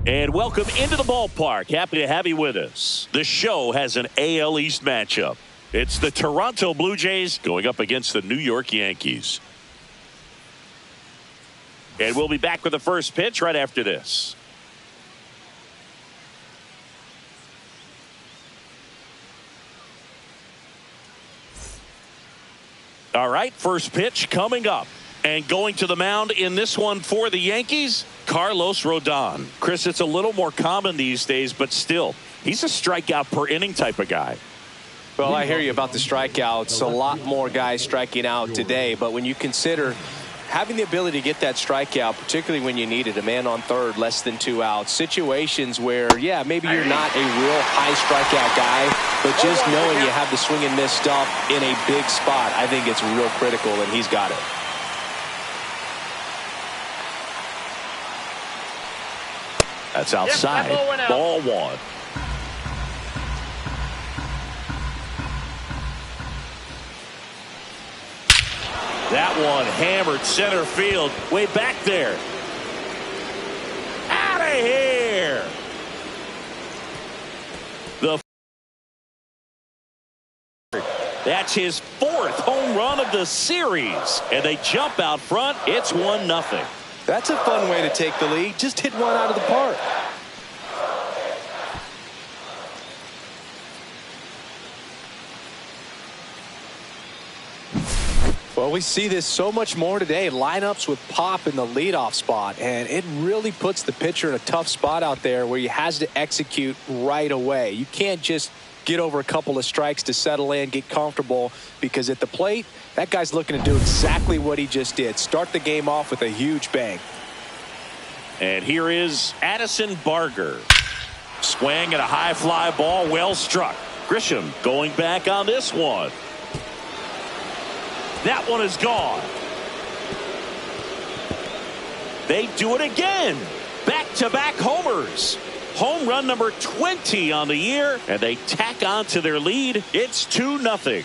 And welcome into the ballpark. Happy to have you with us. The show has an AL East matchup. It's the Toronto Blue Jays going up against the New York Yankees. And we'll be back with the first pitch right after this. All right, first pitch coming up. And going to the mound in this one for the Yankees, Carlos Rodon. Chris, it's a little more common these days, but still, he's a strikeout per inning type of guy. Well, I hear you about the strikeouts. A lot more guys striking out today, but when you consider having the ability to get that strikeout, particularly when you need it, a man on third, less than 2 outs, situations where, yeah, maybe you're not a real high strikeout guy, but just knowing you have the swing and miss stuff in a big spot, I think it's real critical, and he's got it. That's outside. Ball one. That one hammered center field. Way back there. Out of here. That's his 4th home run of the series. And they jump out front. It's 1-0. That's a fun way to take the lead. Just hit one out of the park. Well, we see this so much more today. Lineups with pop in the leadoff spot, and it really puts the pitcher in a tough spot out there where he has to execute right away. You can't just get over a couple of strikes to settle in, get comfortable, because at the plate, that guy's looking to do exactly what he just did. Start the game off with a huge bang. And here is Addison Barger. Swing at a high fly ball, well struck. Grisham going back on this one. That one is gone. They do it again. Back-to-back homers. Home run number 20 on the year, and they tack on to their lead. It's 2-0.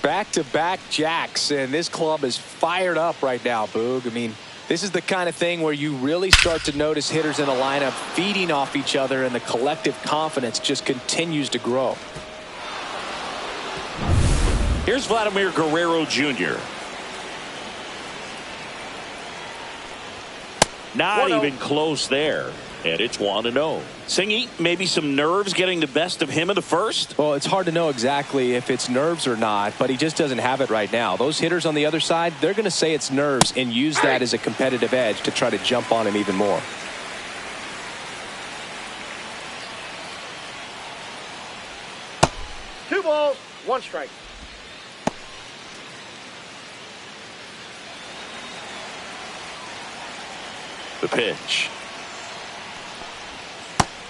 Back-to-back jacks, and this club is fired up right now, Boog. I mean, this is the kind of thing where you really start to notice hitters in a lineup feeding off each other, and the collective confidence just continues to grow. Here's Vladimir Guerrero Jr. Not even close there. And it's 1-0. Singy, maybe some nerves getting the best of him in the first? Well, it's hard to know exactly if it's nerves or not, but he just doesn't have it right now. Those hitters on the other side, they're going to say it's nerves and use that as a competitive edge to try to jump on him even more. Two balls, one strike. The pitch.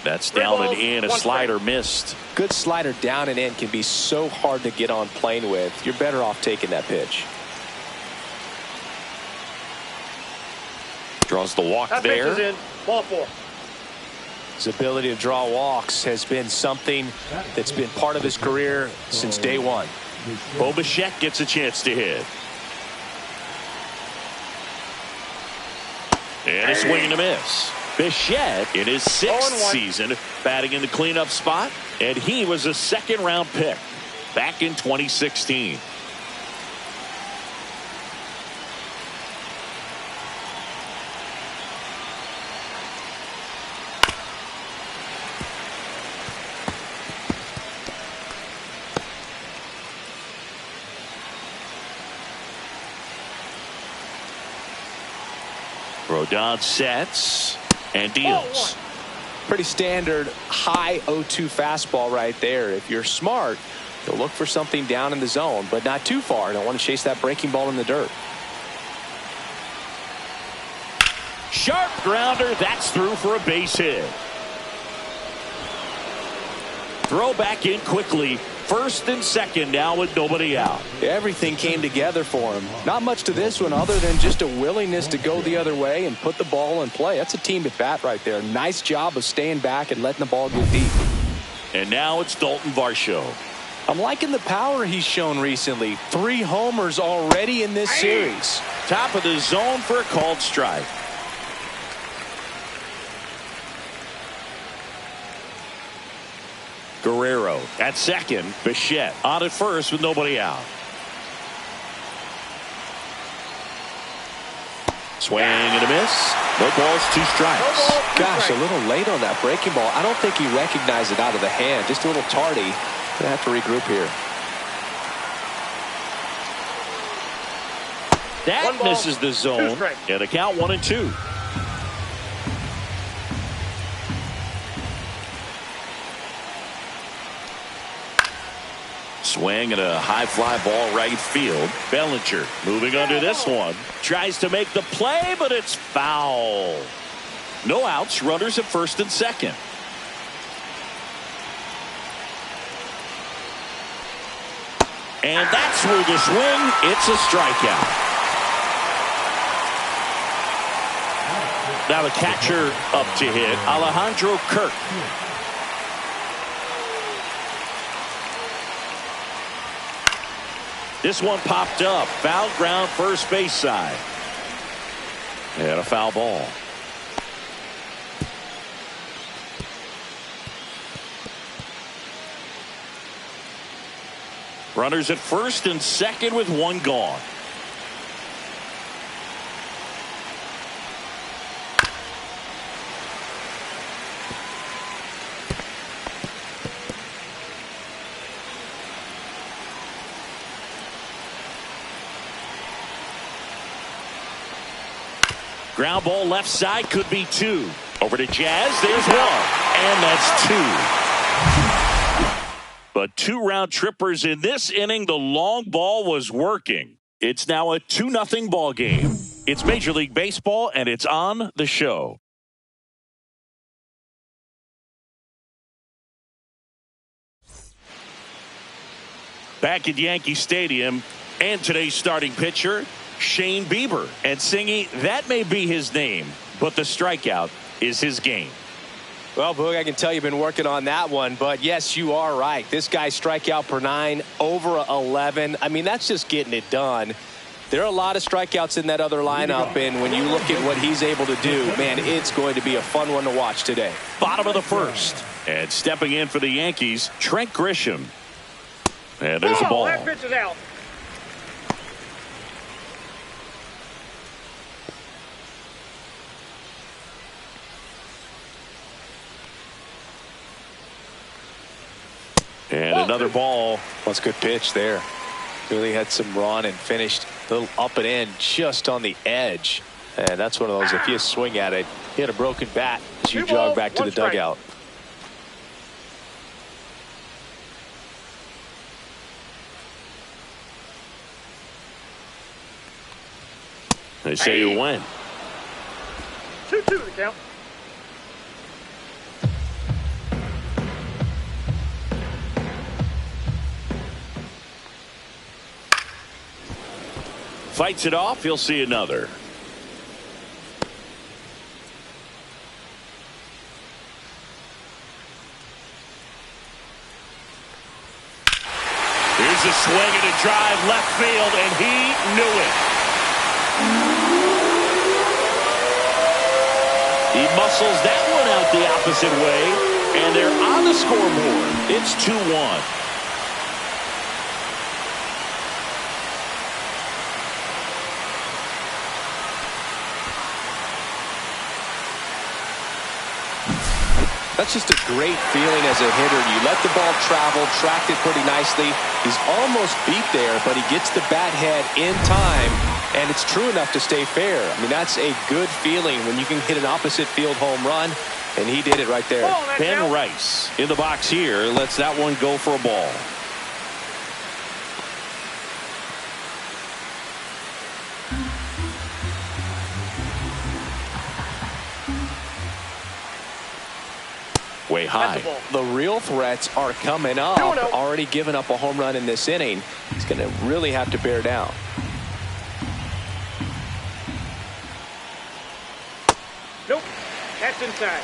That's down and in. A slider missed. Good slider down and in can be so hard to get on plane with. You're better off taking that pitch. Draws the walk that there. Pitch is in. Ball 4. His ability to draw walks has been something that's been part of his career since day one. Bo Bichette gets a chance to hit. And a swing and a miss. Bichette in his 6th season batting in the cleanup spot, and he was a 2nd-round pick back in 2016. Rodon sets and deals. Pretty standard high 0-2 fastball right there. If you're smart, you'll look for something down in the zone, but not too far. Don't want to chase that breaking ball in the dirt. Sharp grounder. That's through for a base hit. Throw back in quickly. 1st and 2nd now with nobody out. Everything came together for him. Not much to this one other than just a willingness to go the other way and put the ball in play. That's a team at bat right there. Nice job of staying back and letting the ball get deep. And now it's Dalton Varsho. I'm liking the power he's shown recently. 3 homers already in this series. Top of the zone for a called strike. Guerrero at second. Bichette on at first with nobody out. Swing and a miss. No balls, 2 strikes. Gosh, a little late on that breaking ball. I don't think he recognized it out of the hand. Just a little tardy. Gonna have to regroup here. That misses the zone. And a count 1-2. Swing and a high fly ball right field. Bellinger moving under this one. Tries to make the play, but it's foul. No outs. Runners at first and second. And that's through the swing. It's a strikeout. Now the catcher up to hit, Alejandro Kirk. This one popped up. Foul ground first base side. And a foul ball. Runners at first and second with 1 gone. Ground ball left side, could be 2. Over to Jazz, there's 1. And that's 2. But 2 round trippers in this inning. The long ball was working. It's now a 2-0 ball game. It's Major League Baseball, and it's on the show. Back at Yankee Stadium, and today's starting pitcher, Shane Bieber. And Singy, that may be his name, but the strikeout is his game. Well, Boog, I can tell you've been working on that one, but yes, you are right. This guy's strikeout per 9, over 11. I mean, that's just getting it done. There are a lot of strikeouts in that other lineup, and when you look at what he's able to do, man, it's going to be a fun one to watch today. Bottom of the first. And stepping in for the Yankees, Trent Grisham. And there's a ball. That pitch is out. And another ball. That's a good pitch there. Really had some run and finished a little up and in just on the edge. And that's one of those, if you swing at it, you had a broken bat as you jog back to the dugout. They say you win. 2-2 the count. Fights it off. He'll see another. Here's a swing and a drive left field, and he knew it. He muscles that one out the opposite way, and they're on the scoreboard. It's 2-1. That's just a great feeling as a hitter. You let the ball travel, tracked it pretty nicely. He's almost beat there, but he gets the bat head in time, and it's true enough to stay fair. I mean, that's a good feeling when you can hit an opposite field home run, and he did it right there. Ben Rice in the box here lets that one go for a ball. Way high. The real threats are coming up. Already given up a home run in this inning. He's going to really have to bear down. Nope. That's inside.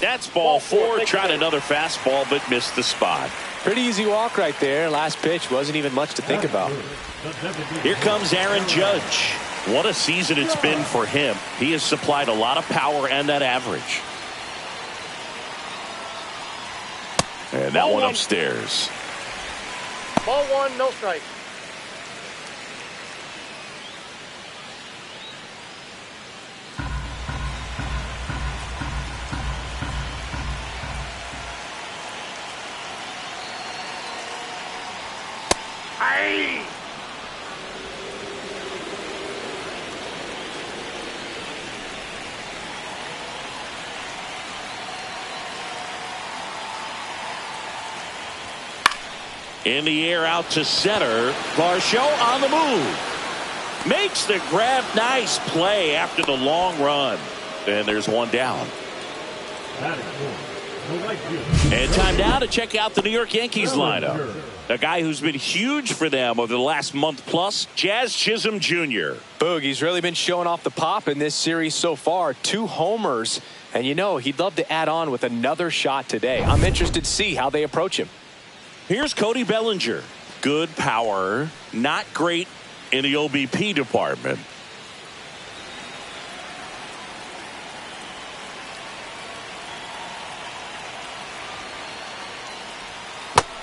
That's ball four. Tried another fastball, but missed the spot. Pretty easy walk right there. Last pitch wasn't even much to think about. Here comes Aaron Judge. What a season it's been for him. He has supplied a lot of power and that average. And that one upstairs. Ball one, no strike. Aye. In the air out to center. Varsho on the move. Makes the grab. Nice play after the long run. And there's one down. And time now to check out the New York Yankees lineup. A guy who's been huge for them over the last month plus, Jazz Chisholm Jr. Boog, he's really been showing off the pop in this series so far. 2 homers. And you know, he'd love to add on with another shot today. I'm interested to see how they approach him. Here's Cody Bellinger. Good power, not great in the OBP department.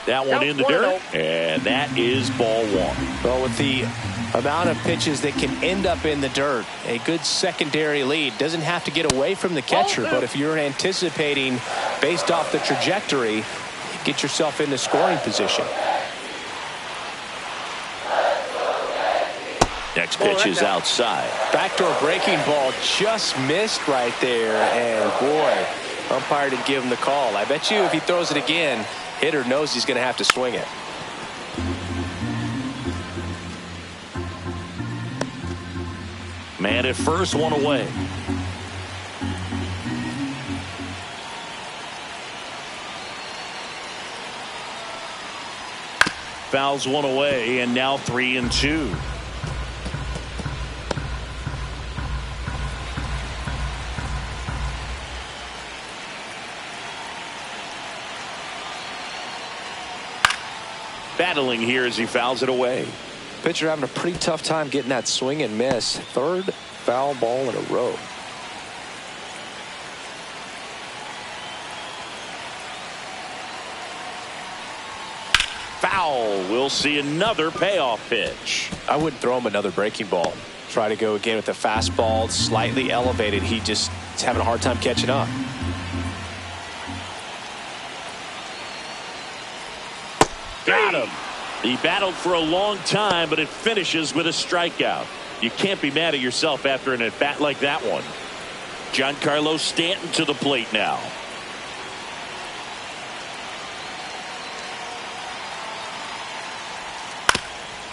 That one in the dirt, and that is ball one. Well, with the amount of pitches that can end up in the dirt, a good secondary lead doesn't have to get away from the catcher, but if you're anticipating based off the trajectory, get yourself into scoring position. Next pitch is outside. Backdoor breaking ball just missed right there, and boy, umpire didn't give him the call. I bet you if he throws it again, hitter knows he's going to have to swing it. Man at first, one away. Fouls one away, and now 3-2. Battling here as he fouls it away. Pitcher having a pretty tough time getting that swing and miss. 3rd foul ball in a row. Foul. We'll see another payoff pitch. I wouldn't throw him another breaking ball. Try to go again with the fastball, slightly elevated. He just is having a hard time catching up. Got him. He battled for a long time, but it finishes with a strikeout. You can't be mad at yourself after an at-bat like that one. Giancarlo Stanton to the plate now.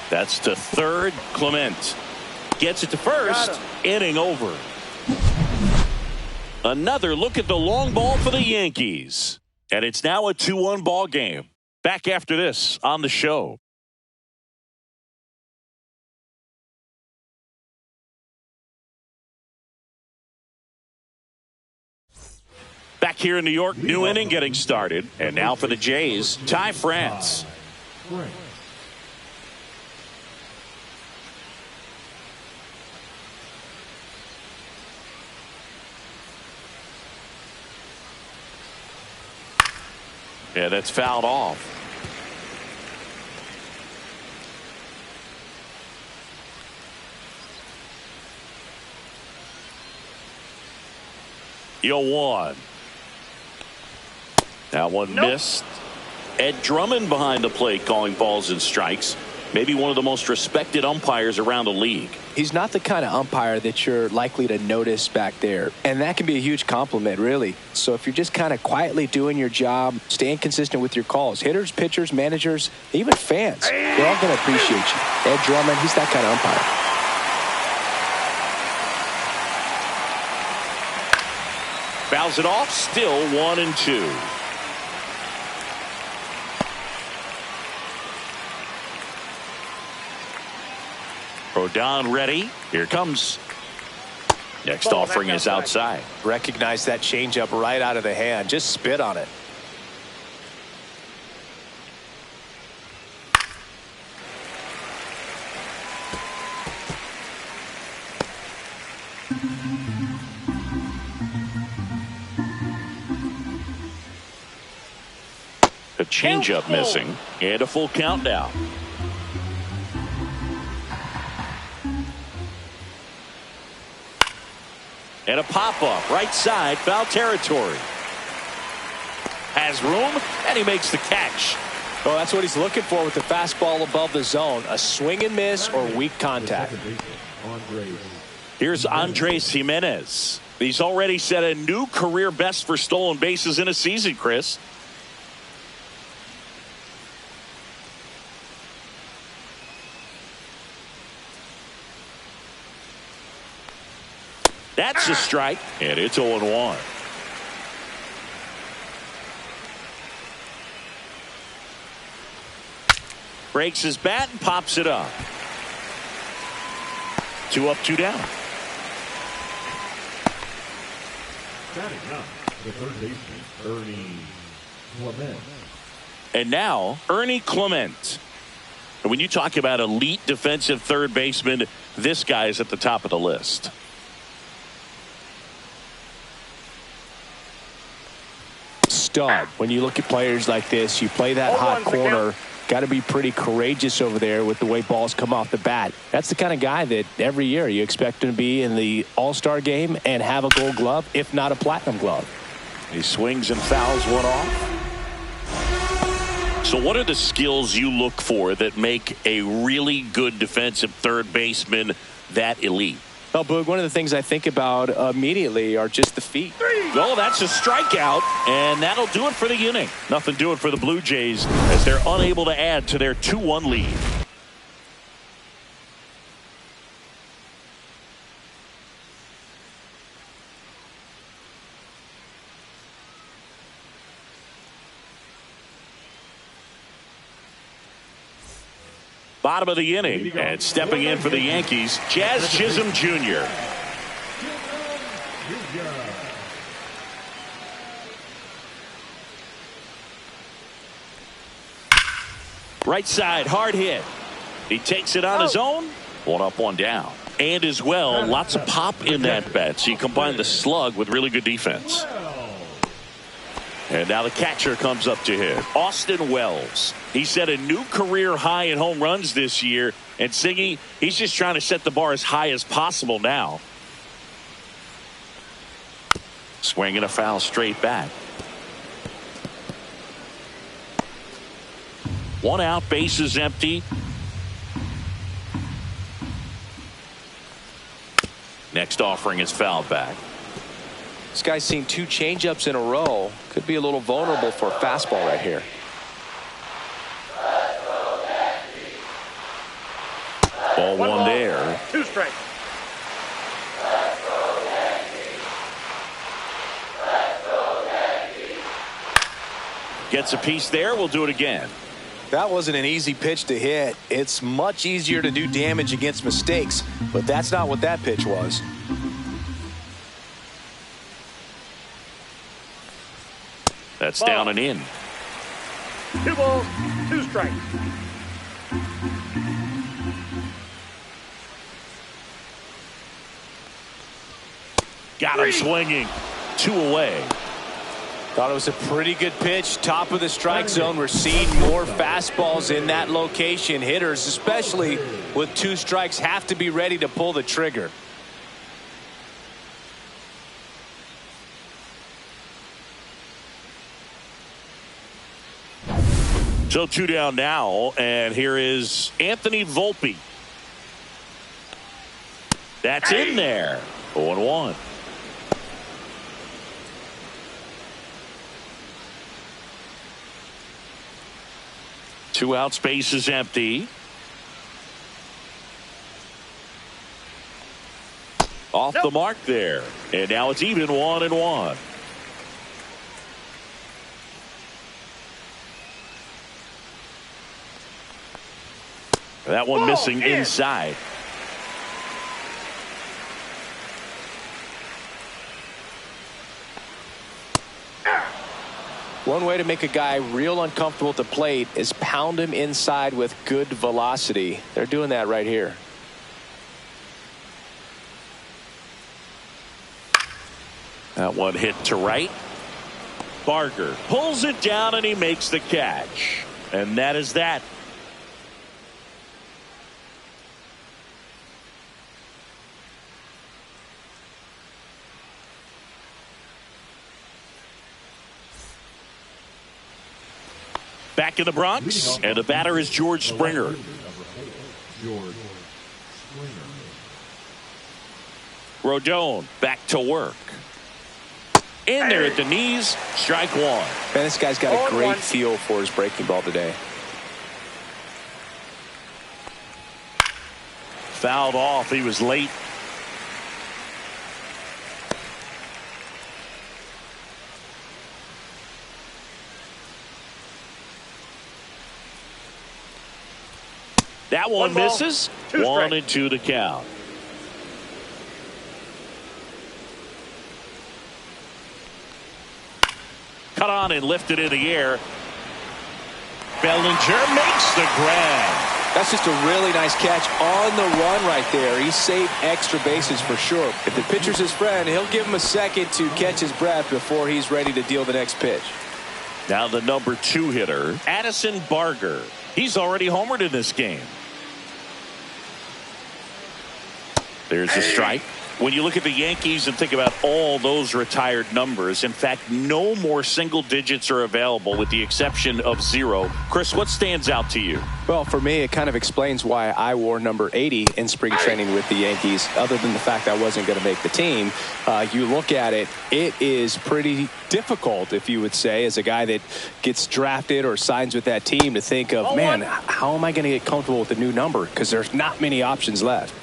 That's to third. Clement gets it to first. Inning over. Another look at the long ball for the Yankees. And it's now a 2-1 ball game. Back after this on the show. Back here in New York, new inning getting started. And now for the Jays, Ty France. Yeah, that's fouled off. Yo, 1. That one missed. Ed Drummond behind the plate calling balls and strikes. Maybe one of the most respected umpires around the league. He's not the kind of umpire that you're likely to notice back there. And that can be a huge compliment, really. So if you're just kind of quietly doing your job, staying consistent with your calls, hitters, pitchers, managers, even fans, they're all going to appreciate you. Ed Drummond, he's that kind of umpire. Fouls it off, still 1-2. Rodon ready. Here comes. Next offering is outside. Recognize that changeup right out of the hand. Just spit on it. A changeup missing and a full count now. And a pop-up right side, foul territory. Has room, and he makes the catch. Well, that's what he's looking for with the fastball above the zone. A swing and miss or weak contact. Here's Andres Jimenez. He's already set a new career best for stolen bases in a season, Chris. That's a strike, and it's 0-1. Breaks his bat and pops it up. 2 up, 2 down. Batting up, the third baseman, Ernie Clement. And now, Ernie Clement. And when you talk about elite defensive third baseman, this guy is at the top of the list. Stud. When you look at players like this, you play that hot corner. Got to be pretty courageous over there with the way balls come off the bat. That's the kind of guy that every year you expect him to be in the All-Star game and have a gold glove, if not a platinum glove. He swings and fouls one off. So what are the skills you look for that make a really good defensive third baseman that elite? Well, Boog, one of the things I think about immediately are just the feet. Oh, that's a strikeout, and that'll do it for the inning. Nothing doing for the Blue Jays as they're unable to add to their 2-1 lead. Bottom of the inning, and stepping in for the Yankees, Jazz Chisholm Jr. Right side, hard hit. He takes it on his own. 1 up, 1 down. And as well, lots of pop in that bat. So you combine the slug with really good defense. And now the catcher comes up to hit. Austin Wells. He set a new career high in home runs this year. And Siggy, he's just trying to set the bar as high as possible now. Swinging a foul straight back. 1 out, bases empty. Next offering is fouled back. This guy's seen 2 changeups in a row. Could be a little vulnerable for a fastball right here. Ball 1 there. 2 strikes. Gets a piece there. We'll do it again. That wasn't an easy pitch to hit. It's much easier to do damage against mistakes, but that's not what that pitch was. That's down and in. 2 balls, 2 strikes. Got him swinging. 2 away. Thought it was a pretty good pitch. Top of the strike zone. We're seeing more fastballs in that location. Hitters, especially with 2 strikes, have to be ready to pull the trigger. So 2 down now, and here is Anthony Volpe. That's in there. 0-1. Two out, space is empty. Off the mark there. And now it's even 1-1. That one missing inside. One way to make a guy real uncomfortable at the plate is pound him inside with good velocity. They're doing that right here. That one hit to right. Barger pulls it down and he makes the catch. And that is that. Back in the Bronx, and the batter is George Springer. Rodon back to work. In there at the knees, strike one. Man, this guy's got a great feel for his breaking ball today. Fouled off. He was late. That one misses. 1-2 the count. Cut on and lifted in the air. Bellinger makes the grab. That's just a really nice catch on the run right there. He saved extra bases for sure. If the pitcher's his friend, he'll give him a second to catch his breath before he's ready to deal the next pitch. Now the number 2 hitter, Addison Barger. He's already homered in this game. There's a strike. When you look at the Yankees and think about all those retired numbers, in fact, no more single digits are available with the exception of 0. Chris, what stands out to you? Well, for me, it kind of explains why I wore number 80 in spring training with the Yankees, other than the fact I wasn't going to make the team. You look at it, it is pretty difficult, if you would say, as a guy that gets drafted or signs with that team, to think of, man, how am I going to get comfortable with the new number? Because there's not many options left.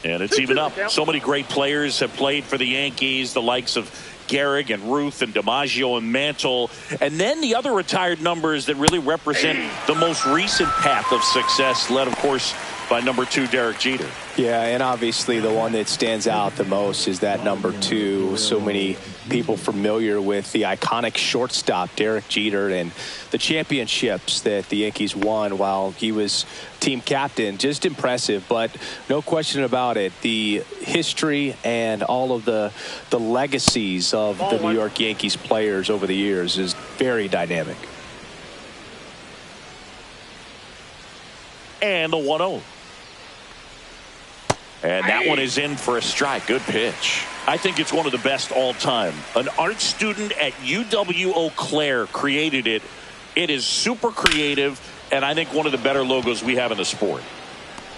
And it's even up. So many great players have played for the Yankees, the likes of Gehrig and Ruth and DiMaggio and Mantle. And then the other retired numbers that really represent the most recent path of success, led, of course, by number 2, Derek Jeter. Yeah, and obviously the one that stands out the most is that number 2. So many people familiar with the iconic shortstop, Derek Jeter, and the championships that the Yankees won while he was team captain. Just impressive, but no question about it. The history and all of the legacies of the New York Yankees players over the years is very dynamic. And the 1-0. And that one is in for a strike. Good pitch. I think it's one of the best all time. An art student at UW Eau Claire created it. It is super creative, and I think one of the better logos we have in the sport.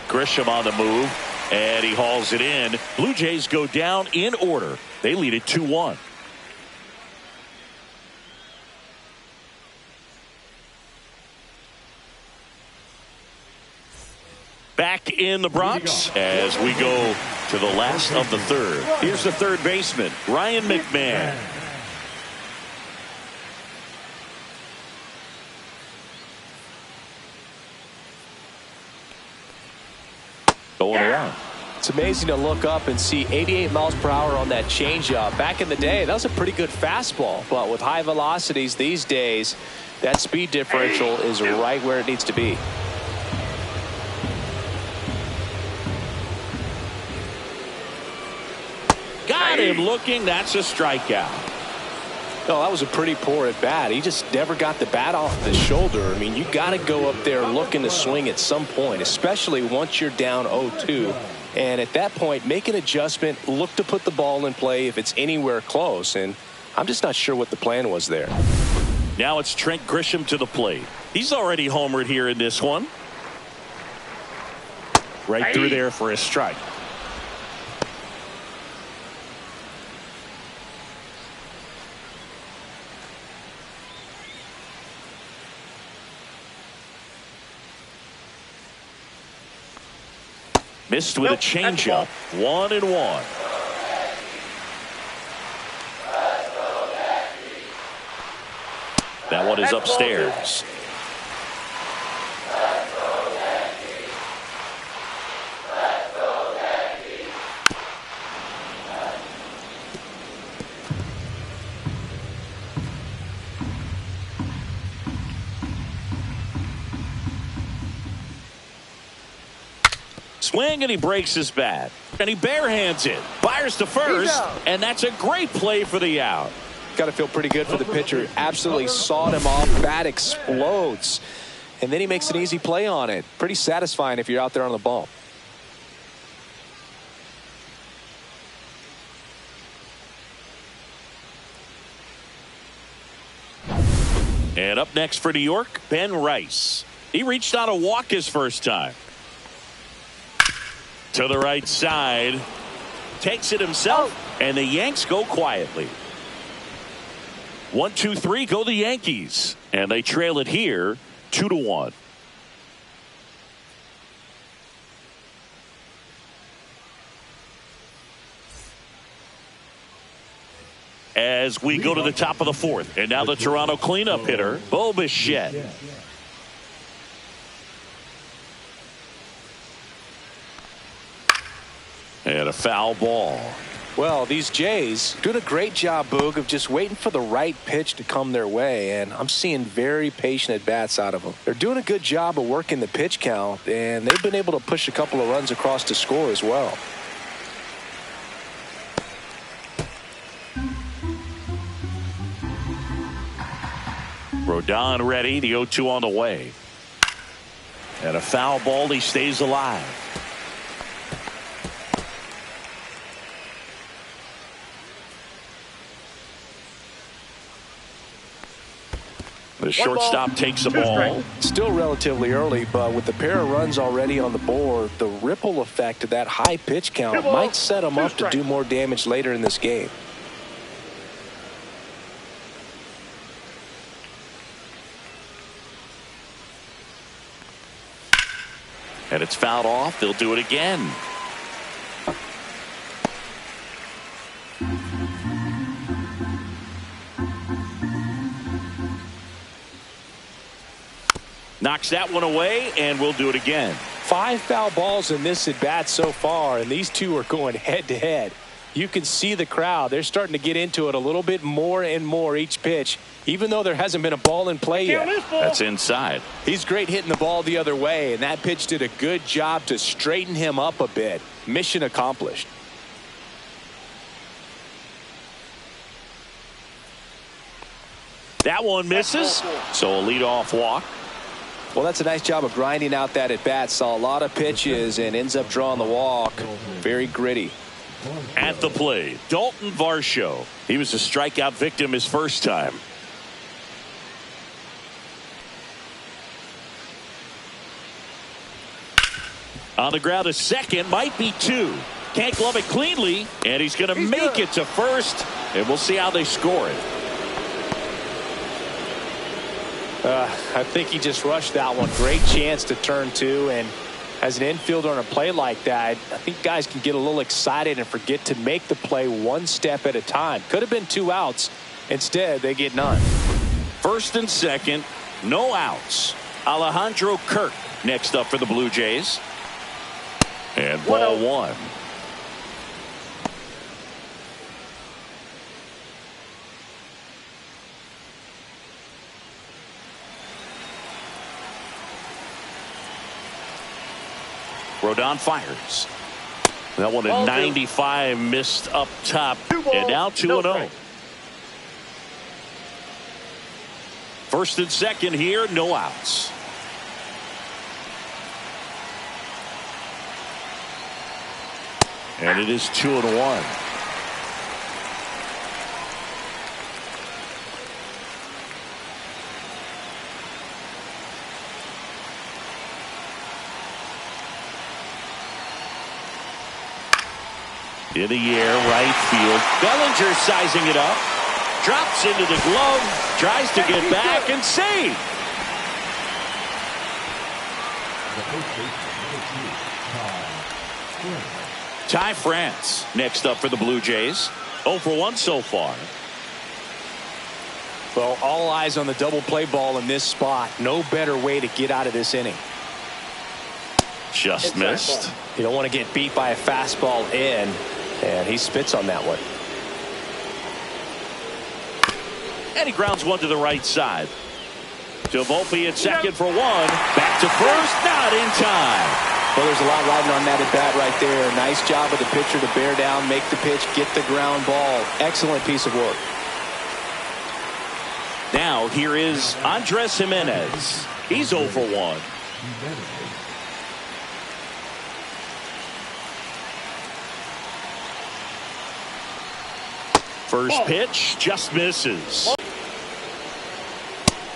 Grisham on the move, and he hauls it in. Blue Jays go down in order. They lead it 2-1. Back in the Bronx as we go to the last of the third. Here's the third baseman, Ryan McMahon. Going around. It's amazing to look up and see 88 miles per hour on that changeup. Back in the day, that was a pretty good fastball. But with high velocities these days, that speed differential is right where it needs to be. Got him looking. That's a strikeout. No, that was a pretty poor at bat. He just never got the bat off the shoulder. I mean, you got to go up there looking to swing at some point, especially once you're down 0-2. And at that point, make an adjustment, look to put the ball in play if it's anywhere close. And I'm just not sure what the plan was there. Now it's Trent Grisham to the plate. He's already homered here in this one. Right through there for a strike. Missed with a changeup. 1-1. That one is upstairs. swing, and he breaks his bat. And he barehands it. Fires to first, and that's a great play for the out. Got to feel pretty good for the pitcher. Absolutely sawed him off. Bat explodes. And then he makes an easy play on it. Pretty satisfying if you're out there on the ball. And up next for New York, Ben Rice. He reached on a walk his first time. To the right side. Takes it himself, and the Yanks go quietly. 1-2-3 go the Yankees, and they trail it here 2-1. As we go to the top of the fourth, and now the Toronto cleanup hitter, Bullpen. And a foul ball. Well, these Jays doing a great job, Boog, of just waiting for the right pitch to come their way, and I'm seeing very patient at-bats out of them. They're doing a good job of working the pitch count, and they've been able to push a couple of runs across to score as well. Rodon ready, the 0-2 on the way. And a foul ball, he stays alive. The shortstop takes the ball. Still relatively early, but with the pair of runs already on the board, the ripple effect of that high pitch count might set them up to do more damage later in this game. And it's fouled off. They'll do it again. Knocks that one away, and we'll do it again. 5 foul balls in this at bat so far, and these two are going head to head. You can see the crowd. They're starting to get into it a little bit more and more each pitch, even though there hasn't been a ball in play yet. That's inside. He's great hitting the ball the other way, and that pitch did a good job to straighten him up a bit. Mission accomplished. That one misses, so a leadoff walk. Well, that's a nice job of grinding out that at bat. Saw a lot of pitches and ends up drawing the walk. Very gritty. At the plate, Dalton Varsho. He was a strikeout victim his first time. On the ground, a second, might be 2. Can't glove it cleanly, and he's going to make it to first, and we'll see how they score it. I think he just rushed that one. Great chance to turn 2, and as an infielder on a play like that, I think guys can get a little excited and forget to make the play one step at a time. Could have been 2 outs. Instead, they get none. First and second, no outs. Alejandro Kirk next up for the Blue Jays. And ball 1. Rodon fires. That one at 95 missed up top. And now 2-0. First and second here, no outs. And it is 2-1. In the air, right field. Bellinger sizing it up. Drops into the glove. Tries to get back and save. Ty France next up for the Blue Jays. 0 for 1 so far. Well, all eyes on the double play ball in this spot. No better way to get out of this inning. Just missed. You don't want to get beat by a fastball in, and he spits on that one. And he grounds one to the right side. To Volpe at second for 1. Back to first, not in time. Well, there's a lot riding on that at bat right there. Nice job of the pitcher to bear down, make the pitch, get the ground ball. Excellent piece of work. Now here is Andres Jimenez. He's 0 for 1. First pitch just misses.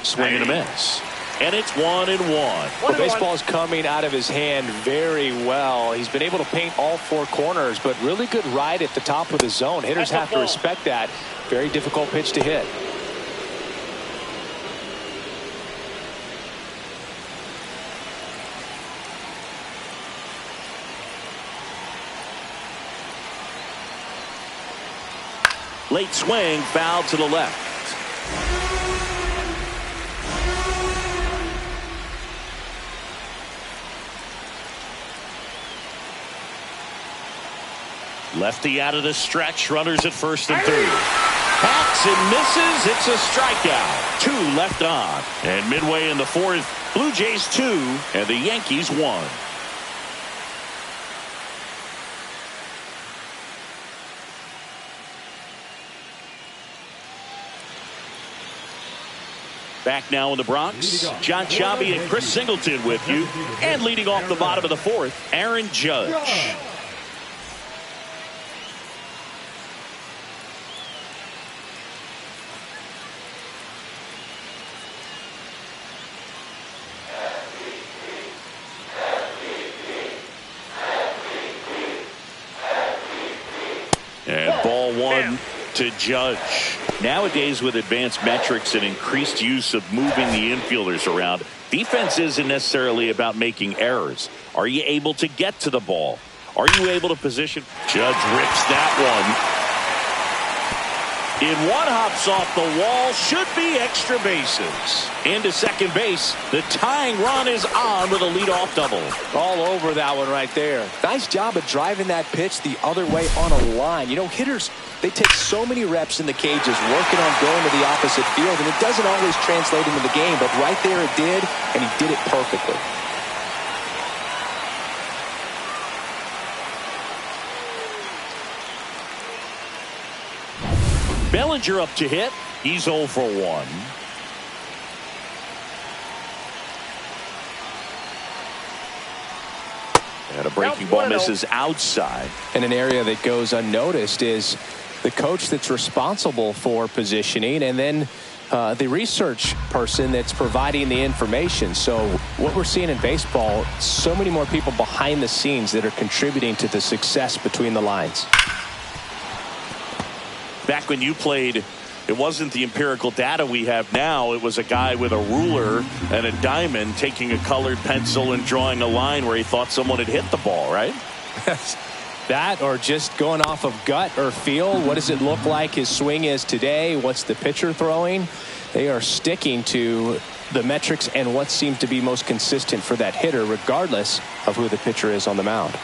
Swing and a miss. And it's 1-1. The baseball's coming out of his hand very well. He's been able to paint all four corners, but really good ride at the top of the zone. Hitters have to respect that. Very difficult pitch to hit. Late swing, foul to the left. Lefty out of the stretch, runners at first and third. Hacks and misses, it's a strikeout. 2 left on. And midway in the fourth, Blue Jays 2 and the Yankees 1. Back now in the Bronx, John Chavi and Chris Singleton with you. And leading off the bottom of the fourth, Aaron Judge. And ball 1 to Judge. Nowadays, with advanced metrics and increased use of moving the infielders around, defense isn't necessarily about making errors. Are you able to get to the ball? Are you able to position? Judge rips that one. In one, hops off the wall, should be extra bases. Into second base, the tying run is on with a leadoff double. All over that one right there. Nice job of driving that pitch the other way on a line. You know, hitters, they take so many reps in the cages working on going to the opposite field, and it doesn't always translate into the game, but right there it did, and he did it perfectly. Bellinger up to hit. He's 0 for 1. And a breaking ball misses outside. And an area that goes unnoticed is the coach that's responsible for positioning, and then the research person that's providing the information. So what we're seeing in baseball, so many more people behind the scenes that are contributing to the success between the lines. Back when you played, it wasn't the empirical data we have now. It was a guy with a ruler and a diamond taking a colored pencil and drawing a line where he thought someone had hit the ball, right? That, or just going off of gut or feel. What does it look like his swing is today? What's the pitcher throwing? They are sticking to the metrics and what seems to be most consistent for that hitter, regardless of who the pitcher is on the mound.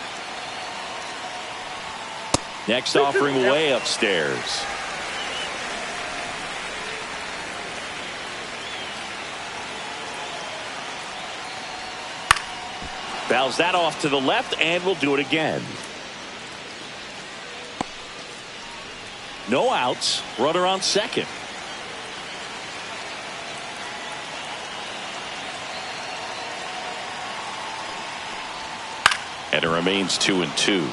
Next offering way upstairs. Fouls that off to the left, and we'll do it again. No outs. Runner on second. And it remains 2-2.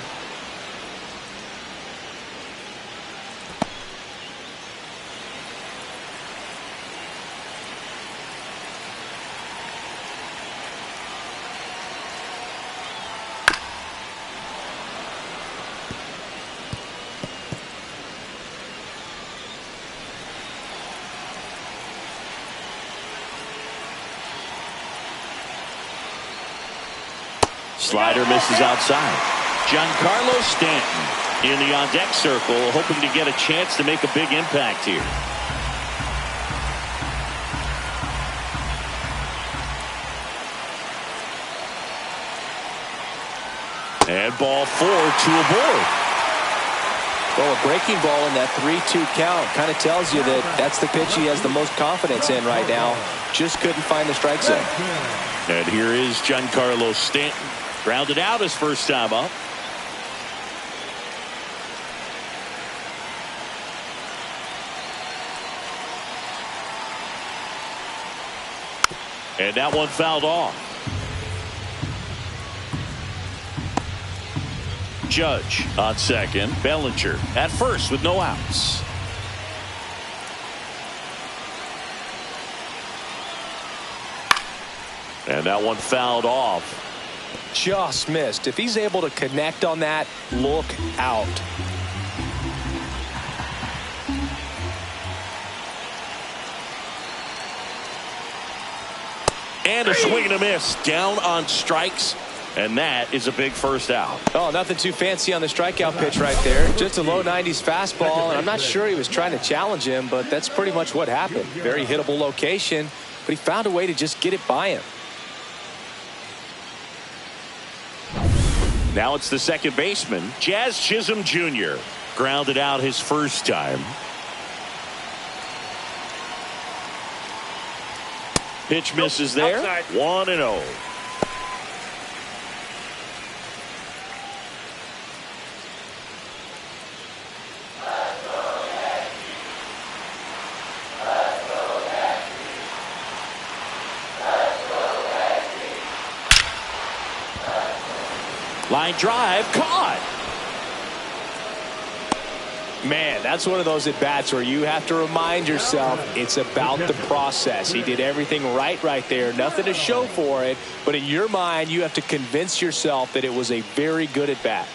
Slider misses outside. Giancarlo Stanton in the on-deck circle, hoping to get a chance to make a big impact here. And ball 4, 2 aboard. Well, a breaking ball in that 3-2 count kind of tells you that that's the pitch he has the most confidence in right now. Just couldn't find the strike zone. And here is Giancarlo Stanton. Grounded out his first time up. And that one fouled off. Judge on second. Bellinger at first with no outs. And that one fouled off. Just missed. If he's able to connect on that, look out. And a swing and a miss. Down on strikes. And that is a big first out. Oh, nothing too fancy on the strikeout pitch right there. Just a low 90s fastball. And I'm not sure he was trying to challenge him, but that's pretty much what happened. Very hittable location, but he found a way to just get it by him. Now it's the second baseman, Jazz Chisholm Jr. Grounded out his first time. Pitch misses there. 1-0. Line drive caught. Man, that's one of those at-bats where you have to remind yourself it's about the process. He did everything right there. Nothing to show for it. But in your mind, you have to convince yourself that it was a very good at-bat.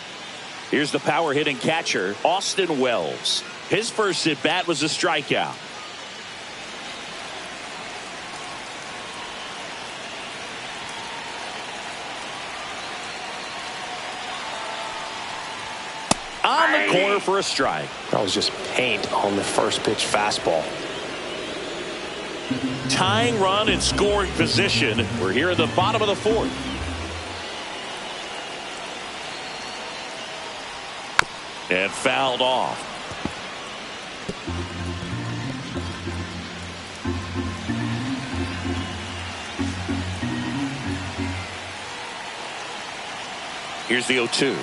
Here's the power-hitting catcher, Austin Wells. His first at-bat was a strikeout. On the corner for a strike. That was just paint on the first pitch fastball. Tying run in scoring position. We're here at the bottom of the fourth. And fouled off. Here's the 0-2.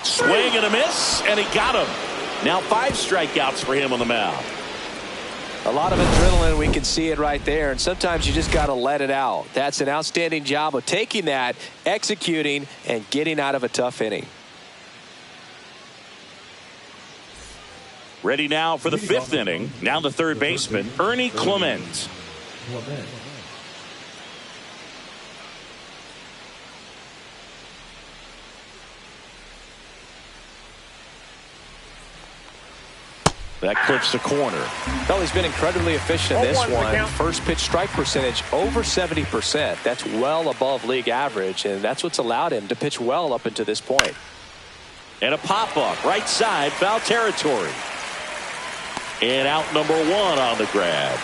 Swing and a miss, and he got him. Now 5 strikeouts for him on the mound. A lot of adrenaline, we can see it right there, and sometimes you just got to let it out. That's an outstanding job of taking that, executing, and getting out of a tough inning. Ready now for the 5th inning. Now the third baseman, Ernie Clement. That clips the corner. Well, he's been incredibly efficient in this one. First pitch strike percentage over 70%. That's well above league average, and that's what's allowed him to pitch well up until this point. And a pop-up, right side, foul territory. And out number 1 on the grab.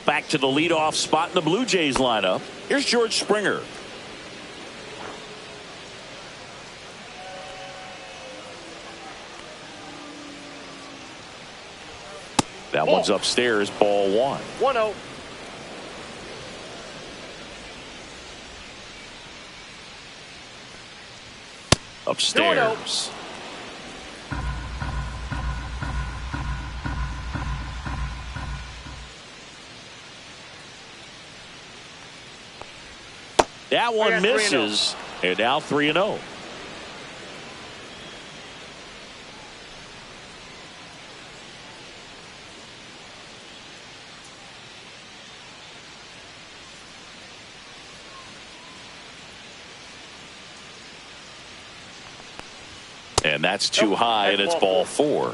Back to the leadoff spot in the Blue Jays lineup. Here's George Springer. That one's upstairs, ball 1. 1-0. Upstairs. That one misses, and now 3-0. And that's too high, and it's ball 4.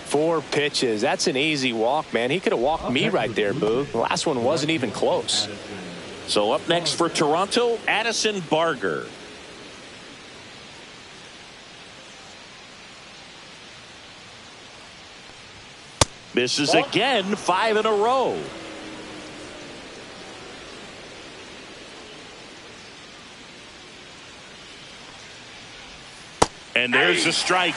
4 pitches. That's an easy walk, man. He could have walked me right there, Boog. The last one wasn't even close. So up next for Toronto, Addison Barger. Misses again, 5 in a row. And there's a strike.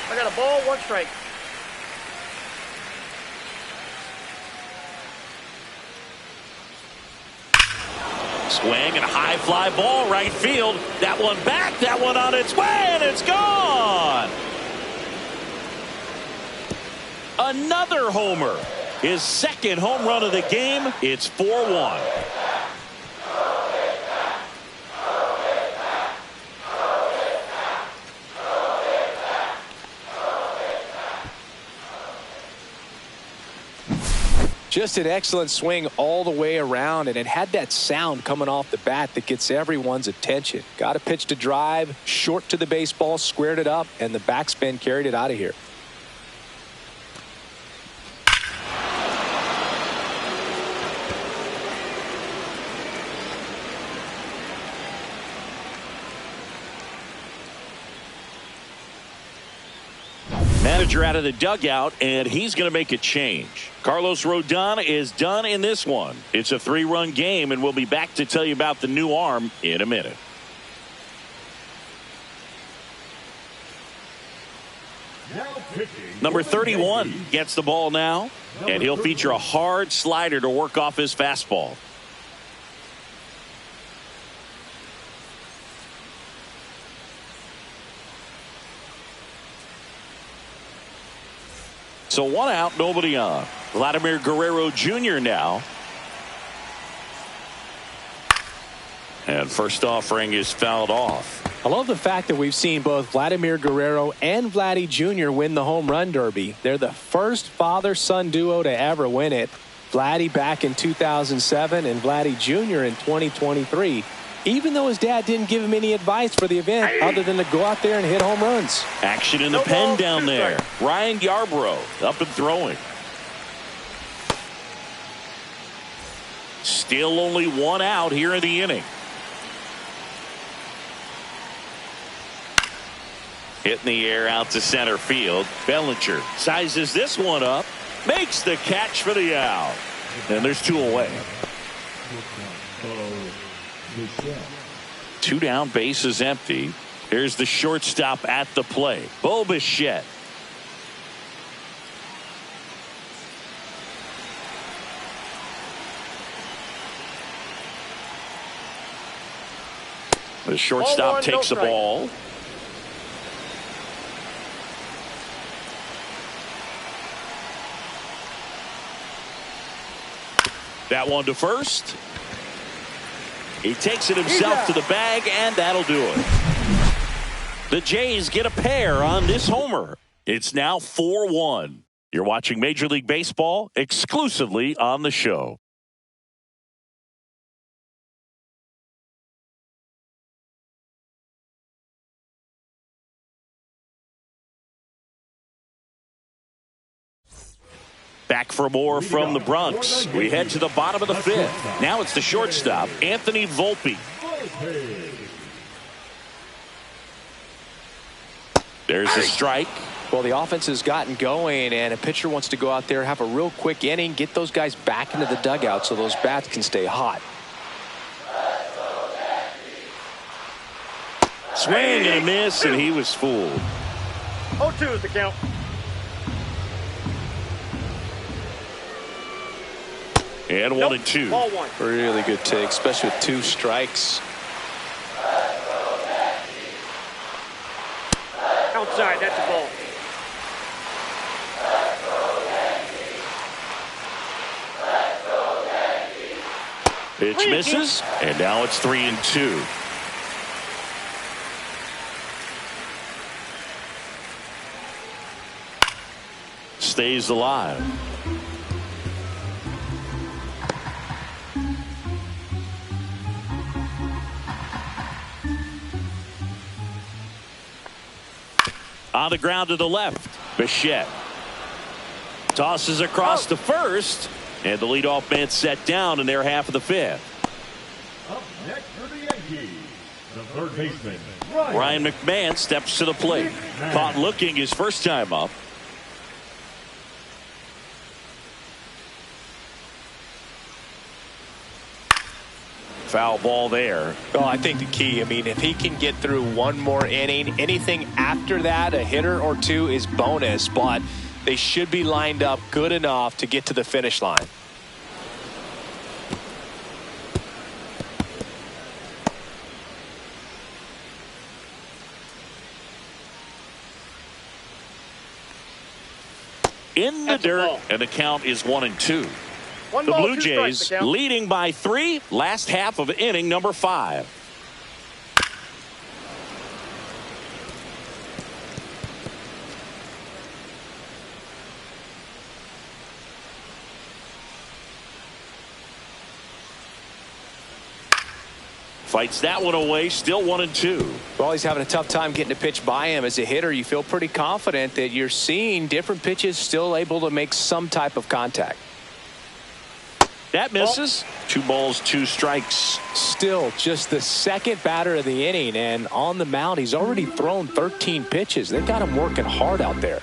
I got a ball, 1 strike. Swing and a high fly ball right field. That one back, that one on its way, and it's gone. Another homer. His second home run of the game. It's 4-1. Just an excellent swing all the way around, and it had that sound coming off the bat that gets everyone's attention. Got a pitch to drive, short to the baseball, squared it up, and the backspin carried it out of here. Manager out of the dugout, and he's going to make a change. Carlos Rodon is done in this one. It's a 3-run game, and we'll be back to tell you about the new arm in a minute. Number 31 gets the ball now, and he'll feature a hard slider to work off his fastball. So 1 out, nobody on. Vladimir Guerrero Jr. now. And first offering is fouled off. I love the fact that we've seen both Vladimir Guerrero and Vladdy Jr. win the home run derby. They're the first father-son duo to ever win it. Vladdy back in 2007 and Vladdy Jr. in 2023. Even though his dad didn't give him any advice for the event other than to go out there and hit home runs. Action in the pen down there. Ryan Yarbrough up and throwing. Still only 1 out here in the inning. Hit in the air out to center field. Bellinger sizes this one up. Makes the catch for the out. And there's 2 away. 2 down, bases empty. Here's the shortstop at the plate, Bo Bichette. The shortstop takes the ball. That one to first. He takes it himself to the bag, and that'll do it. The Jays get a pair on this homer. It's now 4-1. You're watching Major League Baseball exclusively on the show. Back for more from the Bronx. We head to the bottom of the 5th. Now it's the shortstop, Anthony Volpe. There's the strike. Well, the offense has gotten going, and a pitcher wants to go out there, have a real quick inning, get those guys back into the dugout so those bats can stay hot. Swing and a miss, and he was fooled. 0-2 is the count. And 1-2. Ball 1. Really good take, especially with 2 strikes. Outside, that's a ball. Pitch misses, and now it's 3-2. Stays alive. On the ground to the left, Bichette tosses across to first, and the leadoff man set down in their half of the 5th. Up next for the Yankees, the third baseman, Ryan McMahon steps to the plate. Caught looking his first time up. Foul ball there. Oh, I think the key, I mean, if he can get through 1 more inning, anything after that, a hitter or 2 is bonus, but they should be lined up good enough to get to the finish line. in the That's a dirt, ball. and the count is 1-2. One The ball, Blue 2 strikes, Jays the count. leading by 3, last half of inning number 5. Fights that one away, still 1-2. Well, he's having a tough time getting a pitch by him. As a hitter, you feel pretty confident that you're seeing different pitches still able to make some type of contact. That misses. 2 balls, 2 strikes. Still just the second batter of the inning, and on the mound, he's already thrown 13 pitches. They've got him working hard out there.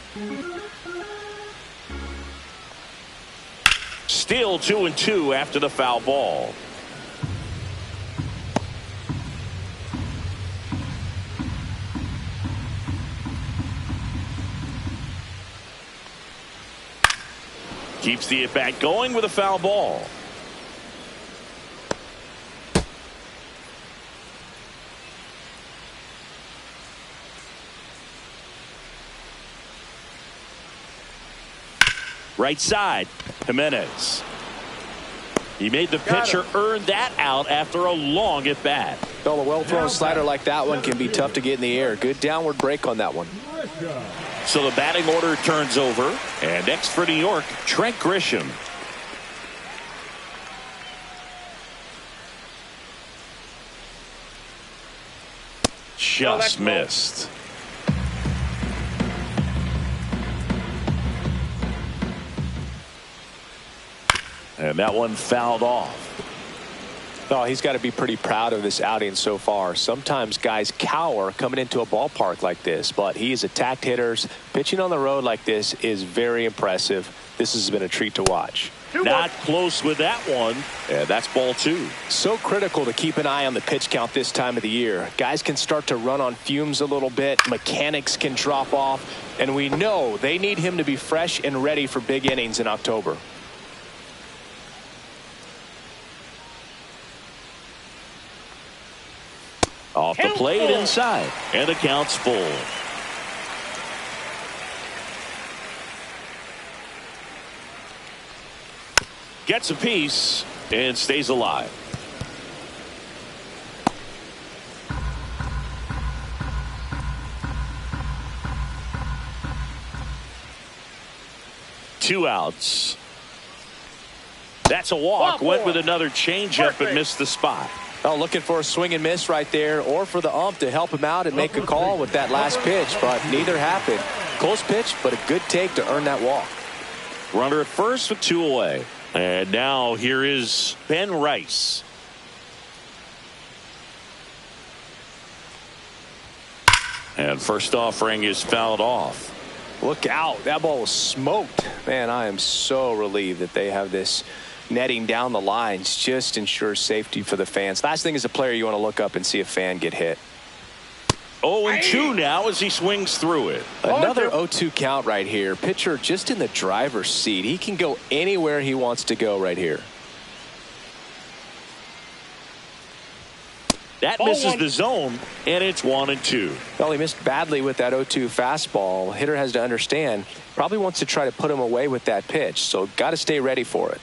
Still 2-2 after the foul ball. Keeps the at-bat going with a foul ball. Right side, Jimenez. He made the pitcher earn that out after a long at-bat. Well, a well-thrown slider like that one can be tough to get in the air. Good downward break on that one. So the batting order turns over. And next for New York, Trent Grisham. Just missed. And that one fouled off. Oh, he's got to be pretty proud of this outing so far. Sometimes guys cower coming into a ballpark like this, but he's attacked hitters. Pitching on the road like this is very impressive. This has been a treat to watch. Not close with that one. And that's ball 2. So critical to keep an eye on the pitch count this time of the year. Guys can start to run on fumes a little bit. Mechanics can drop off. And we know they need him to be fresh and ready for big innings in October. Off the plate inside. And the count's full. Gets a piece and stays alive. Two outs. That's a walk. Went with another changeup but missed the spot. Oh, looking for a swing and miss right there, or for the ump to help him out and make a call with that last pitch, but neither happened. Close pitch, but a good take to earn that walk. Runner at first with 2 away. And now here is Ben Rice. And first offering is fouled off. Look out. That ball was smoked. Man, I am so relieved that they have this netting down the lines. Just ensures safety for the fans. Last thing as a player, you want to look up and see a fan get hit. 0-2 now as he swings through it. Another 0-2 count right here. Pitcher just in the driver's seat. He can go anywhere he wants to go right here. That misses the zone, and it's 1-2. Well, he missed badly with that 0-2 fastball. Hitter has to understand, probably wants to try to put him away with that pitch, so got to stay ready for it.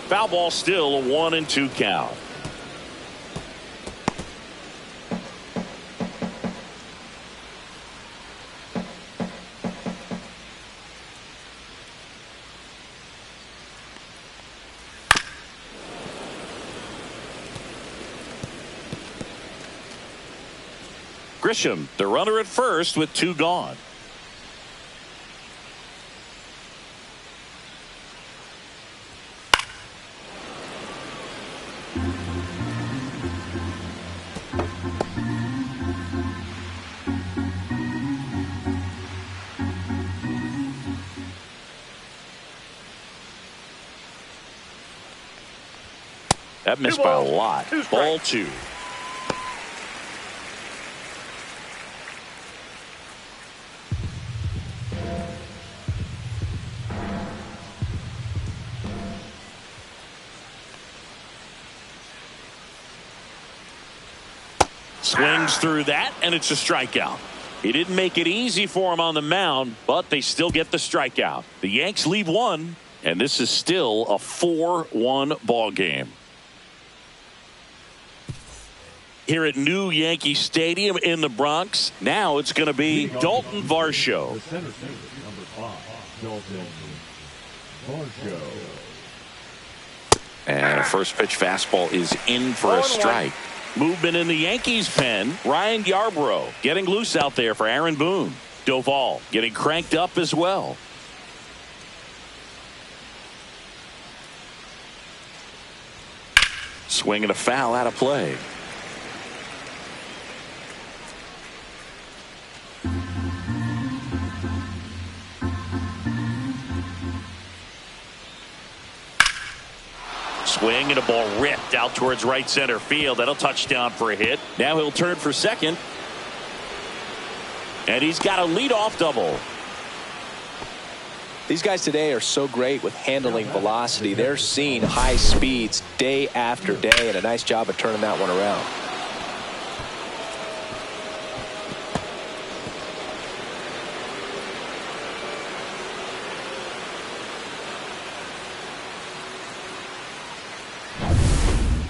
Foul ball, still a 1-2 count. Grisham, the runner at first with 2 gone. That missed by a lot. Ball 2. Swings through that, and it's a strikeout. He didn't make it easy for him on the mound, but they still get the strikeout. The Yanks leave one, and this is still a 4-1 ball game. Here at New Yankee Stadium in the Bronx, now it's going to be Dalton Varsho. The center fielder, number 5, Dalton Varsho. And a first pitch fastball is in for a strike. Movement in the Yankees pen. Ryan Yarbrough getting loose out there for Aaron Boone. Doval getting cranked up as well. Swing and a foul out of play. Swing and a ball ripped out towards right center field. That'll touch down for a hit. Now he'll turn for second. And he's got a leadoff double. These guys today are so great with handling velocity. They're seeing high speeds day after day, and a nice job of turning that one around.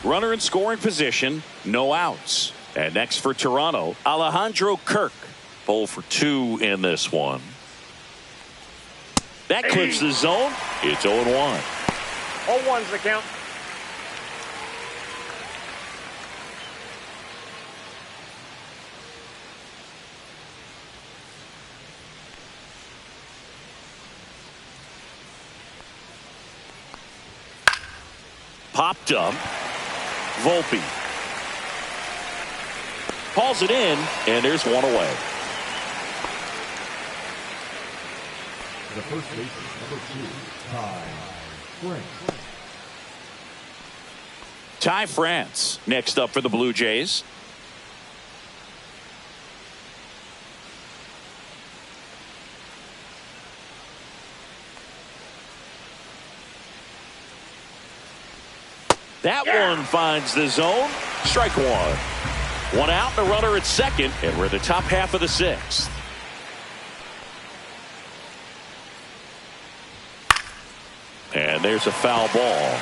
Runner in scoring position, no outs. And next for Toronto, Alejandro Kirk. 0 for 2 in this one. That clips the zone. It's 0-1. 0-1's the count. Popped up. Volpe calls it in, and there's one away. The first baseman, number 2, Ty France. Ty France next up for the Blue Jays. That one finds the zone. Strike one. One out and a runner at second, and we're the top half of the 6th. And there's a foul ball.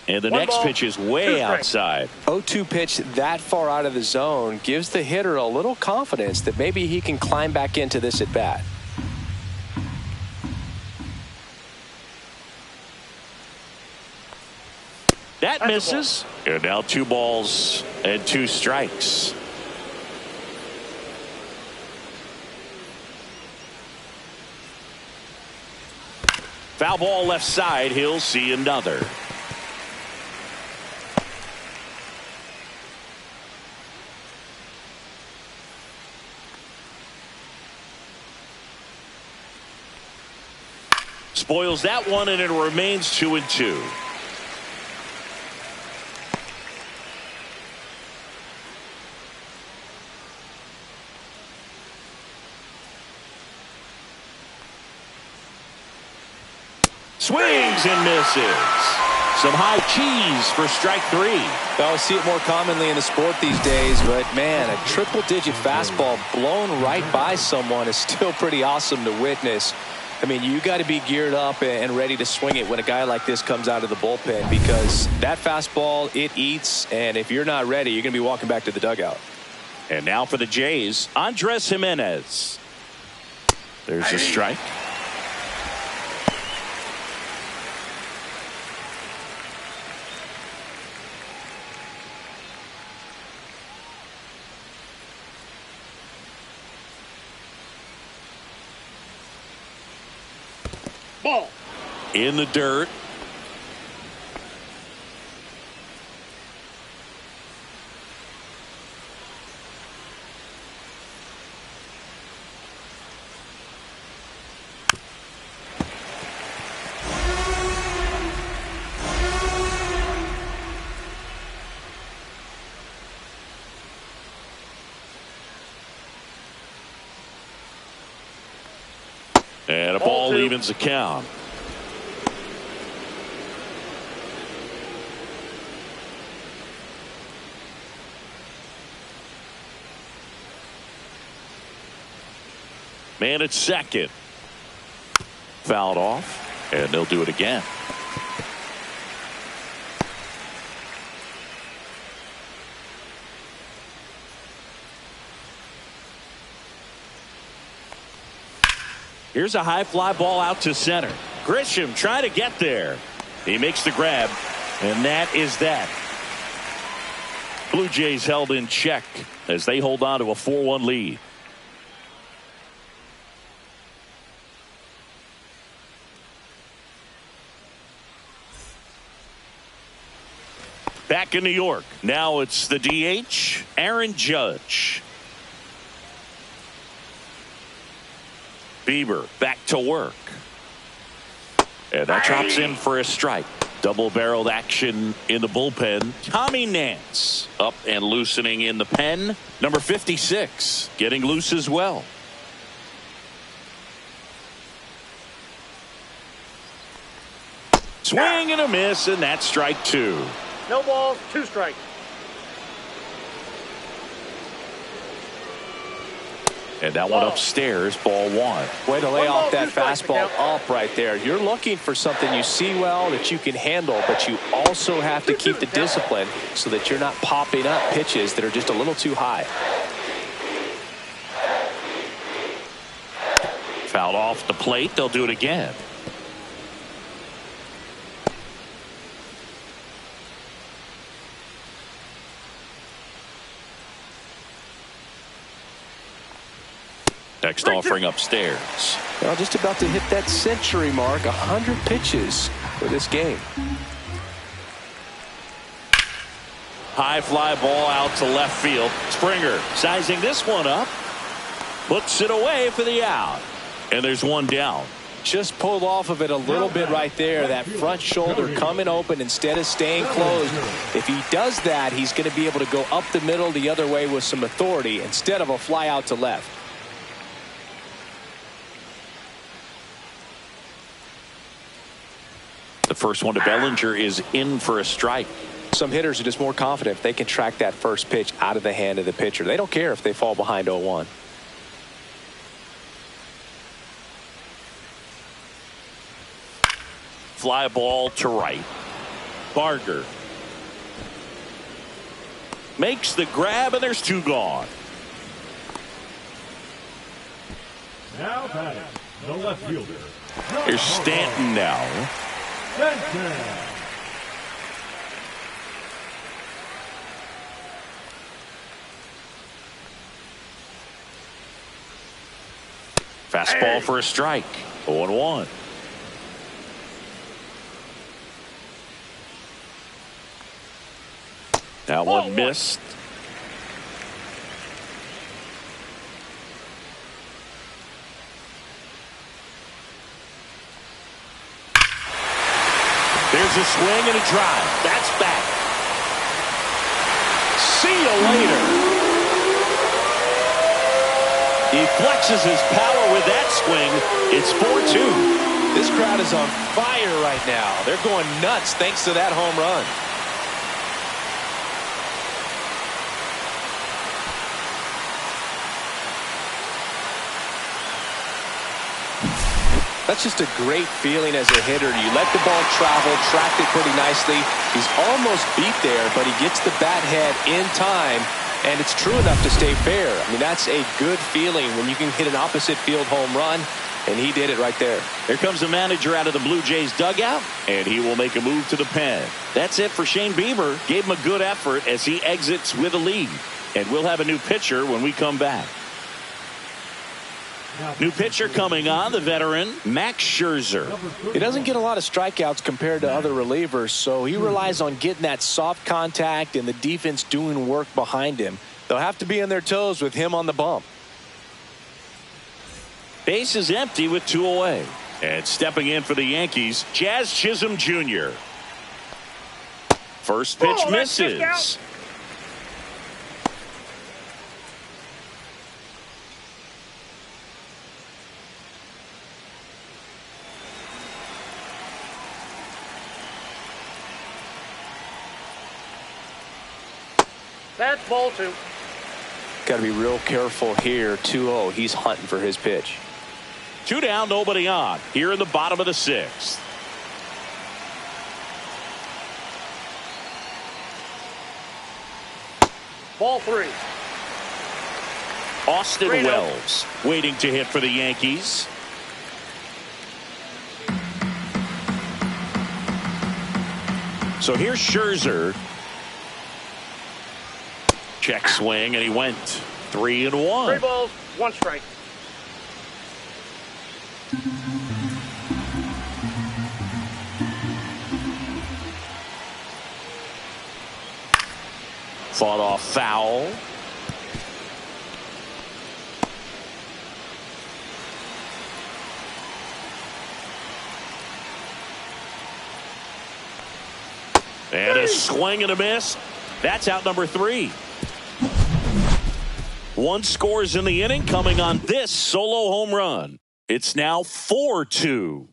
And the next pitch is way outside. 0-2 pitch that far out of the zone gives the hitter a little confidence that maybe he can climb back into this at bat. That misses. And now 2 balls and 2 strikes. Foul ball left side. He'll see another. Spoils that one, and it remains 2-2. Swings and misses. Some high cheese for strike 3. I see it more commonly in the sport these days, but man, a triple-digit fastball blown right by someone is still pretty awesome to witness. I mean, you got to be geared up and ready to swing it when a guy like this comes out of the bullpen, because that fastball, it eats, and if you're not ready, you're going to be walking back to the dugout. And now for the Jays, Andres Jimenez. There's a strike. Ball. In the dirt. And a ball evens the count. Man at second. Fouled off, and they'll do it again. Here's a high fly ball out to center. Grisham trying to get there. He makes the grab, and that is that. Blue Jays held in check as they hold on to a 4-1 lead. Back in New York. Now it's the DH, Aaron Judge. Bieber back to work. And that drops in for a strike. Double-barreled action in the bullpen. Tommy Nance up and loosening in the pen. Number 56 getting loose as well. Swing and a miss, and that's strike 2. No balls, 2 strikes. And that one upstairs, ball 1. Way to lay off that 2 strikes, fastball up right there. You're looking for something you see well that you can handle, but you also have to keep the discipline so that you're not popping up pitches that are just a little too high. Fouled off the plate. They'll do it again. Next offering upstairs. Well, just about to hit that century mark. 100 pitches for this game. High fly ball out to left field. Springer sizing this one up. Puts it away for the out. And there's one down. Just pulled off of it a little bit right there. That front shoulder coming open instead of staying closed. If he does that, he's going to be able to go up the middle the other way with some authority instead of a fly out to left. The first one to Bellinger is in for a strike. Some hitters are just more confident if they can track that first pitch out of the hand of the pitcher. They don't care if they fall behind 0-1. Fly ball to right. Barger makes the grab, and there's 2 gone. Now batting, the left fielder. Here's Stanton now. Fastball for a strike. 0-1. That one missed. There's a swing and a drive. That's back. See you later. He flexes his power with that swing. It's 4-2. This crowd is on fire right now. They're going nuts thanks to that home run. That's just a great feeling as a hitter. You let the ball travel, tracked it pretty nicely. He's almost beat there, but he gets the bat head in time, and it's true enough to stay fair. I mean, that's a good feeling when you can hit an opposite field home run, and he did it right there. Here comes the manager out of the Blue Jays dugout, and he will make a move to the pen. That's it for Shane Bieber. Gave him a good effort as he exits with a lead. And we'll have a new pitcher when we come back. New pitcher coming on, the veteran, Max Scherzer. He doesn't get a lot of strikeouts compared to other relievers, so he relies on getting that soft contact and the defense doing work behind him. They'll have to be on their toes with him on the bump. Base is empty with 2 away. And stepping in for the Yankees, Jazz Chisholm Jr. First pitch misses. That's ball 2. Got to be real careful here. 2-0. He's hunting for his pitch. 2 down, nobody on. Here in the bottom of the 6th. Ball 3. Austin Wells waiting to hit for the Yankees. So here's Scherzer. Check swing, and he went 3-1. 3 balls, 1 strike. Fought off foul. And a swing and a miss. That's out number 3. 1 scores in the inning coming on this solo home run. It's now 4-2.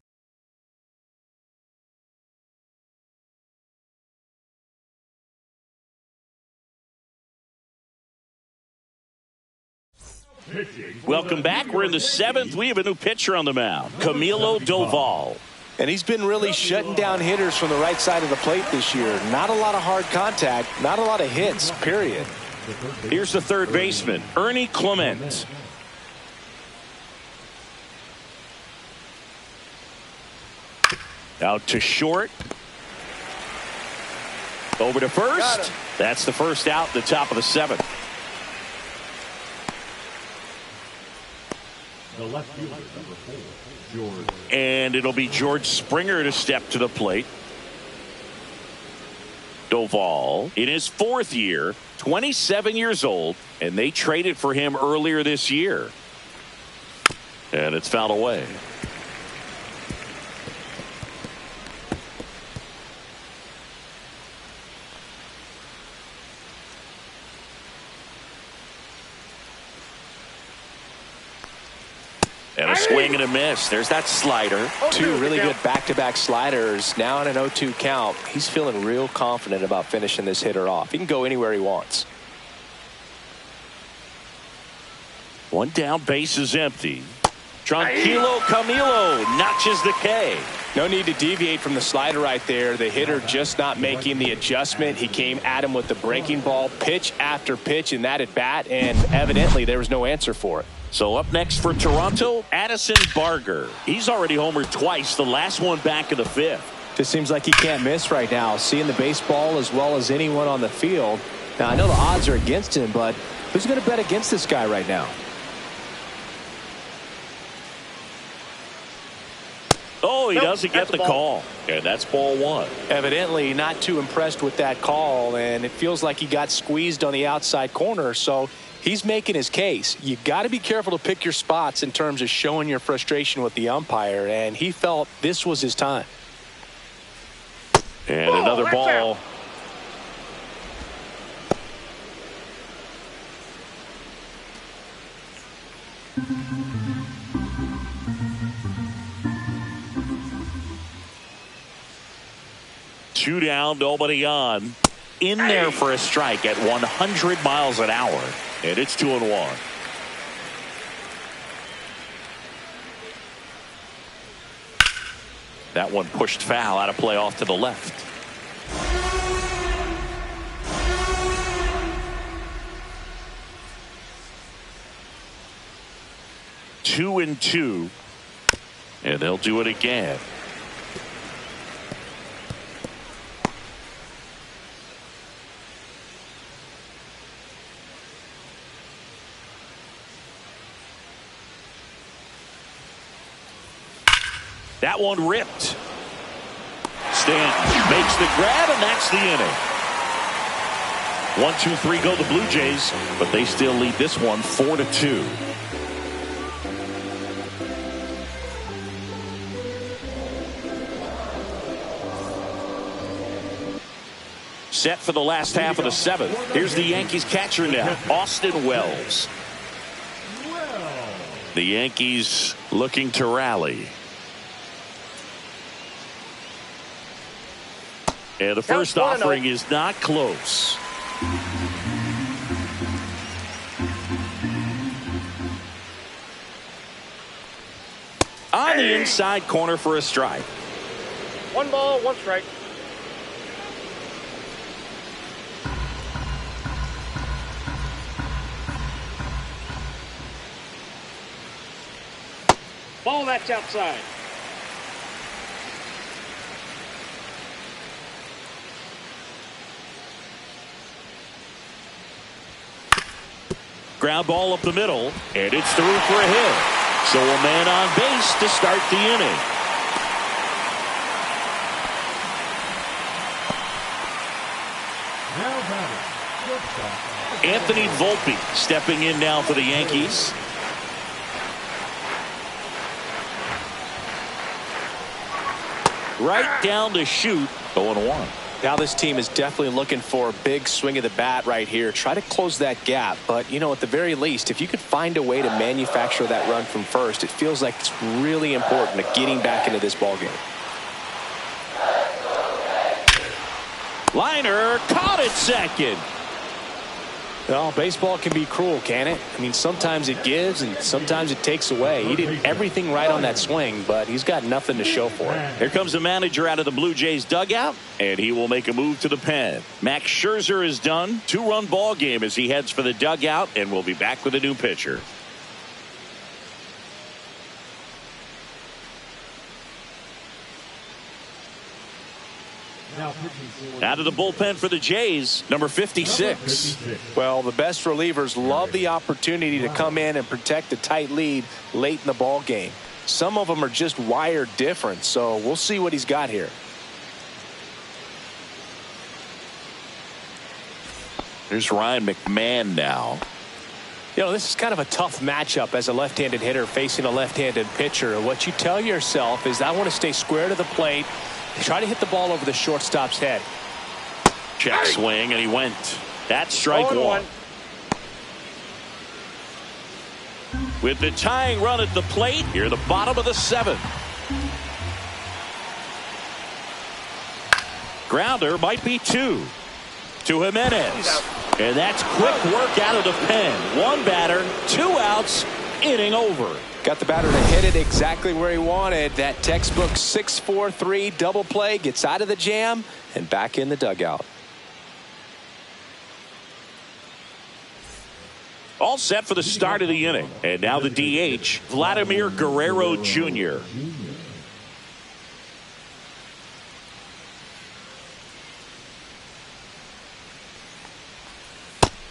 Welcome back. We're in the 7th. We have a new pitcher on the mound, Camilo Doval. And he's been really shutting down hitters from the right side of the plate this year. Not a lot of hard contact, not a lot of hits, period. Here's the third baseman, Ernie Clement. Out to short. Over to first. That's the first out, the top of the 7th. The left fielder, number 4, George. And it'll be George Springer to step to the plate. Doval in his 4th year, 27 years old, and they traded for him earlier this year. And it's fouled away. And a swing and a miss. There's that slider. 2 really good back-to-back sliders. Now in an 0-2 count. He's feeling real confident about finishing this hitter off. He can go anywhere he wants. 1 down, base is empty. Tranquilo Camilo notches the K. No need to deviate from the slider right there. The hitter just not making the adjustment. He came at him with the breaking ball, pitch after pitch in that at bat, and evidently there was no answer for it. So up next for Toronto, Addison Barger. He's already homered twice, the last one back in the 5th. Just seems like he can't miss right now, seeing the baseball as well as anyone on the field. Now I know the odds are against him, but who's going to bet against this guy right now? Oh, he doesn't get the call. And that's ball 1. Evidently not too impressed with that call, and it feels like he got squeezed on the outside corner, so he's making his case. You got to be careful to pick your spots in terms of showing your frustration with the umpire, and he felt this was his time. And another ball. Two down, nobody on. In there for a strike at 100 miles an hour. And it's 2-1. That one pushed foul, out of play off to the left. Two and 2. And they'll do it again. That one ripped. Stanton makes the grab, and that's the inning. 1-2-3 go the Blue Jays, but they still lead this one 4-2. Set for the last half of the 7th. Here's the Yankees catcher now, Austin Wells. The Yankees looking to rally. And the first offering is not close. On the inside corner for a strike. 1 ball, 1 strike. Ball, that's outside. Ground ball up the middle, and it's through for a hit. So a man on base to start the inning. Anthony Volpe stepping in now for the Yankees. Right down the chute, 0-1. Now this team is definitely looking for a big swing of the bat right here. Try to close that gap. But, you know, at the very least, if you could find a way to manufacture that run from first, it feels like it's really important to getting back into this ballgame. Liner caught at second. Well, baseball can be cruel, can it? I mean, sometimes it gives and sometimes it takes away. He did everything right on that swing, but he's got nothing to show for it. Here comes the manager out of the Blue Jays dugout, and he will make a move to the pen. Max Scherzer is done. 2-run ball game as he heads for the dugout, and we'll be back with a new pitcher. Out of the bullpen for the Jays, number 56. Well, the best relievers love the opportunity to come in and protect a tight lead late in the ball game. Some of them are just wired different, so we'll see what he's got here. There's Ryan McMahon now. You know, this is kind of a tough matchup as a left-handed hitter facing a left-handed pitcher. What you tell yourself is, I want to stay square to the plate, try to hit the ball over the shortstop's head. Check swing, and he went. That's strike 1. With the tying run at the plate, here the bottom of the 7th. Grounder might be 2 to Jimenez. And that's quick work out of the pen. 1 batter, 2 outs, inning over. Got the batter to hit it exactly where he wanted. That textbook 6-4-3 double play, gets out of the jam and back in the dugout. All set for the start of the inning. And now the DH, Vladimir Guerrero Jr.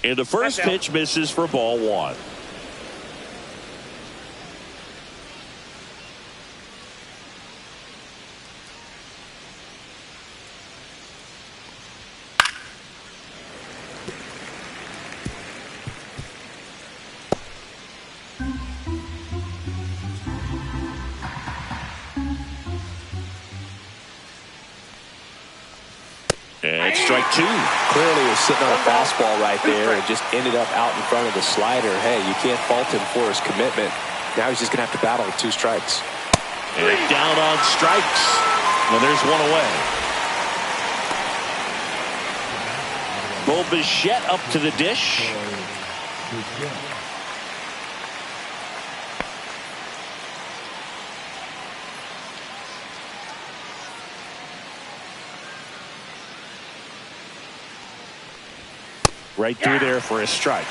And the first pitch misses for ball 1. And strike 2. Clearly was sitting on a fastball right there and just ended up out in front of the slider. Hey, you can't fault him for his commitment. Now he's just going to have to battle with 2 strikes. And down on strikes. And there's 1 away. Bo Bichette up to the dish. Right through there for a strike.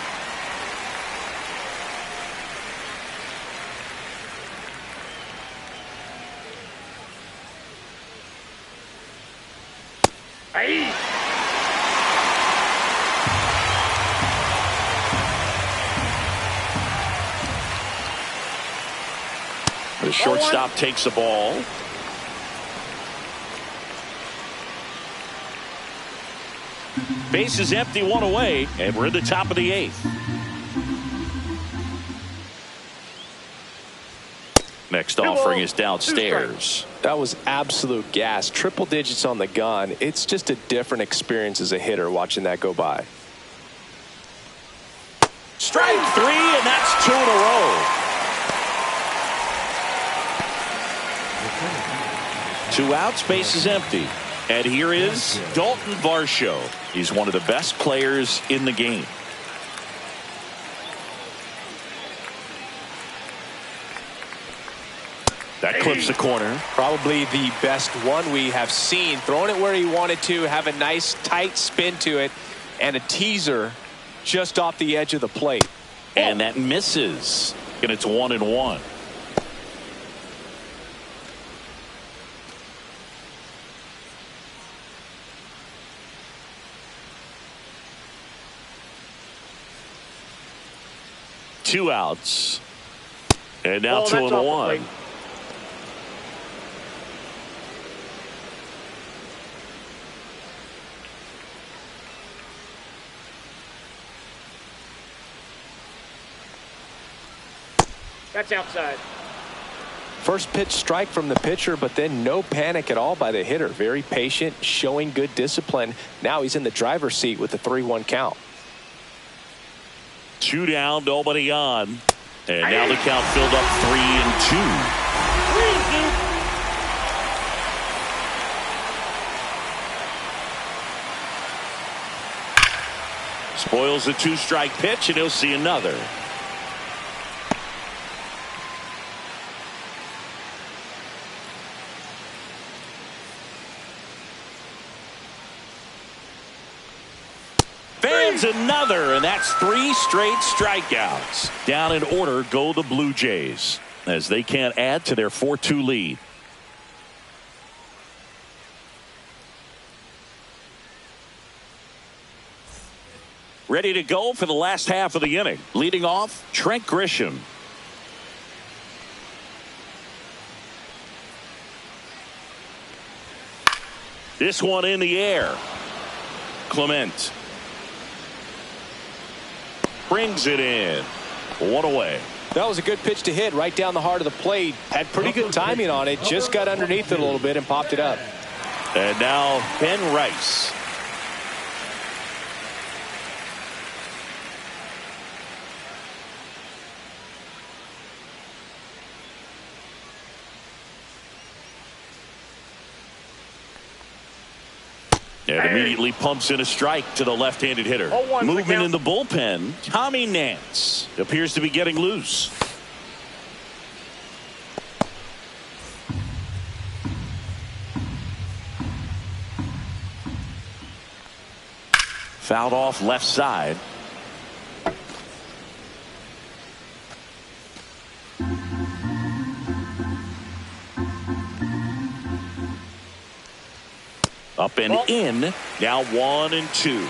The shortstop takes the ball. Base is empty, 1 away, and we're in the top of the 8th. Next offering is downstairs. That was absolute gas. Triple digits on the gun. It's just a different experience as a hitter watching that go by. Strike 3, and that's 2 in a row. 2 outs, base is empty. And here is Dalton Varsho. He's one of the best players in the game. That clips the corner. Probably the best one we have seen. Throwing it where he wanted to, have a nice tight spin to it, and a teaser just off the edge of the plate. And that misses. And it's 1-1. Two outs. And now 2-1. That's outside. First pitch strike from the pitcher, but then no panic at all by the hitter. Very patient, showing good discipline. Now he's in the driver's seat with the 3-1 count. 2 down, nobody on. And now the count filled up 3-2. Spoils the 2-strike pitch, and he'll see another. Fans another, and that's 3 straight strikeouts. Down in order go the Blue Jays, as they can't add to their 4-2 lead. Ready to go for the last half of the inning. Leading off, Trent Grisham. This one in the air. Clement brings it in. 1 away. That was a good pitch to hit right down the heart of the plate. Had pretty good timing on it. Just got underneath it a little bit and popped it up. And now Ben Rice. And immediately pumps in a strike to the left-handed hitter. Movement in the bullpen. Tommy Nance appears to be getting loose. Fouled off left side. Up and in. Now 1-2.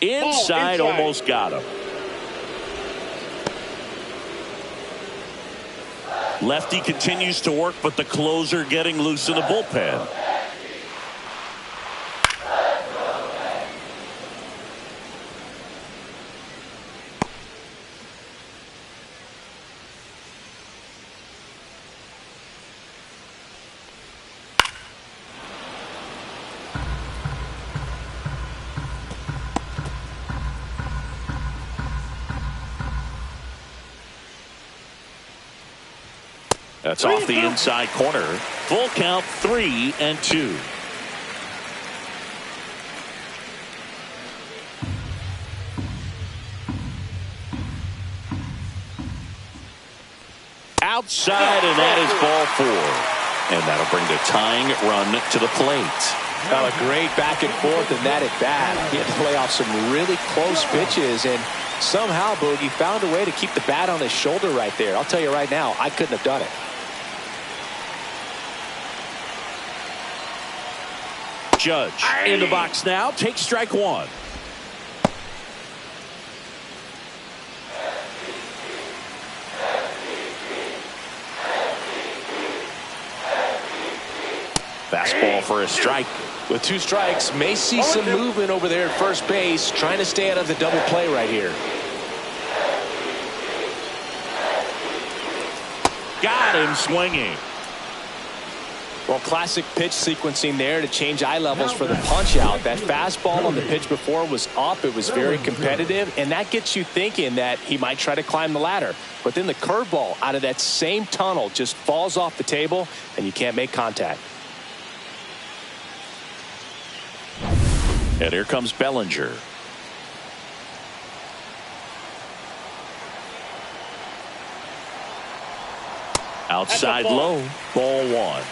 Inside, almost got him. Lefty continues to work, but the closer getting loose in the bullpen. That's off the inside corner. Full count, 3-2. Outside, and that is ball 4. And that'll bring the tying run to the plate. Well, a great back and forth in that at bat. He had to play off some really close pitches, and somehow Boogie found a way to keep the bat on his shoulder right there. I'll tell you right now, I couldn't have done it. Judge in the box now. Takes strike 1. Fastball for a strike. With 2 strikes, may see some movement over there at first base, trying to stay out of the double play right here. Got him swinging. Well, classic pitch sequencing there to change eye levels for the punch out. That fastball on the pitch before was up. It was very competitive, and that gets you thinking that he might try to climb the ladder. But then the curveball out of that same tunnel just falls off the table, and you can't make contact. And here comes Bellinger. Outside low, ball one.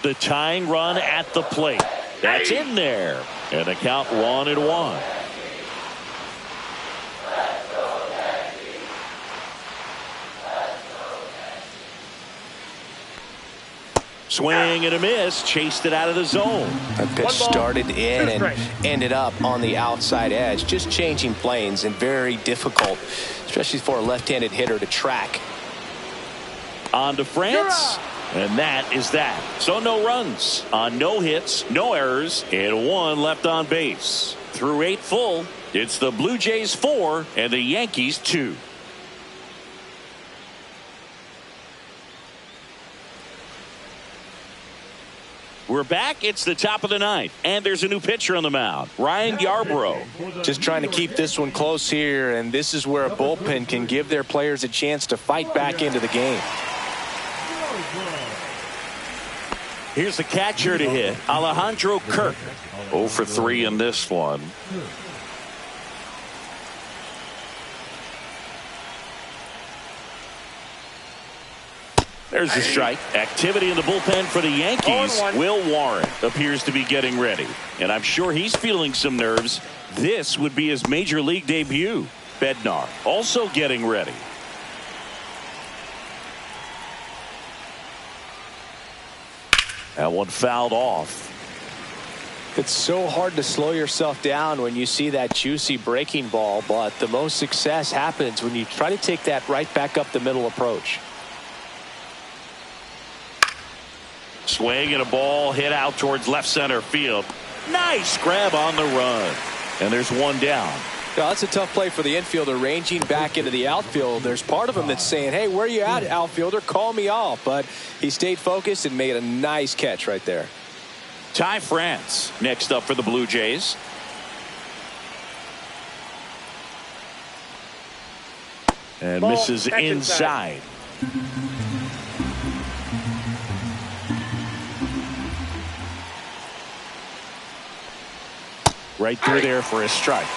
The tying run at the plate. That's in there. And the count 1-1. Swing and a miss. Chased it out of the zone. That pitch started in and ended up on the outside edge. Just changing planes and very difficult, especially for a left-handed hitter to track. On to France. And that is that. So no runs on no hits, no errors, and one left on base. Through 8 full, it's the Blue Jays 4 and the Yankees 2. We're back. It's the top of the ninth, and there's a new pitcher on the mound, Ryan Yarbrough. Just trying to keep this one close here, and this is where a bullpen can give their players a chance to fight back into the game. Here's the catcher to hit, Alejandro Kirk. 0 for 3 in this one. There's the strike. Activity in the bullpen for the Yankees. Will Warren appears to be getting ready, and I'm sure he's feeling some nerves. This would be his major league debut. Bednar also getting ready. That one fouled off. It's so hard to slow yourself down when you see that juicy breaking ball, but the most success happens when you try to take that right back up the middle approach. Swing and a ball hit out towards left center field. Nice grab on the run. And there's one down. Now, that's a tough play for the infielder ranging back into the outfield. There's part of him that's saying, hey, where you at, outfielder? Call me off. But he stayed focused and made a nice catch right there. Ty France next up for the Blue Jays. And Ball, misses inside. Right through there for a strike.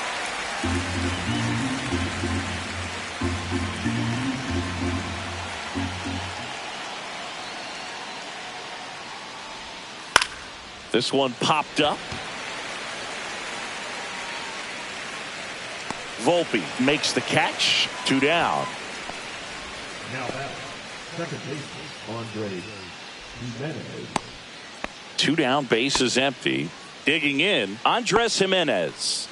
This one popped up. Volpe makes the catch. 2 down. Now back, second baseman, Andre Jimenez. 2 down, base is empty. Digging in, Andres Jimenez.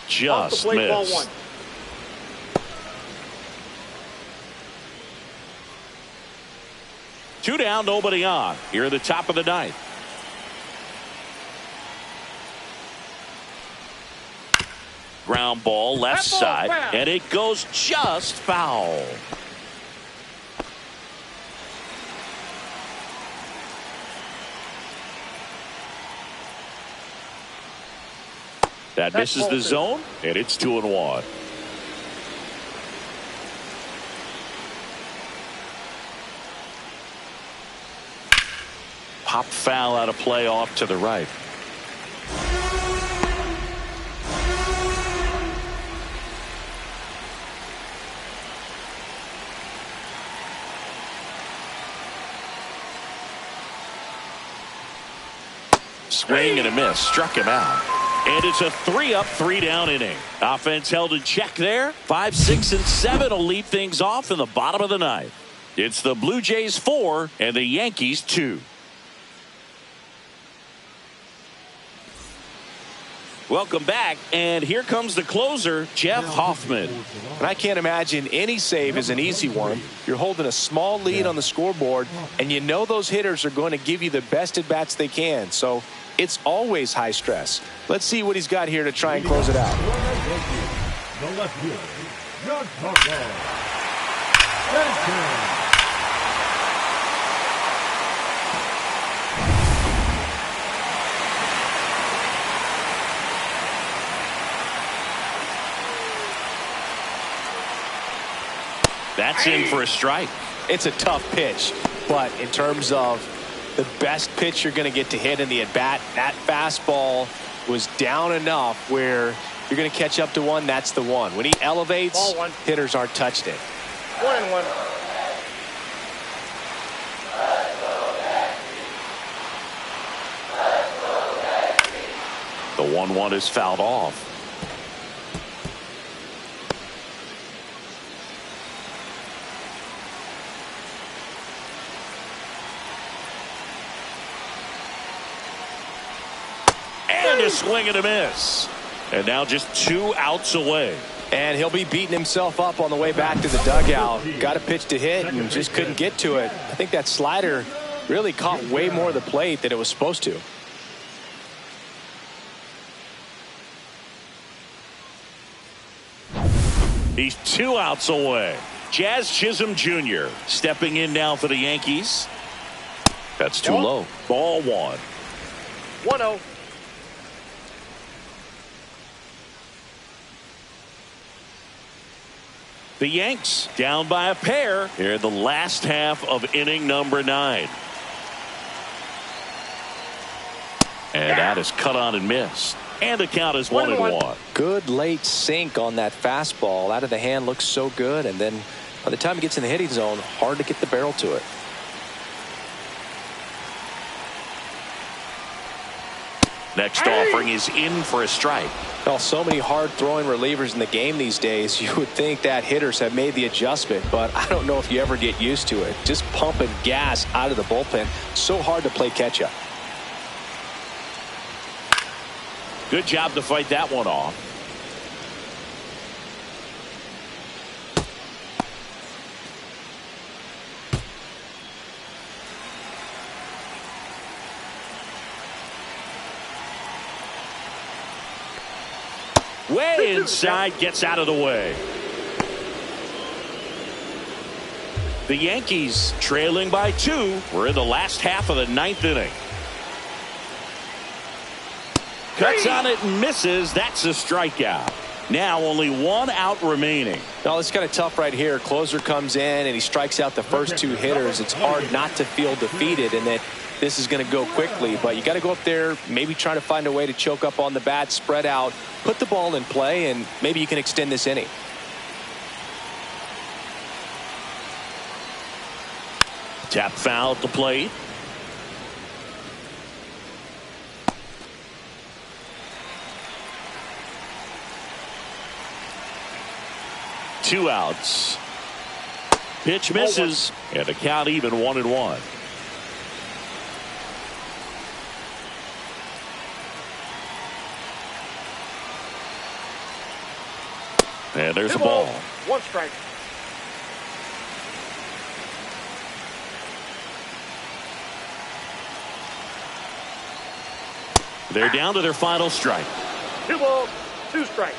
Just missed. 2 down, nobody on. Here at the top of the ninth. Ground ball left side, and it goes just foul. That misses the zone, and it's 2-1. Pop foul out of play off to the right. Swing and a miss. Struck him out. And it's a 3-up, 3-down inning. Offense held in check there. 5, 6, and 7 will lead things off in the bottom of the ninth. It's the Blue Jays 4 and the Yankees 2. Welcome back, and here comes the closer, Jeff Hoffman. And I can't imagine any save is an easy one. You're holding a small lead on the scoreboard, and you know those hitters are going to give you the best at-bats they can. So it's always high stress. Let's see what he's got here to try and close it out. The left fielder, That's in for a strike. It's a tough pitch, but in terms of the best pitch you're going to get to hit in the at-bat, that fastball was down enough where you're going to catch up to one. That's the one. When he elevates, hitters aren't touched it. 1-1. The 1-1 is fouled off. And a swing and a miss. And now just 2 outs away. And he'll be beating himself up on the way back to the dugout. Got a pitch to hit and just couldn't get to it. I think that slider really caught way more of the plate than it was supposed to. He's 2 outs away. Jazz Chisholm Jr. stepping in now for the Yankees. That's too low. Ball 1. 1-0. The Yanks down by a pair here in the last half of inning number 9. And that is cut on and missed. And the count is 1-1. Good late sink on that fastball. Out of the hand looks so good. And then by the time it gets in the hitting zone, hard to get the barrel to it. Next offering is in for a strike. Well, so many hard throwing relievers in the game these days, you would think that hitters have made the adjustment, but I don't know if you ever get used to it. Just pumping gas out of the bullpen. So hard to play catch up. Good job to fight that one off. Way inside, gets out of the way. The Yankees trailing by 2. We're in the last half of the 9th inning. Cuts on it and misses. That's a strikeout. Now only 1 out remaining. No, it's kind of tough right here. Closer comes in and he strikes out the first 2 hitters. It's hard not to feel defeated and that this is going to go quickly, but you got to go up there, maybe try to find a way to choke up on the bat, spread out, put the ball in play, and maybe you can extend this inning. Tap foul at the plate. Two outs. Pitch misses, and the count even 1-1. And there's a ball. 1 strike. They're down to their final strike. 2 balls, 2 strikes.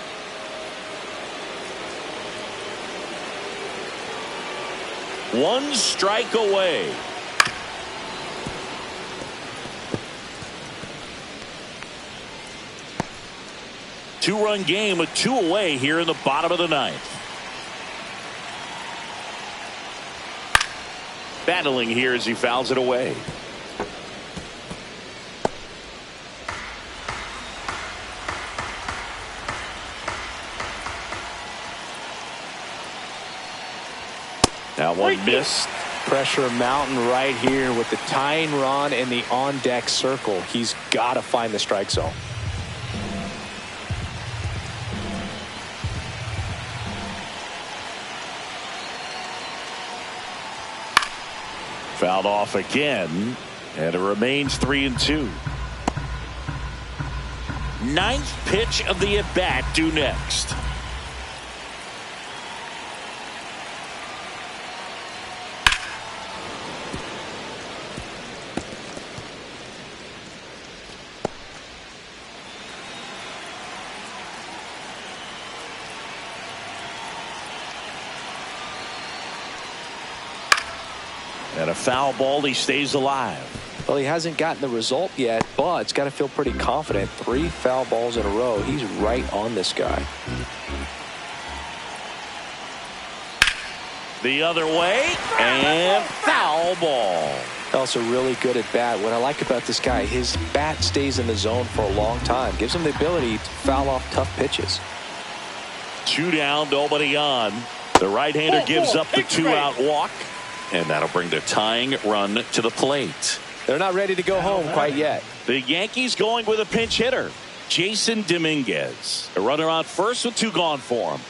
One strike away. Two-run game with 2 away here in the bottom of the 9th. Battling here as he fouls it away. Now one missed. Pressure mountain right here with the tying run in the on-deck circle. He's got to find the strike zone. Fouled off again, and it remains 3-2. Ninth pitch of the at-bat due next. And a foul ball, he stays alive. Well, he hasn't gotten the result yet, but it's got to feel pretty confident. 3 foul balls in a row. He's right on this guy. The other way, and foul ball. Also really good at bat. What I like about this guy, his bat stays in the zone for a long time. Gives him the ability to foul off tough pitches. 2 down, nobody on. The right-hander gives up the 2-out walk. And that'll bring the tying run to the plate. They're not ready to go home quite yet. The Yankees going with a pinch hitter, Jason Dominguez. A runner on first with 2 gone for him.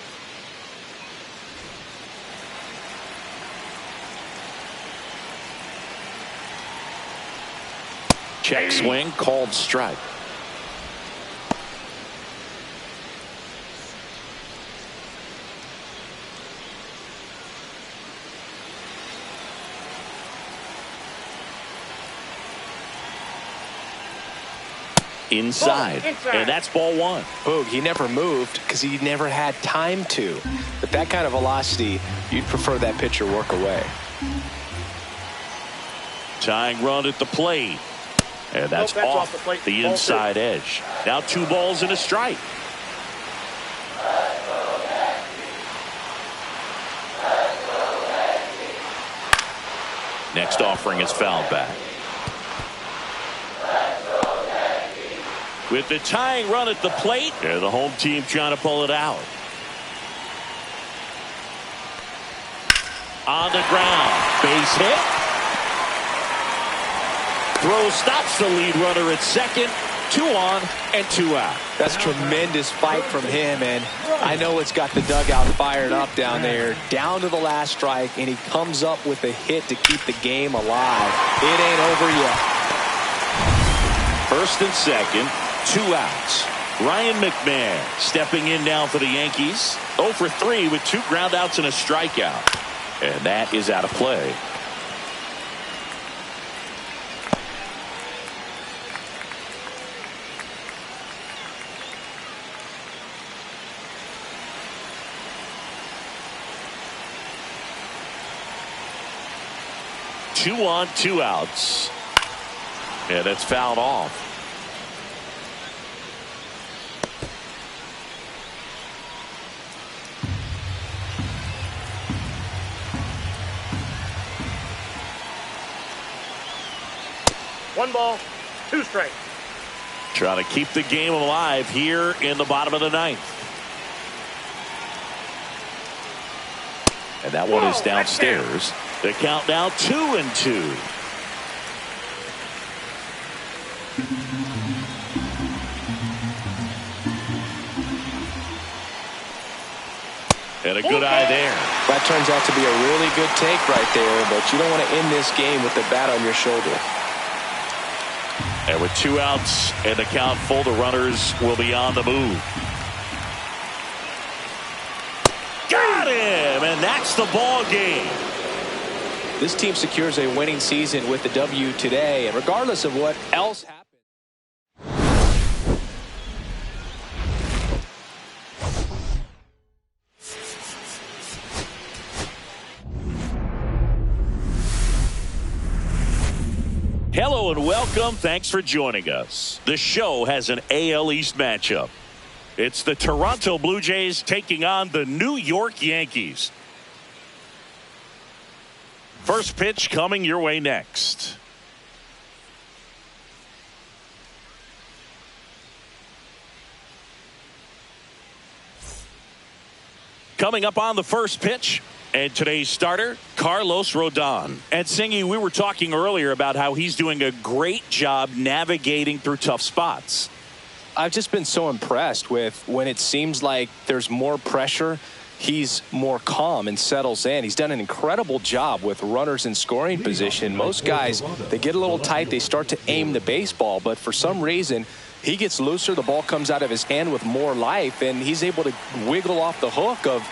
Check swing, called strike. Inside. And that's ball 1. Boog, he never moved because he never had time to. But that kind of velocity, you'd prefer that pitcher work away. Tying run at the plate. And that's off the inside edge. Now 2 balls and a strike. Next offering is fouled back. With the tying run at the plate, the home team trying to pull it out. On the ground, base hit. Throw stops the lead runner at second. 2 on and 2 out. That's tremendous fight from him, and I know it's got the dugout fired up down there. Down to the last strike, and he comes up with a hit to keep the game alive. It ain't over yet. First and second. 2 outs. Ryan McMahon stepping in now for the Yankees. 0 for 3 with 2 ground outs and a strikeout. And that is out of play. Two on, 2 outs. And it's fouled off. One ball, 2 strikes. Trying to keep the game alive here in the bottom of the 9th. And that one is downstairs. The count now 2-2. And a good eye there. That turns out to be a really good take right there, but you don't want to end this game with the bat on your shoulder. And with 2 outs and the count full, the runners will be on the move. Got him, and that's the ball game. This team secures a winning season with the W today, and regardless of what else happens. Hello and welcome. Thanks for joining us. The show has an AL East matchup. It's the Toronto Blue Jays taking on the New York Yankees. First pitch coming your way next. Coming up on the first pitch, and today's starter, Carlos Rodon. And Singy, we were talking earlier about how he's doing a great job navigating through tough spots. I've just been so impressed with when it seems like there's more pressure, he's more calm and settles in. He's done an incredible job with runners in scoring position. Most guys, they get a little tight, they start to aim the baseball, but for some reason, He gets looser. The ball comes out of his hand with more life, and he's able to wiggle off the hook of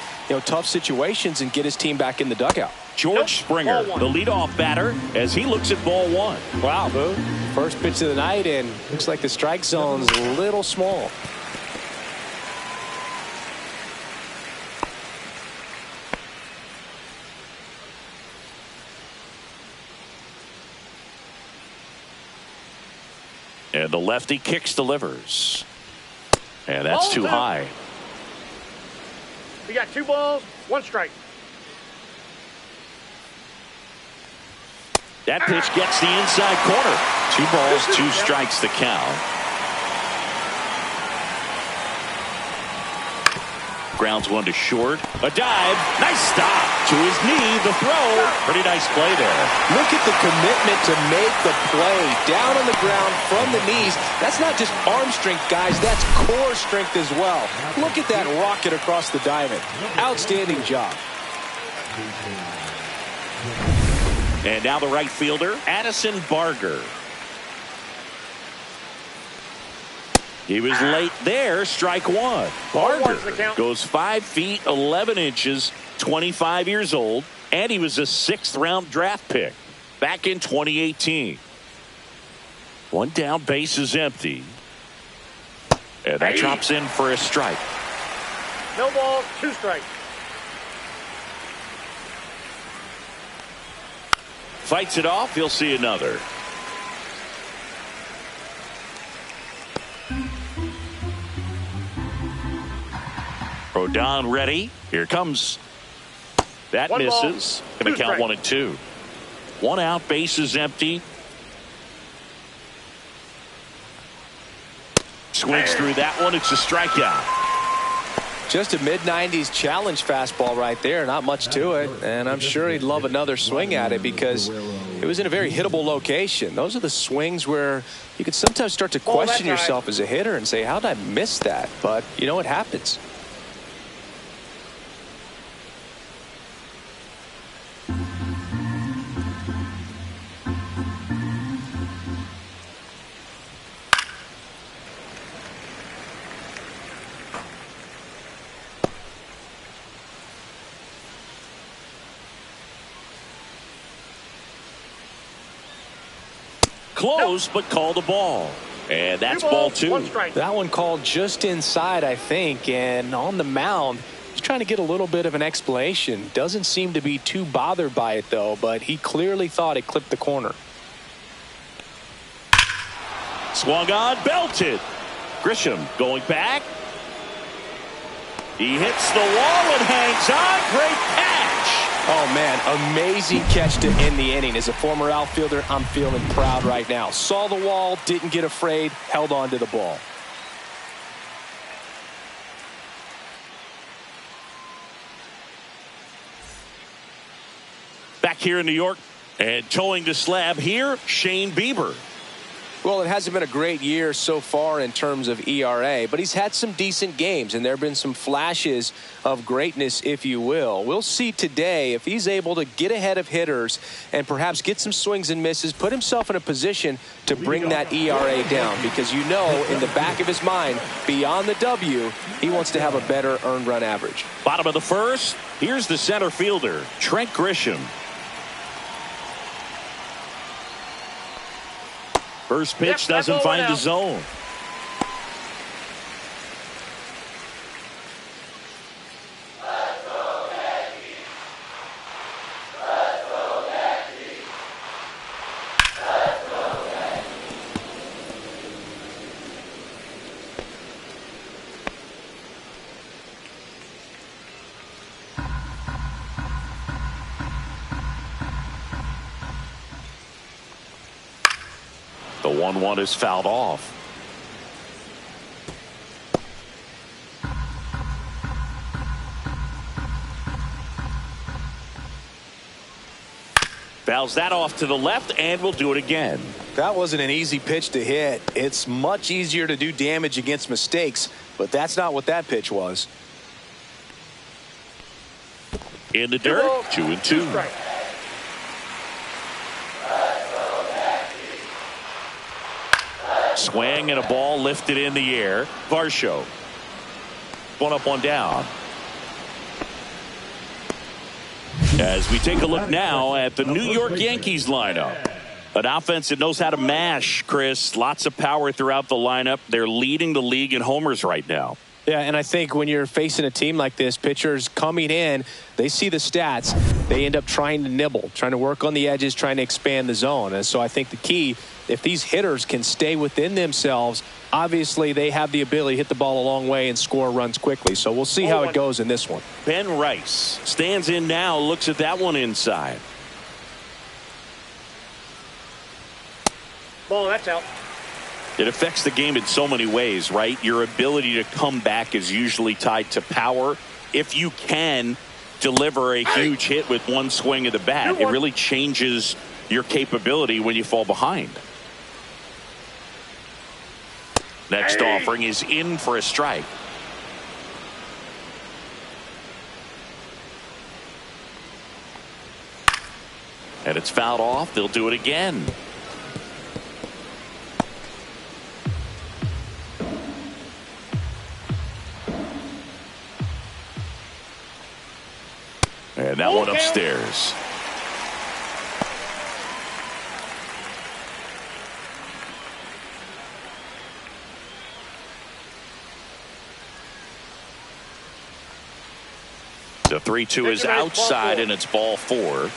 tough situations and get his team back in the dugout. George Springer, the leadoff batter, as he looks at ball one. Wow, Boo. First pitch of the night, and looks like the strike zone's a little small. And the lefty kicks, delivers. And that's too high. You got 2 balls, 1 strike. That pitch gets the inside corner. 2 balls, 2 strikes the count. Grounds one to short. A dive. Nice stop. To his knee. The throw. Pretty nice play there. Look at the commitment to make the play. Down on the ground from the knees. That's not just arm strength, guys. That's core strength as well. Look at that rocket across the diamond. Outstanding job. And now the right fielder, Addison Barger. He was late there. Strike one. Barger goes 5 feet 11 inches, 25 years old, and he was a 6th round draft pick back in 2018. 1 down, base is empty. And that drops in for a strike. No balls, 2 strikes. Fights it off. He'll see another. Rodon ready. Here comes. That 1 misses. Ball, Going to count strikes. 1 and 2. 1 out. Base is empty. Swings through that one. It's a strikeout. Just a mid-90s challenge fastball right there. Not much to it. And I'm sure he'd love another swing at it because it was in a very hittable location. Those are the swings where you can sometimes start to question yourself as a hitter and say, how did I miss that? But, it happens. Close, but called a ball. And that's ball 2. 1 strike. That one called just inside, I think. And on the mound, he's trying to get a little bit of an explanation. Doesn't seem to be too bothered by it, though. But he clearly thought it clipped the corner. Swung on, belted. Grisham going back. He hits the wall and hangs on. Great catch. Oh, man, amazing catch to end the inning. As a former outfielder, I'm feeling proud right now. Saw the wall, didn't get afraid, held on to the ball. Back here in New York and towing the slab here, Shane Bieber. Well, it hasn't been a great year so far in terms of ERA, but he's had some decent games, and there have been some flashes of greatness, if you will. We'll see today if he's able to get ahead of hitters and perhaps get some swings and misses, put himself in a position to bring that ERA down, because in the back of his mind, beyond the W, he wants to have a better earned run average. Bottom of the first, here's the center fielder, Trent Grisham. First pitch doesn't find the zone. The 1-1 is fouled off. Fouls that off to the left, and we'll do it again. That wasn't an easy pitch to hit. It's much easier to do damage against mistakes, but that's not what that pitch was. In the dirt, 2-2. Swing and a ball lifted in the air. Varsho. One up, one down. As we take a look now at the New York Yankees lineup. An offense that knows how to mash, Chris. Lots of power throughout the lineup. They're leading the league in homers right now. Yeah, and I think when you're facing a team like this, pitchers coming in, they see the stats. They end up trying to nibble, trying to work on the edges, trying to expand the zone. And so I think the key, if these hitters can stay within themselves, obviously they have the ability to hit the ball a long way and score runs quickly. So we'll see how it goes in this one. Ben Rice stands in now, looks at that one inside. Ball, that's out. It affects the game in so many ways, right? Your ability to come back is usually tied to power. If you can deliver a huge hit with one swing of the bat, it really changes your capability when you fall behind. Next offering is in for a strike. And it's fouled off. They'll do it again. And that one upstairs. The 3-2 is outside, and it's ball 4.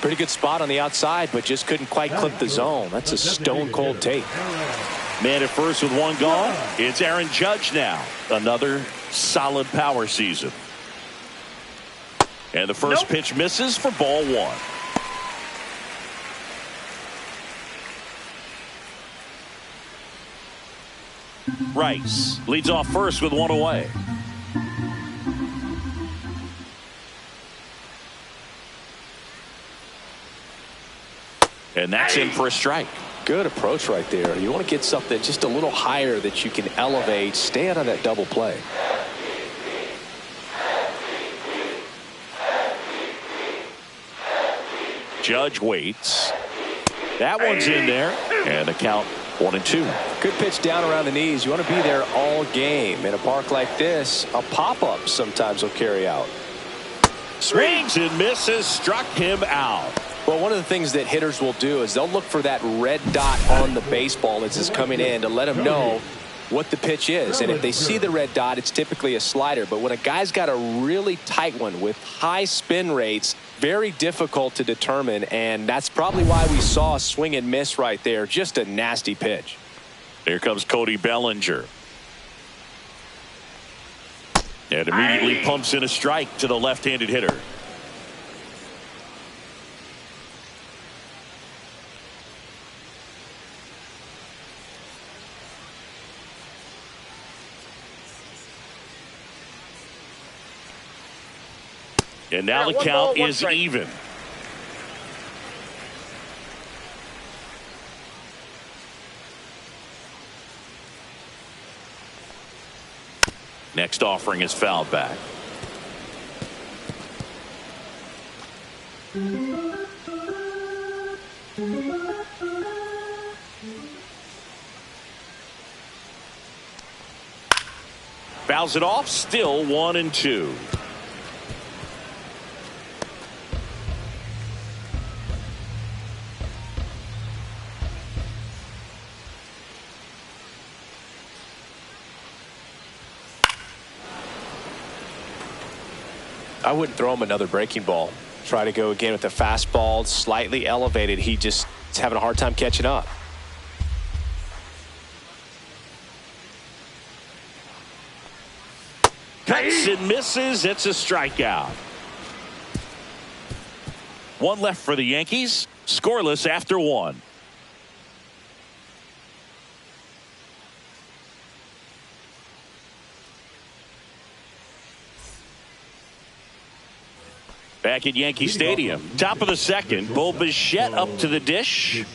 Pretty good spot on the outside, but just couldn't quite clip the zone. That's a stone cold take. Man at first with one gone. It's Aaron Judge now. Another solid power season. And the first pitch misses for ball 1. Rice leads off first with one away. And that's in for a strike. Good approach right there. You want to get something just a little higher that you can elevate. Stay out of that double play. Judge waits. That one's in there. And the count 1-2. Good pitch down around the knees. You want to be there all game. In a park like this, a pop-up sometimes will carry out. Swings and misses. Struck him out. Well, one of the things that hitters will do is they'll look for that red dot on the baseball as it's coming in to let them know what the pitch is. And if they see the red dot, it's typically a slider. But when a guy's got a really tight one with high spin rates, very difficult to determine. And that's probably why we saw a swing and miss right there. Just a nasty pitch. Here comes Cody Bellinger. And immediately pumps in a strike to the left-handed hitter. And now the count is even. Next offering is fouled back. Fouls it off. Still 1-2. I wouldn't throw him another breaking ball. Try to go again with the fastball, slightly elevated. He just is having a hard time catching up. Cuts and misses. It's a strikeout. One left for the Yankees. Scoreless after 1. Back at Yankee Stadium. Top of the second. Bichette up to the dish.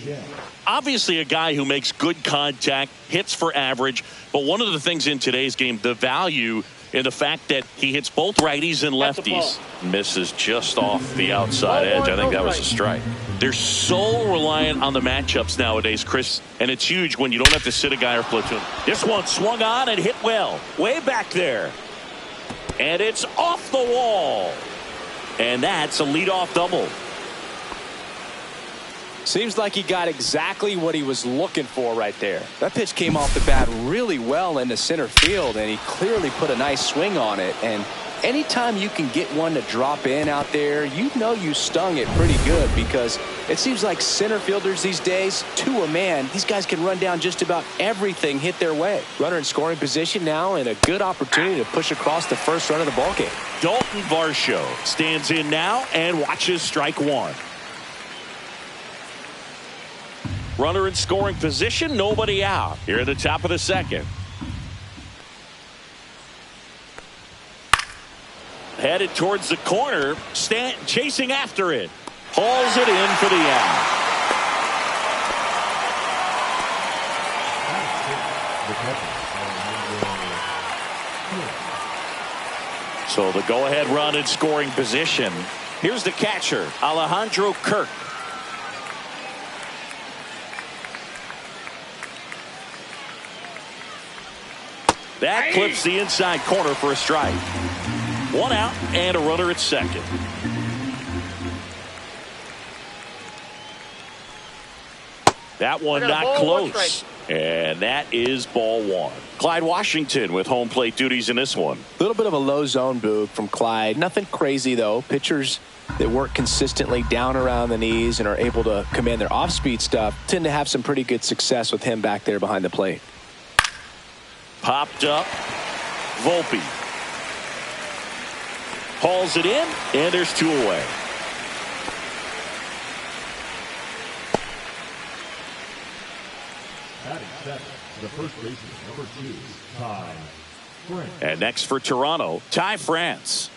Obviously a guy who makes good contact, hits for average. But one of the things in today's game, the value in the fact that he hits both righties and lefties. Misses just off the outside edge. I think that was a strike. They're so reliant on the matchups nowadays, Chris, and it's huge when you don't have to sit a guy or platoon. This one swung on and hit well. Way back there. And it's off the wall. And that's a leadoff double. Seems like he got exactly what he was looking for right there. That pitch came off the bat really well into center field, and he clearly put a nice swing on it. And anytime you can get one to drop in out there, you know you stung it pretty good, because it seems like center fielders these days, to a man, these guys can run down just about everything hit their way. Runner in scoring position now, and a good opportunity to push across the first run of the ballgame. Dalton Varsho stands in now and watches strike one. Runner in scoring position, nobody out. Here at the top of the second. Headed towards the corner. Stanton chasing after it. Hauls it in for the out. So the go-ahead run in scoring position. Here's the catcher, Alejandro Kirk. That clips the inside corner for a strike. One out and a runner at second. That one not close. And that is ball one. Clyde Washington with home plate duties in this one. A little bit of a low zone boot from Clyde. Nothing crazy, though. Pitchers that work consistently down around the knees and are able to command their off-speed stuff tend to have some pretty good success with him back there behind the plate. Popped up. Volpe. Hauls it in, and there's two away. The first baseman, number 2, Ty France. And next for Toronto, Ty France.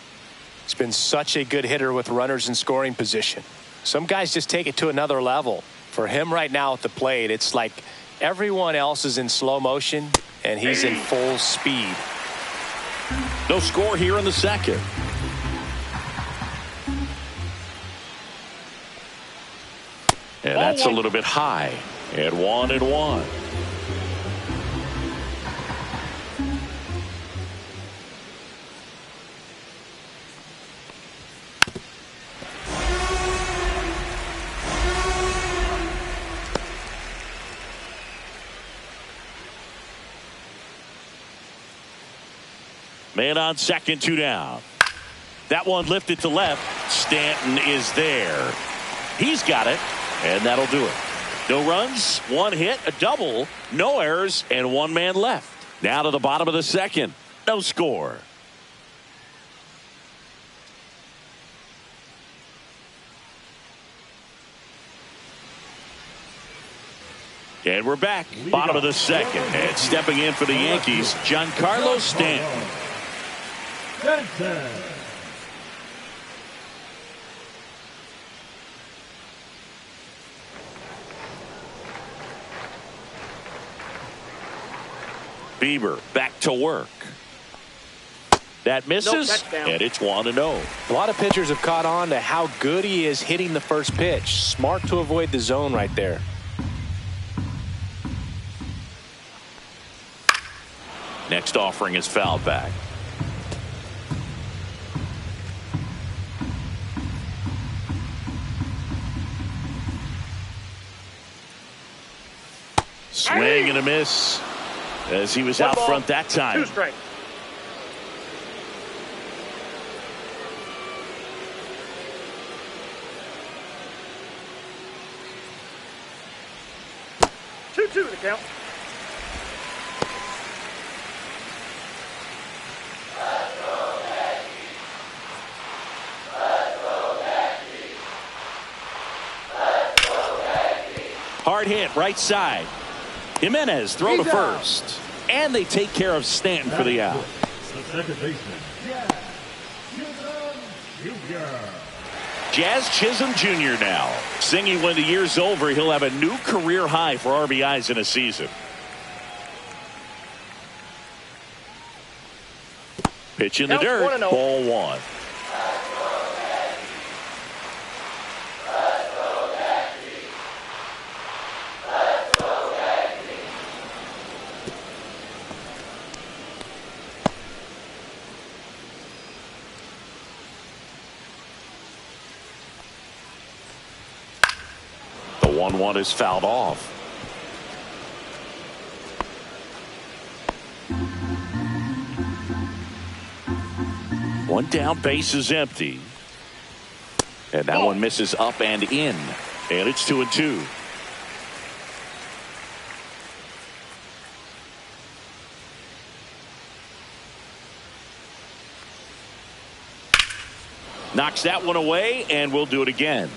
He's been such a good hitter with runners in scoring position. Some guys just take it to another level. For him right now at the plate, it's like everyone else is in slow motion, and he's in full speed. No score here in the second. And that's a little bit high. And 1-1. Man on second, 2 down. That one lifted to left. Stanton is there. He's got it, and that'll do it. No runs, 1 hit, a double, no errors, and 1 man left. Now to the bottom of the second. No score. And we're back. Bottom of the second. And stepping in for the Yankees, Giancarlo Stanton. Bieber back to work. That misses, and it's 1-0. A lot of pitchers have caught on to how good he is hitting the first pitch. Smart to avoid the zone right there. Next offering is fouled back. Swing and a miss as he was out front that time. 2 strikes. Two the count. Hard hit right side. Jimenez throw to first. And they take care of Stanton for the out. The second baseman, Jazz Chisholm Jr. now. Singing when the year's over, he'll have a new career high for RBIs in a season. Pitch in the dirt. Ball 1. 1-1 is fouled off. One down, base is empty. And that one misses up and in. And it's 2-2. Knocks that one away, and we'll do it again.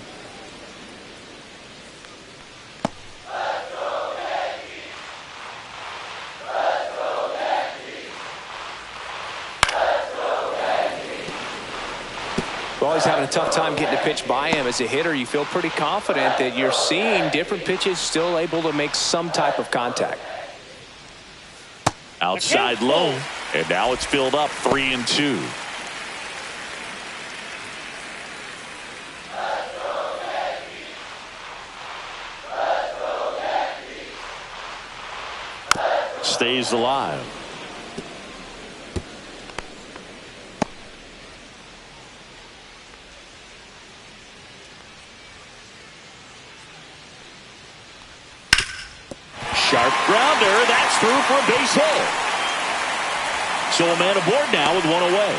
Well, he's having a tough time getting a pitch by him. As a hitter, you feel pretty confident that you're seeing different pitches still able to make some type of contact. Outside low, and now it's filled up 3-2. Stays alive. Sharp grounder. That's through for a base hit. So a man aboard now with one away.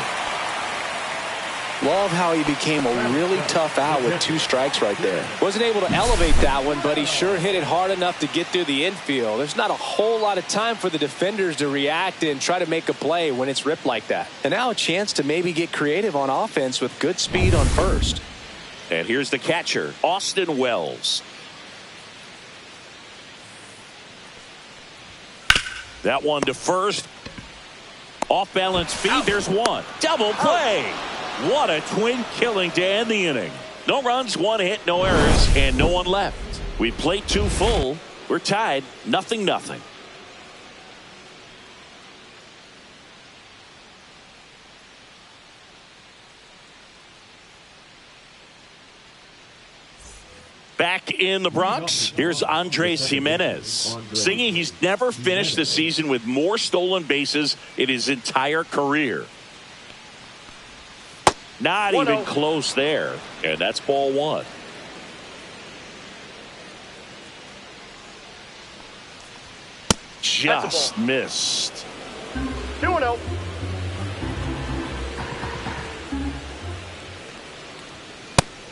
Love how he became a really tough out with 2 strikes right there. Wasn't able to elevate that one, but he sure hit it hard enough to get through the infield. There's not a whole lot of time for the defenders to react and try to make a play when it's ripped like that. And now a chance to maybe get creative on offense with good speed on first. And here's the catcher, Austin Wells. That one to first. Off balance feed. There's one. Double play. What a twin killing to end the inning. No runs, 1 hit, no errors, and no one left. We played 2 full. We're tied 0-0. Back in the Bronx, here's Andres Jimenez, singing he's never finished the season with more stolen bases in his entire career. Not even close there, and that's ball 1. Just missed. 2-0.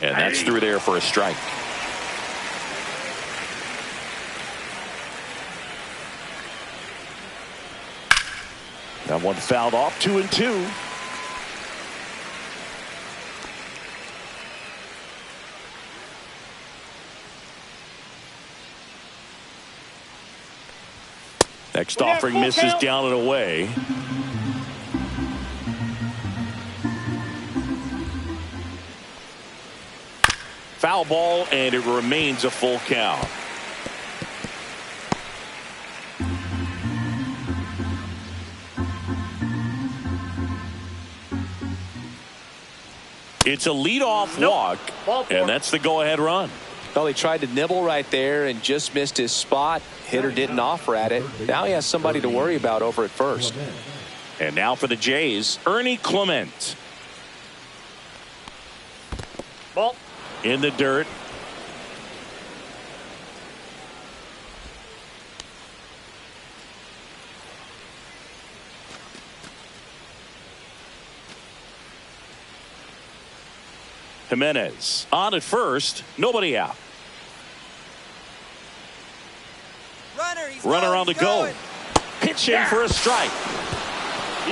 And that's through there for a strike. That one fouled off. 2-2. Next offering misses down and away. Foul ball, and it remains a full count. It's a leadoff walk, and that's the go-ahead run. Well, he tried to nibble right there and just missed his spot. Hitter didn't offer at it. Now he has somebody to worry about over at first. And now for the Jays, Ernie Clement. Ball. In the dirt. Jimenez on at first, nobody out. Runner on the go. Pitch in for a strike.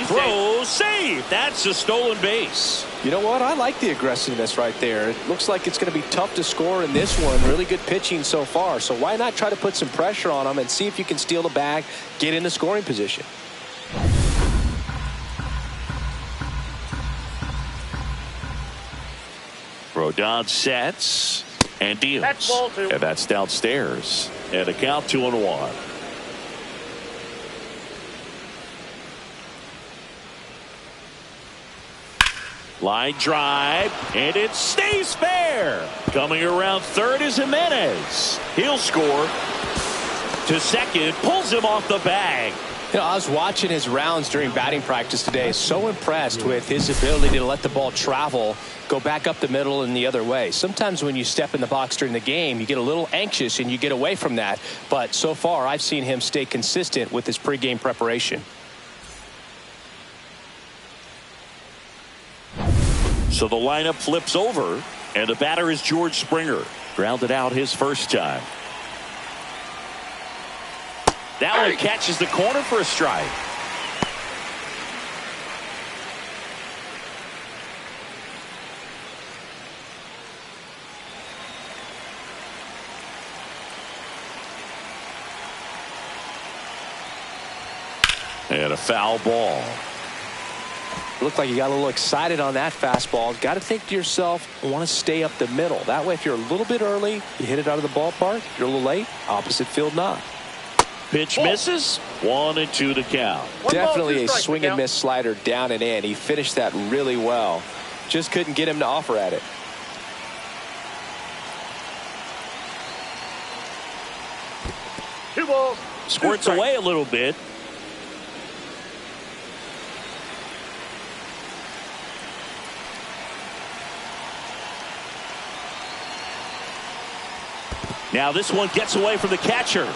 Throw, save. That's a stolen base. You know what? I like the aggressiveness right there. It looks like it's going to be tough to score in this one. Really good pitching so far. So why not try to put some pressure on him and see if you can steal the bag, get in the scoring position. Rodon sets and deals. That's ball 2. And that's downstairs. And a count 2-1. Line drive, and it stays fair. Coming around third is Jimenez. He'll score. To second, pulls him off the bag. I was watching his rounds during batting practice today. So impressed with his ability to let the ball travel, go back up the middle and the other way. Sometimes when you step in the box during the game, you get a little anxious and you get away from that. But so far, I've seen him stay consistent with his pregame preparation. So the lineup flips over, and the batter is George Springer. Grounded out his first time. That one catches the corner for a strike. And a foul ball. Looked like you got a little excited on that fastball. Got to think to yourself, I want to stay up the middle. That way, if you're a little bit early, you hit it out of the ballpark. If you're a little late, opposite field knock. Pitch misses. 1-2 to count. Definitely a swing and miss slider down and in. He finished that really well. Just couldn't get him to offer at it. Two balls. Squirts away a little bit. Now this one gets away from the catcher.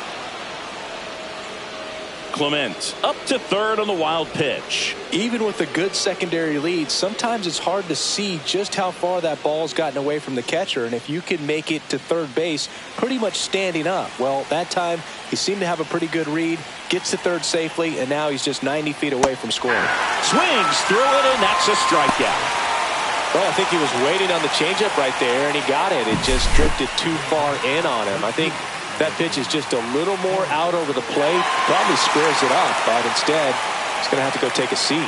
Clement up to third on the wild pitch. Even with a good secondary lead, sometimes it's hard to see just how far that ball's gotten away from the catcher. And if you can make it to third base pretty much standing up, well, that time he seemed to have a pretty good read, gets to third safely, and now he's just 90 feet away from scoring. Swings through it, and that's a strikeout. Well, I think he was waiting on the changeup right there, and he got it. It just drifted too far in on him. I think that pitch is just a little more out over the plate. Probably squares it up, but instead, he's going to have to go take a seat.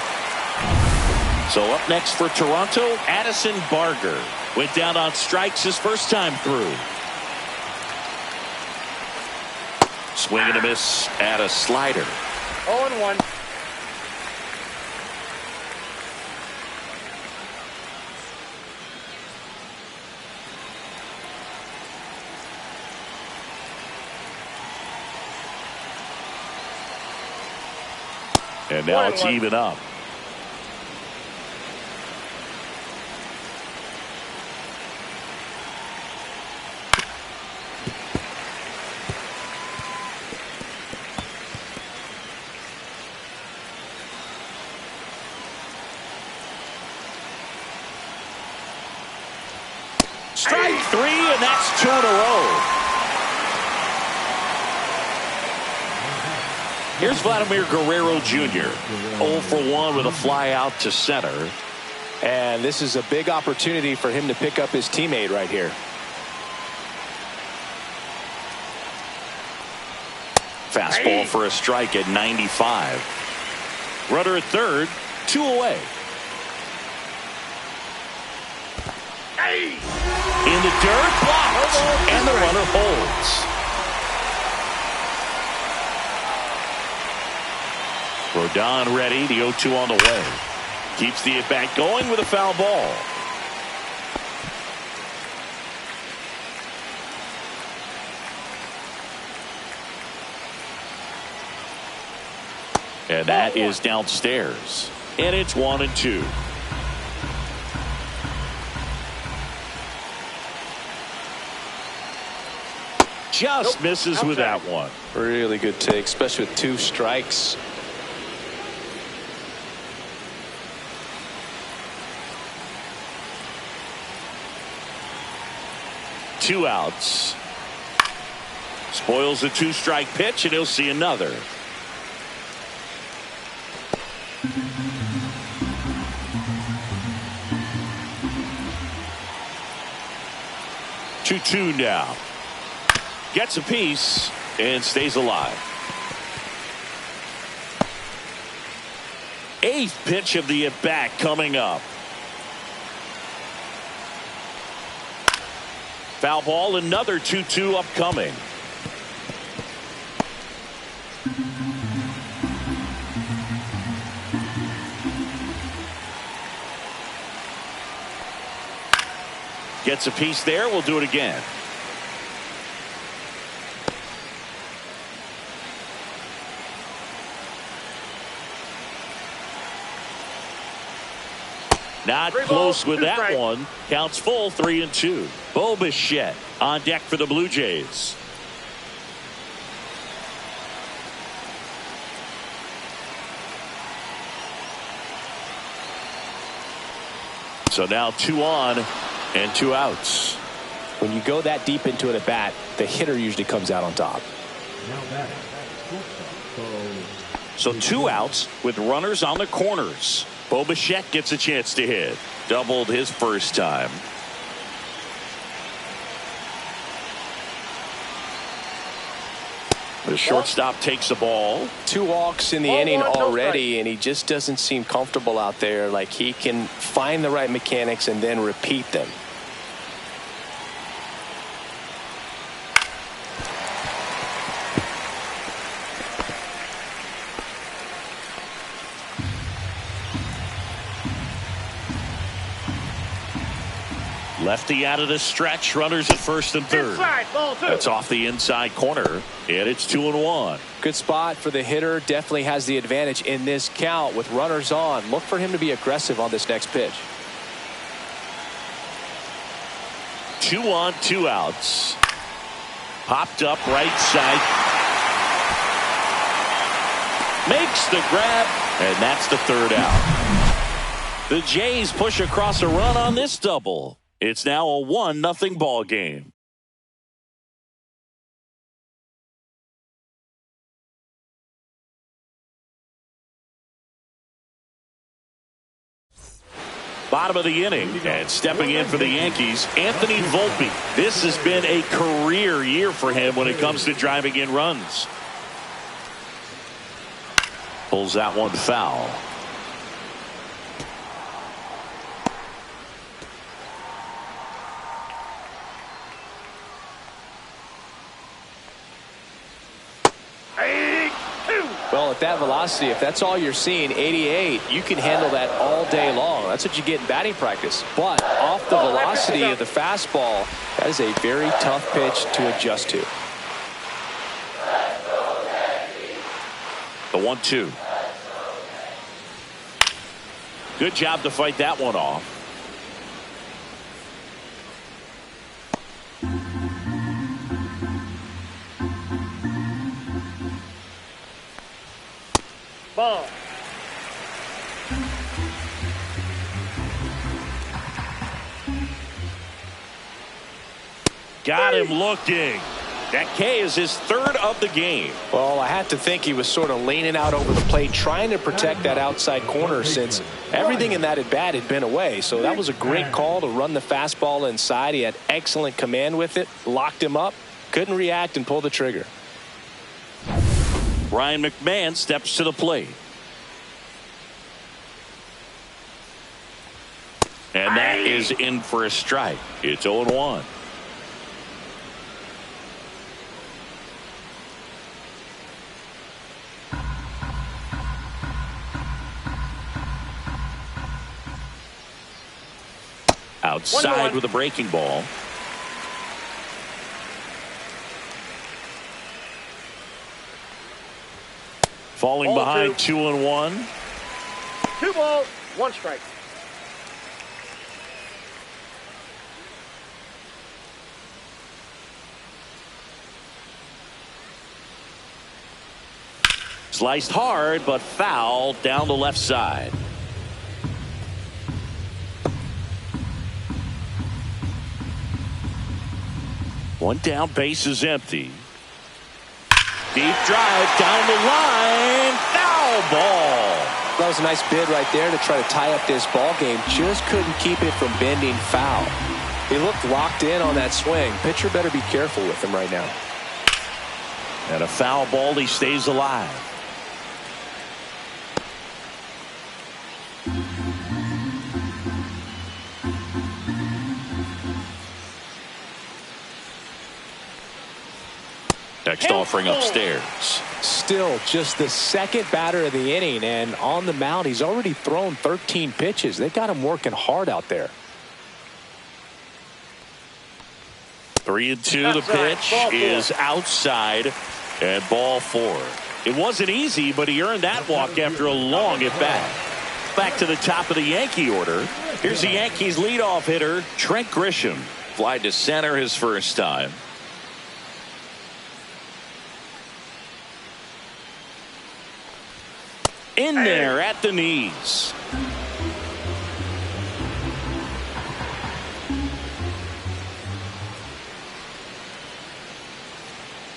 So up next for Toronto, Addison Barger. Went down on strikes his first time through. Swing and a miss at a slider. 0-1. And now it's even up. Strike three, and that's 2 in a row. Here's Vladimir Guerrero Jr. 0 for 1 with a fly out to center. And this is a big opportunity for him to pick up his teammate right here. Fastball for a strike at 95. Runner at third, 2 away. In the dirt, blocked, and the runner holds. Rodon ready, the 0-2 on the way. Keeps the at-bat going with a foul ball. And that is downstairs. And it's 1-2. Just misses with that one. Really good take, especially with 2 strikes. Two outs. Spoils the 2-strike pitch, and he'll see another. Two now. Gets a piece and stays alive. 8th pitch of the at-bat coming up. Foul ball, another 2-2 upcoming. Gets a piece there. We'll do it again. Not Three close balls, with two that strikes. one. Counts full, 3-2. Bichette on deck for the Blue Jays. So now 2 on and 2 outs. When you go that deep into an at bat, the hitter usually comes out on top. Now batting, So 2 outs with runners on the corners. Bichette gets a chance to hit. Doubled his first time. The shortstop takes the ball. 2 walks in the Ball inning one, no already, and he just doesn't seem comfortable out there. Like he can find the right mechanics and then repeat them. Lefty out of the stretch. Runners at first and third. Inside, ball 2. That's off the inside corner, and it's 2-1. Good spot for the hitter. Definitely has the advantage in this count with runners on. Look for him to be aggressive on this next pitch. 2 on, 2 outs. Popped up right side. Makes the grab, and that's the 3rd out. The Jays push across a run on this double. It's now a 1-0 ball game. Bottom of the inning, and stepping in for the Yankees, Anthony Volpe. This has been a career year for him when it comes to driving in runs. Pulls that one foul. Well, at that velocity, if that's all you're seeing, 88, you can handle that all day long. That's what you get in batting practice. But off the velocity of the fastball, that is a very tough pitch to adjust to. The 1-2. Good job to fight that one off. Ball. Got him looking. That K is his 3rd of the game. Well, I have to think he was sort of leaning out over the plate, trying to protect that outside corner since everything in that at bat had been away. So that was a great call to run the fastball inside. He had excellent command with it, locked him up, couldn't react and pull the trigger. Ryan McMahon steps to the plate. And that is in for a strike. It's 0-1. Outside with a breaking ball. Falling Ball behind 2. 2-1. 2 balls, 1 strike. Sliced hard, but foul down the left side. One down, base is empty. Deep drive down the line. Foul ball. That was a nice bid right there to try to tie up this ball game. Just couldn't keep it from bending foul. He looked locked in on that swing. Pitcher better be careful with him right now. And a foul ball, he stays alive. Next offering upstairs. Still just the 2nd batter of the inning, and on the mound he's already thrown 13 pitches. They got him working hard out there. 3-2. The pitch is outside, and ball 4. It wasn't easy, but he earned that walk after a long at bat. Back to the top of the Yankee order. Here's the Yankees leadoff hitter, Trent Grisham. Fly to center his first time. In there at the knees.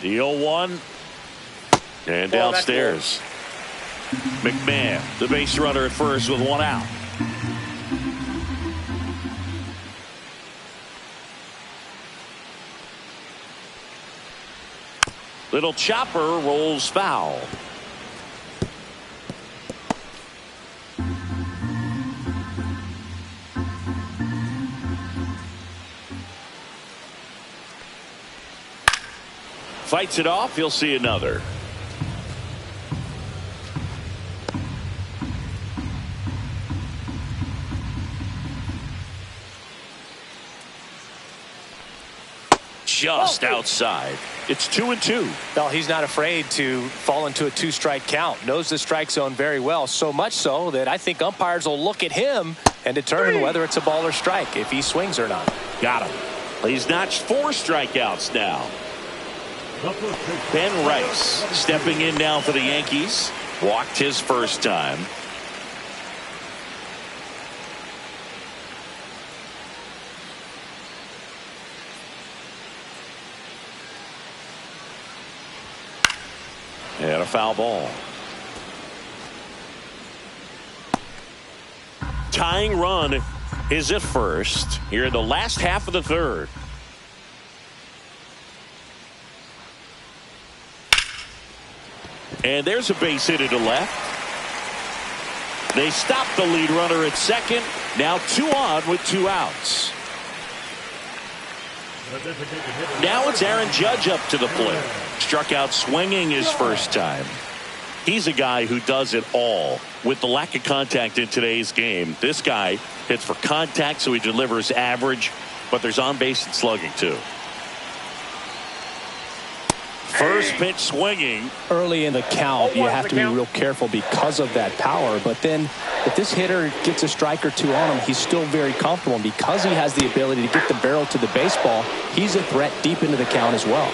The 0-1. And downstairs. McMahon, the base runner at first with one out. Little chopper rolls foul. Fights it off. He'll see another. Just outside. It's 2-2. Well, he's not afraid to fall into a 2-strike count. Knows the strike zone very well. So much so that I think umpires will look at him and determine whether it's a ball or strike, if he swings or not. Got him. He's notched 4 strikeouts now. Ben Rice stepping in now for the Yankees. Walked his first time. And a foul ball. Tying run is at first here in the last half of the third. And there's a base hit to left. They stop the lead runner at second. Now 2 on with 2 outs. Now it's Aaron Judge up to the plate. Struck out swinging his first time. He's a guy who does it all. With the lack of contact in today's game, this guy hits for contact, so he delivers average, but there's on base and slugging too. First pitch swinging. Early in the count, you have to be real careful because of that power. But then if this hitter gets a strike or 2 on him, he's still very comfortable. And because he has the ability to get the barrel to the baseball, he's a threat deep into the count as well.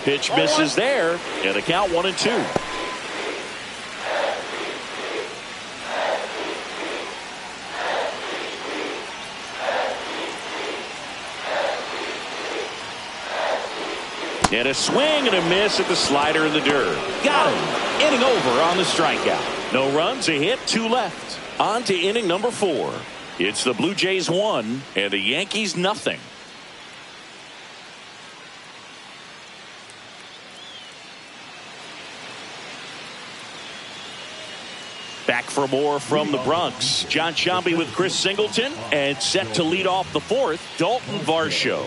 Pitch misses there. And the count 1-2. And a swing and a miss at the slider in the dirt. Got him. Inning over on the strikeout. No runs, a hit, 2 left. On to inning number 4. It's the Blue Jays 1 and the Yankees nothing. Back for more from the Bronx. John Sciambi with Chris Singleton. And set to lead off the 4th, Dalton Varsho.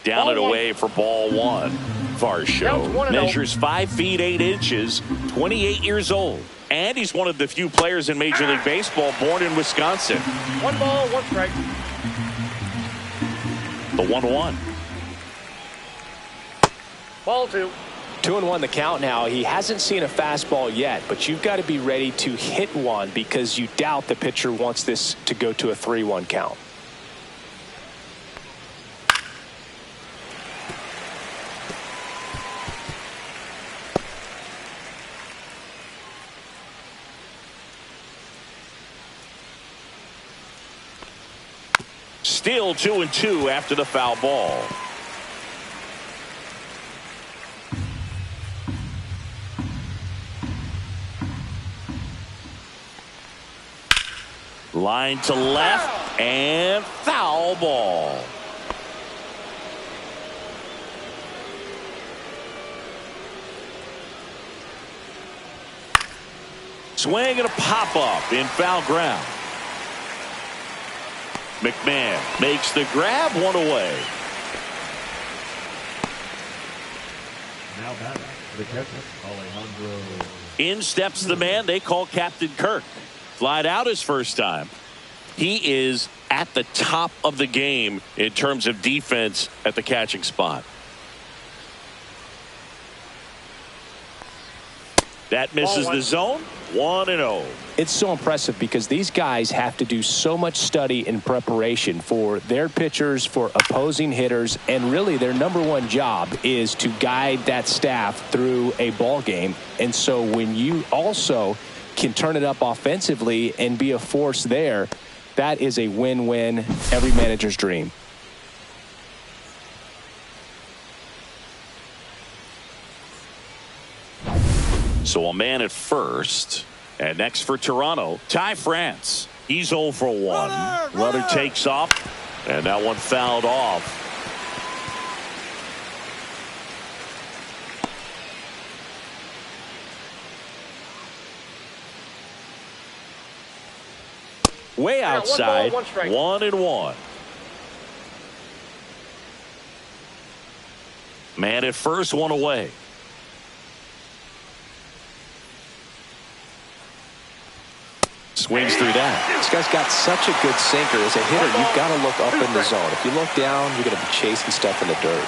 Down and away for ball 1. Varsho measures 5 feet 8 inches, 28 years old. And he's one of the few players in Major League Baseball born in Wisconsin. 1 ball, 1 strike. The 1-1. Ball 2. 2-1 the count now. He hasn't seen a fastball yet, but you've got to be ready to hit one because you doubt the pitcher wants this to go to a 3-1 count. Still 2-2 after the foul ball. Line to left and foul ball. Swing and a pop up in foul ground. McMahon makes the grab, 1 away. Now batting, the catcher, Alejandro. In steps the man they call Captain Kirk. Flied out his first time. He is at the top of the game in terms of defense at the catching spot. That misses the zone. 1-0. It's so impressive because these guys have to do so much study and preparation for their pitchers, for opposing hitters, and really their number one job is to guide that staff through a ball game. And so when you also can turn it up offensively and be a force there, that is a win-win, every manager's dream. So a man at first. And next for Toronto, Ty France. He's 0 for 1. Runner takes off, and that one fouled off. Way outside, 1-1. Man at first, one away. Swings through that. This guy's got such a good sinker. As a hitter, you've got to look up in the zone. If you look down, you're going to be chasing stuff in the dirt.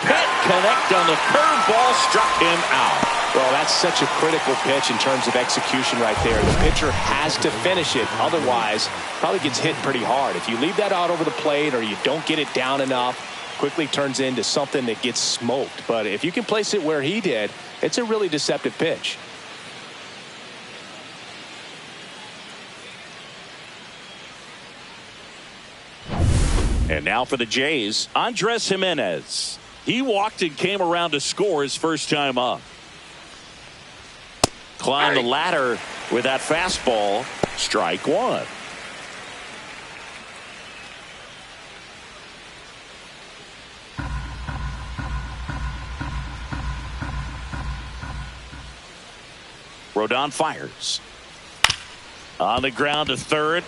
Can't connect on the curveball, struck him out. Well, that's such a critical pitch in terms of execution right there. The pitcher has to finish it. Otherwise, probably gets hit pretty hard. If you leave that out over the plate or you don't get it down enough, quickly turns into something that gets smoked. But if you can place it where he did, it's a really deceptive pitch. And now for the Jays, Andres Jimenez. He walked and came around to score his first time up. Climbed the ladder with that fastball. Strike one. Rodon fires. On the ground to third.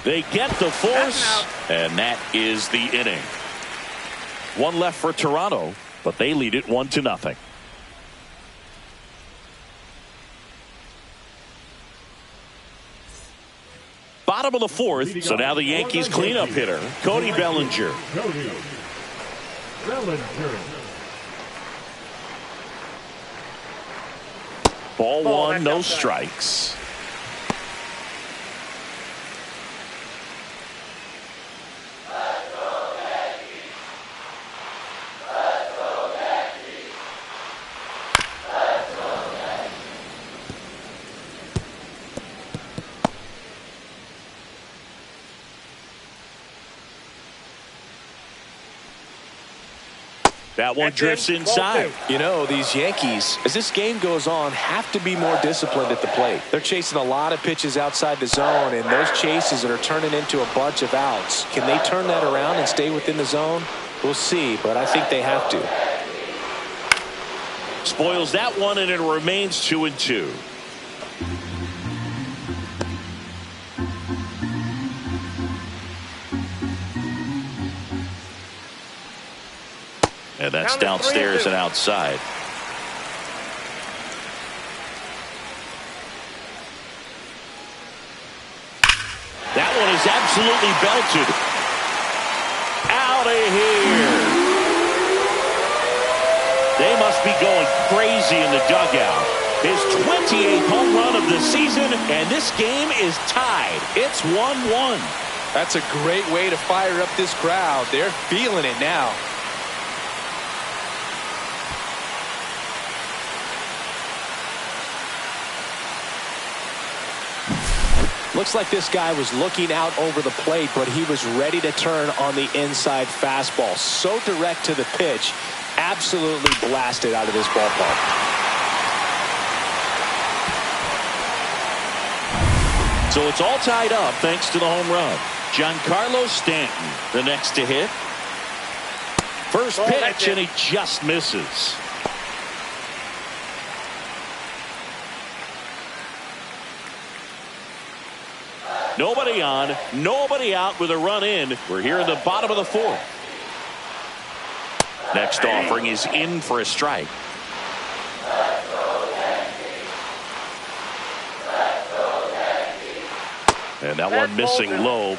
They get the force, and that is the inning. One left for Toronto, but they lead it 1-0. Bottom of the fourth, so now the Yankees cleanup hitter, Cody Bellinger. Ball one, no strikes. That one drifts inside. You know, these Yankees, as this game goes on, have to be more disciplined at the plate. They're chasing a lot of pitches outside the zone, and those chases that are turning into a bunch of outs. Can they turn that around and stay within the zone? We'll see, but I think they have to. Spoils that one, and it remains 2-2. And that's downstairs and outside. That one is absolutely belted. Out of here. They must be going crazy in the dugout. His 28th home run of the season, and this game is tied. It's 1-1. That's a great way to fire up this crowd. They're feeling it now. Looks like this guy was looking out over the plate, but he was ready to turn on the inside fastball. So direct to the pitch, absolutely blasted out of this ballpark. So it's all tied up thanks to the home run. Giancarlo Stanton, the next to hit. First pitch, and he just misses. Nobody on, nobody out with a run in. We're here in the bottom of the fourth. Next offering is in for a strike. And that one missing low.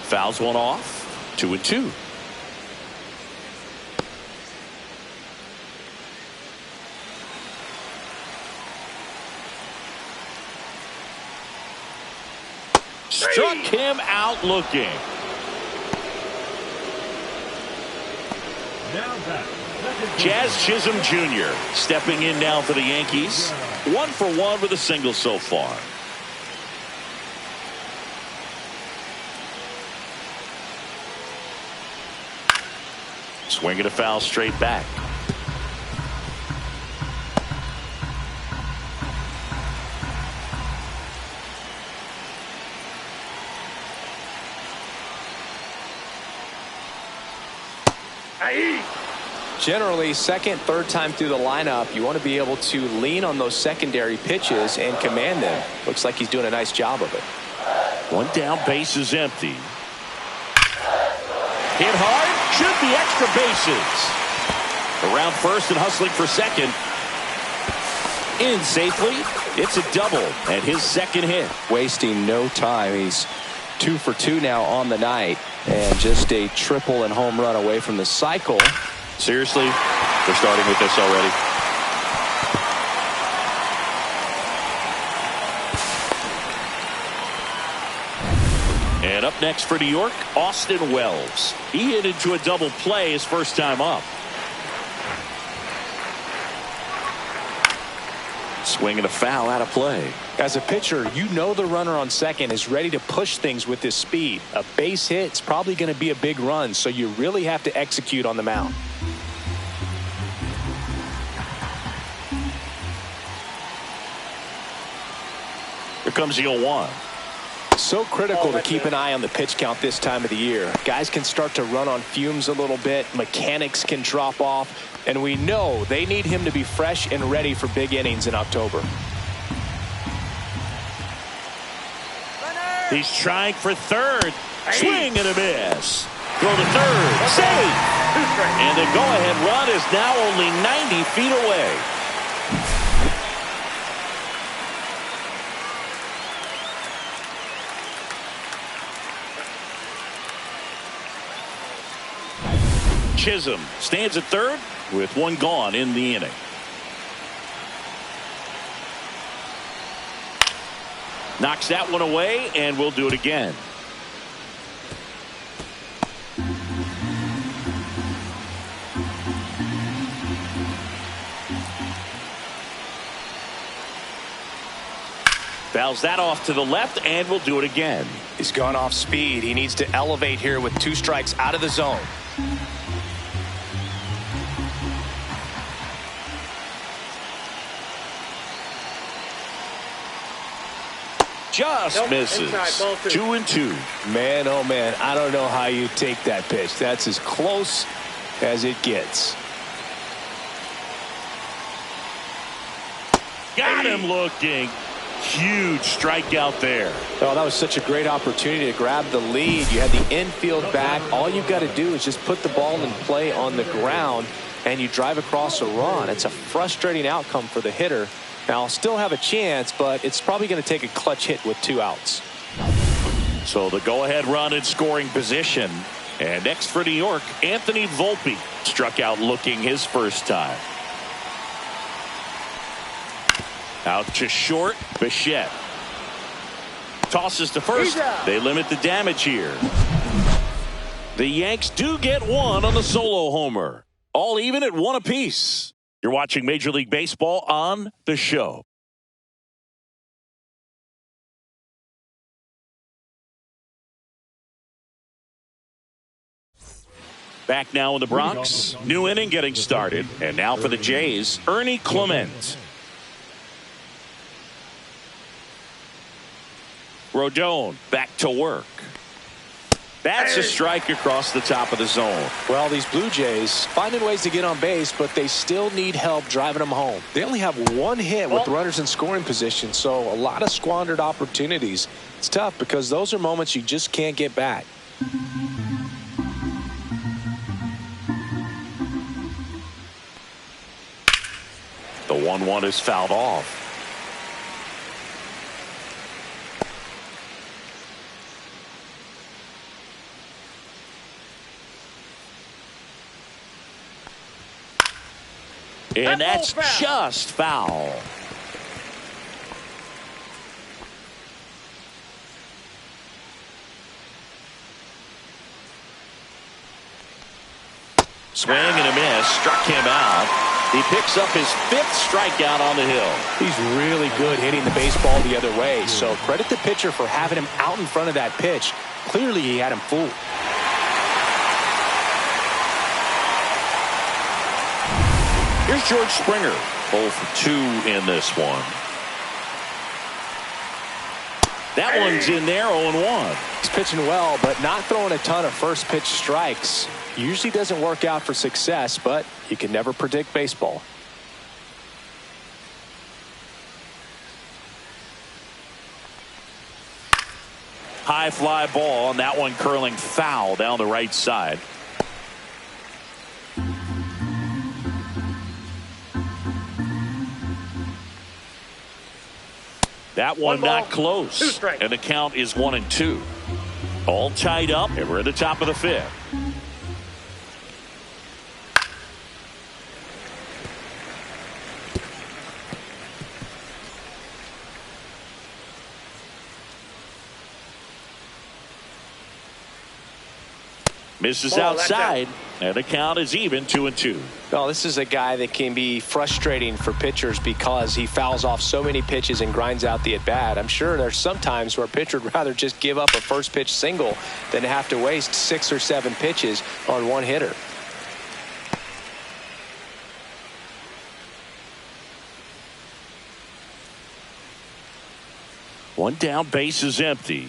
Fouls one off. 2-2. Struck him out looking. Now back. Jazz Chisholm Jr. stepping in now for the Yankees. 1 for 1 with a single so far. Swinging a foul straight back. Generally, second, third time through the lineup, you want to be able to lean on those secondary pitches and command them. Looks like he's doing a nice job of it. One down, base is empty. Hit hard, should be extra bases. Around first and hustling for second. In safely, it's a double and his second hit. Wasting no time. He's 2 for 2 now on the night, and just a triple and home run away from the cycle. Seriously, they're starting with this already. And up next for New York, Austin Wells. He hit into a double play his first time up. Swinging a foul out of play. As a pitcher, you know the runner on second is ready to push things with his speed. A base hit is probably going to be a big run, so you really have to execute on the mound. Here comes the 0-1. So critical to keep an eye on the pitch count this time of the year. Guys can start to run on fumes a little bit. Mechanics can drop off. And we know they need him to be fresh and ready for big innings in October. He's trying for third. Swing and a miss. Throw to third. Safe. And the go-ahead run is now only 90 feet away. Chisholm stands at third with one gone in the inning. Knocks that one away, and we'll do it again. Fouls that off to the left, and we'll do it again. He's gone off speed. He needs to elevate here with 2 strikes out of the zone. Just misses. 2-2. Man, oh man, I don't know how you take that pitch. That's as close as it gets. Got him looking. Huge strikeout there. Oh, that was such a great opportunity to grab the lead. You had the infield back. All you've got to do is just put the ball in play on the ground, and you drive across a run. It's a frustrating outcome for the hitter. Now, I'll still have a chance, but it's probably going to take a clutch hit with 2 outs. So the go-ahead run in scoring position. And next for New York, Anthony Volpe struck out looking his first time. Out to short, Bichette. Tosses to first. They limit the damage here. The Yanks do get one on the solo homer. All even at 1 apiece. You're watching Major League Baseball on The Show. Back now in the Bronx. New inning getting started. And now for the Jays, Ernie Clement. Rodon back to work. That's a strike across the top of the zone. Well, these Blue Jays finding ways to get on base, but they still need help driving them home. They only have one hit with runners in scoring position, so a lot of squandered opportunities. It's tough because those are moments you just can't get back. The 1-1 is fouled off. And that's just foul. Swing and a miss. Struck him out. He picks up his 5th strikeout on the hill. He's really good hitting the baseball the other way. So credit the pitcher for having him out in front of that pitch. Clearly he had him fooled. Here's George Springer. 0 for 2 in this one. That one's in there, 0-1. He's pitching well, but not throwing a ton of first pitch strikes. Usually doesn't work out for success, but you can never predict baseball. High fly ball, and that one curling foul down the right side. That one not close, and the count is 1-2. All tied up, and we're at the top of the 5th. Misses outside, and the count is even 2-2. Well, this is a guy that can be frustrating for pitchers because he fouls off so many pitches and grinds out the at-bat. I'm sure there's some times where a pitcher would rather just give up a first pitch single than have to waste 6 or 7 pitches on one hitter. One down, base is empty.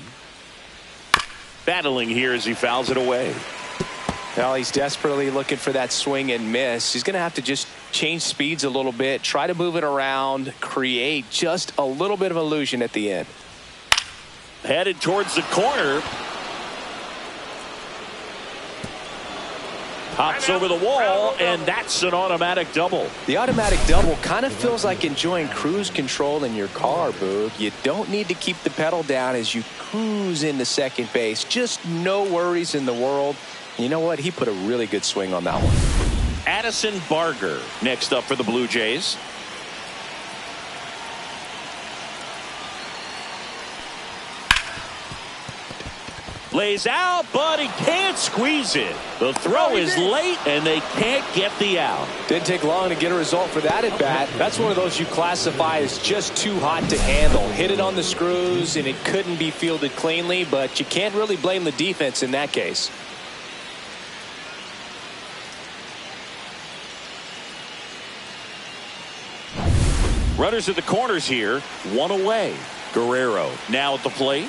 Battling here as he fouls it away. Well, he's desperately looking for that swing and miss. He's going to have to just change speeds a little bit, try to move it around, create just a little bit of illusion at the end. Headed towards the corner. Hops over the wall, and that's an automatic double. The automatic double kind of feels like enjoying cruise control in your car, Boog. You don't need to keep the pedal down as you cruise into second base. Just no worries in the world. You know what? He put a really good swing on that one. Addison Barger next up for the Blue Jays. Lays out, but he can't squeeze it. The throw is late, and they can't get the out. Didn't take long to get a result for that at bat. That's one of those you classify as just too hot to handle. Hit it on the screws, and it couldn't be fielded cleanly, but you can't really blame the defense in that case. Runners at the corners here, one away. Guerrero now at the plate.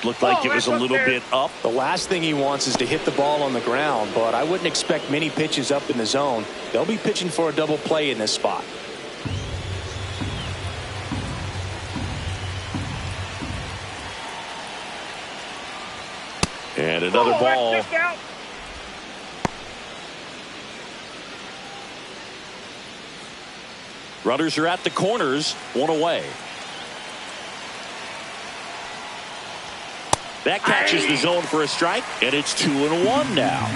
Looked like it was a little bit up. The last thing he wants is to hit the ball on the ground, but I wouldn't expect many pitches up in the zone. They'll be pitching for a double play in this spot. And another ball. Runners are at the corners, one away. That catches the zone for a strike, and it's 2-1 now.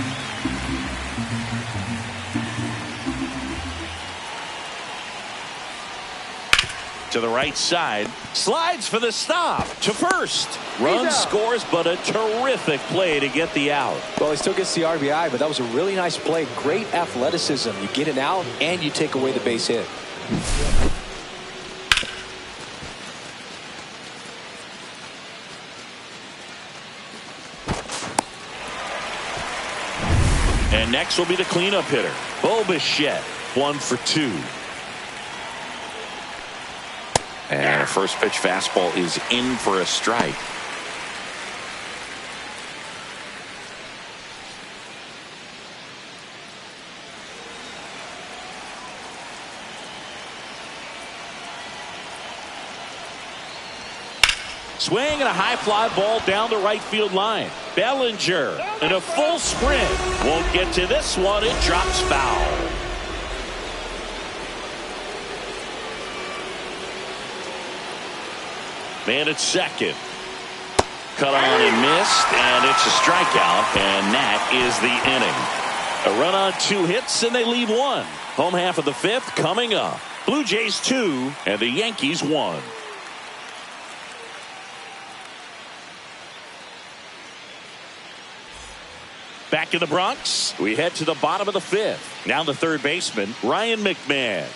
To the right side, slides for the stop to first. Run scores, but a terrific play to get the out. Well, he still gets the RBI, but that was a really nice play. Great athleticism. You get an out, and you take away the base hit. And next will be the cleanup hitter, Bo Bichette, 1 for 2. And a first pitch fastball is in for a strike. Swing and a high fly ball down the right field line. Bellinger in a full sprint. Won't get to this one. It drops foul. Man at second. Cut on and missed, and it's a strikeout, and that is the inning. A run on 2 hits, and they leave 1. Home half of the 5th coming up. Blue Jays 2 and the Yankees 1. Back in the Bronx, we head to the bottom of the 5th. Now the third baseman, Ryan McMahon.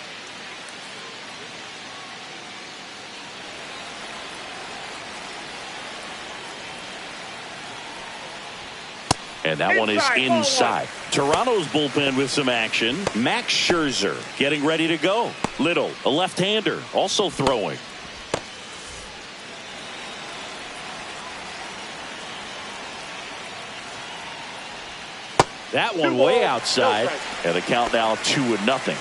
And that one is inside. Toronto's bullpen with some action. Max Scherzer getting ready to go. Little, a left-hander, also throwing. That one way outside. And the count now 2-0.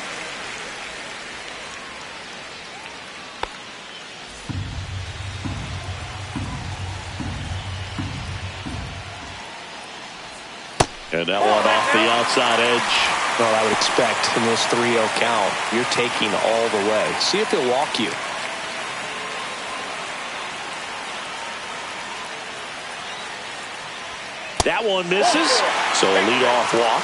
And that one off the outside edge. Well, I would expect in this 3-0 count, you're taking all the way. See if he'll walk you. That one misses. So a leadoff walk.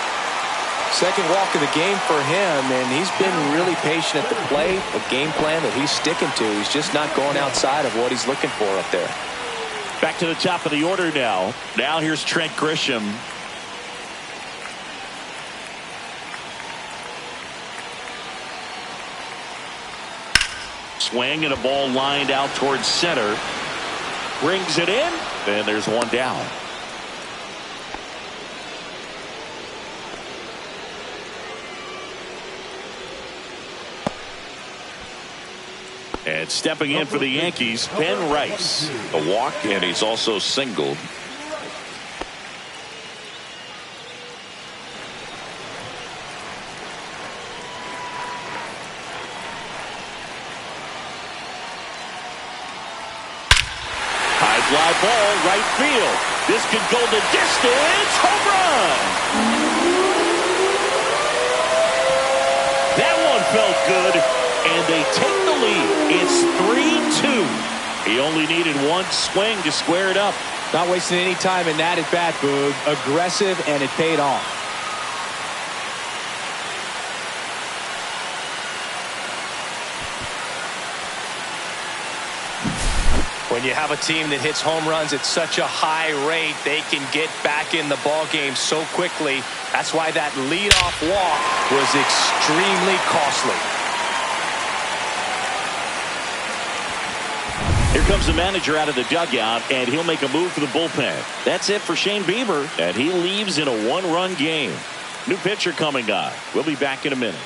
Second walk of the game for him, and he's been really patient at the plate. A game plan that he's sticking to. He's just not going outside of what he's looking for up there. Back to the top of the order now. Now here's Trent Grisham. Swing and a ball lined out towards center. Brings it in, and there's one down. And stepping in for the Yankees, Ben Rice. A walk, and he's also singled. High fly ball, right field. This could go the distance. Home run! That one felt good. And they take the lead. It's 3-2. He only needed one swing to square it up. Not wasting any time in that at bat, Boog. Aggressive, and it paid off. When you have a team that hits home runs at such a high rate, they can get back in the ball game so quickly. That's why that leadoff walk was extremely costly. Here comes the manager out of the dugout, and he'll make a move for the bullpen. That's it for Shane Bieber, and he leaves in a 1-run game. New pitcher coming on. We'll be back in a minute.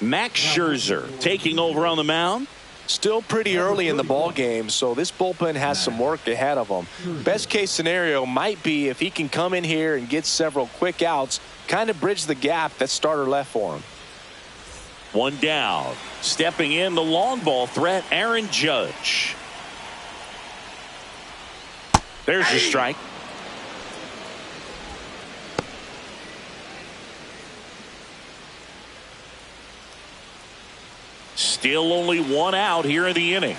Max Scherzer taking over on the mound. Still pretty early in the ball game, so this bullpen has some work ahead of them. Best case scenario might be if he can come in here and get several quick outs, kind of bridge the gap that starter left for him. One down. Stepping in the long ball threat, Aaron Judge. There's your strike. Still only one out here in the inning.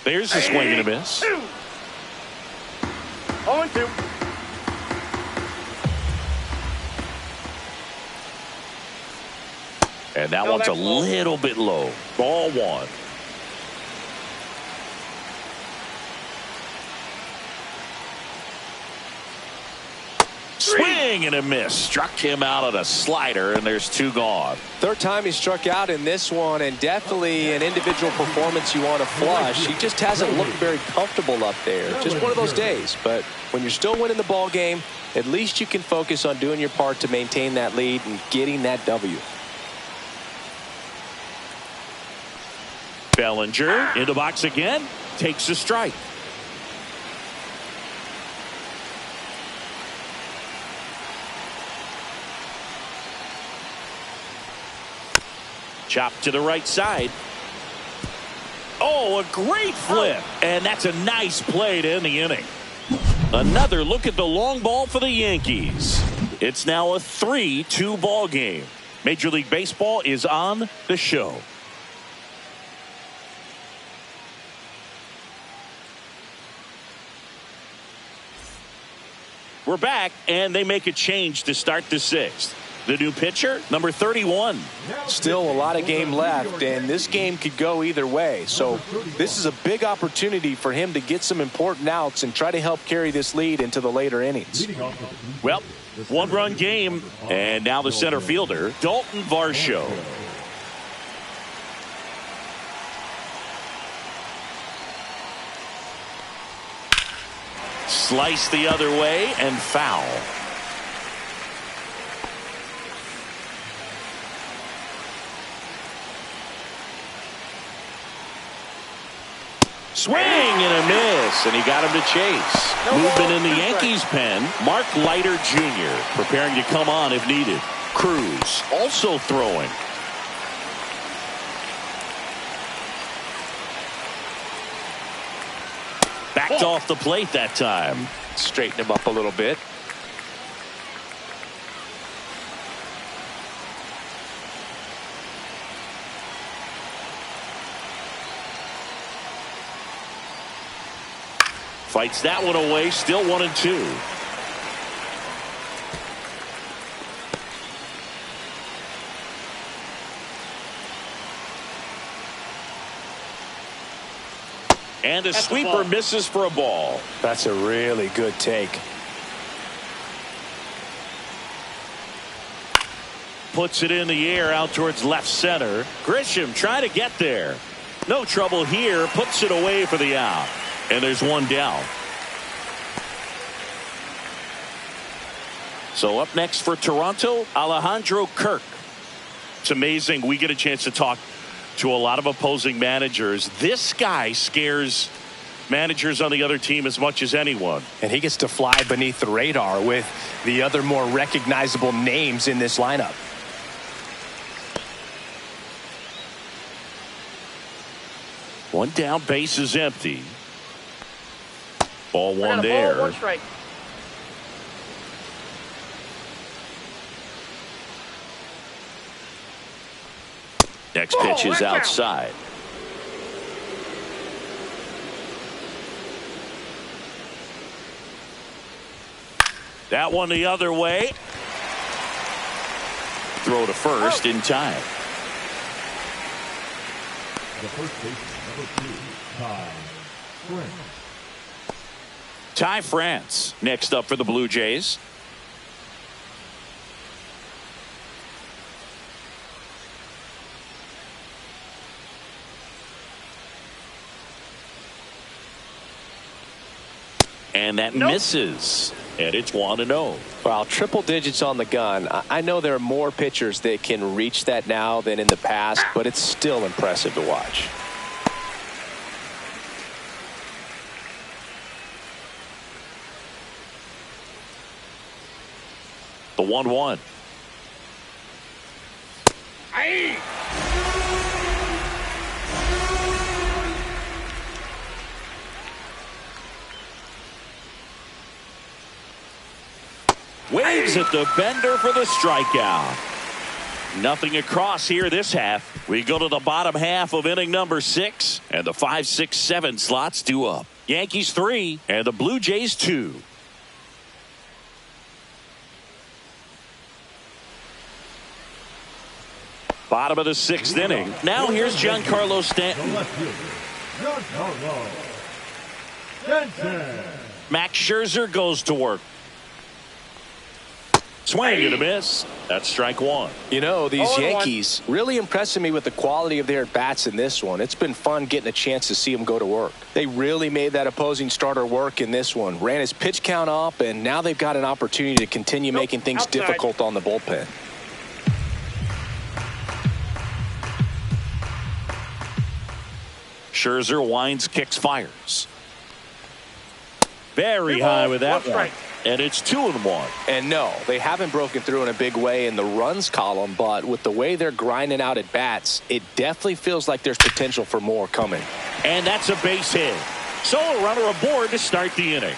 There's a swing and a miss. 0-2. And that one's a little bit low. Ball 1. Swing and a miss. Struck him out on a slider, and there's 2 gone. Third time he struck out in this one, and definitely an individual performance you want to flush. He just hasn't looked very comfortable up there. Just one of those days. But when you're still winning the ball game, at least you can focus on doing your part to maintain that lead and getting that W. Bellinger in the box again. Takes a strike. Chop to the right side. Oh, a great flip. And that's a nice play to end the inning. Another look at the long ball for the Yankees. It's now a 3-2 ball game. Major League Baseball is on the show. We're back, and they make a change to start the sixth. The new pitcher, number 31. Still a lot of game left, and this game could go either way. So this is a big opportunity for him to get some important outs and try to help carry this lead into the later innings. Well, one-run game, and now the center fielder, Dalton Varsho. Slice the other way and foul. Swing and a miss, and he got him to chase. Movement in the Yankees pen. Mark Leiter Jr. preparing to come on if needed. Cruz also throwing. Backed off the plate that time. Straighten him up a little bit. Fights that one away. Still 1-2. And a sweeper misses for a ball. That's a really good take. Puts it in the air out towards left center. Grisham trying to get there. No trouble here. Puts it away for the out. And there's one down. So up next for Toronto, Alejandro Kirk. It's amazing we get a chance to talk to a lot of opposing managers. This guy scares managers on the other team as much as anyone. And he gets to fly beneath the radar with the other more recognizable names in this lineup. One down, base is empty. Ball one there. Ball, one strike. Next pitch is outside. That one the other way. Throw to first in time. The first baseman, number 2, Ty France. Ty France next up for the Blue Jays. And that misses. And it's 1-0. Wow, triple digits on the gun. I know there are more pitchers that can reach that now than in the past, but it's still impressive to watch. The 1-1. Waves at the bender for the strikeout. Nothing across here this half. We go to the bottom half of inning number 6, and the 5, 6, 7 slots due up. Yankees 3 and the Blue Jays 2. Bottom of the 6th inning. Now here's Giancarlo Stanton. Max Scherzer goes to work. Swing and a miss. That's strike one. You know, these Yankees really impressing me with the quality of their bats in this one. It's been fun getting a chance to see them go to work. They really made that opposing starter work in this one. Ran his pitch count up, and now they've got an opportunity to continue making things difficult on the bullpen. Scherzer winds, kicks, fires. Very high with that one. And it's 2-1. And no, they haven't broken through in a big way in the runs column, but with the way they're grinding out at bats, it definitely feels like there's potential for more coming. And that's a base hit. So a runner aboard to start the inning.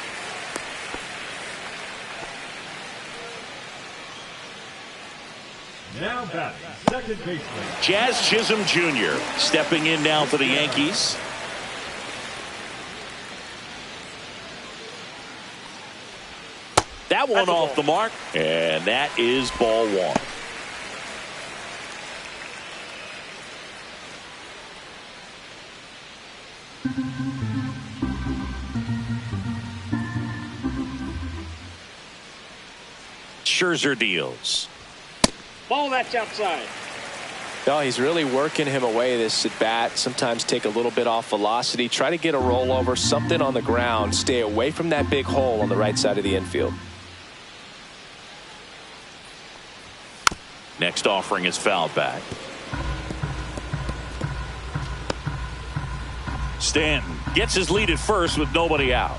Now batting, second baseman. Jazz Chisholm Jr. stepping in now for the Yankees. That one off the mark, and that is ball one. Scherzer deals. Ball, that's outside. No, he's really working him away this at bat. Sometimes take a little bit off velocity. Try to get a rollover, something on the ground. Stay away from that big hole on the right side of the infield. Next offering is fouled back. Stanton gets his lead at first with nobody out.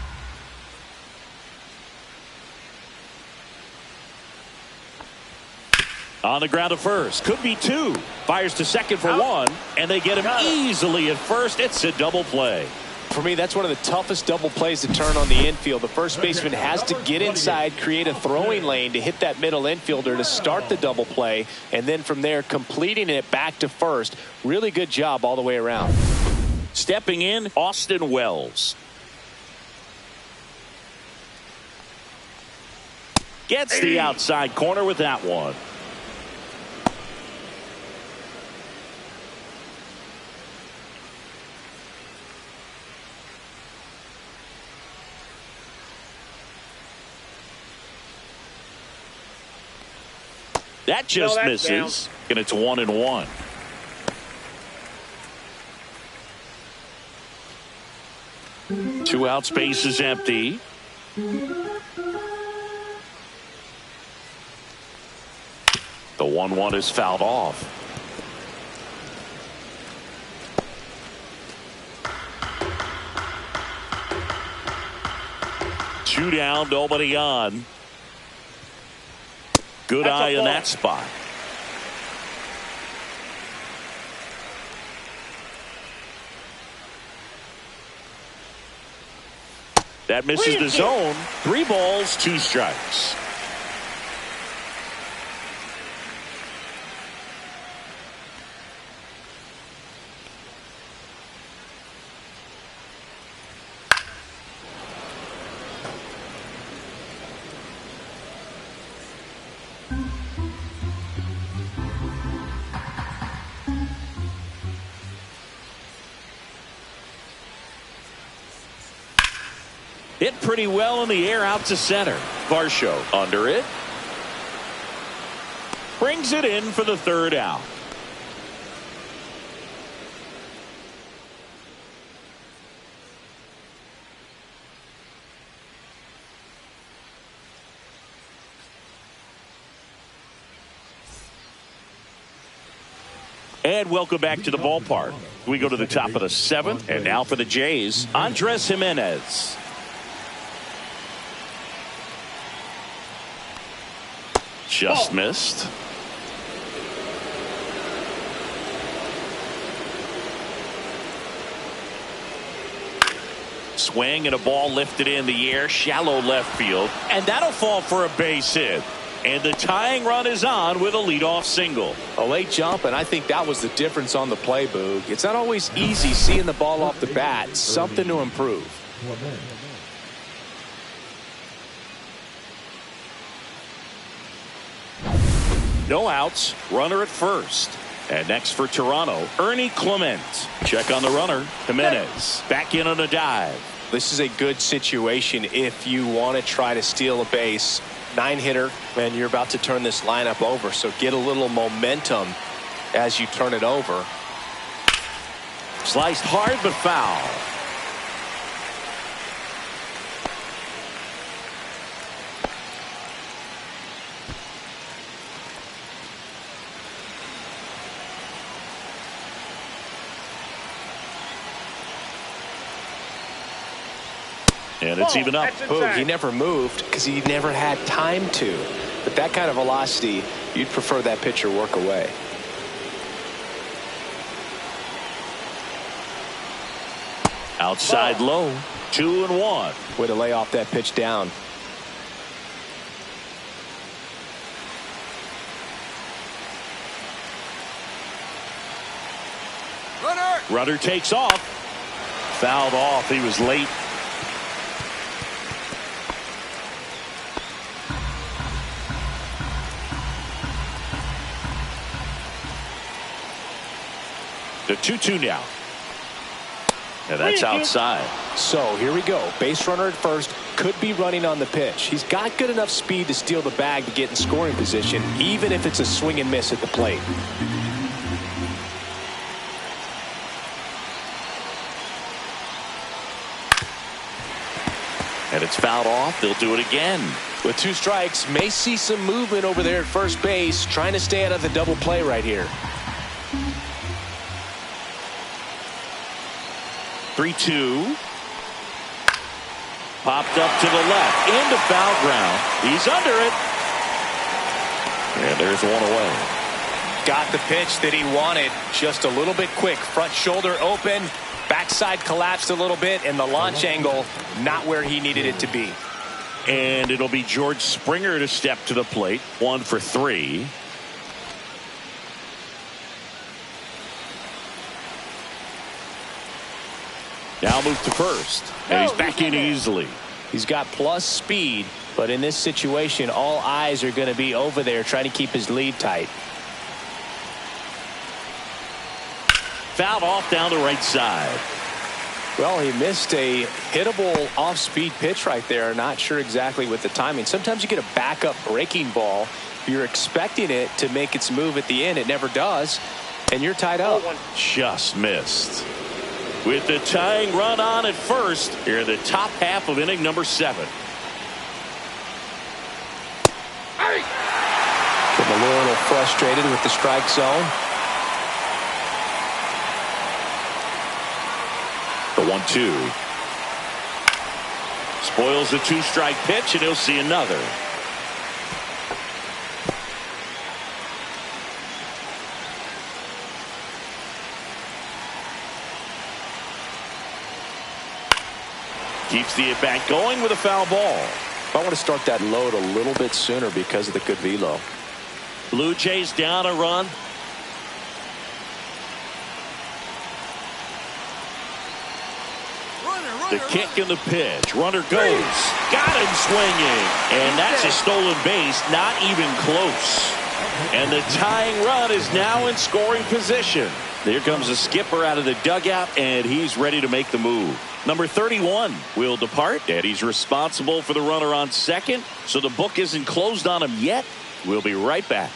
On the ground to first. Could be two. Fires to second for one. And they get him easily at first. It's a double play. For me, that's one of the toughest double plays to turn on the infield. The first baseman has to get inside, create a throwing lane to hit that middle infielder to start the double play, and then from there completing it back to first. Really good job all the way around. Stepping in, Austin Wells. Gets the outside corner with that one. That just misses, and it's 1-1. Two out, space is empty. The 1-1 is fouled off. Two down, nobody on. Good eye in that spot. That misses the zone. 3 balls, 2 strikes. Hit pretty well in the air out to center. Varsho under it. Brings it in for the 3rd out. And welcome back to the ballpark. We go to the top of the 7th, and now for the Jays, Andres Jimenez. Just missed. Swing and a ball lifted in the air, shallow left field, and that'll fall for a base hit. And the tying run is on with a leadoff single. A late jump, and I think that was the difference on the play, Boog. It's not always easy seeing the ball off the bat. Something to improve. No outs, runner at first. And next for Toronto, Ernie Clement. Check on the runner, Jimenez. Back in on a dive. This is a good situation if you want to try to steal a base. 9-hitter, and you're about to turn this lineup over, so get a little momentum as you turn it over. Sliced hard but foul. And it's even up. Boog, he never moved because he never had time to. But that kind of velocity, you'd prefer that pitcher work away. Outside low. 2-1. Way to lay off that pitch down. Runner takes off. Fouled off. He was late. The 2-2 now. And that's outside. So here we go. Base runner at first. Could be running on the pitch. He's got good enough speed to steal the bag to get in scoring position, even if it's a swing and miss at the plate. And it's fouled off. They'll do it again. With 2 strikes, may see some movement over there at first base, trying to stay out of the double play right here. 3-2. Popped up to the left. Into foul ground. He's under it. And there's one away. Got the pitch that he wanted. Just a little bit quick. Front shoulder open. Backside collapsed a little bit. And the launch angle not where he needed it to be. And it'll be George Springer to step to the plate. 1 for 3. Now move to first. And he's back in easily. He's got plus speed, but in this situation, all eyes are going to be over there trying to keep his lead tight. Fouled off down the right side. Well, he missed a hittable off-speed pitch right there. Not sure exactly with the timing. Sometimes you get a backup breaking ball. You're expecting it to make its move at the end. It never does, and you're tied up. Just missed. With the tying run on at first, here in the top half of inning number 7. Getting a little frustrated with the strike zone. The 1-2. Spoils the 2-strike pitch, and he'll see another. Keeps the at-bat going with a foul ball. I want to start that load a little bit sooner because of the good velo. Blue Jays down a run. The kick and the pitch. Runner goes. Got him swinging. And that's a stolen base. Not even close. And the tying run is now in scoring position. Here comes the skipper out of the dugout, and he's ready to make the move. Number 31 will depart, and he's responsible for the runner on second. So the book isn't closed on him yet. We'll be right back.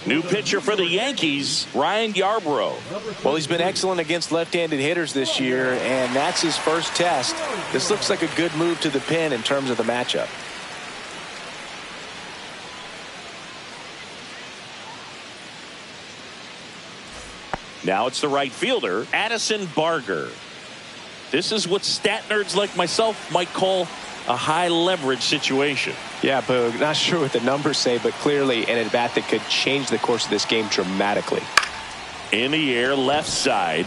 New pitcher for the Yankees, Ryan Yarbrough. Well, he's been excellent against left-handed hitters this year, and that's his first test. This looks like a good move to the pin in terms of the matchup. Now it's the right fielder, Addison Barger. This is what stat nerds like myself might call a high leverage situation. Yeah, Boog, not sure what the numbers say, but clearly an at-bat that could change the course of this game dramatically. In the air, left side.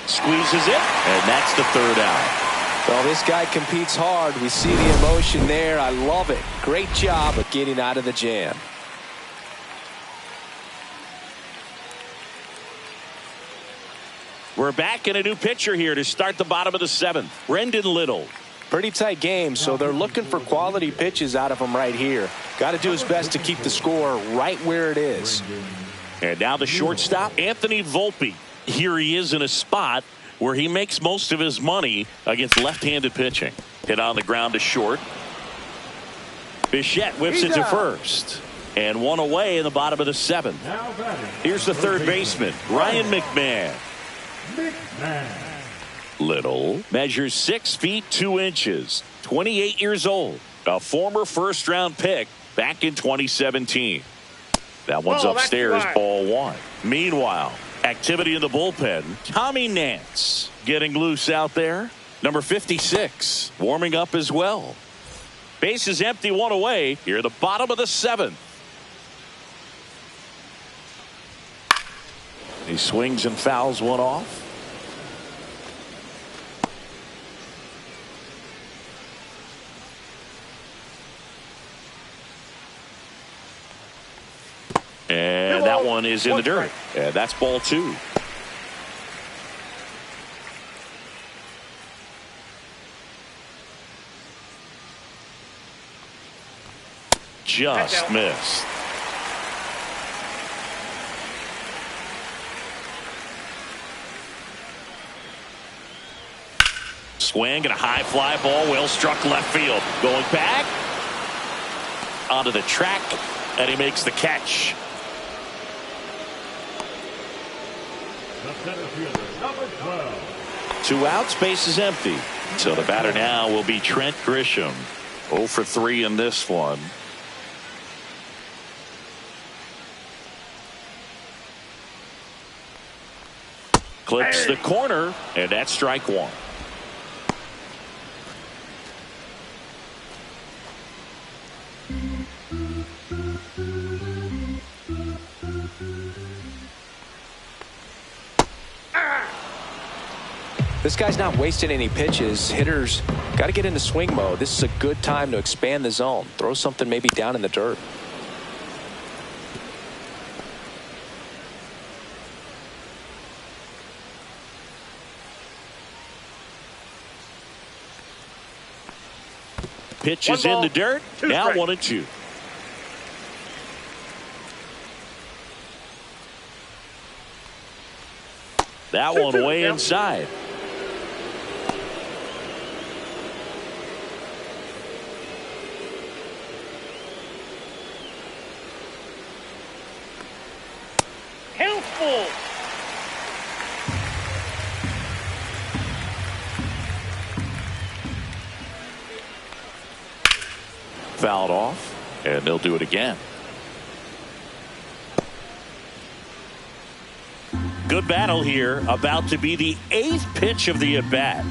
Squeezes it, and that's the 3rd out. Well, this guy competes hard. We see the emotion there. I love it. Great job of getting out of the jam. We're back in a new pitcher here to start the bottom of the 7th. Brendan Little. Pretty tight game, so they're looking for quality pitches out of him right here. Got to do his best to keep the score right where it is. And now the shortstop, Anthony Volpe. Here he is in a spot where he makes most of his money against left-handed pitching. Hit on the ground to short. Bichette whips it to first. And one away in the bottom of the 7th. Here's the 3rd baseman, Ryan McMahon. Little measures 6 feet 2 inches, 28 years old, a former first-round pick back in 2017. That one's Ball, that's upstairs, wide. ball one. Meanwhile, activity in the bullpen. Tommy Nance getting loose out there. Number 56 warming up as well. Base is empty, one away. Here at the bottom of the seventh. He swings and fouls one off. And that one is in the dirt. And that's ball two. Just missed. Swing and a high fly ball, well struck left field. Going back onto the track, and he makes the catch. The center fielder, number 12. 2 outs, base is empty. So the batter now will be Trent Grisham. 0 for 3 in this one. Clips the corner, and that's strike one. This guy's not wasting any pitches. Hitters got to get into swing mode. This is a good time to expand the zone. Throw something maybe down in the dirt. Pitch is in the dirt. Now 1-2. That one way inside. Helpful. Fouled off, and they'll do it again. Good battle here. About to be the 8th pitch of the at-bat.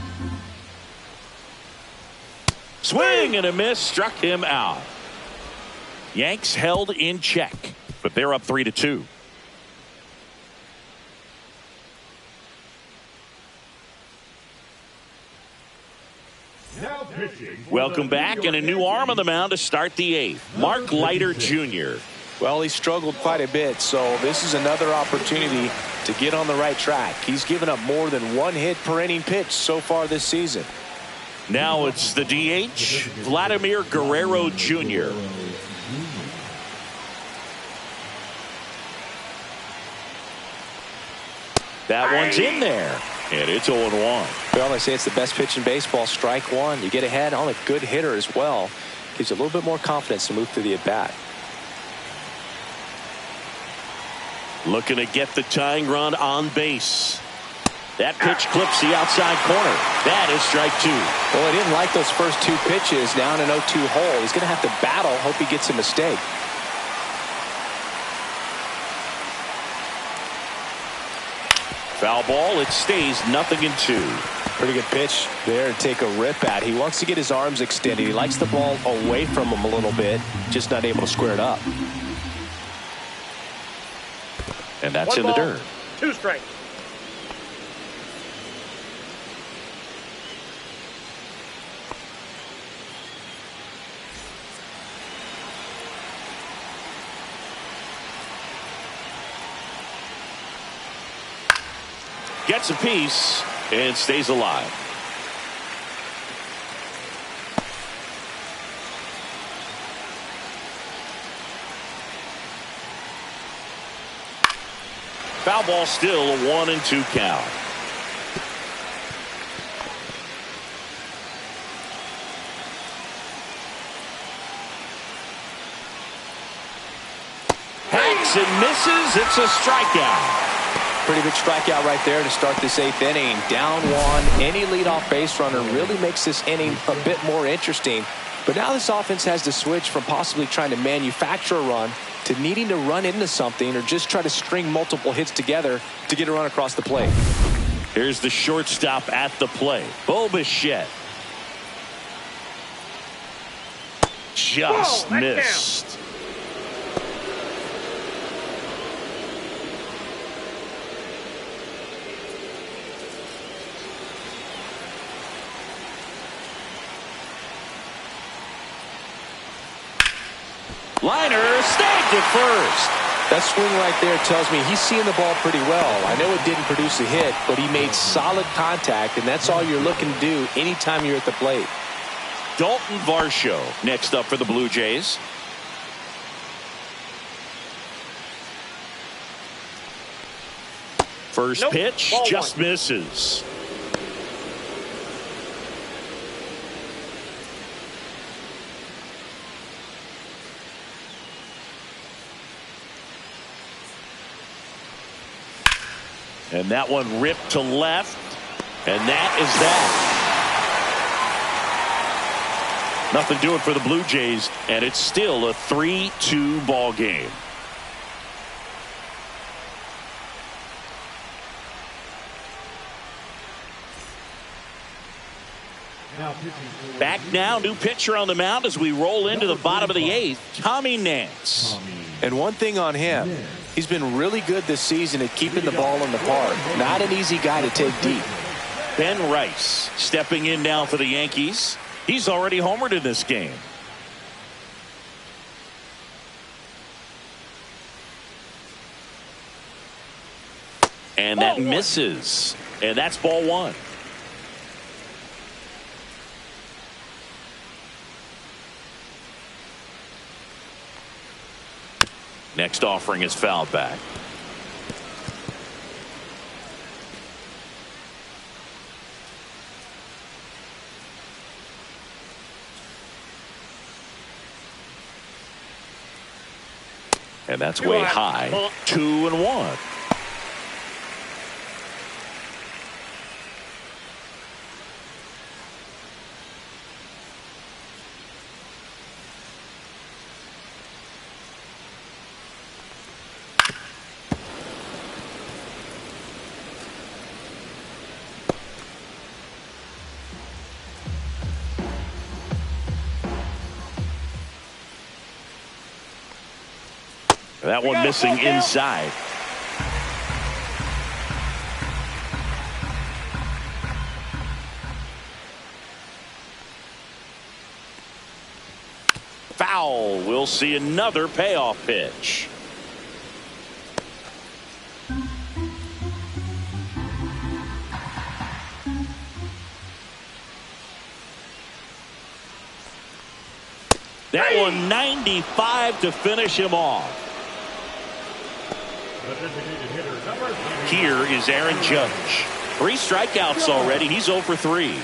Swing and a miss, struck him out. Yanks held in check, but they're up 3-2. Now pitching. Welcome back, and a new arm on the mound to start the 8th. Mark Leiter Jr. Well, he struggled quite a bit, so this is another opportunity to get on the right track. He's given up more than 1 hit per inning pitch so far this season. Now it's the DH, Vladimir Guerrero Jr. That one's in there, and it's 0-1. Well, they say it's the best pitch in baseball. Strike one. You get ahead on a good hitter as well. Gives you a little bit more confidence to move through the at-bat. Looking to get the tying run on base. That pitch clips the outside corner. That is strike 2. Well, he didn't like those first 2 pitches down an 0-2 hole. He's going to have to battle. Hope he gets a mistake. Foul ball. It stays 0-2. Pretty good pitch there to take a rip at. He wants to get his arms extended. He likes the ball away from him a little bit. Just not able to square it up. And that's 1 in the ball, dirt. 2 strikes. Gets a piece and stays alive. Foul ball, still a 1-2 count. Hacks and misses. It's a strikeout. Pretty good strikeout right there to start this 8th inning. Down 1. Any leadoff base runner really makes this inning a bit more interesting. But now this offense has to switch from possibly trying to manufacture a run to needing to run into something or just try to string multiple hits together to get a run across the plate. Here's the shortstop at the plate. Bichette. Just missed. Liner snagged at first. That swing right there tells me he's seeing the ball pretty well. I know it didn't produce a hit, but he made solid contact, and that's all you're looking to do anytime you're at the plate. Dalton Varsho next up for the Blue Jays. First pitch just misses. And that one ripped to left. And that is that. Nothing doing for the Blue Jays, and it's still a 3-2 ball game. Back now, new pitcher on the mound as we roll into the bottom of the 8th, Tommy Nance. And one thing on him, he's been really good this season at keeping the ball in the park. Not an easy guy to take deep. Ben Rice stepping in now for the Yankees. He's already homered in this game. And that misses. And that's ball 1. Next offering is fouled back. And that's way high. 2-1. That one missing inside. Foul. We'll see another payoff pitch. That one 95 to finish him off. Here is Aaron Judge. 3 strikeouts already. He's 0 for 3.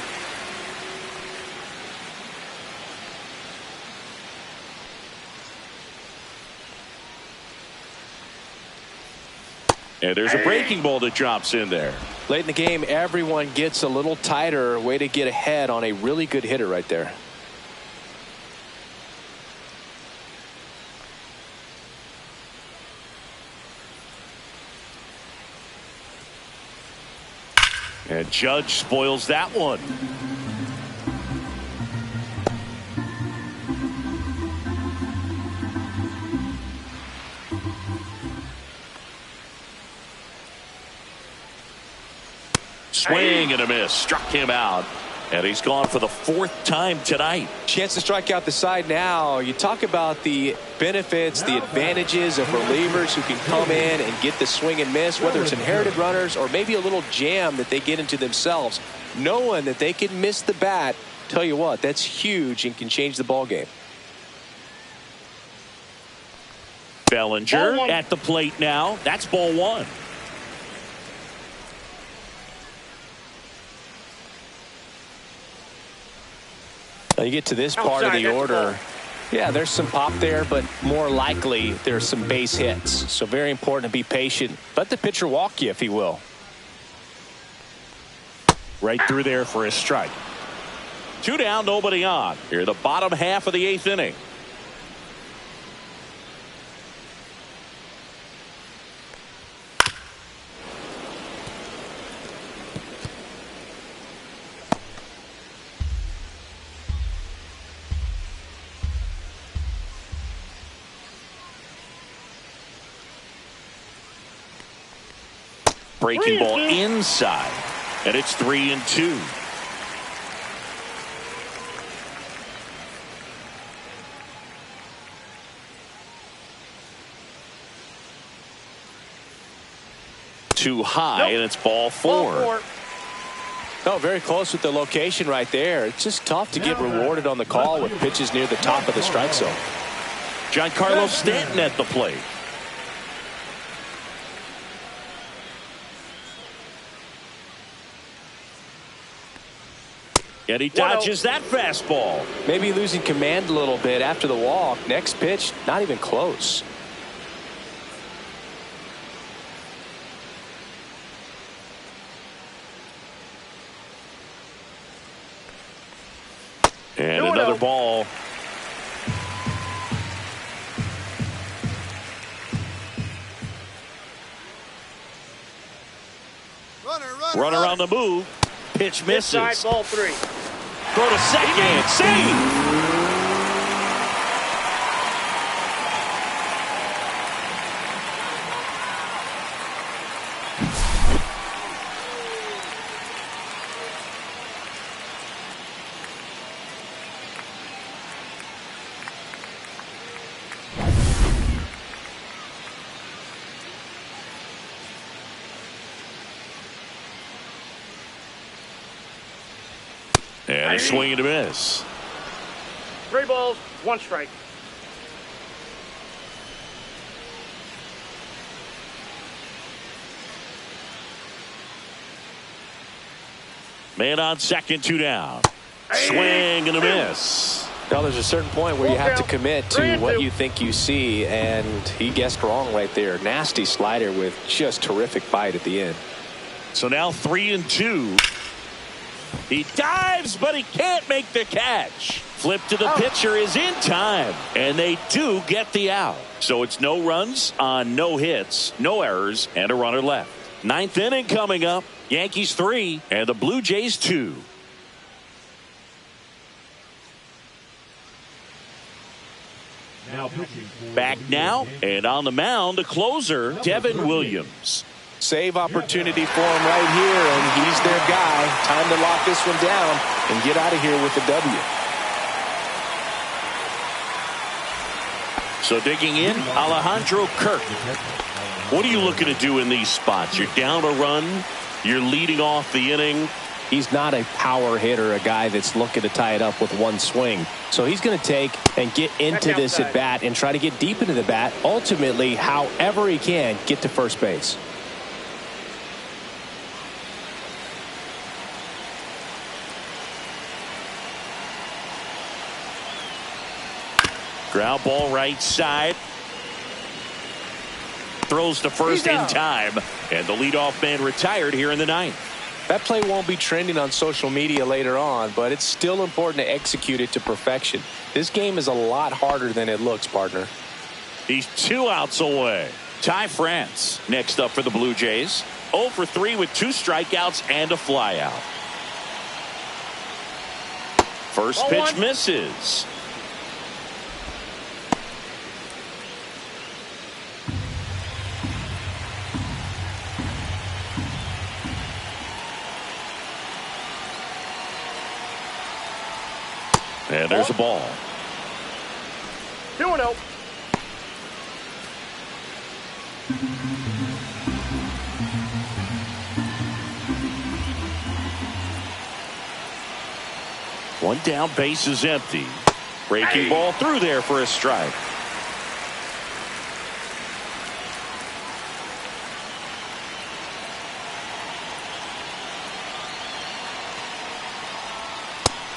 And there's a breaking ball that drops in there. Late in the game, everyone gets a little tighter. Way to get ahead on a really good hitter right there. And Judge spoils that one. Swing and a miss. Struck him out. And he's gone for the 4th time tonight. Chance to strike out the side now. You talk about the benefits, the advantages of relievers who can come in and get the swing and miss, whether it's inherited runners or maybe a little jam that they get into themselves. Knowing that they can miss the bat, tell you what, that's huge and can change the ball game. Bellinger at the plate now. That's ball 1. Now you get to this part of the order. Yeah, there's some pop there, but more likely there's some base hits. So very important to be patient. Let the pitcher walk you if he will. Right through there for a strike. Two down, nobody on. Here, the bottom half of the 8th inning. Breaking ball inside, and it's 3-2. Too high, and it's ball 4. Oh, very close with the location right there. It's just tough to get rewarded on the call with pitches near the top of the strike zone. Giancarlo Stanton at the plate. And he dodges that fastball. Maybe losing command a little bit after the walk. Next pitch, not even close. And another ball. Runner on the move. Pitch misses. Inside, ball 3. Throw to second. Save. And a swing and a miss. 3 balls, 1 strike. Man on second, 2 down. Swing and a miss. Now there's a certain point where you have to commit to what you think you see, and he guessed wrong right there. Nasty slider with just terrific bite at the end. So now 3-2. He dives, but he can't make the catch. Flip to the pitcher is in time, and they do get the out. So it's no runs on no hits, no errors, and a runner left. 9th inning coming up. Yankees 3 and the Blue Jays 2. Back now, and on the mound, the closer, Devin Williams. Save opportunity for him right here, and he's their guy. Time to lock this one down and get out of here with the W. So digging in, Alejandro Kirk. What are you looking to do in these spots? You're down a run. You're leading off the inning. He's not a power hitter, a guy that's looking to tie it up with one swing. So he's going to take and get into this at bat and try to get deep into the bat. Ultimately, however he can, get to first base. Ground ball right side. Throws to first in time. And the leadoff man retired here in the 9th. That play won't be trending on social media later on, but it's still important to execute it to perfection. This game is a lot harder than it looks, partner. He's 2 outs away. Ty France next up for the Blue Jays. 0 for 3 with 2 strikeouts and a flyout. First pitch misses. And there's a ball. 2-0. One down, base is empty. Breaking ball through there for a strike.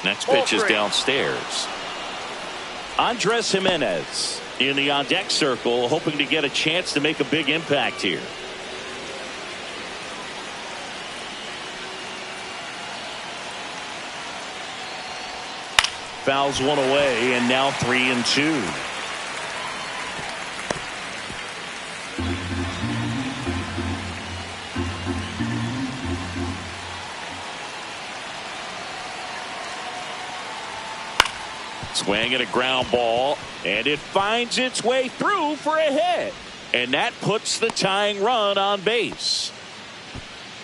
Next pitch is downstairs. Andres Jimenez in the on-deck circle, hoping to get a chance to make a big impact here. Fouls one away, and now 3-2. Swing and a ground ball, and it finds its way through for a hit. And that puts the tying run on base.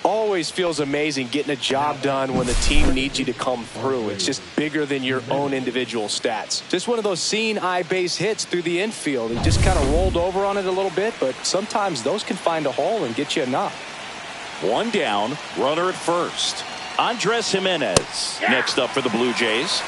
Always feels amazing getting a job done when the team needs you to come through. It's just bigger than your own individual stats. Just one of those seeing eye base hits through the infield. He just kind of rolled over on it a little bit, but sometimes those can find a hole and get you a knock. One down, runner at first. Andres Jimenez next up for the Blue Jays.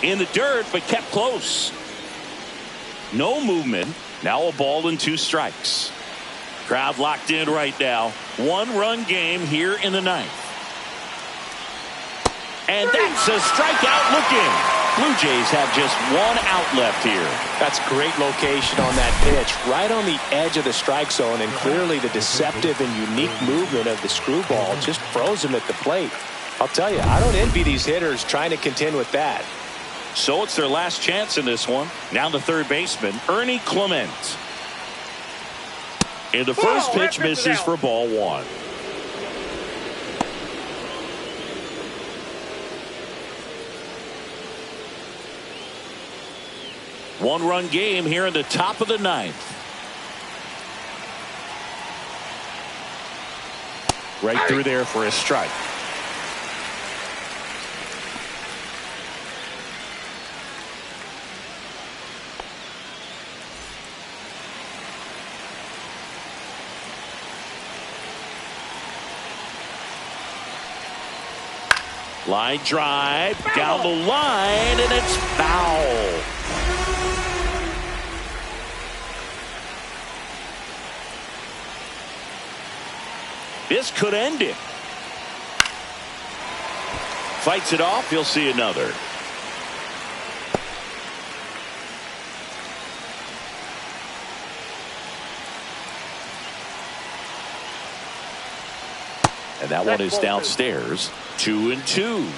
In the dirt, but kept close. No movement. Now a ball and 2 strikes. Crowd locked in right now. 1-run game here in the 9th. And that's a strikeout looking. Blue Jays have just 1 out left here. That's great location on that pitch. Right on the edge of the strike zone, and clearly the deceptive and unique movement of the screwball just froze him at the plate. I'll tell you, I don't envy these hitters trying to contend with that. So it's their last chance in this one. Now the third baseman, Ernie Clement. And the first pitch misses for ball 1. One-run game here in the top of the 9th. Right through there for a strike. Line drive down the line, and it's foul. This could end it. Fights it off. He'll see another. And that one is downstairs. 2-2.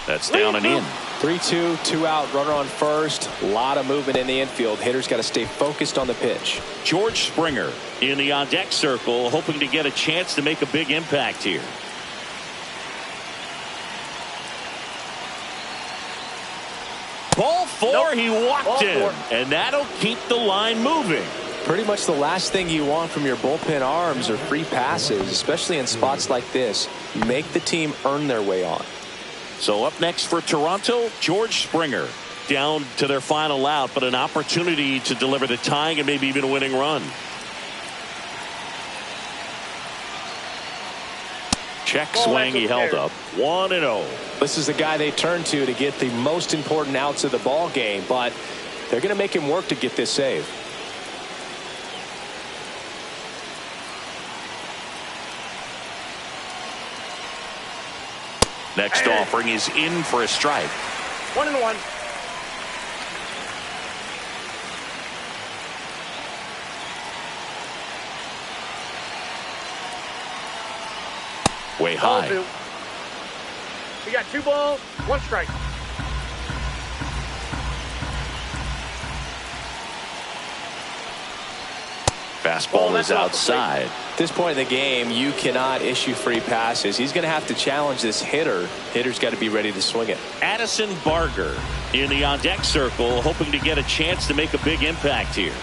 That's down and in. 3-2, 2 out, runner on first. A lot of movement in the infield. Hitters got to stay focused on the pitch. George Springer in the on-deck circle, hoping to get a chance to make a big impact here. Ball 4, he walked in, and that'll keep the line moving. Pretty much the last thing you want from your bullpen arms are free passes, especially in spots like this. Make the team earn their way on. So up next for Toronto, George Springer. Down to their final out, but an opportunity to deliver the tying and maybe even a winning run. Check swing, he held up. 1-0. This is the guy they turn to get the most important outs of the ball game, but they're going to make him work to get this save. Next offering is in for a strike. 1-1. Way high. We got 2 balls, 1 strike. Fastball is outside. At this point in the game, you cannot issue free passes. He's going to have to challenge this hitter. Hitter's got to be ready to swing it. Addison Barger in the on-deck circle, hoping to get a chance to make a big impact here.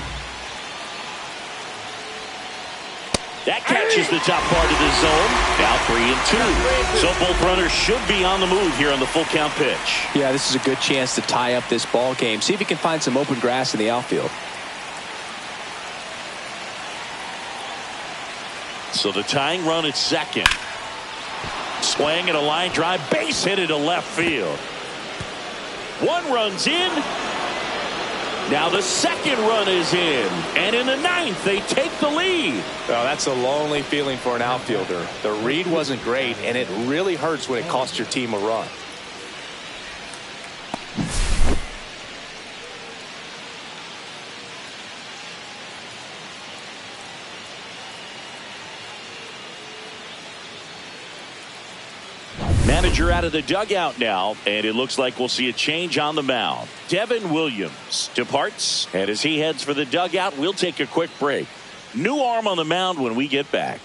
That catches the top part of the zone. Now 3-2. So both runners should be on the move here on the full count pitch. Yeah, this is a good chance to tie up this ball game. See if you can find some open grass in the outfield. So the tying run at second. Swing and a line drive. Base hit it to left field. One run's in. Now the second run is in. And in the ninth, they take the lead. Well, that's a lonely feeling for an outfielder. The read wasn't great, and it really hurts when it costs your team a run. Manager out of the dugout now, and it looks like we'll see a change on the mound. Devin Williams departs, and as he heads for the dugout, we'll take a quick break. New arm on the mound when we get back.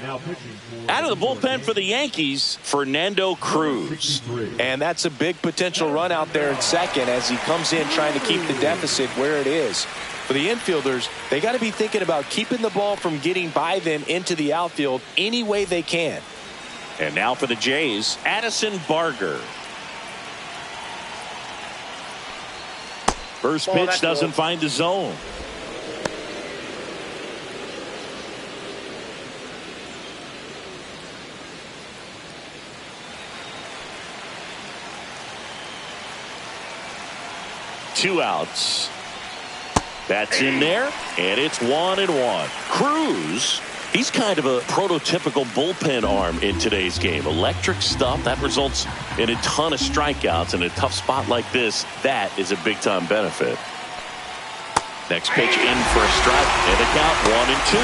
Out of the bullpen for the Yankees, Fernando Cruz. And that's a big potential run out there in second as he comes in trying to keep the deficit where it is. For the infielders, they got to be thinking about keeping the ball from getting by them into the outfield any way they can. And now for the Jays, Addison Barger. First pitch doesn't find the zone. Two outs. That's in there, and it's 1-1. Cruz, he's kind of a prototypical bullpen arm in today's game. Electric stuff that results in a ton of strikeouts. In a tough spot like this, that is a big-time benefit. Next pitch in for a strike, and the count 1-2.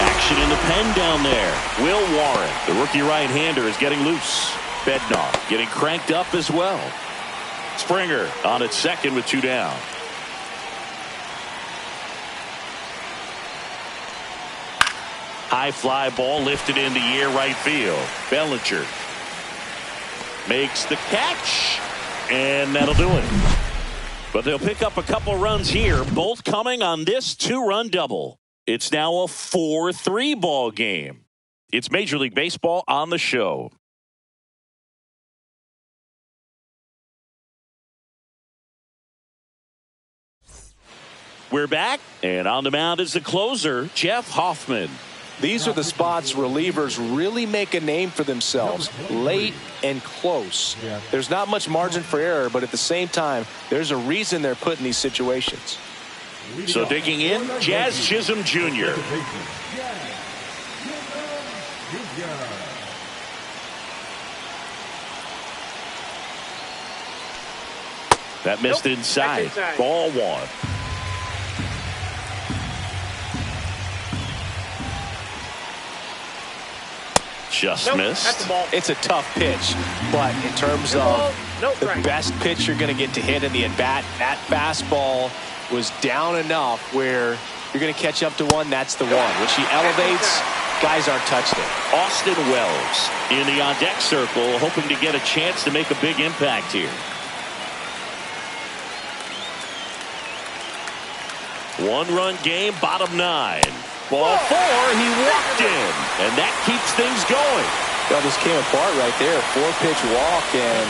Action in the pen down there. Will Warren, the rookie right-hander, is getting loose. Bednar getting cranked up as well. Springer on at second with two down. High fly ball lifted in the air right field. Bellinger makes the catch, and that'll do it. But they'll pick up a couple runs here, both coming on this two-run double. It's now a 4-3 ball game. It's Major League Baseball on the show. We're back, and on the mound is the closer, Jeff Hoffman. These are the spots relievers really make a name for themselves, late and close. There's not much margin for error, but at the same time, there's a reason they're put in these situations. So digging in, Jazz Chisholm Jr. That missed inside. Ball one. Just missed. It's a tough pitch, but in terms of the best pitch you're going to get to hit in the at-bat, that fastball was down enough where you're going to catch up to one. That's the one. When she elevates, guys aren't touching it. Austin Wells in the on-deck circle, hoping to get a chance to make a big impact here. One-run game, bottom nine. Ball four, he walked in, and that keeps things going. Well, this came apart right there. 4-pitch walk, and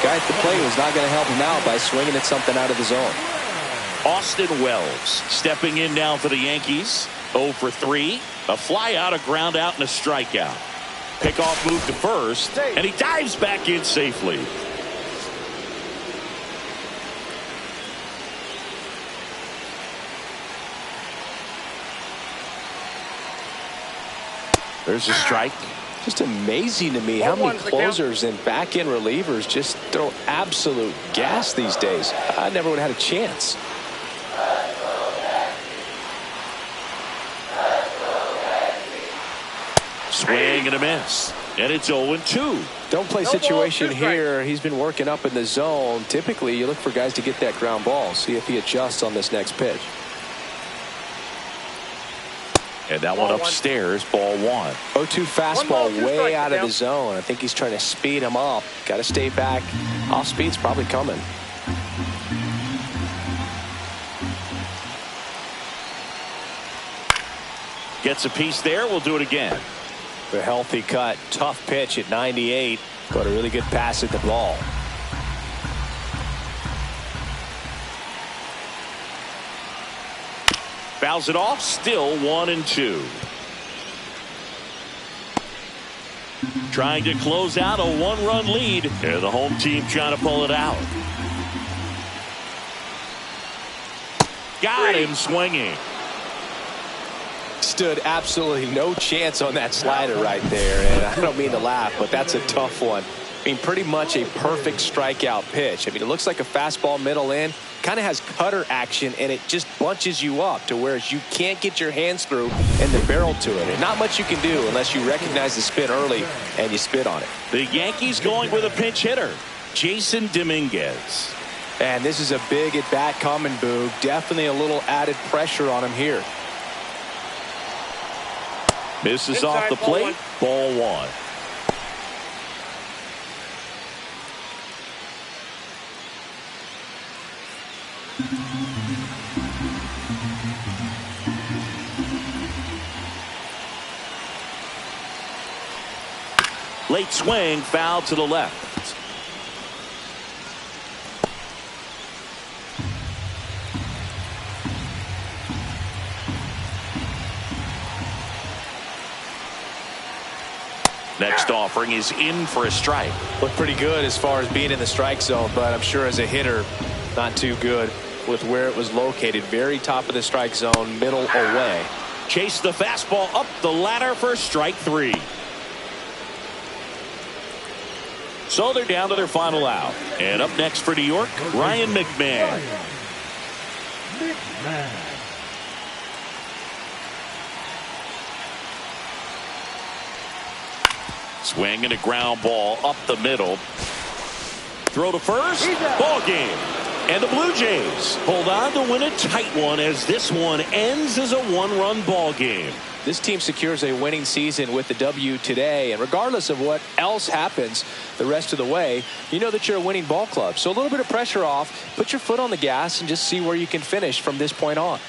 guy at the plate was not going to help him out by swinging at something out of the zone. Austin Wells stepping in now for the Yankees. 0 for 3. A fly out, a ground out, and a strikeout. Pickoff move to first, and he dives back in safely. There's a strike. Just amazing to me how many closers and back-end relievers just throw absolute gas these days. I never would have had a chance. Swing and a miss. And it's 0-2. Don't play situation here. He's been working up in the zone. Typically, you look for guys to get that ground ball. See if he adjusts on this next pitch. And that one upstairs, ball one. 0-2 fastball way out of the zone. I think he's trying to speed him up. Got to stay back. Off speed's probably coming. Gets a piece there. We'll do it again. A healthy cut. Tough pitch at 98, but a really good pass at the ball. Fouls it off. Still 1-2. Trying to close out a 1-run lead. And the home team trying to pull it out. Got him swinging. Stood absolutely no chance on that slider right there. And I don't mean to laugh, but that's a tough one. I mean, pretty much a perfect strikeout pitch. I mean, it looks like a fastball middle in. Kind of has cutter action, and it just bunches you up to where you can't get your hands through and the barrel to it. And not much you can do unless you recognize the spin early and you spit on it. The Yankees going with a pinch hitter, Jason Dominguez. And this is a big at-bat coming, Boog. Definitely a little added pressure on him here. Misses Inside, off the plate. Ball 1. Late swing, foul to the left. Next offering is in for a strike. Looked pretty good as far as being in the strike zone, but I'm sure as a hitter, not too good with where it was located. Very top of the strike zone, middle away. Chase the fastball up the ladder for strike 3. So they're down to their final out. And up next for New York, Ryan McMahon. Swing and a ground ball up the middle. Throw to first. Ball game. And the Blue Jays hold on to win a tight one as this one ends as a 1-run ball game. This team secures a winning season with the W today, and regardless of what else happens the rest of the way, you know that you're a winning ball club. So a little bit of pressure off, put your foot on the gas, and just see where you can finish from this point on.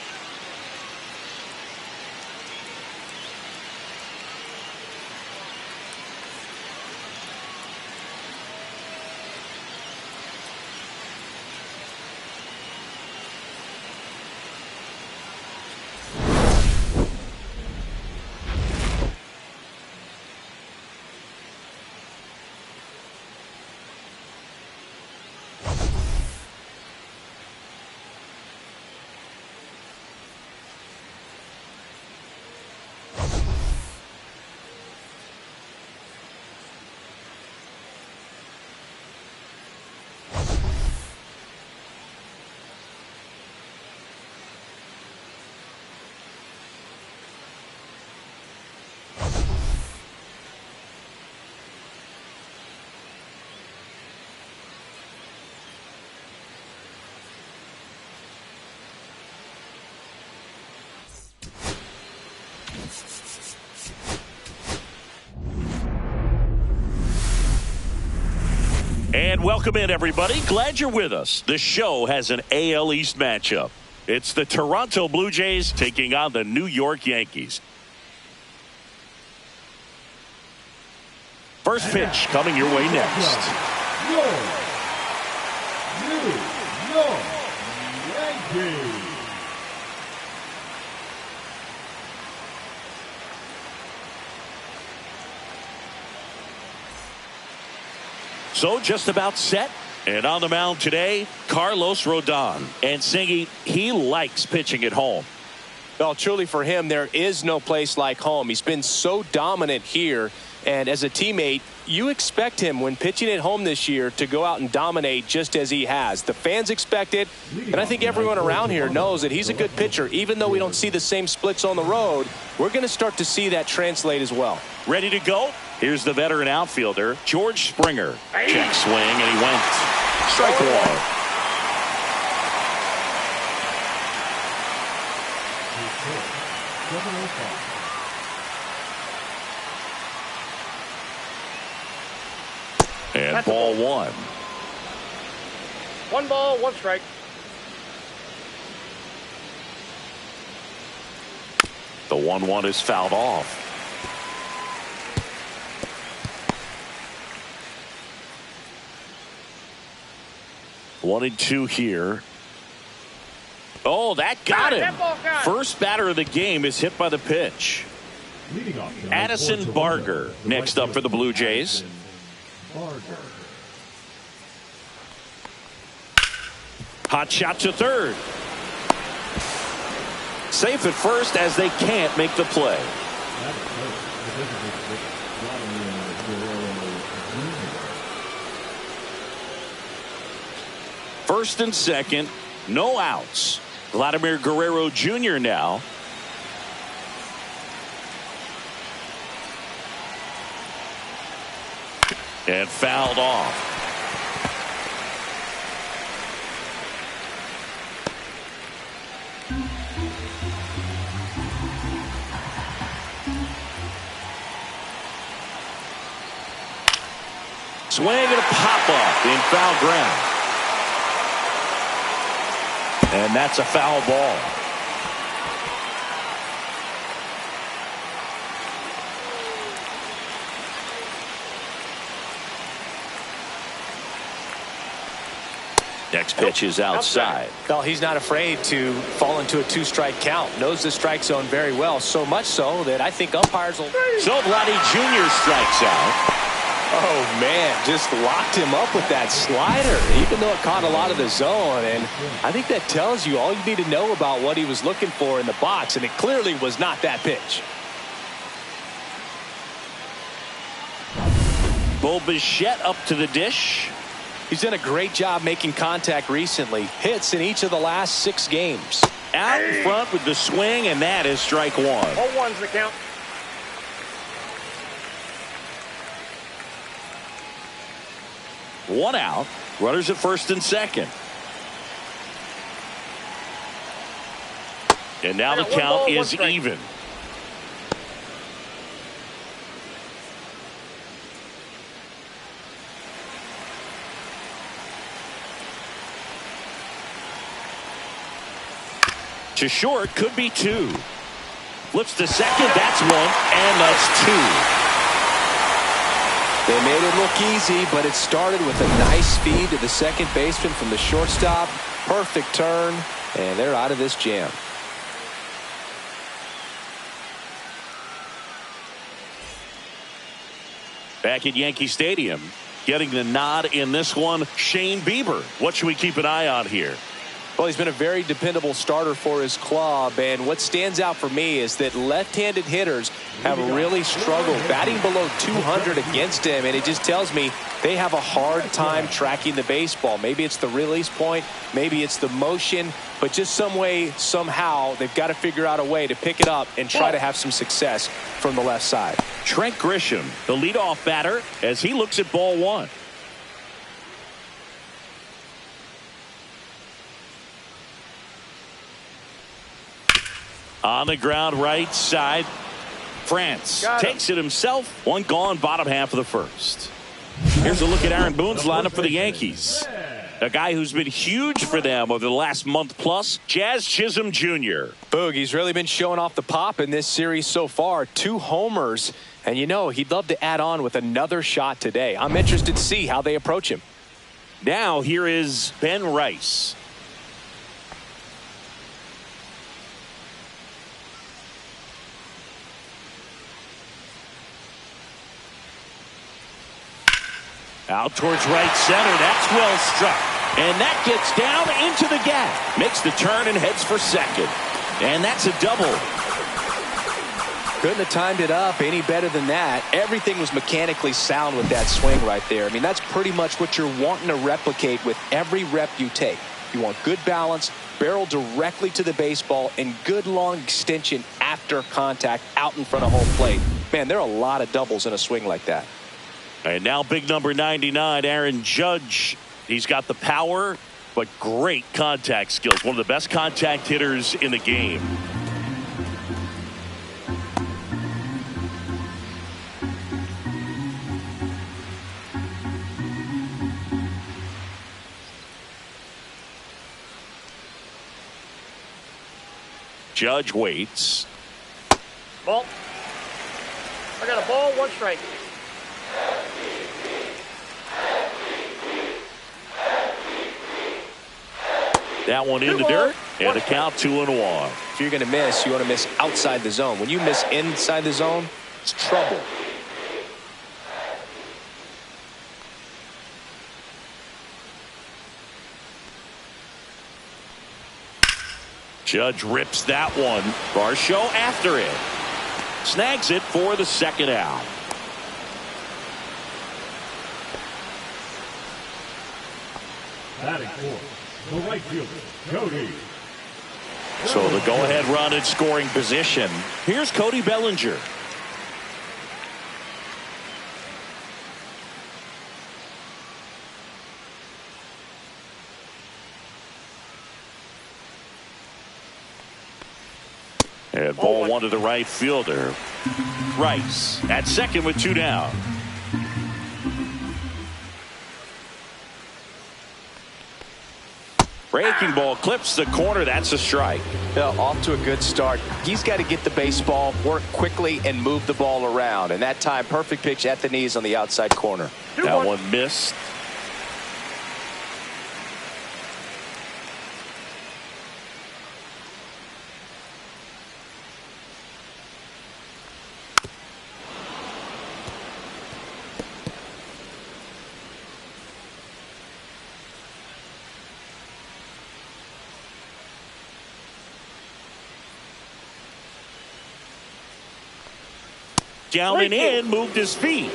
And welcome in, everybody. Glad you're with us. The show has an AL East matchup. It's the Toronto Blue Jays taking on the New York Yankees. First pitch coming your way next. New York Yankees. So just about set. And on the mound today, Carlos Rodon. And Singy, he likes pitching at home. Well, truly for him, there is no place like home. He's been so dominant here. And as a teammate, you expect him when pitching at home this year to go out and dominate just as he has. The fans expect it, and I think everyone around here knows that he's a good pitcher. Even though we don't see the same splits on the road, we're going to start to see that translate as well. Ready to go? Here's the veteran outfielder, George Springer. Check swing, and he went. Strike 1. And That's ball 1. 1 ball, 1 strike. The 1-1 is fouled off. One and two here. Oh, that got him. First batter of the game is hit by the pitch. Addison Barger next up for the Blue Jays. Hot shot to third. Safe at first as they can't make the play. First and second, no outs. Vladimir Guerrero Jr. now. And fouled off. Swing and a pop-up in foul ground. And that's a foul ball. Next pitch is outside. Well, he's not afraid to fall into a two-strike count. Knows the strike zone very well. So much so that I think umpires will. So Vladdy Jr. strikes out. Oh, man, just locked him up with that slider, even though it caught a lot of the zone. And I think that tells you all you need to know about what he was looking for in the box, and it clearly was not that pitch. Bo Bichette up to the dish. He's done a great job making contact recently. Hits in each of the last 6 games. Out in front with the swing, and that is strike one. 0-1's the count. One out. Runners at first and second. And now the count is even. To short, could be 2. Flips to second, that's 1, and that's 2. They made it look easy, but it started with a nice feed to the second baseman from the shortstop. Perfect turn, and they're out of this jam. Back at Yankee Stadium, getting the nod in this one, Shane Bieber. What should we keep an eye on here? Well, he's been a very dependable starter for his club, and what stands out for me is that left-handed hitters have really struggled batting below 200 against him, and it just tells me they have a hard time tracking the baseball. Maybe it's the release point, maybe it's the motion, but just some way, somehow, they've got to figure out a way to pick it up and try to have some success from the left side. Trent Grisham, the leadoff batter, as he looks at ball 1. On the ground, right side. France takes it himself. One gone, bottom half of the first. Here's a look at Aaron Boone's lineup for the Yankees. A guy who's been huge for them over the last month plus, Jazz Chisholm Jr. Boog, he's really been showing off the pop in this series so far. 2 homers, and you know he'd love to add on with another shot today. I'm interested to see how they approach him. Now here is Ben Rice. Out towards right center. That's well struck. And that gets down into the gap. Makes the turn and heads for second. And that's a double. Couldn't have timed it up any better than that. Everything was mechanically sound with that swing right there. I mean, that's pretty much what you're wanting to replicate with every rep you take. You want good balance, barrel directly to the baseball, and good long extension after contact out in front of home plate. Man, there are a lot of doubles in a swing like that. And now big number 99, Aaron Judge. He's got the power, but great contact skills. One of the best contact hitters in the game. Judge waits. Ball. I got a ball, 1 strike. That one in the dirt, and a count 2-1. If you're going to miss, you want to miss outside the zone. When you miss inside the zone, it's trouble. Judge rips that one. Varsho after it. Snags it for the second out. Batting fourth, the right fielder, Cody. So the go-ahead run in scoring position. Here's Cody Bellinger. And ball 1 to the right fielder. Rice at second with 2 down. Breaking ball clips the corner. That's a strike. Well, off to a good start. He's got to get the baseball, work quickly, and move the ball around. And that time, perfect pitch at the knees on the outside corner. That one missed. Down and in, moved his feet.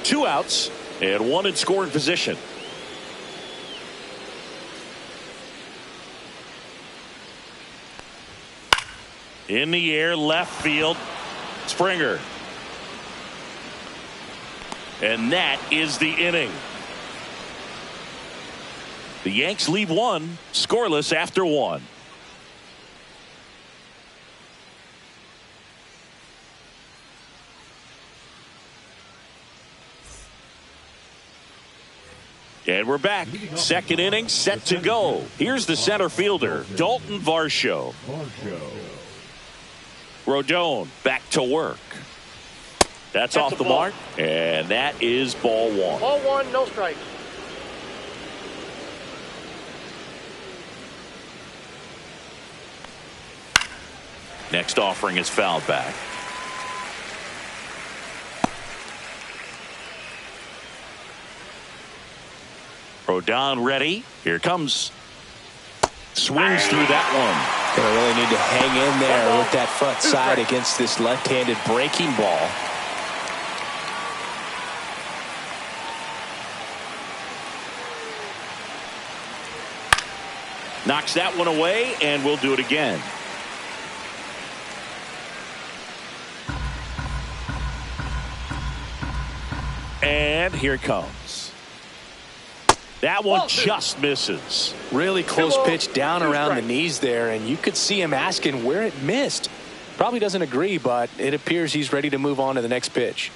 2 outs and 1 in scoring position. In the air, left field, Springer. And that is the inning. The Yanks leave 1 scoreless after 1. And we're back. Second inning set to go. Here's the center fielder, Dalton Varsho. Rodon back to work. That's off the mark. And that is ball 1. Ball 1, no strike. Next offering is fouled back. Rodon ready. Here comes. Swings through that one. Gonna really need to hang in there with that front side against this left-handed breaking ball. Knocks that one away, and we'll do it again. And here it comes. That one just misses. Really close pitch down around the knees there, and you could see him asking where it missed. Probably doesn't agree, but it appears he's ready to move on to the next pitch.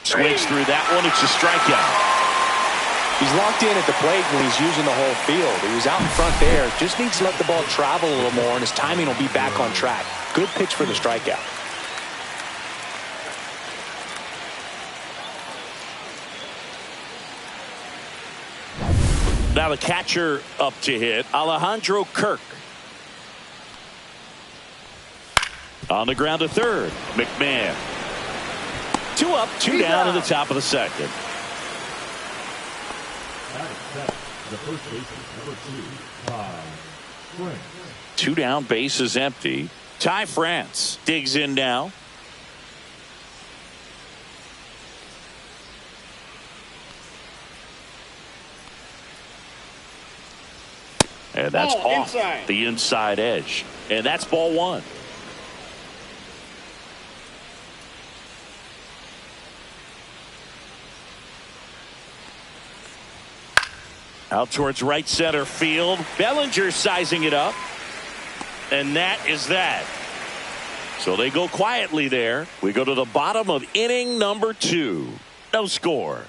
Swings through that one. It's a strikeout. He's locked in at the plate when he's using the whole field. He was out in front there. Just needs to let the ball travel a little more, and his timing will be back on track. Good pitch for the strikeout. Now the catcher up to hit, Alejandro Kirk. On the ground to third, McMahon. 2 up, 2 down in the top of the second. The first baseman, number 2, France. 2 down, base is empty. Ty France digs in now. And that's off the inside edge. And that's ball 1. Out towards right center field. Bellinger sizing it up. And that is that. So they go quietly there. We go to the bottom of inning number 2. No score.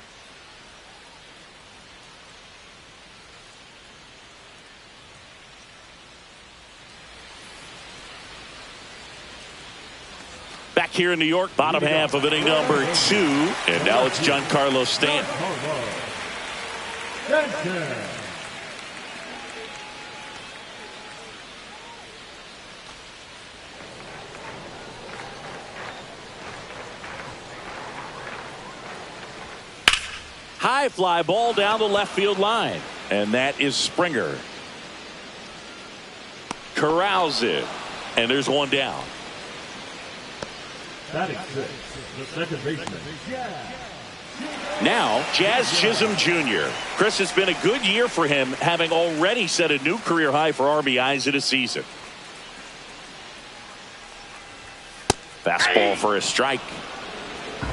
here in New York. Bottom half of inning number 2. And now it's Giancarlo Stanton. High fly ball down the left field line. And that is Springer. Corrals it. And there's one down. Batting 6, the second baseman. Now, Jazz Chisholm Jr. Chris, it's been a good year for him, having already set a new career high for RBIs in a season. Fastball for a strike.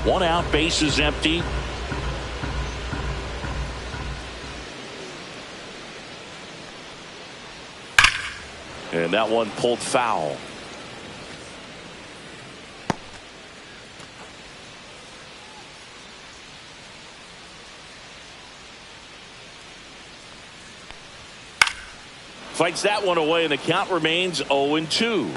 1 out, bases empty. And that one pulled foul. Fights that one away, and the count remains 0-2.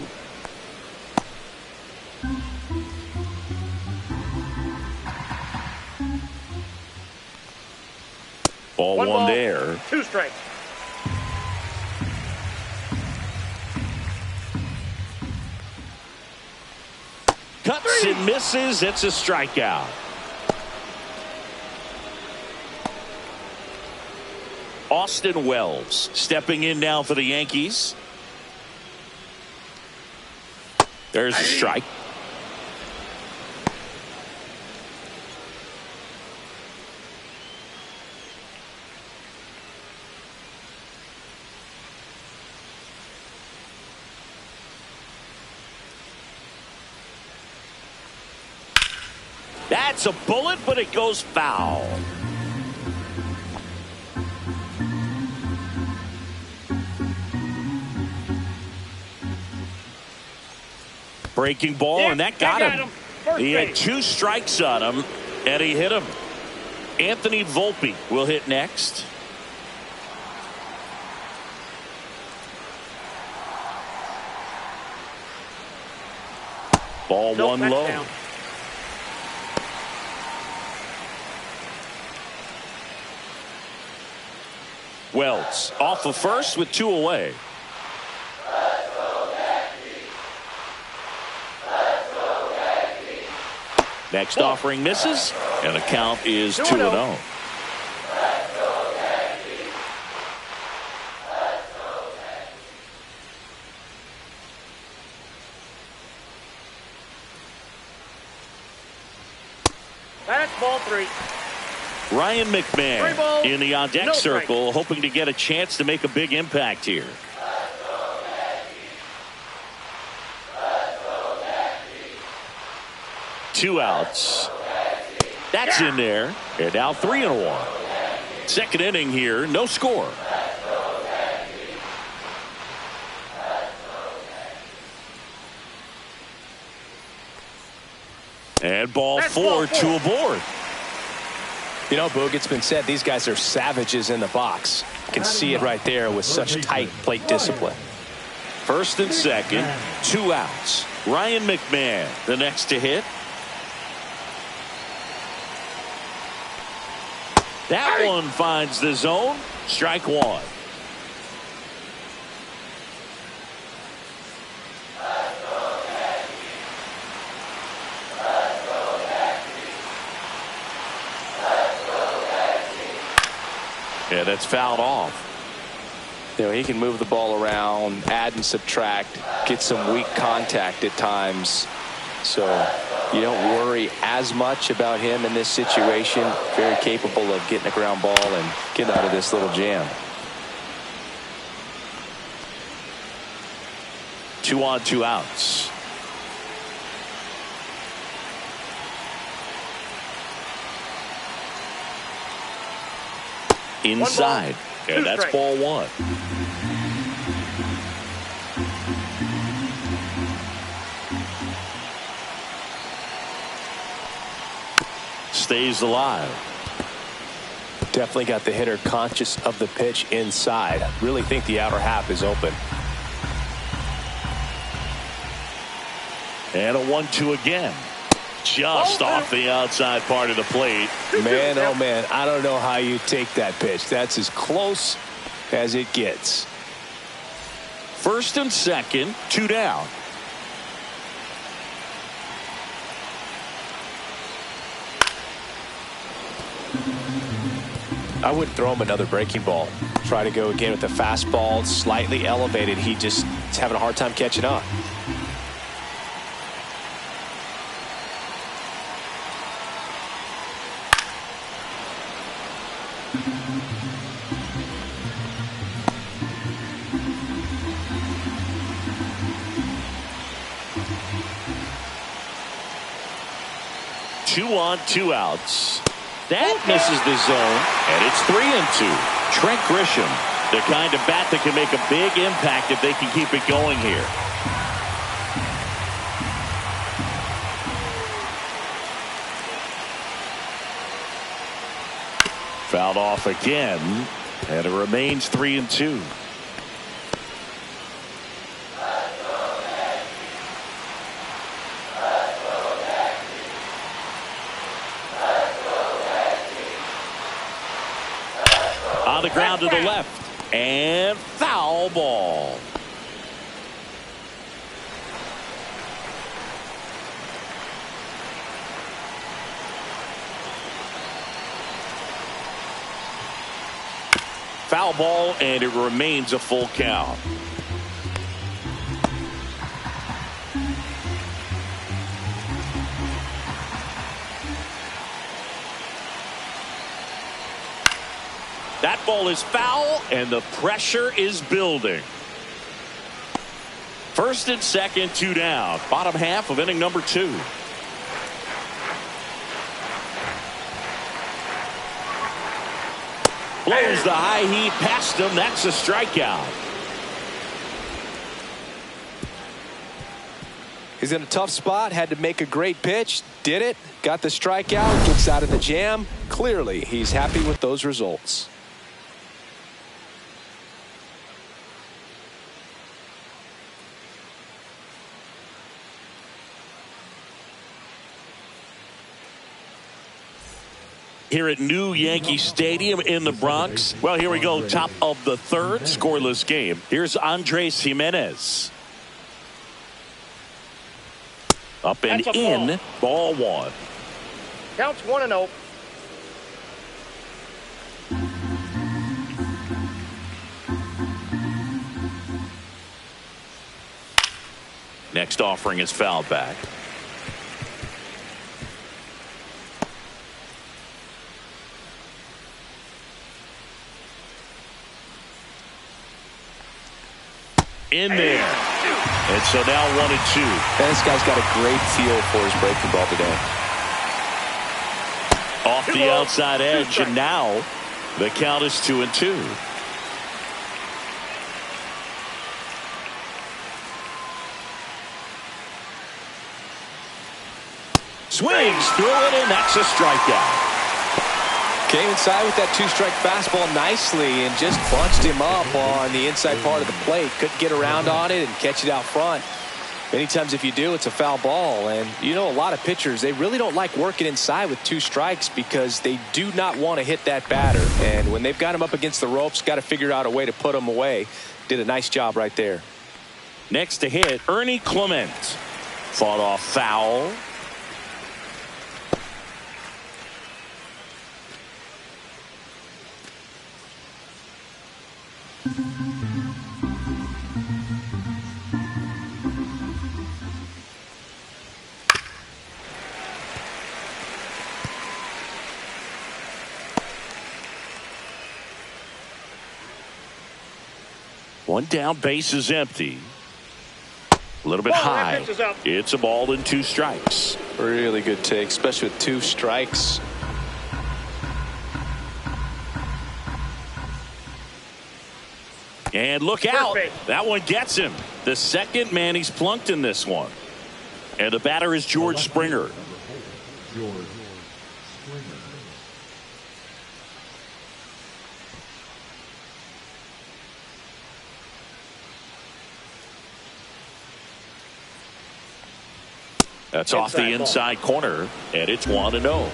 Ball one there. 2 strikes. Cuts and misses. It's a strikeout. Austin Wells stepping in now for the Yankees. There's a strike. That's a bullet, but it goes foul. Breaking ball, and that got him. He had 2 strikes on him, and he hit him. Anthony Volpe will hit next. Ball one low. Down. Wells off of first with 2 away. Next offering misses, and the count is 2-0. That's ball 3. Ryan McMahon in the on-deck circle, strike. hoping to get a chance to make a big impact here. Two outs. That's in there. And now 3-1. Second inning here, no score. And ball 4, 2 aboard. You know, Boog, it's been said these guys are savages in the box. You can see it right there with such tight plate discipline. First and second, 2 outs. Ryan McMahon, the next to hit. That one finds the zone. Strike 1. Yeah, that's fouled off. You know, he can move the ball around, add and subtract, get some weak contact at times. So you don't worry as much about him in this situation. Very capable of getting a ground ball and getting out of this little jam. 2 on, 2 outs. Inside. And that's ball 1. Stays alive. Definitely got the hitter conscious of the pitch inside. Really think the outer half is open. And a 1-2 again. Just off the outside part of the plate. Man, oh man, I don't know how you take that pitch. That's as close as it gets. First and second, 2 down. I wouldn't throw him another breaking ball. Try to go again with the fastball, slightly elevated. He just is having a hard time catching up. Two on, 2 outs. That misses the zone, and it's 3-2. Trent Grisham, the kind of bat that can make a big impact if they can keep it going here. Fouled off again, and it remains 3-2. On the ground to the left, and foul ball. Foul ball, and it remains a full count. That ball is foul, and the pressure is building. First and second, 2 down. Bottom half of inning number 2. Blows the high heat past him. That's a strikeout. He's in a tough spot. Had to make a great pitch. Did it. Got the strikeout. Gets out of the jam. Clearly, he's happy with those results. Here at New Yankee Stadium in the Bronx. Well, here we go. Top of the third, scoreless game. Here's Andres Jimenez. Up and in. Ball 1. Counts 1-0. Next offering is fouled back. In there. And so now 1-2. And this guy's got a great feel for his breaking ball today. Off the outside edge, and now the count is 2-2. Swings through it, and that's a strikeout. Came inside with that 2-strike fastball nicely and just bunched him up on the inside part of the plate. Couldn't get around on it and catch it out front. Many times if you do, it's a foul ball. And you know, a lot of pitchers, they really don't like working inside with 2 strikes because they do not want to hit that batter. And when they've got him up against the ropes, got to figure out a way to put him away. Did a nice job right there. Next to hit, Ernie Clement. Fought off foul. One down, base is empty. A little bit high. It's a ball and 2 strikes. Really good take, especially with 2 strikes. And look out. That one gets him. The second man he's plunked in this one. And the batter is George Springer. That's off the inside corner, and it's 1-0.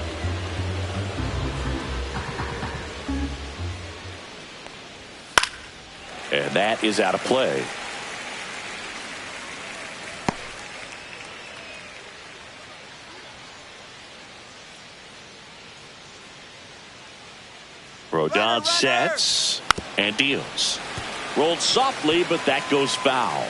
And that is out of play. Rodon sets and deals. Rolled softly, but that goes foul.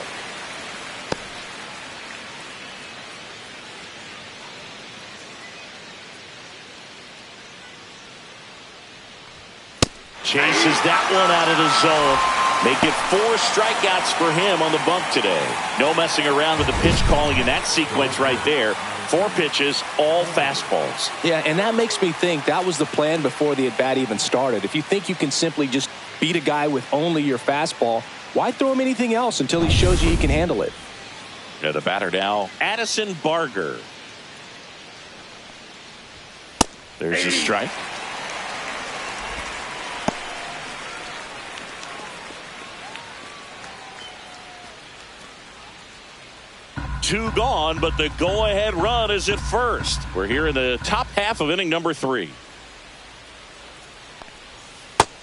Chases that one out of the zone. Make it 4 strikeouts for him on the bump today. No messing around with the pitch calling in that sequence right there. 4 pitches, all fastballs. Yeah, and that makes me think that was the plan before the at-bat even started. If you think you can simply just beat a guy with only your fastball, why throw him anything else until he shows you he can handle it? Yeah, the batter now, Addison Barger. There's a strike. Two gone, but the go-ahead run is at first. We're here in the top half of inning number 3.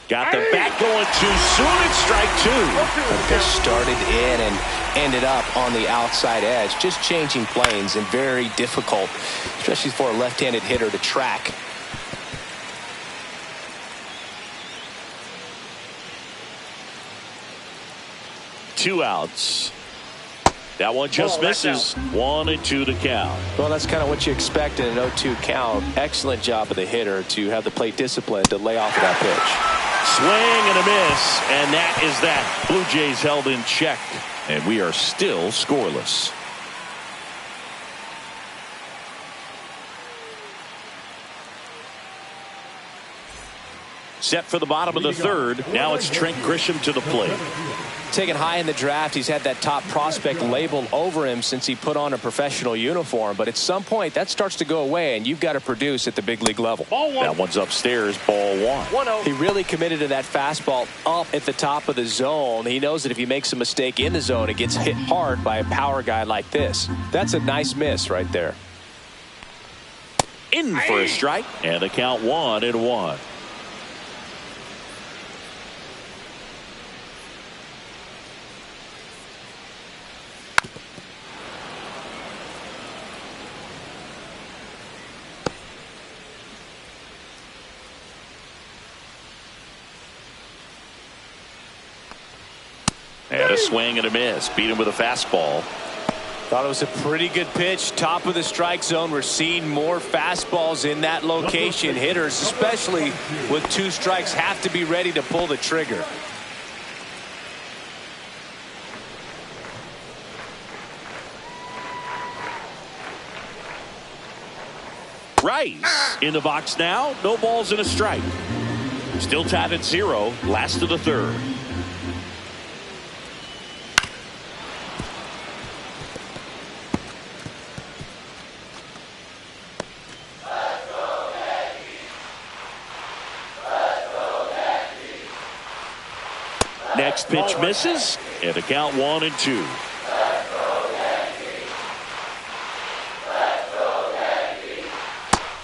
Got the bat going too soon. It's strike 2. This started in and ended up on the outside edge. Just changing planes and very difficult, especially for a left-handed hitter to track. Two outs. That one just misses. 1-2 to count. Well, that's kind of what you expect in an 0-2 count. Excellent job of the hitter to have the plate discipline to lay off of that pitch. Swing and a miss, and that is that. Blue Jays held in check, and we are still scoreless. Set for the bottom of the 3rd. Now it's Trent Grisham to the plate. Taken high in the draft, he's had that top prospect labeled over him since he put on a professional uniform. But at some point, that starts to go away, and you've got to produce at the big league level. That one's upstairs, ball 1. He really committed to that fastball up at the top of the zone. He knows that if he makes a mistake in the zone, it gets hit hard by a power guy like this. That's a nice miss right there. In for a strike, and the count 1-1. And a swing and a miss. Beat him with a fastball. Thought it was a pretty good pitch. Top of the strike zone. We're seeing more fastballs in that location. Hitters, especially with 2 strikes, have to be ready to pull the trigger. Rice in the box now. No balls and a strike. Still tied at 0. Last of the 3rd. Next pitch misses, and the count 1-2.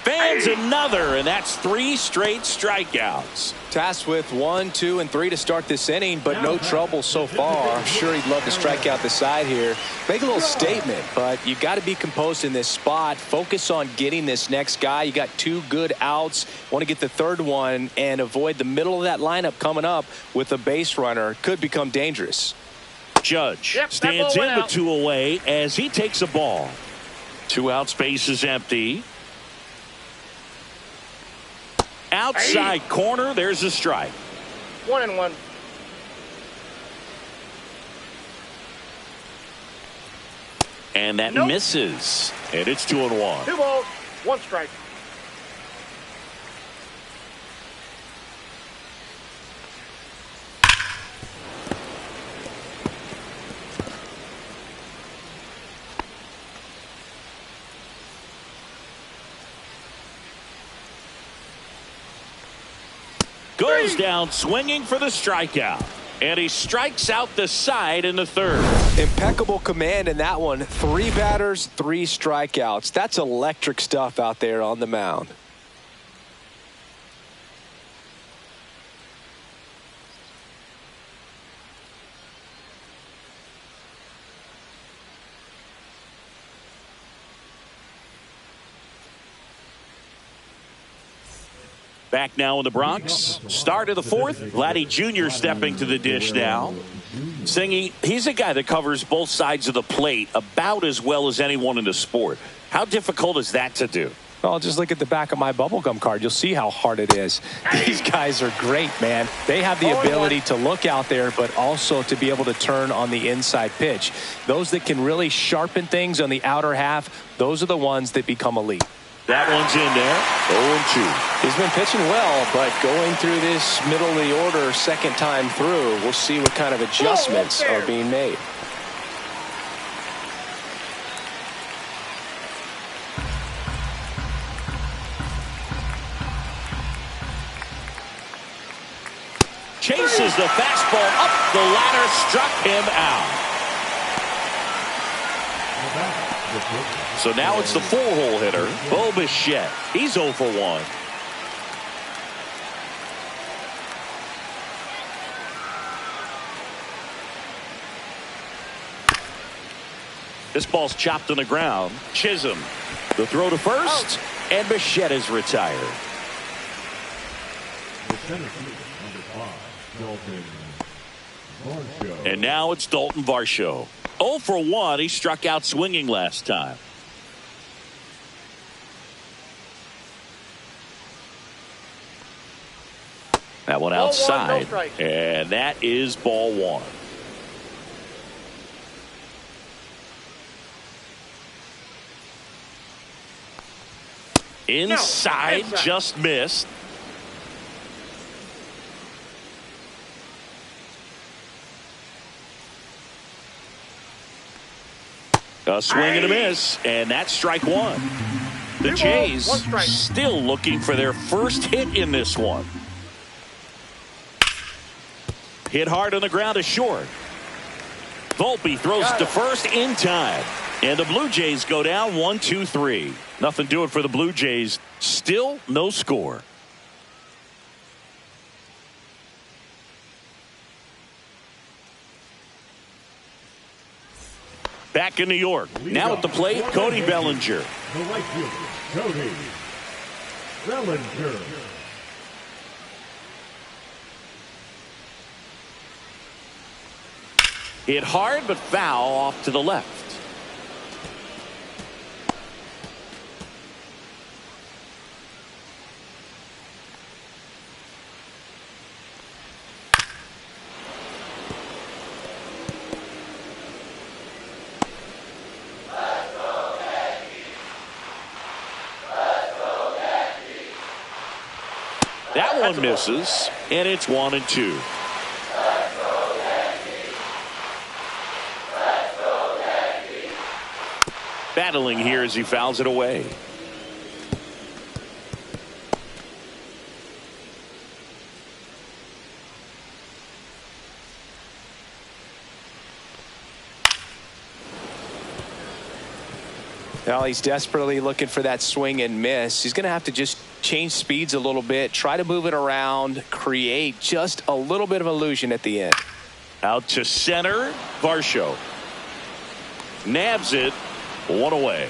Fans another, and that's 3 straight strikeouts. Tasked with 1, 2, and 3 to start this inning, but no trouble so far. I'm sure he'd love to strike out the side here. Make a little statement, but you've got to be composed in this spot. Focus on getting this next guy. You got 2 good outs. Want to get the 3rd one and avoid the middle of that lineup coming up with a base runner. Could become dangerous. Judge stands in with 2 away as he takes a ball. 2 outs, base is empty. Outside corner, there's a strike. 1-1. And that misses. And it's 2-1. 2 balls, 1 strike. Goes down swinging for the strikeout. And he strikes out the side in the 3rd. Impeccable command in that one. 3 batters, 3 strikeouts. That's electric stuff out there on the mound. Back now in the Bronx. Start of the 4th. Vladdy Jr. stepping to the dish now. Singy, he's a guy that covers both sides of the plate about as well as anyone in the sport. How difficult is that to do? Well, just look at the back of my bubblegum card. You'll see how hard it is. These guys are great, man. They have the ability to look out there, but also to be able to turn on the inside pitch. Those that can really sharpen things on the outer half, those are the ones that become elite. That one's in there. 0-2. He's been pitching well, but going through this middle of the order second time through, we'll see what kind of adjustments are being made. Chases the fastball up the ladder, struck him out. So now it's the 4-hole hitter, Bo Bichette. He's 0 for 1. This ball's chopped on the ground. Chisholm, the throw to first, and Bichette is retired. And now it's Dalton Varsho. 0 for 1. He struck out swinging last time. That one outside. And that is ball 1. Inside, just missed. A swing and a miss, and that's strike 1. The Jays still looking for their first hit in this one. Hit hard on the ground is short. Volpe throws to first in time. And the Blue Jays go down 1-2-3. Nothing doing for the Blue Jays. Still no score. Back in New York. Now at the plate, Cody Bellinger. The right fielder, Cody Bellinger. Hit hard but foul off to the left. That one misses, and it's 1-2. Battling here as he fouls it away. Now he's desperately looking for that swing and miss. He's going to have to just change speeds a little bit, try to move it around, create just a little bit of illusion at the end. Out to center, Varsho nabs it, 1 away.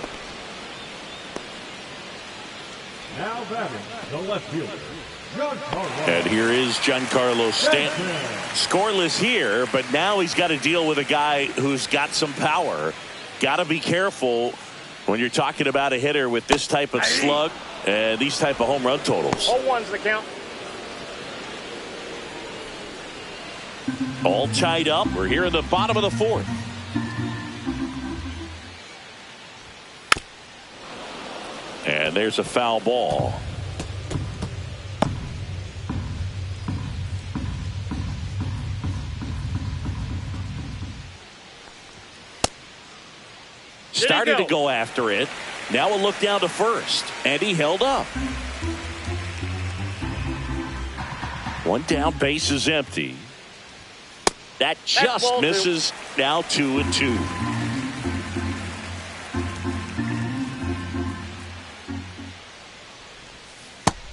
Now batting, the left fielder, Giancarlo. And here is Giancarlo Stanton. Scoreless here, but now he's got to deal with a guy who's got some power. Got to be careful when you're talking about a hitter with this type of slug and these type of home run totals. 0-1's the count. All tied up. We're here in the bottom of the 4th. And there's a foul ball. Started to go after it. Now a look down to first. And he held up. One down, base is empty. That just misses now 2-2.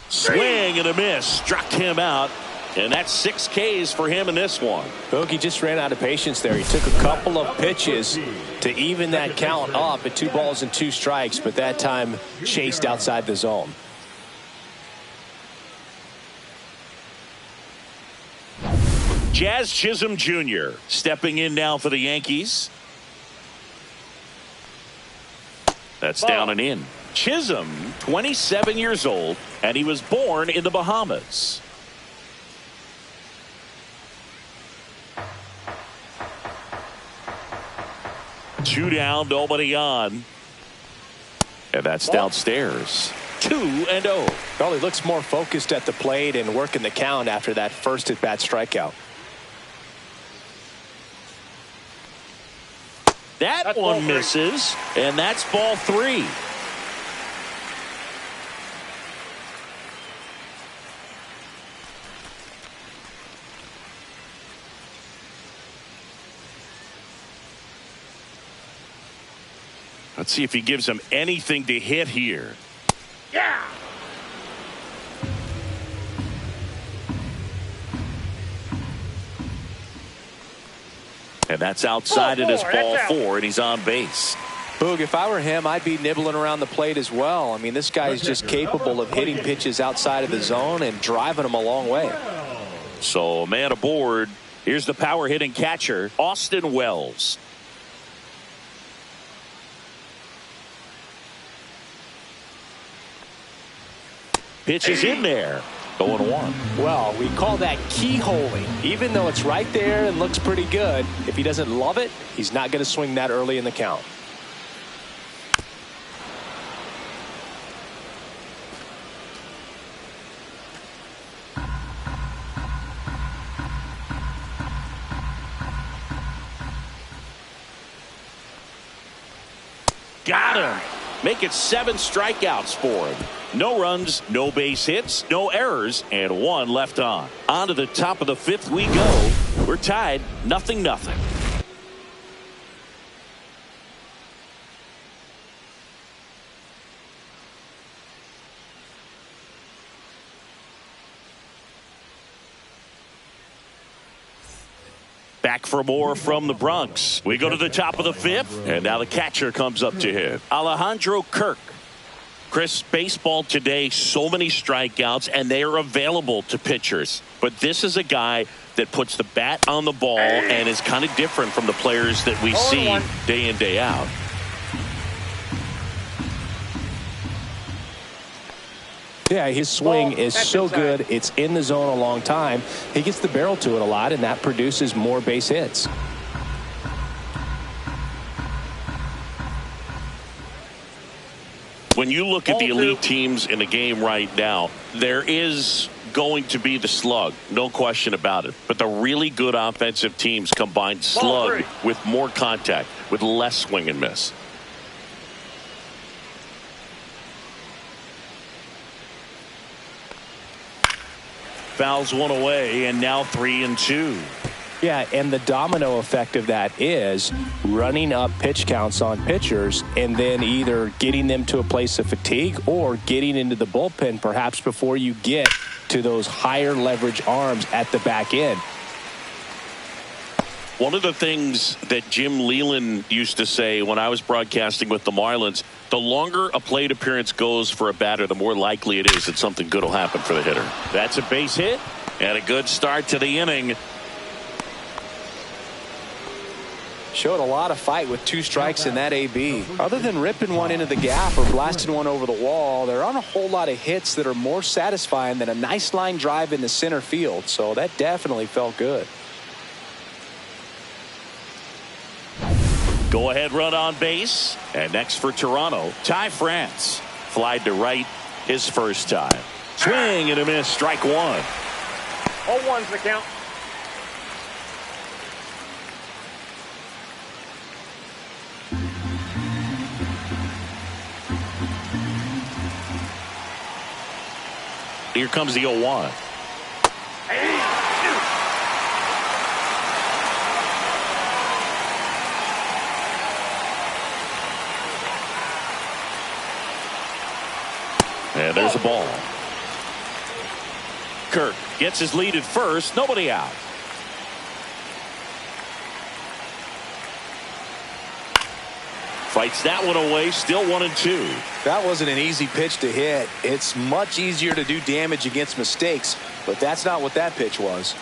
Swing and a miss. Struck him out. And that's 6 Ks for him in this one. Bogey just ran out of patience there. He took a couple of pitches to even that count up at 2 balls and 2 strikes, but that time chased outside the zone. Jazz Chisholm Jr. stepping in now for the Yankees. That's down and in. Chisholm, 27 years old, and he was born in the Bahamas. Two down, nobody on. And that's downstairs. 2-0. Well, he looks more focused at the plate and working the count after that first at-bat strikeout. That one misses, and that's ball 3. Let's see if he gives him anything to hit here. Yeah. And that's outside. It is ball 4, and he's on base. Boog, if I were him, I'd be nibbling around the plate as well. I mean, this guy is just capable of hitting pitches outside of the zone and driving them a long way. So, man aboard. Here's the power hitting catcher, Austin Wells. Pitch is in there. 0-1. Well, we call that keyholing. Even though it's right there and looks pretty good, if he doesn't love it, he's not going to swing that early in the count. Got him. Make it 7 strikeouts for him. No runs, no base hits, no errors, and 1 left on. On to the top of the 5th we go. We're tied 0-0. Back for more from the Bronx. We go to the top of the 5th, and now the catcher comes up to hit. Alejandro Kirk. Chris, baseball today, so many strikeouts, and they are available to pitchers. But this is a guy that puts the bat on the ball and is kind of different from the players that we see day in, day out. Yeah, his swing is so good. It's in the zone a long time. He gets the barrel to it a lot, and that produces more base hits. When you look at the elite teams in the game right now, there is going to be the slug, no question about it. But the really good offensive teams combine slug with more contact, with less swing and miss. Fouls one away, and now 3-2. Yeah, and the domino effect of that is running up pitch counts on pitchers and then either getting them to a place of fatigue or getting into the bullpen perhaps before you get to those higher leverage arms at the back end. One of the things that Jim Leland used to say when I was broadcasting with the Marlins, the longer a plate appearance goes for a batter, the more likely it is that something good will happen for the hitter. That's a base hit and a good start to the inning. Showed a lot of fight with 2 strikes in that AB. Other than ripping one into the gap or blasting one over the wall, there aren't a whole lot of hits that are more satisfying than a nice line drive in the center field. So that definitely felt good. Go ahead run on base. And next for Toronto, Ty France. Flied to right his first time. Swing and a miss, strike 1. 0-1's the count. Here comes the 0-1. And there's a ball. Kirk gets his lead at first. Nobody out. Fights that one away. Still 1-2. That wasn't an easy pitch to hit. It's much easier to do damage against mistakes, but that's not what that pitch was.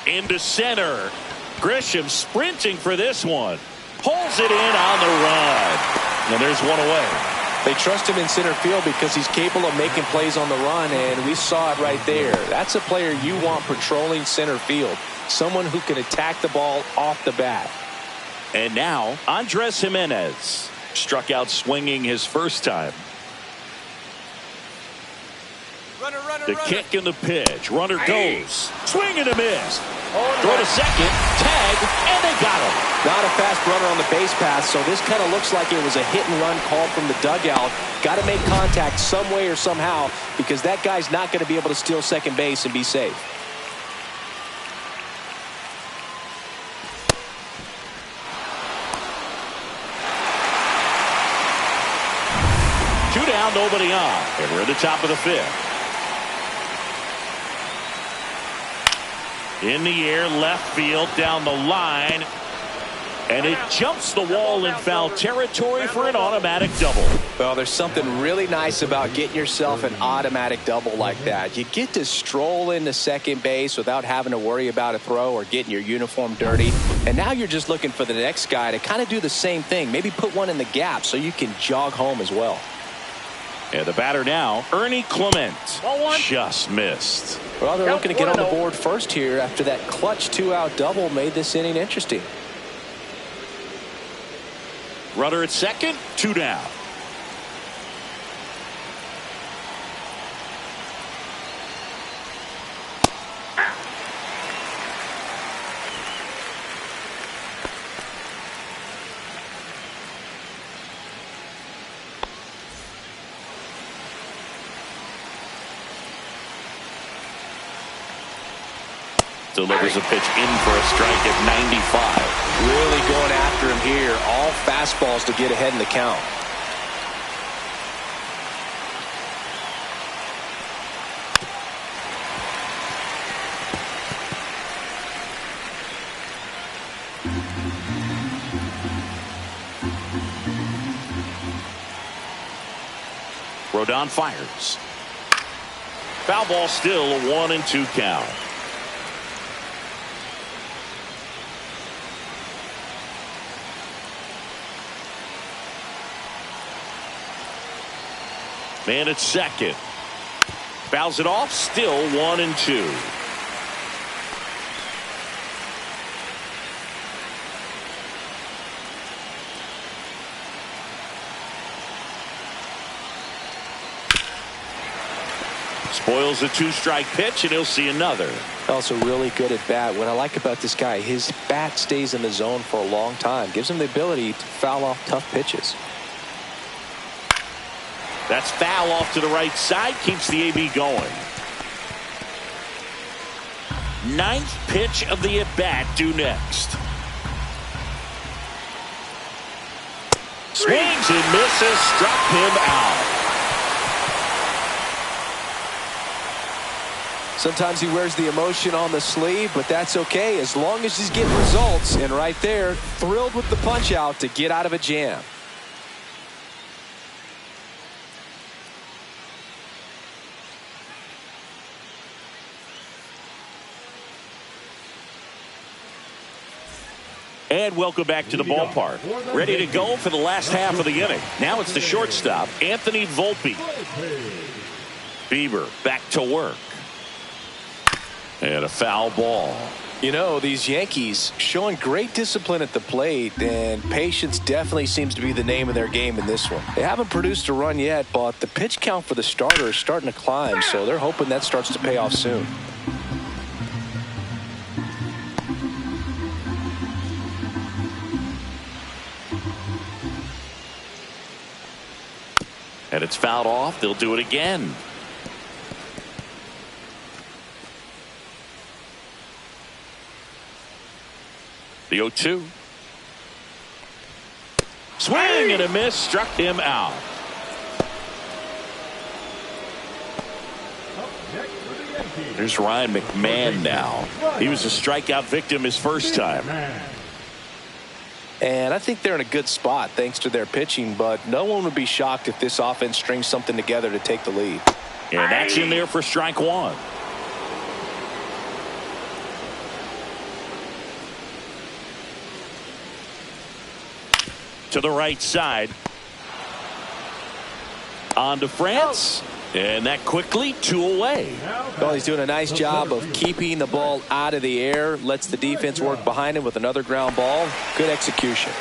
Into center. Grisham sprinting for this one. Pulls it in on the run. And there's one away. They trust him in center field because he's capable of making plays on the run, and we saw it right there. That's a player you want patrolling center field. Someone who can attack the ball off the bat. And now, Andres Jimenez. Struck out swinging his first time. The kick and the pitch. Runner goes. Swing and a miss. Throw to second. Tag. And they got him. Not a fast runner on the base pass, so this kind of looks like it was a hit and run call from the dugout. Got to make contact some way or somehow because that guy's not going to be able to steal second base and be safe. Two down, nobody on. And we're at the top of the fifth. In the air, left field, down the line. And it jumps the wall in foul territory for an automatic double. Well, there's something really nice about getting yourself an automatic double like that. You get to stroll into second base without having to worry about a throw or getting your uniform dirty. And now you're just looking for the next guy to kind of do the same thing. Maybe put one in the gap so you can jog home as well. And the batter now, Ernie Clement. Just missed. Well, they're looking to get on the board first here after that clutch two-out double made this inning interesting. Runner at second, two down. Delivers a pitch in for a strike at 95. Really going after him here. All fastballs to get ahead in the count. Rodon fires. Foul ball, still a 1-2 count. Man at second. Fouls it off. Still 1-2. Spoils a two-strike pitch, and he'll see another. Also really good at bat. What I like about this guy, his bat stays in the zone for a long time. Gives him the ability to foul off tough pitches. That's foul off to the right side. Keeps the AB going. Ninth pitch of the at-bat due next. Swings and misses. Struck him out. Sometimes he wears the emotion on the sleeve, but that's okay as long as he's getting results. And right there, thrilled with the punch out to get out of a jam. And welcome back to the ballpark. Ready to go for the last half of the inning. Now it's the shortstop, Anthony Volpe. Bieber back to work. And a foul ball. You know, these Yankees showing great discipline at the plate, and patience definitely seems to be the name of their game in this one. They haven't produced a run yet, but the pitch count for the starter is starting to climb, so they're hoping that starts to pay off soon. And it's fouled off. They'll do it again. The 0-2. Swing and a miss. Struck him out. There's Ryan McMahon now. He was a strikeout victim his first time. And I think they're in a good spot thanks to their pitching, but no one would be shocked if this offense strings something together to take the lead. And that's in there for strike one. To the right side. On to France. And that quickly 2 away. Well, he's doing a nice job of keeping the ball out of the air. Lets the defense work behind him with another ground ball. Good execution.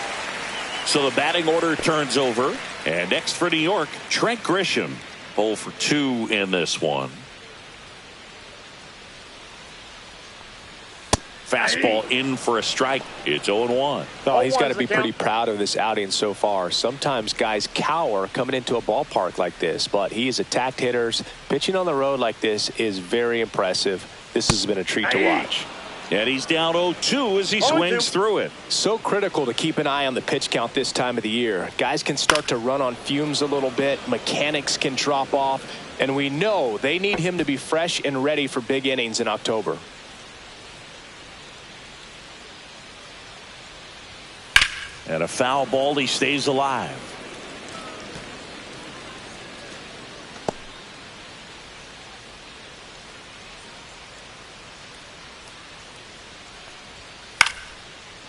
So the batting order turns over. And next for New York, Trent Grisham. 0 for 2 in this one. Fastball in for a strike. It's 0-1. Oh, he's got to be pretty proud of this outing so far. Sometimes guys cower coming into a ballpark like this, but he's attacked hitters. Pitching on the road like this is very impressive. This has been a treat to watch. And he's down 0-2 as he swings through it. So critical to keep an eye on the pitch count this time of the year. Guys can start to run on fumes a little bit. Mechanics can drop off. And we know they need him to be fresh and ready for big innings in October. And a foul ball. He stays alive.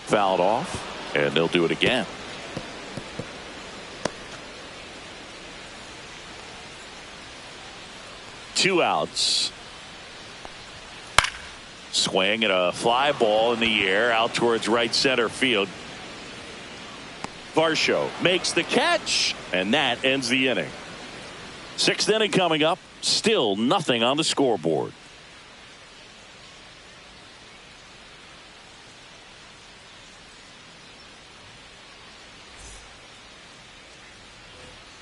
Fouled off. And they'll do it again. Two outs. Swing and a fly ball in the air out towards right center field. Varsho makes the catch, and that ends the inning. 6th inning coming up. Still nothing on the scoreboard.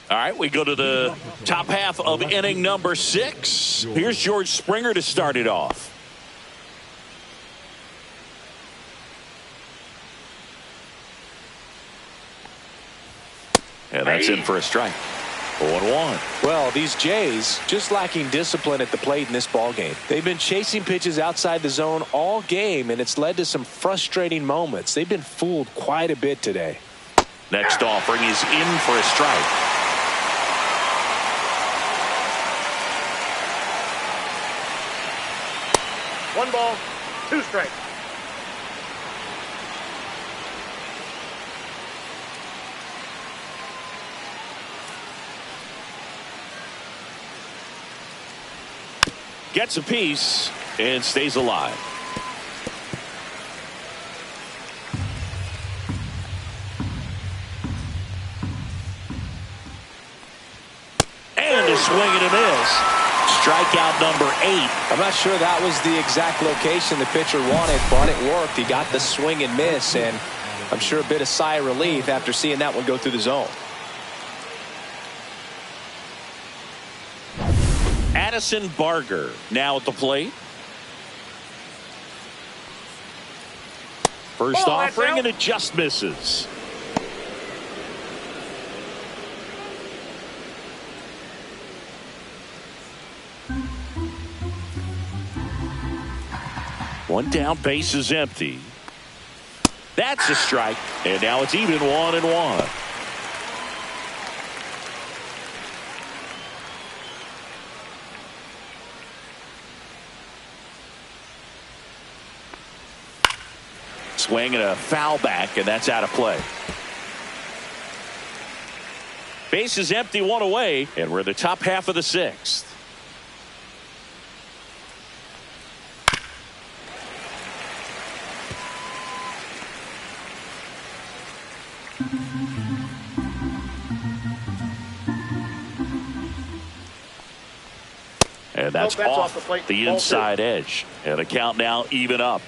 All right, we go to the top half of inning number 6. Here's George Springer to start it off. And that's in for a strike. 0-1. Well, these Jays just lacking discipline at the plate in this ball game. They've been chasing pitches outside the zone all game, and it's led to some frustrating moments. They've been fooled quite a bit today. Next offering is in for a strike. One ball, 2 strikes. Gets a piece and stays alive. And a swing and a miss. Strikeout number 8. I'm not sure that was the exact location the pitcher wanted, but it worked. He got the swing and miss, and I'm sure a bit of sigh of relief after seeing that one go through the zone. Addison Barger now at the plate. First offering, and it just misses. One down, base is empty. That's a strike, and now it's even 1-1. Swing and a foul back, and that's out of play. Base is empty, 1 away, and we're in the top half of the 6th. And that's off the inside edge, and the count now even up.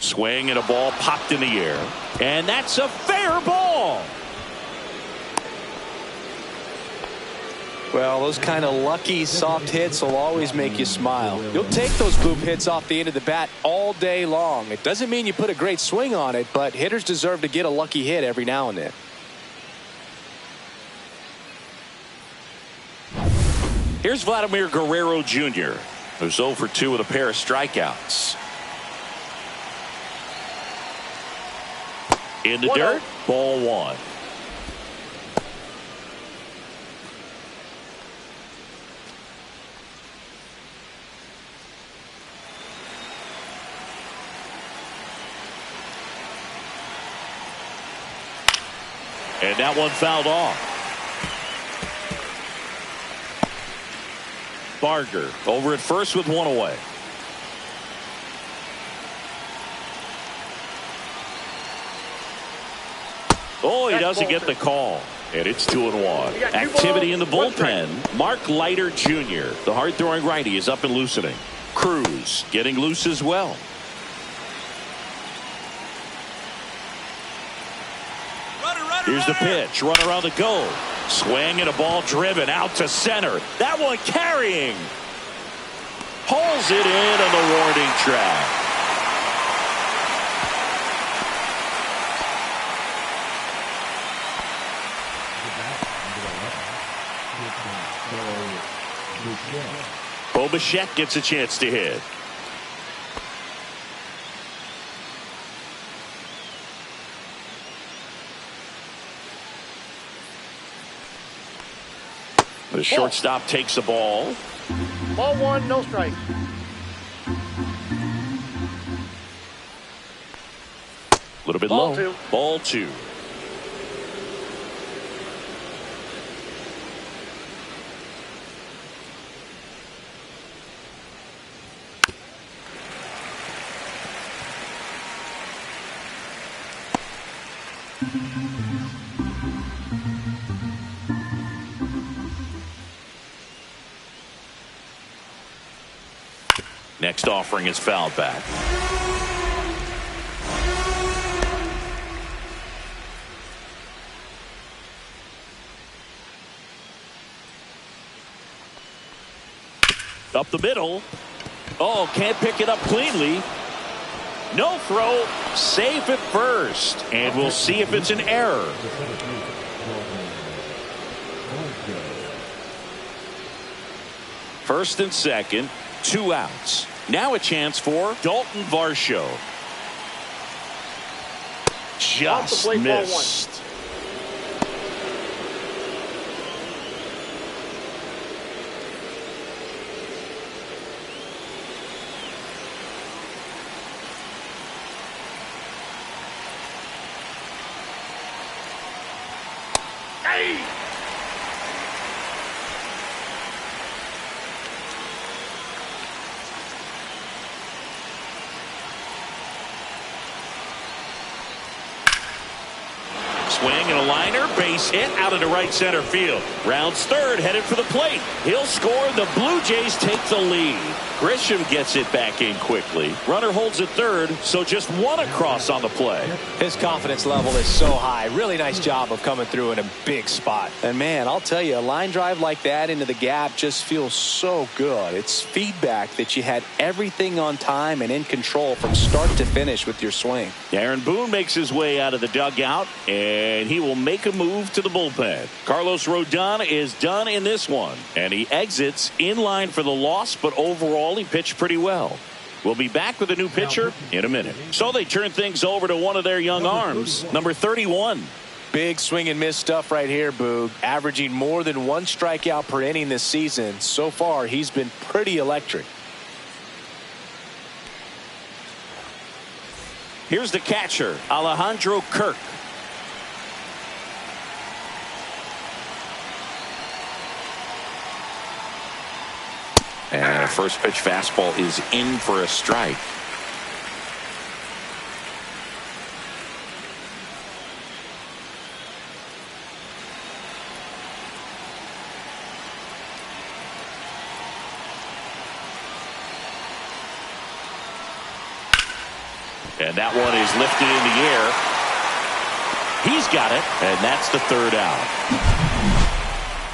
Swing and a ball popped in the air. And that's a fair ball. Well, those kind of lucky soft hits will always make you smile. You'll take those bloop hits off the end of the bat all day long. It doesn't mean you put a great swing on it, but hitters deserve to get a lucky hit every now and then. Here's Vladimir Guerrero Jr., who's 0 for 2 with a pair of strikeouts. In the dirt, ball 1. And that one fouled off. Barger over at first with 1 away. Oh, he doesn't get the call. And it's 2-1. Activity in the bullpen. Mark Leiter Jr., the hard-throwing righty, is up and loosening. Cruz getting loose as well. Here's the pitch. Runner on the go. Swing and a ball driven out to center. That one carrying. Pulls it in on the warning track. Bo Bichette gets a chance to hit. The shortstop takes the ball. Ball 1, no strike. A little bit Ball low. 2. Ball 2. Next offering is fouled back. Up the middle. Oh, can't pick it up cleanly. No throw. Safe at first. And we'll see if it's an error. First and second. 2 outs. Now a chance for Dalton Varsho. Just missed. Hey! Swing and a liner, base hit out into right center field. Rounds third, headed for the plate. He'll score. The Blue Jays take the lead. Grisham gets it back in quickly. Runner holds at third, so just 1 across on the play. His confidence level is so high. Really nice job of coming through in a big spot. And man, I'll tell you, a line drive like that into the gap just feels so good. It's feedback that you had everything on time and in control from start to finish with your swing. Aaron Boone makes his way out of the dugout, and he will make a move to the bullpen. Carlos Rodon is done in this one, and he exits in line for the loss, but overall he pitched pretty well. We'll be back with a new pitcher in a minute. So they turn things over to one of their young arms, number 31. Big swing and miss stuff right here, Boog. Averaging more than 1 strikeout per inning this season. So far, he's been pretty electric. Here's the catcher, Alejandro Kirk. And a first pitch fastball is in for a strike. And that one is lifted in the air. He's got it, and that's the third out.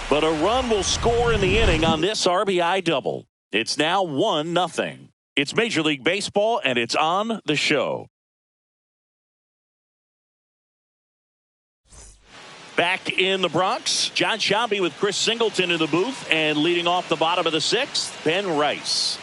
But a run will score in the inning on this RBI double. It's now 1-0. It's Major League Baseball, and it's on the show. Back in the Bronx, John Sciambi with Chris Singleton in the booth, and leading off the bottom of the sixth, Ben Rice.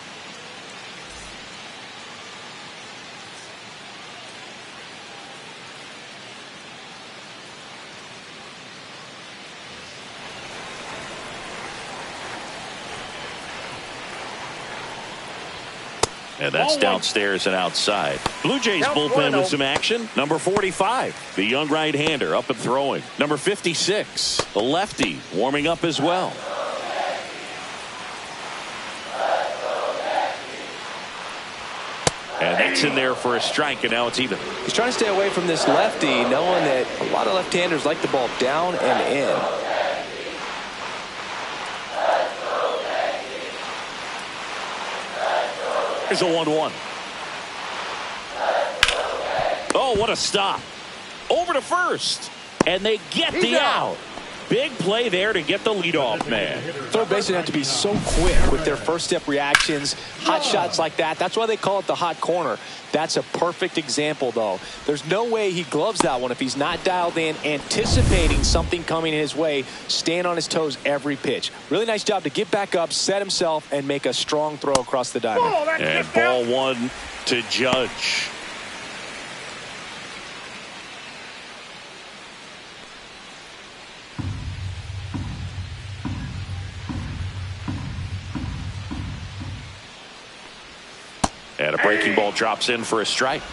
And that's downstairs and outside. Blue Jays bullpen with some action. Number 45, the young right-hander, up and throwing. Number 56, the lefty, warming up as well. And that's in there for a strike, and now it's even. He's trying to stay away from this lefty, knowing that a lot of left-handers like the ball down and in. Here's a 1-1. Oh, what a stop. Over to first. And they get the out. Big play there to get the leadoff man. Third basemen have to be so quick with their first step reactions. Hot shots like that. That's why they call it the hot corner. That's a perfect example, though. There's no way he gloves that one if he's not dialed in, anticipating something coming his way, staying on his toes every pitch. Really nice job to get back up, set himself, and make a strong throw across the diamond. And ball one to Judge. And a breaking ball drops in for a strike.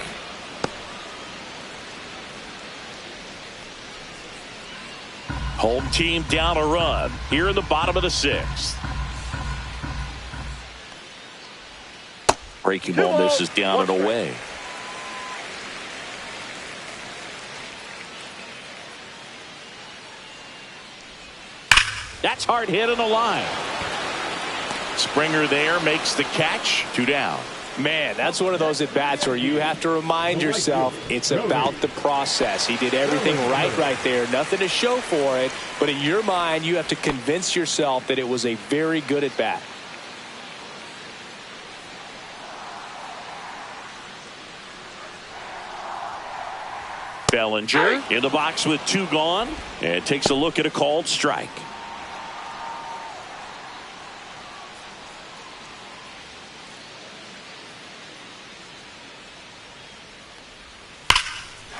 Home team down a run here in the bottom of the sixth. Breaking ball misses down and away. That's hard hit in the line. Springer there makes the catch. 2 down. Man, that's one of those at-bats where you have to remind yourself it's about the process. He did everything right there. Nothing to show for it. But in your mind, you have to convince yourself that it was a very good at-bat. Bellinger in the box with 2 gone. And takes a look at a called strike.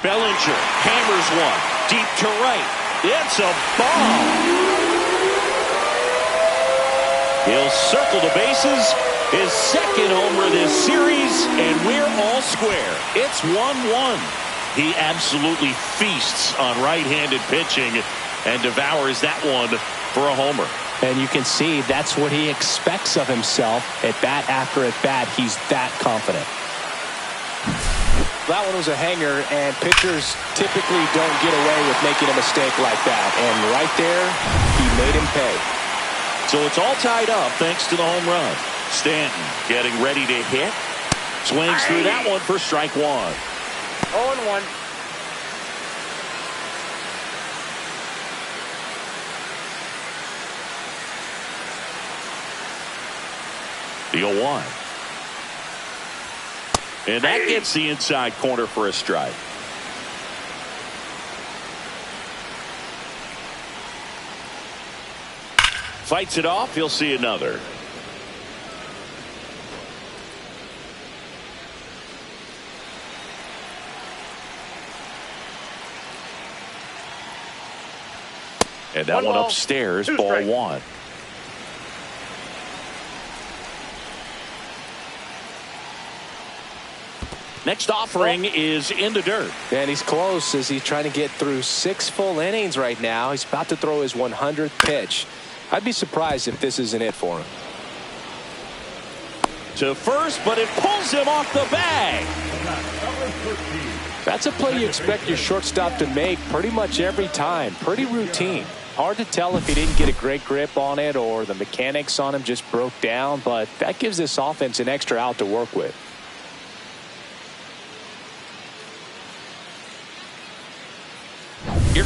Bellinger hammers one deep to right. It's a ball. He'll circle the bases. His second homer this series, and we're all square. It's 1-1. He absolutely feasts on right-handed pitching and devours that one for a homer. And you can see that's what he expects of himself at bat after at bat. He's that confident. That one was a hanger, and pitchers typically don't get away with making a mistake like that. And right there, he made him pay. So it's all tied up thanks to the home run. Stanton getting ready to hit. Swings through that one for strike 1. 0-1. The 0-1. And that gets the inside corner for a strike. Fights it off. He'll see another. And that one upstairs, ball 1. Next offering is in the dirt. And he's close as he's trying to get through 6 full innings right now. He's about to throw his 100th pitch. I'd be surprised if this isn't it for him. To first, but it pulls him off the bag. That's a play you expect your shortstop to make pretty much every time. Pretty routine. Hard to tell if he didn't get a great grip on it or the mechanics on him just broke down, but that gives this offense an extra out to work with.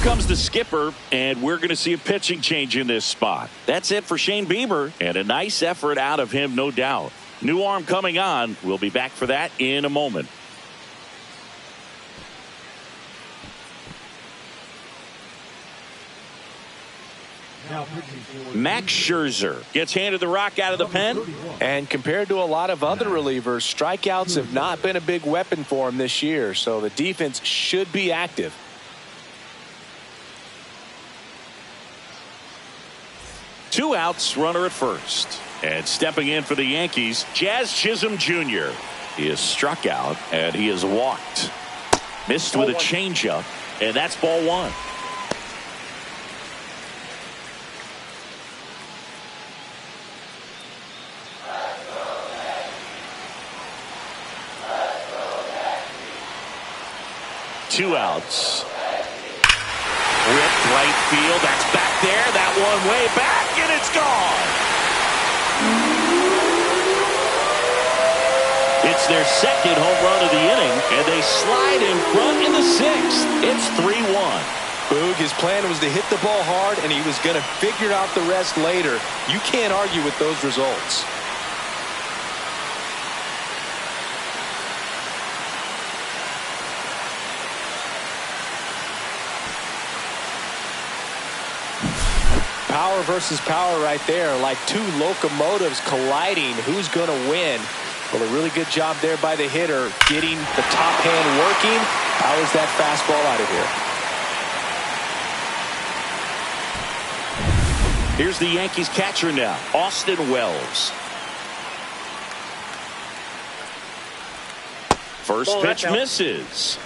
comes the skipper, and we're going to see a pitching change in this spot. That's it for Shane Bieber, and a nice effort out of him, no doubt. New arm coming on. We'll be back for that in a moment. Max Scherzer gets handed the rock out of the pen. And compared to a lot of other relievers, strikeouts have not been a big weapon for him this year, so the defense should be active. Two outs, runner at first. And stepping in for the Yankees, Jazz Chisholm Jr. He is struck out, and he is walked. Missed with a changeup, and that's ball one. Two outs. Ripped right field. That's back there. That one way back, and it's gone. It's their second home run of the inning, and they slide in front in the sixth. It's 3-1. Boog, his plan was to hit the ball hard, and he was going to figure out the rest later. You can't argue with those results. Power versus power right there, like two locomotives colliding. Who's going to win? Well, a really good job there by the hitter, getting the top hand working. Powers that fastball out of here. Here's the Yankees catcher now, Austin Wells. First pitch misses.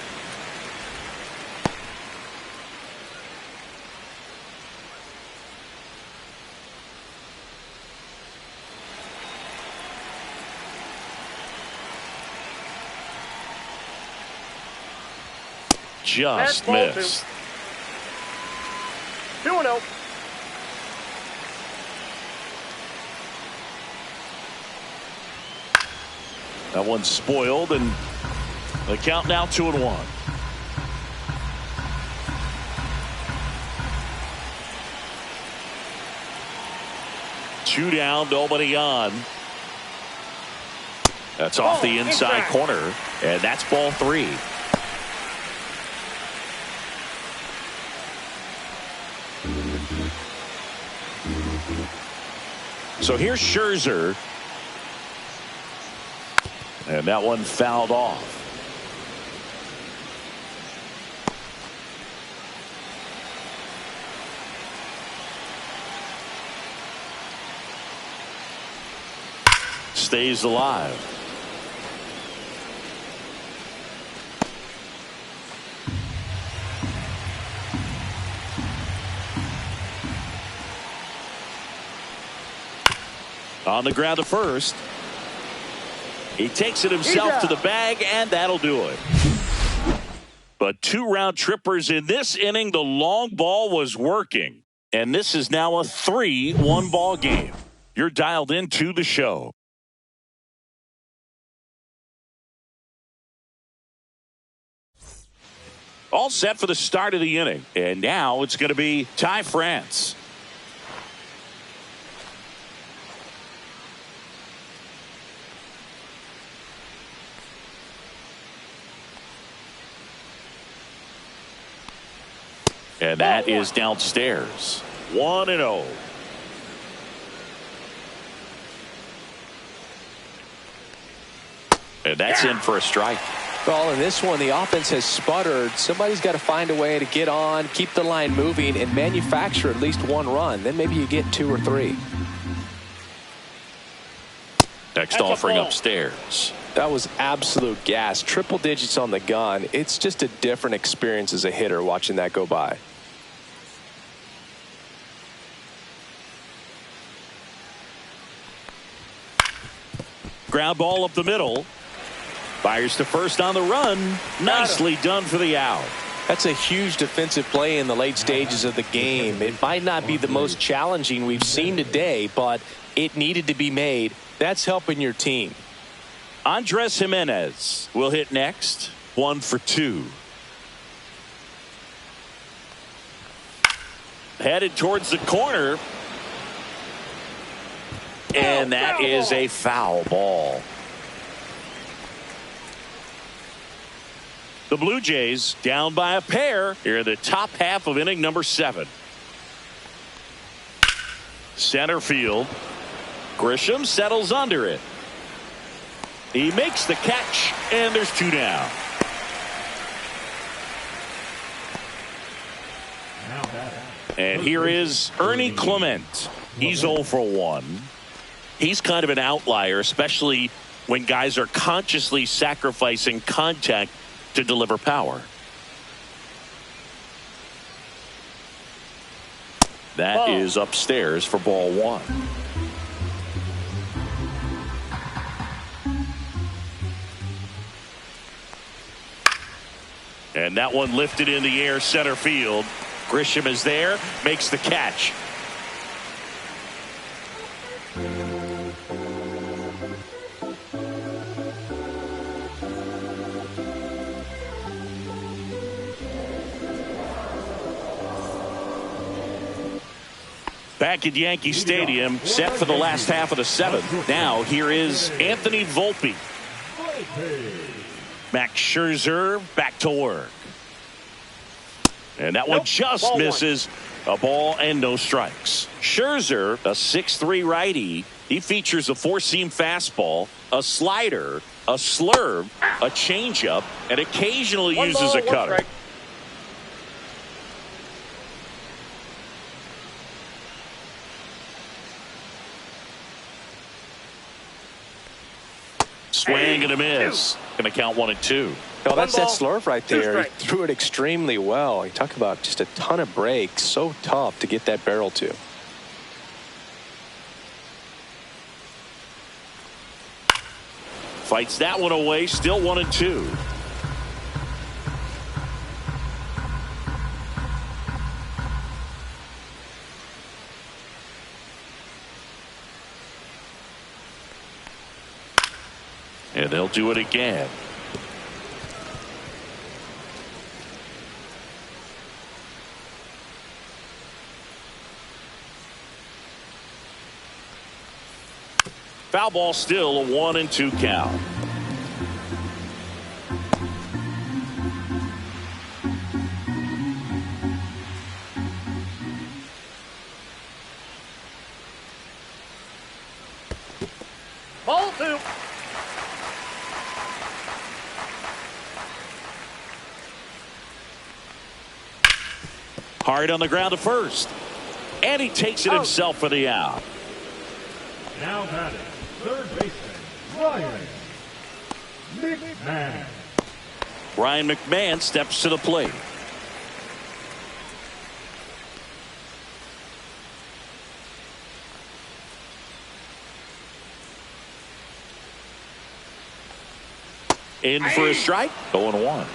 Just missed. 2-0. That one's spoiled, and the count now 2-1. Two down, nobody on. That's off the inside corner, and that's ball three. So here's Scherzer. And that one fouled off. Stays alive. On the ground to first. He takes it himself to the bag, and that'll do it. But two round trippers in this inning. The long ball was working. And this is now a 3-1 ball game. You're dialed into the show. All set for the start of the inning. And now it's going to be Ty France. And that is downstairs. 1-0. And that's in for a strike. Well, in this one, the offense has sputtered. Somebody's got to find a way to get on, keep the line moving, and manufacture at least one run. Then maybe you get two or three. Next offering upstairs. That was absolute gas. Triple digits on the gun. It's just a different experience as a hitter watching that go by. Ground ball up the middle. Fires to first on the run. Nicely done for the out. That's a huge defensive play in the late stages of the game. It might not be the most challenging we've seen today, but it needed to be made. That's helping your team. Andres Jimenez will hit next. 1 for 2. Headed towards the corner. And that is a foul ball. The Blue Jays down by a pair here in the top half of inning number 7. Center field. Grisham settles under it. He makes the catch, and there's 2 down. And here is Ernie Clement. He's 0 for 1. He's kind of an outlier, especially when guys are consciously sacrificing contact to deliver power. That is upstairs for ball 1. And that one lifted in the air center field. Grisham is there, makes the catch. Back at Yankee Stadium, set for the last half of the 7th. Now here is Anthony Volpe. Max Scherzer back to work. And that one just misses. A ball and no strikes. Scherzer, a 6'3" righty. He features a 4-seam fastball, a slider, a slurve, a changeup, and occasionally uses a cutter. Swing and a miss. Going to count 1 and 2. No, that's that slurve right there. He threw it extremely well. You talk about just a ton of breaks. So tough to get that barrel to. Fights that one away. Still 1 and 2. And they'll do it again. Foul ball, still a 1 and 2 count. Ball 2. Hard on the ground to first. And he takes it himself for the out. Now batting, third baseman, Ryan McMahon. Ryan McMahon steps to the plate. In for a strike. 0-1.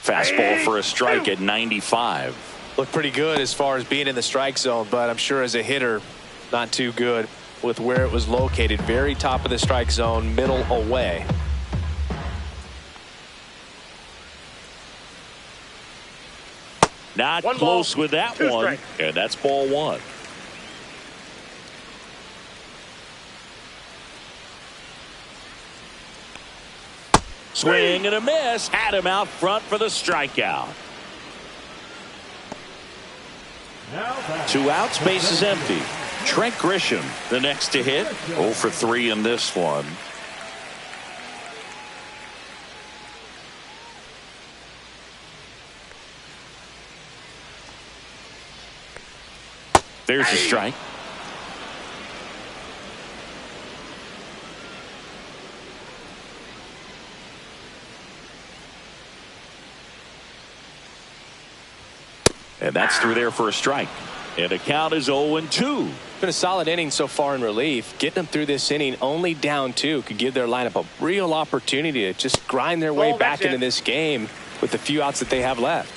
Fastball for a strike at 95. Looked pretty good as far as being in the strike zone, but I'm sure as a hitter, not too good with where it was located. Very top of the strike zone, middle away. Not close with that one. And that's ball 1. Swing and a miss. Had him out front for the strikeout. 2 outs, base is empty. Trent Grisham, the next to hit. 0 for 3 in this one. There's a strike. And that's through there for a strike. And the count is 0-2. Been a solid inning so far in relief. Getting them through this inning only down 2 could give their lineup a real opportunity to just grind their way back into this game with the few outs that they have left.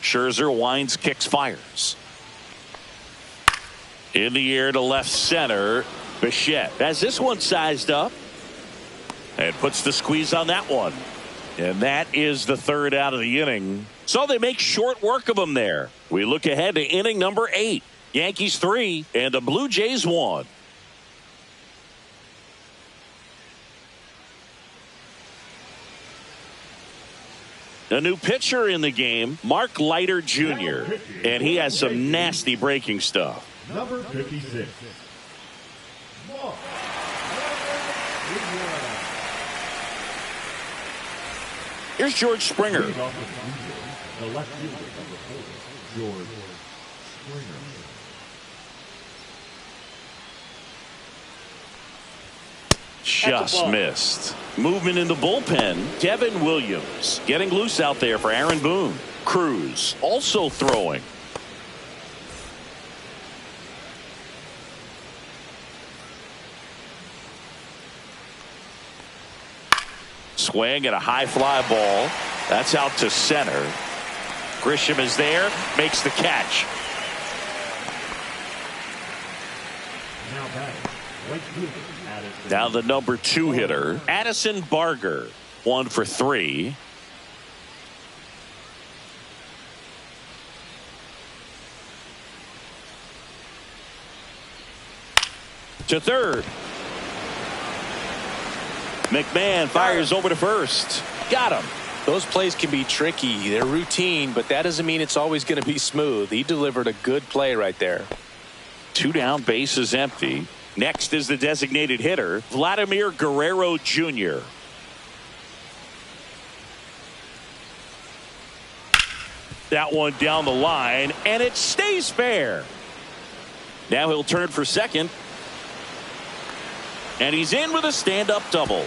Scherzer winds, kicks, fires. In the air to left center. Bichette has this one sized up and puts the squeeze on that one. And that is the third out of the inning. So they make short work of him there. We look ahead to inning number 8. Yankees 3 and the Blue Jays 1. A new pitcher in the game, Mark Leiter Jr. And he has some nasty breaking stuff. Number 56. Here's George Springer. The left fielder, number 4, George Springer. Just missed. Movement in the bullpen. Devin Williams getting loose out there for Aaron Boone. Cruz also throwing. Swing at a high fly ball. That's out to center. Grisham is there, makes the catch. Now the number 2 hitter, Addison Barger, 1 for 3. To third. McMahon fires over to first. Got him. Those plays can be tricky. They're routine, but that doesn't mean it's always going to be smooth. He delivered a good play right there. 2 down, bases empty. Next is the designated hitter, Vladimir Guerrero Jr. That one down the line, and it stays fair. Now he'll turn for second. And he's in with a stand-up double.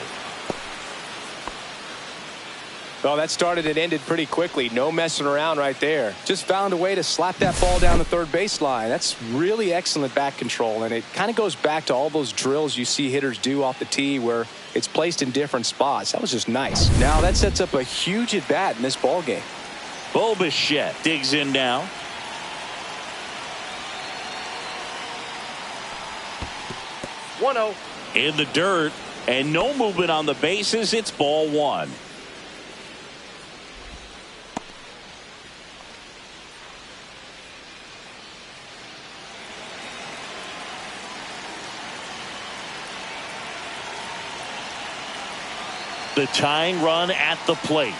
Well, that started and ended pretty quickly. No messing around right there. Just found a way to slap that ball down the third baseline. That's really excellent back control, and it kind of goes back to all those drills you see hitters do off the tee where it's placed in different spots. That was just nice. Now that sets up a huge at-bat in this ball game. Bo Bichette digs in now. One-oh. In the dirt, and no movement on the bases. It's ball 1. The tying run at the plate.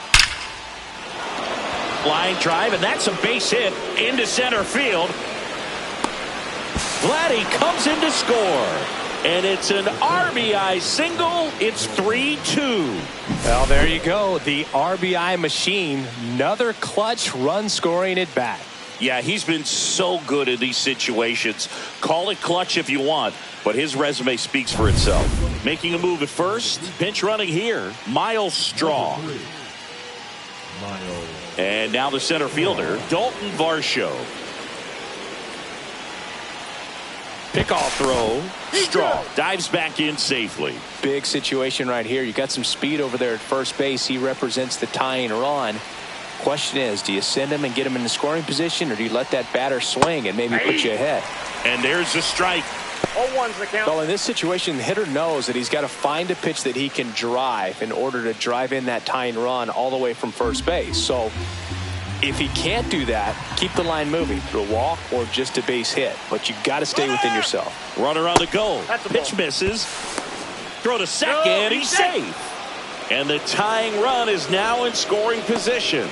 Line drive, and that's a base hit into center field. Vladdy comes in to score. And it's an RBI single. It's 3-2. Well, there you go. The RBI machine. Another clutch run scoring at bat. Yeah, he's been so good in these situations. Call it clutch if you want, but his resume speaks for itself. Making a move at first. Pinch running here, Miles Straw. And now the center fielder, Dalton Varsho. Pickoff throw. Straw dives back in safely. Big situation right here. You got some speed over there at first base. He represents the tying run. Question is, do you send him and get him in the scoring position, or do you let that batter swing and maybe put you ahead? And there's the strike. 0-1's the count. Well, in this situation, the hitter knows that he's got to find a pitch that he can drive in order to drive in that tying run all the way from first base. So if he can't do that, keep the line moving through a walk or just a base hit. But you got to stay within yourself. Runner on the go. Pitch misses. Throw to second. He's safe. And the tying run is now in scoring position.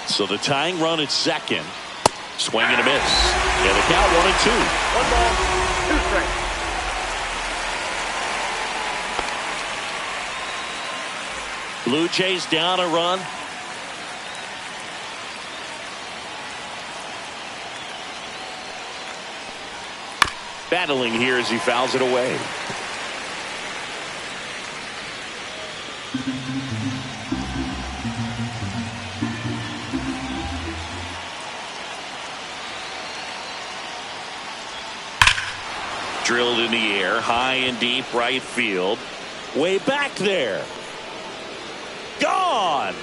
So the tying run at second. Swing and a miss. And the count 1-2. 1 ball, 2 strikes. Blue Jays down a run. Battling here as he fouls it away. Drilled in the air, high and deep right field. Way back there. Gone.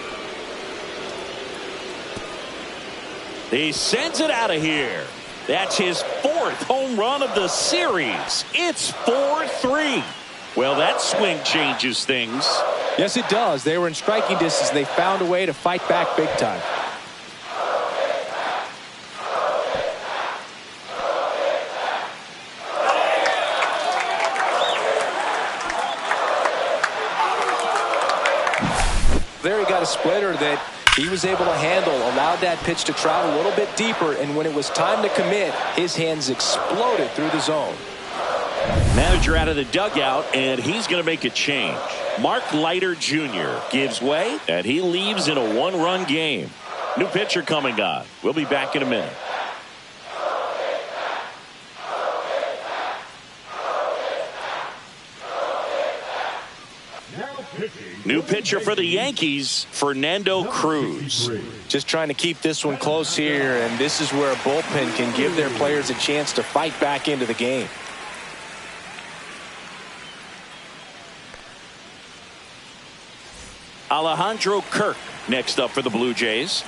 He sends it out of here. That's his 4th home run of the series. It's 4-3. Well, that swing changes things. Yes, it does. They were in striking distance. They found a way to fight back big time. There he got a splitter that he was able to handle, allowed that pitch to travel a little bit deeper, and when it was time to commit, his hands exploded through the zone. Manager out of the dugout, and he's going to make a change. Mark Leiter Jr. gives way, and he leaves in a 1-run game. New pitcher coming on. We'll be back in a minute. New pitcher for the Yankees, Fernando Cruz. Just trying to keep this one close here, and this is where a bullpen can give their players a chance to fight back into the game. Alejandro Kirk next up for the Blue Jays.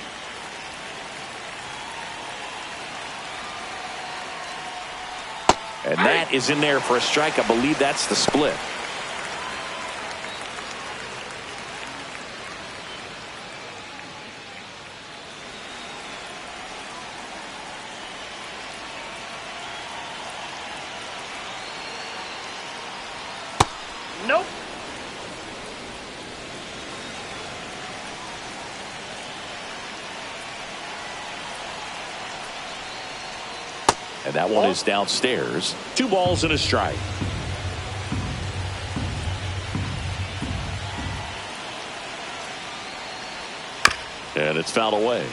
And that is in there for a strike. I believe that's the split. Nope. And that one is downstairs. 2 balls and a strike. And it's fouled away.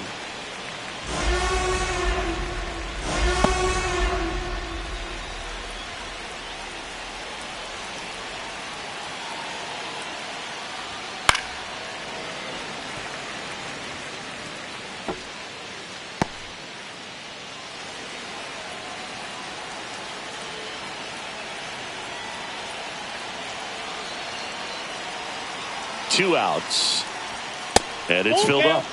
Two outs. And it's filled up.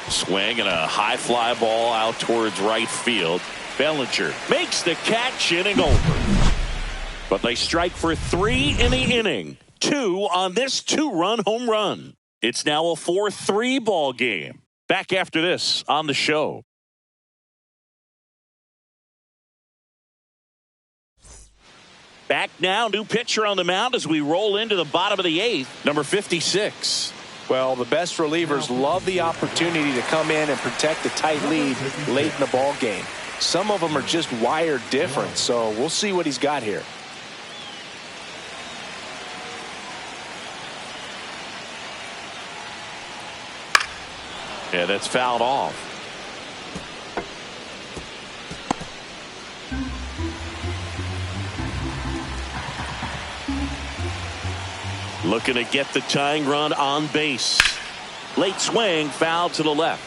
Swing and a high fly ball out towards right field. Bellinger makes the catch, inning over. But they strike for 3 in the inning. 2 on this 2-run home run. It's now a 4-3 ball game. Back after this on the show. Back now, new pitcher on the mound as we roll into the bottom of the 8th, number 56. Well, the best relievers love the opportunity to come in and protect a tight lead late in the ball game. Some of them are just wired different, so we'll see what he's got here. Yeah, that's fouled off. Looking to get the tying run on base. Late swing, foul to the left.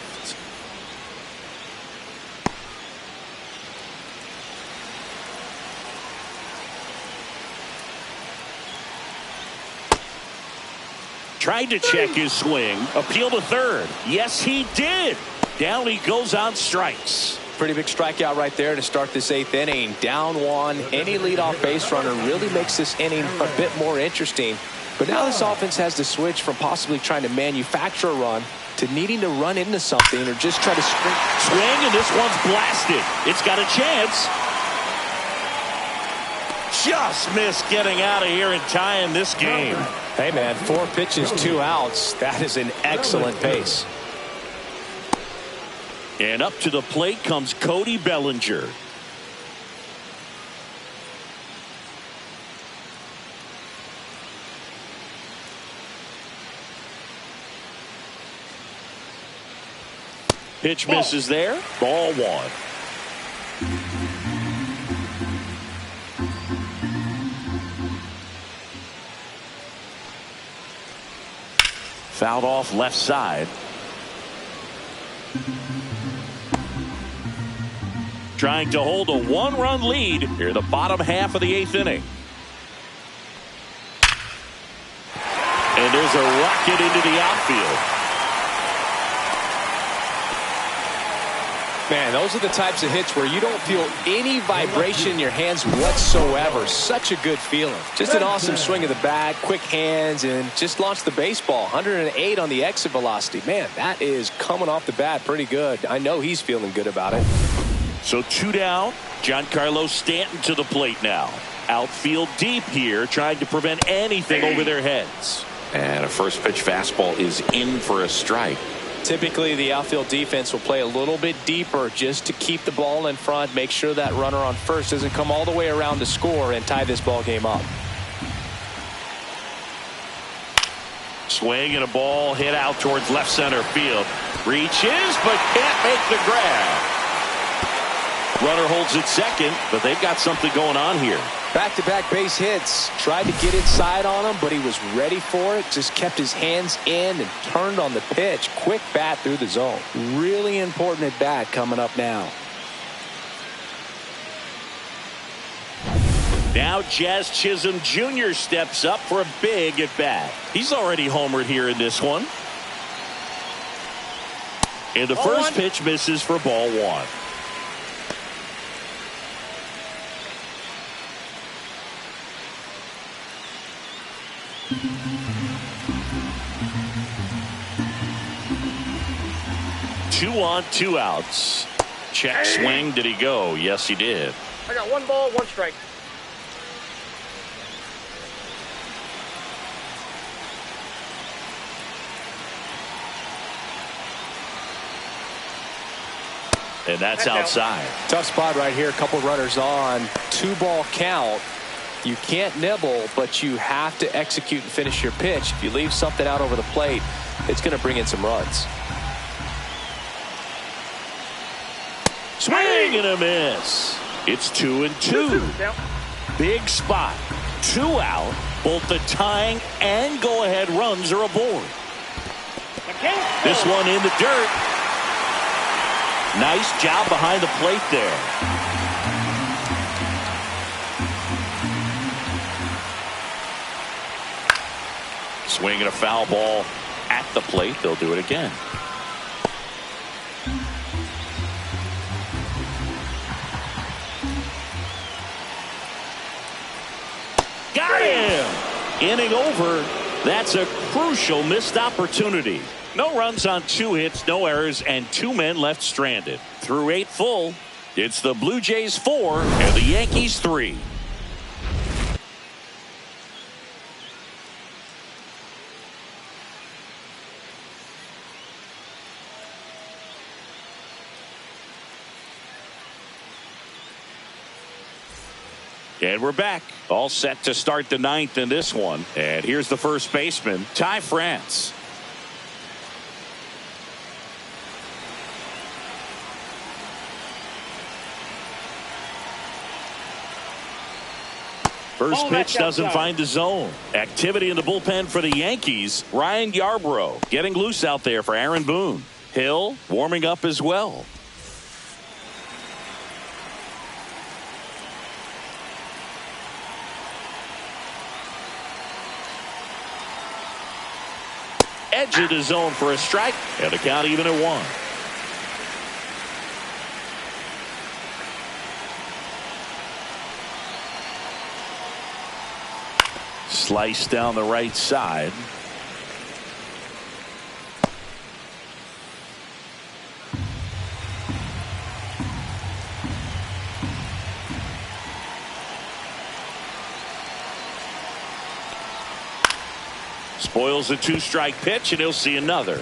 Tried to check his swing. Appeal to third. Yes, he did. Down he goes on strikes. Pretty big strikeout right there to start this 8th inning. Down 1. Any leadoff base runner really makes this inning a bit more interesting. But now this offense has to switch from possibly trying to manufacture a run to needing to run into something or just try to swing, and this one's blasted. It's got a chance. Just missed getting out of here and tying this game. Hey, man, 4 pitches, 2 outs. That is an excellent pace. And up to the plate comes Cody Bellinger. Pitch misses there. Ball 1. Fouled off left side. Trying to hold a 1-run lead here in the bottom half of the 8th inning. And there's a rocket into the outfield. Man, those are the types of hits where you don't feel any vibration in your hands whatsoever. Such a good feeling. Just an awesome swing of the bat, quick hands, and just launched the baseball. 108 on the exit velocity. Man, that is coming off the bat pretty good. I know he's feeling good about it. So 2 down. Giancarlo Stanton to the plate now. Outfield deep here, trying to prevent anything over their heads. And a first pitch fastball is in for a strike. Typically, the outfield defense will play a little bit deeper just to keep the ball in front, make sure that runner on first doesn't come all the way around to score and tie this ball game up. Swing and a ball hit out towards left center field. Reaches, but can't make the grab. Runner holds it second, but they've got something going on here. Back-to-back base hits. Tried to get inside on him, but he was ready for it. Just kept his hands in and turned on the pitch. Quick bat through the zone. Really important at bat coming up now. Now Jazz Chisholm Jr. steps up for a big at bat. He's already homered here in this one. And the first pitch misses for ball 1. Two on, 2 outs. Check swing. Did he go? Yes, he did. I got 1 ball, 1 strike. And that's outside. Tough spot right here. A couple runners on. 2-ball count. You can't nibble, but you have to execute and finish your pitch. If you leave something out over the plate, it's going to bring in some runs. Swing and a miss. It's 2-2. Big spot. 2 out. Both the tying and go-ahead runs are aboard. This one in the dirt. Nice job behind the plate there. Swing and a foul ball at the plate. They'll do it again. Got him! Inning over. That's a crucial missed opportunity. No runs on 2 hits, no errors, and 2 men left stranded. Through 8 full, it's the Blue Jays 4 and the Yankees 3. And we're back. All set to start the 9th in this one. And here's the first baseman, Ty France. First pitch doesn't find the zone. Activity in the bullpen for the Yankees. Ryan Yarbrough getting loose out there for Aaron Boone. Hill warming up as well. Edge of the zone for a strike, and the count even at 1. Slice down the right side. Spoils a 2-strike pitch, and he'll see another.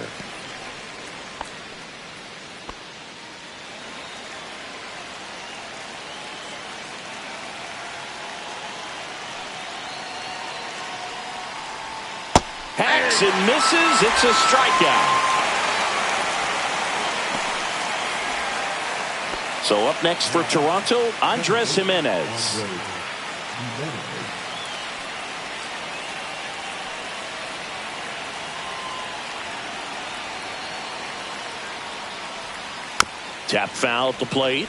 Hacks and misses. It's a strikeout. So up next for Toronto, Andres Jimenez. Tap foul at the plate.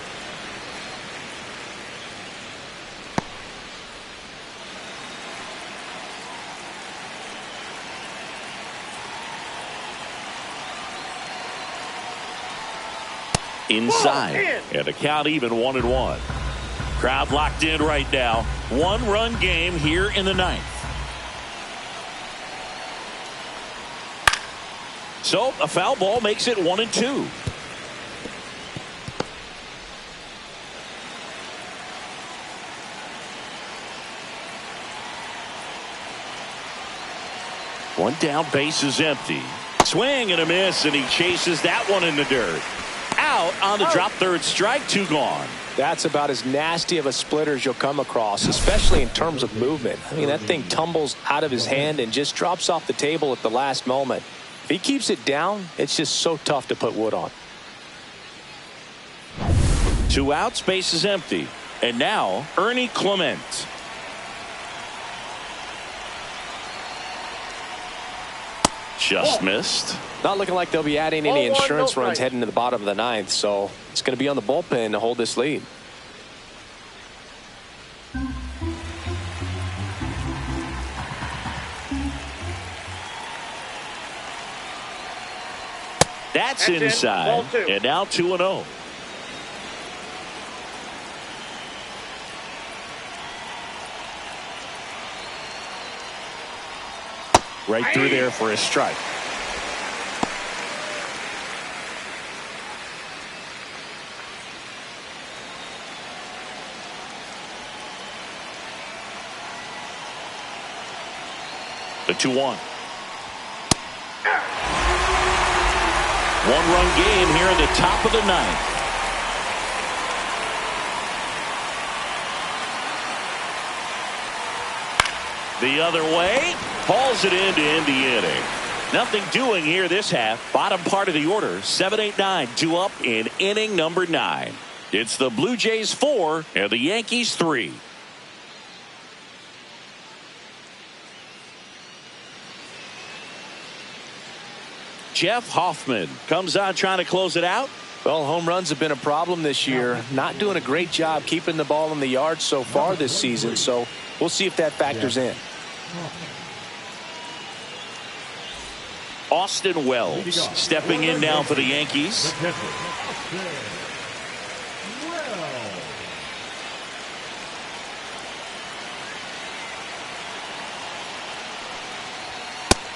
Inside. And the count even 1-1. Crowd locked in right now. 1-run game here in the ninth. So a foul ball makes it 1-2. One down, base is empty. Swing and a miss, and he chases that one in the dirt. Out on the drop, third strike, 2 gone. That's about as nasty of a splitter as you'll come across, especially in terms of movement. I mean, that thing tumbles out of his hand and just drops off the table at the last moment. If he keeps it down, it's just so tough to put wood on. 2 outs, base is empty. And now, Ernie Clement. Just missed. Not looking like they'll be adding any insurance runs heading to the bottom of the ninth, so it's going to be on the bullpen to hold this lead. That's inside. And now 2-0. Right through there for a strike. The 2-1. 1-run game here in the top of the ninth. The other way. Hauls it in to end the inning. Nothing doing here this half. Bottom part of the order. 7-8-9. 2 up in inning number 9. It's the Blue Jays 4 and the Yankees 3. Jeff Hoffman comes on trying to close it out. Well, home runs have been a problem this year. Not doing a great job keeping the ball in the yard so far this season, so we'll see if that factors in. Austin Wells stepping in now for the Yankees.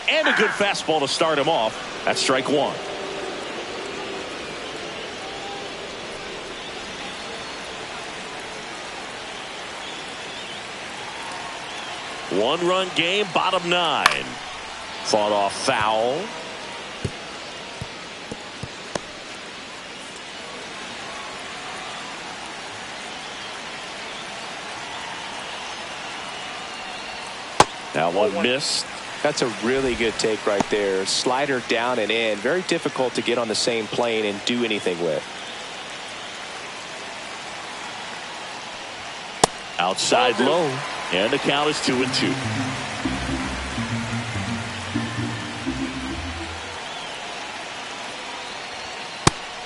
And a good fastball to start him off. That's strike 1. One-run game, bottom 9. Fought off foul. That one missed. That's a really good take right there. Slider down and in. Very difficult to get on the same plane and do anything with. Outside low. And the count is 2-2.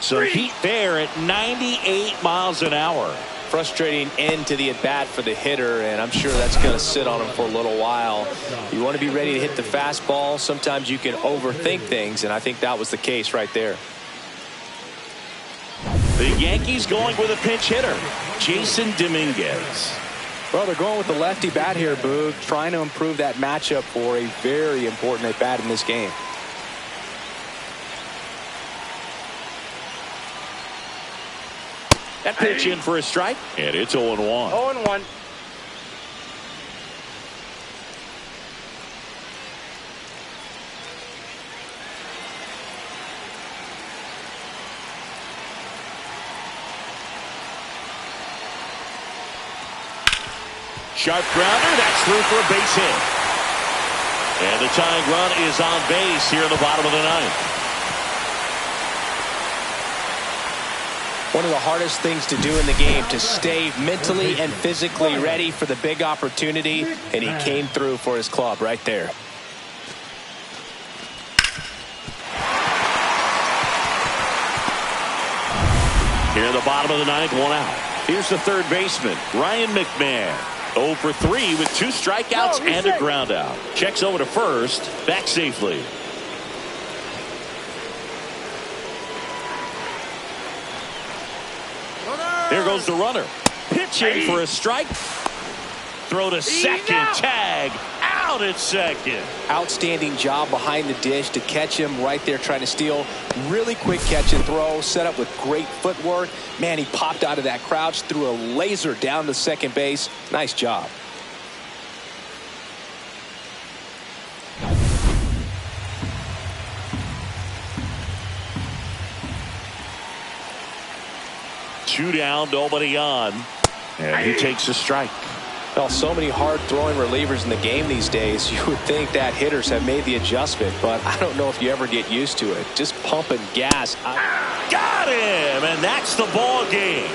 So heat there at 98 miles an hour. Frustrating end to the at-bat for the hitter, and I'm sure that's going to sit on him for a little while. You want to be ready to hit the fastball. Sometimes you can overthink things, and I think that was the case right there. The Yankees going with a pinch hitter, Jason Dominguez. Well, they're going with the lefty bat here, Boog, trying to improve that matchup for a very important at-bat in this game. That pitch in for a strike, and it's 0-1. 0-1. Sharp grounder, that's through for a base hit. And the tying run is on base here in the bottom of the ninth. One of the hardest things to do in the game, to stay mentally and physically ready for the big opportunity, and he came through for his club right there. In the bottom of the ninth, one out. Here's the third baseman, Ryan McMahon. 0 for 3 with 2 strikeouts and a ground out. Checks over to first, back safely. There goes the runner. Pitching for a strike. Throw to second. Tag. Out at second. Outstanding job behind the dish to catch him right there trying to steal. Really quick catch and throw. Set up with great footwork. Man, he popped out of that crouch. Threw a laser down to second base. Nice job. Two down, nobody on. And he takes a strike. Well, so many hard throwing relievers in the game these days. You would think that hitters have made the adjustment, but I don't know if you ever get used to it. Just pumping gas. Got him, and that's the ball game.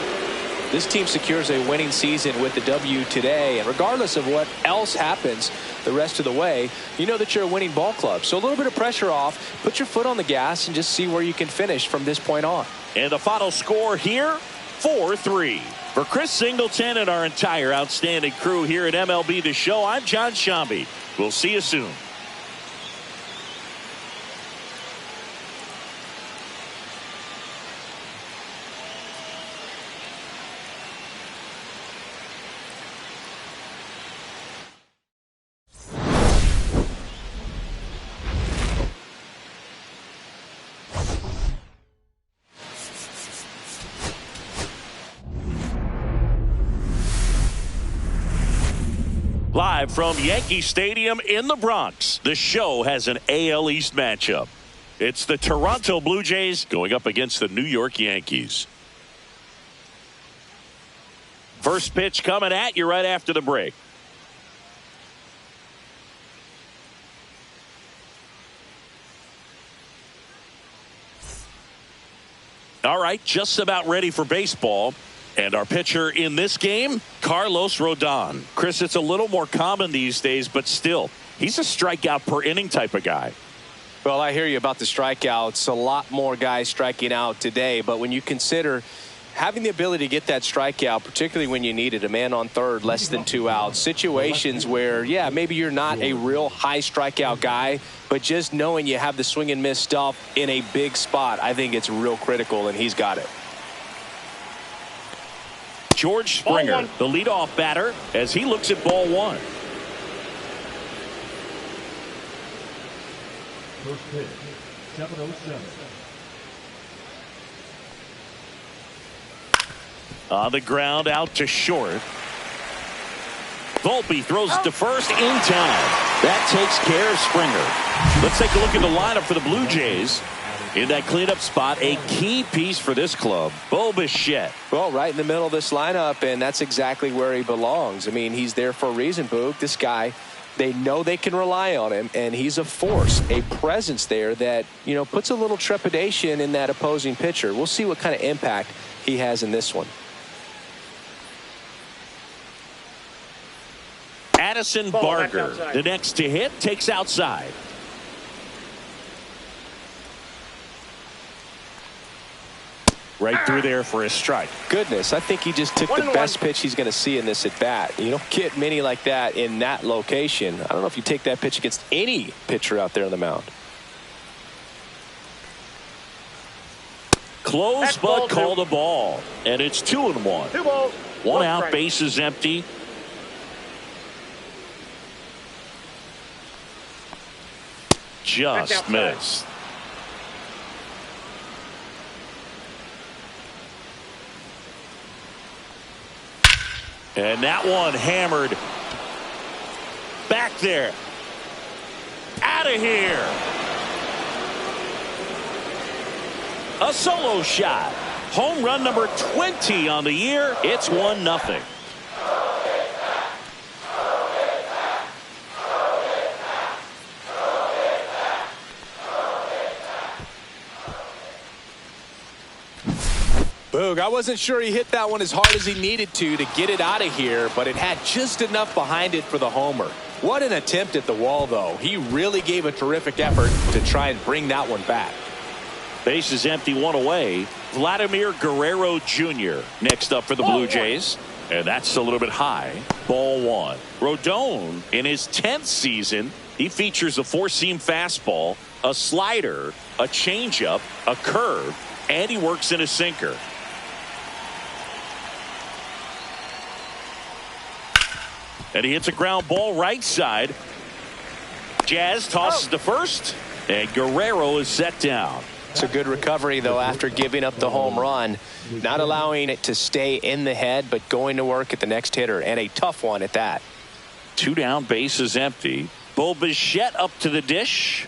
This team secures a winning season with the W today, and regardless of what else happens the rest of the way, you know that you're a winning ball club. So a little bit of pressure off, put your foot on the gas, and just see where you can finish from this point on. And the final score here, 4-3. For Chris Singleton and our entire outstanding crew here at MLB The Show, I'm John Shambi. We'll see you soon. Live from Yankee Stadium in the Bronx, the show has an AL East matchup. It's the Toronto Blue Jays going up against the New York Yankees. First pitch coming at you right after the break. All right, just about ready for baseball. And our pitcher in this game, Carlos Rodon. Chris, it's a little more common these days, but still, he's a strikeout per inning type of guy. Well, I hear you about the strikeouts. A lot more guys striking out today, but when you consider having the ability to get that strikeout, particularly when you need it, a man on third, less than 2 outs, situations where, yeah, maybe you're not a real high strikeout guy, but just knowing you have the swing and miss stuff in a big spot, I think it's real critical, and he's got it. George Springer, the leadoff batter, as he looks at ball one. First pitch, 7:07. On the ground, out to short. Volpe throws it to first in time. That takes care of Springer. Let's take a look at the lineup for the Blue Jays. In that cleanup spot, a key piece for this club, Bo Bichette. Well, right in the middle of this lineup, and that's exactly where he belongs. I mean, he's there for a reason, Boog. This guy, they know they can rely on him, and he's a force, a presence there that, you know, puts a little trepidation in that opposing pitcher. We'll see what kind of impact he has in this one. Addison Barger, the next to hit, takes outside. Right through there for a strike. Goodness, I think he just took the best pitch he's going to see in this at bat. You don't get many like that in that location. I don't know if you take that pitch against any pitcher out there on the mound. Close, but called a ball. And it's 2-1. 2 balls. One out, base is empty. Just missed. And that one hammered back there. Out of here. A solo shot. Home run number 20 on the year. It's 1-0. Boog, I wasn't sure he hit that one as hard as he needed to get it out of here, but it had just enough behind it for the homer. What an attempt at the wall, though. He really gave a terrific effort to try and bring that one back. Base is empty, one away. Vladimir Guerrero Jr. next up for the Blue Jays. And that's a little bit high. Ball one. Rodon, in his 10th season, he features a four-seam fastball, a slider, a changeup, a curve, and he works in a sinker. And he hits a ground ball right side. Jazz tosses to first, and Guerrero is set down. It's a good recovery, though, after giving up the home run. Not allowing it to stay in the head, but going to work at the next hitter, and a tough one at that. 2 down, base is empty. Bo Bichette up to the dish.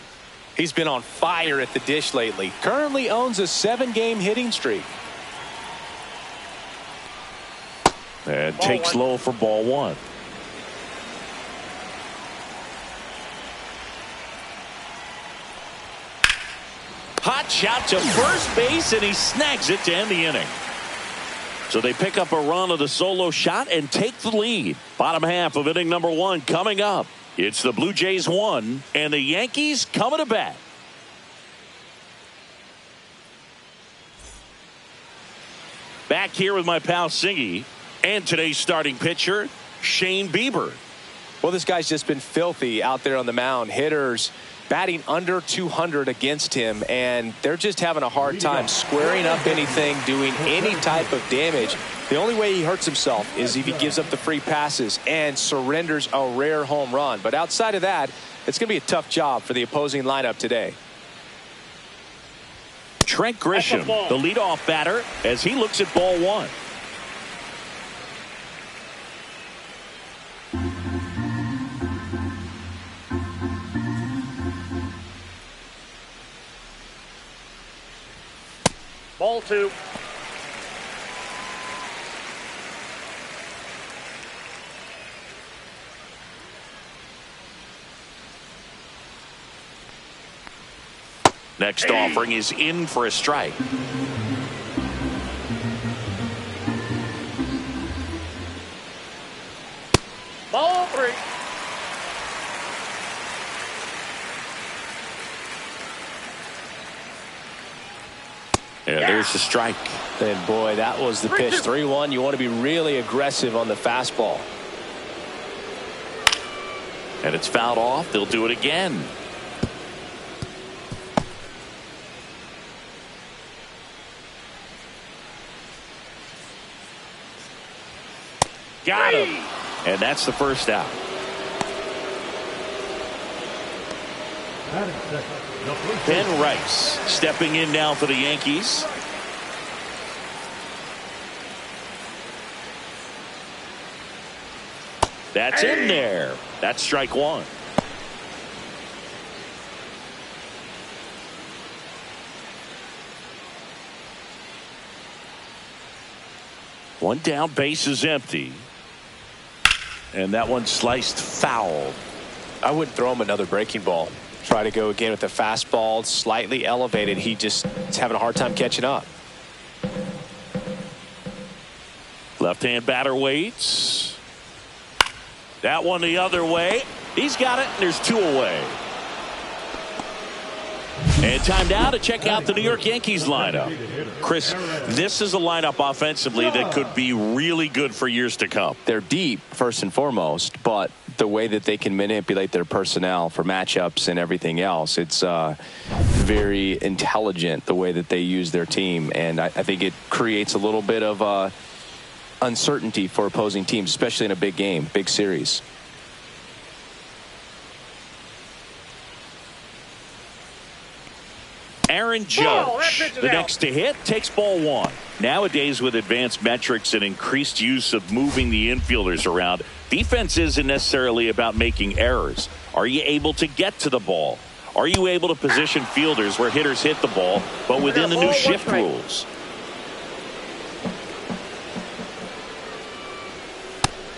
He's been on fire at the dish lately. Currently owns a 7-game hitting streak. And takes low for ball one. Hot shot to first base, and he snags it to end the inning. So they pick up a run of the solo shot and take the lead. Bottom half of inning number 1 coming up. It's the Blue Jays 1 and the Yankees coming to bat. Back here with my pal Singy and today's starting pitcher, Shane Bieber. Well, this guy's just been filthy out there on the mound. Hitters batting under 200 against him, and they're just having a hard time squaring up anything, doing any type of damage. The only way he hurts himself is if he gives up the free passes and surrenders a rare home run. But outside of that, it's going to be a tough job for the opposing lineup today. Trent Grisham, the leadoff batter, as he looks at ball one. Ball two. Next offering is in for a strike. Ball three. Yeah, there's the strike. And boy, that was the pitch. 3-1. You want to be really aggressive on the fastball. And it's fouled off. They'll do it again. Got him. And that's the first out. Ben Rice stepping in now for the Yankees. That's in there. That's strike one. One down, base is empty. And that one sliced foul. I wouldn't throw him another breaking ball. Try to go again with the fastball, slightly elevated. He just is having a hard time catching up. Left-hand batter waits. That one the other way. He's got it, and there's 2 away. And time now to check out the New York Yankees lineup. Chris, this is a lineup offensively that could be really good for years to come. They're deep, first and foremost, but the way that they can manipulate their personnel for matchups and everything else, it's very intelligent the way that they use their team. And I think it creates a little bit of uncertainty for opposing teams, especially in a big game, big series. Aaron Judge, the next to hit, takes ball one. Nowadays, with advanced metrics and increased use of moving the infielders around, defense isn't necessarily about making errors. Are you able to get to the ball? Are you able to position fielders where hitters hit the ball, but within the new shift rules?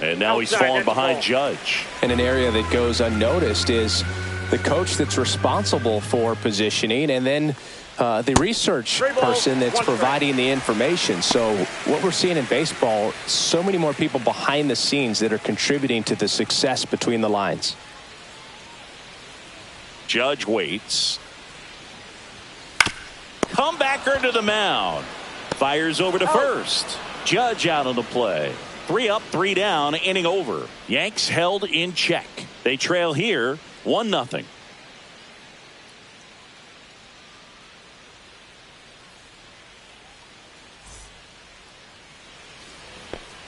And now he's falling behind Judge. And an area that goes unnoticed is the coach that's responsible for positioning, and then the research person that's providing the information. So what we're seeing in baseball, so many more people behind the scenes that are contributing to the success between the lines. Judge waits. comebacker to the mound. Fires over to first. Judge out on the play. 3 up, 3 down, inning over. Yanks held in check. They trail here 1-0.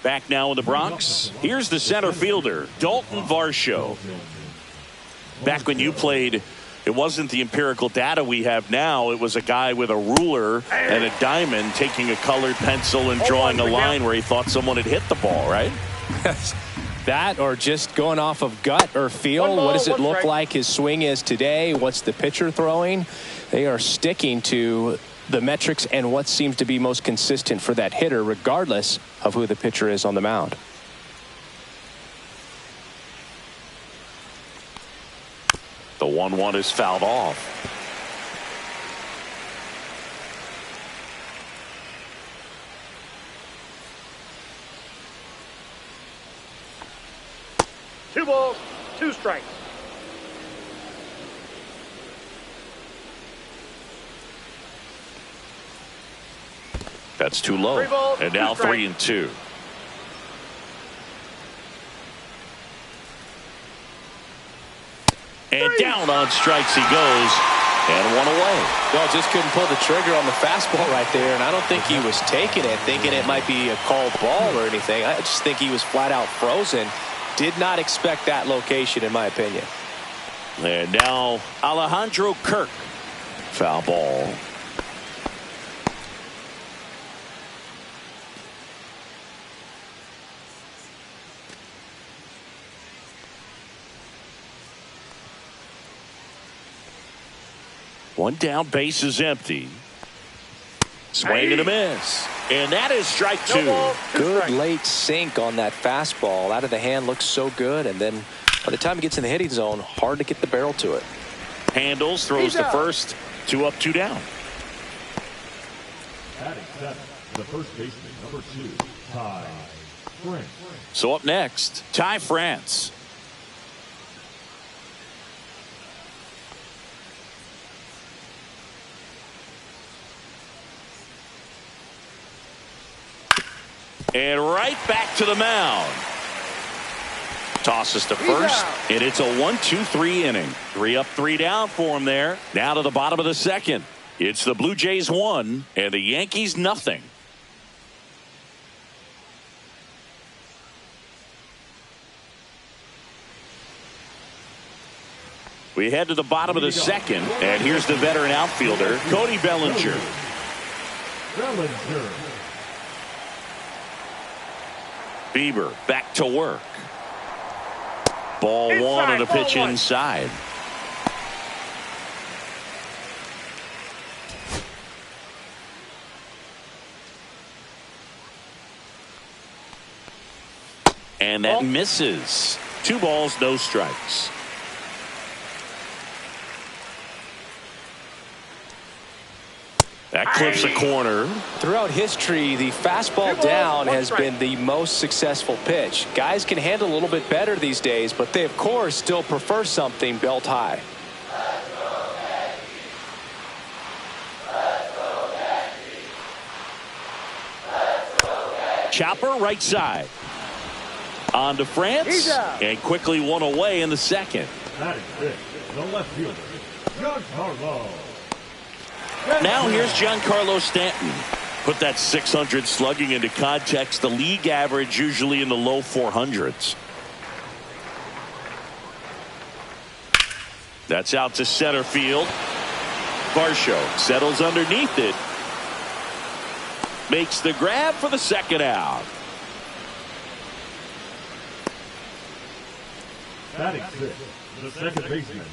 Back now in the Bronx. Here's the center fielder, Dalton Varsho. Back when you played, it wasn't the empirical data we have now. It was a guy with a ruler and a diamond taking a colored pencil and drawing a line where he thought someone had hit the ball, right? That or just going off of gut or feel. What does it look like his swing is today? What's the pitcher throwing? They are sticking to the metrics and what seems to be most consistent for that hitter, regardless of who the pitcher is on the mound. The 1-1 is fouled off. Two balls, 2 strikes. That's too low. 3 balls, and 2 now strikes. 3-2. And down on strikes he goes. And 1 away. No, just couldn't pull the trigger on the fastball right there. And I don't think he was taking it, thinking it might be a called ball or anything. I just think he was flat out frozen. Did not expect that location, in my opinion. And now Alejandro Kirk. Foul ball. One down, base is empty. Swing and a miss. And that is strike 2. Good late sink on that fastball. Out of the hand, looks so good. And then by the time he gets in the hitting zone, hard to get the barrel to it. Handles, throws to first. 2 up, 2 down. Batting 7, the first baseman, number 2, Ty France. So up next, Ty France. And right back to the mound. Tosses to first, and it's a 1-2-3 inning. 3 up, 3 down for him there. Now to the bottom of the second. It's the Blue Jays 1 and the Yankees nothing. We head to the bottom of the second, and here's the veteran outfielder, Cody Bellinger. Bieber back to work. Ball 1 and a pitch inside. And that misses. 2 balls, no strikes. That clips a corner. Throughout history, the fastball down has been the most successful pitch. Guys can handle a little bit better these days, but they, of course, still prefer something belt high. Chopper right side. On to France. And quickly 1 away in the second. Batting 6, the left fielder, Giancarlo. Now here's Giancarlo Stanton. Put that 600 slugging into context. The league average usually in the low 400s. That's out to center field. Varsho settles underneath it. Makes the grab for the second out. Batting 6, the second baseman,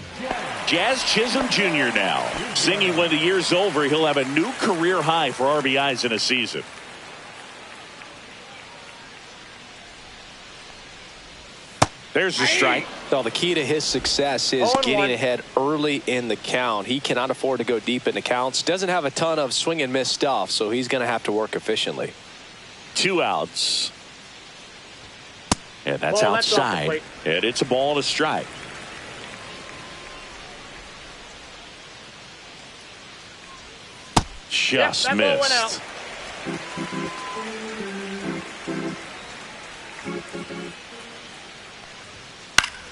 Jazz Chisholm Jr. now. Singing when the year's over, he'll have a new career high for RBIs in a season. There's the strike. Well, the key to his success is getting ahead early in the count. He cannot afford to go deep in the counts. Doesn't have a ton of swing and miss stuff, so he's going to have to work efficiently. 2 outs. And that's outside. And it's a ball and a strike. just that ball went missed.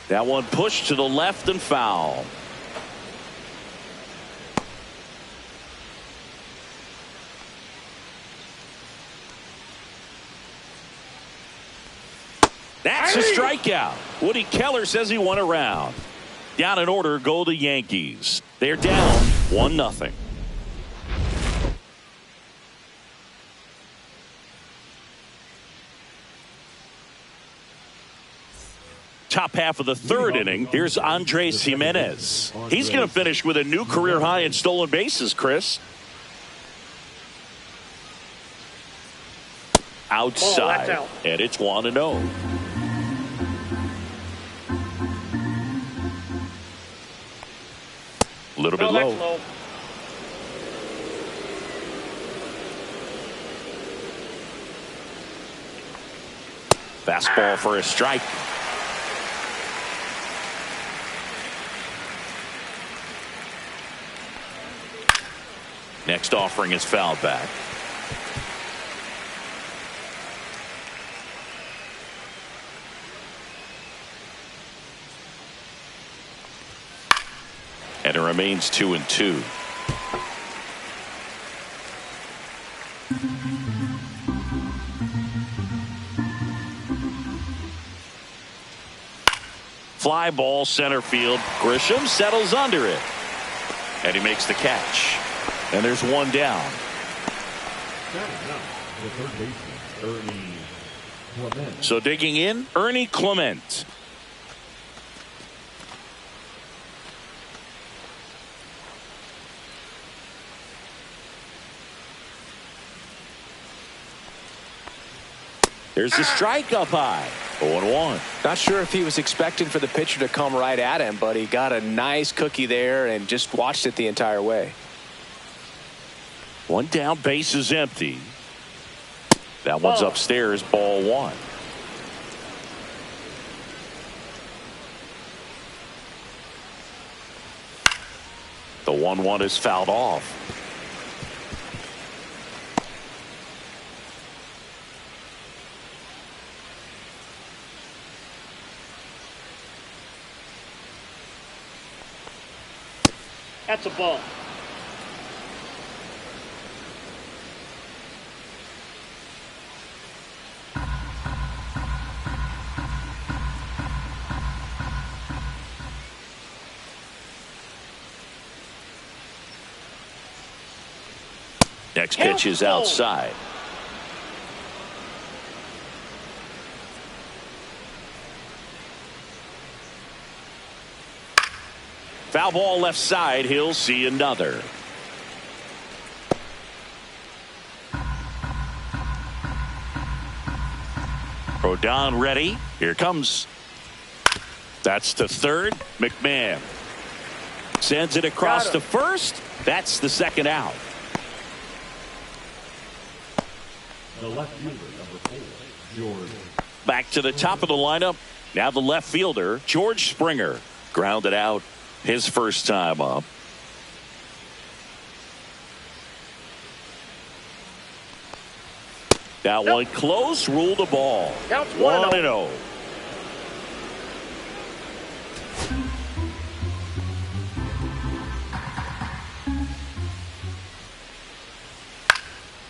That one pushed to the left and foul. That's a strikeout. Woody Keller says he won a round. Down in order go the Yankees. They're down 1-0. Top half of the third inning. Here's Andres Jimenez. He's going to finish with a new career high in stolen bases, Chris. Outside, out. and it's 1-0. A little bit low. Fastball for a strike. Next offering is fouled back. And it remains 2-2. Fly ball center field. Grisham settles under it. And he makes the catch. And there's one down. So digging in, Ernie Clement. There's the strike up high. 0-1. Not sure if he was expecting for the pitcher to come right at him, but he got a nice cookie there and just watched it the entire way. One down, base is empty. That one's upstairs, ball one. The 1-1 is fouled off. That's a ball. Next pitch is outside. Foul ball left side. He'll see another. Rodon ready. Here comes. That's to third. McMahon sends it across to first. That's the second out. The left fielder, number 4, George. Back to the top of the lineup. Now the left fielder, George Springer. Grounded out his first time up. That one close, ruled the ball. 1-0.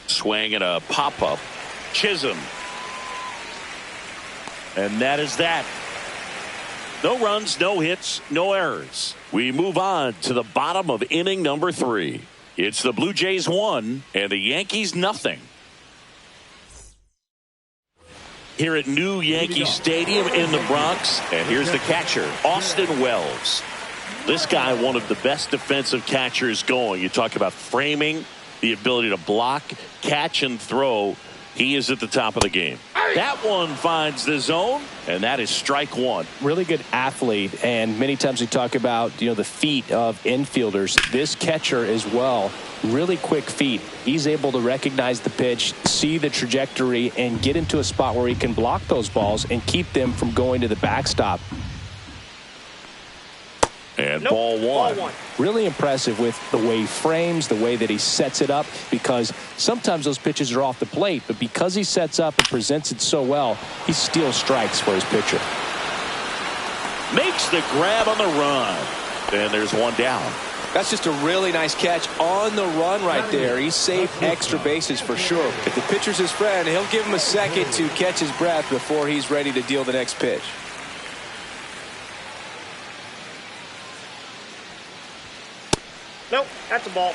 Swing and a pop-up. Chisholm. And that is that. No runs, no hits, no errors. We move on to the bottom of inning number 3. It's the Blue Jays 1 and the Yankees nothing. Here at New Yankee Stadium in the Bronx. And here's the catcher, Austin Wells. This guy, one of the best defensive catchers going. You talk about framing, the ability to block, catch, and throw. He is at the top of the game. That one finds the zone, and that is strike one. Really good athlete, and many times we talk about, the feet of infielders. This catcher as well, really quick feet. He's able to recognize the pitch, see the trajectory, and get into a spot where he can block those balls and keep them from going to the backstop. And And Nope. ball one. Really impressive with the way he frames, the way that he sets it up, because sometimes those pitches are off the plate, but because he sets up and presents it so well, he steals strikes for his pitcher. Makes the grab on the run. And there's one down. That's just a really nice catch on the run right there. He saved extra bases for sure. If the pitcher's his friend, he'll give him a second to catch his breath before he's ready to deal the next pitch. Nope, that's a ball.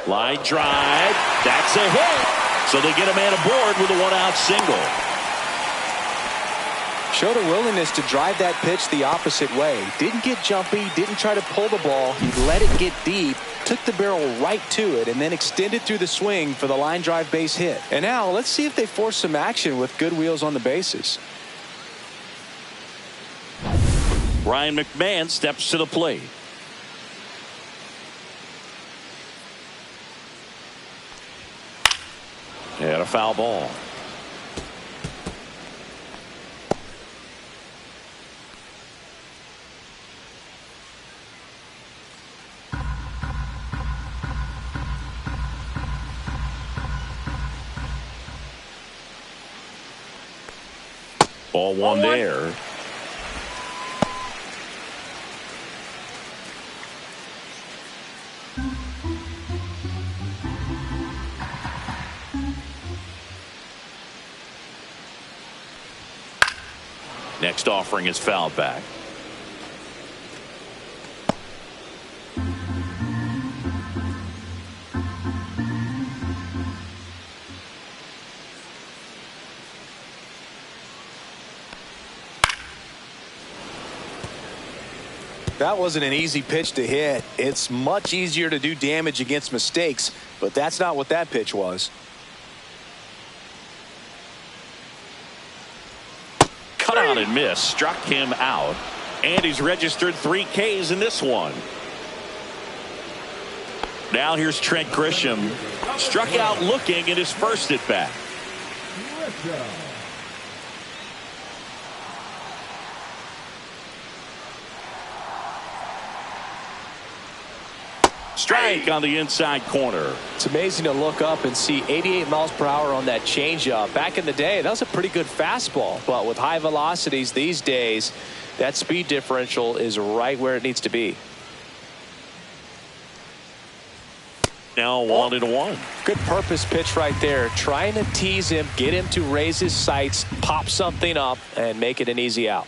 Line drive. That's a hit. So they get a man aboard with a one-out single. Showed a willingness to drive that pitch the opposite way. Didn't get jumpy, didn't try to pull the ball. He let it get deep, took the barrel right to it, and then extended through the swing for the line drive base hit. And now let's see if they force some action with good wheels on the bases. Ryan McMahon steps to the plate. And a foul ball. Ball one there. Next offering is fouled back. That wasn't an easy pitch to hit. It's much easier to do damage against mistakes, but that's not what that pitch was. Cut out and miss. Struck him out. And he's registered 3 Ks in this one. Now here's Trent Grisham. Struck out looking in his first at bat. Strike on the inside corner. It's amazing to look up and see 88 miles per hour on that changeup. Back in the day, that was a pretty good fastball. But with high velocities these days, that speed differential is right where it needs to be. Now 1-1. Good purpose pitch right there. Trying to tease him, get him to raise his sights, pop something up, and make it an easy out.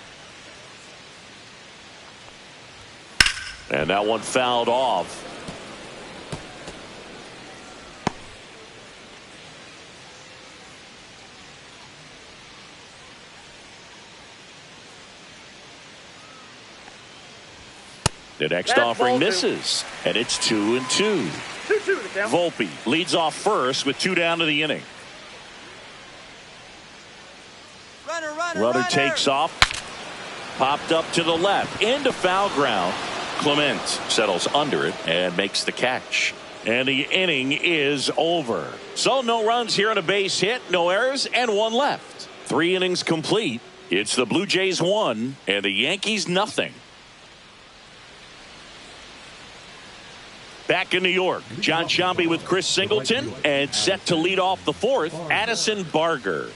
And that one fouled off. The next offering misses, and it's 2-2. 2-2 to count. Volpe leads off first with 2 down to the inning. Runner takes off, popped up to the left, into foul ground. Clement settles under it and makes the catch. And the inning is over. So no runs here on a base hit, no errors, and 1 left. 3 innings complete. It's the Blue Jays 1 and the Yankees nothing. Back in New York, John Sciambi with Chris Singleton, and set to lead off the 4th, Addison Barger.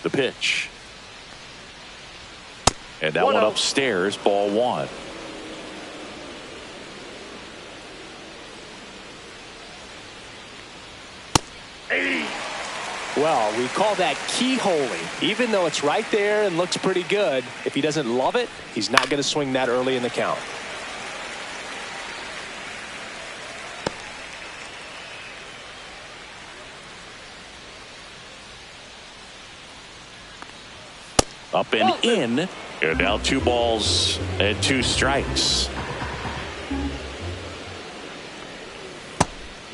The pitch. And that one upstairs, ball 1. Well, we call that keyholing. Even though it's right there and looks pretty good, if he doesn't love it, he's not going to swing that early in the count. Up and in, and now 2 balls and 2 strikes.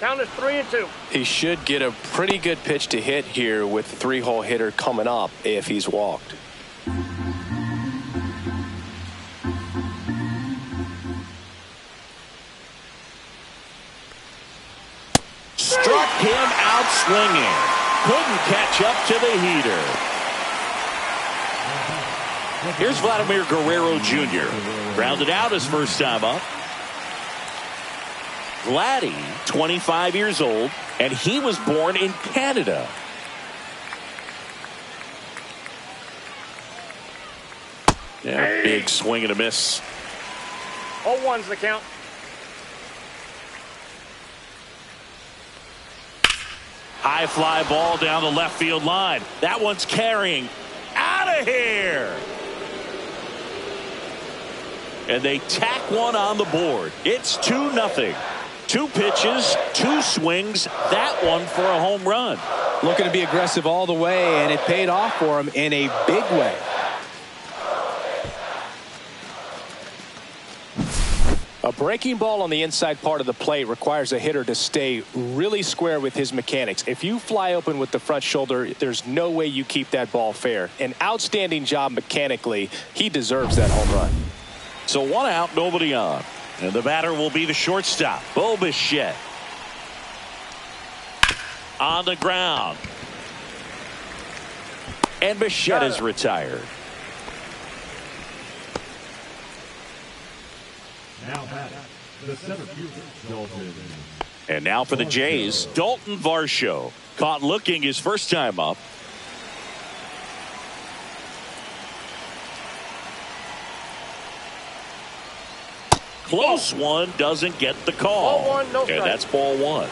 Count is 3-2. He should get a pretty good pitch to hit here with the 3-hole hitter coming up if he's walked. Struck him out swinging. Couldn't catch up to the heater. Here's Vladimir Guerrero Jr. Grounded out his first time up. Vladdy, 25 years old, and he was born in Canada. Yeah, big swing and a miss. 0-1's the count. High fly ball down the left field line. That one's carrying. Out of here. And they tack one on the board. It's 2-0. 2 pitches, 2 swings, that one for a home run. Looking to be aggressive all the way, and it paid off for him in a big way. A breaking ball on the inside part of the plate requires a hitter to stay really square with his mechanics. If you fly open with the front shoulder, there's no way you keep that ball fair. An outstanding job mechanically. He deserves that home run. So 1 out, nobody on. And the batter will be the shortstop, Bo Bichette. On the ground. And Bichette is retired. Now batting, the center fielder, Dalton. And now for the Jays, Dalton Varsho. Caught looking his first time up. Close one, doesn't get the call. Ball 1, no strike. And that's ball 1.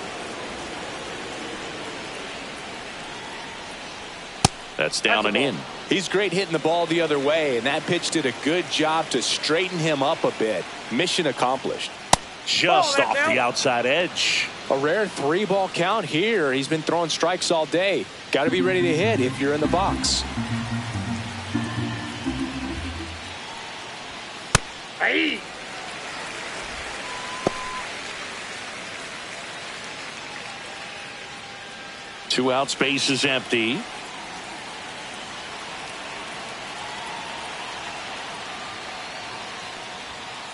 That's down and in. He's great hitting the ball the other way, and that pitch did a good job to straighten him up a bit. Mission accomplished. Just off the outside edge. A rare 3-ball count here. He's been throwing strikes all day. Got to be ready to hit if you're in the box. Hey. Two out, space is empty.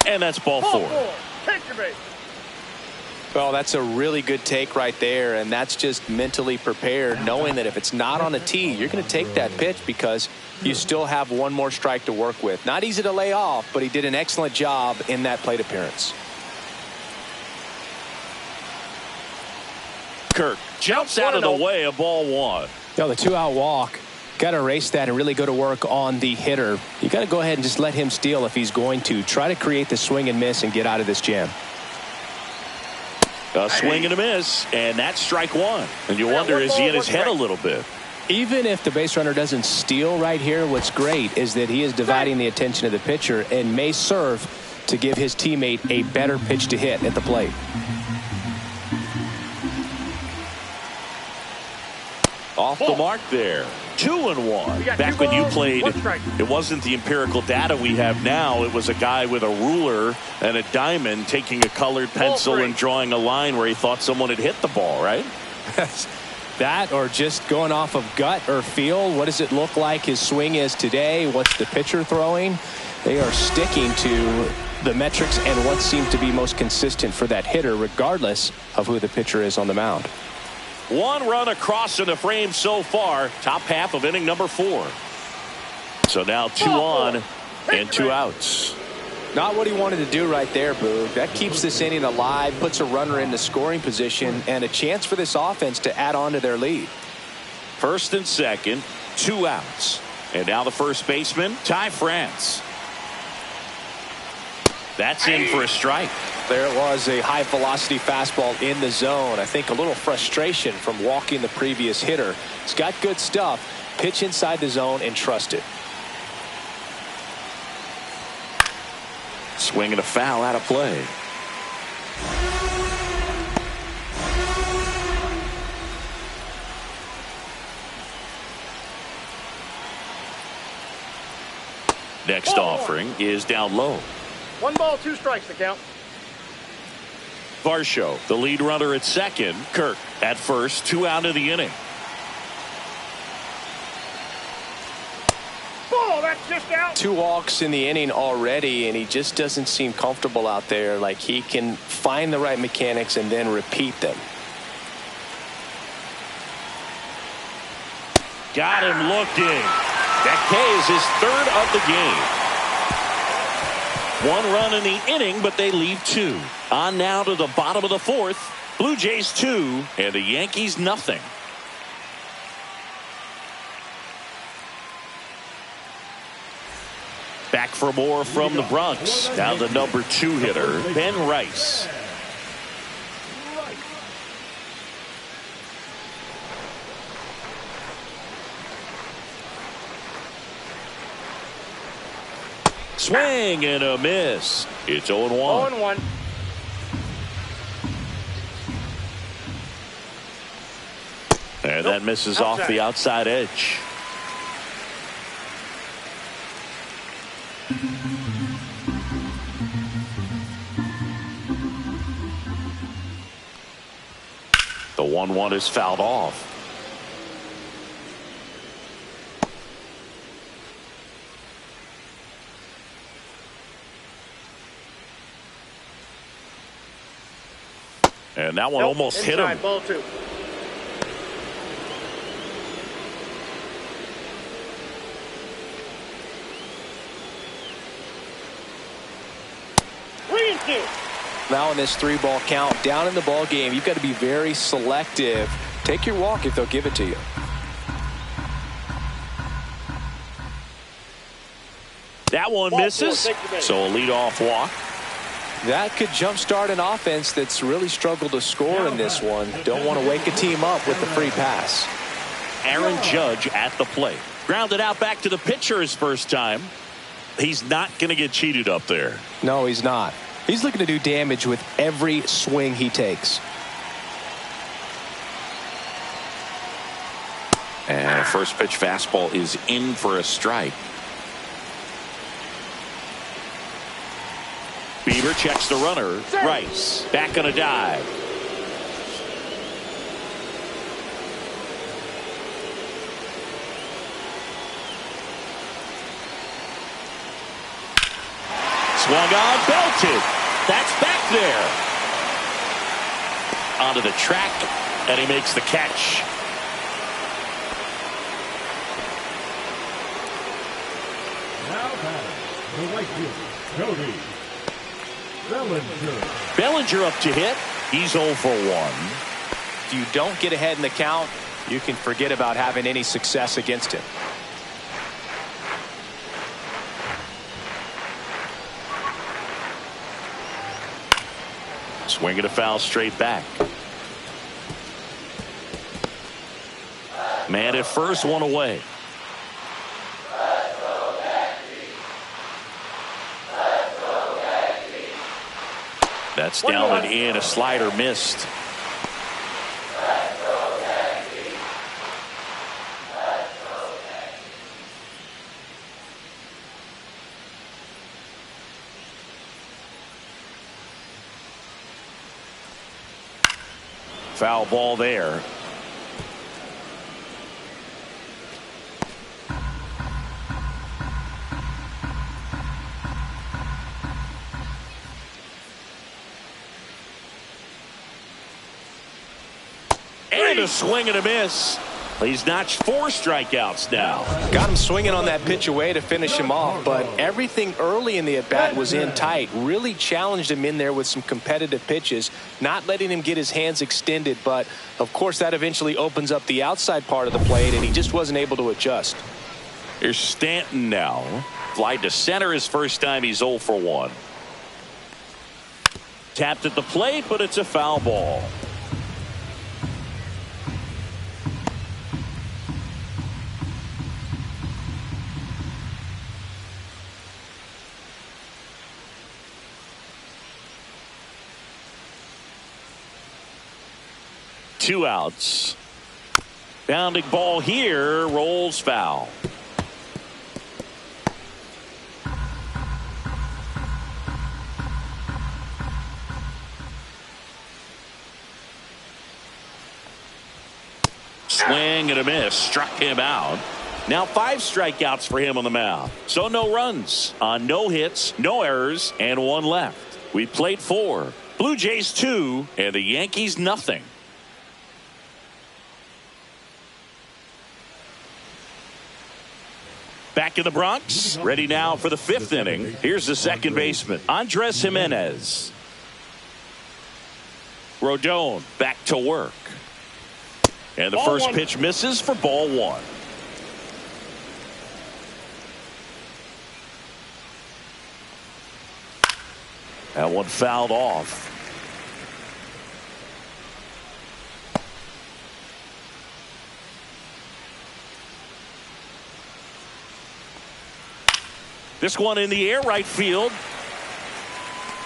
And that's ball 4. Take your base. Well, that's a really good take right there, and that's just mentally prepared, knowing that if it's not on a tee, you're going to take that pitch because you still have one more strike to work with. Not easy to lay off, but he did an excellent job in that plate appearance. Kirk jumps out of the way of ball 1. The 2-out walk. Got to erase that and really go to work on the hitter. You got to go ahead and just let him steal if he's going to. Try to create the swing and miss and get out of this jam. A swing and a miss, and that's strike 1. And you wonder, is he in his head a little bit? Even if the base runner doesn't steal right here, what's great is that he is dividing the attention of the pitcher and may serve to give his teammate a better pitch to hit at the plate. Off the mark there. 2-1. Back when you played, it wasn't the empirical data we have now. It was a guy with a ruler and a diamond taking a colored pencil and drawing a line where he thought someone had hit the ball, right? That, or just going off of gut or feel. What does it look like his swing is today? What's the pitcher throwing? They are sticking to the metrics and what seems to be most consistent for that hitter, regardless of who the pitcher is on the mound. 1 run across in the frame so far. Top half of inning number 4. So now 2 on and 2 outs. Not what he wanted to do right there, Boog. That keeps this inning alive, puts a runner into scoring position, and a chance for this offense to add on to their lead. First and second, 2 outs. And now the first baseman, Ty France. That's in for a strike. There it was, a high velocity fastball in the zone. I think a little frustration from walking the previous hitter. He's got good stuff. Pitch inside the zone and trust it. Swing and a foul out of play. Next offering is down low. 1 ball, 2 strikes to count. Varsho, the lead runner at second. Kirk at first, 2 out of the inning. Oh, that's just out. 2 walks in the inning already, and he just doesn't seem comfortable out there. Like he can find the right mechanics and then repeat them. Got him looking. That K is his 3rd of the game. 1 run in the inning, but they leave 2. On now to the bottom of the 4th. Blue Jays 2 and the Yankees nothing. Back for more from the Bronx. Now the number 2 hitter, Ben Rice. Swing and a miss. It's 0-1. 0-1. And that misses off the outside edge. The 1-1 is fouled off. And that one almost hit him. Ball 2. Now in this 3-ball count, down in the ball game, you've got to be very selective. Take your walk if they'll give it to you. That one misses. So a leadoff walk. That could jumpstart an offense that's really struggled to score in this one. Don't want to wake a team up with the free pass. Aaron Judge at the plate. Grounded out back to the pitcher his first time. He's not going to get cheated up there. No, he's not. He's looking to do damage with every swing he takes. And first pitch fastball is in for a strike. Bieber checks the runner. Rice back on a dive. Swung on, belted. That's back there. Onto the track, and he makes the catch. Now batting, the right fielder, Cody Bellinger. Bellinger up to hit. He's 0 for 1. If you don't get ahead in the count, you can forget about having any success against him. Swinging a foul straight back. Man at first, 1 away. That's down and in. A slider missed. Foul ball there. And a swing and a miss. He's notched 4 strikeouts now. Got him swinging on that pitch away to finish him off, but everything early in the at-bat was in tight. Really challenged him in there with some competitive pitches, not letting him get his hands extended, but of course that eventually opens up the outside part of the plate, and he just wasn't able to adjust. Here's Stanton now. Fly to center his first time. He's 0 for 1. Tapped at the plate, but it's a foul ball. Two outs. Bounding ball here, rolls foul. Swing and a miss. Struck him out. Now 5 strikeouts for him on the mound. So no runs on no hits, no errors, and 1 left. We played 4. Blue Jays 2 and the Yankees nothing. Back in the Bronx, ready now for the 5th inning. Here's the second baseman, Andres Jimenez. Rodon back to work. And the first pitch misses for ball 1. That one fouled off. This one in the air, right field.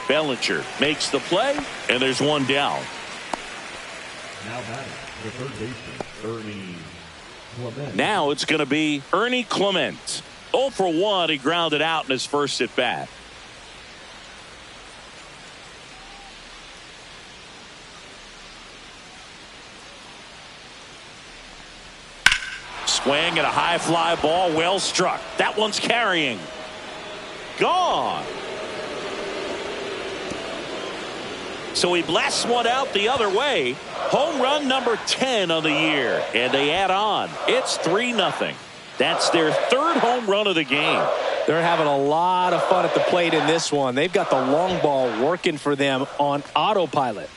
Bellinger makes the play, and there's one down. Now batting, the third baseman, Ernie Clement. Now it's going to be Ernie Clement. 0 for 1. He grounded out in his first at bat. Swing and a high fly ball, well struck. That one's carrying. Gone. So he blasts one out the other way. Home run number 10 of the year. And they add on. It's 3-0. That's their 3rd home run of the game. They're having a lot of fun at the plate in this one. They've got the long ball working for them on autopilot.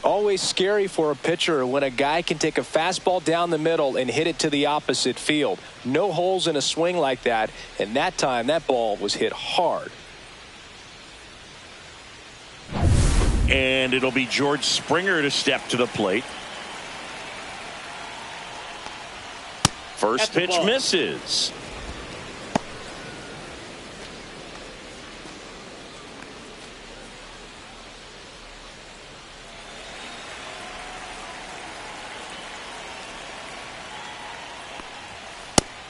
Always scary for a pitcher when a guy can take a fastball down the middle and hit it to the opposite field. No holes in a swing like that, and that time that ball was hit hard. And it'll be George Springer to step to the plate. First pitch misses.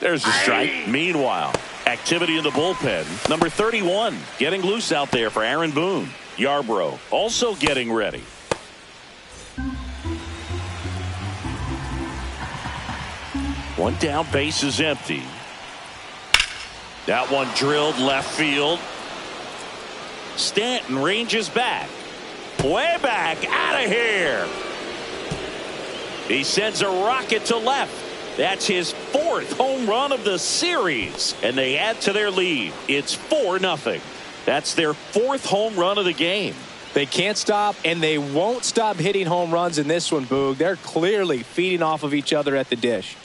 There's the strike. Meanwhile, activity in the bullpen. Number 31 getting loose out there for Aaron Boone. Yarbrough also getting ready. One down, base is empty. That one drilled left field. Stanton ranges back. Way back, out of here. He sends a rocket to left. That's his 4th home run of the series, and they add to their lead. It's 4-0. That's their 4th home run of the game. They can't stop, and they won't stop hitting home runs in this one, Boog. They're clearly feeding off of each other at the dish.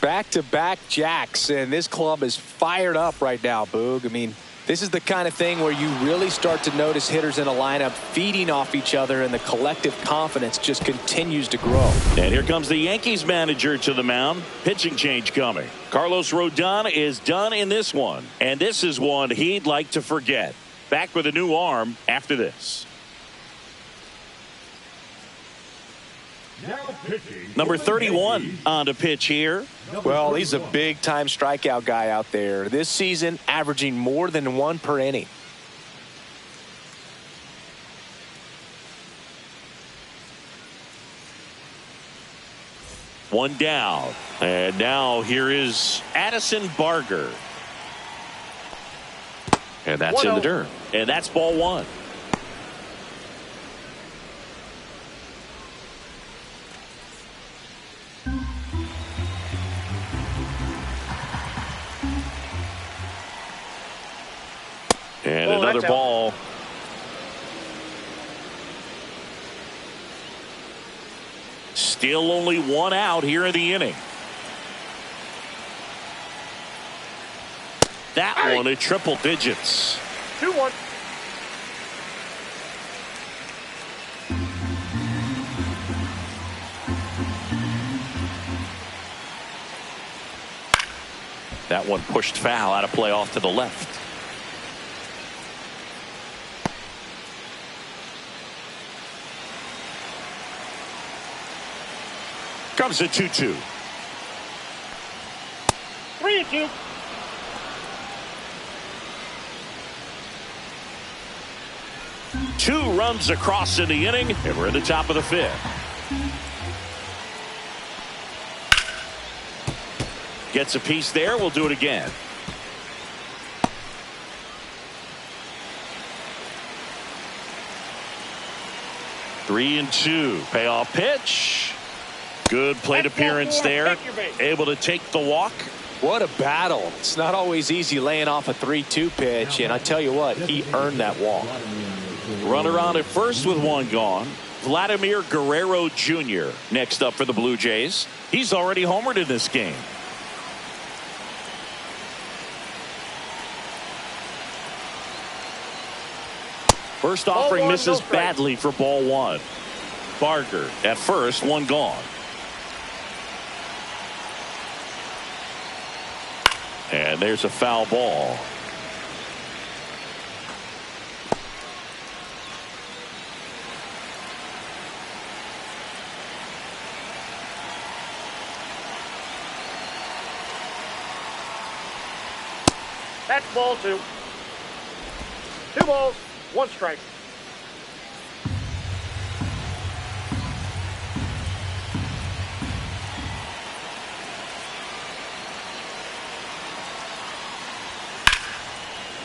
Back-to-back jacks, and this club is fired up right now, Boog. I mean, this is the kind of thing where you really start to notice hitters in a lineup feeding off each other, and the collective confidence just continues to grow. And here comes the Yankees manager to the mound. Pitching change coming. Carlos Rodon is done in this one, and this is one he'd like to forget. Back with a new arm after this. Number 31 on to pitch here. Well, he's a big-time strikeout guy out there. This season, averaging more than 1 per inning. One down. And now here is Addison Barger. And that's in the dirt. And that's ball 1. And another ball. Still only 1 out here in the inning. That one at triple digits. 2-1. That one pushed foul, out of play off to the left. Comes a 2-2. 3-2. 2 runs across in the inning, and we're in the top of the 5th. Gets a piece there. We'll do it again. Three and 2. Payoff pitch. Good plate appearance there. Able to take the walk. What a battle. It's not always easy laying off a 3-2 pitch, and I tell you what, he earned that walk. Runner on at first with 1 gone. Vladimir Guerrero Jr. next up for the Blue Jays. He's already homered in this game. First offering misses badly for ball 1. Barger at first, 1 gone. And there's a foul ball. That's ball 2. 2 balls, 1 strike.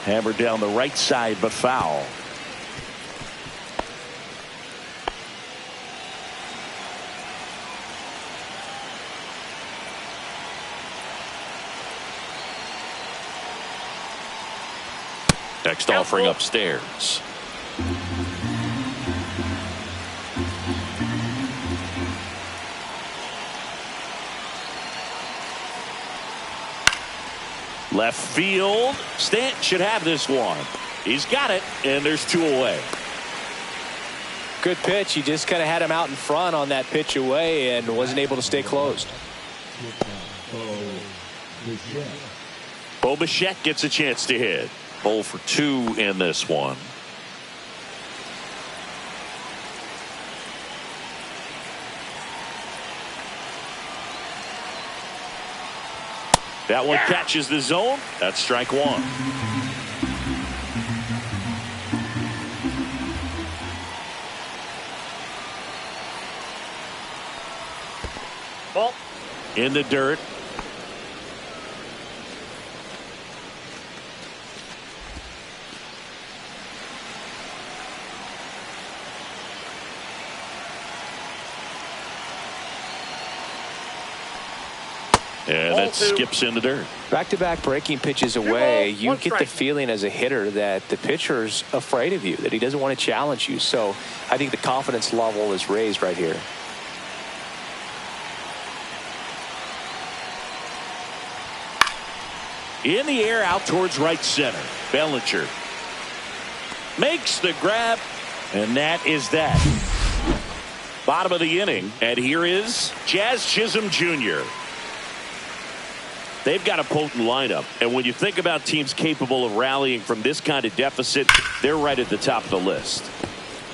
Hammered down the right side, but foul. Next offering upstairs. Left field. Stant should have this one. He's got it, and there's 2 away. Good pitch. He just kind of had him out in front on that pitch away and wasn't able to stay closed. Bo Bichette gets a chance to hit. 0 for 2 in this one. That one catches the zone. That's strike 1. Ball. In the dirt. And that skips in the dirt. Back-to-back breaking pitches away, you get the feeling as a hitter that the pitcher's afraid of you, that he doesn't want to challenge you. So I think the confidence level is raised right here. In the air out towards right center. Bellinger makes the grab, and that is that. Bottom of the inning, and here is Jazz Chisholm Jr. They've got a potent lineup, and when you think about teams capable of rallying from this kind of deficit, they're right at the top of the list.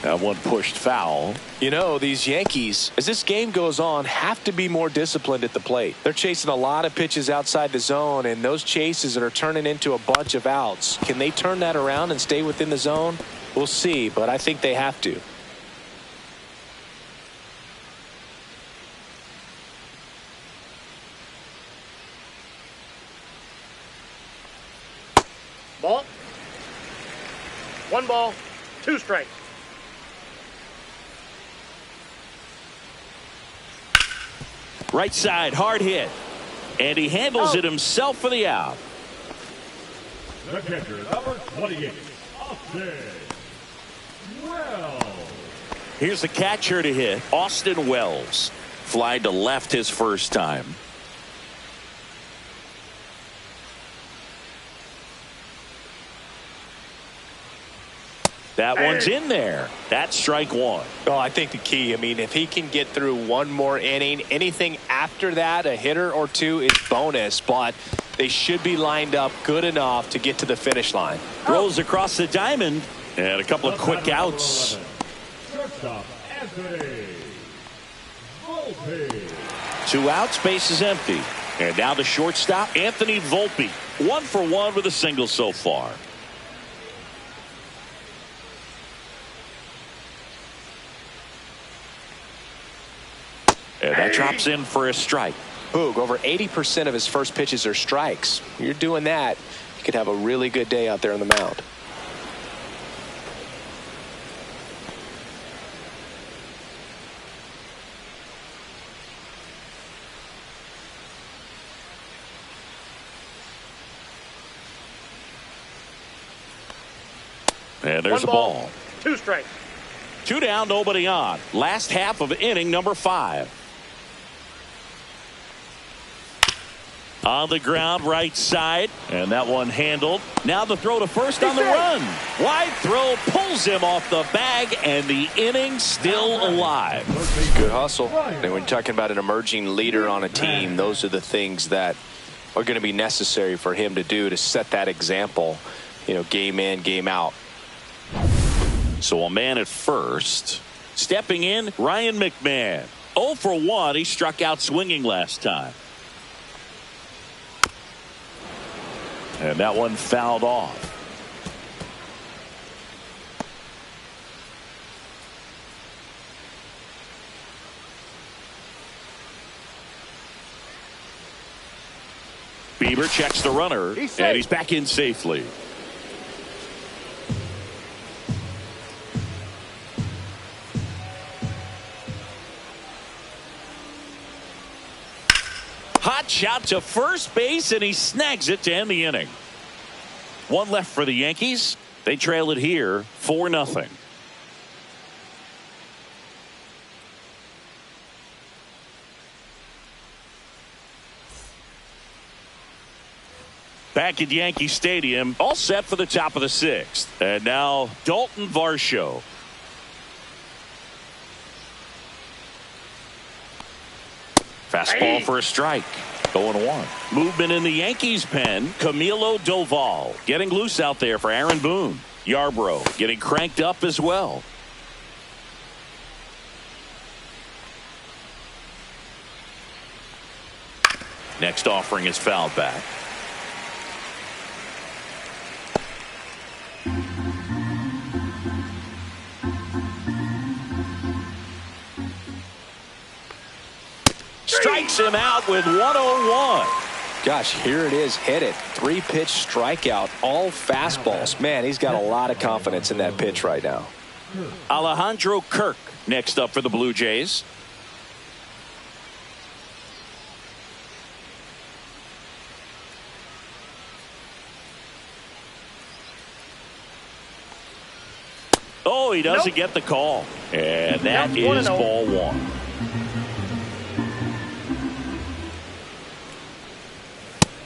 That one pushed foul. You know, these Yankees, as this game goes on, have to be more disciplined at the plate. They're chasing a lot of pitches outside the zone, and those chases that are turning into a bunch of outs. Can they turn that around and stay within the zone? We'll see, but I think they have to. Ball. 1 ball, 2 strikes. Right side, hard hit. And he handles it himself for the out. The catcher, number 28, Austin Wells. Here's the catcher to hit, Austin Wells. Fly to left his first time. That one's in there. That's strike 1. Oh, I think the key, I mean, if he can get through 1 more inning, anything after that, a hitter or 2 is bonus, but they should be lined up good enough to get to the finish line. Throws across the diamond, and a couple of quick outs. Shortstop, Anthony Bullpen. 2 outs, base is empty. And now the shortstop, Anthony Volpe. 1 for 1 with a single so far. And that drops in for a strike. Boog, over 80% of his first pitches are strikes. You're doing that, you could have a really good day out there on the mound. And there's a ball. 2 strikes. 2 down, nobody on. Last half of inning number 5. On the ground, right side, and that one handled. Now the throw to first on the run. Wide throw pulls him off the bag, and the inning still alive. Good hustle. And when you're talking about an emerging leader on a team, those are the things that are going to be necessary for him to do to set that example, you know, game in, game out. So a man at first. Stepping in, Ryan McMahon. 0 for 1. He struck out swinging last time. And that one fouled off. Bieber checks the runner, and he's back in safely. Hot shot to first base, and he snags it to end the inning. 1 left for the Yankees. They trail it here 4-0. Back at Yankee Stadium, all set for the top of the 6th. And now Dalton Varsho. Fastball for a strike. 0-1. Movement in the Yankees pen. Camilo Doval getting loose out there for Aaron Boone. Yarbrough getting cranked up as well. Next offering is fouled back. Strikes him out with 101. Gosh, here it is, hit it. 3-pitch strikeout, all fastballs. Man, he's got a lot of confidence in that pitch right now. Alejandro Kirk next up for the Blue Jays. Oh, he doesn't get the call. And that is ball 1.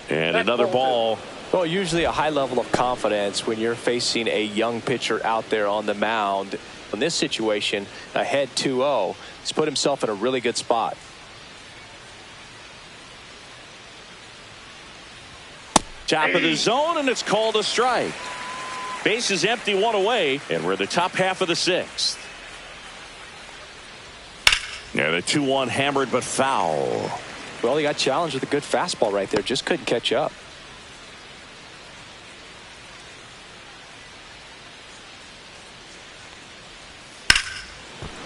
And another ball. Well, usually a high level of confidence when you're facing a young pitcher out there on the mound. In this situation, ahead 2-0, he's put himself in a really good spot. Top of the zone, and it's called a strike. Base is empty, 1 away, and we're in the top half of the 6th. Yeah, the 2-1 hammered but foul. Well, he got challenged with a good fastball right there. Just couldn't catch up.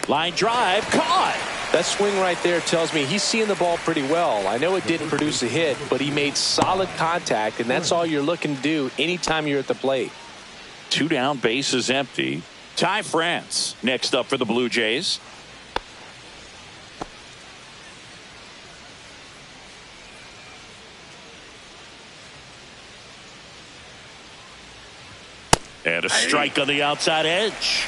Line drive, caught. That swing right there tells me he's seeing the ball pretty well. I know it didn't produce a hit, but he made solid contact, and that's all you're looking to do anytime you're at the plate. 2 down, base is empty. Ty France next up for the Blue Jays. And a strike on the outside edge.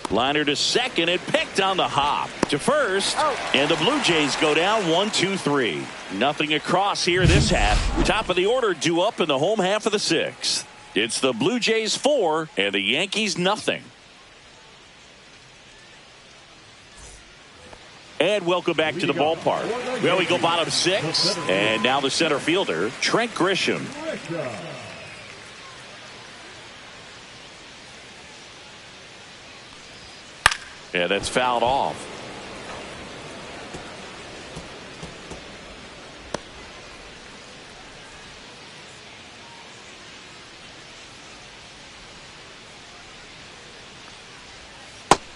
Liner to second, and picked on the hop to first, and the Blue Jays go down 1-2-3. Nothing across here this half. Top of the order due up in the home half of the 6th. It's the Blue Jays 4 and the Yankees nothing. And welcome back to the ballpark. Well, we go bottom 6, and now the center fielder, Trent Grisham. Yeah, that's fouled off.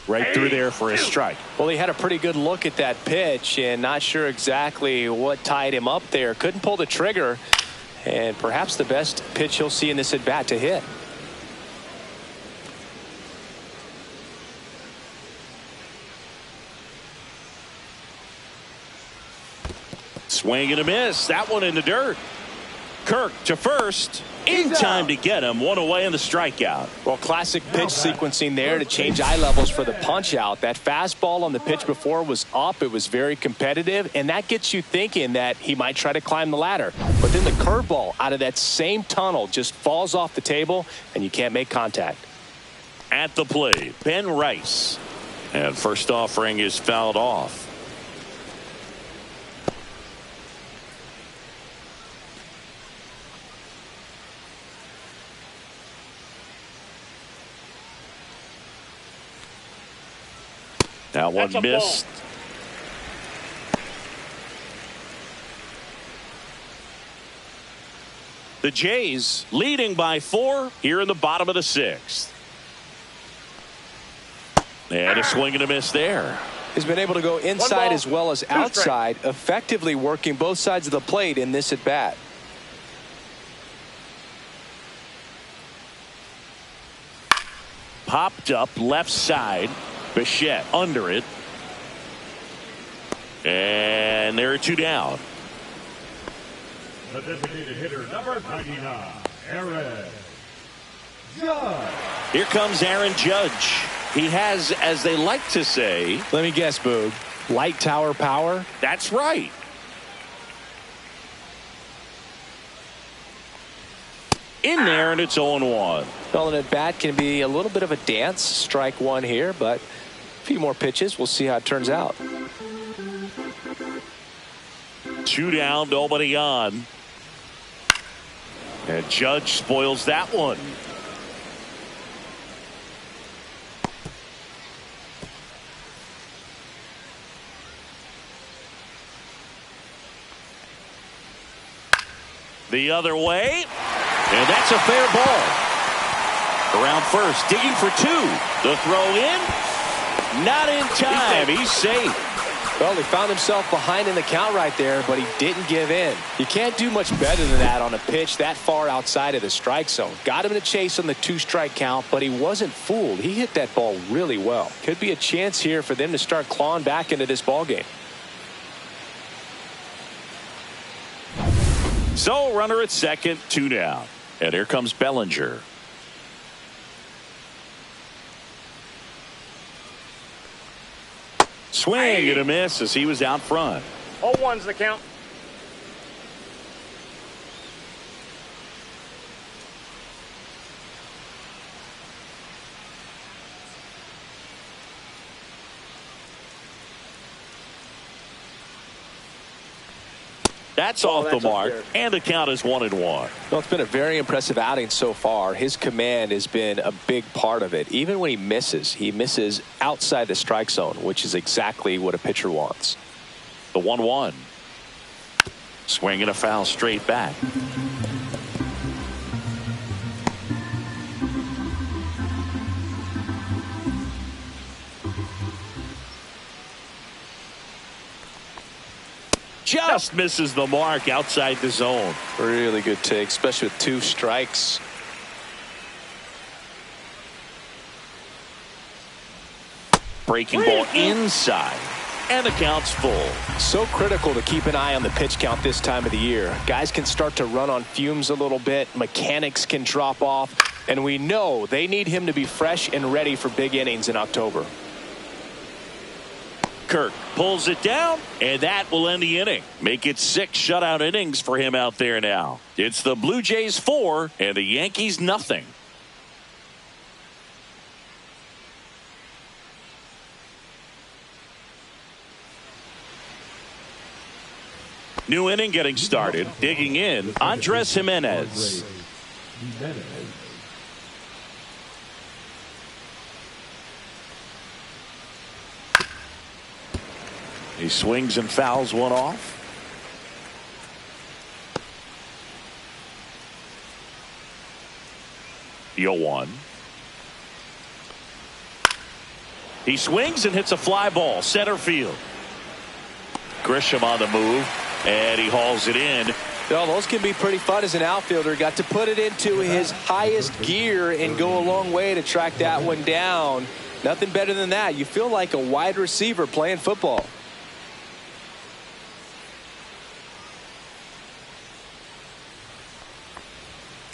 Right through there for a strike. Well, he had a pretty good look at that pitch and not sure exactly what tied him up there. Couldn't pull the trigger, and perhaps the best pitch he'll see in this at bat to hit. Swing and a miss. That one in the dirt. Kirk to first. In time to get him. One away in the strikeout. Well, classic pitch sequencing there to change eye levels for the punch out. That fastball on the pitch before was up. It was very competitive, and that gets you thinking that he might try to climb the ladder. But then the curveball out of that same tunnel just falls off the table, and you can't make contact. At the plate, Ben Rice. And first offering is fouled off. That one missed. The Jays leading by 4 here in the bottom of the 6th. And a swing and a miss there. He's been able to go inside as well as outside, effectively working both sides of the plate in this at bat. Popped up left side. Bichette under it. And there are 2 down. The designated hitter, number 99, Aaron Judge. Here comes Aaron Judge. He has, as they like to say. Let me guess, Boog. Light tower power? That's right. In there, and it's 0-1. Well, an at bat can be a little bit of a dance. Strike one here, but a few more pitches. We'll see how it turns out. 2 down, nobody on. And Judge spoils that one. The other way. And that's a fair ball. Around first, digging for 2. The throw in. Not in time. He's safe. Well, he found himself behind in the count right there, but he didn't give in. You can't do much better than that on a pitch that far outside of the strike zone. Got him in a chase on the 2-strike count, but he wasn't fooled. He hit that ball really well. Could be a chance here for them to start clawing back into this ball game. So runner at second, 2 down. And here comes Bellinger. Swing and a miss as he was out front. 0-1's the count. That's off the mark, and the count is 1-1. Well, it's been a very impressive outing so far. His command has been a big part of it. Even when he misses outside the strike zone, which is exactly what a pitcher wants. The 1-1. Swing and a foul straight back. Just misses the mark outside the zone. Really good take, especially with 2 strikes. Breaking ball inside, and the count's full. So critical to keep an eye on the pitch count this time of the year. Guys can start to run on fumes a little bit. Mechanics can drop off, and we know they need him to be fresh and ready for big innings in October. Kirk pulls it down, and that will end the inning. Make it 6 shutout innings for him out there now. It's the Blue Jays 4 and the Yankees nothing. New inning getting started. Digging in, Andres Jimenez. He swings and fouls one off. The 0-1. He swings and hits a fly ball center field. Grisham on the move, and he hauls it in. Well, those can be pretty fun as an outfielder. Got to put it into his highest gear and go a long way to track that one down. Nothing better than that. You feel like a wide receiver playing football.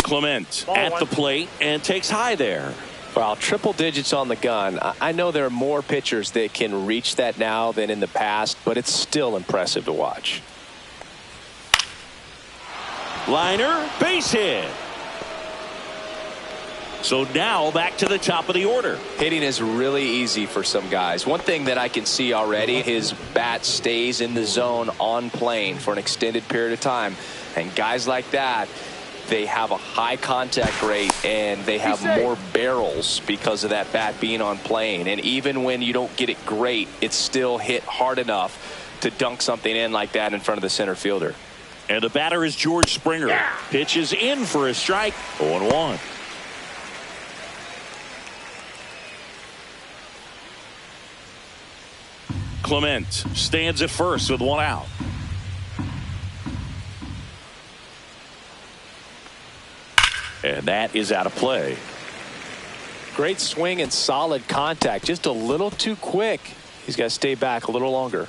Clement at the plate and takes high there. Well, triple digits on the gun. I know there are more pitchers that can reach that now than in the past, but it's still impressive to watch. Liner, base hit. So now back to the top of the order. Hitting is really easy for some guys. One thing that I can see already, his bat stays in the zone on plane for an extended period of time. And guys like that, they have a high contact rate and they have more barrels because of that bat being on plane. And even when you don't get it great, it's still hit hard enough to dunk something in like that in front of the center fielder. And the batter is George Springer. Yeah. Pitches in for a strike. 0-1. Clement stands at first with one out. And that is out of play. Great swing and solid contact. Just a little too quick. He's got to stay back a little longer.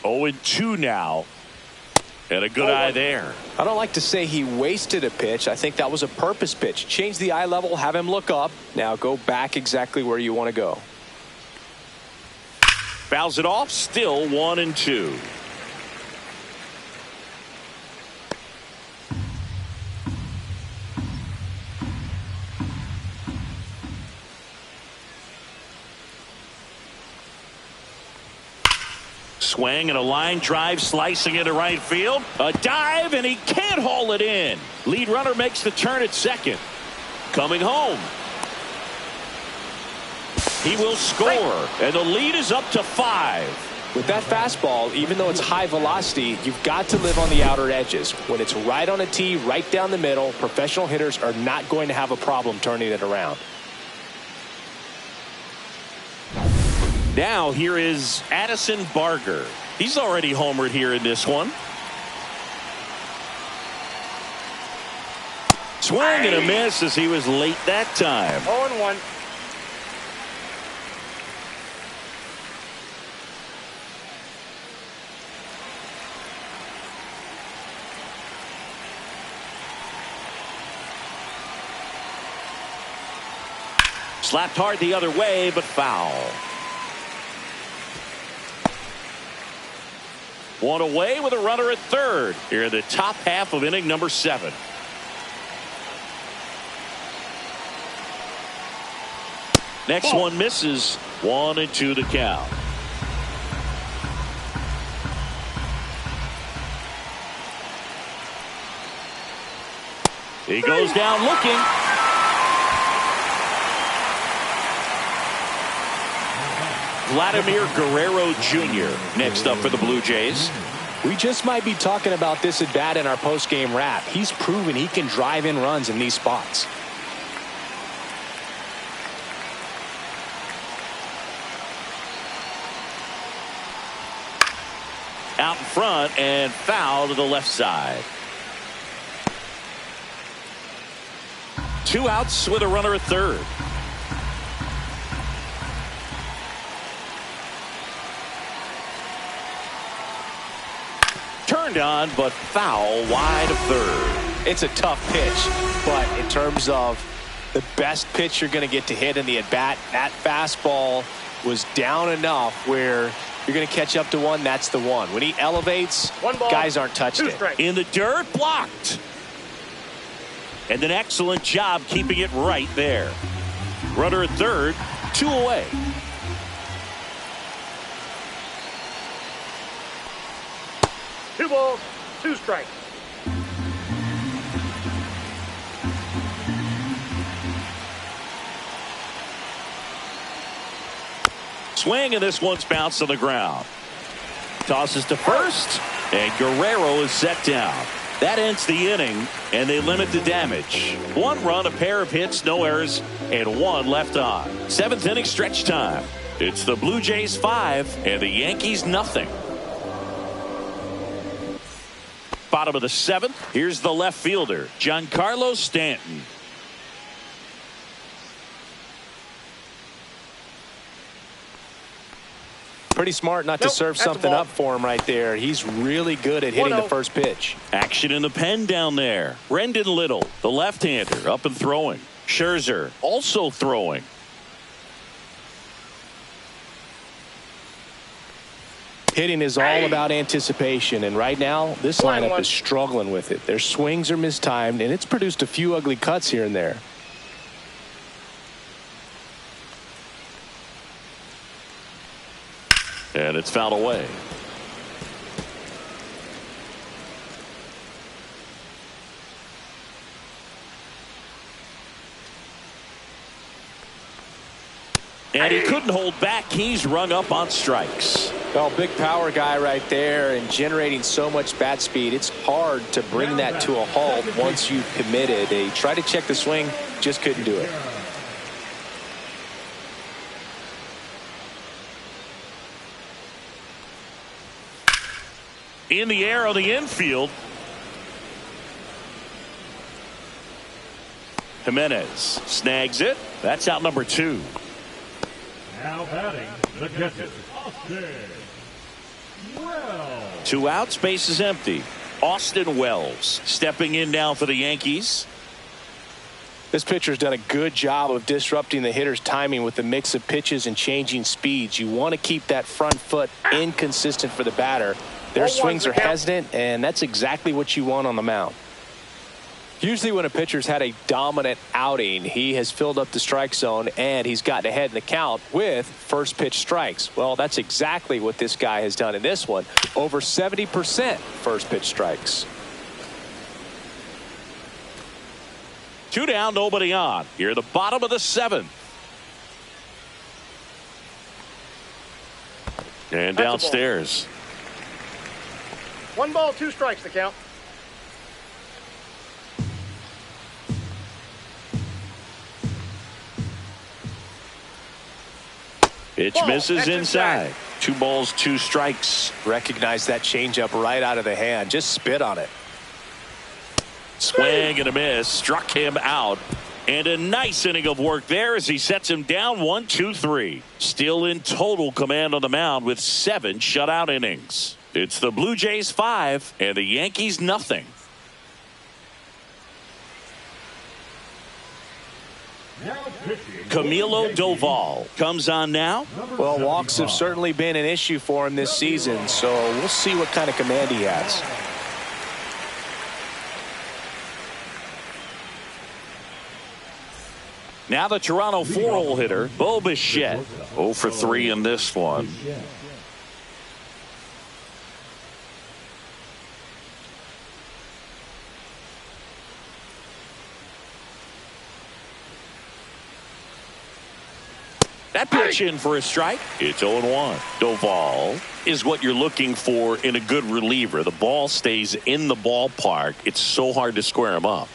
0-2 now. And a good eye there. I don't like to say he wasted a pitch. I think that was a purpose pitch. Change the eye level, have him look up. Now go back exactly where you want to go. Fouls it off. Still 1-2. Swing and a line drive slicing into right field. A dive and he can't haul it in. Lead runner makes the turn at second. Coming home. He will score and the lead is up to 5. With that fastball, even though it's high velocity, you've got to live on the outer edges. When it's right on a tee, right down the middle, professional hitters are not going to have a problem turning it around. Now here is Addison Barger. He's already homered here in this one. Swing and a miss as he was late that time. 0-1. Slapped hard the other way, but foul. One away with a runner at third here in the top half of inning number 7. Next one misses. 1-2 the count. He goes down looking. Vladimir Guerrero Jr. next up for the Blue Jays. We just might be talking about this at bat in our post-game wrap. He's proven he can drive in runs in these spots. Out in front and foul to the left side. 2 outs with a runner at third. Turned on, but foul wide of third. It's a tough pitch, but in terms of the best pitch you're going to get to hit in the at-bat, that fastball was down enough where you're going to catch up to one. That's the one. When he elevates, guys aren't touching it. In the dirt, blocked. And an excellent job keeping it right there. Runner at third, 2 away. Two balls, 2 strikes. Swing, and this one's bounced to the ground. Tosses to first, and Guerrero is set down. That ends the inning, and they limit the damage. 1 run, a pair of hits, no errors, and 1 left on. 7th inning stretch time. It's the Blue Jays 5 and the Yankees nothing. Bottom of the 7th. Here's the left fielder, Giancarlo Stanton. Pretty smart not to serve something up for him right there. He's really good at hitting the first pitch. Action in the pen down there. Brendan Little, the left-hander, up and throwing. Scherzer also throwing. Hitting is all about anticipation, and right now this lineup is struggling with it. Their swings are mistimed, and it's produced a few ugly cuts here and there. And it's fouled away. And he couldn't hold back. He's rung up on strikes. Well, big power guy right there and generating so much bat speed. It's hard to bring that to a halt once you've committed. He tried to check the swing, just couldn't do it. In the air on the infield. Jimenez snags it. That's out number 2. Now batting the catcher, Austin Wells. 2 outs, base is empty. Austin Wells stepping in now for the Yankees. This pitcher's done a good job of disrupting the hitter's timing with the mix of pitches and changing speeds. You want to keep that front foot inconsistent for the batter. Their swings are hesitant, and that's exactly what you want on the mound. Usually when a pitcher's had a dominant outing, he has filled up the strike zone and he's gotten ahead in the count with first pitch strikes. Well, that's exactly what this guy has done in this one. Over 70% first pitch strikes. 2 down, nobody on. Here at the bottom of the 7th. And downstairs. 1 ball, 2 strikes to count. Pitch misses inside. 2 balls, 2 strikes. Recognize that changeup right out of the hand. Just spit on it. Swing and a miss. Struck him out. And a nice inning of work there as he sets him down 1, 2, 3. Still in total command on the mound with 7 shutout innings. It's the Blue Jays 5 and the Yankees nothing. Camilo Doval comes on now. Well, walks have certainly been an issue for him this season, so we'll see what kind of command he has. Now the Toronto 4-hole hitter, Bo Bichette. 0 for 3 in this one. That pitch in for a strike. It's 0-1. Doval is what you're looking for in a good reliever. The ball stays in the ballpark. It's so hard to square him up.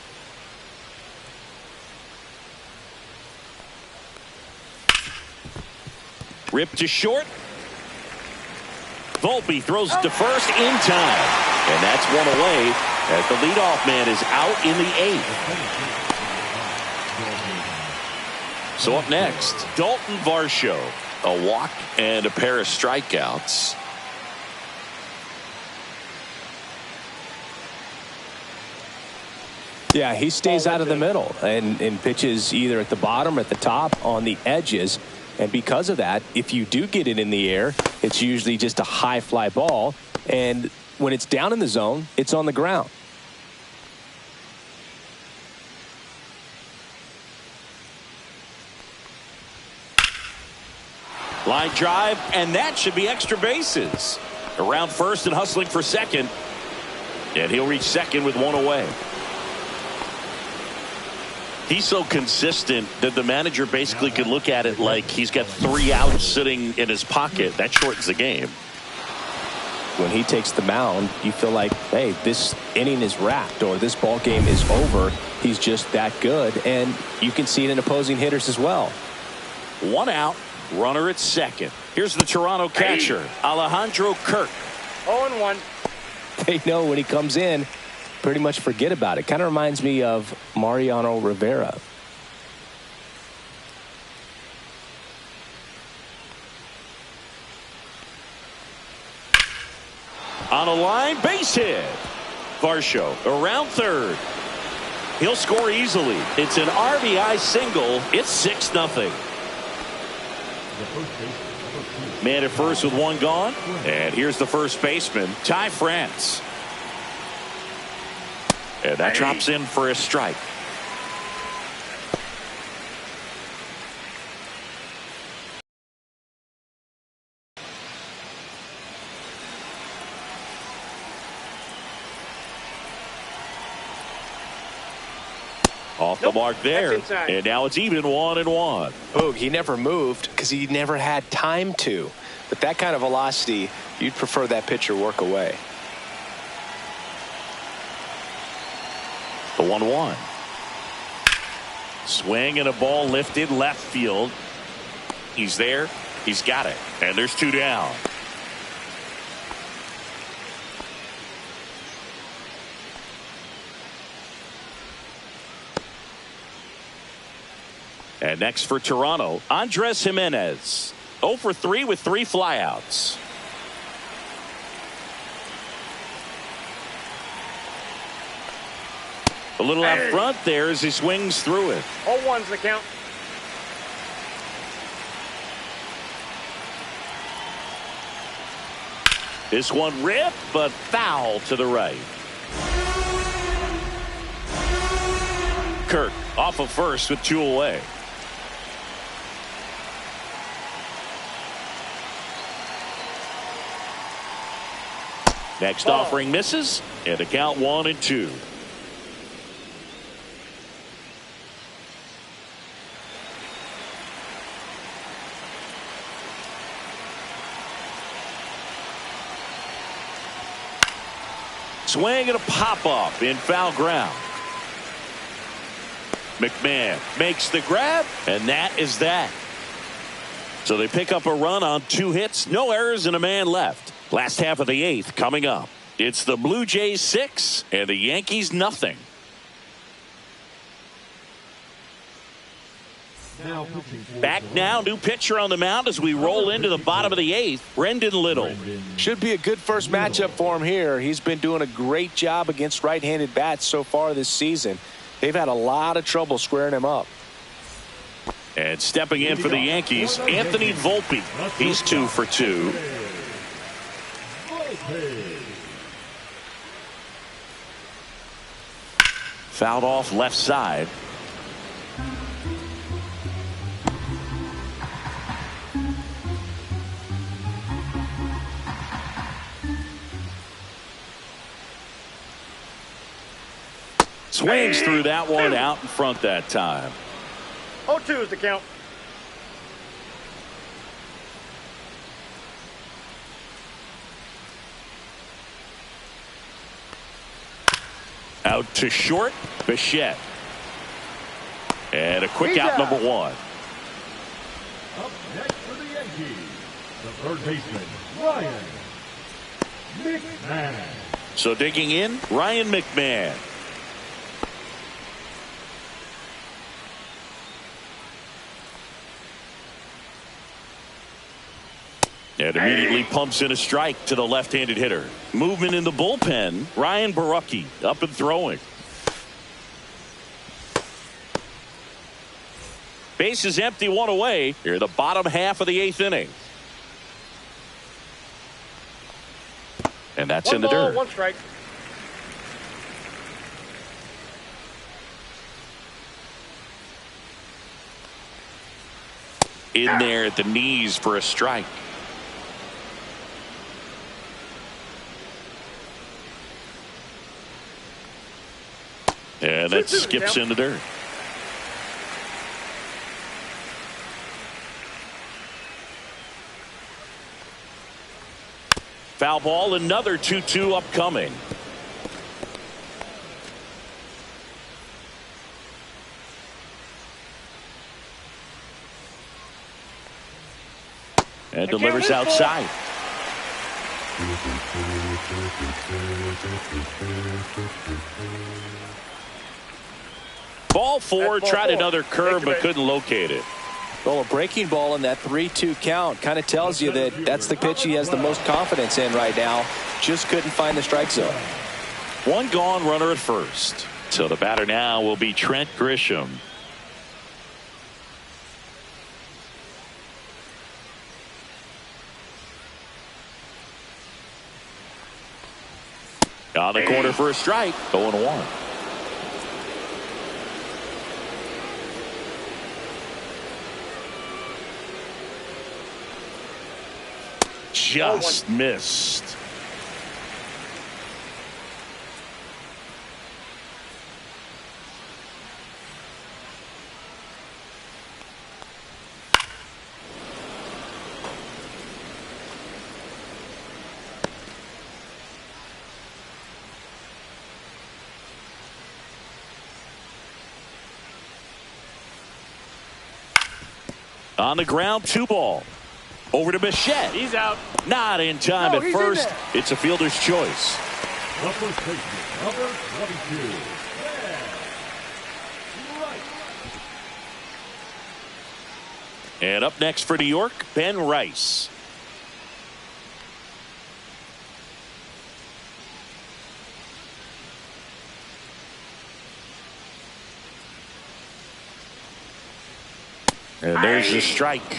Ripped to short. Volpe throws it to first in time. And that's one away as the leadoff man is out in the 8th. So up next, Dalton Varsho. A walk and a pair of strikeouts. Yeah, he stays out of the middle and pitches either at the bottom or at the top on the edges. And because of that, if you do get it in the air, it's usually just a high fly ball. And when it's down in the zone, it's on the ground. Line drive, and that should be extra bases. Around first and hustling for second. And he'll reach second with 1 away. He's so consistent that the manager basically could look at it like he's got 3 outs sitting in his pocket. That shortens the game. when he takes the mound, you feel like, hey, this inning is wrapped or this ball game is over. He's just that good, and you can see it in opposing hitters as well. 1 out, runner at second. Here's the Toronto catcher, Alejandro Kirk. 0-1. They know when he comes in, pretty much forget about it. Kind of reminds me of Mariano Rivera. On a line, base hit. Varsho around third. He'll score easily. It's an RBI single. It's 6-0. Man at first with 1 gone. And here's the first baseman, Ty France. And that drops in for a strike. Off the mark there, and now it's even 1-1. Oh, he never moved because he never had time to. But that kind of velocity, you'd prefer that pitcher work away. The 1-1. Swing and a ball lifted left field. He's there. He's got it. And there's 2 down. And next for Toronto, Andres Jimenez. 0 for 3 with 3 flyouts. A little out front there as he swings through it. 0-1's the count. This one ripped, but foul to the right. Kirk off of first with 2 away. Next offering misses, and the count 1-2. Swing and a pop-up in foul ground. McMahon makes the grab, and that is that. So they pick up a run on 2 hits, no errors, and a man left. Last half of the 8th coming up. It's the Blue Jays 6 and the Yankees nothing. Back now, new pitcher on the mound as we roll into the bottom of the 8th. Brendan Little. Should be a good first matchup for him here. He's been doing a great job against right-handed bats so far this season. They've had a lot of trouble squaring him up. And stepping in for the Yankees, Anthony Volpe. He's 2 for 2. Fouled off left side. Swings through that one out in front that time. 0-2 is the count. Out to short, Bichette. And a quick out, number 1. Up next for the Yankees, the third baseman, Ryan McMahon. So digging in, Ryan McMahon. And immediately pumps in a strike to the left-handed hitter. Movement in the bullpen. Ryan Barucki up and throwing. Base is empty, 1 away. Here, the bottom half of the 8th inning. And that's in the dirt. 1 strike. In there at the knees for a strike. And that skips in the dirt. Foul ball, another 2-2 upcoming. And delivers outside. Ball four, tried another curve but couldn't locate it. Well, a breaking ball in that 3-2 count kind of tells you that that's the pitch he has the most confidence in right now. Just couldn't find the strike zone. One gone, runner at first. So the batter now will be Trent Grisham. On the corner for a strike. 0-1. Just missed. On the ground, 2 ball. Over to Bichette. He's out. Not in time at first. It's a fielder's choice. The first baseman, number 22. And up next for New York, Ben Rice. And there's the strike.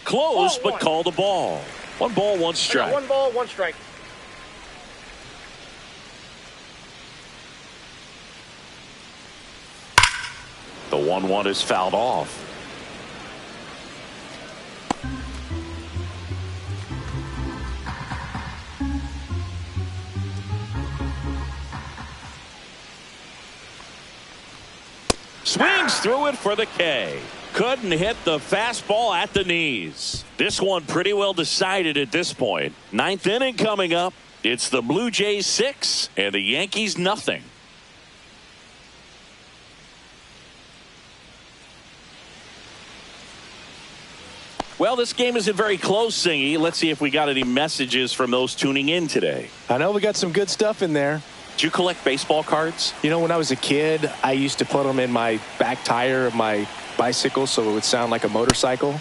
Close, but called a ball. 1 ball, 1 strike. 1 ball, 1 strike. The 1-1 is fouled off. Swings through it for the K. Couldn't hit the fastball at the knees. This one pretty well decided at this point. 9th inning coming up. It's the Blue Jays 6 and the Yankees nothing. Well, this game isn't very close, Singy. Let's see if we got any messages from those tuning in today. I know we got some good stuff in there. Did you collect baseball cards? You know, when I was a kid, I used to put them in my back tire of my bicycle so it would sound like a motorcycle.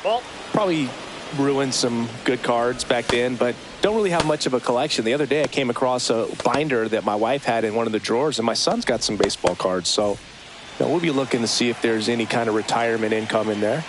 Probably ruined some good cards back then, but don't really have much of a collection. The other day I came across a binder that my wife had in one of the drawers, and my son's got some baseball cards. So you know, we'll be looking to see if there's any kind of retirement income in there.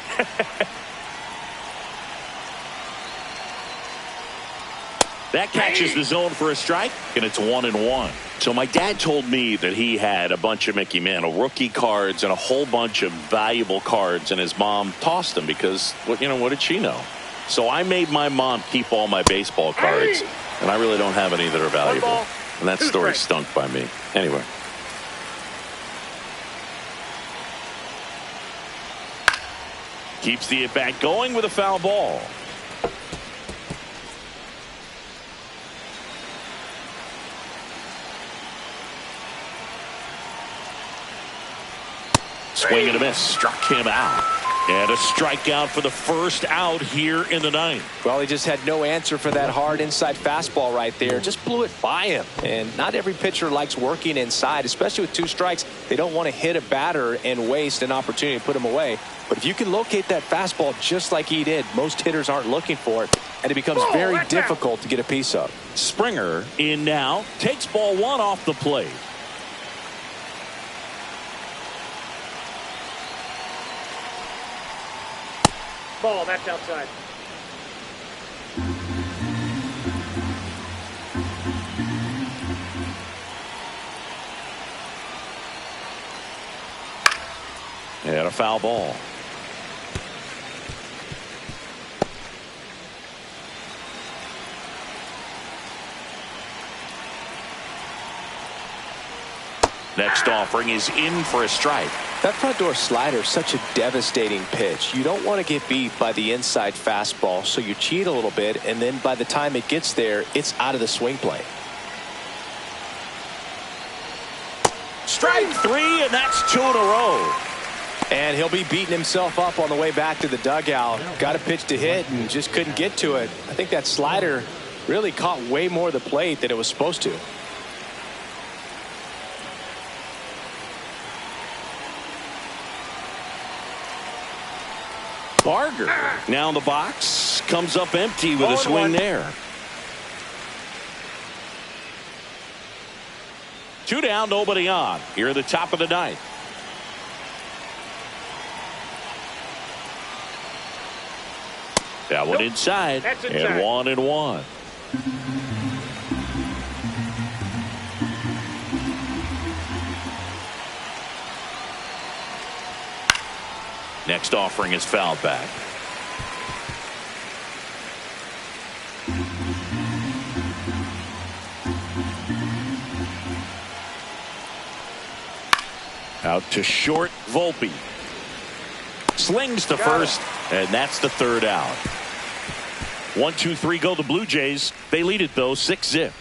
That catches the zone for a strike, and it's 1-1. So my dad told me that he had a bunch of Mickey Mantle rookie cards and a whole bunch of valuable cards, and his mom tossed them because, what did she know? So I made my mom keep all my baseball cards, and I really don't have any that are valuable. And that story stunk by me. Anyway. Keeps the at-bat going with a foul ball. Swing and a miss. Struck him out. And a strikeout for the first out here in the 9th. Well, he just had no answer for that hard inside fastball right there. Just blew it by him. And not every pitcher likes working inside, especially with 2 strikes. They don't want to hit a batter and waste an opportunity to put him away. But if you can locate that fastball just like he did, most hitters aren't looking for it, and it becomes very difficult to get a piece of. Springer in now. Takes ball 1 off the plate. Ball, that's outside. And a foul ball. Next offering is in for a strike. That front door slider is such a devastating pitch. You don't want to get beat by the inside fastball, so you cheat a little bit, and then by the time it gets there, it's out of the swing plane. Strike 3, and that's 2 in a row. And he'll be beating himself up on the way back to the dugout. Got a pitch to hit and just couldn't get to it. I think that slider really caught way more of the plate than it was supposed to. Barger now in the box, comes up empty with a swing there. 2 down, nobody on. Here at the top of the ninth. That one inside. That's And inside. 1-1. Next offering is fouled back. Out to short, Volpe. Slings to first, and that's the 3rd out. 1-2-3 go the Blue Jays. They lead it, though, 6-0.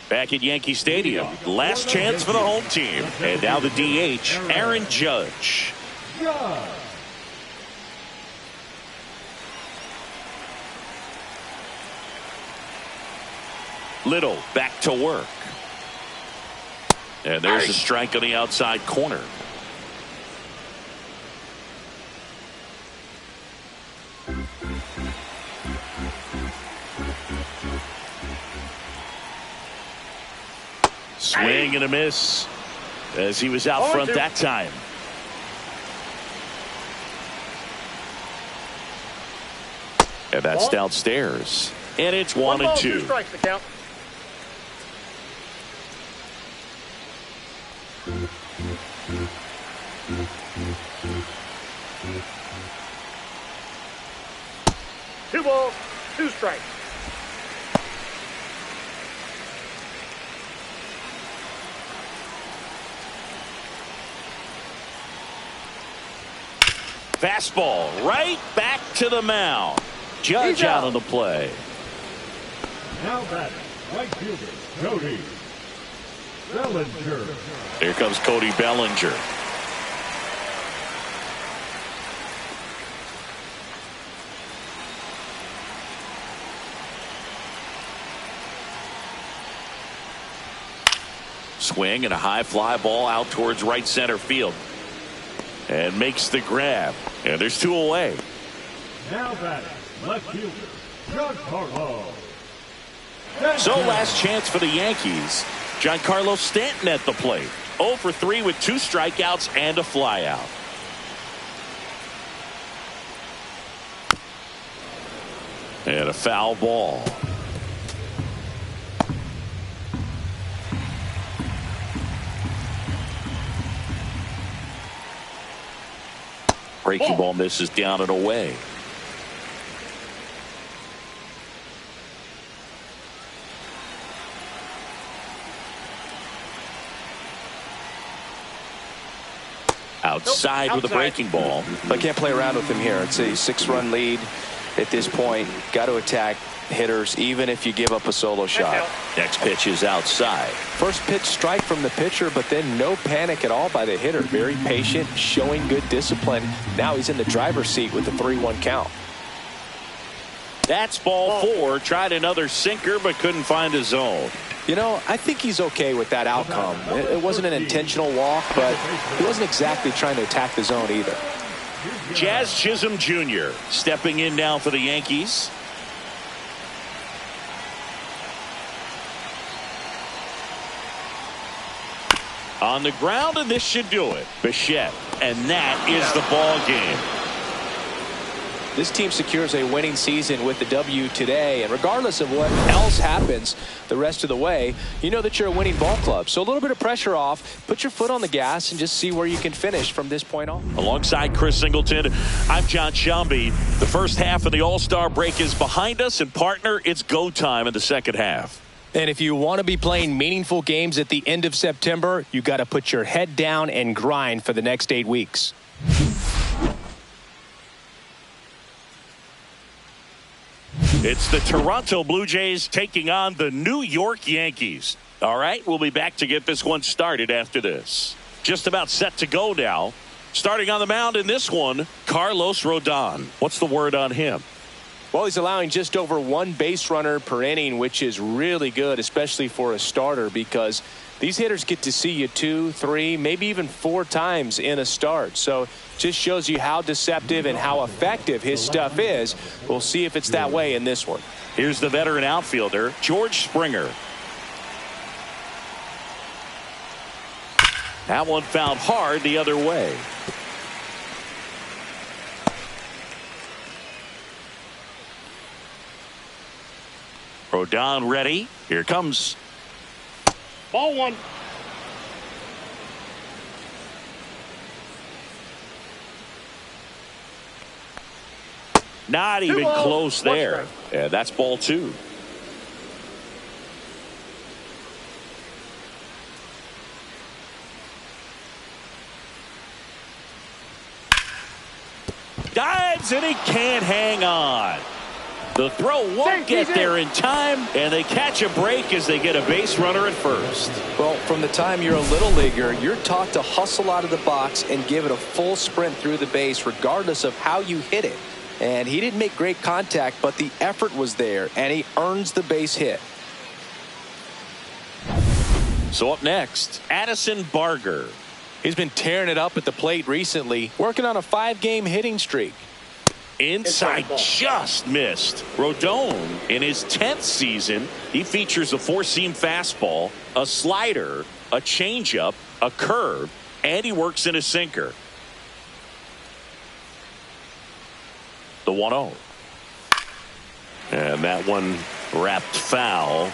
Back at Yankee Stadium, last chance for the home team. And now the DH, Aaron Judge. Little back to work. And there's a strike on the outside corner. Swing and a miss as he was out front that time. And that's downstairs. And it's 1-2. 2 strikes to count. Two balls, 2 strikes. Fastball right back to the mound. Judge He's out out on the play. Now batting, right fielder, Cody Bellinger. Here comes Cody Bellinger. Swing and a high fly ball out towards right center field. And makes the grab. And there's 2 away. Now batting, left fielder, Giancarlo. So last chance for the Yankees. Giancarlo Stanton at the plate. 0 for 3 with 2 strikeouts and a flyout. And a foul ball. Breaking ball misses down and away. Outside with a breaking ball. I can't play around with him here. It's a 6-run lead at this point. Got to attack hitters even if you give up a solo shot. Next pitch is outside. First pitch strike from the pitcher, but then no panic at all by the hitter. Very patient, showing good discipline. Now he's in the driver's seat with the 3-1 count. That's ball 4. Tried another sinker but couldn't find a zone. You know, I think he's okay with that outcome. It wasn't an intentional walk, but he wasn't exactly trying to attack the zone either. Jazz Chisholm Jr. stepping in now for the Yankees. On the ground, and this should do it. Bichette, and that is the ball game. this team secures a winning season with the W today. And regardless of what else happens the rest of the way, you know that you're a winning ball club. So a little bit of pressure off, put your foot on the gas, and just see where you can finish from this point on. Alongside Chris Singleton, I'm John Shambi. The first half of the All-Star break is behind us, and partner, it's go time in the second half. And if you want to be playing meaningful games at the end of September, you got to put your head down and grind for the next 8 weeks. It's the Toronto Blue Jays taking on the New York Yankees. All right, we'll be back to get this one started after this. Just about set to go now. Starting on the mound in this one, Carlos Rodon. What's the word on him? Well, he's allowing just over 1 base runner per inning, which is really good, especially for a starter, because these hitters get to see you 2, 3, maybe even 4 times in a start. So just shows you how deceptive and how effective his stuff is. We'll see if it's that way in this one. Here's the veteran outfielder, George Springer. That one found hard the other way. Rodon ready. Here comes. Ball 1. Not even close there. Yeah, that's ball 2. Dives and he can't hang on. The throw won't get there in time, and they catch a break as they get a base runner at first. Well, from the time you're a little leaguer, you're taught to hustle out of the box and give it a full sprint through the base regardless of how you hit it. And he didn't make great contact, but the effort was there, and he earns the base hit. So up next, Addison Barger. He's been tearing it up at the plate recently, working on a 5-game hitting streak. Inside, just missed. Rodon, in his 10th season, he features a 4-seam fastball, a slider, a changeup, a curve, and he works in a sinker. The 1-0. And that one wrapped foul.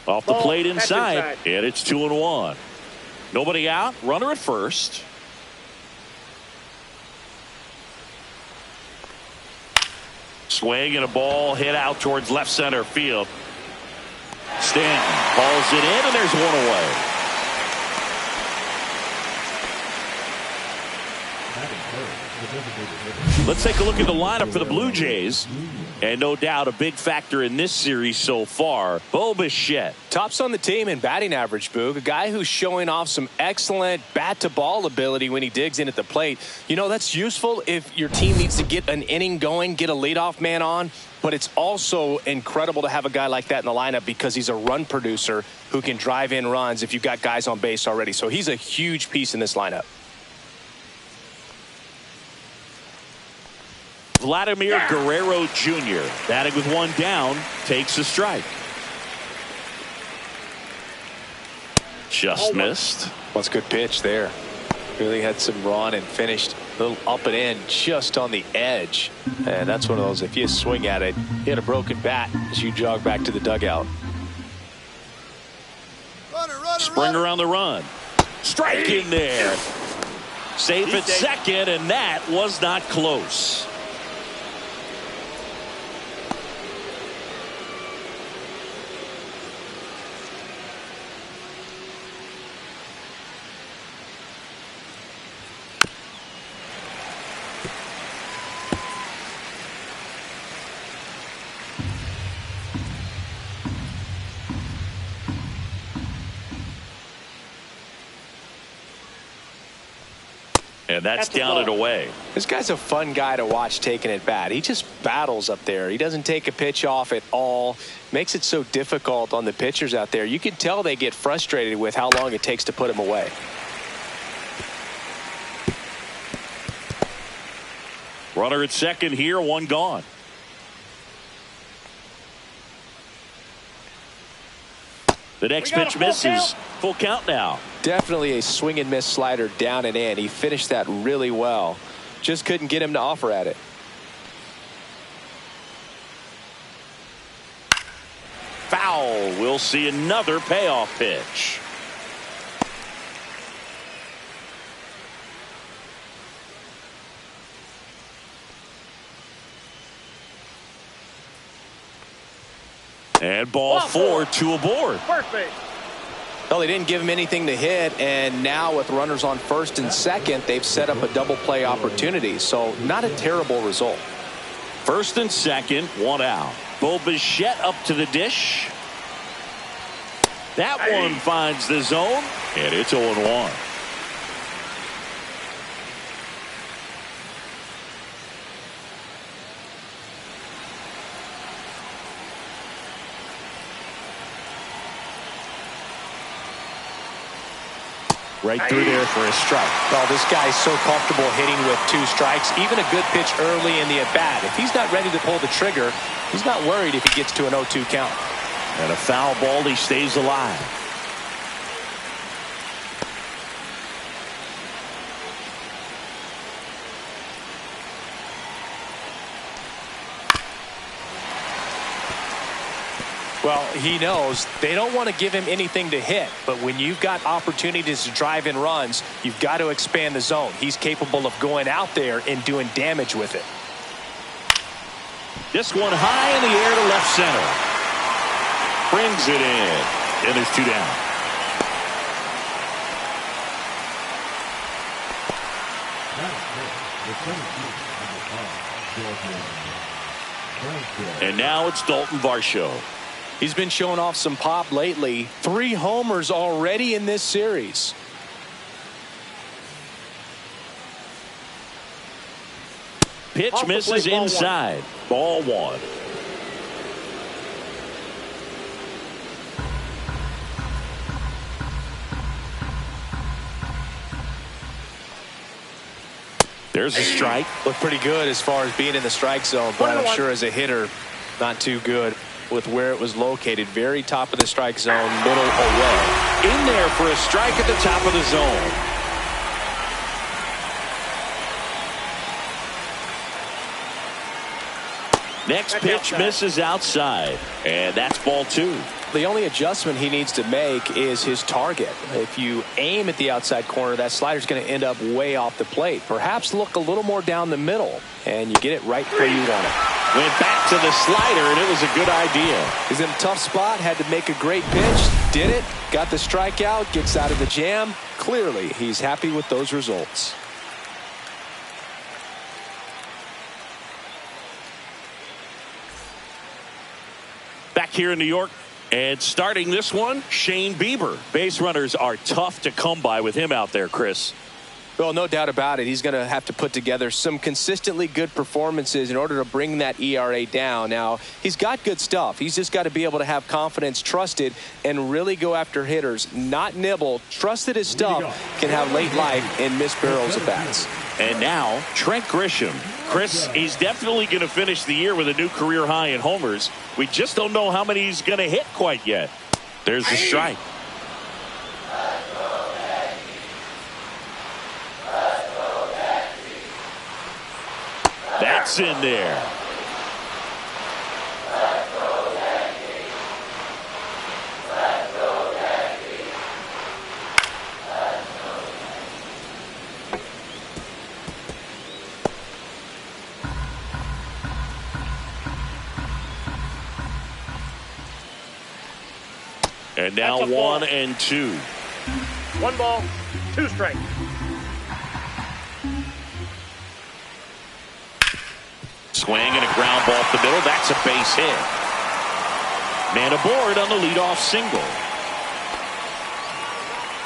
Off the plate inside, and it's 2-1. Nobody out, runner at first. Swing and a ball hit out towards left center field. Stanton hauls it in, and there's one away. Let's take a look at the lineup for the Blue Jays. And no doubt a big factor in this series so far, Bo Bichette. Tops on the team in batting average, Boog. A guy who's showing off some excellent bat-to-ball ability when he digs in at the plate. You know, that's useful if your team needs to get an inning going, get a leadoff man on. But it's also incredible to have a guy like that in the lineup because he's a run producer who can drive in runs if you've got guys on base already. So he's a huge piece in this lineup. Vladimir Guerrero Jr. batting with 1 down, takes a strike. Just missed. What's a good pitch there. Really had some run and finished a little up and in just on the edge. And that's one of those, if you swing at it, you hit a broken bat as you jog back to the dugout. Springer on the run. Strike in there. Safe at second, and that was not close. And that's down and away. This guy's a fun guy to watch taking at bat. He just battles up there. He doesn't take a pitch off at all. Makes it so difficult on the pitchers out there. You can tell they get frustrated with how long it takes to put him away. Runner at second here, 1 gone. The next We got a pitch full misses. count. Full count now. Definitely a swing and miss slider down and in. He finished that really well. Just couldn't get him to offer at it. Foul. We'll see another payoff pitch. And ball four, two aboard. First base. Well, they didn't give him anything to hit, and now with runners on first and second, they've set up a double play opportunity. So not a terrible result. First and second, one out. Bo Bichette up to the dish. That one finds the zone, and it's 0-1. Right through there for a strike. Well, this guy's so comfortable hitting with two strikes. Even a good pitch early in the at-bat. If he's not ready to pull the trigger, he's not worried if he gets to an 0-2 count. And a foul ball, he stays alive. Well, he knows they don't want to give him anything to hit, but when you've got opportunities to drive in runs, you've got to expand the zone. He's capable of going out there and doing damage with it. This one high in the air to left center. Brings it in. And there's two down. And now it's Dalton Varsho. He's been showing off some pop lately. 3 homers already in this series. Pitch Off the misses plate, ball inside. Ball one. There's a strike. Looked pretty good as far as being in the strike zone, but I'm sure as a hitter, not too good with where it was located. Very top of the strike zone, middle away. In there for a strike at the top of the zone. Next That's pitch outside. misses outside. And that's ball two. The only adjustment he needs to make is his target. If you aim at the outside corner, that slider's going to end up way off the plate. Perhaps look a little more down the middle, and you get it right where you want it. Went back to the slider, and it was a good idea. He's in a tough spot, had to make a great pitch, did it, got the strikeout, gets out of the jam. Clearly, he's happy with those results. Back here in New York, and starting this one, Shane Bieber. Base runners are tough to come by with him out there, Chris. Well, no doubt about it. He's going to have to put together some consistently good performances in order to bring that ERA down. Now, he's got good stuff. He's just got to be able to have confidence, trust it, and really go after hitters. Not nibble. Trust that his stuff can have late life and miss barrels at bats. And now, Trent Grisham. Chris, he's definitely going to finish the year with a new career high in homers. We just don't know how many he's going to hit quite yet. There's the strike. That's in there. And now That's a ball. 1-2. 1 ball, 2 strikes. Swing and a ground ball up the middle. That's a base hit. Man aboard on the leadoff single.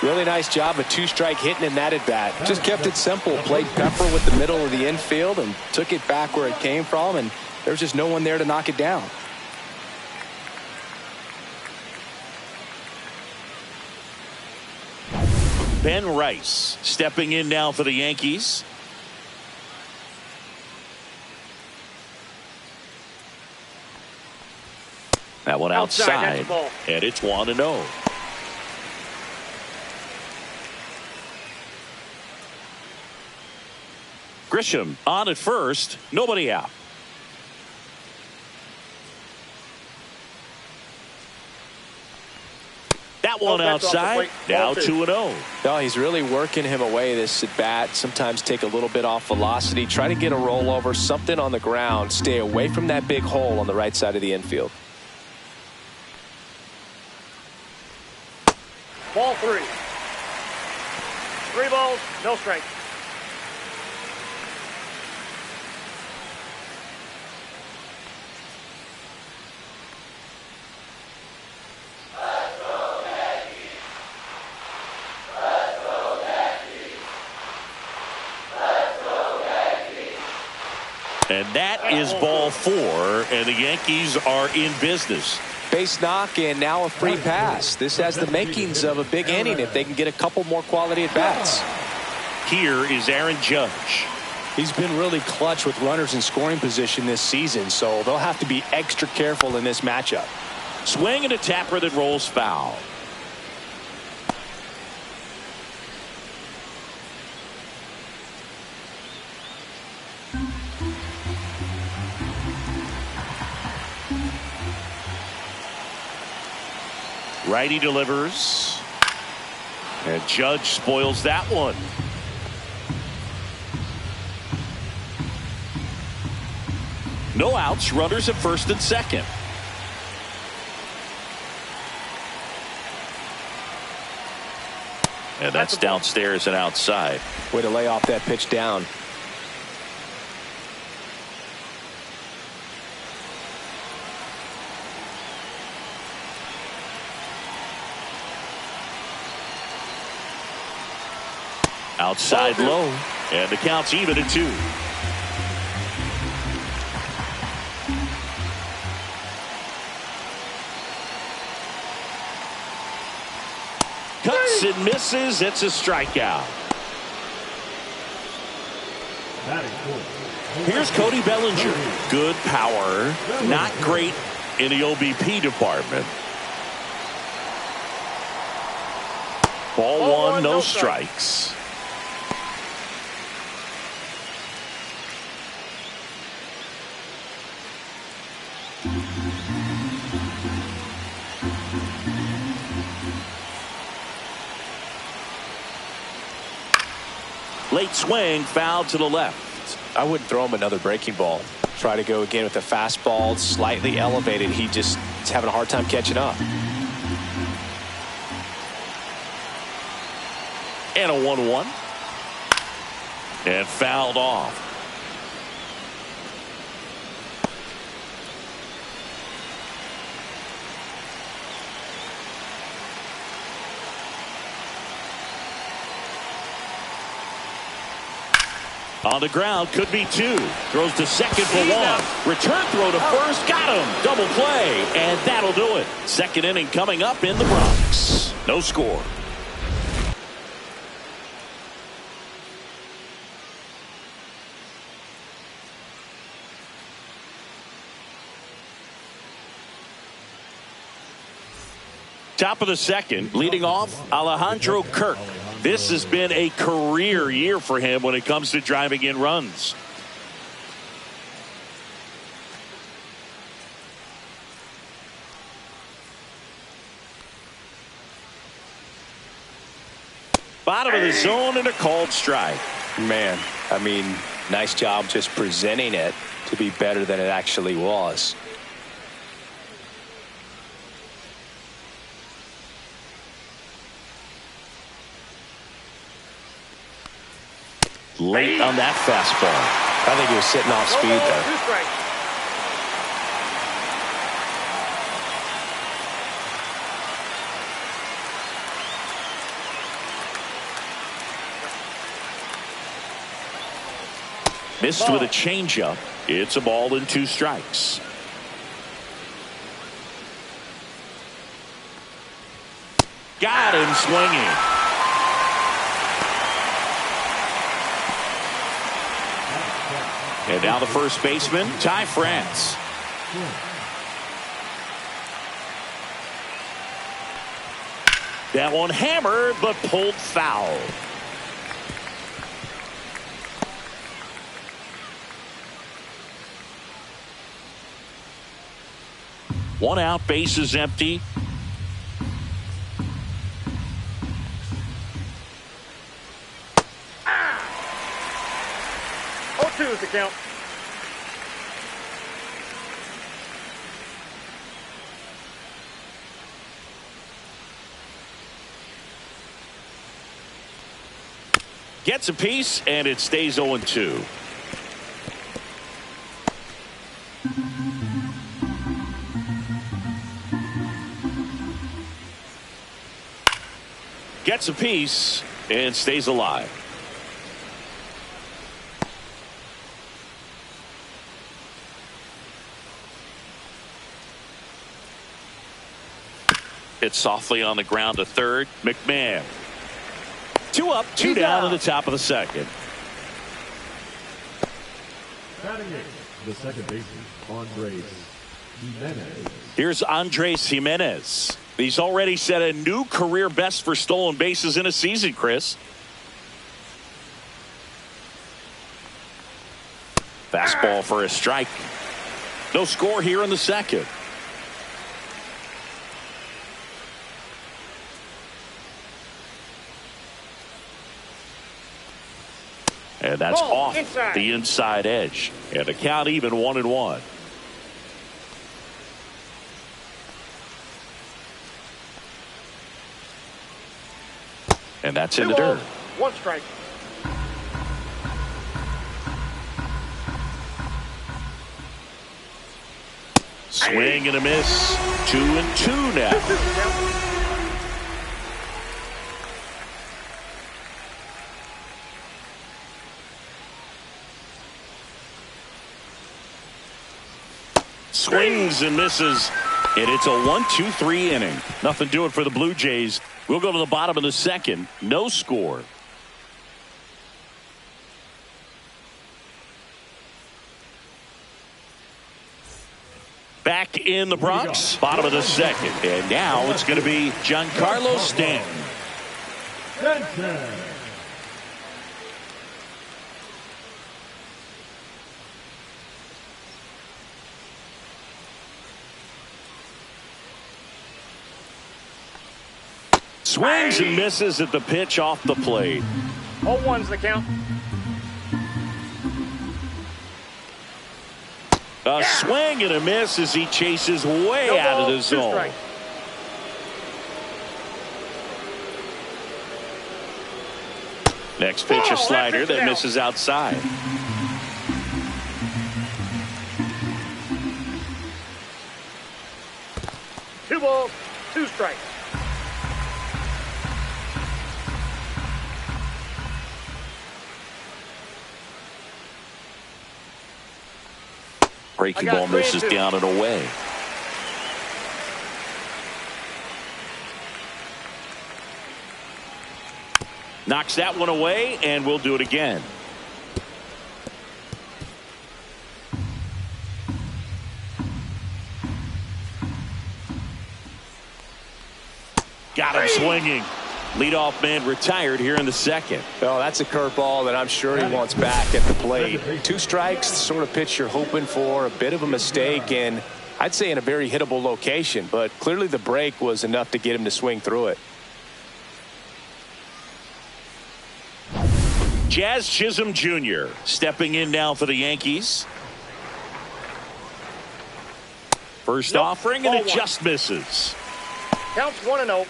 Really nice job of 2-strike hitting in that at bat. Just kept it simple. Played pepper with the middle of the infield and took it back where it came from, and there's just no one there to knock it down. Ben Rice stepping in now for the Yankees. That one outside, That's a ball. and it's 1-0. Grisham on at first. Nobody out. That one outside. Now 2-0. No, he's really working him away this at bat. Sometimes take a little bit off velocity. Try to get a rollover, something on the ground. Stay away from that big hole on the right side of the infield. Ball 3. 3 balls, no strikes. And that is ball 4, and the Yankees are in business. Base knock and now a free pass. This has the makings of a big inning if they can get a couple more quality at bats. Here is Aaron Judge. He's been really clutch with runners in scoring position this season, so they'll have to be extra careful in this matchup. Swing and a tapper that rolls foul. Righty delivers. And Judge spoils that one. No outs, runners at first and second. And that's downstairs and outside. Way to lay off that pitch down. Outside low, and the count's even at 2. Cuts and misses. It's a strikeout. Here's Cody Bellinger. Good power, not great in the OBP department. Ball 1, no strikes. Late swing, foul to the left. I wouldn't throw him another breaking ball. Try to go again with the fastball, slightly elevated. He just is having a hard time catching up. And a 1-1. And fouled off. On the ground, could be 2. Throws to second for 1. Return throw to first, got him. Double play, and that'll do it. Second inning coming up in the Bronx. No score. Top of the second, leading off, Alejandro Kirk. This has been a career year for him when it comes to driving in runs. Bottom of the zone and a called strike. Man, I mean, nice job just presenting it to be better than it actually was. Late on that fastball. I think he was sitting off speed there. 2 strikes. Missed with a changeup. It's a ball and 2 strikes. Got him swinging. And now the first baseman, Ty France. That one hammered, but pulled foul. One out, bases empty. Oh, 2 is the count. Gets a piece, and it stays 0-2. Gets a piece and stays alive. Hit softly on the ground to third. McMahon. 2 up, 2 down in the top of the second. Batting in, the second baseman, Andres Jimenez. Here's Andres Jimenez. He's already set a new career best for stolen bases in a season, Chris. Fastball for a strike. No score here in the second. And that's off the inside edge. And the count even 1-1. And that's in the dirt. 1 strike. Swing and a miss. 2-2 now. Swings and misses. And it's a 1-2-3 inning. Nothing doing for the Blue Jays. We'll go to the bottom of the second. No score. Back in the Bronx. Bottom of the second. And now it's going to be Giancarlo Stanton. Swings and misses at the pitch off the plate. 0-1's the count. A swing and a miss as he chases way out of the zone. Strike. Next pitch, a slider that misses outside. Two balls, 2 strikes. Breaking ball misses down and away. Knocks that one away, and we'll do it again. Got him swinging. Leadoff man retired here in the second. Oh, that's a curveball that I'm sure he wants back at the plate. 2 strikes, sort of pitch you're hoping for. A bit of a mistake, and I'd say in a very hittable location. But clearly the break was enough to get him to swing through it. Jazz Chisholm Jr. stepping in now for the Yankees. First offering, and it just misses. Counts 1-0.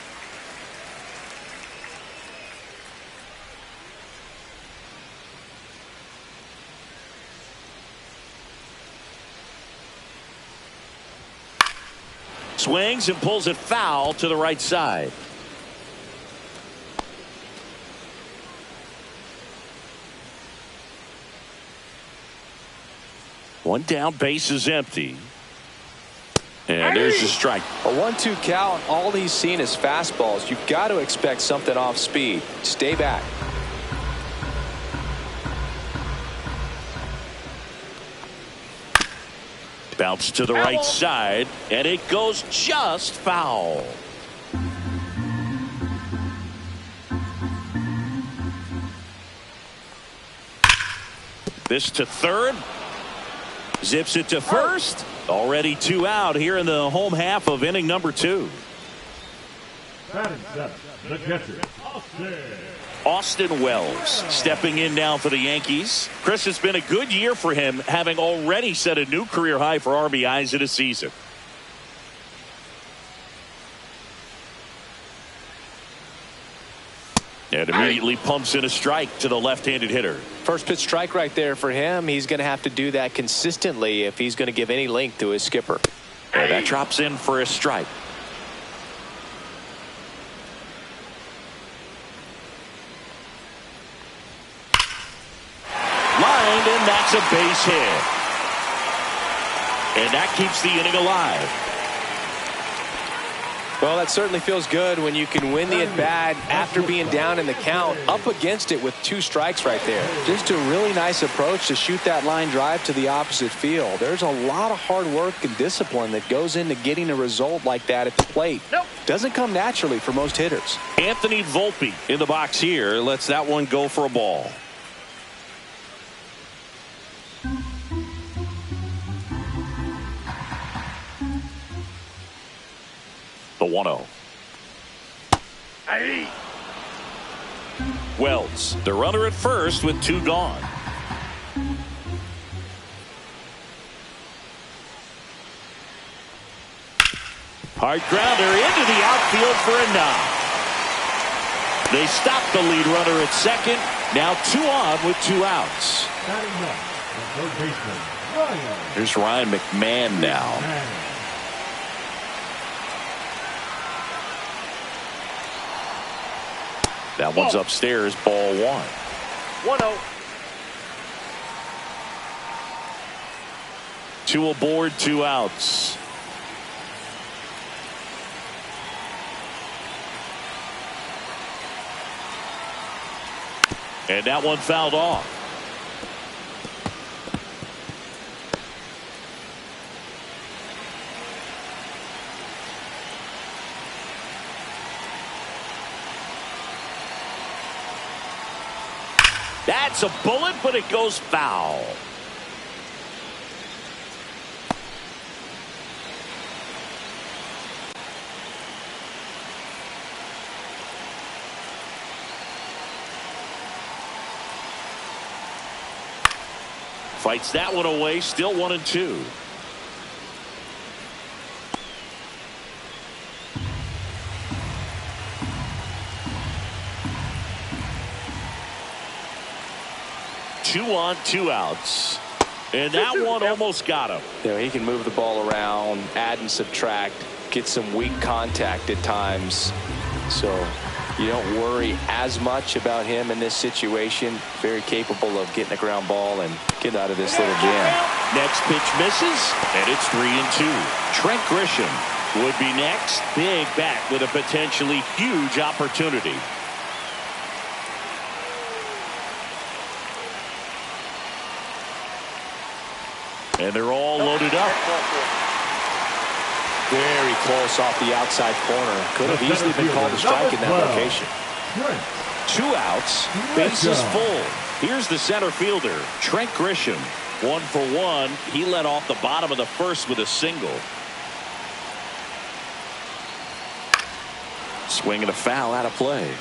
Swings and pulls it foul to the right side. One down, base is empty. And there's a strike. A 1-2 count. All he's seen is fastballs. You've got to expect something off speed. Stay back. Bounce to the right side, and it goes just foul. This to third. Zips it to first. Already 2 out here in the home half of inning number 2. Batting seventh, the catcher, Austin Wells stepping in now for the Yankees. Chris, it's been a good year for him, having already set a new career high for RBIs in a season. And immediately pumps in a strike to the left-handed hitter. First pitch strike right there for him. He's going to have to do that consistently if he's going to give any length to his skipper. And that drops in for a strike. Lined, and that's a base hit. And that keeps the inning alive. Well, that certainly feels good when you can win the at-bat after being down in the count, up against it with 2 strikes right there. Just a really nice approach to shoot that line drive to the opposite field. There's a lot of hard work and discipline that goes into getting a result like that at the plate. Doesn't come naturally for most hitters. Anthony Volpe in the box here lets that one go for a ball. The 1-0. Wells, the runner at first with 2 gone. Hard grounder into the outfield for a knock. They stop the lead runner at second. Now 2 on with 2 outs. batting ninth, the third baseman, Ryan. Here's Ryan McMahon now. That one's upstairs, ball 1. 1-0. 2 aboard, 2 outs. And that one fouled off. That's a bullet, but it goes foul. Fights that one away, still 1-2. Two on, 2 outs. And that one almost got him. You know, he can move the ball around, add and subtract, get some weak contact at times. So you don't worry as much about him in this situation. Very capable of getting a ground ball and getting out of this little jam. Next pitch misses, and it's 3-2. Trent Grisham would be next. Big bat with a potentially huge opportunity. And they're all loaded up. Very close off the outside corner. Could have easily been called a strike in that location. 2 outs, bases full. Here's the center fielder, Trent Grisham. 1 for 1. He led off the bottom of the first with a single. Swing and a foul out of play.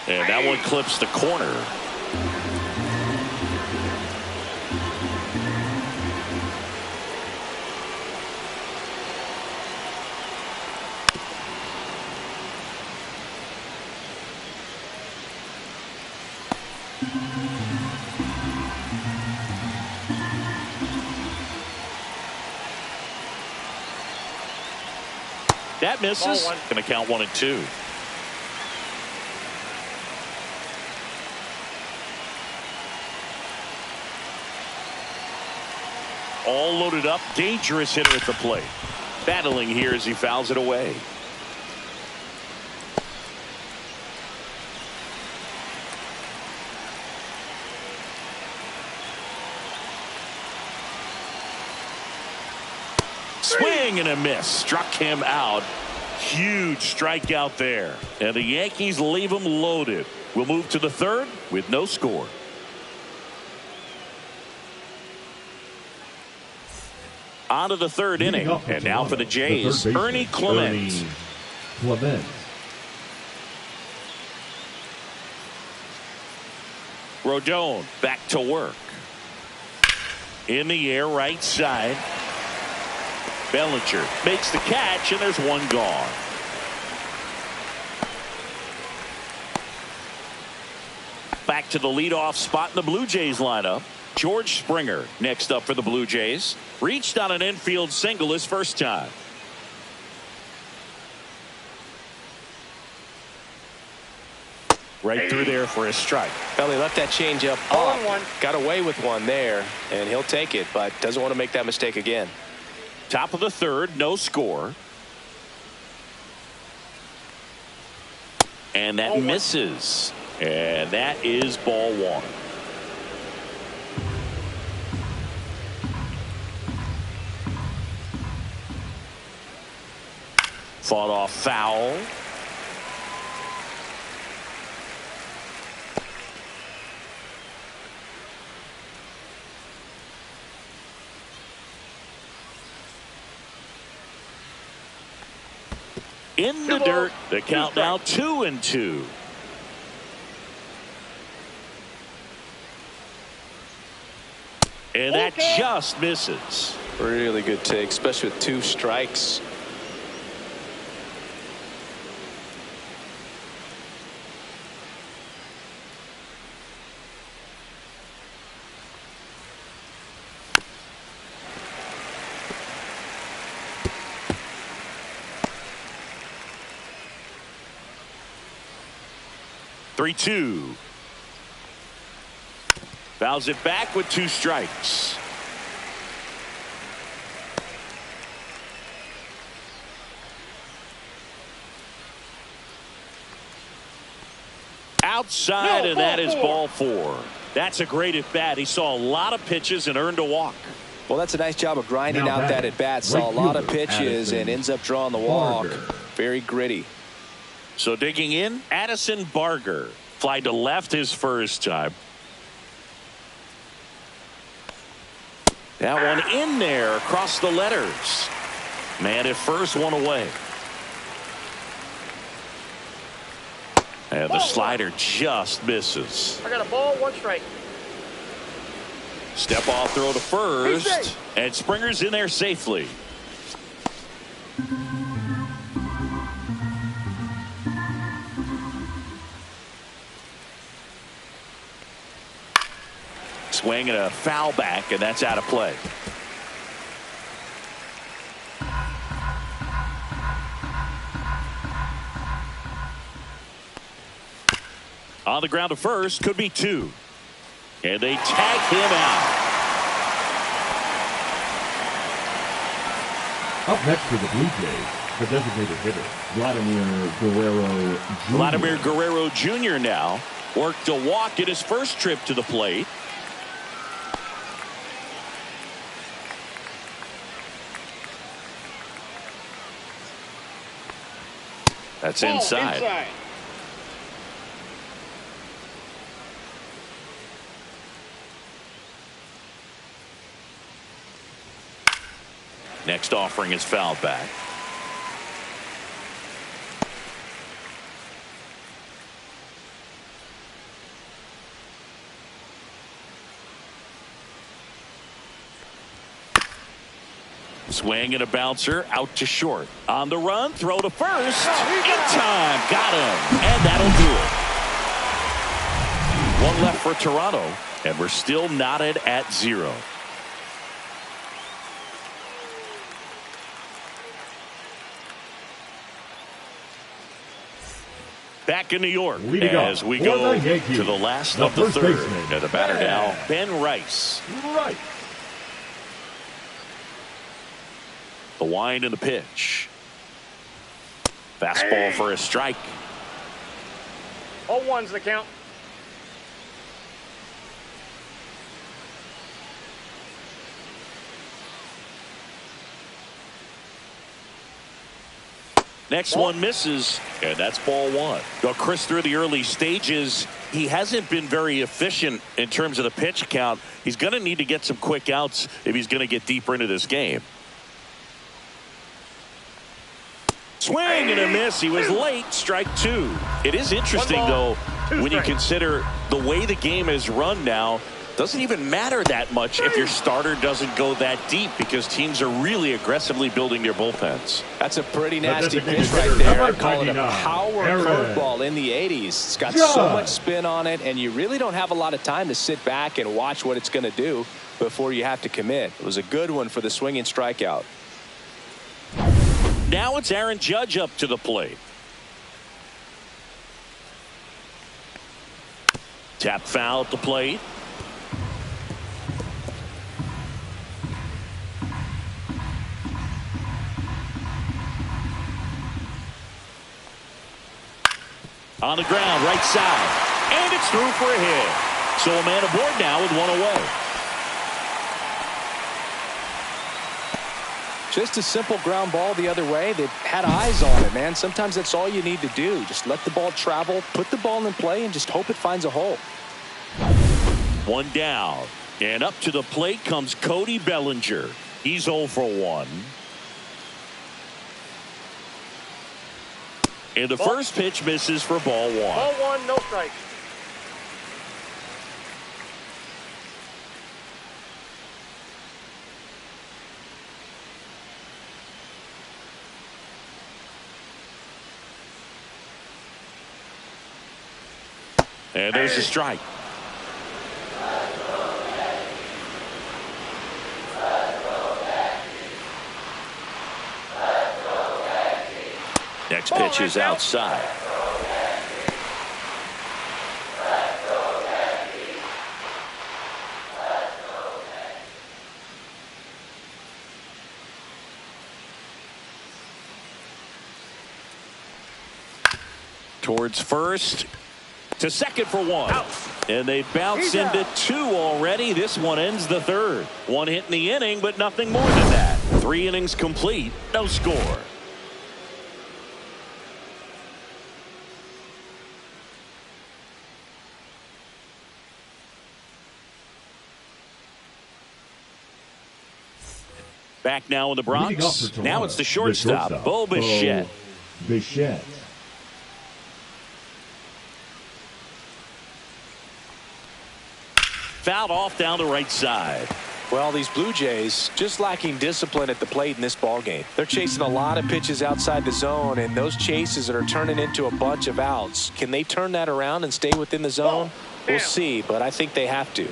And that one clips the corner. That misses. Going to count 1-2. All loaded up, dangerous hitter at the plate. Battling here as he fouls it away. Swing and a miss. Struck him out. Huge strikeout there. And the Yankees leave him loaded. We'll move to the third with no score. On to the third inning. And now for the Jays, Ernie Clement. Rodon back to work. In the air, right side. Bellinger makes the catch, and there's one gone. Back to the leadoff spot in the Blue Jays lineup. George Springer next up for the Blue Jays. Reached on an infield single his first time. Right through there for a strike. Well, he left that changeup up. Got away with one there, and he'll take it, but doesn't want to make that mistake again. Top of the third, no score. And that misses. And that is ball one. Fought off foul. In the dirt, the count now 2-2. And that just misses. Really good take, especially with 2 strikes. Three-two. Fouls it back with 2 strikes. Outside, and that is ball 4. That's a great at bat. He saw a lot of pitches and earned a walk. Well, that's a nice job of grinding out that at bat. Saw a lot of pitches and ends up drawing the walk. Very gritty. So digging in, Addison Barger. Fly to left his first time. That one in there across the letters. Man at first, one away. And the slider just misses. I got a ball, 1 strike. Step off throw to first. And Springer's in there safely. Swing and a foul back, and that's out of play. On the ground to first, could be 2. And they tag him out. Up next for the Blue Jays, the designated hitter, Vladimir Guerrero Jr. now worked a walk in his first trip to the plate. That's inside. Next offering is fouled back. Swing and a bouncer out to short. On the run, throw to first. In time, got him. And that'll do it. One left for Toronto, and we're still knotted at 0. Back in New York as we go to the last of the third. And the batter now, Ben Rice. The wind and the pitch. Fastball for a strike. 0-1's the count. Next one misses, and that's ball one. Well, Chris, through the early stages, he hasn't been very efficient in terms of the pitch count. He's going to need to get some quick outs if he's going to get deeper into this game. Swing and a miss. He was late. Strike two. It is interesting, though, when you consider the way the game is run now. Doesn't even matter that much if your starter doesn't go that deep because teams are really aggressively building their bullpens. That's a pretty nasty pitch right there. I call it a power curveball in the 80s. It's got so much spin on it, and you really don't have a lot of time to sit back and watch what it's going to do before you have to commit. It was a good one for the swinging strikeout. Now it's Aaron Judge up to the plate. Tap foul at the plate. On the ground, right side. And it's through for a hit. So a man aboard now with one away. Just a simple ground ball the other way. They had eyes on it, man. Sometimes that's all you need to do. Just let the ball travel, put the ball in play, and just hope it finds a hole. One down. And up to the plate comes Cody Bellinger. He's 0 for 1. And the first pitch misses for ball one. Ball one, no strike. And there's a strike. Next pitch is outside. Towards first. To second for one. Out. And they bounce into two already. This one ends the third. One hit in the inning, but nothing more than that. 3 innings complete. No score. Back now in the Bronx. Now it's the shortstop, Bo Bichette. Fouled off down the right side. Well, these Blue Jays just lacking discipline at the plate in this ballgame. They're chasing a lot of pitches outside the zone, and those chases that are turning into a bunch of outs. Can they turn that around and stay within the zone? We'll see, but I think they have to.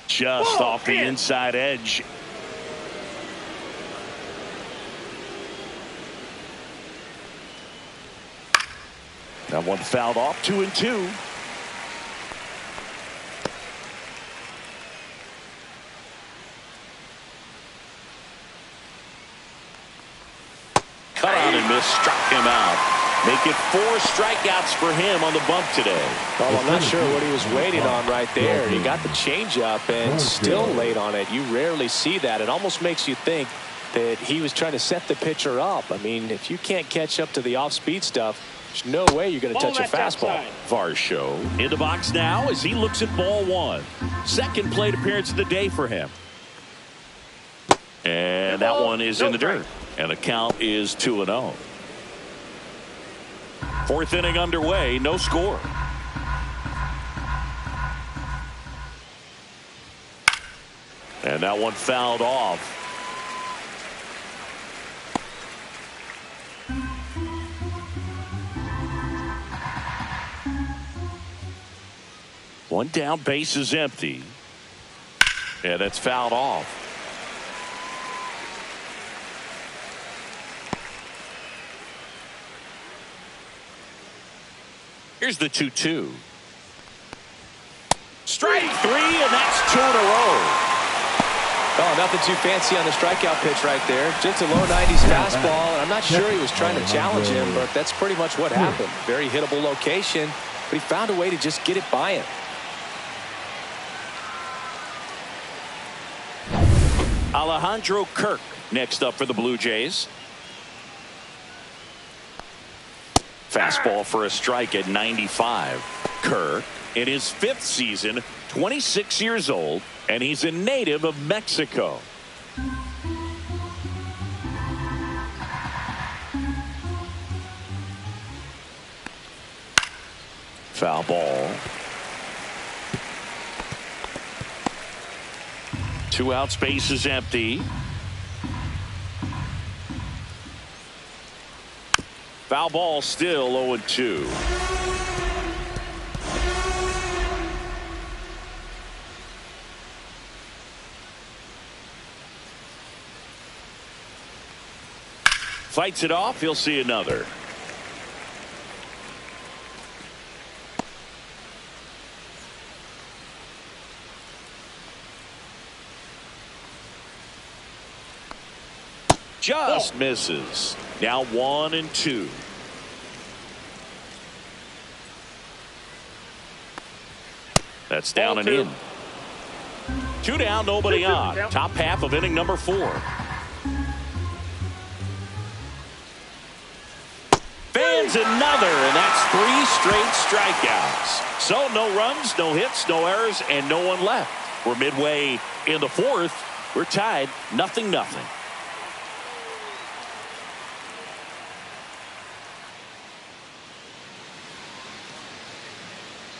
Just off the inside edge. That one fouled off. 2-2. Cut on and miss, struck him out. Make it 4 strikeouts for him on the bump today. Well, I'm not sure what he was waiting on right there. He got the changeup and still late on it. You rarely see that. It almost makes you think that he was trying to set the pitcher up. I mean, if you can't catch up to the off-speed stuff, there's no way you're going to touch a fastball. Varsho in the box now as he looks at ball one. Second plate appearance of the day for him. And that one is in the dirt. And the count is 2-0. 4th inning underway, no score. And that one fouled off. One down, base is empty. And it's fouled off. Here's the 2-2. Strike 3, and that's 2 in a row. Oh, nothing too fancy on the strikeout pitch right there. Just a low 90s fastball. And I'm not sure he was trying to challenge him, but that's pretty much what happened. Very hittable location, but he found a way to just get it by him. Alejandro Kirk next up for the Blue Jays. Fastball for a strike at 95. Kirk in his 5th season, 26 years old, and he's a native of Mexico. Foul ball. 2 out, space is empty. Foul ball, still 0-2. Fights it off. He'll see another. Just misses. Now 1-2. That's down and in. 2 down, nobody on. Top half of inning number 4. Fans another, and that's 3 straight strikeouts. So no runs, no hits, no errors, and no one left. We're midway in the 4th. We're tied 0-0.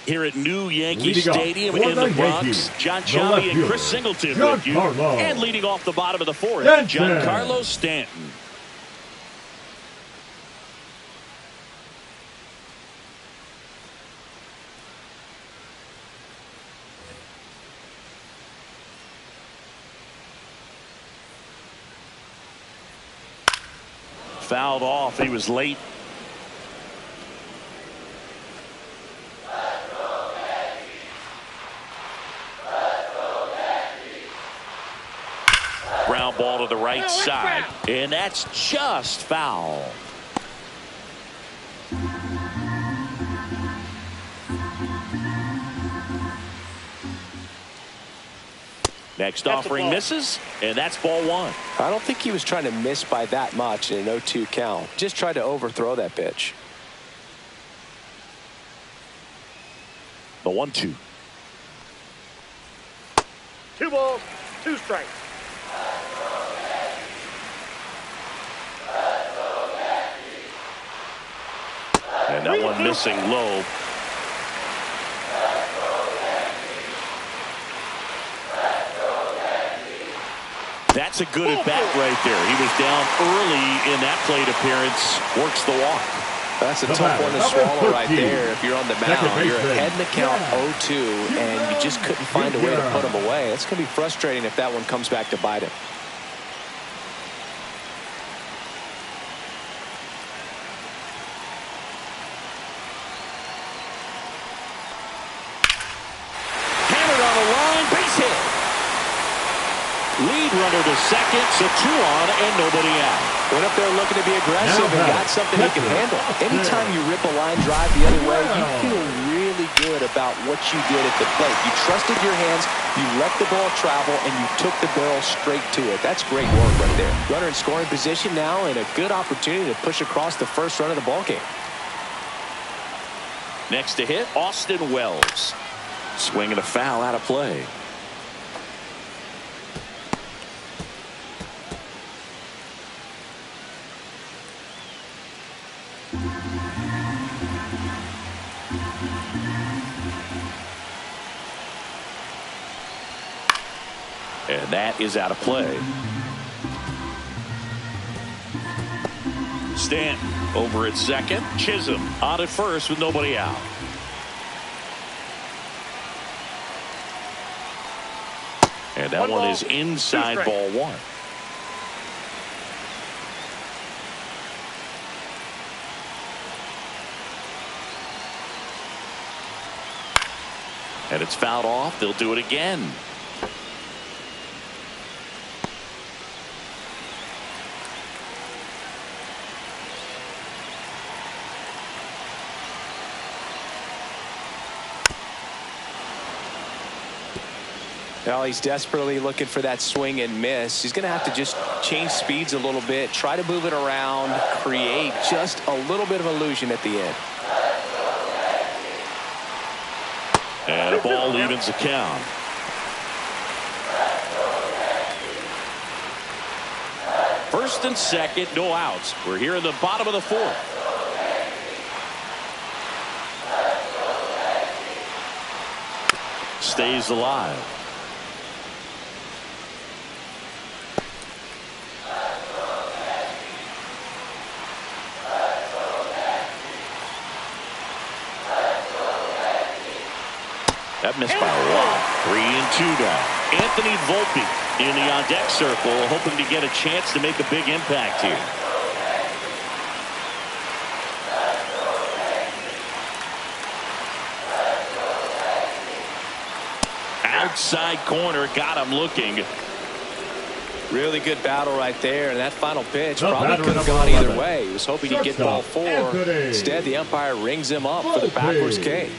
Here at New Yankee Stadium in the Bronx, John Chambi and Chris Singleton with you. And leading off the bottom of the 4th, Giancarlo Stanton. Fouled off. He was late. Ground ball to the right side, and that's just foul. Next offering misses, and that's ball 1. I don't think he was trying to miss by that much in an 0-2 count. Just tried to overthrow that pitch. The 1-2. 2 balls, 2 strikes. And that one missing low. That's a good at bat right there. He was down early in that plate appearance. Works the walk. That's a tough one to swallow right there. If you're on the mound, you're ahead in the count 0-2, and you just couldn't find a way to put him away. It's going to be frustrating if that one comes back to bite him. Lead runner to second, so 2 on and nobody out. Went up there looking to be aggressive and got something he can handle. Anytime you rip a line drive the other way, you feel really good about what you did at the plate. You trusted your hands, you let the ball travel, and you took the barrel straight to it. That's great work right there. Runner in scoring position now, and a good opportunity to push across the first run of the ballgame. Next to hit, Austin Wells. Swinging a foul out of play. And that is out of play. Stanton over at second. Chisholm on at first with nobody out. And that one is inside ball 1. And it's fouled off. They'll do it again. Well, he's desperately looking for that swing and miss. He's going to have to just change speeds a little bit, try to move it around, create just a little bit of illusion at the end. And a ball evens the count. First and second, no outs. We're here in the bottom of the fourth. Stays alive. That missed by a lot. 3-2 now. Anthony Volpe in the on-deck circle, hoping to get a chance to make a big impact here. Outside corner, got him looking. Really good battle right there, and that final pitch probably could have gone either way. He was hoping he'd get ball 4. Instead, the umpire rings him up for the backwards K.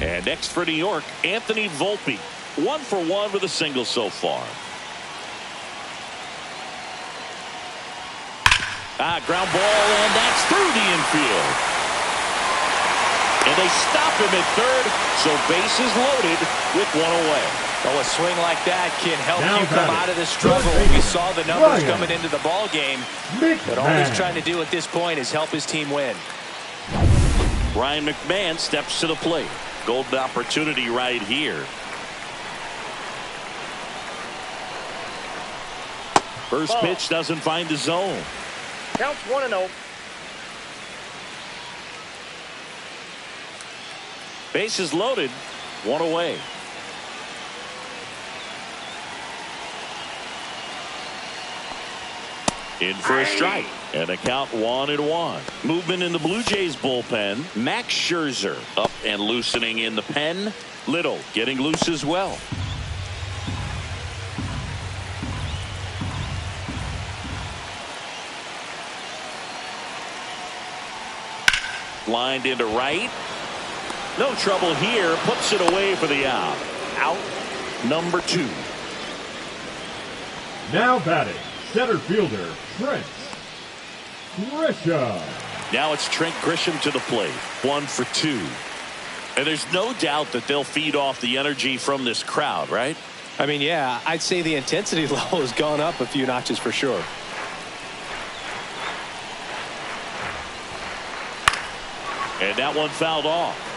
And next for New York, Anthony Volpe. 1 for 1 with a single so far. Ground ball, and that's through the infield. And they stop him at third, so bases loaded with 1 away. Well, a swing like that can help you come out of the struggle. We saw the numbers coming into the ball game, but all he's trying to do at this point is help his team win. Ryan McMahon steps to the plate. Golden opportunity right here. First pitch doesn't find the zone. Counts 1-0. Bases loaded, 1 away. In for a strike. And a count 1-1. Movement in the Blue Jays bullpen. Max Scherzer up and loosening in the pen. Little getting loose as well. Lined into right. No trouble here. Puts it away for the out. Out number 2. Now batting, center fielder Trent Grisham. Now it's Trent Grisham to the plate. 1 for 2. And there's no doubt that they'll feed off the energy from this crowd, right? I mean, yeah, I'd say the intensity level has gone up a few notches for sure. And that one fouled off.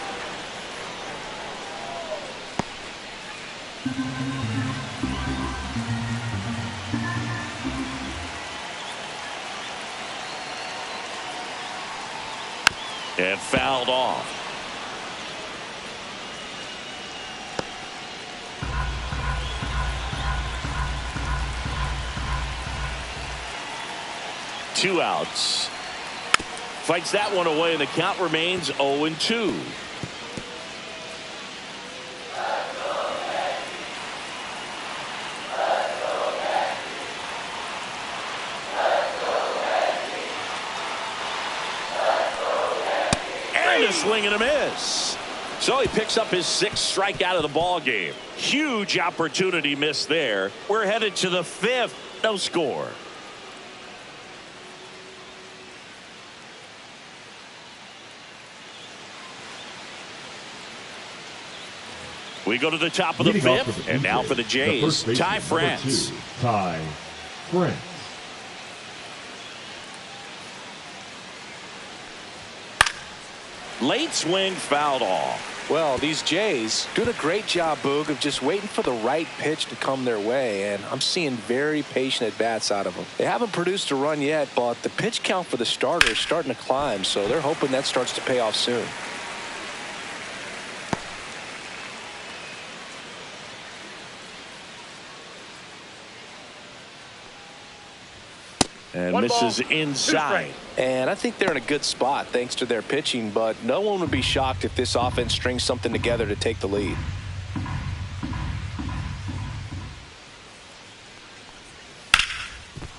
And fouled off. Two outs. Fights that one away, and the count remains 0-2. And a swing and a miss. So he picks up his 6th strikeout of the ball game. Huge opportunity missed there. We're headed to the 5th. No score. We go to the top of the 5th, and now for the Jays, Ty France. Ty France. Late swing fouled off. Well, these Jays doing a great job, Boog, of just waiting for the right pitch to come their way, and I'm seeing very patient at-bats out of them. They haven't produced a run yet, but the pitch count for the starter is starting to climb, so they're hoping that starts to pay off soon. And misses inside. And I think they're in a good spot thanks to their pitching, but no one would be shocked if this offense strings something together to take the lead.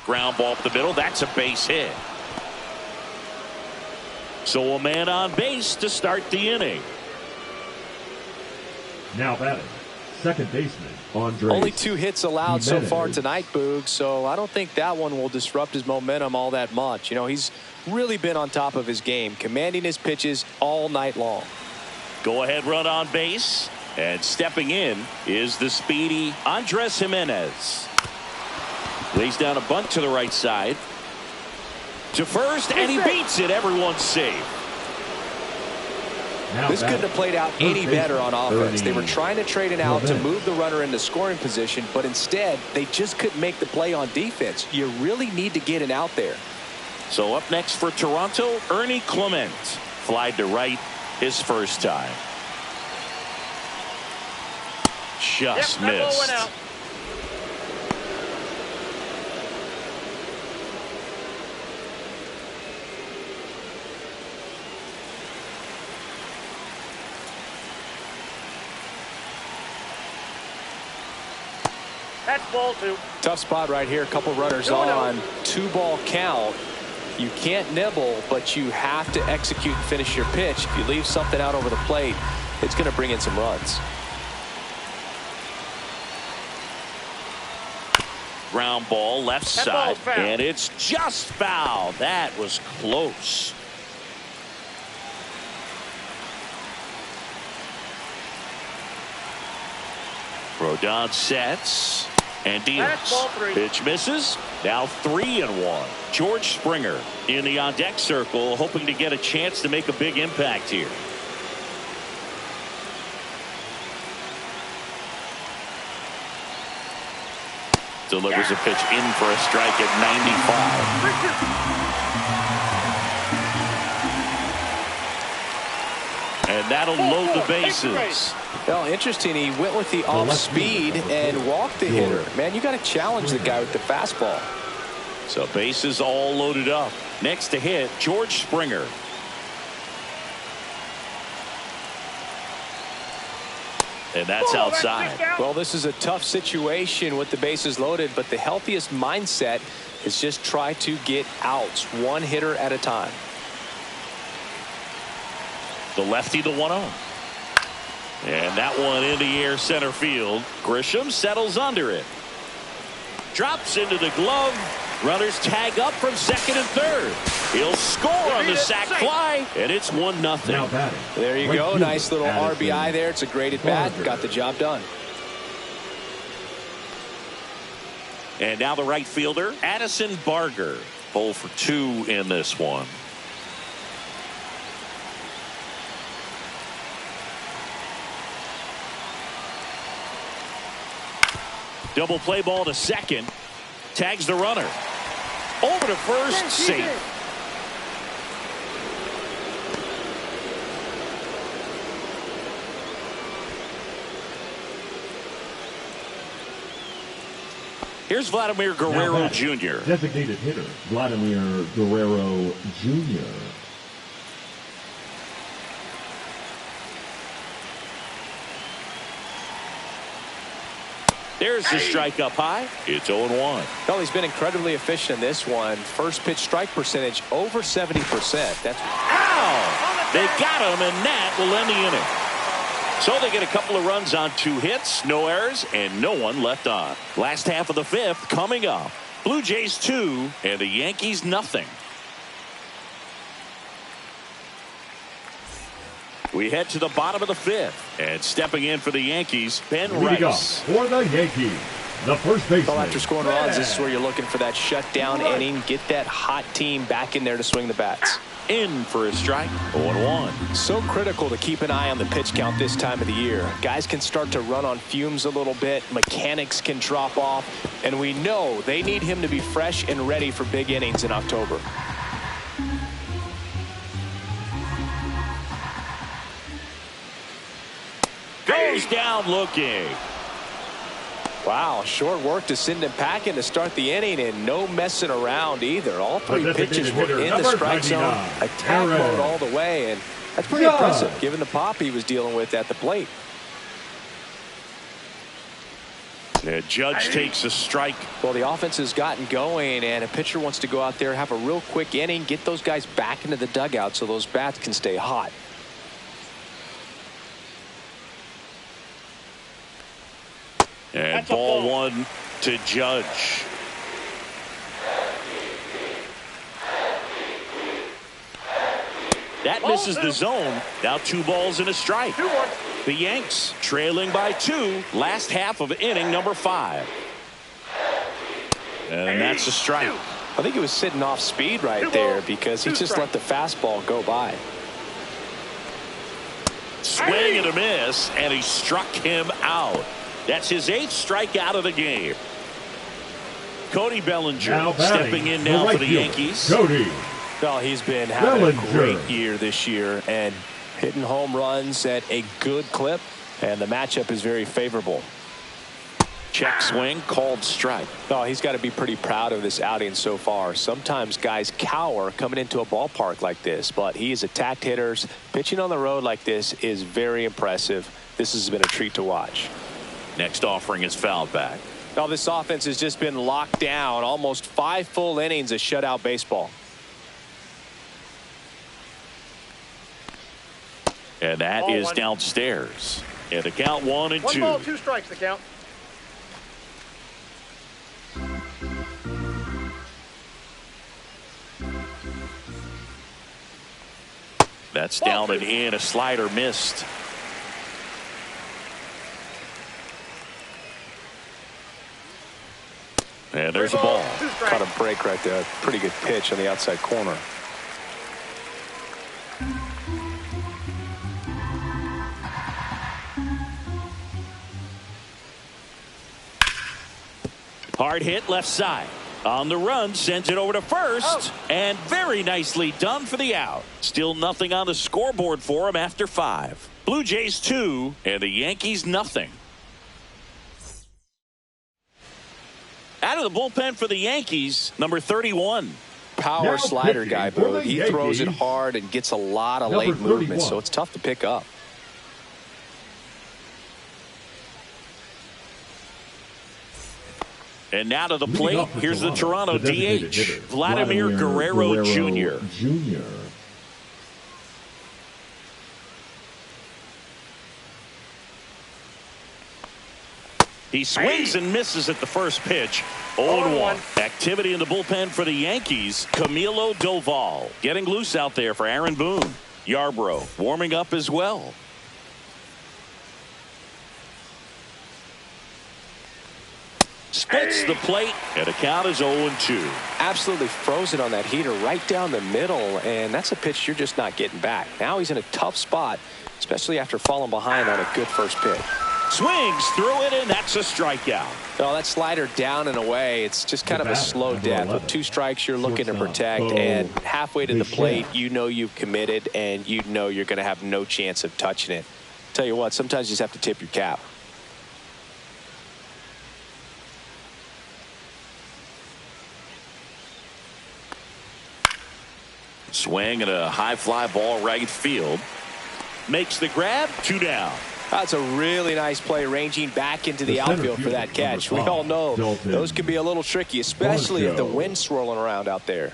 Ground ball up the middle. That's a base hit. So a man on base to start the inning. Now batting, second baseman, Andres. Only 2 hits allowed so Jimenez. far tonight, Boog, so I don't think that one will disrupt his momentum all that much. You know, he's really been on top of his game, commanding his pitches all night long. Go ahead run on base. And stepping in is the speedy Andres Jimenez. Lays down a bunt to the right side. To first, and he beats it. Everyone's safe. Now This couldn't have played out any better on offense. They were Ernie trying to trade it out to Clement. move the runner into scoring position, but instead they just couldn't make the play on defense. You really need to get it out there. So up next for Toronto, Ernie Clement. Flied to right his first time. Just Yep, that ball went missed. out. That's ball 2. Tough spot right here. A couple runners on. 2-ball count. You can't nibble, but you have to execute and finish your pitch. If you leave something out over the plate, it's going to bring in some runs. Ground ball left That side. ball's foul. And it's just foul. That was close. Rodon sets and deals. That's ball 3. Pitch misses. Now 3-1. George Springer in the on deck circle, hoping to get a chance to make a big impact here. Delivers a pitch in for a strike at 95. And that'll load the bases. Well, interesting. He went with the off speed and walked the hitter. Man, you got to challenge the guy with the fastball. So bases all loaded up. Next to hit, George Springer. And that's outside. Well, this is a tough situation with the bases loaded, but the healthiest mindset is just try to get outs, one hitter at a time. The lefty, the 1-0. And that one in the air center field. Grisham settles under it. Drops into the glove. Runners tag up from second and third. He'll score on the sac fly, and it's 1-0. Now batting. There you right go. field, Nice little Addison RBI there. It's a great at bat. Barger. Got the job done. And now the right fielder, Addison Barger. 0 for 2 in this one. Double play ball to second. Tags the runner. Over to first, safe. Here's Vladimir Guerrero Now Jr. Designated hitter, Vladimir Guerrero Jr. There's the strike up high. It's 0-1. Well, he's been incredibly efficient in this one. First pitch strike percentage over 70%. That's Ow! They got him, and that will end the inning. So they get a couple of runs on 2 hits, no errors, and no one left on. Last half of the 5th coming up. Blue Jays 2 and the Yankees nothing. We head to the bottom of the 5th, and stepping in for the Yankees, Ben Leading up Rice. for the Yankees, the first baseman. well, after scoring runs, this is where you're looking for that shutdown inning. Get that hot team back in there to swing the bats. In for a strike, 0-1. So critical to keep an eye on the pitch count this time of the year. Guys can start to run on fumes a little bit. Mechanics can drop off. And we know they need him to be fresh and ready for big innings in October. Goes down looking. Wow, short work to send him packing to start the inning, and no messing around either. All 3 designated pitches were hitter, in the number strike zone, 99, attack Aaron mode all the way, and that's pretty Judge. impressive given the pop he was dealing with at the plate. Judge takes a strike. Well, the offense has gotten going, and a pitcher wants to go out there, have a real quick inning, get those guys back into the dugout so those bats can stay hot. And That's a ball ball. one to Judge. That misses the zone. Now 2 balls and a strike. 2-1. The Yanks trailing by 2. Last half of inning number 5. And that's a strike. I think he was sitting off speed right there because he just let the fastball go by. Swing and a miss, and he struck him out. That's his 8th strikeout of the game. Cody Bellinger stepping in now for the Yankees. Cody. Well, he's been having Bellinger. a great year this year and hitting home runs at a good clip, and the matchup is very favorable. Check swing, called strike. Oh, he's got to be pretty proud of this outing so far. Sometimes guys cower coming into a ballpark like this, but he has attacked hitters. Pitching on the road like this is very impressive. This has been a treat to watch. Next offering is fouled back. Now this offense has just been locked down. Almost 5 full innings of shutout baseball. And that Ball is one. downstairs. And the count 1 and 2. 1 ball, 2 strikes, the count. That's down and in. A slider missed. And there's a ball. 2 strikes. Caught a break right there. Pretty good pitch on the outside corner. Hard hit left side. On the run, sends it over to first. And very nicely done for the out. Still nothing on the scoreboard for him after 5. Blue Jays 2 and the Yankees nothing. Out of the bullpen for the Yankees, number 31. Power Now slider pitching guy, for Boo. the He throws it Yankees, hard and gets a lot of number late movement, 31. so it's tough to pick up. And now to the Leading plate, off for here's the Toronto the designated DH, hitter, Vladimir Guerrero Jr. He swings and misses at the first pitch. 0-1. Activity in the bullpen for the Yankees. Camilo Doval getting loose out there for Aaron Boone. Yarbrough warming up as well. Spits the plate, and the count is 0-2. Absolutely frozen on that heater right down the middle, and that's a pitch you're just not getting back. Now he's in a tough spot, especially after falling behind on a good first pitch. Swings through it, and that's a strikeout. Well, that slider down and away, it's just kind of a slow death. With 2 strikes, you're looking to protect, and halfway to the plate, you know you've committed, and you know you're going to have no chance of touching it. Tell you what, sometimes you just have to tip your cap. Swing and a high fly ball right field. Makes the grab, 2 down. That's a really nice play, ranging back into the outfield for that catch. We all know those can be a little tricky, especially if the wind's swirling around out there.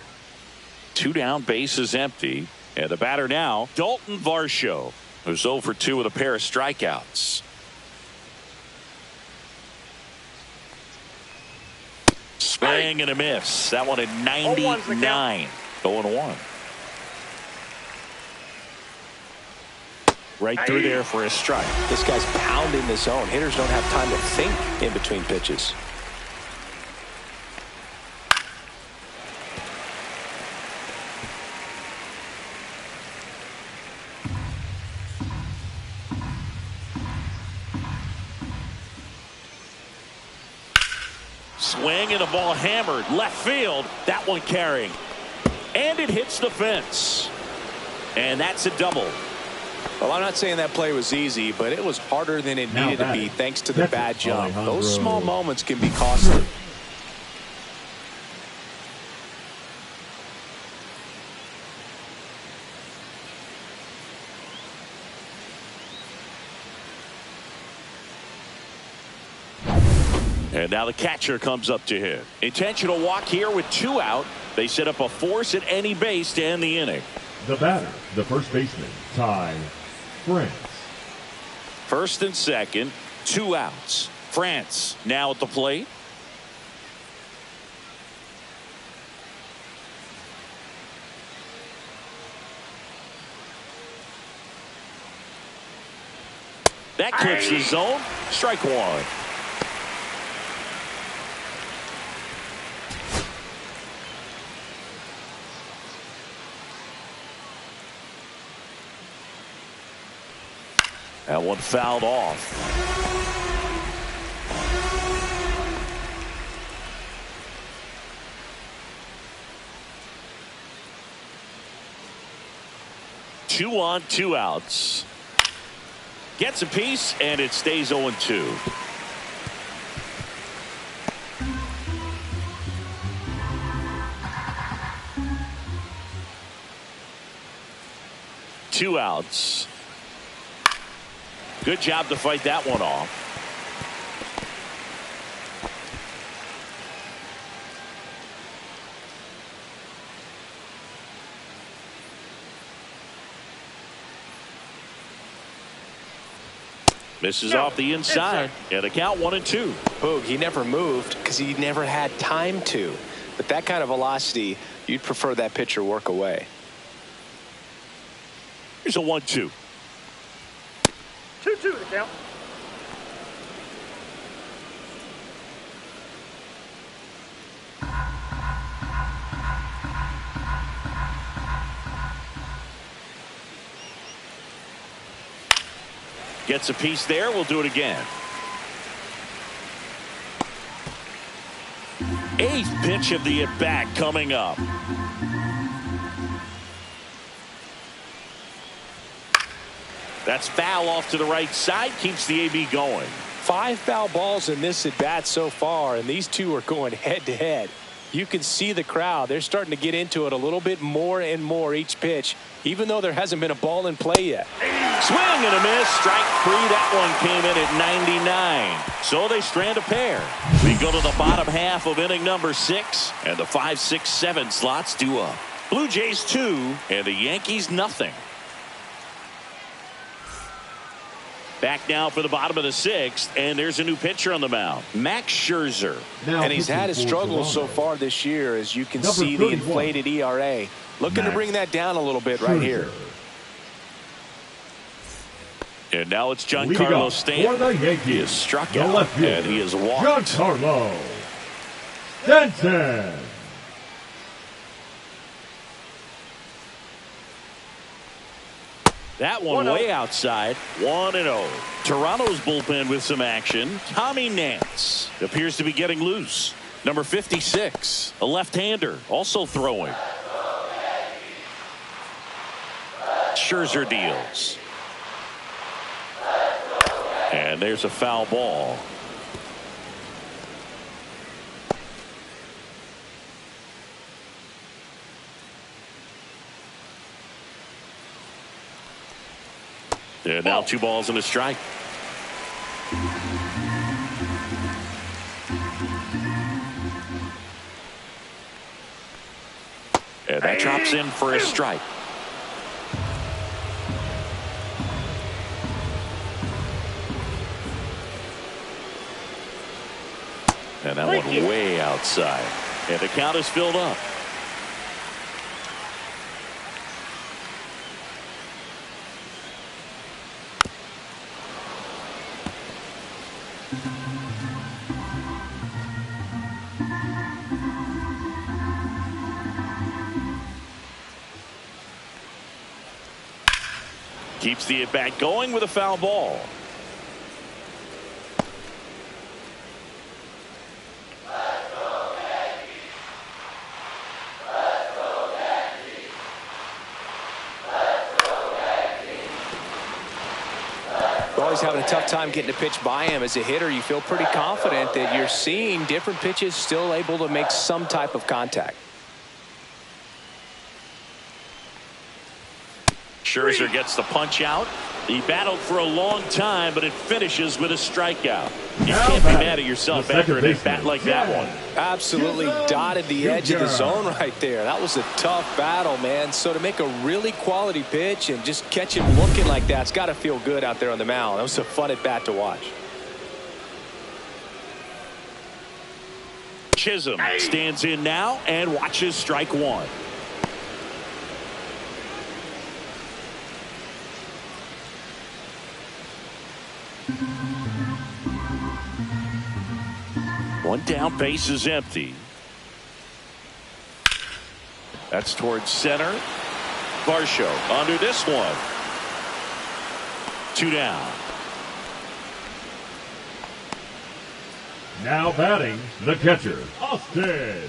2 down, bases empty. And the batter now, Dalton Varsho, who's 0 for 2 with a pair of strikeouts. Swing and a miss. That one at 99. 0-1. Right through there for a strike. This guy's pounding the zone. Hitters don't have time to think in between pitches. Swing and a ball hammered left field. That one carrying. And it hits the fence. And that's a double. Well, I'm not saying that play was easy, but it was harder than it needed to be thanks to the bad jump. Those small moments can be costly. And now the catcher comes up to him. Intentional walk here with 2 out. They set up a force at any base to end the inning. The batter, the first baseman, Ty France. First and second, 2 outs. France now at the plate. That clips the zone. Strike one. That one fouled off. Two on, 2 outs. Gets a piece, and it stays 0-2. Two outs. Good job to fight that one off. Misses off the inside, and a count 1-2. Boog, he never moved because he never had time to. But that kind of velocity, you'd prefer that pitcher work away. Here's a 1-2. 2-2 the count. Gets a piece there. We'll do it again. 8th pitch of the at-bat coming up. That's foul off to the right side. Keeps the AB going. 5 foul balls in this at-bat so far, and these two are going head-to-head. You can see the crowd. They're starting to get into it a little bit more and more each pitch, even though there hasn't been a ball in play yet. Swing and a miss. Strike 3. That one came in at 99. So they strand a pair. We go to the bottom half of inning number 6, and the 5, 6, 7 slots due up. Blue Jays 2, and the Yankees nothing. Back now for the bottom of the 6th, and there's a new pitcher on the mound, Max Scherzer. And he's had his struggles so far this year, as you can see the inflated ERA. Looking to bring that down a little bit right here. And now it's Giancarlo Stanton. He is struck out, and he is walked. Giancarlo Stanton. That one way outside. 1-0. Toronto's bullpen with some action. Tommy Nance appears to be getting loose. Number 56, a left-hander, also throwing. Scherzer deals. And there's a foul ball. And now 2 balls and a strike. And that drops in for a strike. And that one way outside. And the count is filled up. Keeps the at-bat going with a foul ball. Always having a tough time getting a pitch by him. As a hitter, you feel pretty confident that you're seeing different pitches still able to make some type of contact. Scherzer gets the punch out. He battled for a long time, but it finishes with a strikeout. You can't be mad at yourself after an at-bat like that one. Absolutely dotted the edge of the zone right there. That was a tough battle, man. So to make a really quality pitch and just catch him looking like that, it's got to feel good out there on the mound. That was a fun at-bat to watch. Chisholm stands in now and watches strike one. One down, base is empty. That's towards center. Varsho under this one. 2 down. Now batting, the catcher, Austin.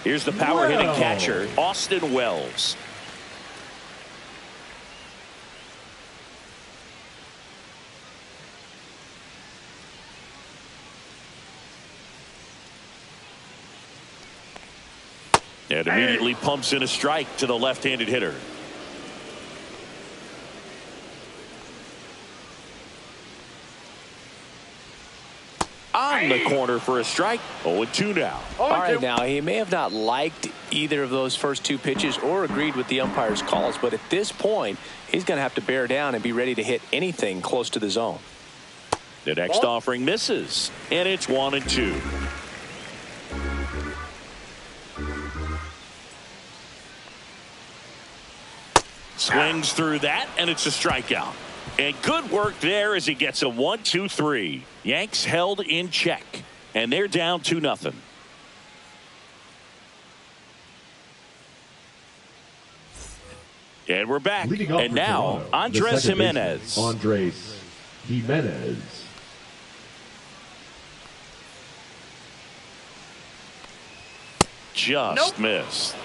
Here's the power hitting catcher, Austin Wells. And immediately pumps in a strike to the left-handed hitter. On the corner for a strike. 0-2 now. All right, now he may have not liked either of those first two pitches or agreed with the umpire's calls, but at this point he's going to have to bear down and be ready to hit anything close to the zone. The next offering misses, and it's 1-2. Swings through that, and it's a strikeout. And good work there as he gets a 1-2-3. Yanks held in check, and they're down 2-0. And we're back. And now, Andres Jimenez. Andres Jimenez. Just missed.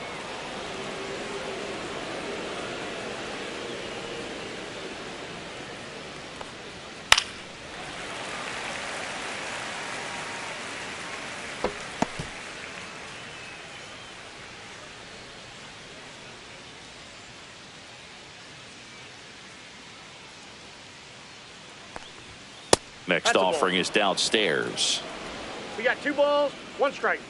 Next offering is downstairs. We got 2 balls, 1 strike.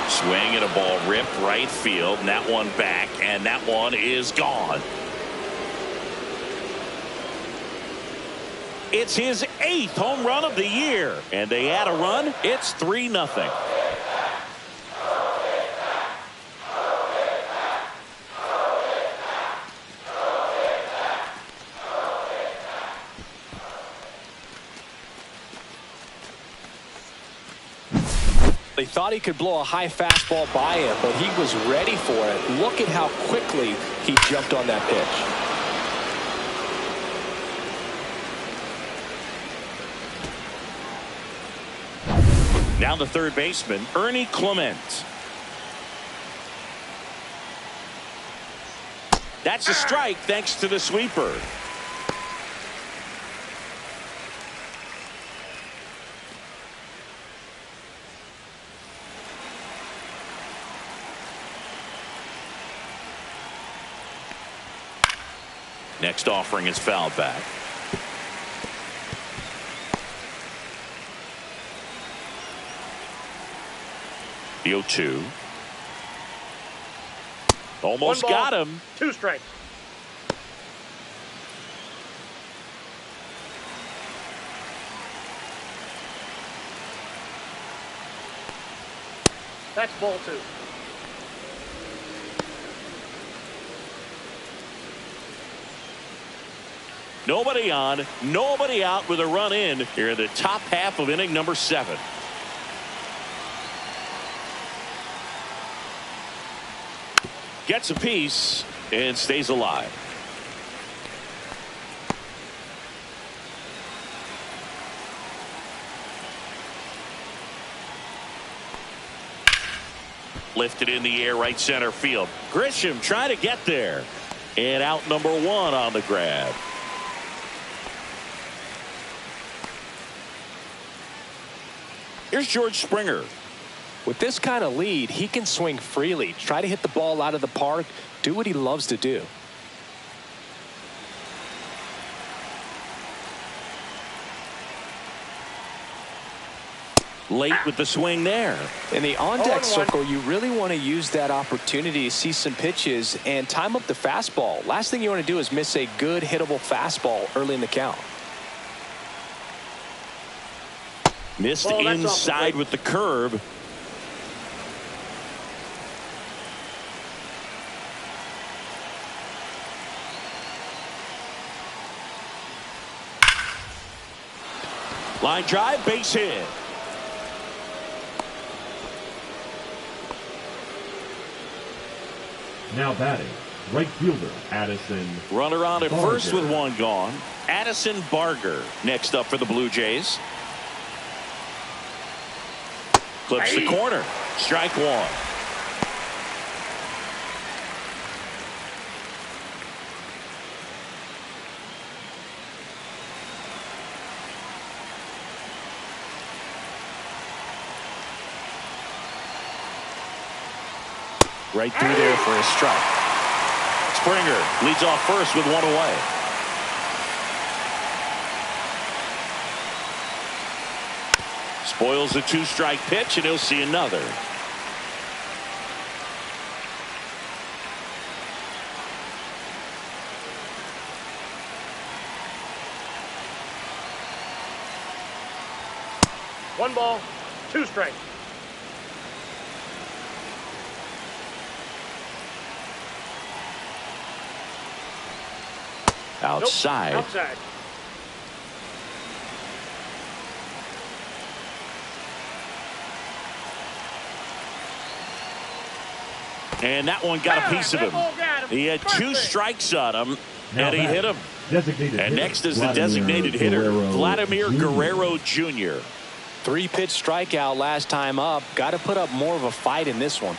Swing and a ball ripped right field, and that one back, and that one is gone. It's his 8th home run of the year, and they add a run. It's 3-0. He thought he could blow a high fastball by him, but he was ready for it. Look at how quickly he jumped on that pitch. Now the third baseman, Ernie Clement. That's a strike thanks to the sweeper. Next offering is fouled back. The 0-2. Almost got him. 2 strikes. That's ball 2. Nobody on, nobody out with a run in here in the top half of inning number 7. Gets a piece and stays alive. Lifted in the air, right center field. Grisham trying to get there. And out number 1 on the grab. Here's George Springer. With this kind of lead, he can swing freely, try to hit the ball out of the park, do what he loves to do. Late with the swing there. In the on-deck circle, you really want to use that opportunity to see some pitches and time up the fastball. Last thing you want to do is miss a good hittable fastball early in the count. Missed Ball, that's off the inside plate. with the curve. Line drive, base hit. Now batting, right fielder Addison. Runner on at first Barger. with one gone. Addison Barger next up for the Blue Jays. Clips the corner. Strike one. Right through there for a strike. Springer leads off first with one away. Spoils a two-strike pitch, and he'll see another. One ball, two strikes. Outside. Nope, outside. And that one got a piece of him. He had two strikes on him, and he hit him. And next is the designated hitter, Vladimir Guerrero Jr. 3-pitch strikeout last time up. Got to put up more of a fight in this one.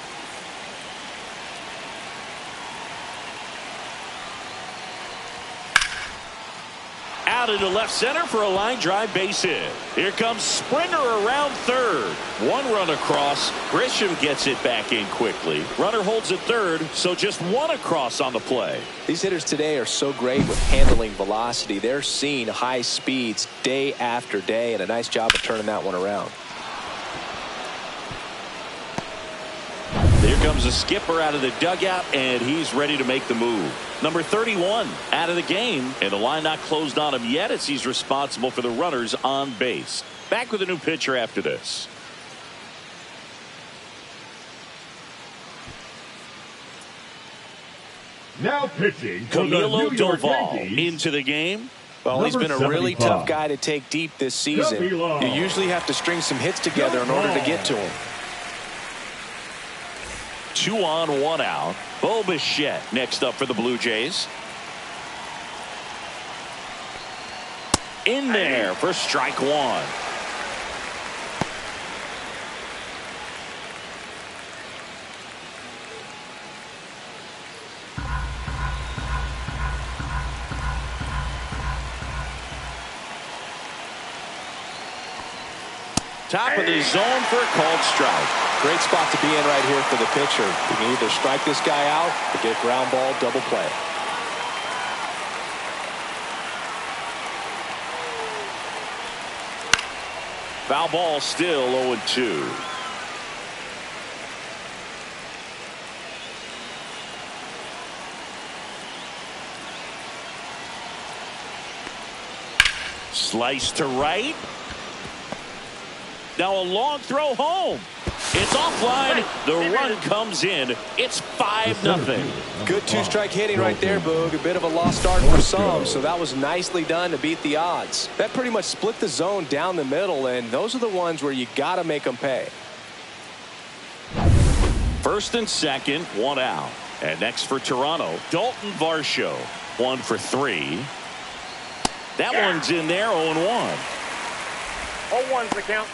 Out into left center for a line drive base hit. Here comes Springer around third. One run across. Grisham gets it back in quickly. Runner holds at third, so just one across on the play. These hitters today are so great with handling velocity. They're seeing high speeds day after day, and a nice job of turning that one around. Here comes the skipper out of the dugout, and he's ready to make the move. Number 31 out of the game, and the line not closed on him yet as he's responsible for the runners on base. Back with a new pitcher after this. Now pitching for the Camilo New York Doval Yankees. into the game. Well, he's Number been a really 75. tough guy to take deep this season. Camilo. You usually have to string some hits together in order to get to him. 2 on, 1 out. Bo Bichette next up for the Blue Jays. In there for strike one. Top of the zone for a called strike. Great spot to be in right here for the pitcher. You can either strike this guy out or get ground ball double play. Foul ball, still 0-2. Slice to right. Now a long throw home. It's offline. The run comes in. It's 5-0. Good two-strike hitting right there, Boog. A bit of a lost start for some, so that was nicely done to beat the odds. That pretty much split the zone down the middle, and those are the ones where you got to make them pay. First and second, 1 out. And next for Toronto, Dalton Varsho, 1 for 3. That one's in there, 0-1. 0-1's the count.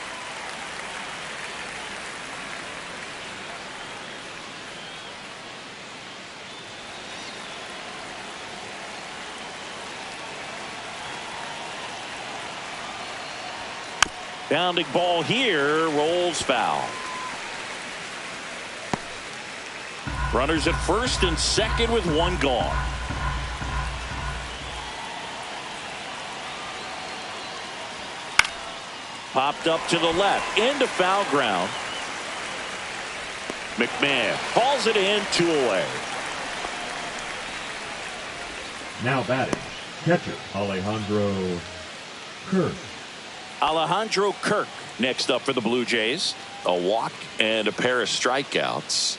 Bounding ball here, rolls foul. Runners at first and second with 1 gone. Popped up to the left, into foul ground. McMahon hauls it in, 2 away. Now batting, catcher Alejandro Kirk. Alejandro Kirk next up for the Blue Jays. A walk and a pair of strikeouts.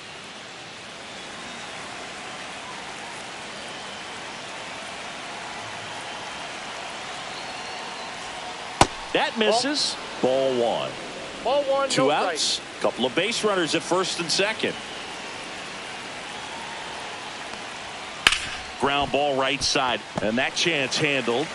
That misses. Ball one. Ball one. Two no outs. strike. Couple of base runners at first and second. Ground ball right side, and that chance handled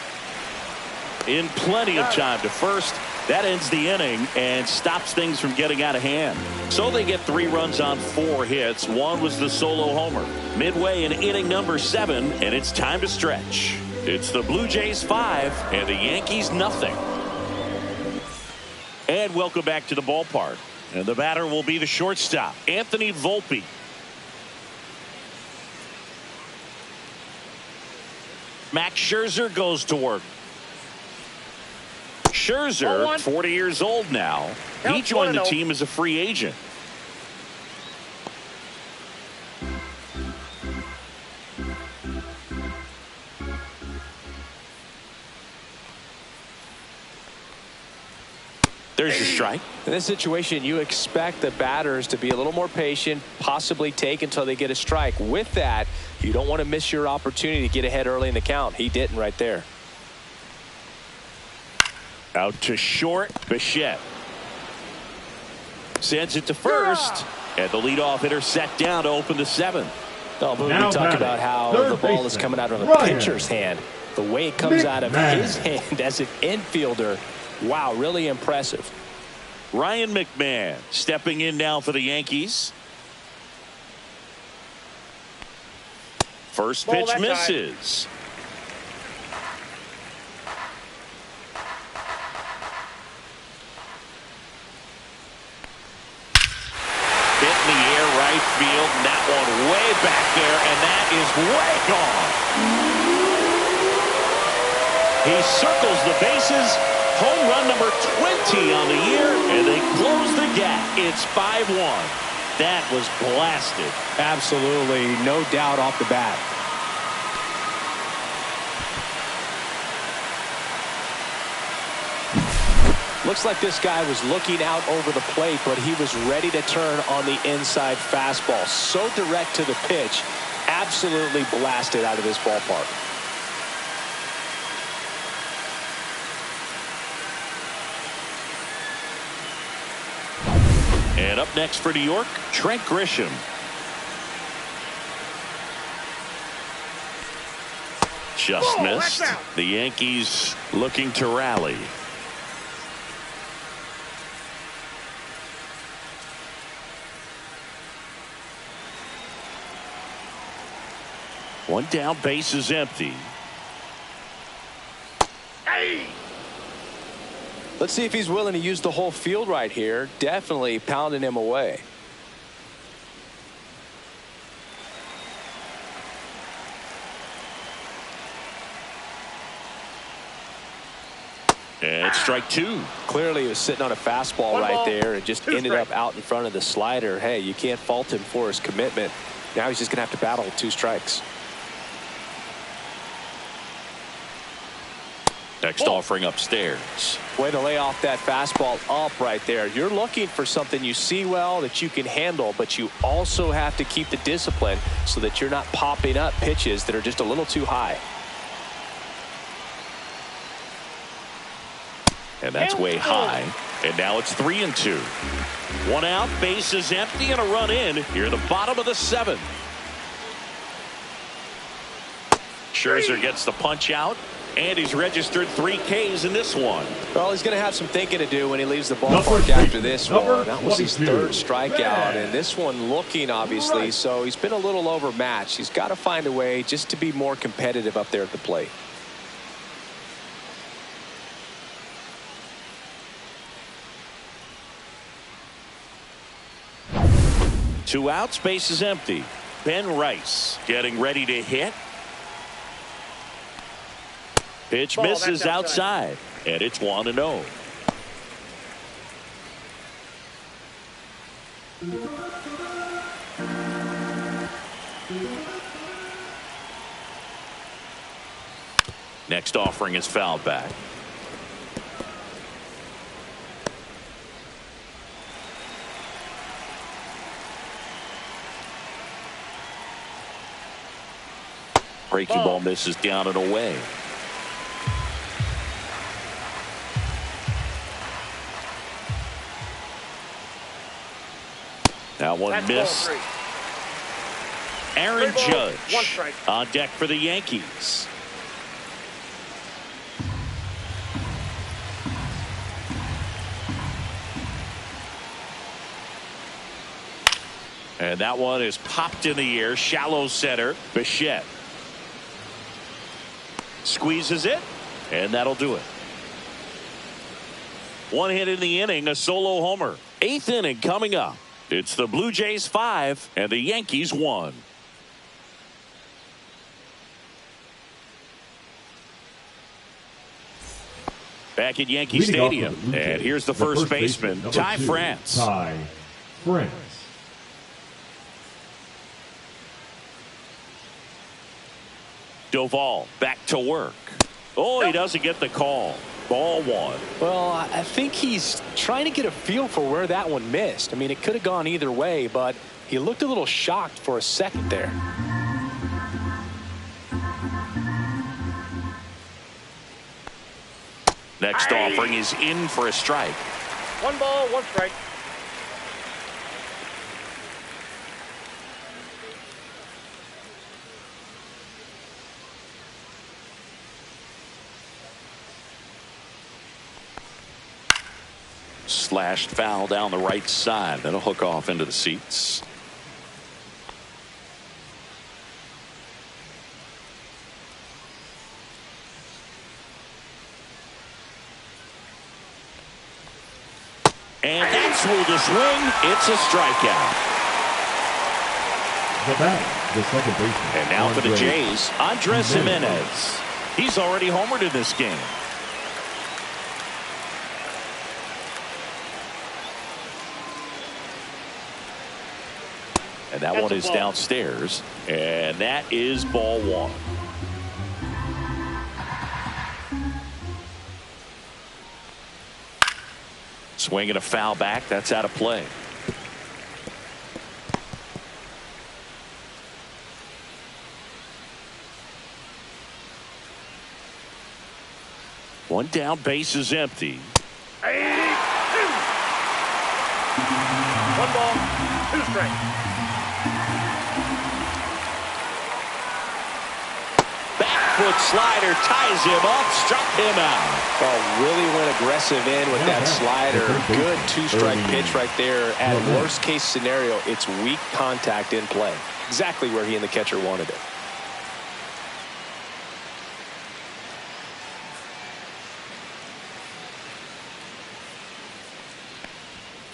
in plenty of time to first. That ends the inning and stops things from getting out of hand. So they get 3 runs on 4 hits. One was the solo homer. Midway in inning number 7, and it's time to stretch. It's the Blue Jays 5 and the Yankees nothing. And welcome back to the ballpark. And the batter will be the shortstop, Anthony Volpe. Max Scherzer goes to work. Scherzer, 40 years old now. He joined the team as a free agent. There's your strike. In this situation, you expect the batters to be a little more patient, possibly take until they get a strike. With that, you don't want to miss your opportunity to get ahead early in the count. He didn't right there. Out to short, Bichette. Sends it to first. And the leadoff hitter set down to open the 7th. Oh, but we talk about how the ball is coming out of a pitcher's hand. The way it comes out of his hand as an infielder. Wow, really impressive. Ryan McMahon stepping in now for the Yankees. First pitch misses. Hit in the air right field, and that one way back there, and that is way gone. He circles the bases. Home run number 20 on the year, and they close the gap. It's 5-1. That was blasted. Absolutely, no doubt off the bat. Looks like this guy was looking out over the plate, but he was ready to turn on the inside fastball. So direct to the pitch, absolutely blasted out of this ballpark. And up next for New York, Trent Grisham. Just missed. The Yankees looking to rally. One down, base is empty. Let's see if he's willing to use the whole field right here. Definitely pounding him away. And strike 2. Clearly he was sitting on a fastball right there and just ended up out in front of the slider. Hey, you can't fault him for his commitment. Now he's just going to have to battle with 2 strikes. Next offering upstairs. Way to lay off that fastball up right there. You're looking for something you see well that you can handle, but you also have to keep the discipline so that you're not popping up pitches that are just a little too high. And that's way high. And now it's 3-2. 1 out, base is empty, and a run in here in the bottom of the 7th. Scherzer gets the punch out. And he's registered 3 Ks in this one. Well, he's going to have some thinking to do when he leaves the ballpark after this one. That was his 3rd strikeout, and this one looking, obviously, so he's been a little overmatched. He's got to find a way just to be more competitive up there at the plate. Two outs, base is empty. Ben Rice getting ready to hit. Pitch misses outside, and it's 1-0. Next offering is fouled back. Breaking ball misses down and away. That one missed. Aaron Judge on deck for the Yankees. And that one is popped in the air. Shallow center. Bichette squeezes it, and that'll do it. One hit in the inning, a solo homer. 8th inning coming up. It's the Blue Jays 5 and the Yankees 1. Back at Yankee Stadium, and here's the first baseman, Ty France. Ty France. Doval back to work. Oh, he doesn't get the call. Ball 1. Well, I think he's trying to get a feel for where that one missed. I mean, it could have gone either way, but he looked a little shocked for a second there. Next offering is in for a strike. 1 ball, 1 strike. Slashed foul down the right side. That'll hook off into the seats. And that's with the swing. It's a strikeout. The second baseman. And now for the Jays, Andres Jimenez. He's already homered in this game. And that one is downstairs. And that is ball 1. Swing and a foul back. That's out of play. One down, base is empty. 1 ball, 2 strikes. Foot slider ties him up, struck him out. Well, really went aggressive in with that slider. Good 2-strike pitch right there. At worst case scenario, it's weak contact in play. Exactly where he and the catcher wanted it.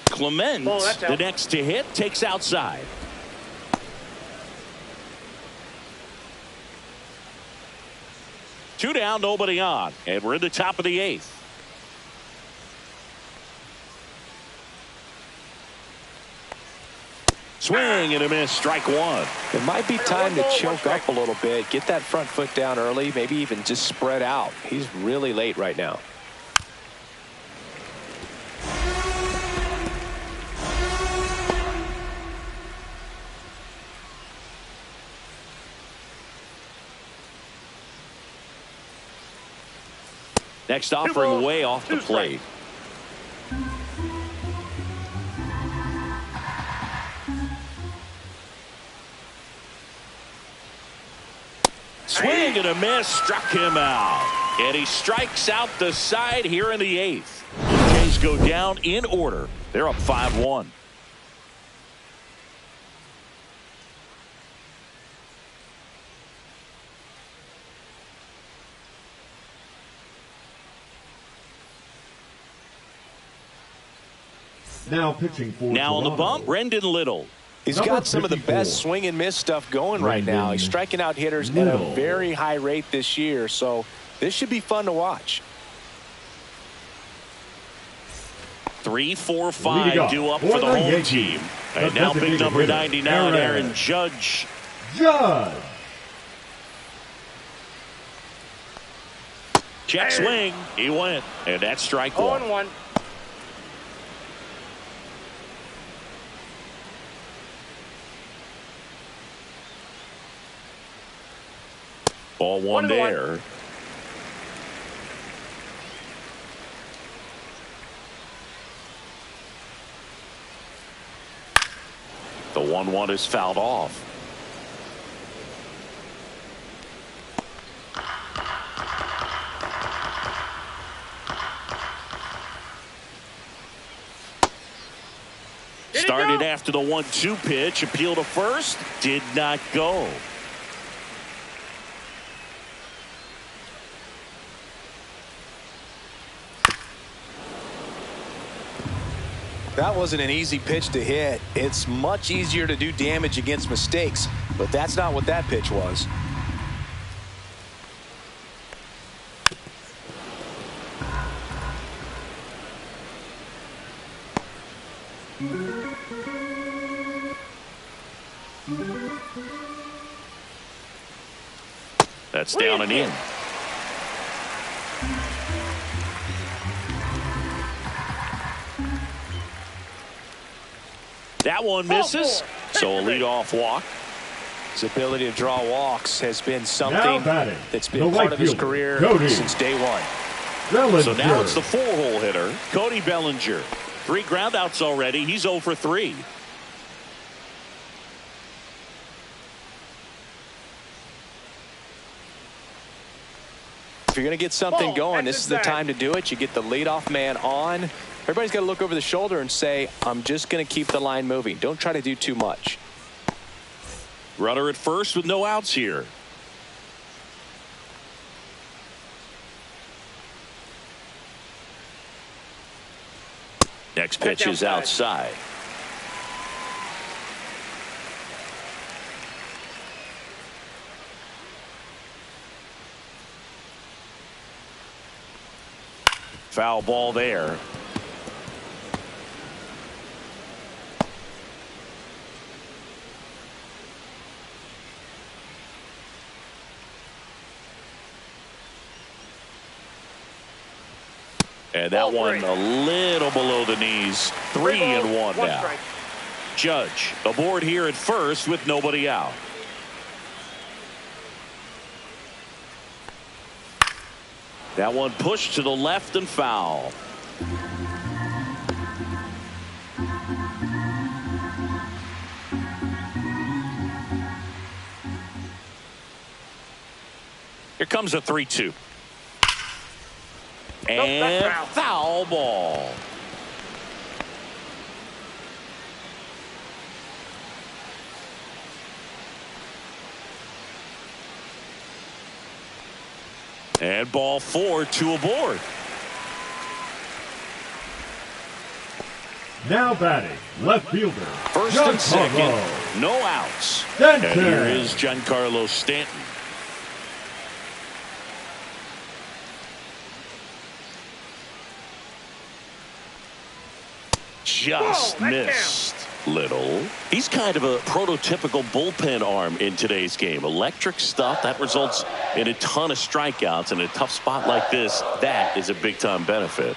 Clement, the next to hit, takes outside. Two down, nobody on, and we're in the top of the 8th. Swing and a miss, strike 1. It might be time to choke up a little bit, get that front foot down early, maybe even just spread out. He's really late right now. Next offering way off the plate. Swing and a miss, struck him out. And he strikes out the side here in the 8th. The Jays go down in order. They're up 5-1. Now pitching for Now on the bump, Brendan Little. He's got some of the best swing and miss stuff going right now. He's striking out hitters at a very high rate this year, so this should be fun to watch. 3, 4, 5 due up for the home team. And now big number 99, Aaron Judge. Check swing. He went. And that's strike 1. 1. Ball one there. The 1-1 is fouled off. Started after the 1-2 pitch. Appeal to first. Did not go. That wasn't an easy pitch to hit. It's much easier to do damage against mistakes, but that's not what that pitch was. That's down and in. That one misses. So a leadoff walk. His ability to draw walks has been something that's been part of his career since day one. So now it's the 4-hole hitter, Cody Bellinger. 3 groundouts already. He's 0 for 3. If you're going to get something going, this is the time to do it. You get the leadoff man on. Everybody's got to look over the shoulder and say, I'm just going to keep the line moving. Don't try to do too much. Runner at first with no outs here. Next pitch is outside. Foul ball there. And that one a little below the knees. 3-1 now. Judge aboard here at first with nobody out. That one pushed to the left and foul. Here comes a 3-2. And foul ball. And ball 4, 2 aboard. Now batting, left fielder. First and second, no outs. And here is Giancarlo Stanton. Just missed. Little. He's kind of a prototypical bullpen arm in today's game. Electric stuff that results in a ton of strikeouts. In a tough spot like this, that is a big time benefit.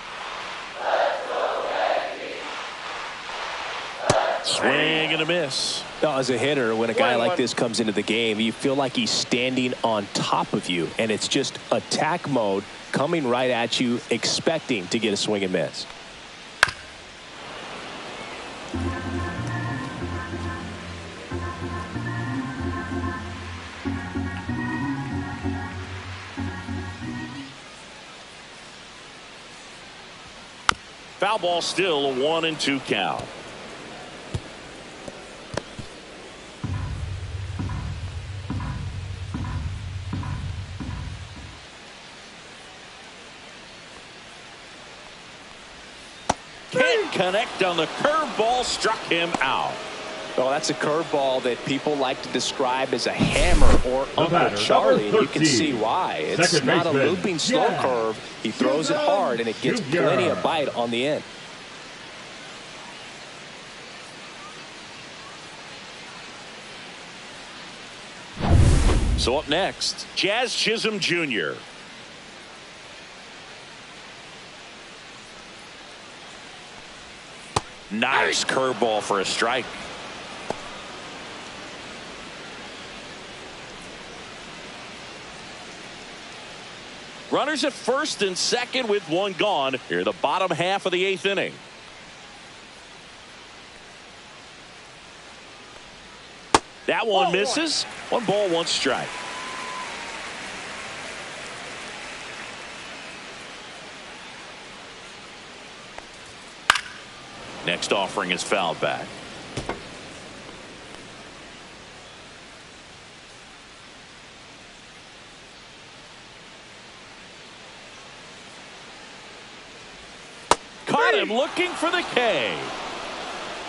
Swing and a miss. Now, as a hitter, when a guy like this comes into the game, you feel like he's standing on top of you, and it's just attack mode coming right at you, expecting to get a swing and miss. Foul ball, still a 1-2 count. Can't connect on the curveball, struck him out. Well, that's a curveball that people like to describe as a hammer or Uncle Charlie, and you can see why. It's not a looping slow curve. He throws it hard, and it gets plenty of bite on the end. So up next, Jazz Chisholm Jr. Nice curveball for a strike. Runners at first and second with one gone. Here the bottom half of the 8th inning. That one misses. 1 ball, 1 strike. Next offering is fouled back. Caught him looking for the K.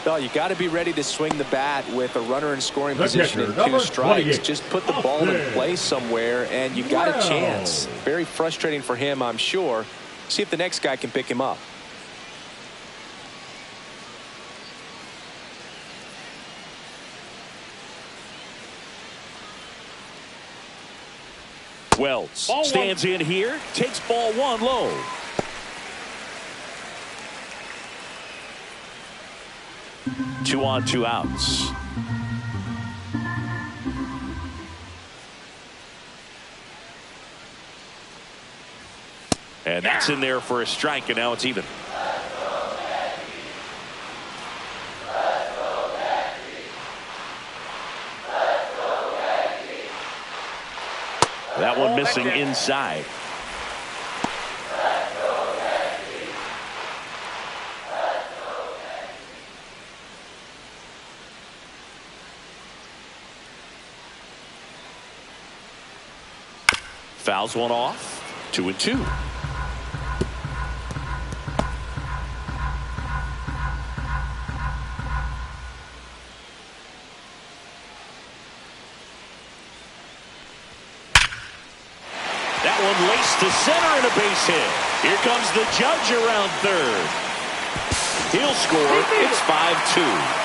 No, you got to be ready to swing the bat with a runner in scoring position and 2 strikes. Just put the ball in play somewhere and you got a chance. Very frustrating for him, I'm sure. See if the next guy can pick him up. Wells stands in here, takes ball 1 low. Two on, 2 outs. And that's in there for a strike, and now it's even. That one missing inside. Fouls one off. 2-2. That one laced to center and a base hit. Here comes the judge around third. He'll score. It's 5-2.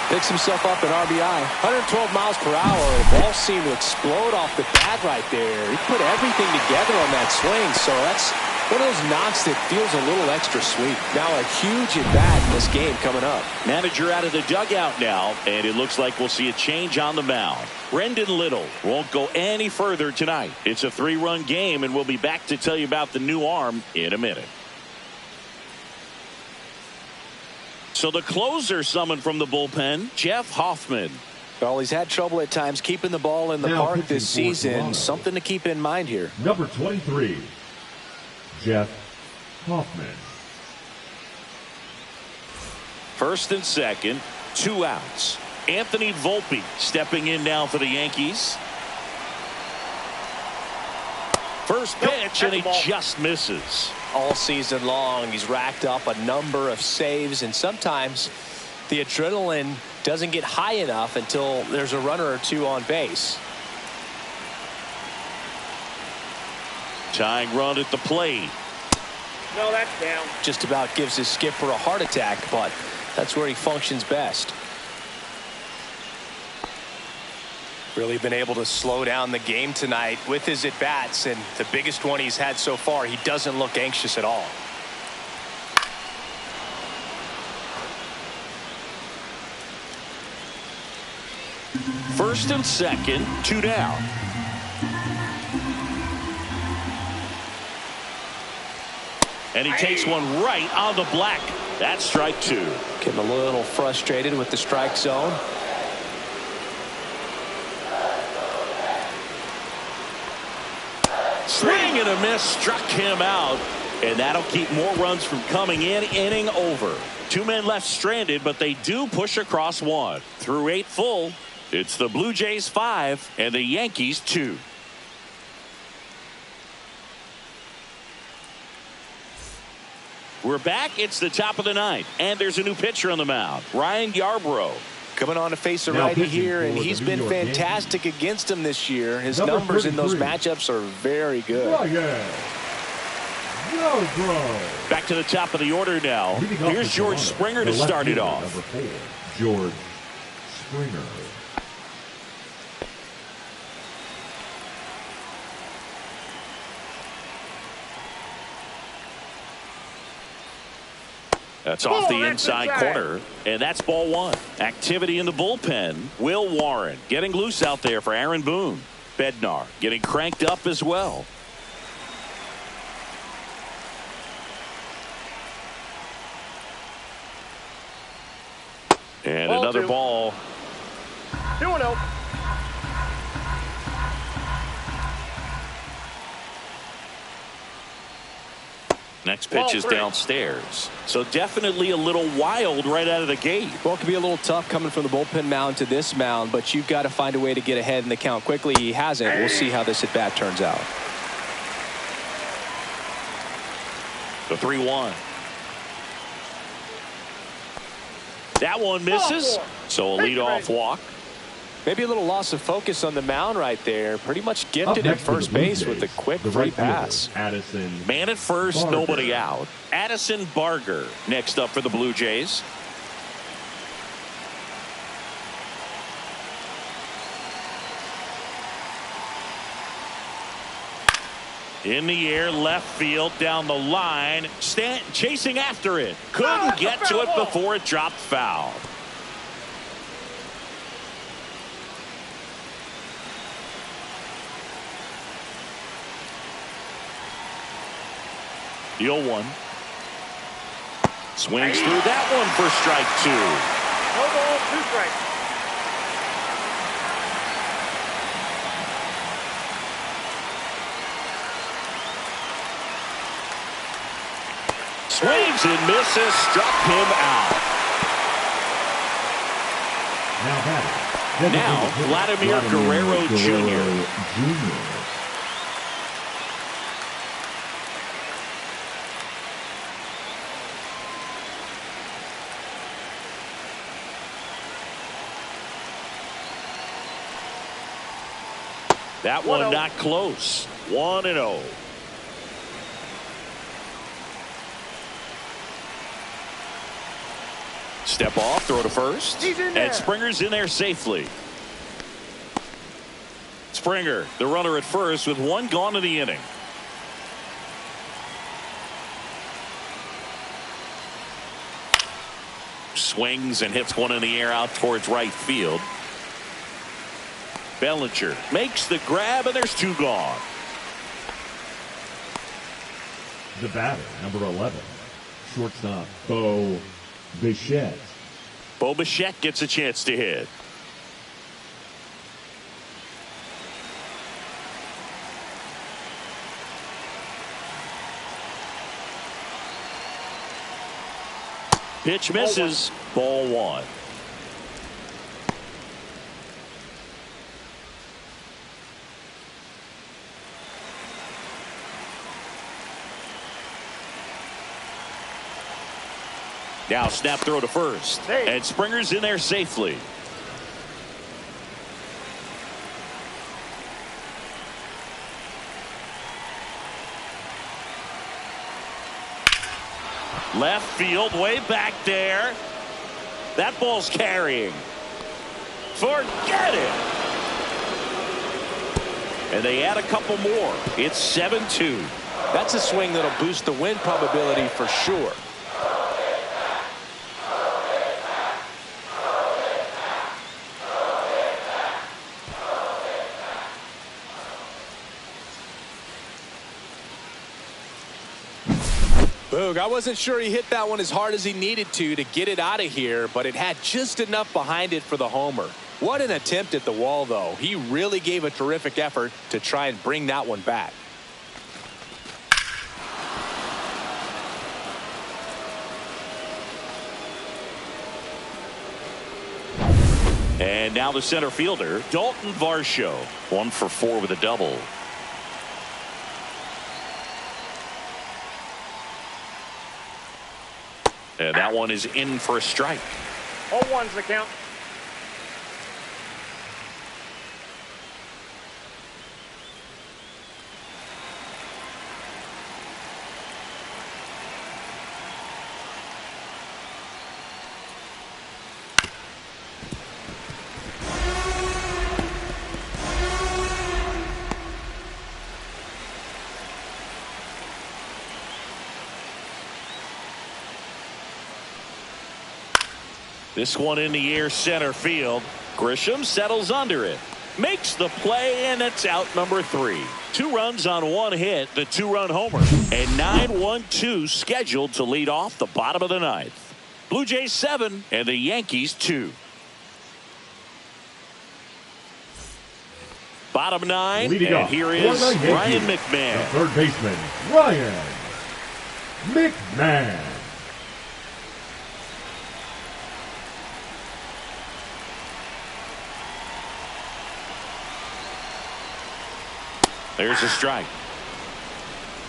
Picks himself up an RBI. 112 miles per hour. The ball seemed to explode off the bat right there. He put everything together on that swing. So that's one of those knocks that feels a little extra sweet. Now a huge at bat in this game coming up. Manager out of the dugout now, and it looks like we'll see a change on the mound. Brendan Little won't go any further tonight. It's a 3-run game, and we'll be back to tell you about the new arm in a minute. So the closer summoned from the bullpen, Jeff Hoffman. Well, he's had trouble at times keeping the ball in the park this season. Something to keep in mind here. Number 23, Jeff Hoffman. First and second, 2 outs. Anthony Volpe stepping in now for the Yankees. First pitch, and he just misses. All season long, he's racked up a number of saves, and sometimes the adrenaline doesn't get high enough until there's a runner or 2 on base. Tying run at the plate. No, that's down. Just about gives his skipper a heart attack, but that's where he functions best. Really been able to slow down the game tonight with his at-bats, and the biggest one he's had so far, he doesn't look anxious at all. First and second, 2 down. And he takes one right on the black. That's strike 2. Getting a little frustrated with the strike zone. Swing and a miss, struck him out, and that'll keep more runs from coming in. Inning over. 2 men left stranded, but they do push across 1. Through 8 full, it's the Blue Jays 5 and the Yankees 2. We're back. It's the top of the 9th, and there's a new pitcher on the mound, Ryan Yarbrough. Coming on to face a righty here, and he's been fantastic against him this year. His numbers in those matchups are very good. Back to the top of the order now. Here's George Springer to start it off. Number 4, George Springer. That's off the inside corner, and that's ball 1. Activity in the bullpen. Will Warren getting loose out there for Aaron Boone. Bednar getting cranked up as well. 2-0. Next pitch is downstairs. So definitely a little wild right out of the gate. Well, it could be a little tough coming from the bullpen mound to this mound, but you've got to find a way to get ahead in the count quickly. He hasn't. We'll see how this at bat turns out. The 3-1. That one misses. So a leadoff walk. Maybe a little loss of focus on the mound right there. Pretty much gifted at first base with a quick free pass. Addison. Man at first, Barger. nobody out. Addison Barger next up for the Blue Jays. In the air, left field, down the line. Stanton chasing after it. Couldn't get to it before it dropped foul. The 0-1. Swings through that one for strike 2. No ball, 2 strikes. Swings and misses, struck him out. Now Vladimir Guerrero Jr. That one not close. 1-0. Step off, throw to first. And Springer's in there safely. Springer, the runner at first with 1 gone in the inning. Swings and hits one in the air out towards right field. Bellinger makes the grab, and there's 2 gone. The batter, number 11, shortstop Bo Bichette. Bo Bichette gets a chance to hit. Pitch misses. Ball 1. Now snap throw to first. And Springer's in there safely. Left field, way back there. That ball's carrying. Forget it. And they add a couple more. It's 7-2. That's a swing that'll boost the win probability for sure. Boog, I wasn't sure he hit that one as hard as he needed to get it out of here, but it had just enough behind it for the homer. What an attempt at the wall, though. He really gave a terrific effort to try and bring that one back. And now the center fielder, Dalton Varsho. 1 for 4 with a double. And that one is in for a strike. 0-1's the count. This one in the air center field. Grisham settles under it. Makes the play, and it's out number 3. 2 runs on 1 hit, the 2-run homer. And 9-1-2 scheduled to lead off the bottom of the 9th. Blue Jays 7 and the Yankees 2. Bottom 9, Leading and off here for is the Yankees, Ryan the McMahon. third baseman, Ryan McMahon. There's a strike.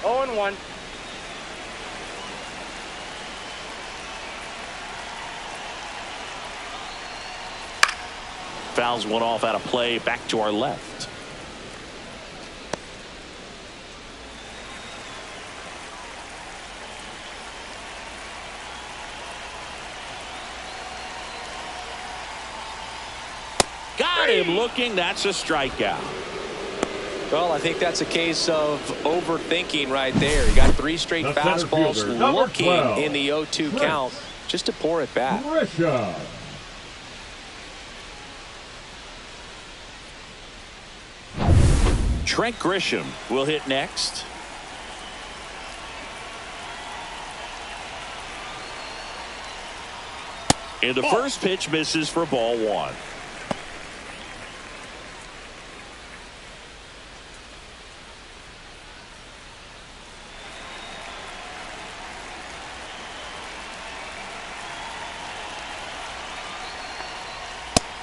0-1. Fouls one off out of play, back to our left. Got him looking. That's a strikeout. Well, I think that's a case of overthinking right there. You got 3 straight The center fastballs fielder, number looking 12, in the 0-2 count just to pour it back. Grisham. Trent Grisham will hit next. And the first pitch misses for ball 1.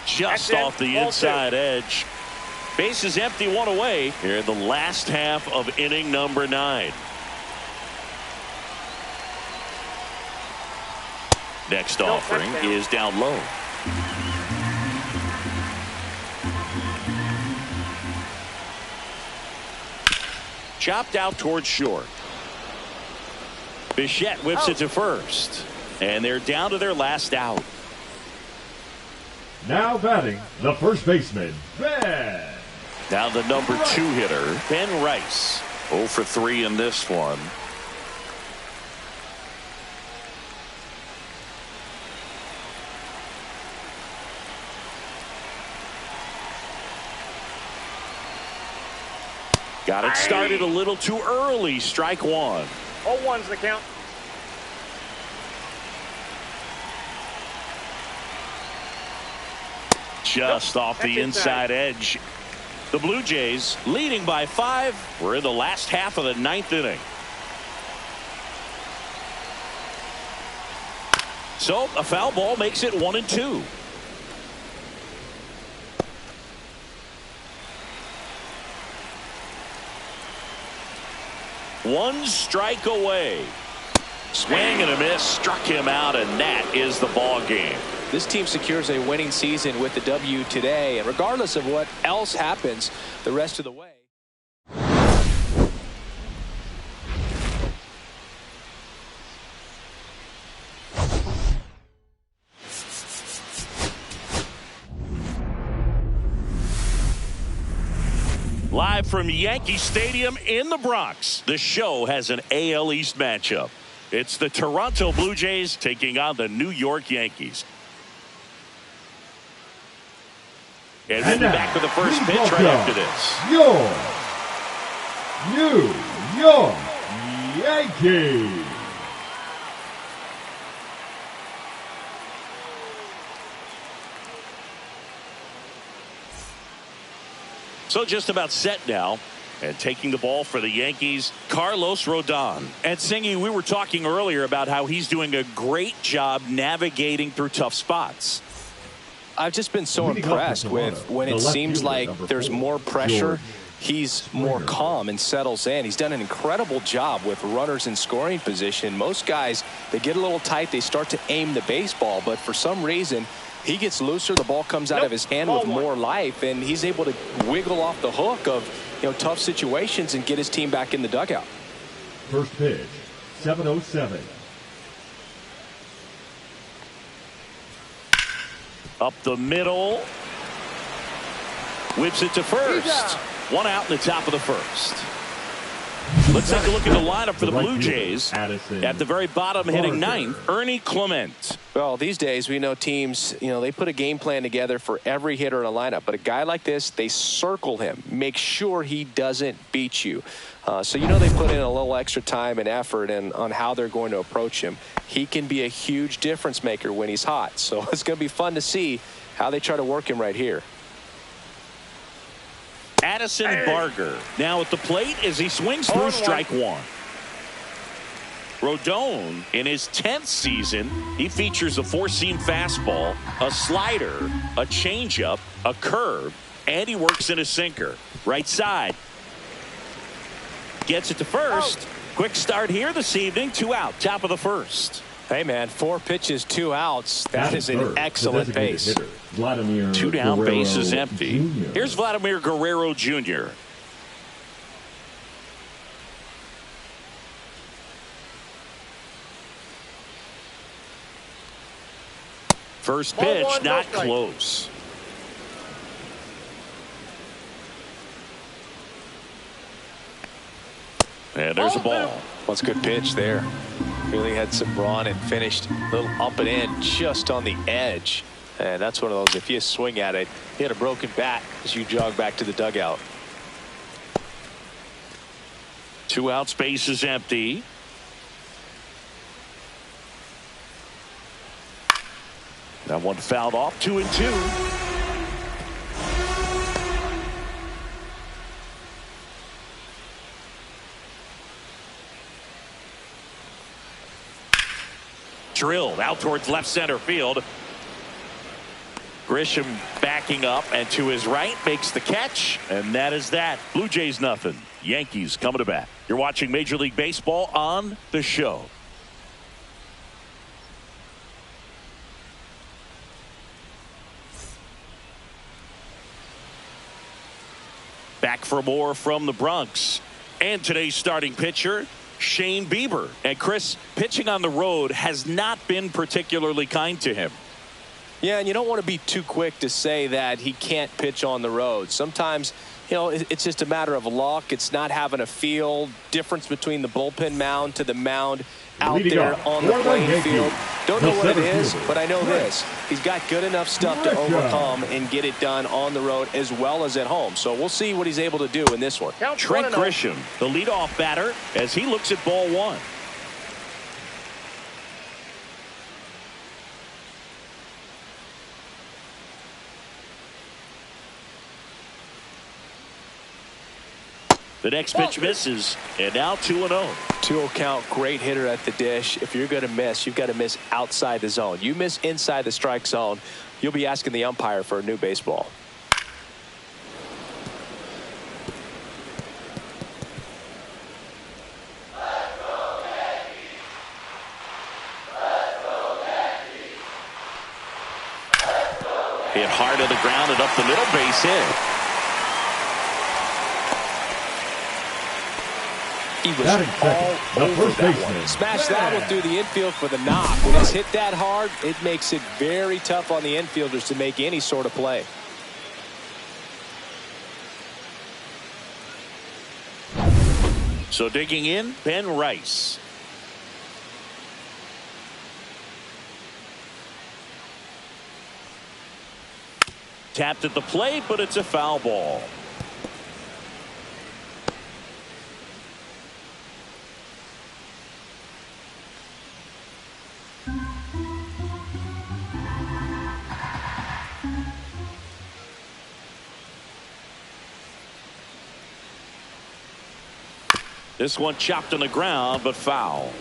Just off the inside edge. Base is empty, 1 away here in the last half of inning number 9. Next offering is down low. Chopped out towards short. Bichette whips it to first. And they're down to their last out. Now batting, the first baseman, Ben. Now the number 2 hitter, Ben Rice. 0 for 3 in this one. Got it started a little too early. Strike 1. 0-1's the count. Just off the inside edge. The Blue Jays leading by 5. We're in the last half of the 9th inning. So a foul ball makes it 1-2. One strike away. Swing and a miss, struck him out, and that is the ball game. This team secures a winning season with the W today, and regardless of what else happens the rest of the way. Live from Yankee Stadium in the Bronx, the show has an AL East matchup. It's the Toronto Blue Jays taking on the New York Yankees. And we'll be back with the first pitch right after this. Your New York Yankees. So just about set now. And taking the ball for the Yankees, Carlos Rodon. And Singy, we were talking earlier about how he's doing a great job navigating through tough spots. I've just been so impressed with when it seems like there's more pressure, he's more calm and settles in. He's done an incredible job with runners in scoring position. Most guys, they get a little tight, they start to aim the baseball, but for some reason, he gets looser, the ball comes out of his hand with more life, and he's able to wiggle off the hook of tough situations and get his team back in the dugout. First pitch, 7:07. Up the middle. Whips it to first. 1 out in the top of the first. Let's take a look at the lineup for the Blue Jays. At the very bottom, hitting 9th, Ernie Clement. Well, these days we know teams, they put a game plan together for every hitter in a lineup. But a guy like this, they circle him, make sure he doesn't beat you. So they put in a little extra time and effort on how they're going to approach him. He can be a huge difference maker when he's hot. So it's going to be fun to see how they try to work him right here. Addison Barger now at the plate as he swings through strike one. Rodon, in his 10th season, he features a four-seam fastball, a slider, a changeup, a curve, and he works in a sinker. Right side. Gets it to first. Quick start here this evening. 2 out, top of the first. Hey, man, 4 pitches, 2 outs. That is an excellent pace. 2 down, base is empty. Here's Vladimir Guerrero Jr. First pitch, not close. And there's a ball. That's a good pitch there. Really had some run and finished a little up and in just on the edge. And that's one of those, if you swing at it, you had a broken bat as you jog back to the dugout. 2 out, space is empty. That one fouled off. 2-2. Drilled out towards left center field. Grisham backing up and to his right makes the catch, and that is that. Blue Jays nothing. Yankees coming to bat. You're watching Major League Baseball on The Show. Back for more from the Bronx. And today's starting pitcher, Shane Bieber. And Chris, pitching on the road has not been particularly kind to him. Yeah, and you don't want to be too quick to say that he can't pitch on the road. Sometimes, you know, it's just a matter of luck. It's not having a feel. Difference between the bullpen mound to the mound out there on the playing field. Don't know what it is, but I know this. He's got good enough stuff to overcome and get it done on the road as well as at home. So we'll see what he's able to do in this one. Trent Grisham, the leadoff batter, as he looks at ball one. The next pitch misses, and now 2-0. 2-0 count, great hitter at the dish. If you're going to miss, you've got to miss outside the zone. You miss inside the strike zone, you'll be asking the umpire for a new baseball. Hit hard to the ground and up the middle, base hit. He was all over that one. Smashed that one through the infield for the knock. When it's hit that hard, it makes it very tough on the infielders to make any sort of play. So digging in, Ben Rice. Tapped at the plate, but it's a foul ball. This one chopped on the ground, but foul.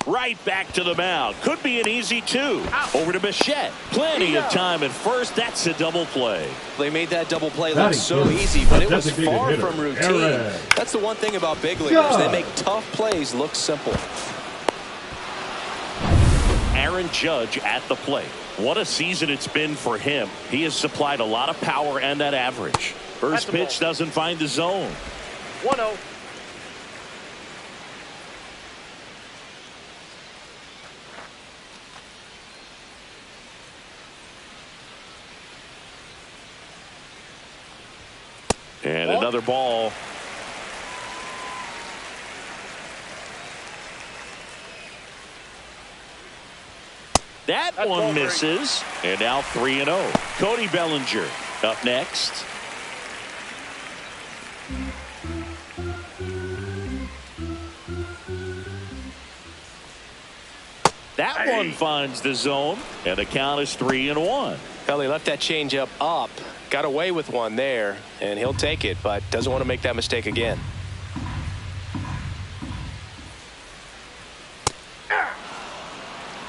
Right back to the mound. Could be an easy 2. Over to Bichette. Plenty of time at first. That's a double play. They made that double play look so easy, but it was far from routine. That's the one thing about big leaguers. They make tough plays look simple. Aaron Judge at the plate. What a season it's been for him. He has supplied a lot of power and that average. First pitch doesn't find the zone. 1-0. And another ball. That one misses. And now 3-0. Cody Bellinger up next. That one finds the zone, and the count is 3-1. Well, he left that changeup up, got away with one there, and he'll take it, but doesn't want to make that mistake again.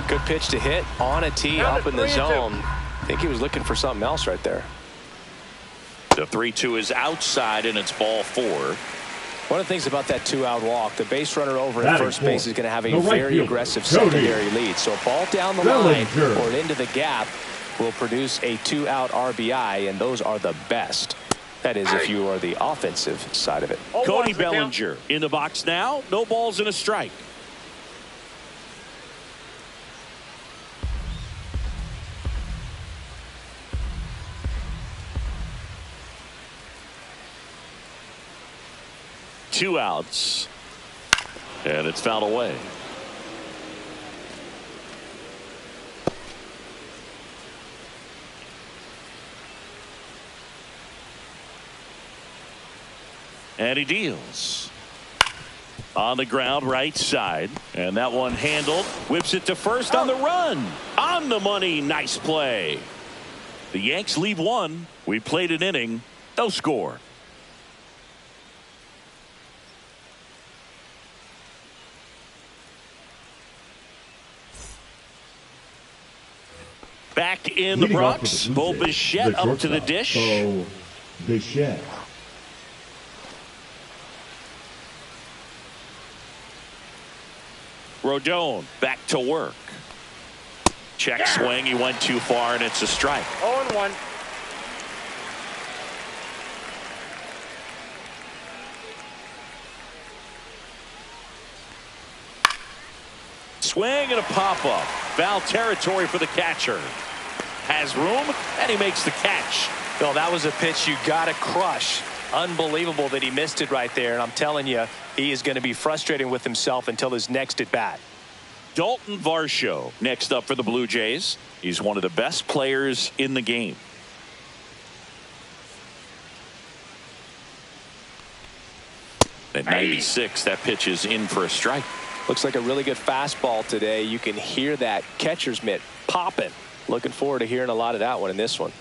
Good pitch to hit on a tee up in the zone. I think he was looking for something else right there. The 3-2 is outside, and it's ball 4. One of the things about that 2-out walk, the base runner over at first base is going to have a right very fielder, aggressive Cody secondary lead. So a ball down the line Bellinger. or into the gap will produce a 2-out RBI, and those are the best. That is, if you are the offensive side of it. Cody Bellinger in the box now. No balls and a strike. Two outs, and it's fouled away. And he deals on the ground right side, and that one handled, whips it to first on the run, on the money. Nice play. The Yanks leave one. We played an inning, no score. Back in the Bronx, Bo Bichette up to the dish. Bo Bichette. Rodon back to work. Check swing. He went too far, and it's a strike. 0-1. Swing and a pop-up. Foul territory for the catcher. Has room, and he makes the catch. Well, that was a pitch you got to crush. Unbelievable that he missed it right there. And I'm telling you, he is going to be frustrated with himself until his next at bat. Dalton Varsho next up for the Blue Jays. He's one of the best players in the game. At 96, that pitch is in for a strike. Looks like a really good fastball today. You can hear that catcher's mitt popping. Looking forward to hearing a lot of that one in this one.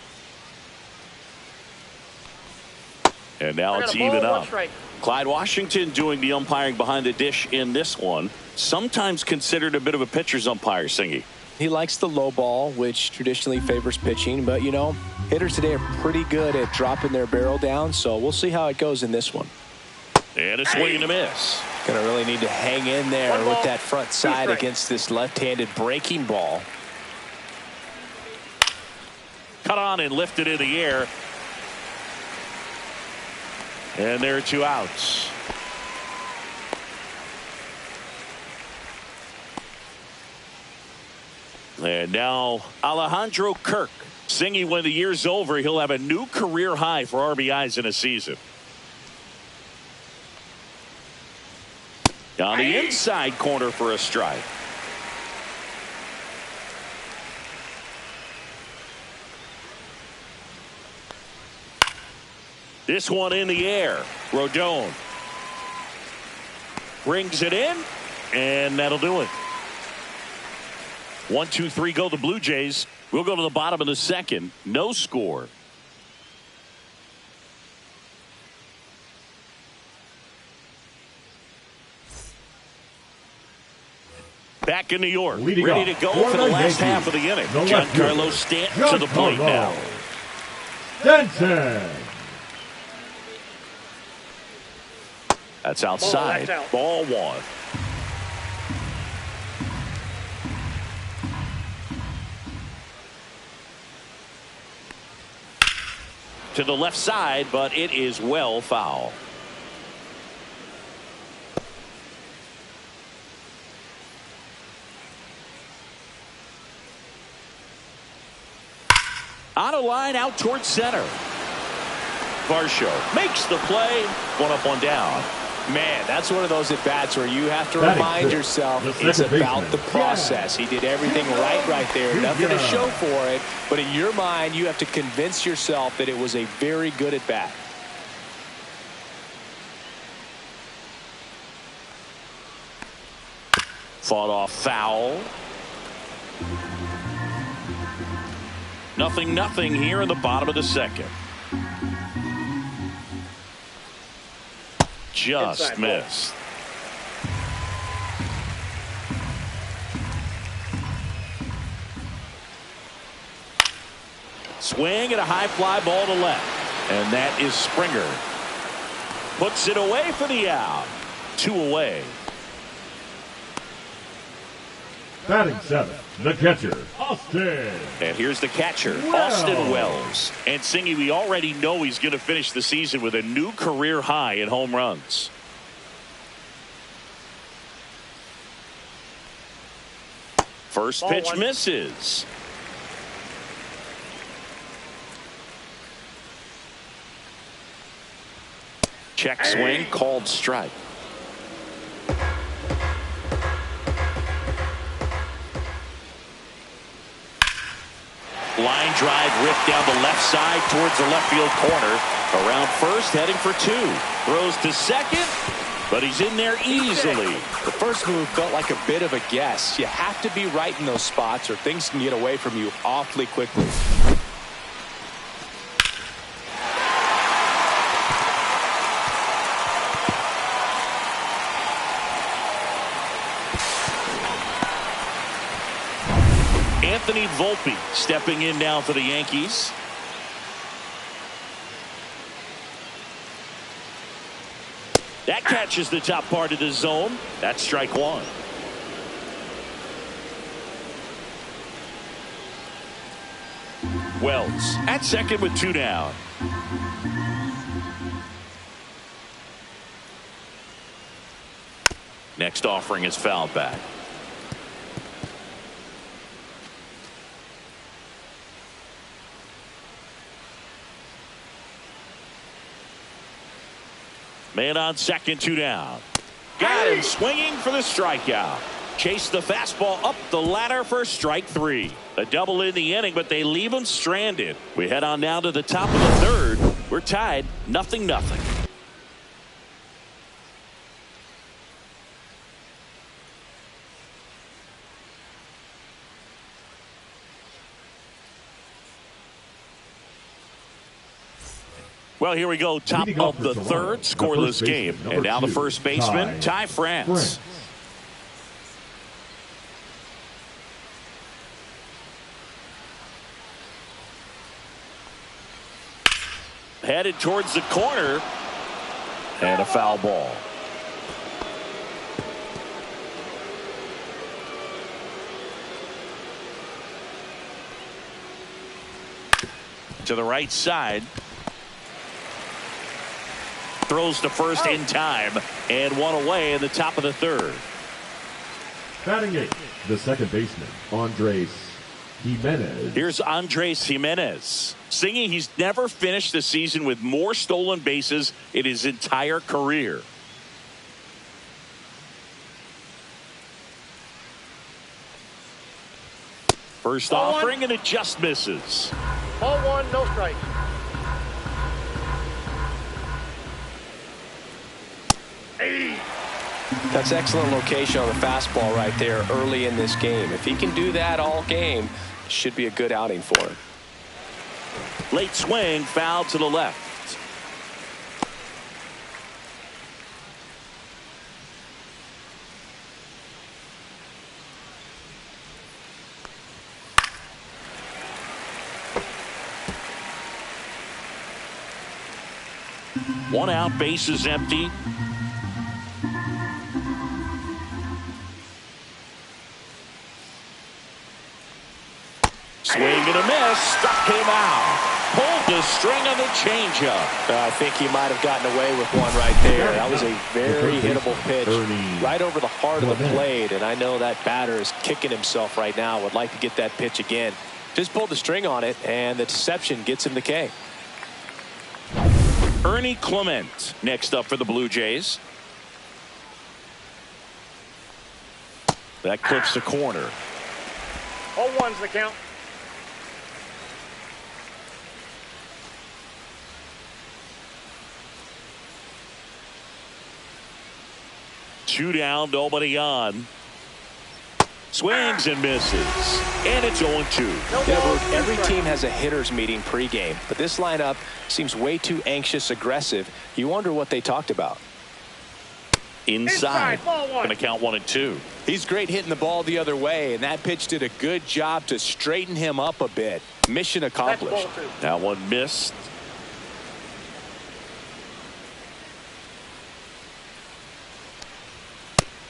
And now it's even up. Clyde Washington doing the umpiring behind the dish in this one. Sometimes considered a bit of a pitcher's umpire, Singy. He likes the low ball, which traditionally favors pitching. But, you know, hitters today are pretty good at dropping their barrel down. So we'll see how it goes in this one. And a swing and a miss. Going to really need to hang in there with that front side against this left-handed breaking ball. Cut on and lifted in the air. And there are two outs. And now Alejandro Kirk. Singy, when the year's over, he'll have a new career high for RBIs in a season. On the inside corner for a strike. This one in the air. Rodon brings it in, and that'll do it. 1, 2, 3 go the Blue Jays. We'll go to the bottom of the second. No score. Back in New York, ready to go for the last half of the inning. Giancarlo Stanton to the plate now. Stanton. That's outside. Ball one. To the left side, but it is well foul. On a line out towards center. Varsho makes the play. One up, one down. Man, that's one of those at-bats where you have to remind yourself it's about the process. He did everything right there. Nothing to show for it. But in your mind, you have to convince yourself that it was a very good at-bat. Fought off foul. 0-0 here in the bottom of the second. Just Inside missed. Swing and a high fly ball to left. And that is Springer. Puts it away for the out. 2 away. Batting 7th, the catcher, Austin. And here's the catcher, Wells. Austin Wells. And Singy, we already know he's going to finish the season with a new career high in home runs. First pitch Ball 1. misses. Check swing, called strike. Line drive ripped down the left side towards the left field corner. Around first, heading for 2. Throws to second, but he's in there easily. The first move felt like a bit of a guess. You have to be right in those spots or things can get away from you awfully quickly. Anthony Volpe stepping in now for the Yankees. That catches the top part of the zone. That's strike 1. Wells at second with 2 down. Next offering is fouled back. Man on second, 2 down. Got him swinging for the strikeout. Chased the fastball up the ladder for strike 3. A double in the inning, but they leave him stranded. We head on down to the top of the third. We're tied 0-0. Well, here we go. Top of the third, scoreless game. And now the first baseman, Ty France. Headed towards the corner. And a foul ball. To the right side. Throws to first in time, and 1 away in the top of the third. Batting 8th, the second baseman, Andres Jimenez. Here's Andres Jimenez. Singing, he's never finished the season with more stolen bases in his entire career. First offering, and it just misses. Ball 1, no strikes. That's excellent location on the fastball right there early in this game. If he can do that all game, it should be a good outing for him. Late swing, foul to the left. One out, base is empty. Swing and a miss. Struck him out. Pulled the string on the changeup. I think he might have gotten away with one right there. That was a very hittable pitch right over the heart of the plate. And I know that batter is kicking himself right now. Would like to get that pitch again. Just pulled the string on it, and the deception gets him the K. Ernie Clement next up for the Blue Jays. That clips the corner. 0-1's the count. Two down, nobody on. Swings and misses. And it's 0-2. Every team has a hitter's meeting pregame, but this lineup seems way too anxious, aggressive. You wonder what they talked about. Inside. Going to count 1-2. He's great hitting the ball the other way, and that pitch did a good job to straighten him up a bit. Mission accomplished. That one missed.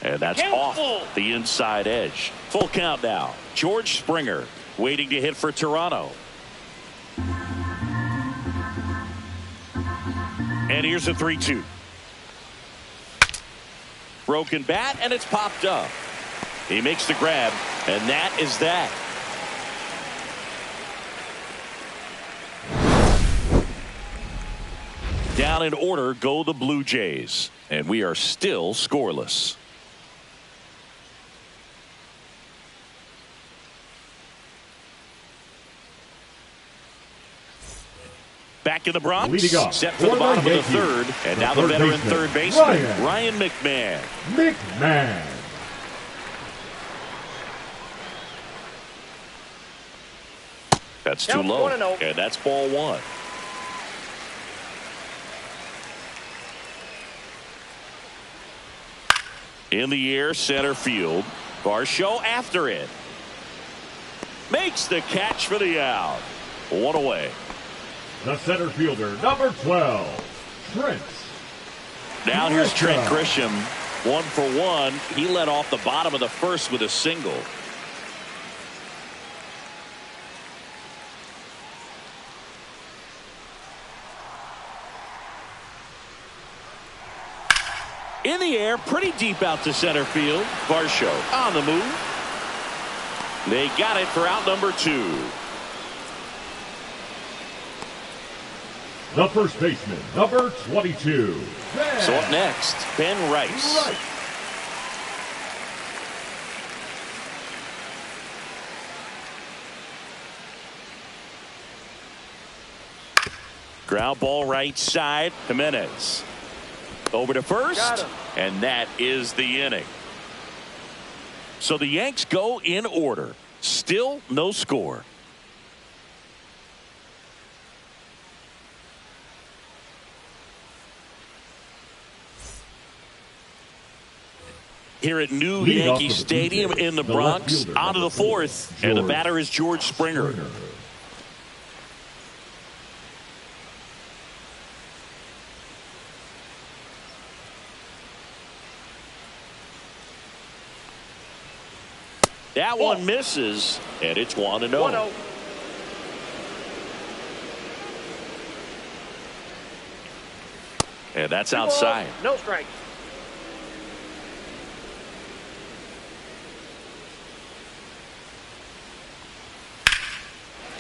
And that's off the inside edge. Full count now. George Springer waiting to hit for Toronto. And here's a 3-2. Broken bat, and it's popped up. He makes the grab, and that is that. Down in order go the Blue Jays, and we are still scoreless. Back in the Bronx, set for the bottom of the third, and now the veteran third baseman, Ryan McMahon. That's too low, and that's ball one. In the air, center field. Varsho after it. Makes the catch for the out. One away. The center fielder, number 12, Trent. Now here's Trent Grisham, 1 for 1. He led off the bottom of the first with a single. In the air, pretty deep out to center field. Varsho on the move. They got it for out number 2. The first baseman, number 22. So up next, Ben Rice. Ground ball right side. Jimenez. Over to first. And that is the inning. So the Yanks go in order. Still no score. Here at New Yankee Stadium in the Bronx, on to the fourth, and the batter is George Springer. That one misses, and it's 1-0. And that's outside. No strike.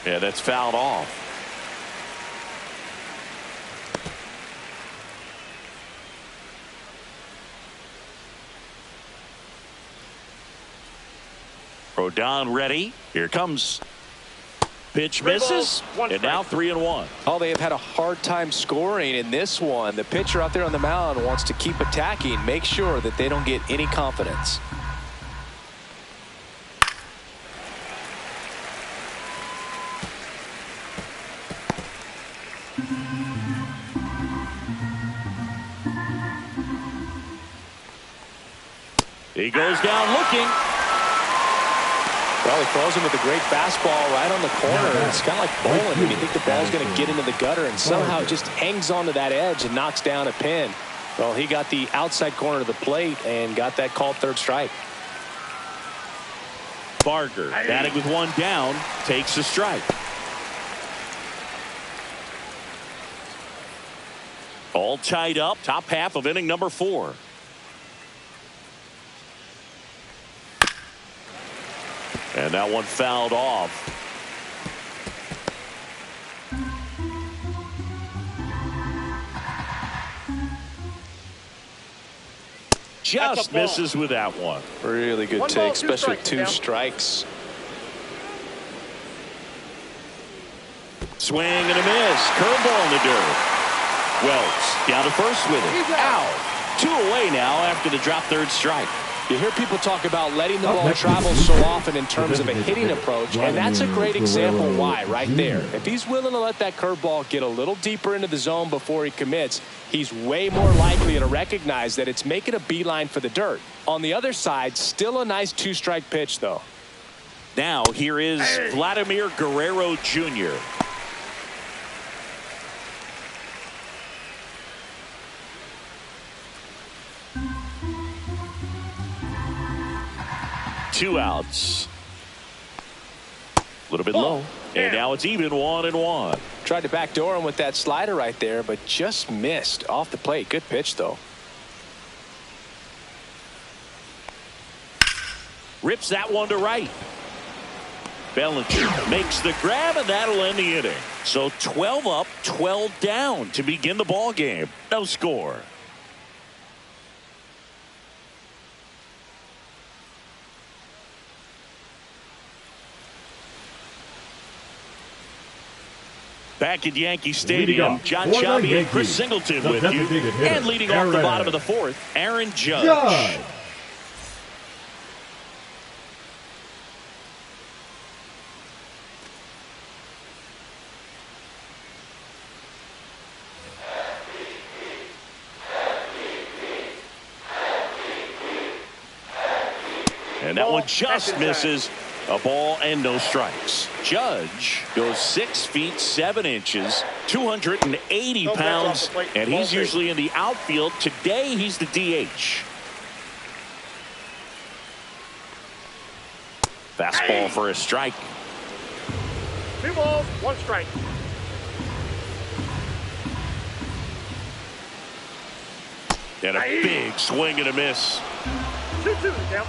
Yeah, that's fouled off. Rodon ready. Here comes. Pitch misses. And now 3-1. Oh, they have had a hard time scoring in this one. The pitcher out there on the mound wants to keep attacking, make sure that they don't get any confidence. He goes down looking. Well, he throws him with a great fastball right on the corner. It's kind of like bowling when you think the ball's going to get into the gutter, and somehow it just hangs onto that edge and knocks down a pin. Well, he got the outside corner of the plate and got that called third strike. Barger batting with one down, takes a strike. All tied up, top half of inning number 4. And that one fouled off. Just misses with that one. Really good take, especially with 2 strikes. Swing and a miss. Curveball in the dirt. Wells down to first with it. Out. 2 away now after the drop third strike. You hear people talk about letting the ball travel so often in terms of a hitting approach, and that's a great example why right there. If he's willing to let that curveball get a little deeper into the zone before he commits, he's way more likely to recognize that it's making a beeline for the dirt. On the other side, still a nice two-strike pitch, though. Now here is Vladimir Guerrero Jr. Two outs. A little bit low. And now it's even 1-1. Tried to backdoor him with that slider right there, but just missed off the plate. Good pitch, though. Rips that one to right. Bellinger makes the grab, and that'll end the inning. So 12 up, 12 down to begin the ball game. No score. Back at Yankee Stadium, John Shabby and Chris Singleton with you. And leading off the bottom of the fourth, Aaron Judge. And that one just misses. A ball and no strikes. Judge goes 6 feet 7 inches, 280 pounds, and he's usually in the outfield. Today he's the DH. Fastball for a strike. 2 balls, 1 strike. And a big swing and a miss. 2-2 count.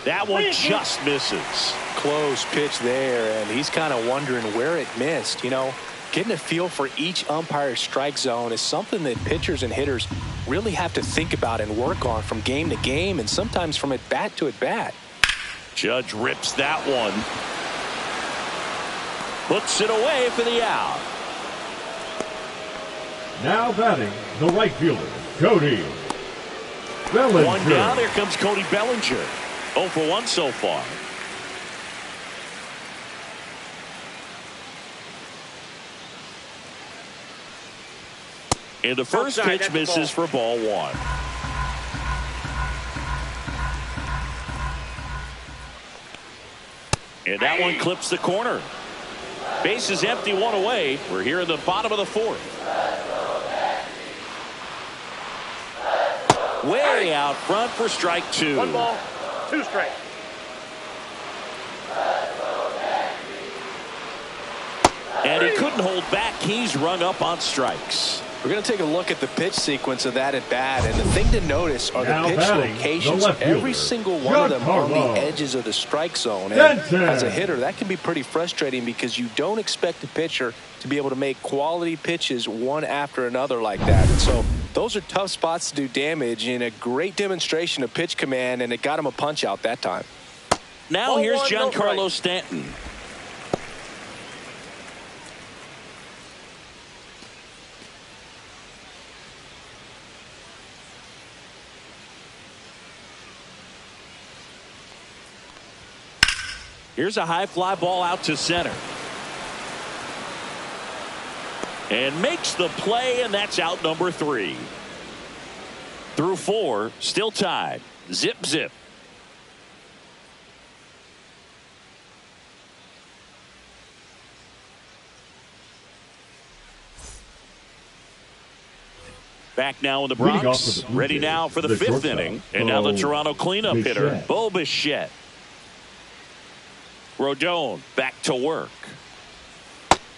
That one just misses. Close pitch there, and he's kind of wondering where it missed. You know, getting a feel for each umpire's strike zone is something that pitchers and hitters really have to think about and work on from game to game, and sometimes from at bat to at bat. Judge rips that one. Puts it away for the out. Now batting, the right fielder, Cody Bellinger. One down, there comes Cody Bellinger. 0 for 1 so far. And the first pitch misses for ball 1. And that one clips the corner. Base is empty, 1 away. We're here in the bottom of the 4th. Way out front for strike 2. 1 ball, 2 strikes. And he couldn't hold back. He's rung up on strikes. We're going to take a look at the pitch sequence of that at bat, and the thing to notice are the pitch locations. Every single one of them on the edges of the strike zone. And as a hitter, that can be pretty frustrating because you don't expect a pitcher to be able to make quality pitches one after another like that. And so those are tough spots to do damage, and a great demonstration of pitch command, and it got him a punch out that time. Now here's Giancarlo Stanton. Here's a high fly ball out to center. And makes the play, and that's out number 3. Through 4, still tied. Zip, zip. Back now in the Bronx. Ready now for the 5th inning. And now the Toronto cleanup hitter, Bo Bichette. Rodon back to work.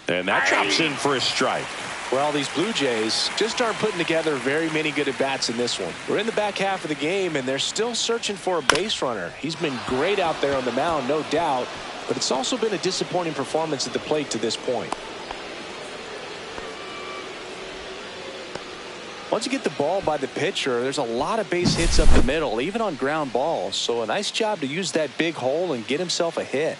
And that drops in for a strike. Well, these Blue Jays just aren't putting together very many good at-bats in this one. We're in the back half of the game, and they're still searching for a base runner. He's been great out there on the mound, no doubt, but it's also been a disappointing performance at the plate to this point. Once you get the ball by the pitcher, there's a lot of base hits up the middle, even on ground balls. So a nice job to use that big hole and get himself a hit.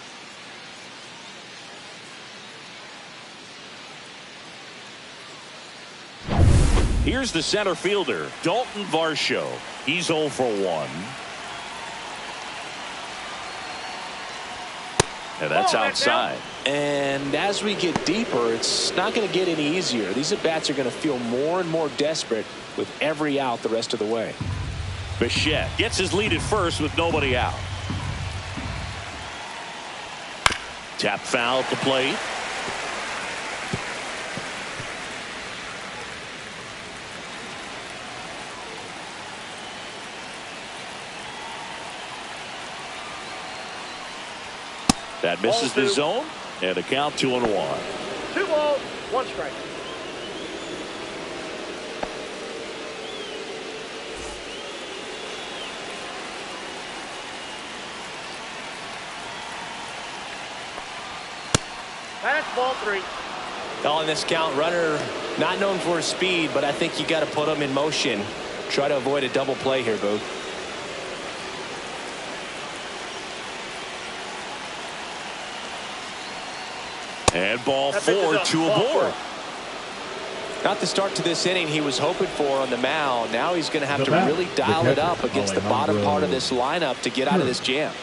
Here's the center fielder, Dalton Varsho. He's 0 for 1. And that's outside. And as we get deeper, it's not going to get any easier. These at-bats are going to feel more and more desperate with every out the rest of the way. Bichette gets his lead at first with nobody out. Tap foul at the plate. That misses the zone, and a count 2-1. 2 balls, 1 strike. That's ball 3. Calling this count, runner not known for his speed, but I think you got to put him in motion. Try to avoid a double play here, Boo. And ball 4, 2 aboard. Not the start to this inning he was hoping for on the mound. Now he's going to have to really dial it up against the bottom part of this lineup to get out of this jam.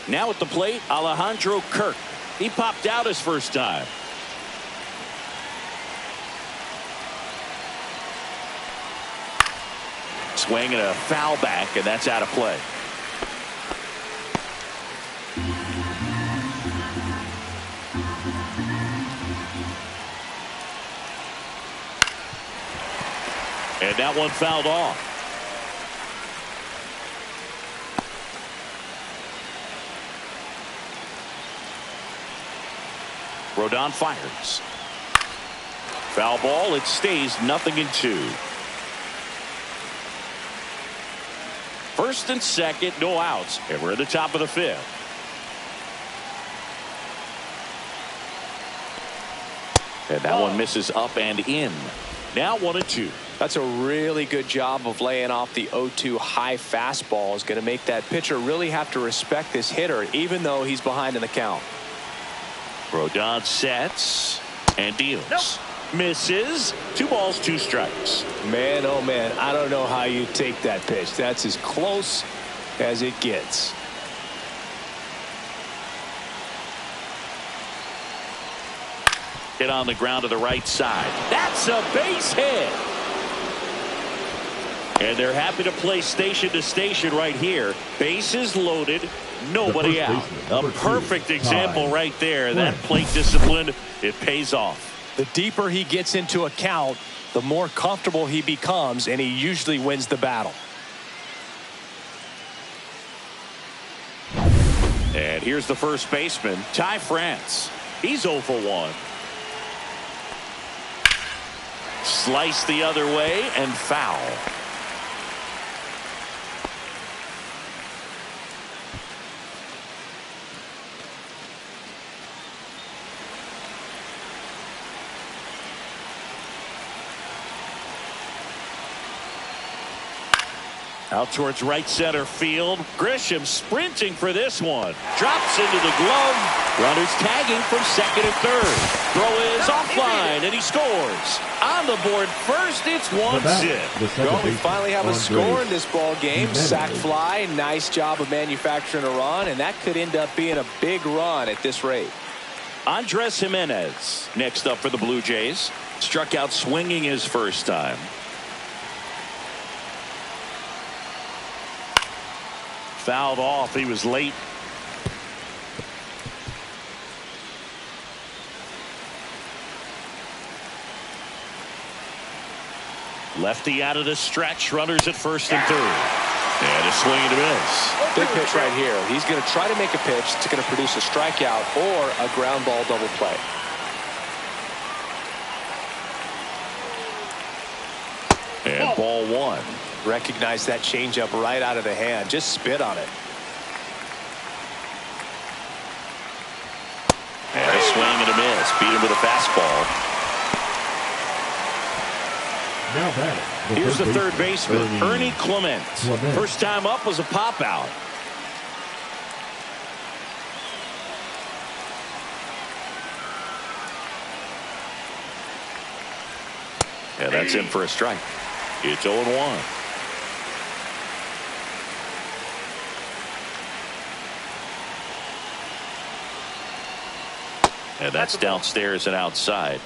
Now at the plate, Alejandro Kirk. He popped out his first time. Swing and a foul back, and that's out of play. And that one fouled off. Rodon fires. Foul ball. It stays 0-2. First and second, no outs, and we're at the top of the 5th. And that one misses up and in. Now 1-2. That's a really good job of laying off the 0-2 high fastball. Is going to make that pitcher really have to respect this hitter, even though he's behind in the count. Rodon sets and deals. Nope. Misses. 2 balls, 2 strikes. Man, oh man, I don't know how you take that pitch. That's as close as it gets. Hit on the ground to the right side. That's a base hit. And they're happy to play station to station right here. Bases loaded, nobody out. A perfect example right there. That plate discipline, it pays off. The deeper he gets into a count, the more comfortable he becomes, and he usually wins the battle. And here's the first baseman, Ty France. He's 0 for 1. Slice the other way and foul. Out towards right center field. Grisham sprinting for this one. Drops into the glove. Runners tagging from second and third. Throw is offline, and he scores. On the board first, it's 1-0. Well, we finally have a score in this ball game. Sac fly. Nice job of manufacturing a run, and that could end up being a big run at this rate. Andres Jimenez next up for the Blue Jays. Struck out swinging his first time. Fouled off. He was late. Lefty out of the stretch. Runners at first and third. And a swing and a miss. Big pitch right here. He's going to try to make a pitch that's going to produce a strikeout or a ground ball double play. And ball 1. Recognize that changeup right out of the hand. Just spit on it. And a swing and a miss. Beat him with a fastball. Here's the third baseman, Ernie Clement. First time up was a pop out. And that's in for a strike. It's 0-1. And that's downstairs and outside.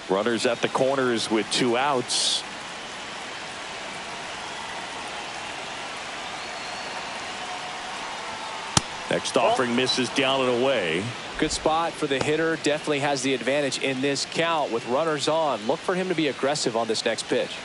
Runners at the corners with 2 outs. Next offering misses down and away. Good spot for the hitter. Definitely has the advantage in this count with runners on. Look for him to be aggressive on this next pitch.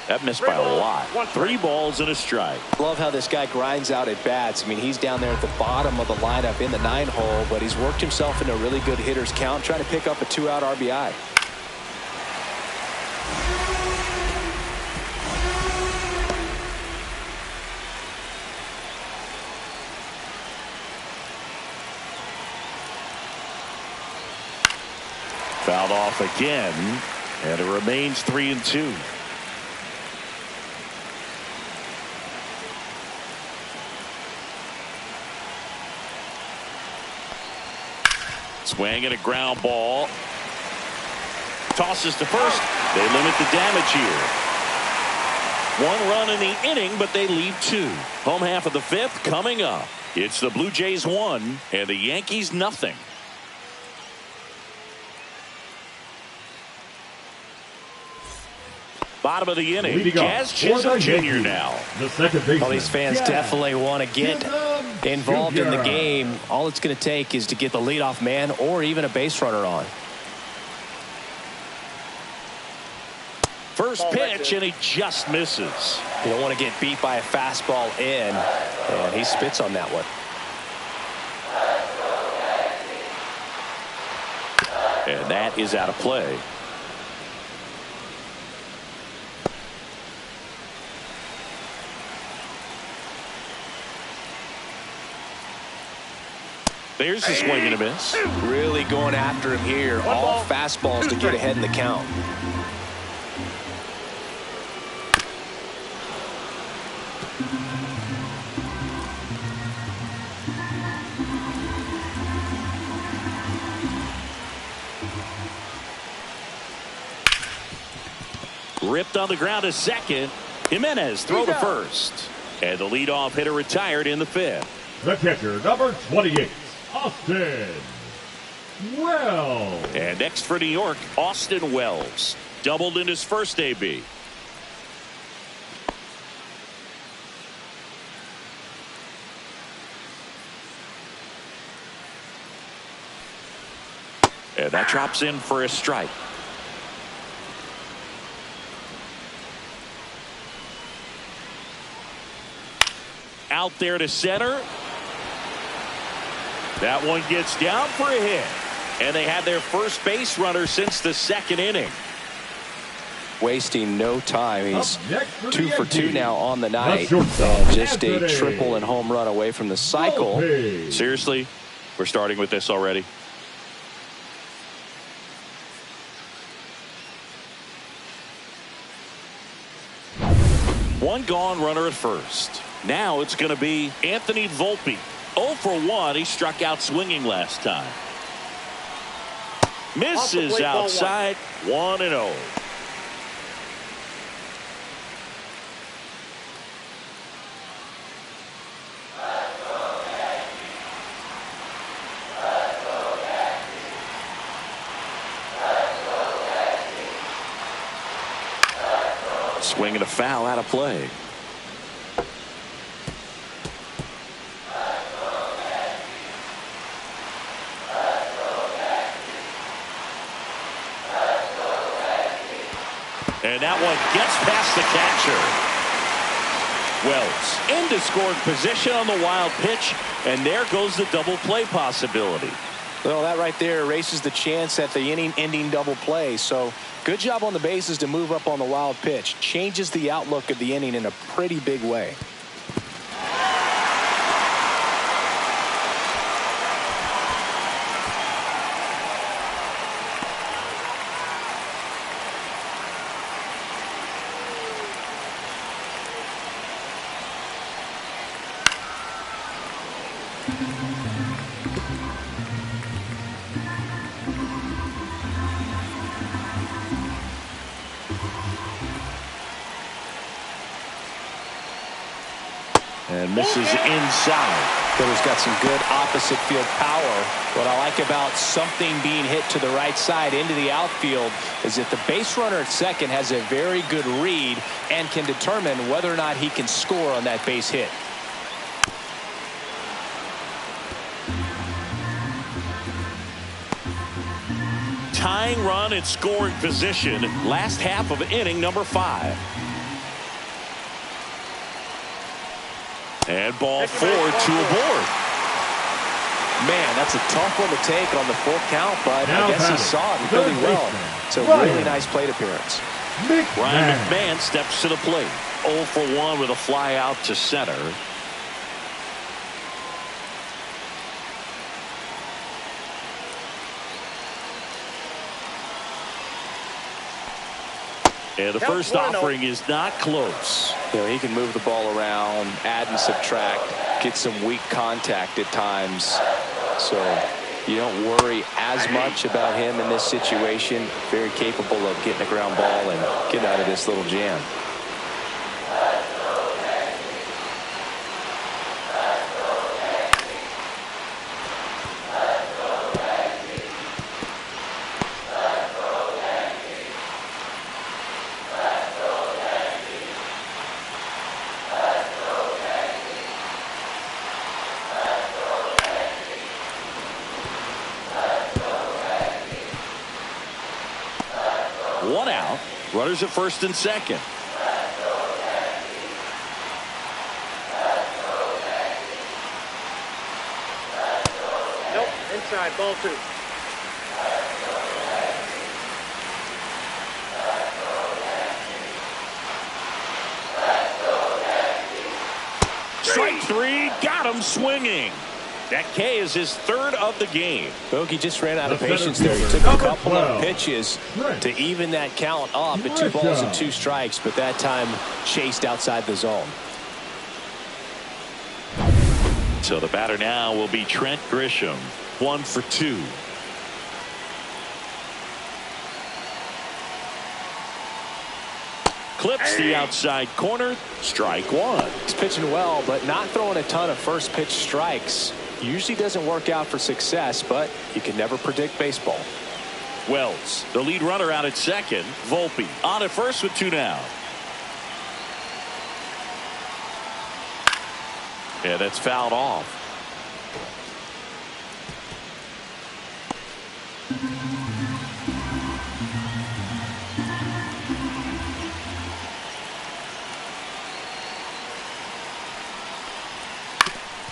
That missed by a lot. 3 balls and a strike. Love how this guy grinds out at bats. I mean, he's down there at the bottom of the lineup in the 9-hole, but he's worked himself into a really good hitter's count, trying to pick up a 2-out RBI. Fouled off again, and it remains 3-2. Swing and a ground ball. Tosses to first. They limit the damage here. 1 run in the inning, but they leave 2. Home half of the 5th coming up. It's the Blue Jays 1 and the Yankees nothing. Bottom of the inning. Jazz Chisholm Jr. now. The second baseman. Well, these fans definitely want to get involved in the game. All it's going to take is to get the leadoff man or even a base runner on. First pitch, and he just misses. You don't want to get beat by a fastball in, and he spits on that one. And that is out of play. There's a swing and a miss. Really going after him here. All fastballs to get ahead in the count. Ripped on the ground to second. Jimenez throw to first. And the leadoff hitter retired in the 5th. The catcher, number 28, Austin Wells. And next for New York, Austin Wells. Doubled in his first AB. And that drops in for a strike. Out there to center. That one gets down for a hit. And they had their first base runner since the 2nd inning. Wasting no time. He's 2 for 2 now on the night. shortstop, And just a Anthony. triple and home run away from the cycle. Bullpen. Seriously, we're starting with this already. One gone, runner at first. Now it's going to be Anthony Volpe. 0 for 1. He struck out swinging last time. Misses outside. 1-0. Swing and a foul out of play. And that one gets past the catcher. Wells into scoring position on the wild pitch, and there goes the double play possibility. Well, that right there erases the chance at the inning-ending double play. So good job on the bases to move up on the wild pitch. Changes the outlook of the inning in a pretty big way. And misses inside. Hitter's got some good opposite field power. What I like about something being hit to the right side into the outfield is that the base runner at second has a very good read and can determine whether or not he can score on that base hit. Tying run in scoring position. Last half of inning number 5. And ball 4, 2 aboard. Man, that's a tough one to take on the full count, but Now I guess he batting, saw it third really well. baseman, It's a Ryan. really nice plate appearance. Ryan McMahon steps to the plate. 0 for 1 with a fly out to center. And the first offering is not close. You know, he can move the ball around, add and subtract, get some weak contact at times. So you don't worry as much about him in this situation. Very capable of getting a ground ball and getting out of this little jam. One out. Runners at first and second. Nope, inside, ball 2. Strike 3. Got him swinging. That K is his 3rd of the game. Bogey just ran out of patience there. He took a couple of pitches to even that count up at 2 balls and 2 strikes, but that time chased outside the zone. So the batter now will be Trent Grisham. 1 for 2. Clips the outside corner. Strike 1. He's pitching well, but not throwing a ton of first pitch strikes. Usually doesn't work out for success, but you can never predict baseball. Wells, the lead runner, out at second. Volpe on at first with 2 down. Yeah, that's fouled off.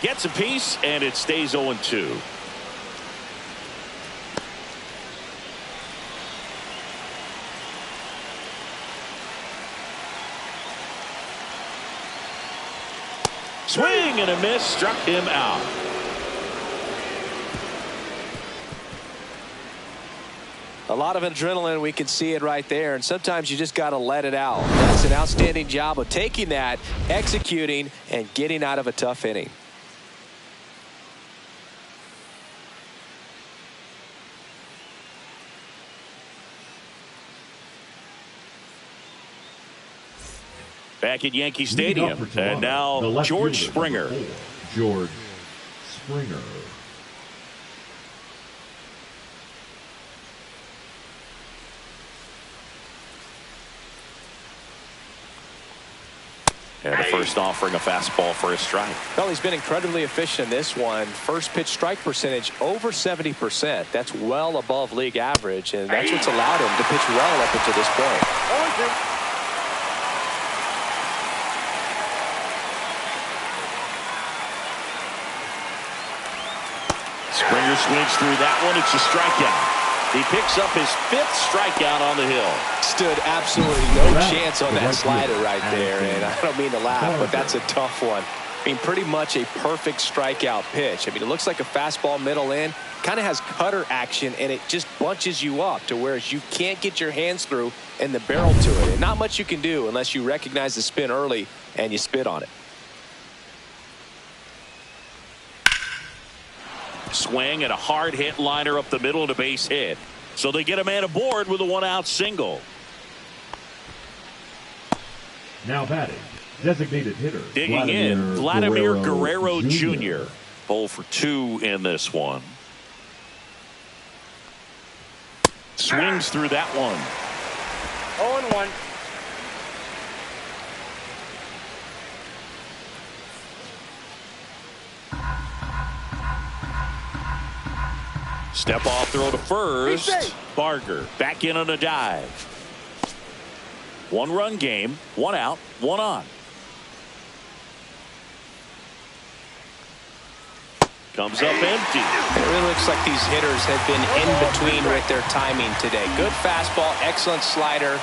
Gets a piece, and it stays 0-2. Swing and a miss, struck him out. A lot of adrenaline, we can see it right there, and sometimes you just got to let it out. That's an outstanding job of taking that, executing, and getting out of a tough inning. Back at Yankee Stadium, and now George Springer. George Springer. And the first offering, a fastball for a strike. Well, he's been incredibly efficient in this one. First pitch strike percentage over 70%. That's well above league average, and that's what's allowed him to pitch well up until this point. Springer swings through that one. It's a strikeout. He picks up his 5th strikeout on the hill. Stood absolutely no chance on that slider right there, and I don't mean to laugh, but that's a tough one. I mean, pretty much a perfect strikeout pitch. I mean, it looks like a fastball middle in, kind of has cutter action, and it just bunches you up to where you can't get your hands through and the barrel to it. And not much you can do unless you recognize the spin early and you spit on it. Swing and a hard hit liner up the middle and a base hit. So they get a man aboard with a 1-out single. Now batting, designated hitter. Digging in, Vladimir Guerrero Jr. 0 for 2 in this one. Swings through that one. 0-1. Step off throw to first. Barger back in on a dive. 1-run game, 1 out, 1 on. Comes up empty. It really looks like these hitters have been in between with their timing today. Good fastball, excellent slider,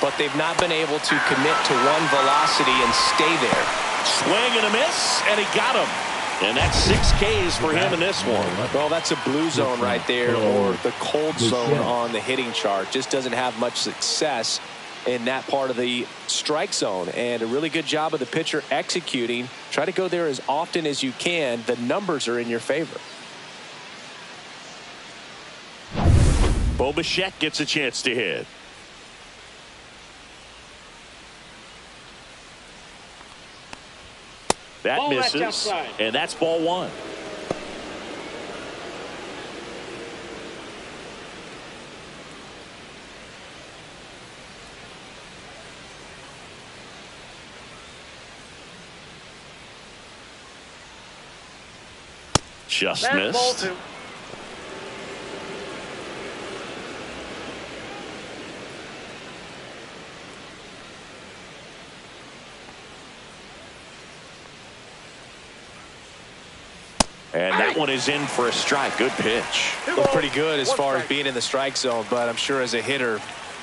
but they've not been able to commit to one velocity and stay there. Swing and a miss, and he got him. And that's 6 Ks for him in this one. Well, that's a blue zone right there, or the cold zone on the hitting chart. Just doesn't have much success in that part of the strike zone. And a really good job of the pitcher executing. Try to go there as often as you can. The numbers are in your favor. Bo Bichette gets a chance to hit. That misses, and that's ball 1. Just missed. And that one is in for a strike. Good pitch. Well, pretty good as far as being in the strike zone, but I'm sure as a hitter,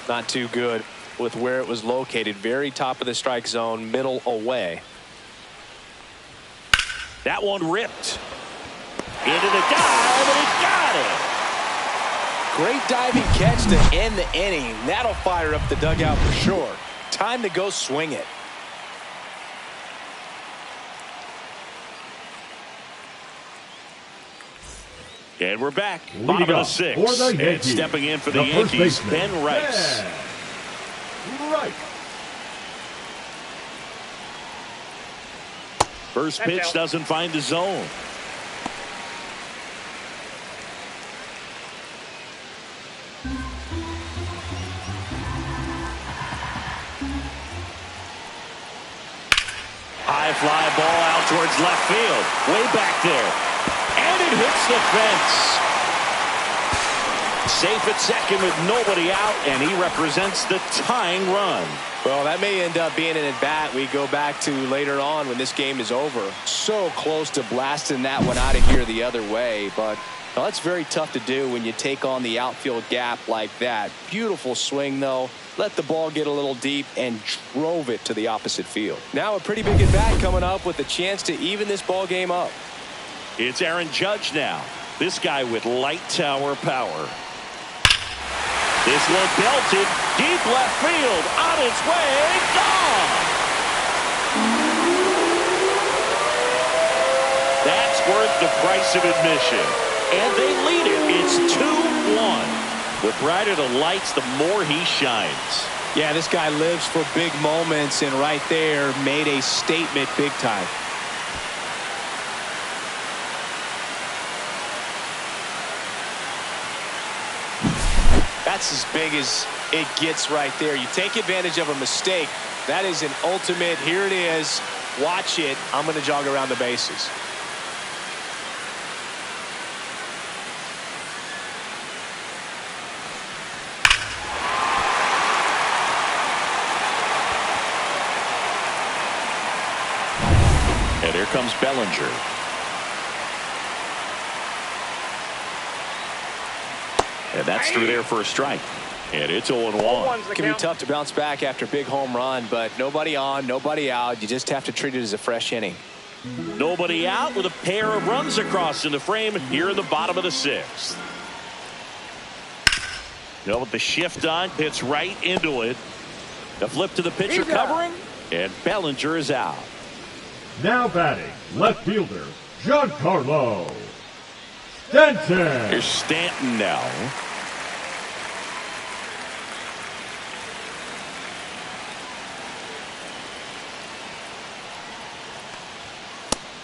not too good with where it was located. Very top of the strike zone, middle away. That one ripped. Into the dive, and he got it. Great diving catch to end the inning. That'll fire up the dugout for sure. Time to go swing it. And we're back. Bottom of the 6th. And stepping in for the Yankees, Ben Rice. First pitch doesn't find the zone. High fly ball out towards left field. Way back there. And it hits the fence. Safe at second with nobody out, and he represents the tying run. Well, that may end up being an at-bat we go back to later on when this game is over. So close to blasting that one out of here the other way, but well, that's very tough to do when you take on the outfield gap like that. Beautiful swing, though. Let the ball get a little deep and drove it to the opposite field. Now a pretty big at-bat coming up with a chance to even this ball game up. It's Aaron Judge now. This guy with light tower power. This one belted deep left field. On its way. Gone. That's worth the price of admission. And they lead it. It's 2-1. The brighter the lights, the more he shines. Yeah, this guy lives for big moments, and right there made a statement big time. That's as big as it gets right there. You take advantage of a mistake. That is an ultimate. Here it is. Watch it. I'm going to jog around the bases. And here comes Bellinger. And that's through there for a strike. And it's 0-1. It can be tough to bounce back after a big home run, but nobody on, nobody out. You just have to treat it as a fresh inning. Nobody out with a pair of runs across in the frame here in the bottom of the 6th. With the shift on, hits right into it. The flip to the pitcher covering, and Bellinger is out. Now batting, left fielder, Giancarlo. Stanton. Here's Stanton now.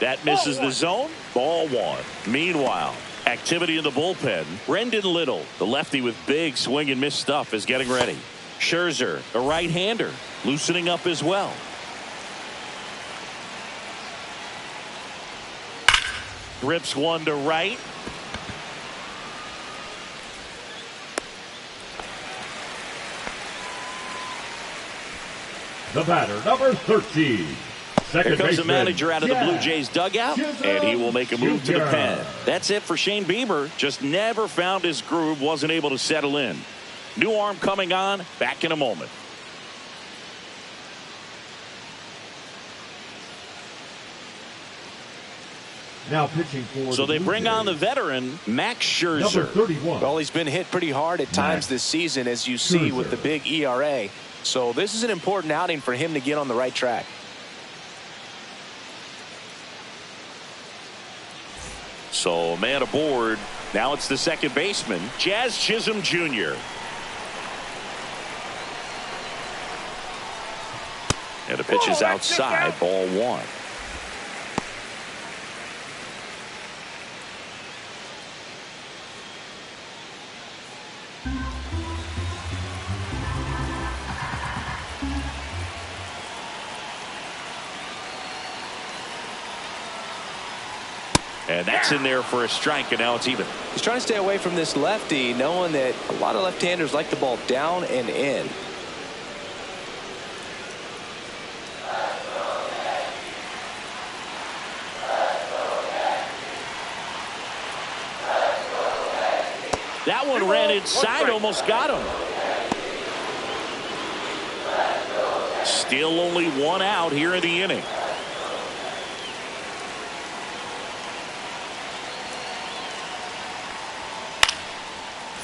That misses the zone. Ball one. Meanwhile, activity in the bullpen. Brendan Little, the lefty with big swing and miss stuff, is getting ready. Scherzer, a right-hander, loosening up as well. Rips one to right. The batter, number 13. Here comes the manager out of the Blue Jays dugout, and he will make a move to the pen. That's it for Shane Bieber. Just never found his groove, wasn't able to settle in. New arm coming on, back in a moment. Now pitching for so they bring on the veteran, Max Scherzer. Number 31. Well, he's been hit pretty hard at times this season, as you see with the big ERA. So this is an important outing for him to get on the right track. So man aboard. Now it's the second baseman, Jazz Chisholm Jr. And the pitch is outside, ball one. And that's in there for a strike, and now it's even. He's trying to stay away from this lefty, knowing that a lot of left-handers like the ball down and in. That one ran inside, almost got him. Still only one out here in the inning.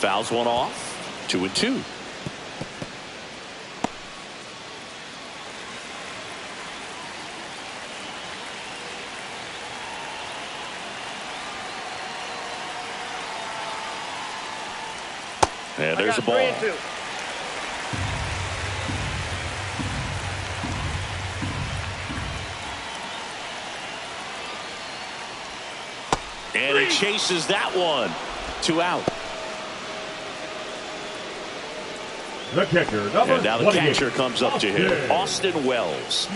Fouls one off. 2-2. And there's a ball. And he chases that one. 2 out. The catcher, number and now the catcher comes up to him. Austin Wells.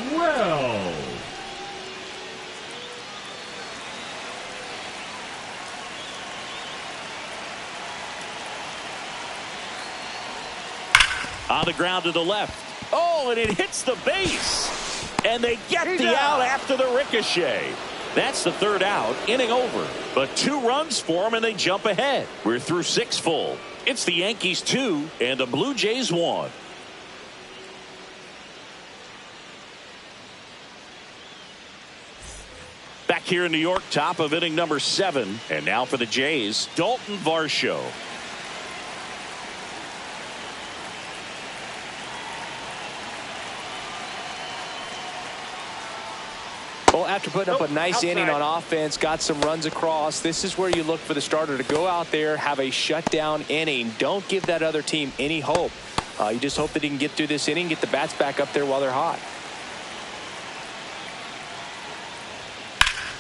On the ground to the left. Oh, and it hits the base. And they get the out after the ricochet. That's the third out, inning over. But 2 runs for them, and they jump ahead. We're through 6 full. It's the Yankees 2 and the Blue Jays 1. Back here in New York, top of inning number 7. And now for the Jays, Dalton Varsho. Well, after putting up a nice inning on offense, got some runs across, this is where you look for the starter to go out there, have a shutdown inning. Don't give that other team any hope. You just hope that he can get through this inning, get the bats back up there while they're hot.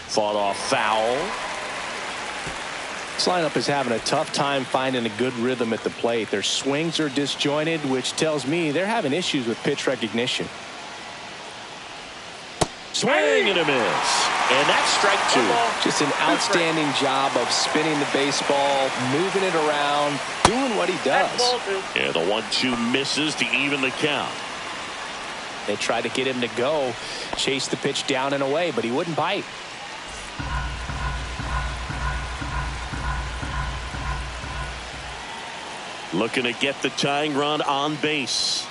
Fought off foul. This lineup is having a tough time finding a good rhythm at the plate. Their swings are disjointed, which tells me they're having issues with pitch recognition. Swing and a miss. And that's strike 2. Just an outstanding job of spinning the baseball, moving it around, doing what he does. Yeah, the 1-2 misses to even the count. They tried to get him to go, chase the pitch down and away, but he wouldn't bite. Looking to get the tying run on base.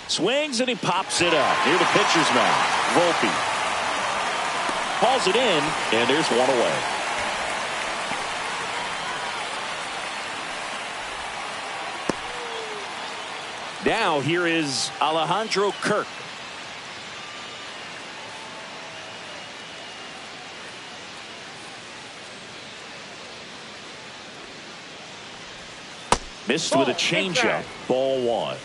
Swings and he pops it up near the pitcher's mound. Volpe hauls it in, and there's one away. Now here is Alejandro Kirk. Missed with a changeup. Ball one.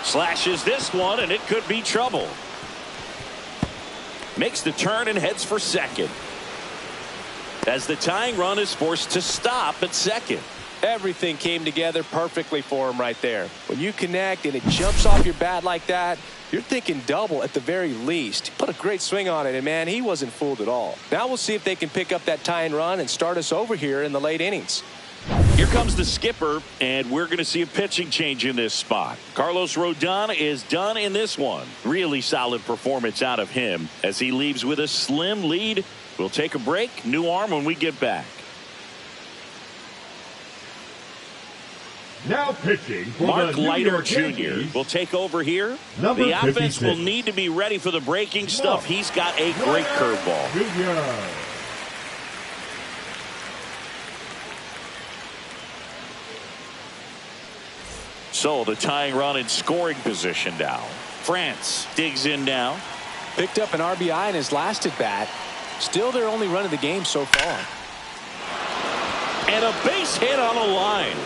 Slashes this one, and it could be trouble. Makes the turn and heads for second, as the tying run is forced to stop at second. Everything came together perfectly for him right there. When you connect and it jumps off your bat like that, you're thinking double at the very least. He put a great swing on it, and man, he wasn't fooled at all. Now we'll see if they can pick up that tying run and start us over here in the late innings. Here comes the skipper, and we're going to see a pitching change in this spot. Carlos Rodon is done in this one. Really solid performance out of him as he leaves with a slim lead. We'll take a break. New arm when we get back. Now pitching for Mark the New Leiter York Jr. Yankees, will take over here. Number The offense 56. will need to be ready for the breaking stuff. He's got a great curveball. Jr. So the tying run in scoring position now. France digs in now. Picked up an RBI in his last at bat. Still their only run of the game so far. And a base hit on a line.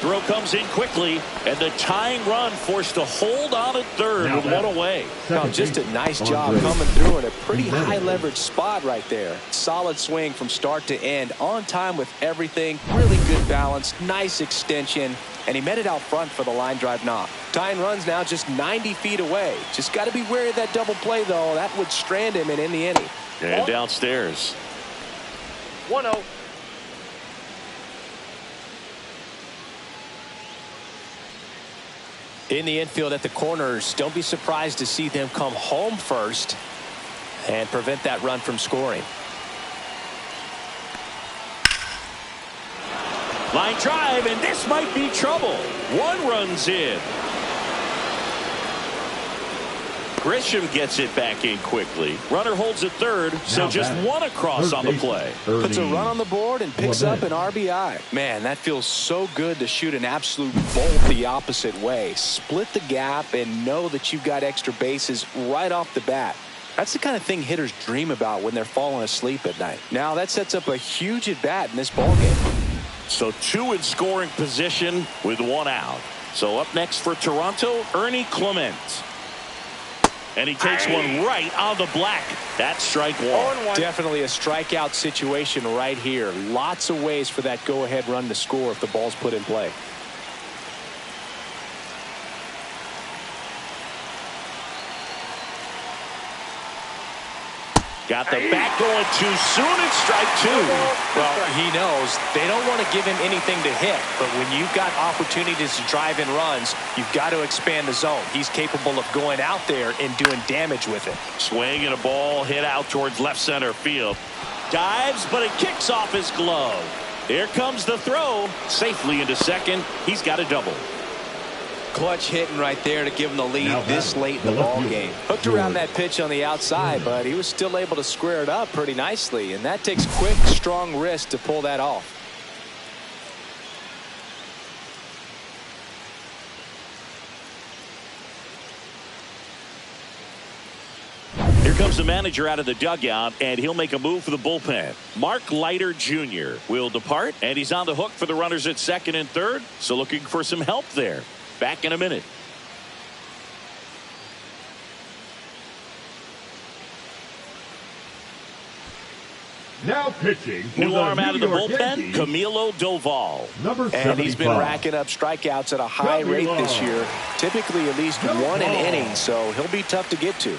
Throw comes in quickly, and the tying run forced to hold on at third Now with one away. Oh, just a nice job coming through in a pretty high leverage spot right there. Solid swing from start to end, on time with everything. Really good balance, nice extension, and he met it out front for the line drive knock. Tying run's now just 90 feet away. Just got to be wary of that double play, though. That would strand him and end the inning. And downstairs. 1-0. In the infield at the corners, don't be surprised to see them come home first and prevent that run from scoring. Line drive, and this might be trouble. One run's in. Grisham gets it back in quickly. Runner holds at third, so Now just batting, one across third on the baseman, play. Puts a run on the board and picks up an Bullpen. RBI. Man, that feels so good to shoot an absolute bolt the opposite way. Split the gap and know that you've got extra bases right off the bat. That's the kind of thing hitters dream about when they're falling asleep at night. Now that sets up a huge at bat in this ballgame. So two in scoring position with one out. So up next for Toronto, Ernie Clement. And he takes one right on the black. That's strike one. Definitely a strikeout situation right here. Lots of ways for that go-ahead run to score if the ball's put in play. Got the bat going too soon. It's strike two. Well, he knows they don't want to give him anything to hit, but when you've got opportunities to drive in runs, you've got to expand the zone. He's capable of going out there and doing damage with it. Swing and a ball hit out towards left center field. Dives, but it kicks off his glove. Here comes the throw. Safely into second. He's got a double. Clutch hitting right there to give him the lead Now this batting, late in the the left ball fielder, game. Hooked around that pitch on the outside, but he was still able to square it up pretty nicely, and that takes quick, strong wrist to pull that off. Here comes the manager out of the dugout, and he'll make a move for the bullpen. Mark Leiter Jr. will depart, and he's on the hook for the runners at second and third, so looking for some help there. Back in a minute. Now pitching for New the arm out of the New York bullpen, Yankees, Camilo Doval. number 75. And he's been racking up strikeouts at a high rate this year, typically at least one an inning, so he'll be tough to get to.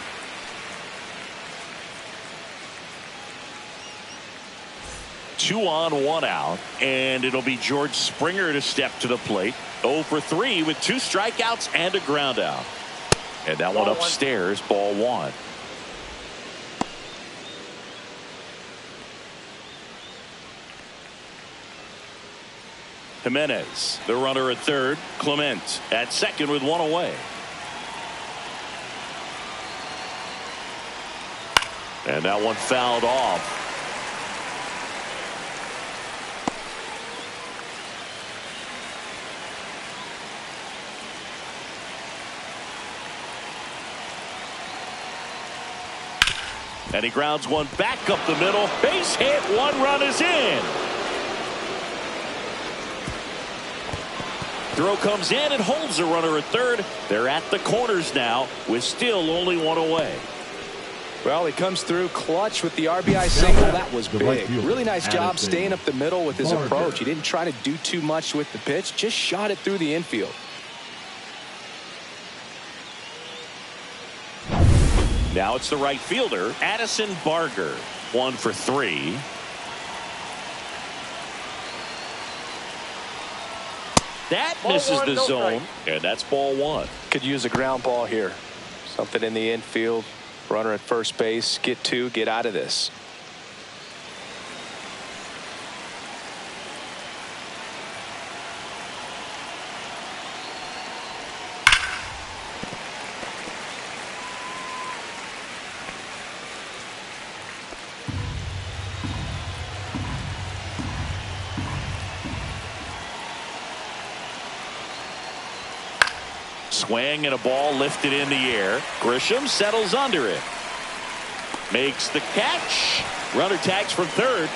Two on, one out, and it'll be George Springer to step to the plate. 0 for 3 with 2 strikeouts and a ground out. And that one upstairs, ball one. Jimenez, the runner at third. Clement at second with one away. And that one fouled off. And he grounds one back up the middle. Base hit. 1 run is in. Throw comes in and holds the runner at third. They're at the corners now with still only 1 away. Well, he comes through clutch with the RBI single. That was big. Really nice job staying up the middle with his approach. He didn't try to do too much with the pitch, just shot it through the infield. Now it's the right fielder, Addison Barger. 1 for 3. That misses the zone, and that's ball 1. Could use a ground ball here. Something in the infield. Runner at first base. Get 2. Get out of this. Swing and a ball lifted in the air. Grisham settles under it. Makes the catch. Runner tags from third.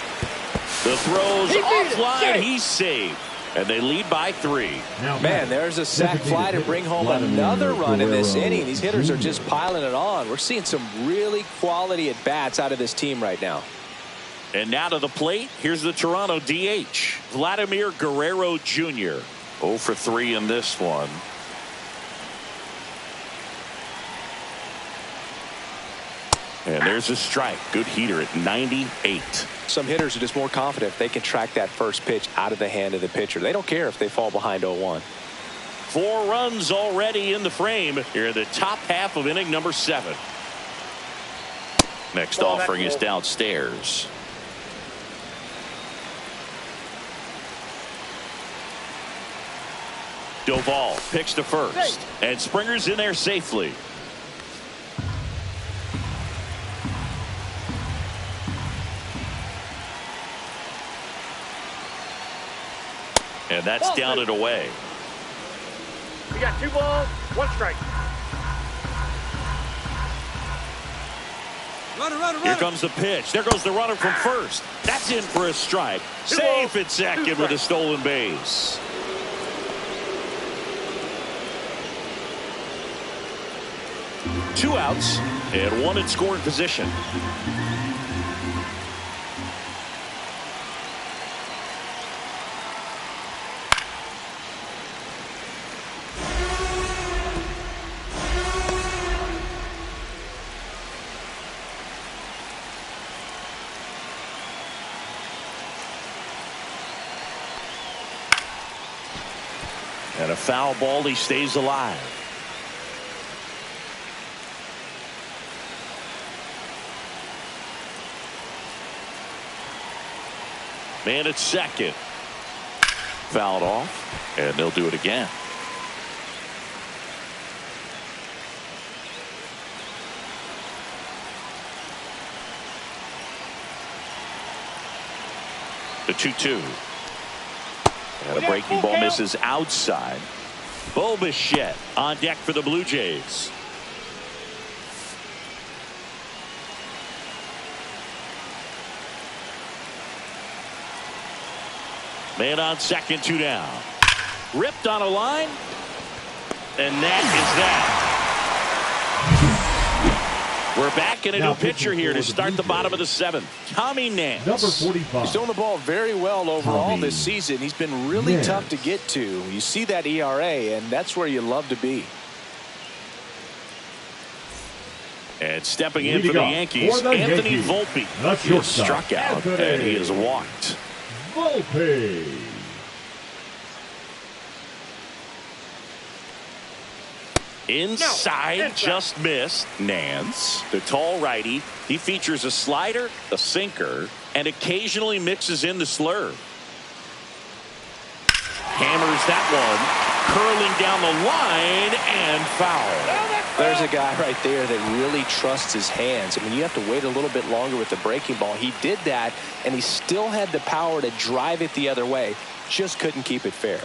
The throw's offline. He's saved. And they lead by 3. Man, there's a sac fly to bring home another run in this inning. These hitters are just piling it on. We're seeing some really quality at bats out of this team right now. And now to the plate. Here's the Toronto DH, Vladimir Guerrero Jr. 0 for 3 in this one. And there's a strike. Good heater at 98. Some hitters are just more confident if they can track that first pitch out of the hand of the pitcher. They don't care if they fall behind 0-1. 4 runs already in the frame here in the top half of inning number 7. Next offering is downstairs. Doval picks to first, and Springer's in there safely. And that's down and away. We got 2 balls, 1 strike. Here comes the pitch. There goes the runner from first. That's in for a strike. Safe at second with a stolen base. Two outs and 1 in scoring position. And a foul ball. He stays alive. Man at second. Fouled off, and they'll do it again. The 2-2. And a breaking ball misses outside. Bo Bichette on deck for the Blue Jays. Man on second, 2 down. Ripped on a line. And that is that. We're back in a new pitcher here to start the bottom of the 7th. Tommy Nance. Number 45. He's throwing the ball very well overall this season. He's been really tough to get to. You see that ERA, and that's where you love to be. And stepping in for the Yankees, Anthony Volpe. He is struck out, and he is walked. Bullpen. Inside, just missed. Nance, the tall righty. He features a slider, a sinker, and occasionally mixes in the slurve. Hammers that one, curling down the line and foul. There's a guy right there that really trusts his hands. I mean, you have to wait a little bit longer with the breaking ball. He did that, and he still had the power to drive it the other way. Just couldn't keep it fair.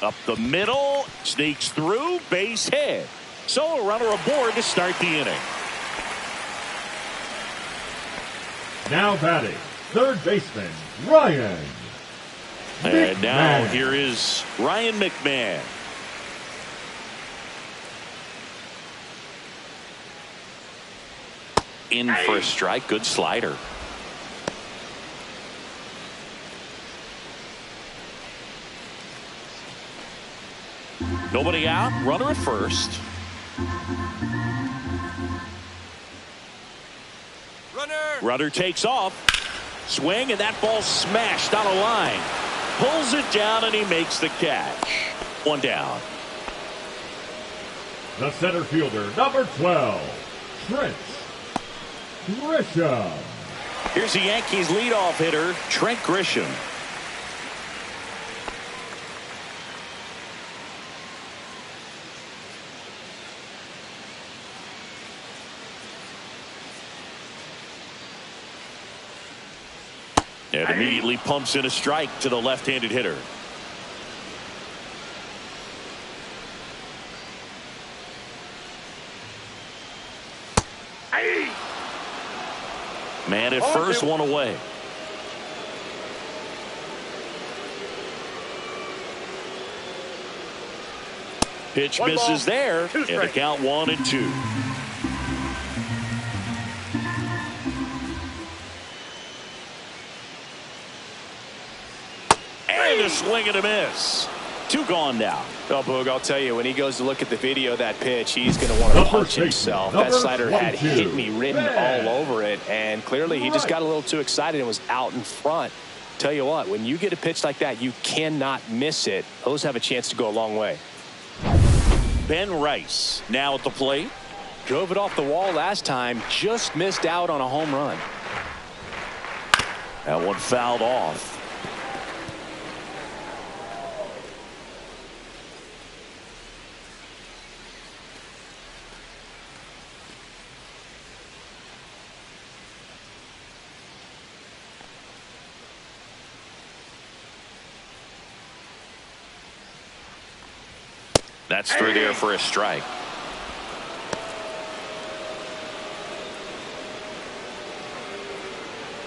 Up the middle, sneaks through, base hit. So a runner aboard to start the inning. Now batting, third baseman, Ryan McMahon. And now here is Ryan McMahon. In for a strike. Good slider. Nobody out. Runner at first. Runner takes off. Swing, and that ball smashed on a line. Pulls it down, and he makes the catch. One down. The center fielder, number 12, Trent Grisham. Here's the Yankees leadoff hitter, Trent Grisham. And immediately pumps in a strike to the left-handed hitter. Man at first, one away. Pitch misses there, and the count 1-2. And a swing and a miss. 2 gone now. Oh, Boog, I'll tell you, when he goes to look at the video of that pitch, he's going to want to punch himself. That slider had hit me written all over it, and clearly he just got a little too excited and was out in front. Tell you what, when you get a pitch like that, you cannot miss it. Those have a chance to go a long way. Ben Rice now at the plate. Drove it off the wall last time, just missed out on a home run. That one fouled off. That's through there for a strike.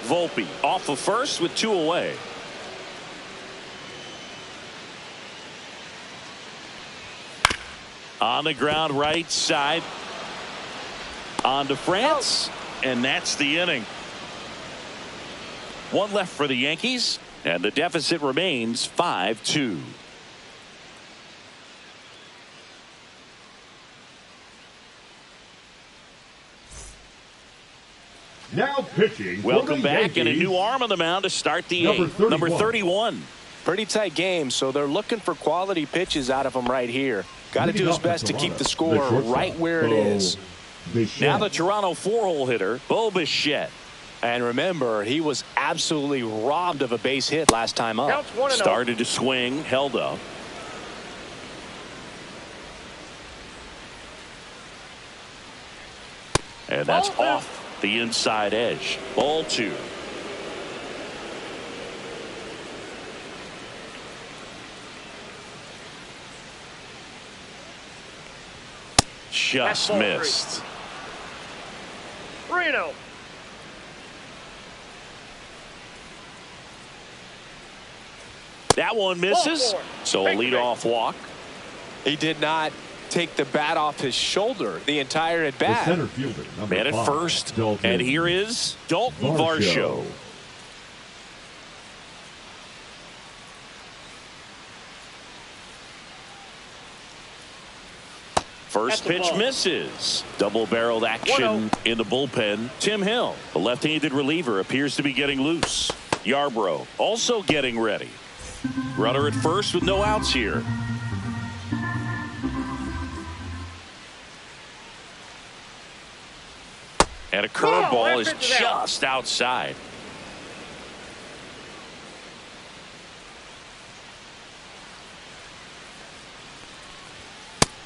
Volpe off of first with 2 away. On the ground right side. On to France. And that's the inning. 1 left for the Yankees. And the deficit remains 5-2. Now pitching. Welcome back, and a new arm on the mound to start the 8th. Number 31. Pretty tight game, so they're looking for quality pitches out of him right here. Got to do his best to keep the score right where it is. Now the Toronto 4-hole hitter, Bo Bichette. And remember, he was absolutely robbed of a base hit last time up. Started to swing, held up. And that's off the inside edge. Ball 2. Just missed. 3-0. That one misses. So a leadoff walk. He did not take the bat off his shoulder the entire at bat. The center fielder, Man at first. And here is Dalton Varsho. First pitch misses. Double-barreled action in the bullpen. Tim Hill, the left-handed reliever, appears to be getting loose. Yarbrough also getting ready. Runner at first with no outs here. And a curveball is just outside.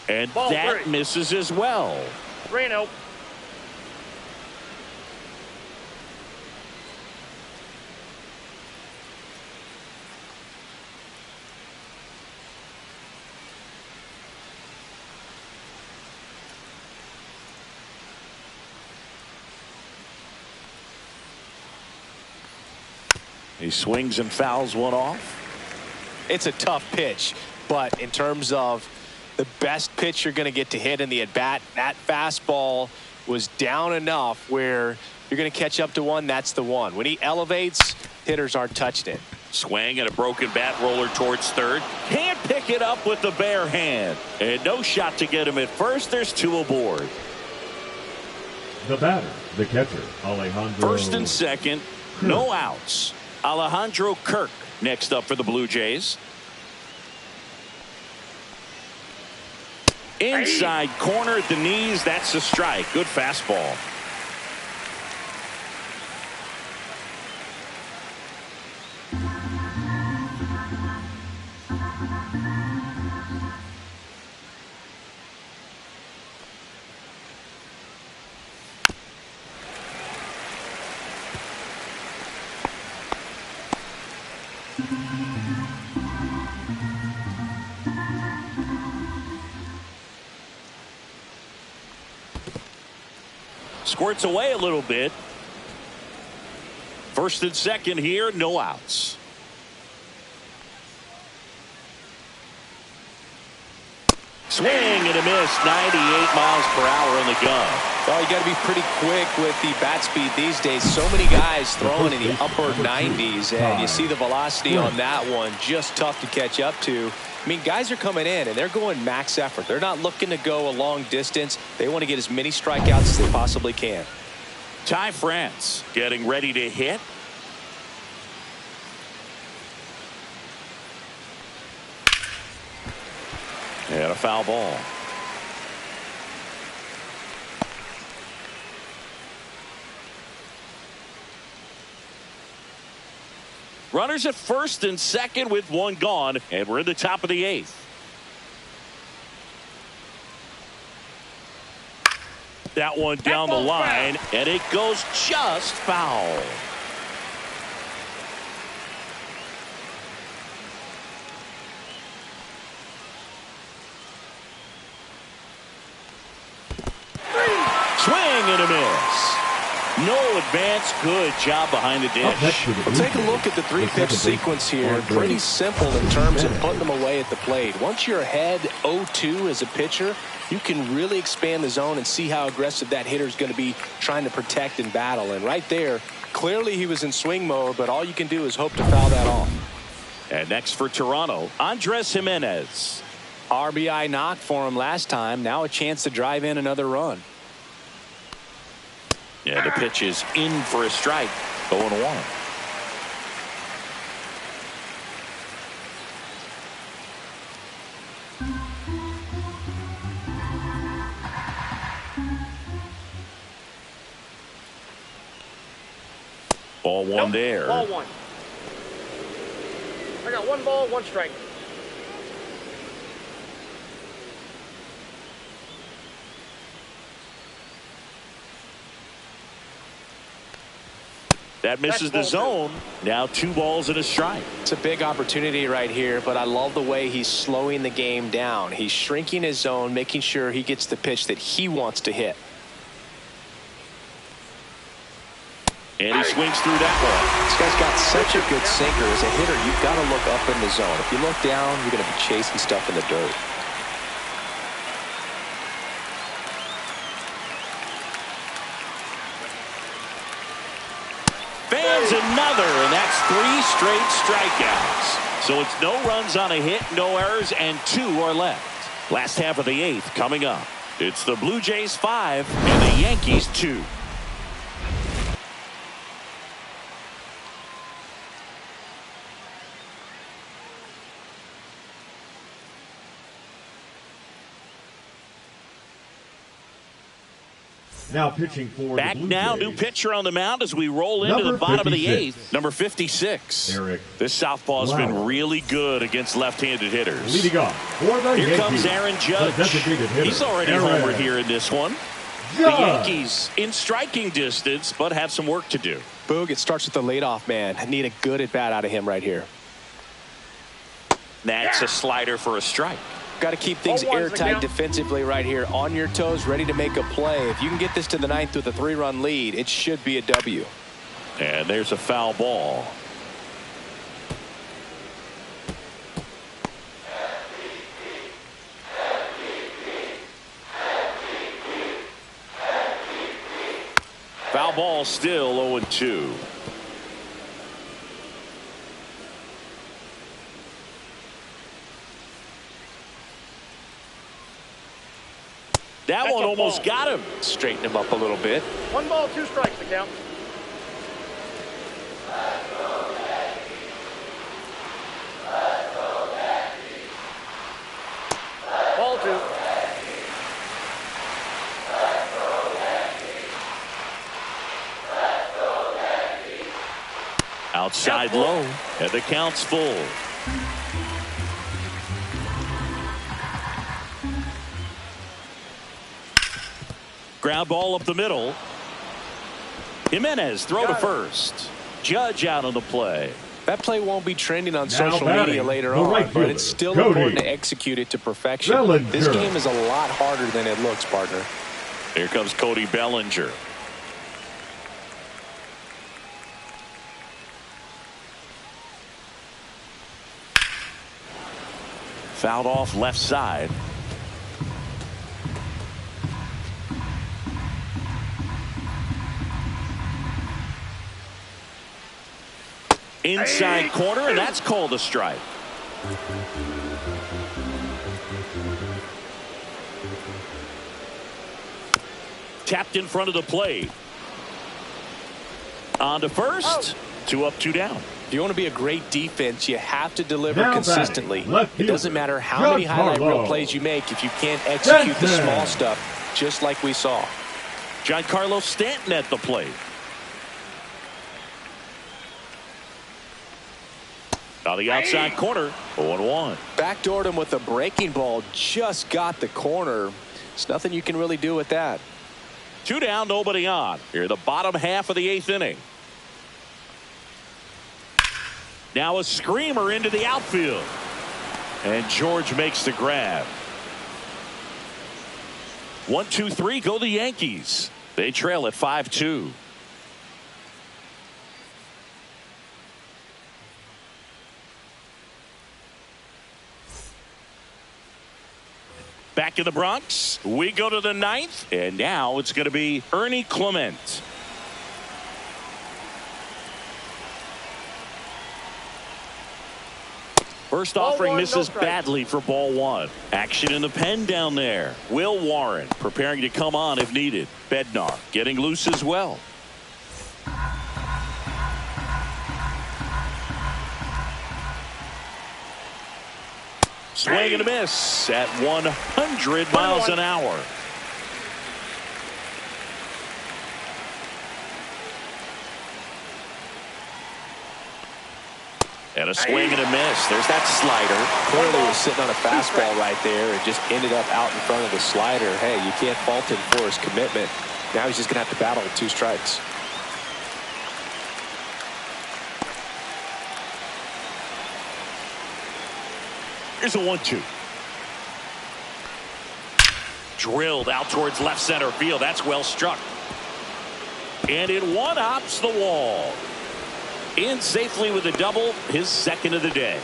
And that misses as well. 3-0. He swings and fouls one off. It's a tough pitch, but in terms of the best pitch you're going to get to hit in the at-bat, that fastball was down enough where you're going to catch up to one. That's the one. When he elevates, hitters aren't touching it. Swing and a broken bat roller towards third. Can't pick it up with the bare hand. And no shot to get him at first. There's 2 aboard. The batter, the catcher, Alejandro. First and second, no outs. Alejandro Kirk next up for the Blue Jays. Inside corner at the knees. That's a strike. Good fastball. Squirts away a little bit. First and second here, no outs. Swing and a miss. 98 miles per hour on the gun. Well, you got to be pretty quick with the bat speed these days. So many guys throwing in the upper 90s, and you see the velocity on that one. Just tough to catch up to. I mean, guys are coming in and they're going max effort. They're not looking to go a long distance. They want to get as many strikeouts as they possibly can. Ty France getting ready to hit. And a foul ball. Runners at first and second with one gone, and we're in the top of the 8th. That one down the line, and it goes just foul. Swing and a miss. No advance. Good job behind the dish. Well, take a look at the 3-pitch sequence here. Pretty simple in terms of putting them away at the plate. Once you're ahead 0-2 as a pitcher, you can really expand the zone and see how aggressive that hitter is going to be trying to protect and battle. And right there, clearly he was in swing mode, but all you can do is hope to foul that off. And next for Toronto, Andres Jimenez. RBI knock for him last time. Now a chance to drive in another run. Yeah, the pitch is in for a strike. 0-1. Ball one there. Ball one. I got 1 ball, 1 strike. That misses the zone. Now 2 balls and a strike. It's a big opportunity right here, but I love the way he's slowing the game down. He's shrinking his zone, making sure he gets the pitch that he wants to hit. And he swings through that one. This guy's got such a good sinker. As a hitter, you've got to look up in the zone. If you look down, you're going to be chasing stuff in the dirt. Fans another, and that's 3 straight strikeouts. So it's no runs on a hit, no errors, and 2 are left. Last half of the 8th coming up. It's the Blue Jays 5 and the Yankees 2. Now pitching for Back the Blue now, Jays. new pitcher on the mound as we roll into the bottom of the 8th. Number 56. Eric This southpaw has been really good against left-handed hitters. Leading off for the Here Yankees, comes Aaron Judge. the designated hitter, He's already Aaron homered here in this one. The Judge. Yankees in striking distance, but have some work to do. Boog, it starts with the leadoff man. I need a good at-bat out of him right here. That's a slider for a strike. Got to keep things 0-1's the airtight count. defensively right here. On your toes, ready to make a play. If you can get this to the 9th with a 3-run lead, it should be a W. And there's a foul ball. ball, still 0-2. That one almost got him. Straighten him up a little bit. 1 ball, 2 strikes to count. Ball 2. Outside low, and the count's full. Ground ball up the middle. Jimenez throw to first. Judge out on the play. That play won't be trending on social media later on, but it's still important to execute it to perfection. This game is a lot harder than it looks, partner. Here comes Cody Bellinger. Fouled off left side. Inside corner, and that's called a strike. Tapped in front of the plate. On to first. 2 up, 2 down. If you want to be a great defense, you have to deliver consistently. It doesn't matter how many highlight reel plays you make if you can't execute the small stuff, just like we saw. Giancarlo Stanton at the plate. On the outside corner, 0-1. Backdoored him with a breaking ball, just got the corner. There's nothing you can really do with that. 2 down, nobody on. Here, the bottom half of the 8th inning. Now a screamer into the outfield. And George makes the grab. 1, 2, 3, go the Yankees. They trail at 5-2. Back in the Bronx, we go to the 9th, and now it's going to be Ernie Clement. First offering misses badly for ball 1. Action in the pen down there. Will Warren preparing to come on if needed. Bednar getting loose as well. Swing and a miss at 100 miles an hour. And a swing and a miss. There's that slider. Clearly was sitting on a fastball right there and just ended up out in front of the slider. Hey, you can't fault him for his commitment. Now he's just going to have to battle with 2 strikes. Here's a 1-2. Drilled out towards left center field. That's well struck. And it one-hops the wall. In safely with a double, his second of the day.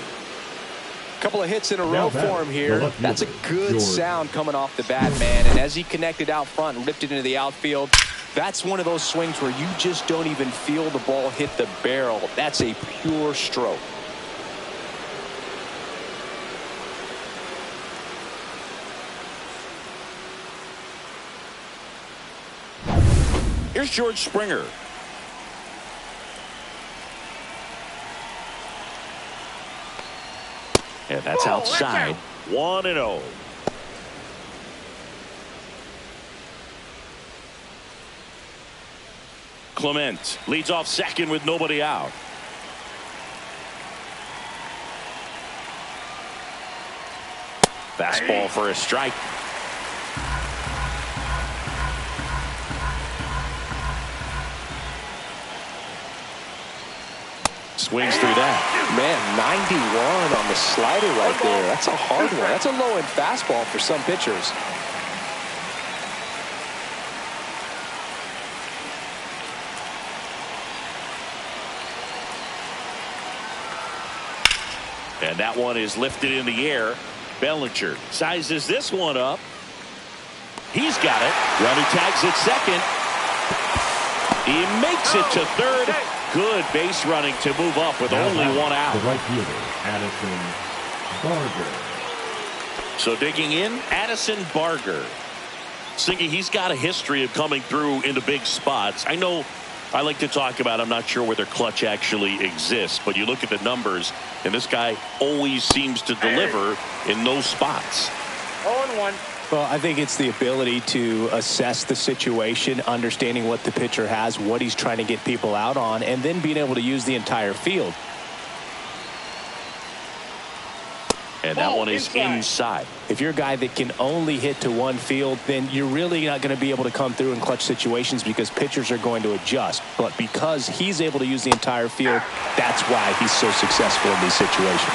Couple of hits in a row for him here. That's a good sound coming off the bat, man. And as he connected out front and ripped it into the outfield, that's one of those swings where you just don't even feel the ball hit the barrel. That's a pure stroke. Here's George Springer. And that's outside. 1-0. Clement leads off second with nobody out. Fastball for a strike. Swings through that. Man, 91 on the slider right there. That's a hard one. That's a low-end fastball for some pitchers. And that one is lifted in the air. Bellinger sizes this one up. He's got it. Runner tags at second. He makes it to third. Good base running to move up with only one out. The right fielder, Addison Barger. So digging in, Addison Barger. Singy, he's got a history of coming through into big spots. I know I like to talk about, I'm not sure whether clutch actually exists, but you look at the numbers, and this guy always seems to deliver in those spots. 0-1. Well, I think it's the ability to assess the situation, understanding what the pitcher has, what he's trying to get people out on, and then being able to use the entire field. And that one is inside. If you're a guy that can only hit to one field, then you're really not going to be able to come through in clutch situations because pitchers are going to adjust. But because he's able to use the entire field, that's why he's so successful in these situations.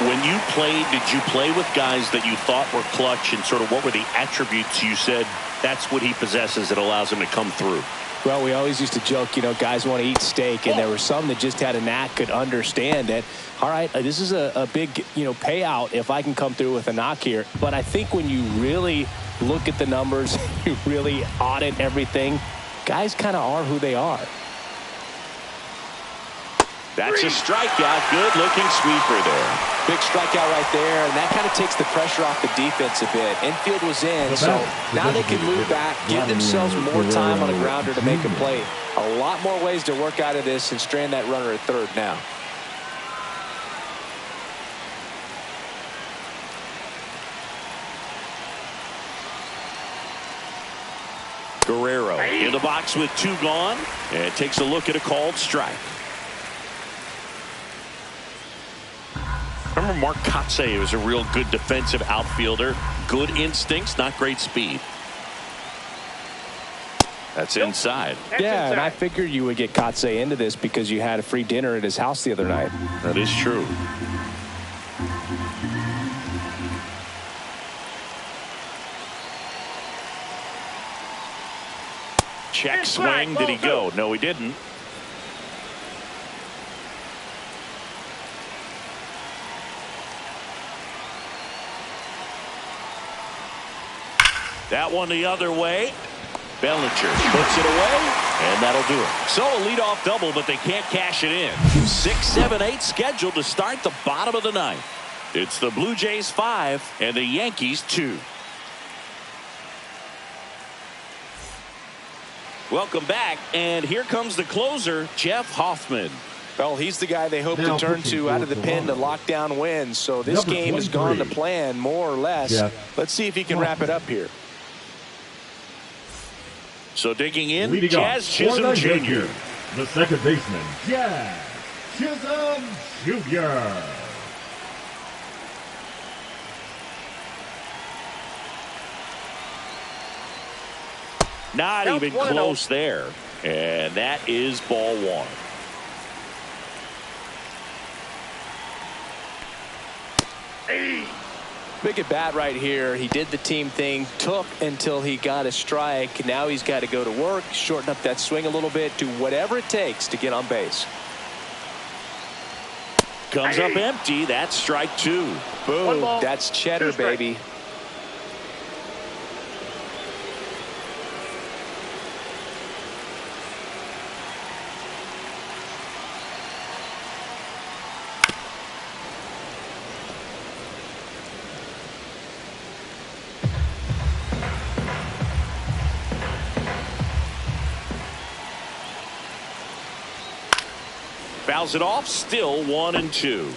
When you played, did you play with guys that you thought were clutch, and sort of what were the attributes you said that's what he possesses that allows him to come through? Well, we always used to joke, guys want to eat steak, and there were some that just had a knack, could understand that, all right, this is a big, payout if I can come through with a knock here. But I think when you really look at the numbers, you really audit everything, guys kind of are who they are. That's a strikeout. Good looking sweeper there. Big strikeout right there, and that kind of takes the pressure off the defense a bit. Infield was in, so now they can move back, give themselves more time on a grounder to make a play. A lot more ways to work out of this and strand that runner at third now. Guerrero in the box with two gone, and takes a look at a called strike. Remember Mark Kotsay was a real good defensive outfielder. Good instincts, not great speed. That's inside. Yeah, and I figured you would get Kotsay into this because you had a free dinner at his house the other night. That is true. Check swing. Did he go? No, he didn't. That one the other way. Bellinger puts it away, and that'll do it. So a leadoff double, but they can't cash it in. 6, 7, 8 scheduled to start the bottom of the ninth. It's the Blue Jays 5 and the Yankees 2. Welcome back, and here comes the closer, Jeff Hoffman. Well, he's the guy they hope to turn to out of the pen to lock down wins. So this game has gone to plan, more or less. Yeah. Let's see if he can wrap it up here. So digging in, leading Jazz Chisholm Jr. The second baseman, Jazz Chisholm Jr. Not even close there. And that is ball one. Big at bat right here. He did the team thing, took until he got a strike. Now he's got to go to work, shorten up that swing a little bit, do whatever it takes to get on base. Comes up empty. That's strike two. Boom. That's cheddar, baby. Fouls it off, still 1-2.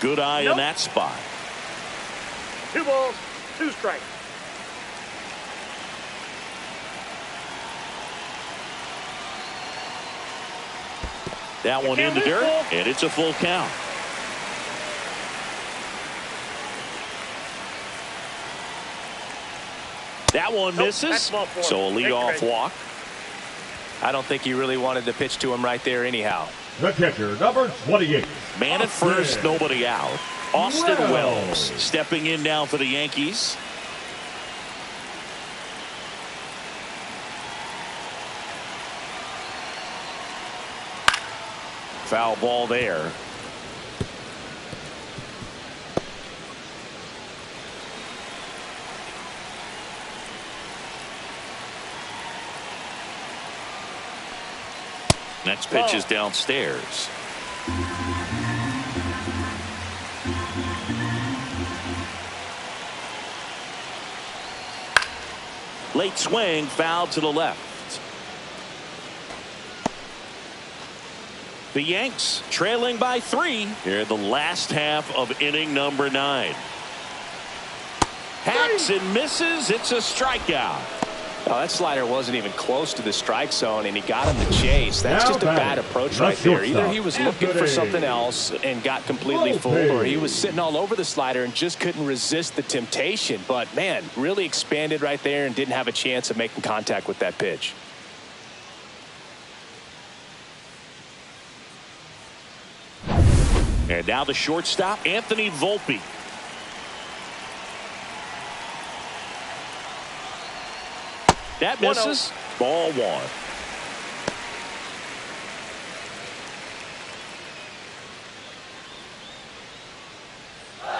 Good eye in that spot. 2 balls, 2 strikes. That one in the dirt, and it's a full count. That one misses, so a leadoff walk. I don't think he really wanted to pitch to him right there anyhow. The catcher, number 28. Man at first, nobody out. Austin Wells stepping in now for the Yankees. Foul ball there. Next pitch is downstairs. Late swing, foul to the left. The Yanks trailing by 3 here in the last half of inning number 9. Hacks and misses. It's a strikeout. Oh, that slider wasn't even close to the strike zone, and he got him to chase. That's just a bad approach right there. Either he was looking for something else and got completely fooled, or he was sitting all over the slider and just couldn't resist the temptation. But, man, really expanded right there and didn't have a chance of making contact with that pitch. And now the shortstop, Anthony Volpe. That misses. Ball 1.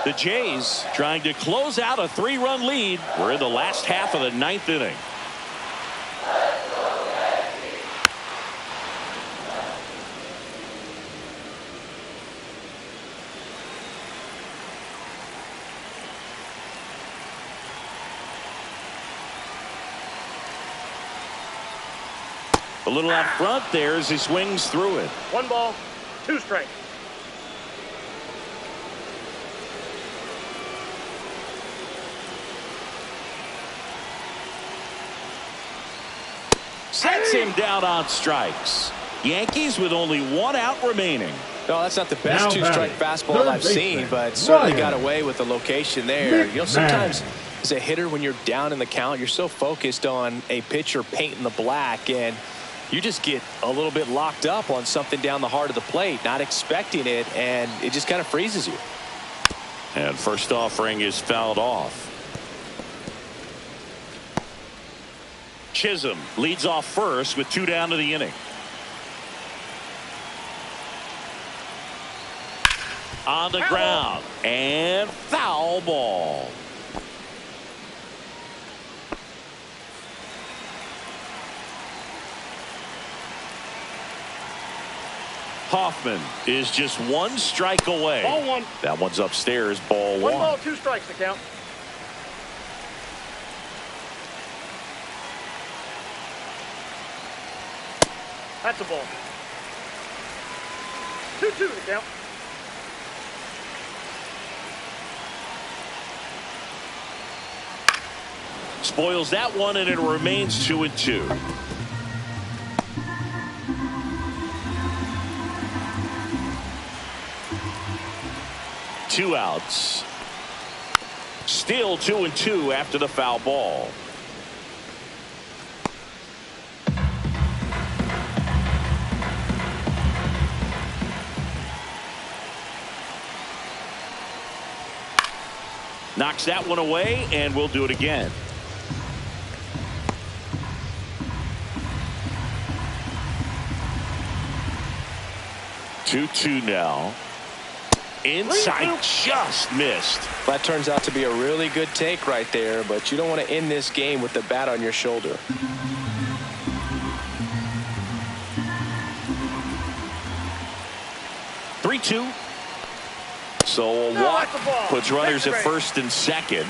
The Jays trying to close out a 3-run lead. We're in the last half of the 9th inning. A little out front there as he swings through it. 1 ball, 2 strikes. Sets him down on strikes. Yankees with only 1 out remaining. No, that's not the best two-strike fastball I've seen, but certainly got away with the location there. You know, sometimes as a hitter, when you're down in the count, you're so focused on a pitcher painting the black, and you just get a little bit locked up on something down the heart of the plate, not expecting it, and it just kind of freezes you. And first offering is fouled off. Chisholm leads off first with 2 down to the inning. On the ground and foul ball. Hoffman is just 1 strike away. Ball 1. That one's upstairs. Ball 1. 1 ball, 2 strikes to count. That's a ball. 2-2 to count. Spoils that one, and it remains 2-2. Two outs. Still 2-2 after the foul ball. Knocks that one away, and we'll do it again. Two now. Inside, just missed. That turns out to be a really good take right there, but you don't want to end this game with the bat on your shoulder. Three-two. So a walk puts runners at first and second,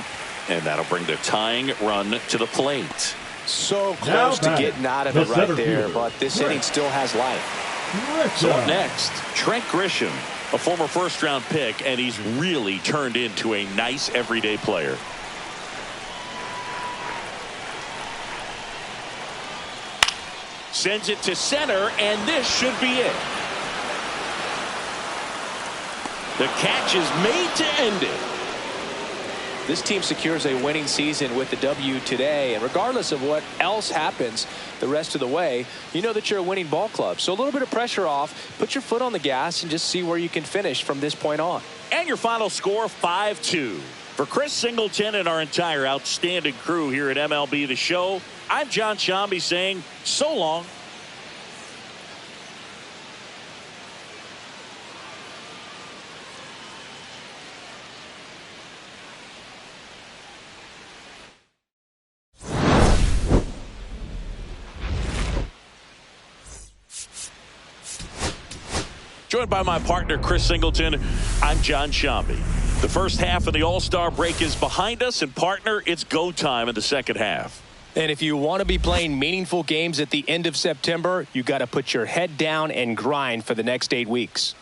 and that'll bring the tying run to the plate. So close to getting out of it right there, but this inning still has life. So up next, Trent Grisham, a former first-round pick, and he's really turned into a nice everyday player. Sends it to center, and this should be it. The catch is made to end it. This team secures a winning season with the W today, and regardless of what else happens the rest of the way, you know that you're a winning ball club. So a little bit of pressure off, put your foot on the gas, and just see where you can finish from this point on. And your final score, 5-2. For Chris Singleton and our entire outstanding crew here at MLB The Show, I'm John Shambi saying so long. Joined by my partner, Chris Singleton. I'm John Shambi. The first half of the All-Star break is behind us, and partner, it's go time in the second half. And if you want to be playing meaningful games at the end of September, you got to put your head down and grind for the next 8 weeks.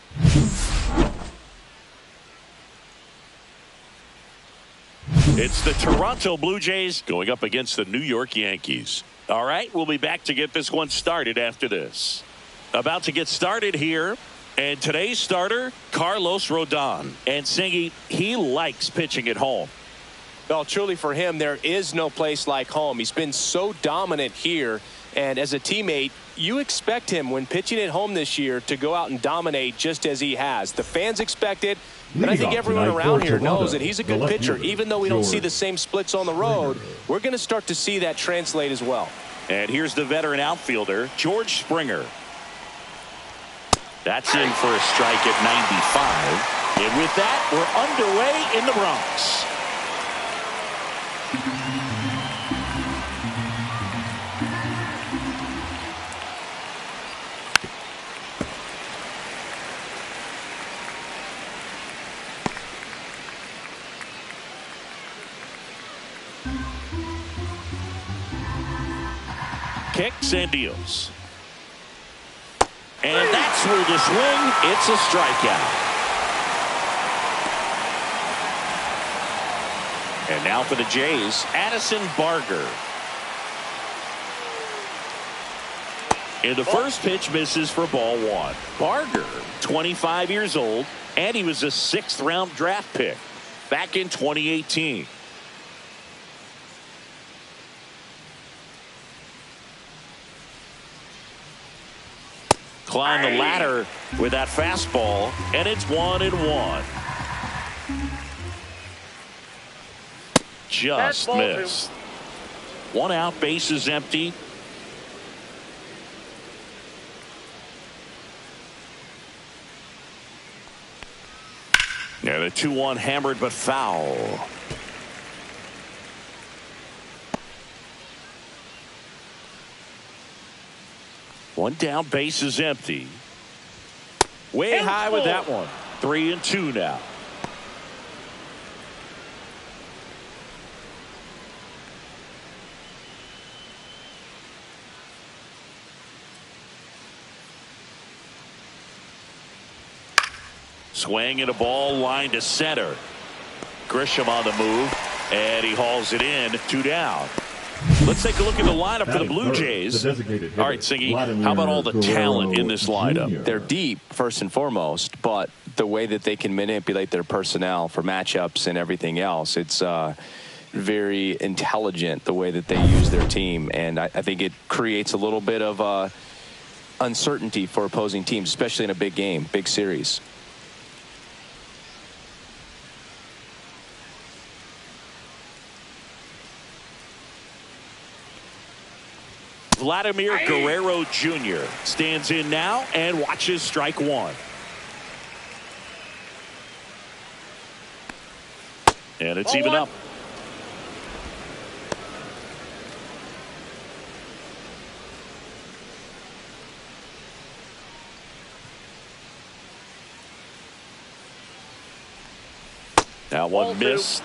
It's the Toronto Blue Jays going up against the New York Yankees. All right, we'll be back to get this one started after this. About to get started here. And today's starter, Carlos Rodon. And Singy, he likes pitching at home. Well, truly for him, there is no place like home. He's been so dominant here. And as a teammate, you expect him when pitching at home this year to go out and dominate just as he has. The fans expect it. And I think everyone around here knows that he's a good pitcher. Even though we don't see the same splits on the road, we're going to start to see that translate as well. And here's the veteran outfielder, George Springer. That's in for a strike at 95. And with that, we're underway in the Bronx. Kicks and deals. And that's through the swing. It's a strikeout. And now for the Jays, Addison Barger. And the first pitch misses for ball one. Barger, 25 years old, and he was a 6th-round draft pick back in 2018. Climb the ladder with that fastball, and it's 1-1. Just missed. 1 out, base is empty. And a 2-1 hammered but foul. One down, base is empty. Way high with that one. 3-2 now. Swing and a ball line to center. Grisham on the move, and he hauls it in. 2 down. Let's take a look at the lineup for the Blue Jays. All right, Singy, how about all the talent in this lineup? They're deep, first and foremost, but the way that they can manipulate their personnel for matchups and everything else, it's very intelligent the way that they use their team. And I think it creates a little bit of uncertainty for opposing teams, especially in a big game, big series. Vladimir Guerrero Jr. stands in now and watches strike 1. And it's even up. That one missed.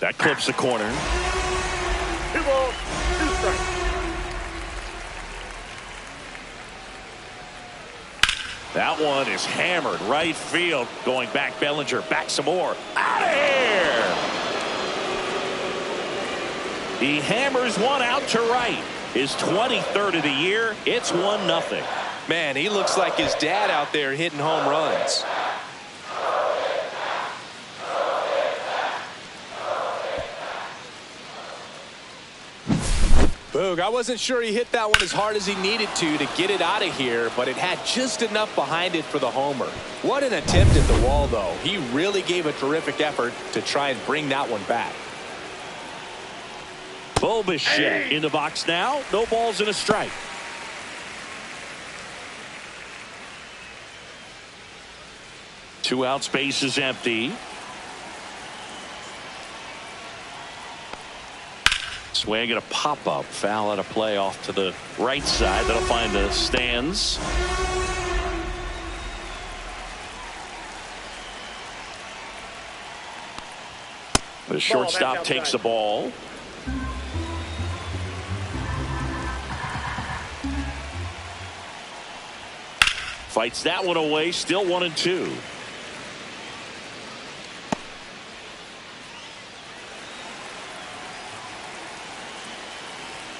That clips the corner. 2 balls, 2 strikes. That one is hammered right field. Going back, Bellinger. Back some more. Out of here. He hammers one out to right. His 23rd of the year. It's 1-0. Man, he looks like his dad out there hitting home runs. Boog, I wasn't sure he hit that one as hard as he needed to get it out of here, but it had just enough behind it for the homer. What an attempt at the wall, though. He really gave a terrific effort to try and bring that one back. Bo Bichette in the box now. No balls and a strike. Two outs, base is empty. Swing and a pop-up. Foul out of play off to the right side. That'll find the stands. The shortstop takes the ball. Fights that one away. Still 1-2.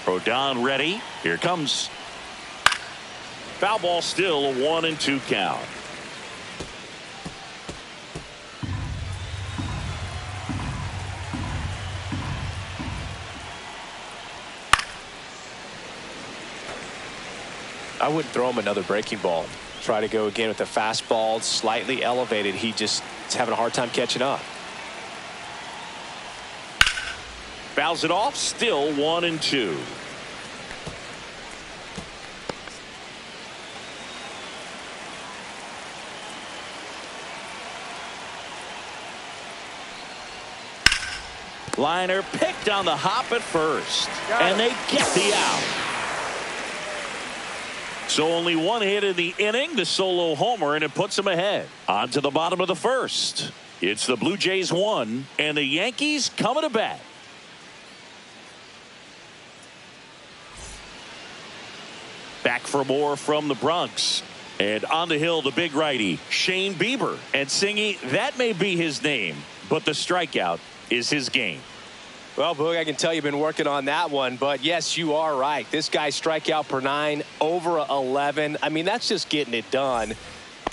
Rodon ready. Here comes. Foul ball, still a 1-2 count. I wouldn't throw him another breaking ball. Try to go again with the fastball, slightly elevated. He just is having a hard time catching up. Fouls it off. Still 1-2. Liner picked on the hop at first, and they get the out. So only one hit in the inning, the solo homer, and it puts them ahead. On to the bottom of the first. It's the Blue Jays 1 and the Yankees coming to bat. Back for more from the Bronx. And on the hill, the big righty, Shane Bieber. And Singy, that may be his name, but the strikeout is his game. Well, Boog, I can tell you've been working on that one, but yes, you are right. This guy's strikeout per 9, over 11. I mean, that's just getting it done.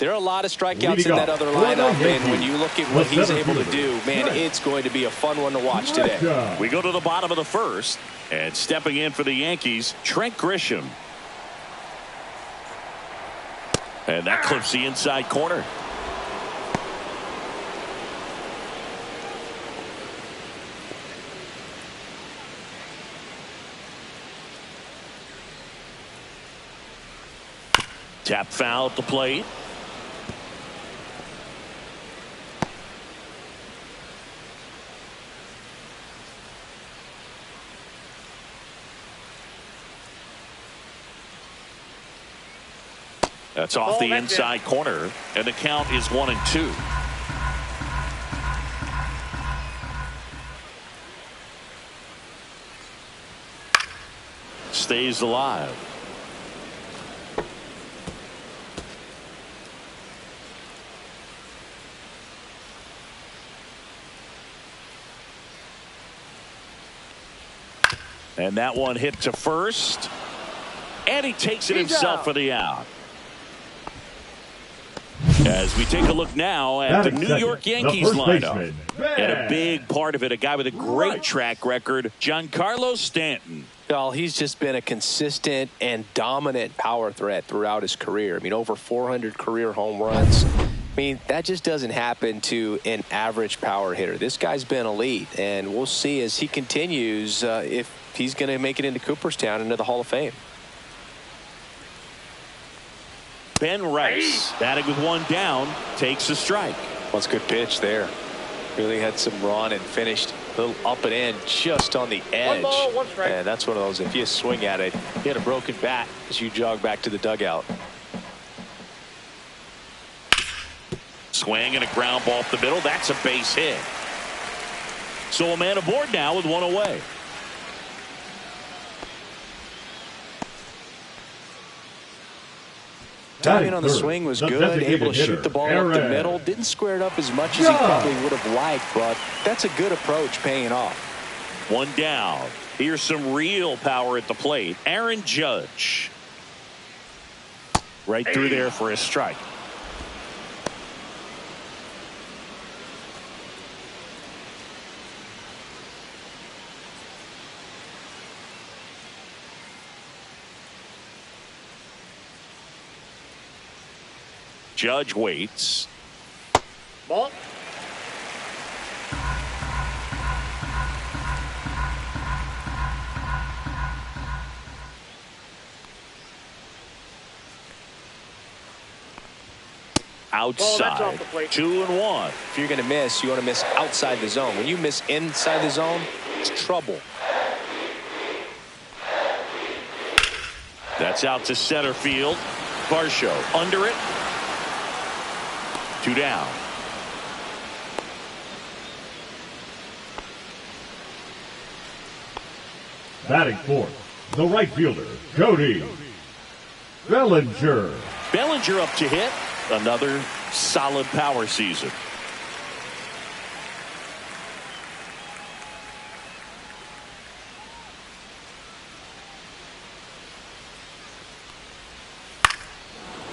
There are a lot of strikeouts in that other lineup, and when you look at what he's able to do, man, it's going to be a fun one to watch today. We go to the bottom of the first, and stepping in for the Yankees, Trent Grisham. And that clips the inside corner. Tap foul at the plate. That's off the inside corner, and the count is 1-2. Stays alive. And that one hit to first, and he takes it himself for the out. As we take a look now at the New York Yankees lineup, and a big part of it, a guy with a great track record, Giancarlo Stanton. Well, he's just been a consistent and dominant power threat throughout his career. I mean, over 400 career home runs. I mean, that just doesn't happen to an average power hitter. This guy's been elite, and we'll see as he continues if he's going to make it into Cooperstown, into the Hall of Fame. Ben Rice, batting with one down, takes a strike. Well, it's a good pitch there. Really had some run and finished a little up and in just on the edge. 1 ball, 1 strike. And that's one of those, if you swing at it, you had a broken bat as you jog back to the dugout. Swing and a ground ball up the middle. That's a base hit. So a man aboard now with one away. Timing on the swing was good, able to shoot the ball up the middle. Didn't square it up as much as he probably would have liked, but that's a good approach, paying off. One down. Here's some real power at the plate. Aaron Judge. Right through there for a strike. Judge waits. Ball. Outside. 2-1. If you're going to miss, you want to miss outside the zone. When you miss inside the zone, it's trouble. That's out to center field. Varsho under it. 2 down. Batting fourth, the right fielder, Cody Bellinger. Bellinger up to hit. Another solid power season.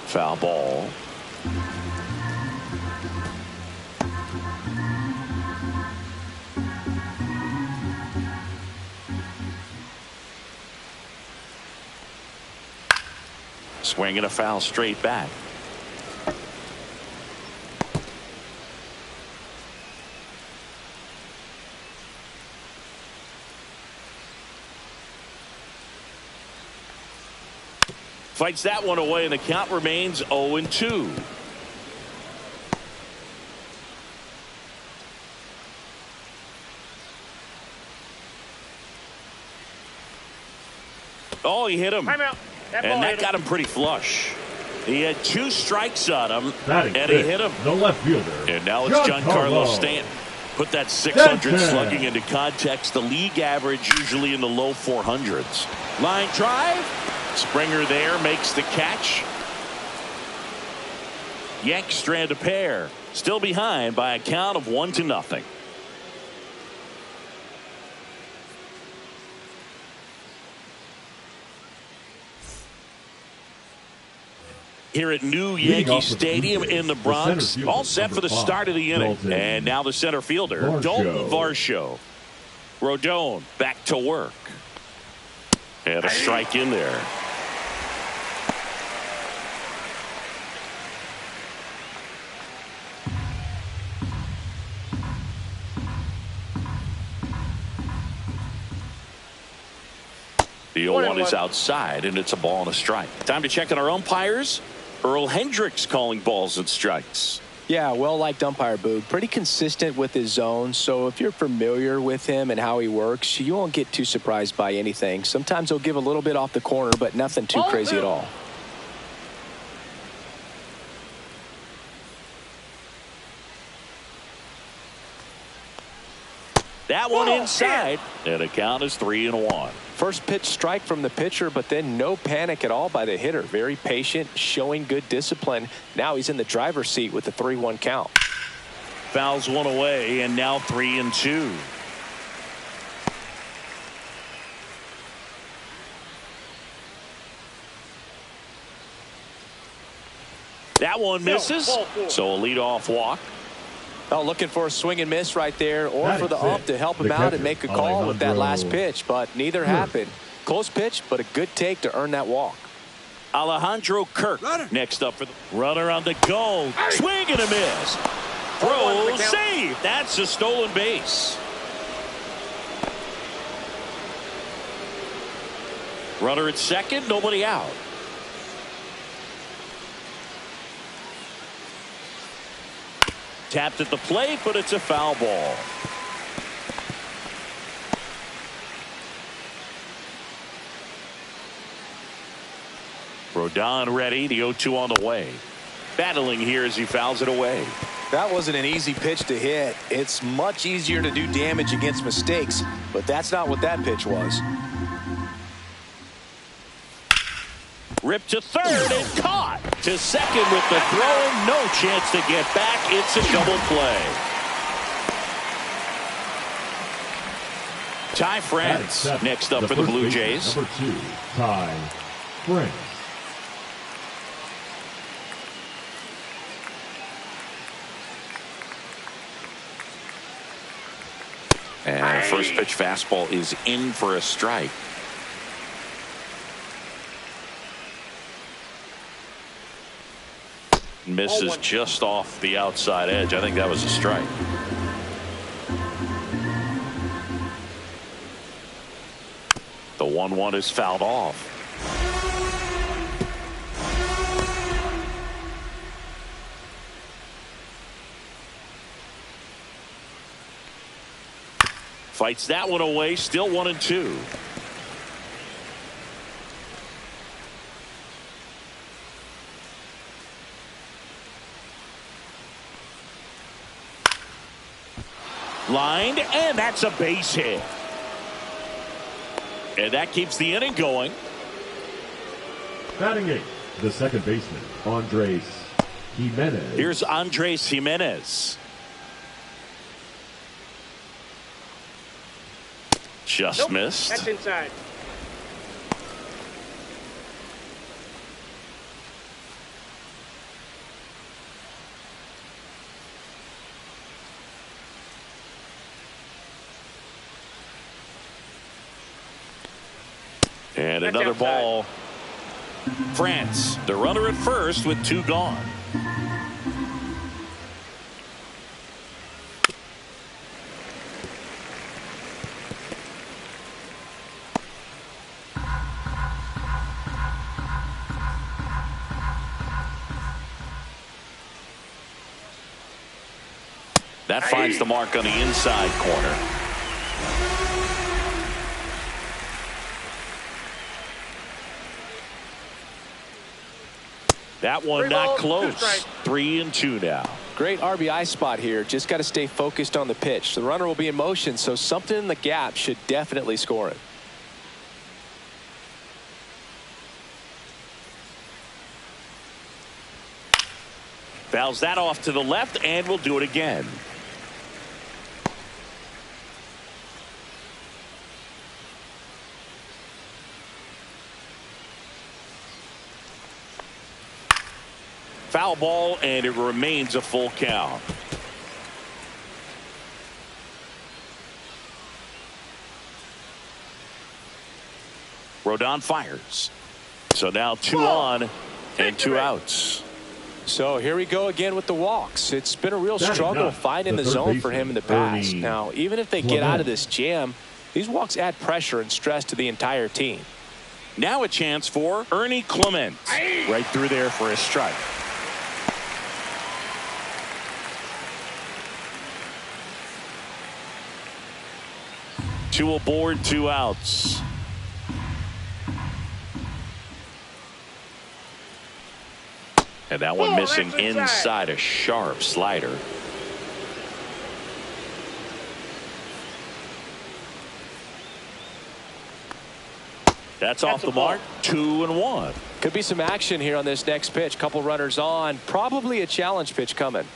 Foul ball. Swinging a foul straight back. Fights that one away, and the count remains 0-2. Oh, he hit him. Timeout. And that got him pretty flush. He had 2 strikes on him, Batting and he fifth, hit him. the left fielder, And now it's Giancarlo Stanton. Put that 600 slugging into context. The league average usually in the low 400s. Line drive. Springer there makes the catch. Yanks strand a pair. Still behind by a count of 1-0. Here at new Yankee Stadium in the Bronx, all set for the start of the inning. And now the center fielder, Dalton Varsho. Rodon back to work. And a strike in there. The 0-1 is outside, and it's a ball and a strike. Time to check on our umpires. Earl Hendricks calling balls and strikes. Yeah, well-liked umpire, Boog. Pretty consistent with his zone, so if you're familiar with him and how he works, you won't get too surprised by anything. Sometimes he'll give a little bit off the corner, but nothing too crazy at all. That one inside, and the count is 3-1. First pitch strike from the pitcher, but then no panic at all by the hitter. Very patient, showing good discipline. Now he's in the driver's seat with the 3-1 count. Fouls one away, and now 3-2. That one misses, so a leadoff walk. Oh, looking for a swing and miss right there, or for the ump to help him out and make a call with that last pitch, but neither happened. Close pitch, but a good take to earn that walk. Alejandro Kirk next up for the runner on the go. Swing and a miss. Throw, save. That's a stolen base. Runner at second, nobody out. Tapped at the plate, but it's a foul ball. Rodon ready. The 0-2 on the way. Battling here as he fouls it away. That wasn't an easy pitch to hit. It's much easier to do damage against mistakes, but that's not what that pitch was. Ripped to third and caught. To second with the throw. No chance to get back. It's a double play. Ty France next up for the Blue Jays. Number 2, Ty France. And first pitch fastball is in for a strike. Misses just off the outside edge. I think that was a strike. The 1-1 is fouled off. Fights that one away. Still 1-2. Lined, and that's a base hit. And that keeps the inning going. Batting eighth, the second baseman, Andres Jimenez. Here's Andres Jimenez. Just missed. That's inside. And That's another outside. ball. France, the runner at first with 2 gone. That finds the mark on the inside corner. That one 3 not balls, 2 close. strikes. 3-2 now. Great RBI spot here. Just got to stay focused on the pitch. The runner will be in motion, so something in the gap should definitely score it. Fouls that off to the left, and we'll do it again. Foul ball, and it remains a full count. Rodon fires. So now 2 on and 2 outs. So here we go again with the walks. It's been a real That is struggle not finding the the third zone for him in the past. baseman, Now, even if they get out of this jam, these walks add pressure and stress to the entire team. Now a chance for Ernie Clement. Right through there for a strike. Two aboard, 2 outs. And that one missing that's inside. inside, a sharp slider. That's off a the ball. mark. 2-1. Could be some action here on this next pitch. Couple runners on. Probably a challenge pitch coming.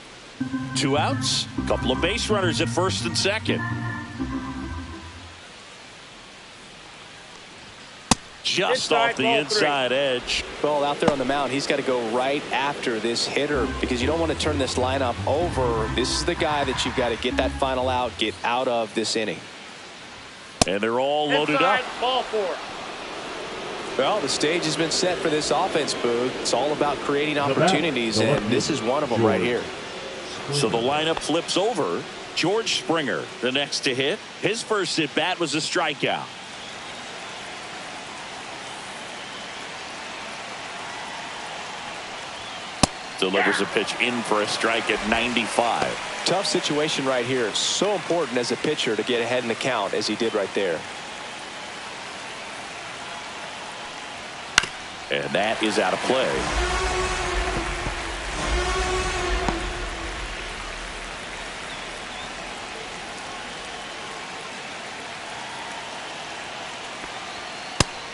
2 outs. Couple of base runners at first and second. Just Inside, off the ball 3. inside edge. Well, out there on the mound, he's got to go right after this hitter because you don't want to turn this lineup over. This is the guy that you've got to get that final out, get out of this inning. And they're all loaded Inside, up. ball 4. Well, the stage has been set for this offense, Boog. It's all about creating opportunities, and this is one of them right here. So the lineup flips over. George Springer, the next to hit. His first at bat was a strikeout. Delivers a pitch in for a strike at 95. Tough situation right here. So important as a pitcher to get ahead in the count as he did right there. And that is out of play.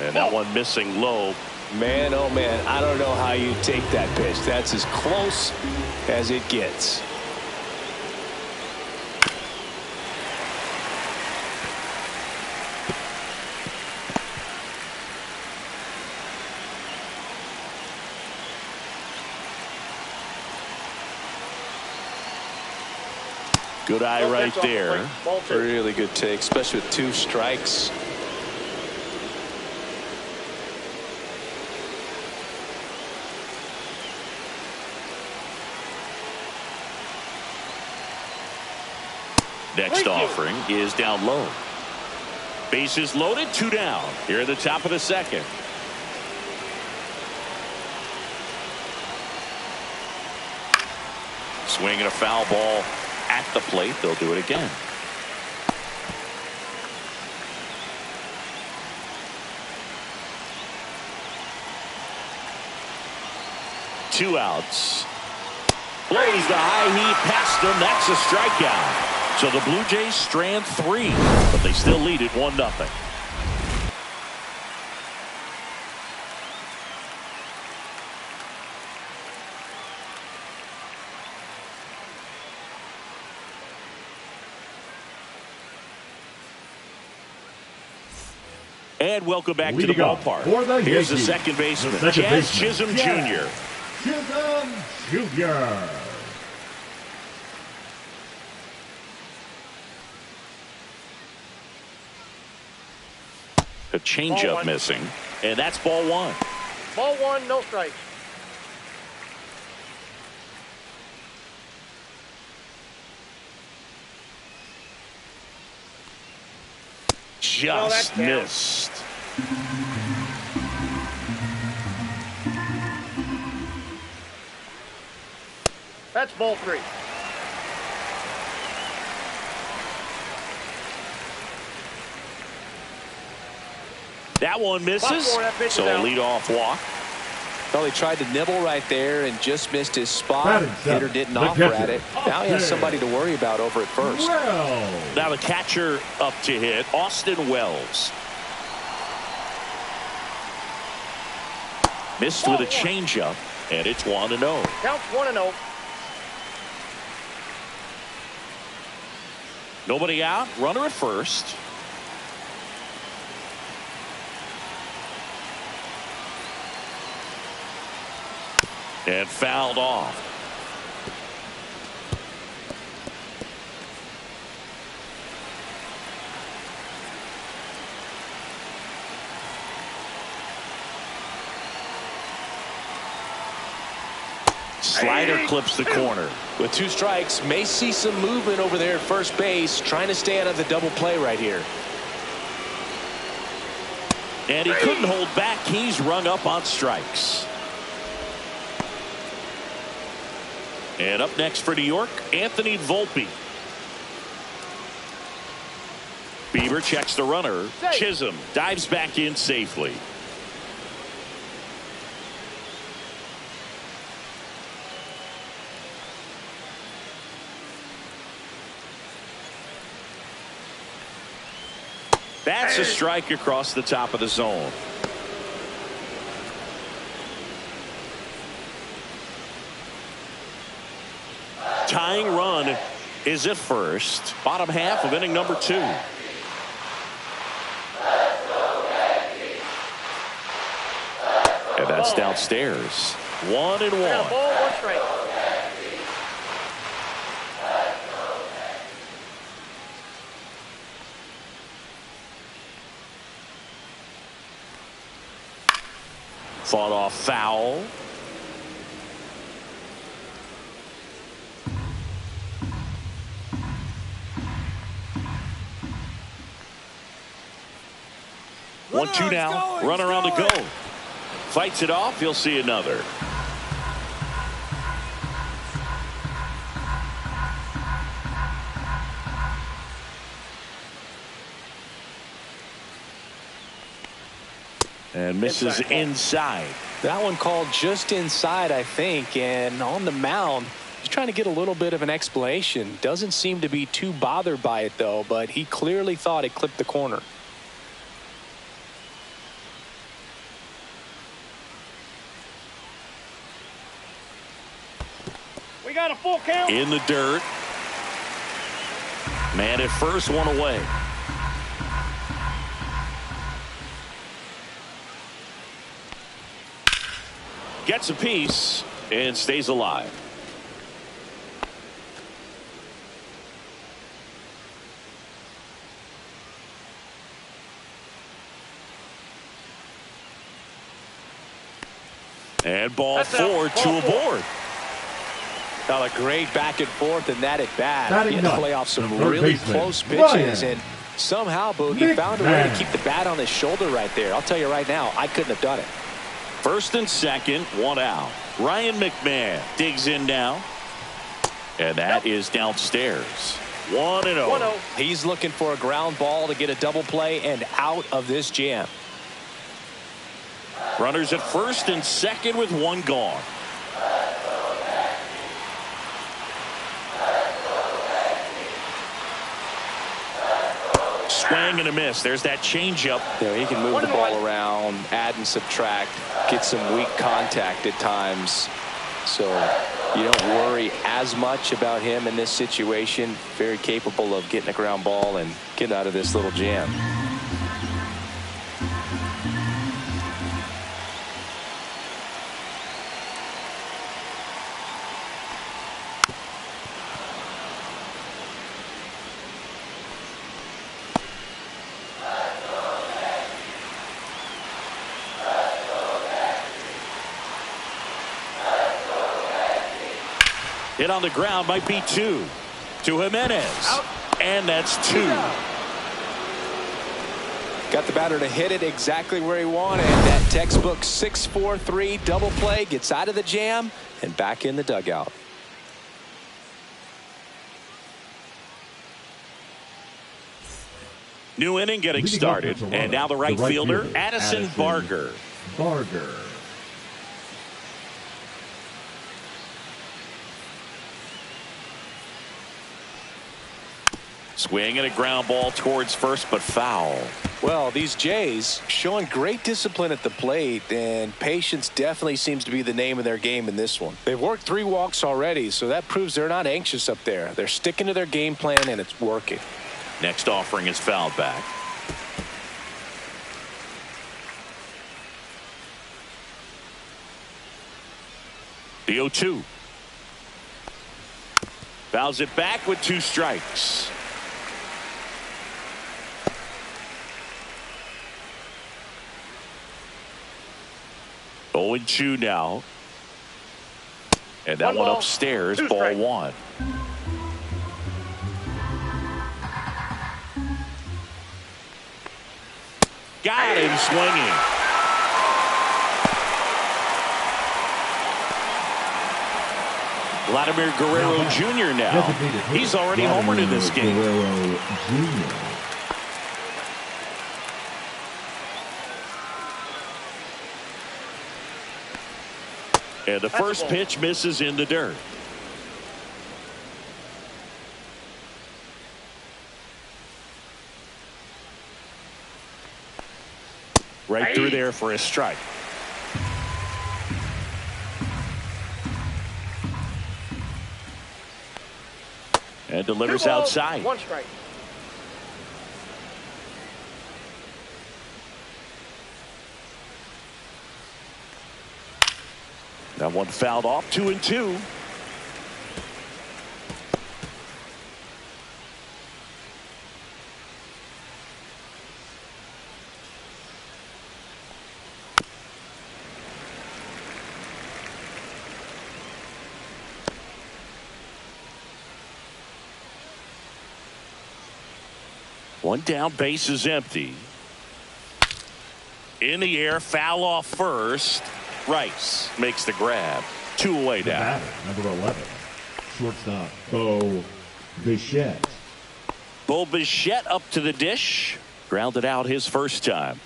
And that one missing low. Man, oh man, I don't know how you take that pitch. That's as close as it gets. Good eye right there. Ball 2. Really good take, especially with 2 strikes. Next offering is down low. Bases loaded, 2 down. Here at the top of the second. Swinging a foul ball at the plate. They'll do it again. Two outs. Blows the high heat past him. That's a strikeout. So the Blue Jays strand 3, but they still lead it 1-0. And welcome back to the ballpark. Here's the second baseman, Jazz Chisholm Jr. Chisholm Jr. A changeup missing, and that's ball 1. Ball 1, no strikes. Just missed. That's ball 3. That one misses, so a leadoff walk. Well, he tried to nibble right there and just missed his spot. Hitter didn't offer at it. Now he has somebody to worry about over at first. Now the catcher up to hit, Austin Wells. Missed with a changeup, and it's 1-0. Counts 1-0. Nobody out, runner at first. And fouled off. Slider clips the corner. With 2 strikes, may see some movement over there at first base, trying to stay out of the double play right here. And he couldn't hold back. He's rung up on strikes. And up next for New York, Anthony Volpe. Bieber checks the runner. Chisholm dives back in safely. That's a strike across the top of the zone. Tying run is at first. Bottom half of inning number 2. And that's downstairs. 1-1. Ball 1 strike. Fought off foul. One-two now. Runner on the go. Fights it off. You'll see another. And misses inside. That one called just inside, I think, and on the mound, he's trying to get a little bit of an explanation. Doesn't seem to be too bothered by it, though, but he clearly thought it clipped the corner. We got a full count. In the dirt. Man at first, 1 away. Gets a piece and stays alive. And ball 4, 2 aboard. Now a great back and forth and that at bat. He had to play off some really close pitches, Ryan. and somehow, Boog, he found a way to keep the bat on his shoulder right there. I'll tell you right now, I couldn't have done it. First and second, 1 out. Ryan McMahon digs in now. And that is downstairs. 1-0. He's looking for a ground ball to get a double play and out of this jam. Runners at first and second with 1 gone. swing and a miss. There's that changeup. He can move the ball around, add and subtract, get some weak contact at times. So you don't worry as much about him in this situation. Very capable of getting a ground ball and getting out of this little jam. Hit on the ground, might be 2 to Jimenez. Out. And that's 2. Got the batter to hit it exactly where he wanted. That textbook 6-4-3 double play, gets out of the jam and back in the dugout. New inning getting started. And now the right fielder, Addison Barger. Swing and a ground ball towards first, but foul. Well, these Jays showing great discipline at the plate, and patience definitely seems to be the name of their game in this one. They've worked 3 walks already, so that proves they're not anxious up there. They're sticking to their game plan, and it's working. Next offering is fouled back. The 0-2. Fouls it back with 2 strikes. Oh, and 2 now. And that one upstairs, ball strike. 1. Got him swinging. Vladimir Guerrero Jr. now. He's already homered in this game. And the first pitch misses in the dirt. Right through there for a strike. And delivers outside. 1 strike. That one fouled off. 2-2. One down, base is empty. In the air, foul off first. Rice makes the grab. 2 away now. Number 11, shortstop Bo Bichette. Bo Bichette up to the dish. Grounded out his first time.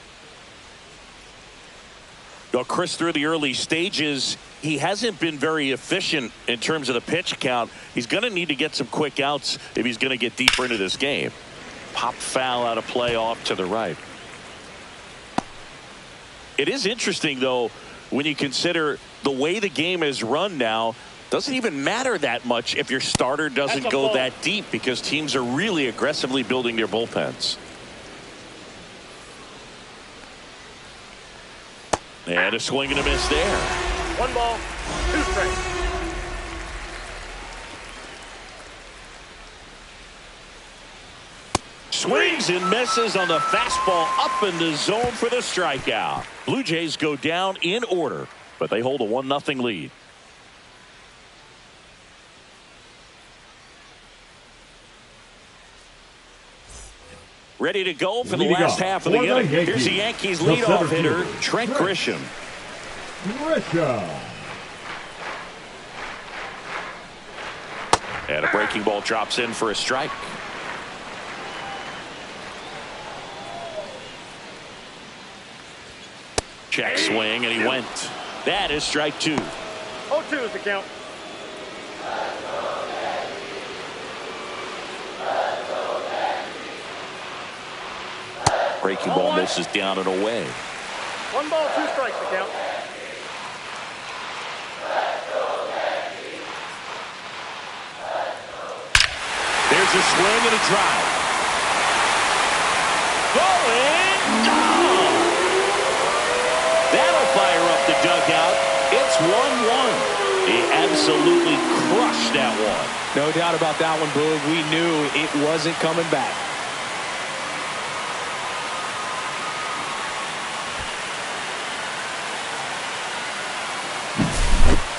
Well, Chris, through the early stages, he hasn't been very efficient in terms of the pitch count. He's going to need to get some quick outs if he's going to get deeper into this game. Pop foul out of play off to the right. It is interesting, though, when you consider the way the game is run now. Doesn't even matter that much if your starter doesn't go that deep, because teams are really aggressively building their bullpens. And a swing and a miss there. 1 ball, 2 strikes. Swings and misses on the fastball up in the zone for the strikeout. Blue Jays go down in order, but they hold a 1-0 lead. Ready to go for the last half of the inning. Here's the Yankees leadoff hitter, Trent Grisham. And a breaking ball drops in for a strike. Check swing, and he went. That is strike 2. 0-2 is the count. Breaking ball misses down and away. 1 ball, 2 strikes to count. There's a swing and a drive. Going down. That'll fire up the dugout. It's 1-1. He absolutely crushed that one. No doubt about that one, Boog. We knew it wasn't coming back.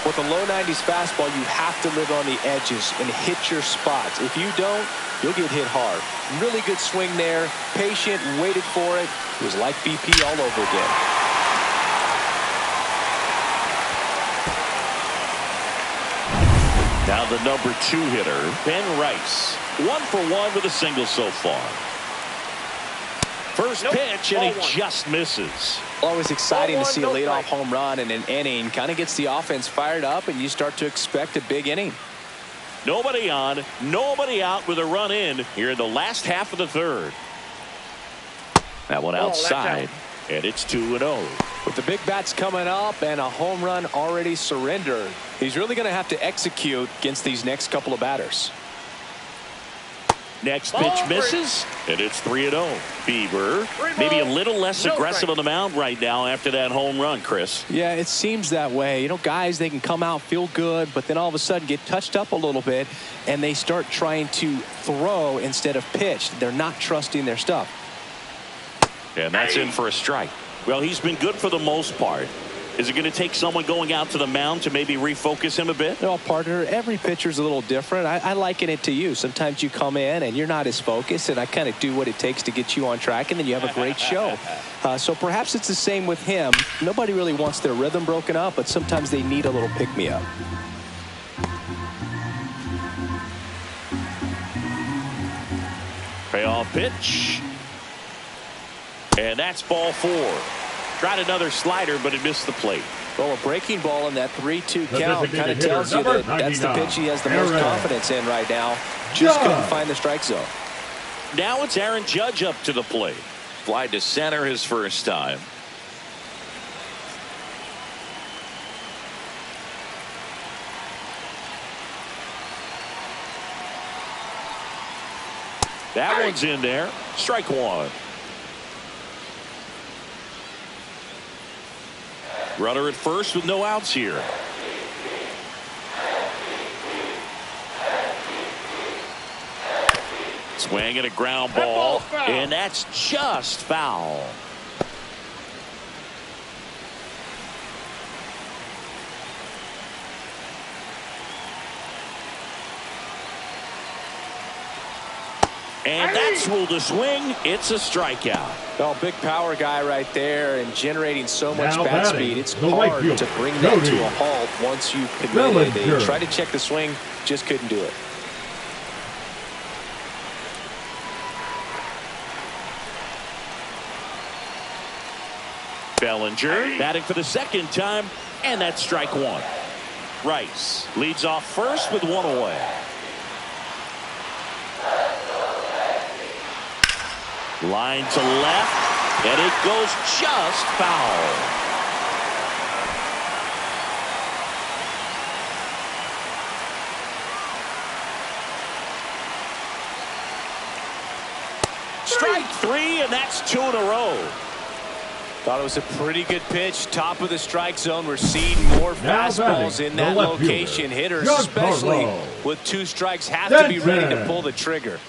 With a low 90s fastball, you have to live on the edges and hit your spots. If you don't, you'll get hit hard. Really good swing there. Patient, waited for it. It was like BP all over again. Now the number 2 hitter, Ben Rice. 1 for 1 with a single so far. First pitch, and he just misses. Always exciting to see a leadoff home run in an inning. Kind of gets the offense fired up, and you start to expect a big inning. Nobody on, nobody out with a run in here in the last half of the third. That one outside, and it's 2-0. With the big bats coming up and a home run already surrendered, he's really going to have to execute against these next couple of batters. Next pitch misses, and it's 3-0. Bieber maybe a little less aggressive on the mound right now after that home run, Chris. Yeah, it seems that way. You know, guys, they can come out, feel good, but then all of a sudden get touched up a little bit, and they start trying to throw instead of pitch. They're not trusting their stuff. And that's in for a strike. Well, he's been good for the most part. Is it going to take someone going out to the mound to maybe refocus him a bit? Well, partner, every pitcher's a little different. I liken it to you. Sometimes you come in and you're not as focused, and I kind of do what it takes to get you on track, and then you have a great show. So perhaps it's the same with him. Nobody really wants their rhythm broken up, but sometimes they need a little pick-me-up. Payoff pitch. And that's ball 4. Tried another slider, but it missed the plate. Well, a breaking ball in that 3-2 count kind of tells you that that's the pitch he has the most confidence in right now. Just couldn't find the strike zone. Now it's Aaron Judge up to the plate. Fly to center his first time. That one's in there. Strike 1. Runner at first with no outs here. Swing and a ground ball, and that's just foul. And that's ruled a swing. It's a strikeout. Well, big power guy right there and generating so much bat speed. It's hard to bring that to a halt once you commit it. They tried to check the swing, just couldn't do it. Bellinger batting for the second time, and that's strike 1. Rice leads off first with 1 away. Line to left, and it goes just foul. Strike 3, and that's 2 in a row. Thought it was a pretty good pitch. Top of the strike zone. We're seeing more fastballs in that location. Hitters, especially with 2 strikes, have to be ready to pull the trigger.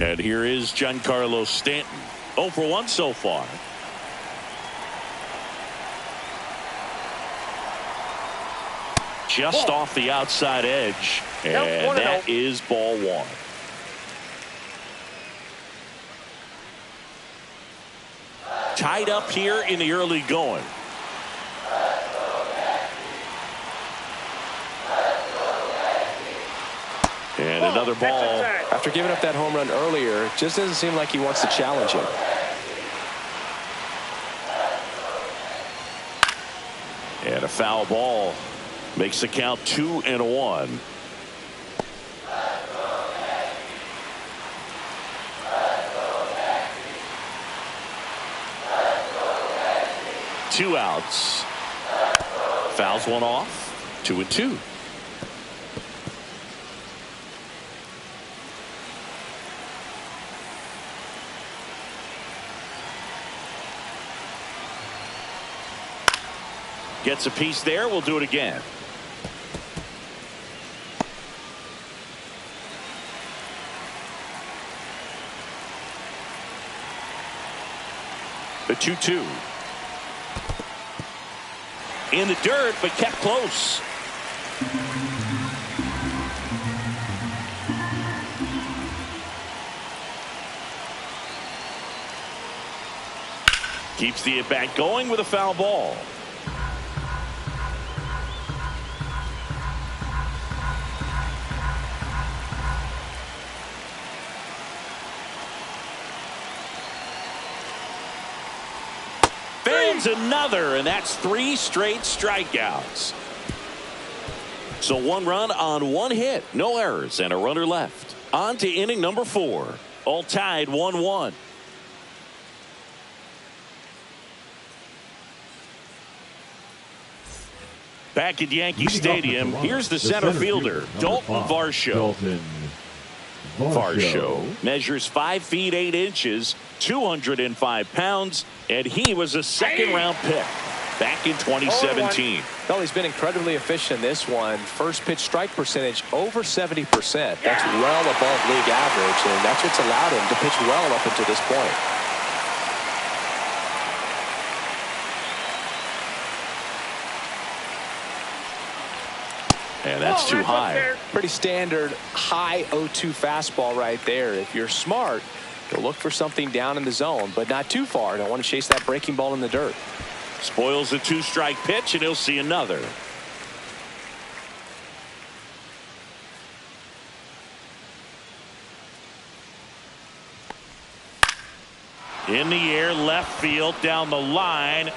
And here is Giancarlo Stanton. 0 for 1 so far. Just off the outside edge. And that is ball 1. Tied up here in the early going. And another ball. After giving up that home run earlier, it just doesn't seem like he wants to challenge him. And a foul ball makes the count 2-1. 2 outs. Fouls one off. 2-2. Gets a piece there. We'll do it again. The 2-2. In the dirt, but kept close. Keeps the at-bat going with a foul ball. Fans another, and that's 3 straight strikeouts. So 1 run on 1 hit, no errors, and a runner left. On to inning number 4. All tied 1-1. Back at Yankee Stadium, here's the center fielder, Dalton Varsho. Varsho measures 5 feet 8 inches, 205 pounds, and he was a second-round pick back in 2017. Well, he's been incredibly efficient in this one. First pitch strike percentage over 70%. That's well above league average, and that's what's allowed him to pitch well up until this point. And that's too high. Pretty standard high 0-2 fastball right there. If you're smart, you'll look for something down in the zone, but not too far. Don't want to chase that breaking ball in the dirt. Spoils a 2-strike pitch, and he'll see another. In the air, left field, down the line.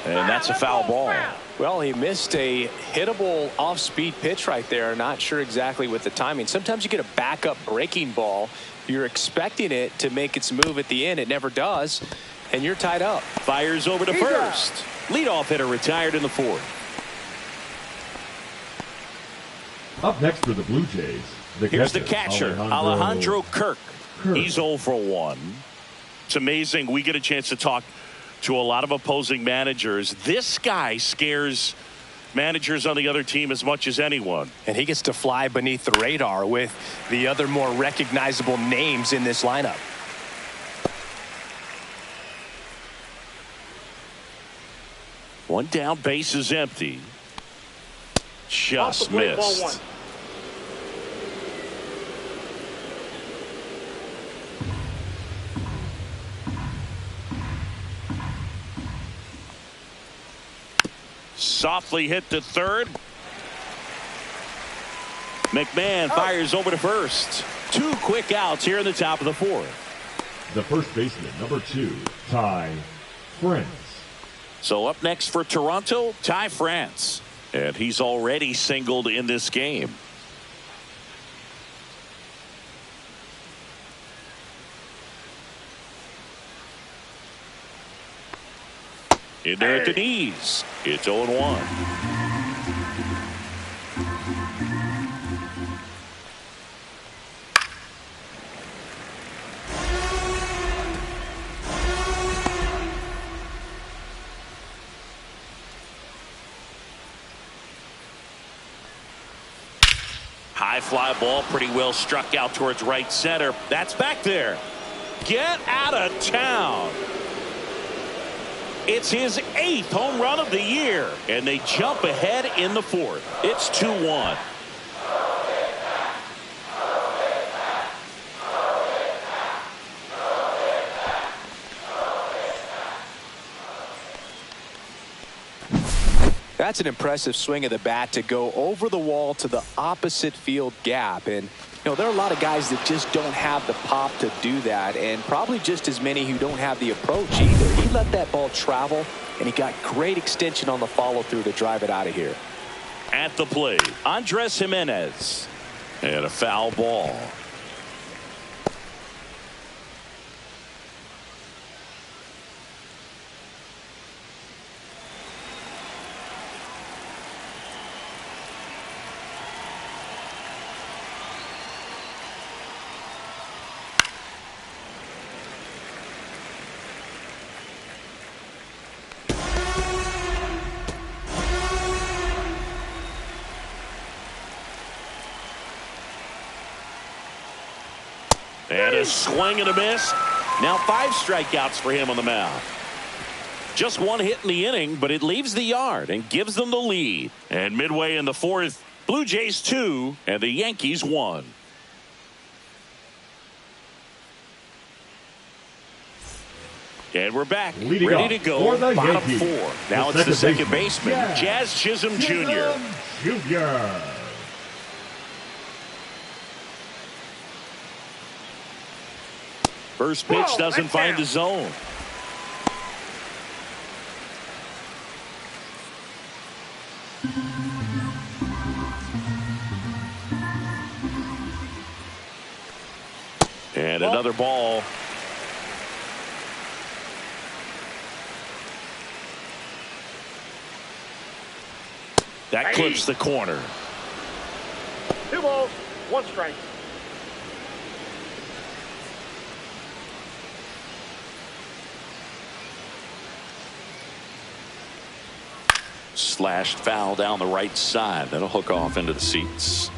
And that's a foul ball. Well, he missed a hittable off-speed pitch right there. Not sure exactly with the timing. Sometimes you get a backup breaking ball. You're expecting it to make its move at the end. It never does, and you're tied up. Fires over to first. Leadoff hitter retired in the 4th. Up next for the Blue Jays, here's the catcher, Alejandro Kirk. He's 0 for 1. It's amazing. We get a chance to talk to a lot of opposing managers. This guy scares managers on the other team as much as anyone. And he gets to fly beneath the radar with the other more recognizable names in this lineup. One down, base is empty. Just missed. Softly hit to third. McMahon fires over to first. 2 quick outs here in the top of the 4th. The first baseman, number 2, Ty France. So up next for Toronto, Ty France. And he's already singled in this game. In there at the knees. It's 0-1. High fly ball, pretty well struck out towards right center. That's back there. Get out of town. It's his 8th home run of the year, and they jump ahead in the 4th. It's 2-1. That's an impressive swing of the bat to go over the wall to the opposite field gap. And, you know, there are a lot of guys that just don't have the pop to do that, and probably just as many who don't have the approach either. He let that ball travel, and he got great extension on the follow-through to drive it out of here. At the plate, Andres Jimenez. And a foul ball. a swing and a miss. Now 5 strikeouts for him on the mound. Just 1 hit in the inning, but it leaves the yard and gives them the lead. And midway in the 4th, Blue Jays 2 and the Yankees 1. And we're back, ready to go, bottom 4. Now it's the second baseman, Jazz Chisholm Jr. First pitch doesn't find the zone. And another ball. That clips the corner. 2 balls, 1 strike. Slashed foul down the right side. That'll hook off into the seats.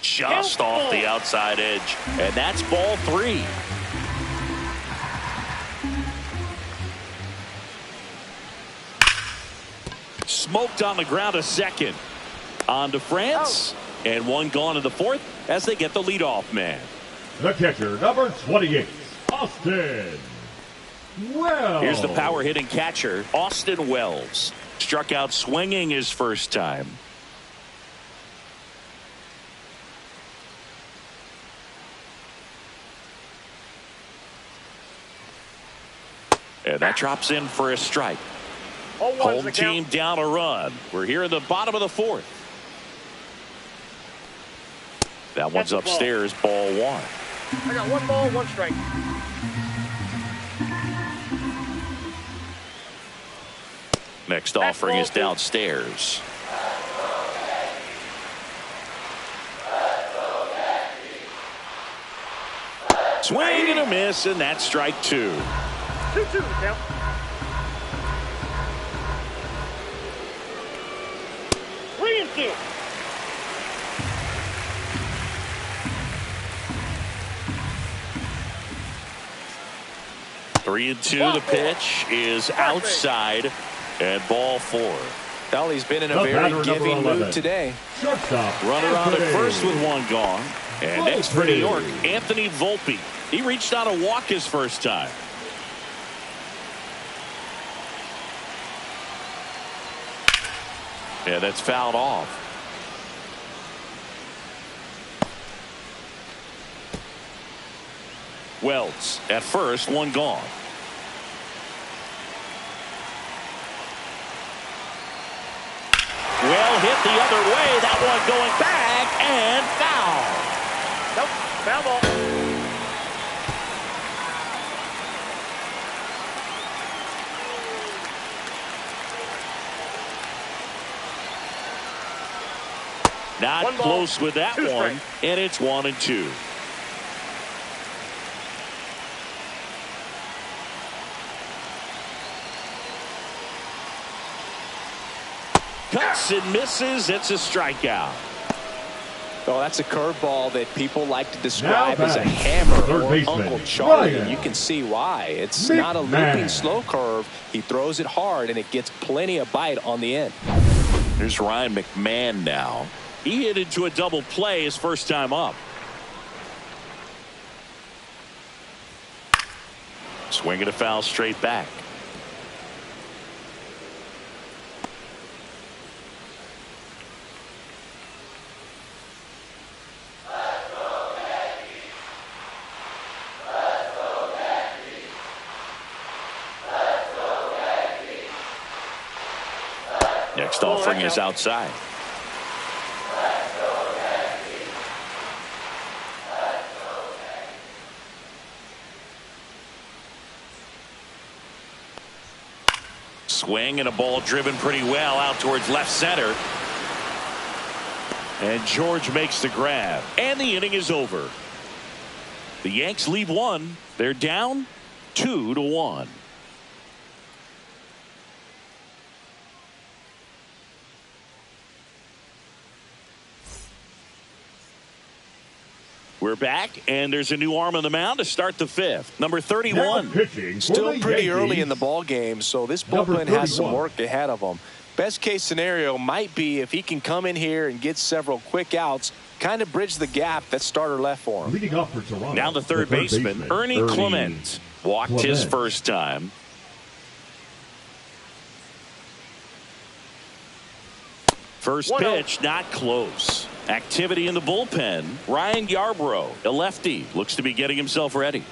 Just off the outside edge. And that's ball 3. Smoked on the ground a second. On to France. And 1 gone in the 4th as they get the leadoff man. The catcher, number 28, Austin Wells. Here's the power hitting catcher, Austin Wells. Struck out swinging his first time. And that drops in for a strike. Home team down a run. We're here in the bottom of the 4th. That one's upstairs, ball 1. I got 1 ball, 1 strike. Next offering is downstairs. Swing and a miss, and that's strike 2. 2-2 the count. Three and 2. Three and 2. The pitch is outside, and ball 4. Well, he's been in a very giving mood today. Runner on at first with 1 gone. And next for New York, Anthony Volpe. He reached out a walk his first time. Yeah, that's fouled off. Wells at first, 1 gone. Well hit the other way. That one going back and foul. Nope, foul ball. Not close with that one, and it's 1 and 2. Cuts and misses. It's a strikeout. Oh, that's a curveball that people like to describe as a hammer or Uncle Charlie, and you can see why. It's not a looping slow curve. He throws it hard, and it gets plenty of bite on the end. Here's Ryan McMahon now. He hit into a double play his first time up. Swinging a foul straight back. Next offering is outside. Swing and a ball driven pretty well out towards left center. And George makes the grab. And the inning is over. The Yanks lead 1. They're down 2-1. We're back, and there's a new arm on the mound to start the fifth. Number 31. Still pretty early in the ball game, so this bullpen has some work ahead of them. Best case scenario might be if he can come in here and get several quick outs, kind of bridge the gap that starter left for him. Leading off for Toronto, Now the third baseman, Ernie Clement. Walked his first time. First pitch, not close. Activity in the bullpen. Ryan Yarbrough, a lefty, looks to be getting himself ready.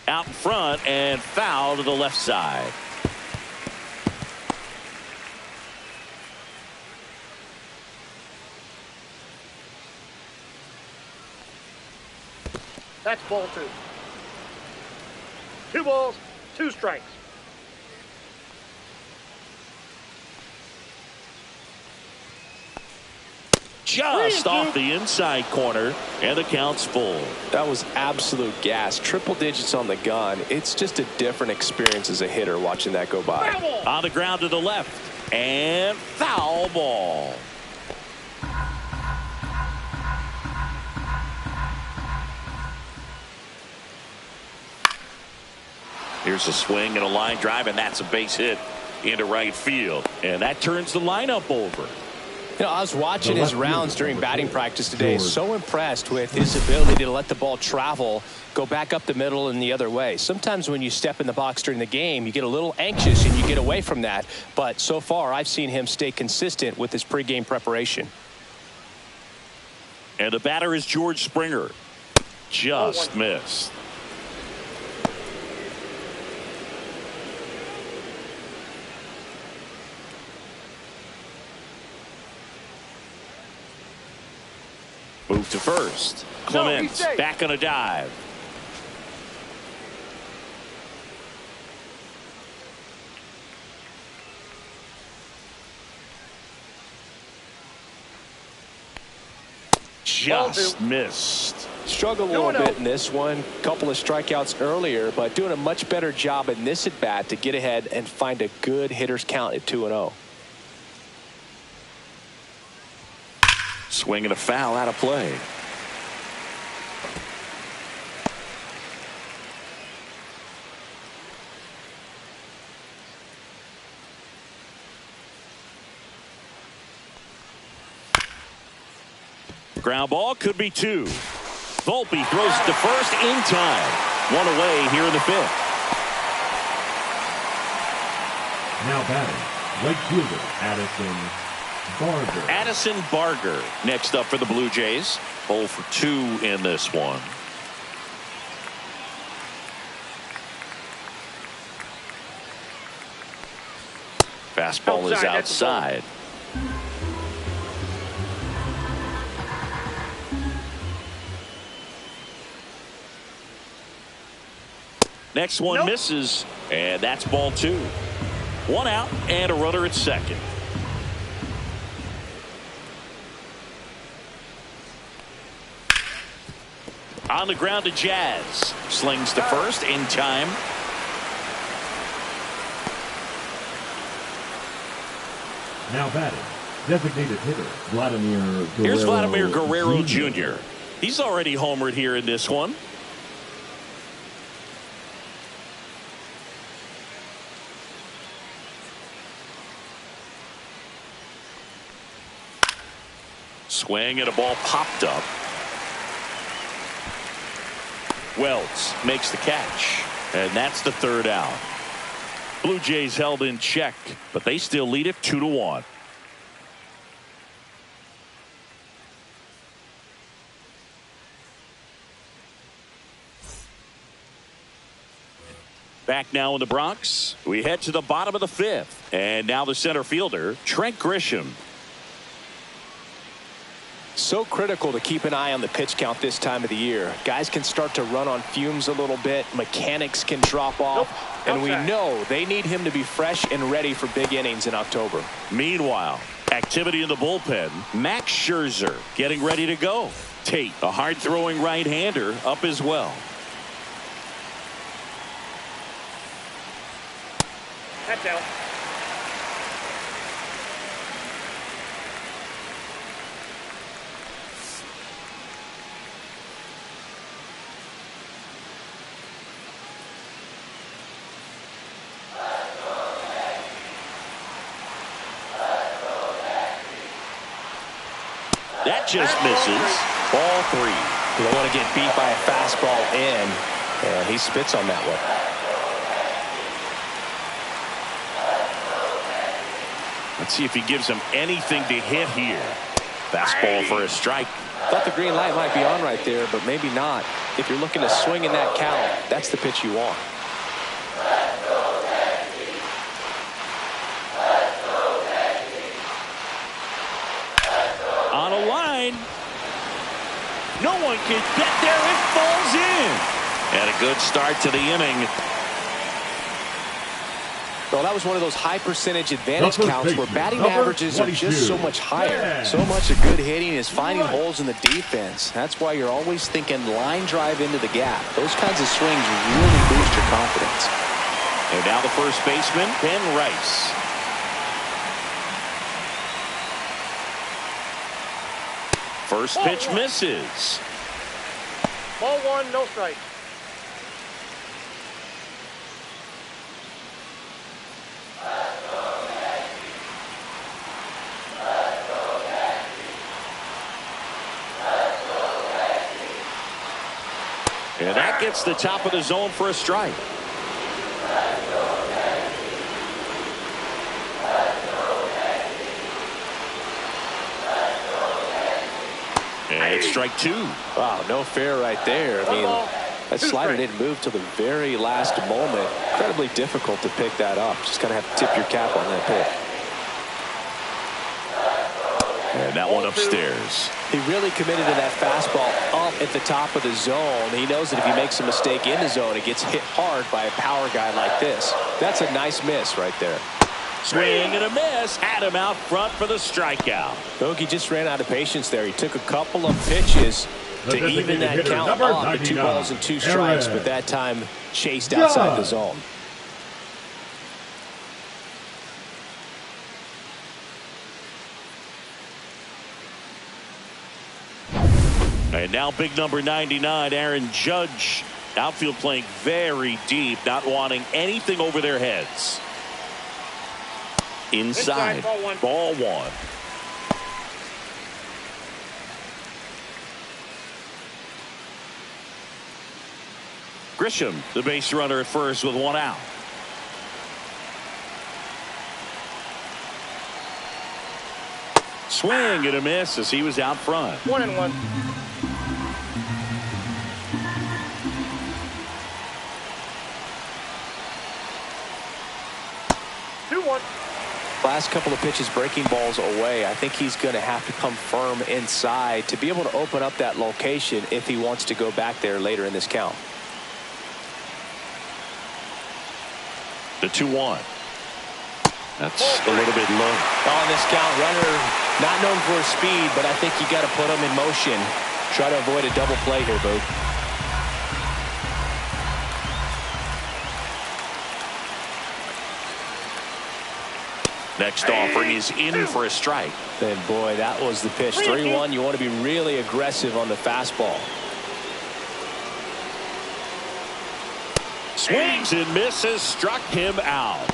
Out in front and foul to the left side. That's ball 2. 2 balls, 2 strikes. Just off the inside corner, and the count's full. That was absolute gas. Triple digits on the gun. It's just a different experience as a hitter watching that go by. On the ground to the left, and foul ball. Here's a swing and a line drive, and that's a base hit into right field. And that turns the lineup over. You know, I was watching his rounds during batting practice today. So impressed with his ability to let the ball travel, go back up the middle and the other way. Sometimes when you step in the box during the game, you get a little anxious and you get away from that. But so far, I've seen him stay consistent with his pregame preparation. And the batter is George Springer. Just missed. Move to first. Clements back on a dive. Just missed. Struggled a little bit in this one. Couple of strikeouts earlier, but doing a much better job in this at bat to get ahead and find a good hitter's count at 2-0. Swing and a foul out of play. Ground ball could be 2. Volpe throws it to first in time. 1 away here in the 5th. Now batting, right fielder Addison Barger next up for the Blue Jays. 0 for 2 in this one. Fastball is outside. Next one misses, and that's ball 2. 1 out and a runner at second. On the ground to Jazz. Slings to first in time. Now batting, designated hitter Vladimir Guerrero. Here's Vladimir Guerrero Jr. He's already homered here in this one. Swing and a ball popped up. Wells makes the catch, and that's the 3rd out. Blue Jays held in check, but they still lead it 2-1. Back now in the Bronx, we head to the bottom of the 5th, and now the center fielder, Trent Grisham. So critical to keep an eye on the pitch count this time of the year. Guys can start to run on fumes a little bit. Mechanics can drop off. And we know they need him to be fresh and ready for big innings in October. Meanwhile, activity in the bullpen. Max Scherzer getting ready to go. Tate, a hard-throwing right-hander, up as well. Catch out. That just misses. Ball 3. You don't want to get beat by a fastball in. And he spits on that one. Let's see if he gives him anything to hit here. Fastball for a strike. Thought the green light might be on right there, but maybe not. If you're looking to swing in that count, that's the pitch you want. On a line. No one can get there. It falls in. And a good start to the inning. Well, that was one of those high percentage advantage counts where batting averages are just so much higher. So much of good hitting is finding holes in the defense. That's why you're always thinking line drive into the gap. Those kinds of swings really boost your confidence. And now the first baseman, Ben Rice. First pitch misses. Ball 1, no strike. And that gets the top of the zone for a strike. And it's strike 2. Wow, no fair right there. I mean, that slider didn't move till the very last moment. Incredibly difficult to pick that up. Just kind of have to tip your cap on that pick. And that one upstairs. He really committed to that fastball up at the top of the zone. He knows that if he makes a mistake in the zone, it gets hit hard by a power guy like this. That's a nice miss right there. Swing and a miss. Had him out front for the strikeout. Bogey just ran out of patience there. He took a couple of pitches to even that count up to 2 balls and 2 strikes, but that time chased outside the zone. And now big number 99, Aaron Judge. Outfield playing very deep, not wanting anything over their heads. Inside, ball 1. Grisham, the base runner at first with 1 out. Swing and a miss as he was out front. 1-1. Last couple of pitches breaking balls away. I think he's going to have to come firm inside to be able to open up that location if he wants to go back there later in this count. The 2-1. That's a little bit low. On this count, runner not known for his speed, but I think you got to put him in motion. Try to avoid a double play here, Boog. Next offering is in for a strike. And boy, that was the pitch. 3-1. You want to be really aggressive on the fastball. Swings and misses, struck him out.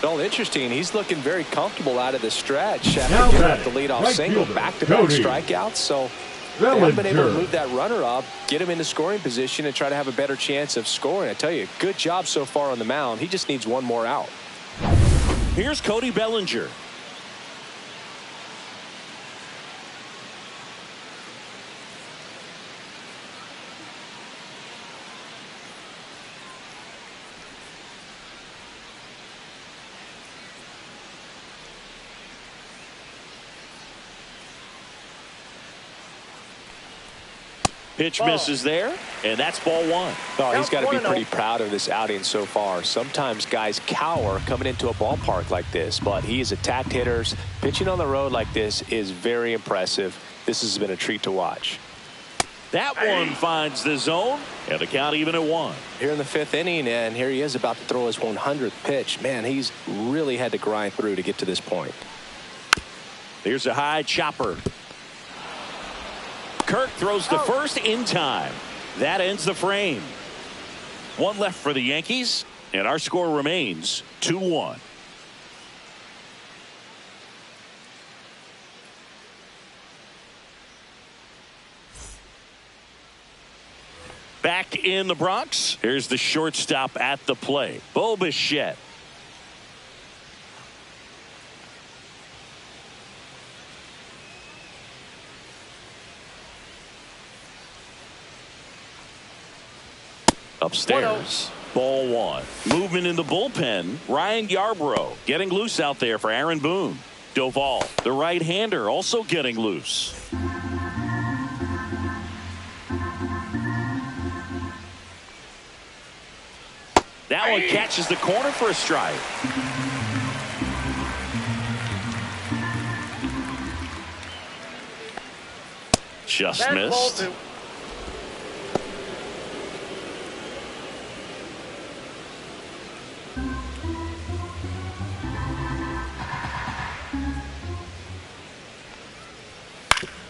Well, interesting. He's looking very comfortable out of the stretch after giving up the leadoff single. Back-to-back strikeouts. So they haven't been able to move that runner up, get him into scoring position, and try to have a better chance of scoring. I tell you, good job so far on the mound. He just needs 1 more out. Here's Cody Bellinger. Pitch misses there, and that's ball one. Oh, he's got to be pretty proud of this outing so far. Sometimes guys cower coming into a ballpark like this, but he has attacked hitters. Pitching on the road like this is very impressive. This has been a treat to watch. That one finds the zone, and the count even at 1. Here in the 5th inning, and here he is about to throw his 100th pitch. Man, he's really had to grind through to get to this point. Here's a high chopper. Kirk throws to first in time. That ends the frame. 1 left for the Yankees, and our score remains 2-1. Back in the Bronx, here's the shortstop at the plate, Bo Bichette. Upstairs, ball 1. Movement in the bullpen. Ryan Yarbrough getting loose out there for Aaron Boone. Doval, the right-hander, also getting loose. That one catches the corner for a strike. Just missed.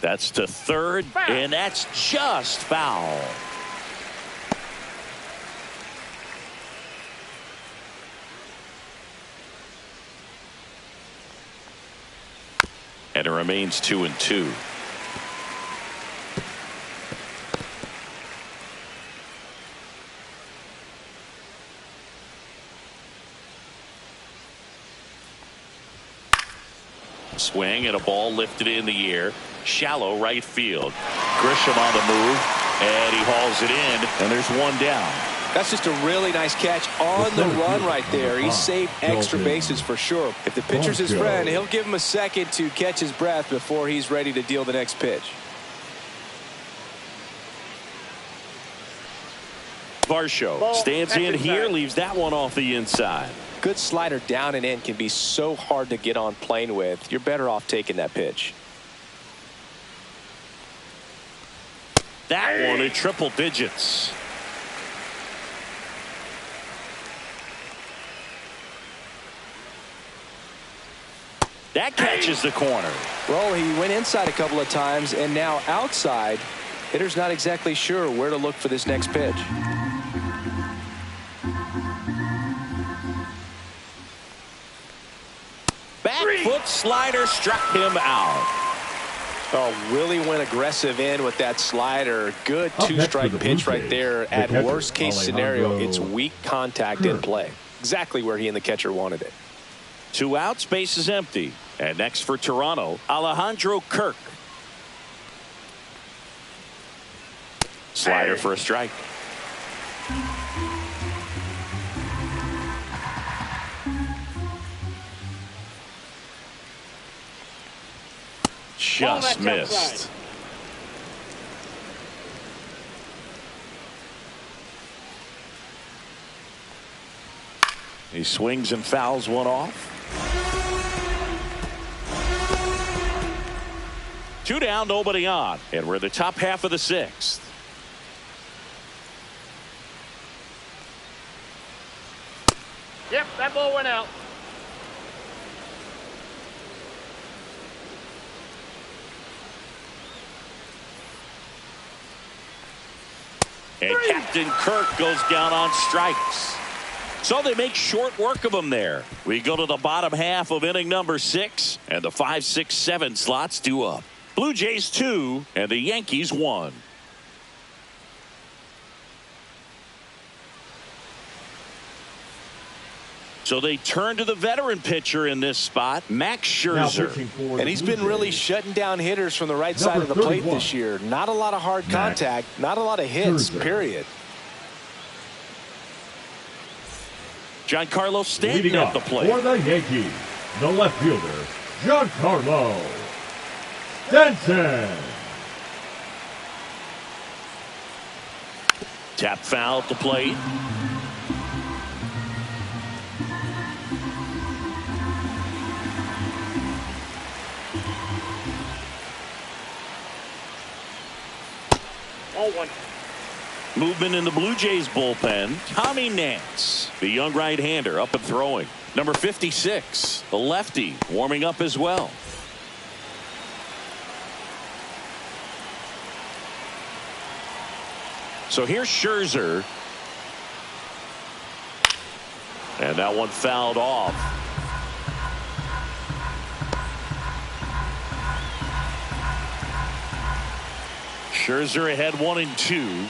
That's to third, and that's just foul. And it remains 2-2. Swing and a ball lifted in the air. Shallow right field. Grisham on the move, and he hauls it in, and there's one down. That's just a really nice catch on the run right there. He saved extra bases for sure. If the pitcher's his friend, he'll give him a second to catch his breath before he's ready to deal the next pitch. Varsho stands in here, leaves that one off the inside. Good slider down and in can be so hard to get on plane with. You're better off taking that pitch. That one at triple digits. That catches the corner. Well, he went inside a couple of times and now outside. Hitter's not exactly sure where to look for this next pitch. Back foot slider struck him out. Oh, really went aggressive in with that slider. Good two-strike pitch right there. At worst case scenario, it's weak contact in play. Exactly where he and the catcher wanted it. 2 outs, base is empty. And next for Toronto, Alejandro Kirk. Slider for a strike. Just missed. He swings and fouls one off. 2 down, nobody on, and we're in the top half of the 6th. Yep, that ball went out. And Captain Kirk goes down on strikes. So they make short work of him there. We go to the bottom half of inning number 6, and the 5, 6, 7 slots due up. Blue Jays 2 and the Yankees 1. So they turn to the veteran pitcher in this spot, Max Scherzer. And he's been really shutting down hitters from the right side of the plate this year. Not a lot of hard contact, not a lot of hits, period. Giancarlo Stanton at the plate. For the Yankees, the left fielder, Giancarlo Stanton. Tap foul at the plate. Ball one. Movement in the Blue Jays bullpen. Tommy Nance, the young right-hander, up and throwing. Number 56, the lefty, warming up as well. So here's Scherzer. And that one fouled off. Scherzer ahead 1-2.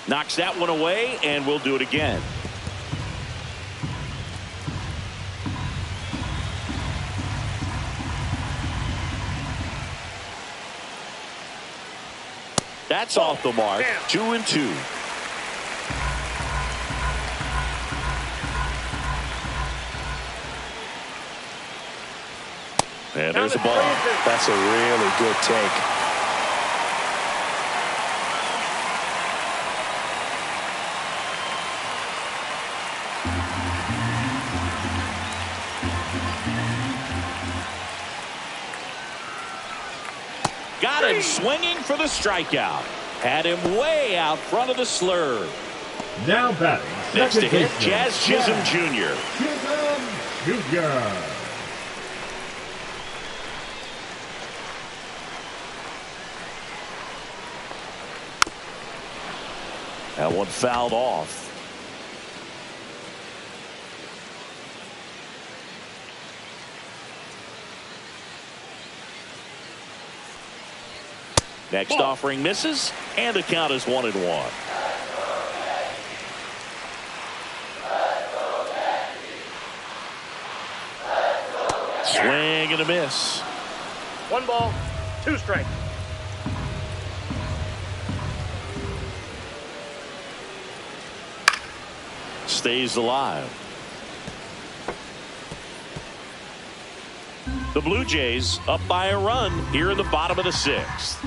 Knocks that one away, and we'll do it again. That's off the mark. 2-2. And there's the ball. That's a really good take. Got him swinging for the strikeout. Had him way out front of the slurve. Now batting. Next to hit, baseman, Jazz Chisholm Jr. Chisholm Jr. That one fouled off. Next offering misses, and the count is 1-1. Swing and a miss. 1 ball, 2 strikes. Stays alive. The Blue Jays up by a run here in the bottom of the 6th.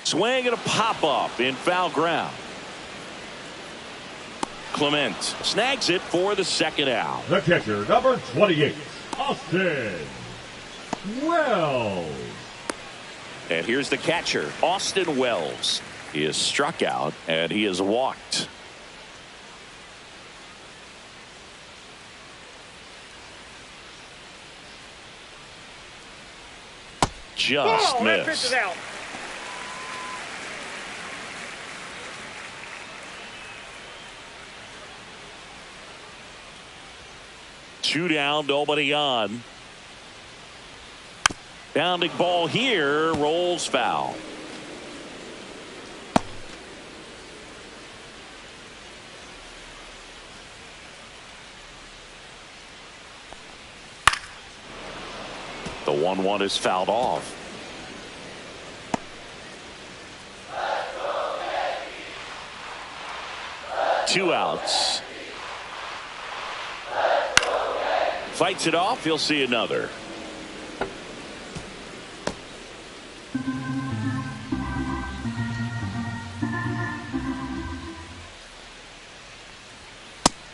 Swing and a pop-up in foul ground. Clement snags it for the 2nd out. The catcher, number 28, Austin Wells. And here's the catcher, Austin Wells. He is struck out, and he is walked. Just That pitch missed. is out. Two down, nobody on. Bounding ball here, rolls foul. The 1-1 is fouled off. Two outs. Fights it off. He'll see another.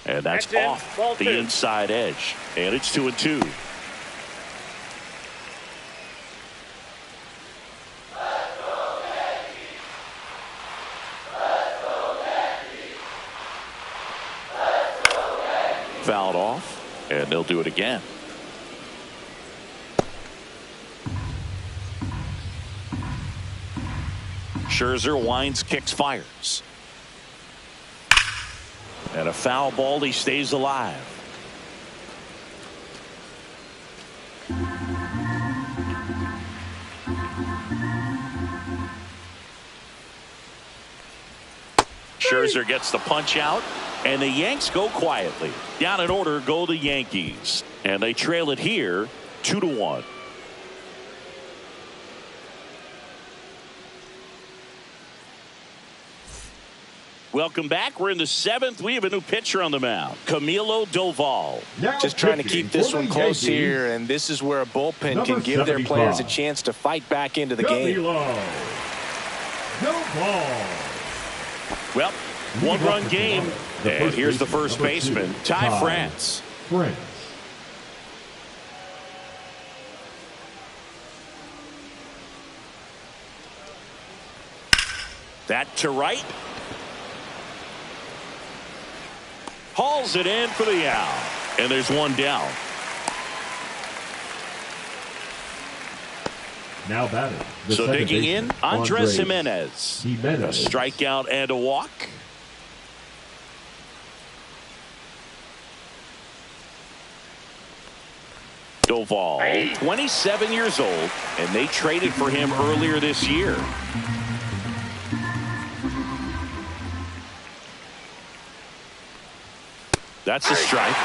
And that's off Ball the 2. inside edge. And it's 2-2. Fouled off, and they'll do it again. Scherzer winds, kicks, fires. And a foul ball. He stays alive. Scherzer gets the punch out, and the Yanks go quietly. Down in order go the Yankees, and they trail it here 2-1. Welcome back. We're in the 7th. We have a new pitcher on the mound, Camilo Doval. Just trying to keep this one close here, and this is where a bullpen can give their players a chance to fight back into the game. Well, one-run game, and here's the first baseman, Ty France. That to right. Hauls it in for the out. And there's one down. Now batting. So digging in, Andres Jimenez. A strikeout and a walk. Doval, 27 years old, and they traded for him earlier this year. That's a strike.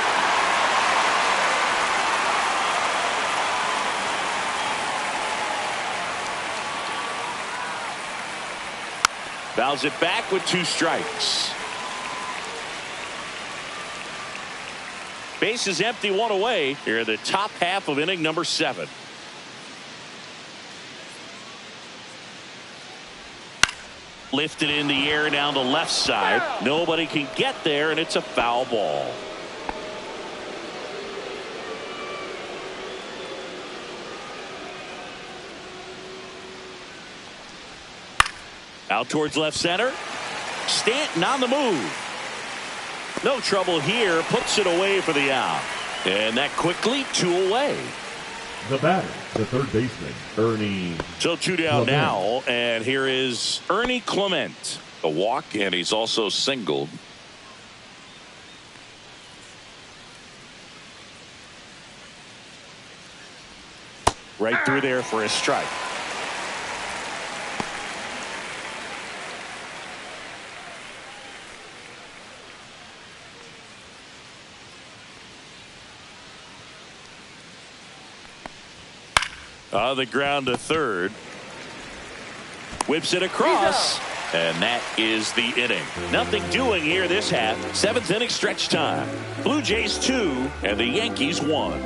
Fouls it back with 2 strikes. Base is empty, 1 away. Here in the top half of inning number 7. Lifted in the air down the left side. Nobody can get there, and it's a foul ball. Out towards left center. Stanton on the move. No trouble here. Puts it away for the out. And that quickly 2 away. The batter, the third baseman, Ernie. So 2 down now, and here is Ernie Clement. A walk, and he's also singled. Right through there for a strike. The ground to third. Whips it across. And that is the inning. Nothing doing here this half. 7th inning stretch time. Blue Jays 2 and the Yankees 1.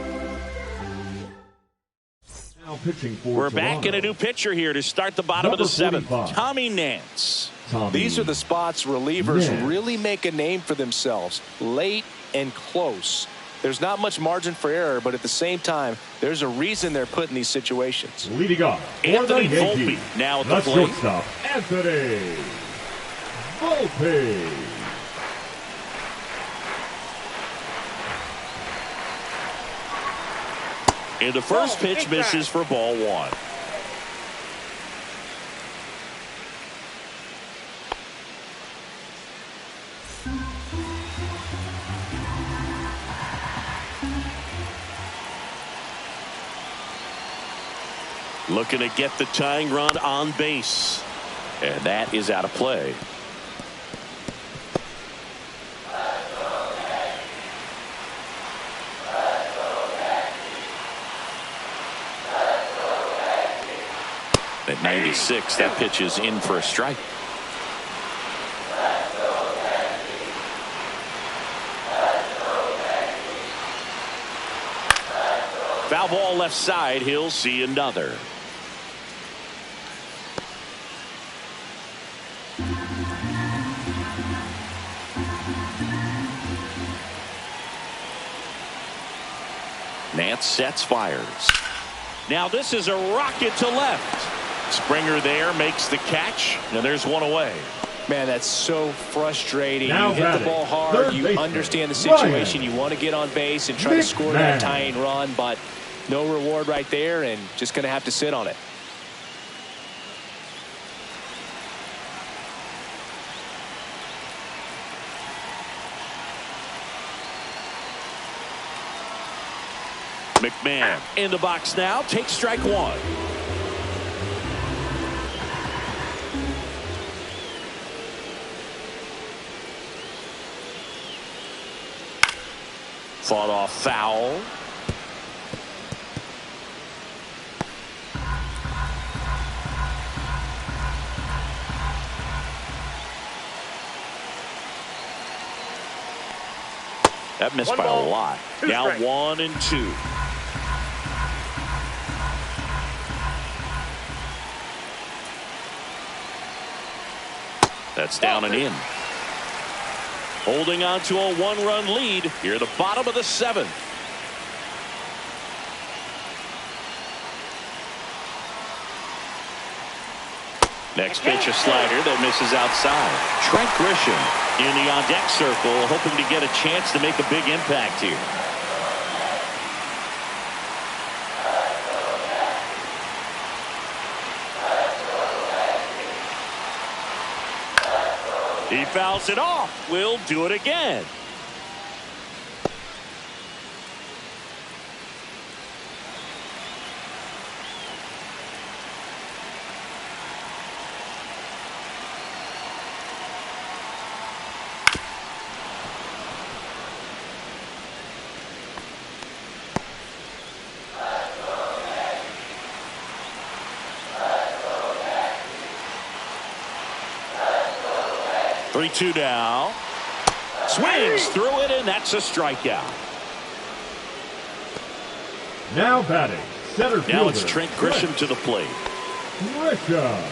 Now pitching for We're Toronto. back in a new pitcher here to start the bottom of the 7th. Tommy Nance. These are the spots relievers really make a name for themselves. Late and close. There's not much margin for error, but at the same time, there's a reason they're put in these situations. Leading off, Anthony the Yankees, Volpe now at the the plate. shortstop, Anthony Volpe. And the first pitch misses for ball 1. Looking to get the tying run on base. And that is out of play. At 96, that pitch is in for a strike. Foul ball left side. He'll see another. Nance sets, fires. Now this is a rocket to left. Springer there makes the catch, and there's 1 away. Man, that's so frustrating. Now You hit the ball hard. You understand the situation. You want to get on base and try to score that tying run, but no reward right there, and just going to have to sit on it. McMahon in the box now. Takes strike 1. Fought off foul. That missed One by a ball, lot. two Now strikes. 1-2. That's down and in. Holding on to a 1-run lead here at the bottom of the 7th. Next pitch, a slider that misses outside. Trent Grisham in the on-deck circle, hoping to get a chance to make a big impact here. He fouls it off. We'll do it again. Three-two now. Swings through it, and that's a strikeout. Now batting, center fielder. Now it's Trent Grisham to the plate. Grisham.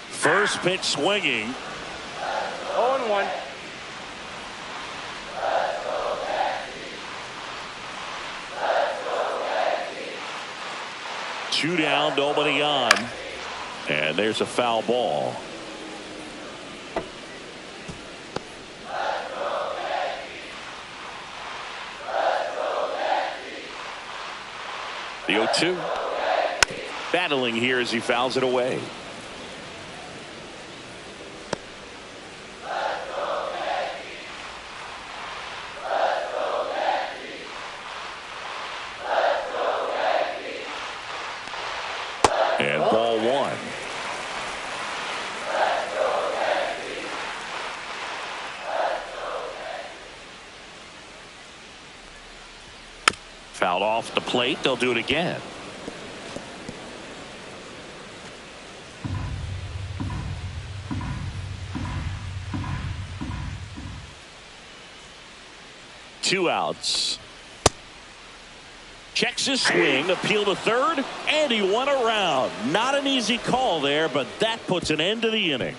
First pitch swinging. 0-1. Two down, nobody on. And there's a foul ball. The 0-2. Battling here as he fouls it away. And ball one. Fouled off the plate. They'll do it again. Two outs. Checks his swing, appeal to third, and he went around. Not an easy call there, but that puts an end to the inning.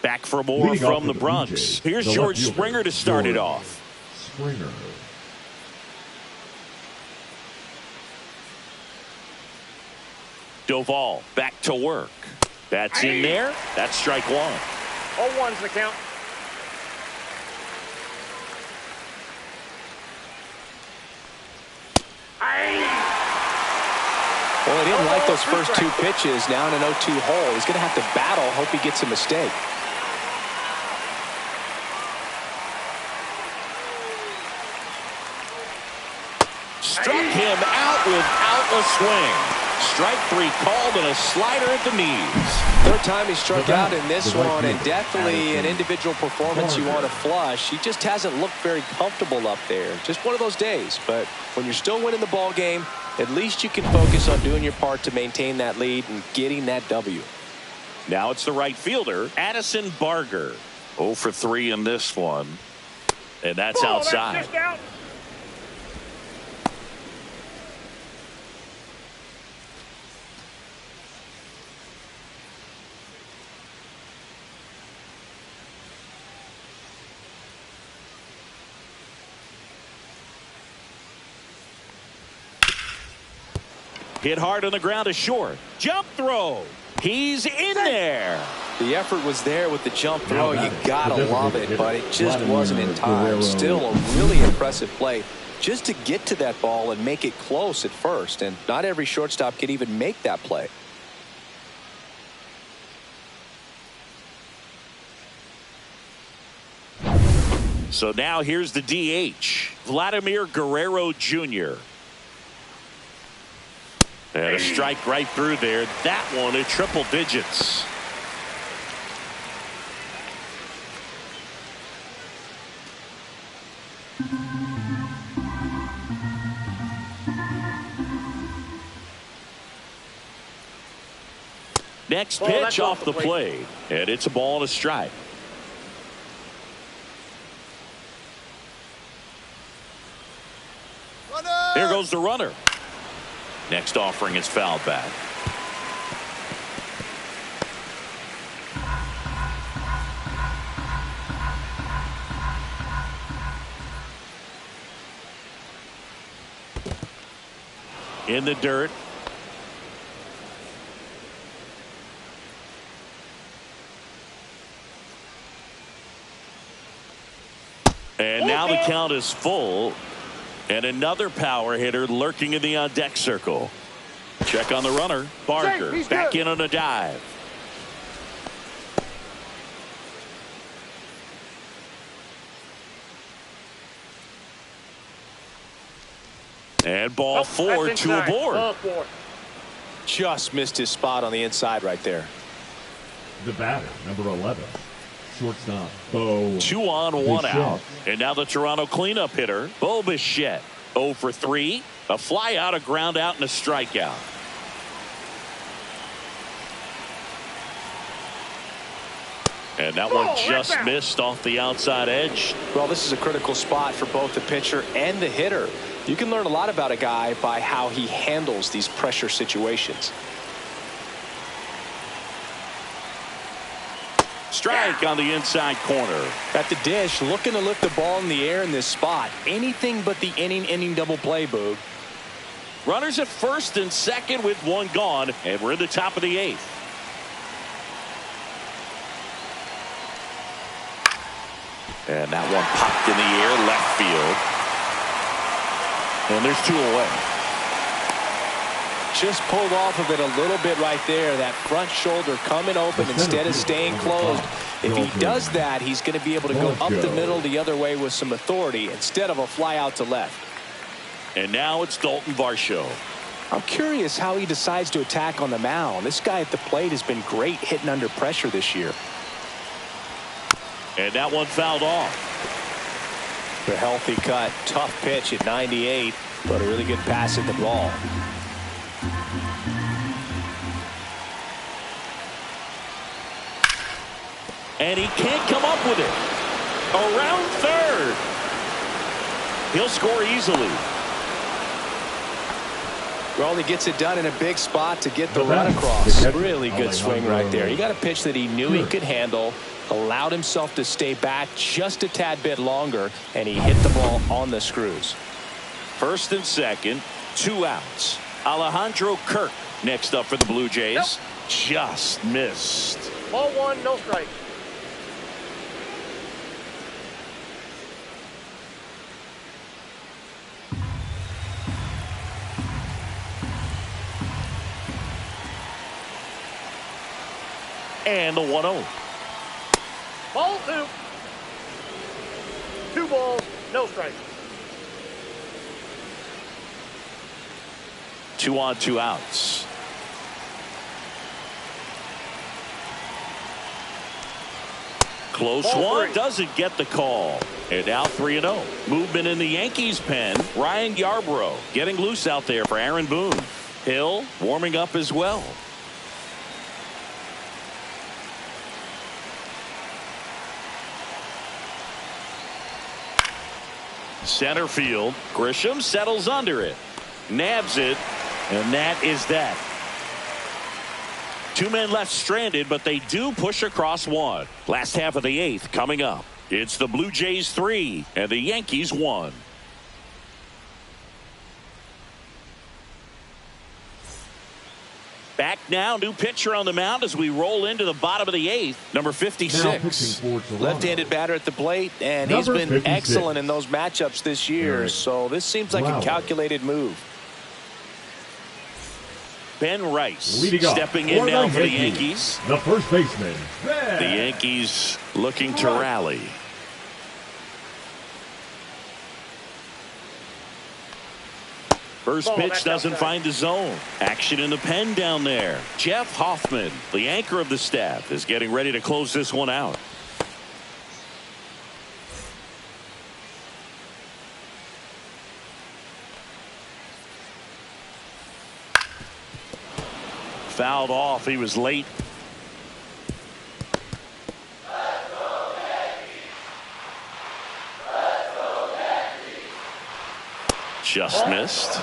Back for more Leading from off the for Bronx. Blue Jays, Here's the George left fielder, Springer to start it George off. Springer. Doval back to work. That's in there. That's strike one. 0-1's the count. Well, he didn't like those first two pitches. Now in an 0-2 hole, he's going to have to battle. Hope he gets a mistake. Struck him out without a swing. Strike three called and a slider at the knees. Third time he struck out in this one, and definitely an individual performance you want to flush. He just hasn't looked very comfortable up there. Just one of those days. But when you're still winning the ball game, at least you can focus on doing your part to maintain that lead and getting that W. Now it's the right fielder, Addison Barger. 0 for 3 in this one. And that's outside. That's just out. Hit hard on the ground to short. Jump throw. He's in there. The effort was there with the jump throw. You gotta love it, but it just wasn't in time. Still a really impressive play just to get to that ball and make it close at first. And not every shortstop can even make that play. So now here's the DH, Vladimir Guerrero Jr. And a strike right through there. That one at triple digits. Next Ball, pitch that's off the plate. And it's a ball and a strike. There goes the runner. Next offering is fouled back. In the dirt. And now the count is full. And another power hitter lurking in the on-deck circle. Check on the runner. Barker back in on a dive. And ball four, two aboard. Just missed his spot on the inside right there. The batter, number 11, shortstop, Bo. 2 on, 1 Bichette. out. And now the Toronto cleanup hitter, Bo Bichette. 0 for 3. A fly out, a ground out, and a strikeout. And that one just missed off the outside edge. Well, this is a critical spot for both the pitcher and the hitter. You can learn a lot about a guy by how he handles these pressure situations. Strike on the inside corner. At the dish, looking to lift the ball in the air in this spot. Anything but the inning double play, Boog. Runners at first and second with 1 gone, and we're in the top of the 8th. And that one popped in the air, left field. And there's 2 away. Just pulled off of it a little bit right there. That front shoulder coming open instead of staying closed. If he does that, he's going to be able to go up the middle the other way with some authority instead of a fly out to left. And now it's Dalton Varsho. I'm curious how he decides to attack on the mound. This guy at the plate has been great hitting under pressure this year. And that one fouled off. The healthy cut, tough pitch at 98, but a really good pass at the ball. And he can't come up with it. Around third. He'll score easily. Well, he gets it done in a big spot to get the run across. Really good swing right there. He got a pitch that he knew he could handle, allowed himself to stay back just a tad bit longer, and he hit the ball on the screws. First and second, 2 outs. Alejandro Kirk next up for the Blue Jays. Just missed. Ball 1, no strike. And the 1-0. Ball 2. 2 balls, no strikes. 2 on, 2 outs. Close Ball one, 3. doesn't get the call. And now 3-0. Movement in the Yankees pen. Ryan Yarbrough getting loose out there for Aaron Boone. Hill warming up as well. Center field. Grisham settles under it. Nabs it. And that is that. 2 men left stranded, but they do push across 1. Last half of the 8th coming up. It's the Blue Jays 3 and the Yankees 1. Back now, new pitcher on the mound as we roll into the bottom of the 8th. Number 56. Left-handed batter at the plate, and he's been 56. excellent in those matchups this year. So this seems like a calculated move. Ben Rice Leading stepping in now for the Yankees. The first baseman, Ben. The Yankees looking to rally. First pitch doesn't find the zone. Action in the pen down there. Jeff Hoffman, the anchor of the staff, is getting ready to close this one out. Fouled off. He was late Just missed.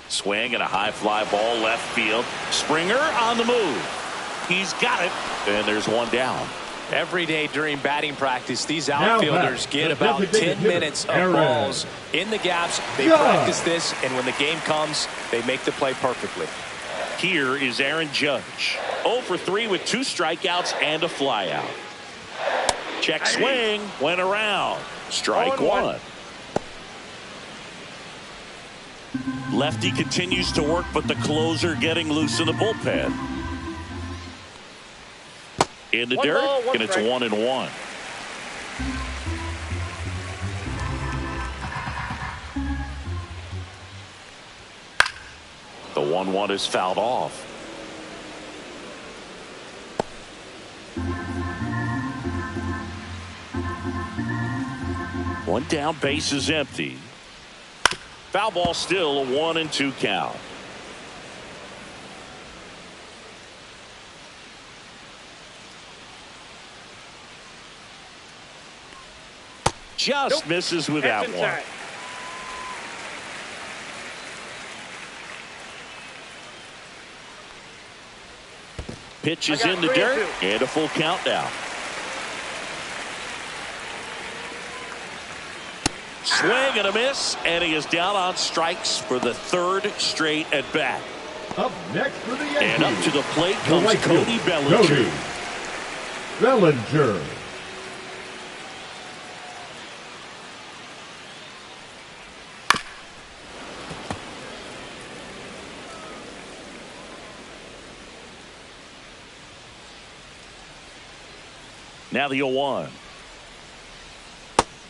Swing and a high fly ball left field. Springer on the move. He's got it. And there's one down. Every day during batting practice, these outfielders get about 10 minutes of balls in the gaps. They practice this, and when the game comes, they make the play perfectly. Here is Aaron Judge. 0 for 3 with 2 strikeouts and a flyout. Check swing. Went around. Strike one. Lefty continues to work, but the closer getting loose in the bullpen. In the dirt, and it's 1-1. The 1-1 is fouled off. One down, base is empty. Foul ball, still a 1-2 count. Just misses with that one. Pitch is in the dirt, and a full count now. Swing and a miss, and he is down on strikes for the 3rd straight at bat. Up next for the Yankees. And up to the plate comes Cody Bellinger. Bellinger. Now the 0-1.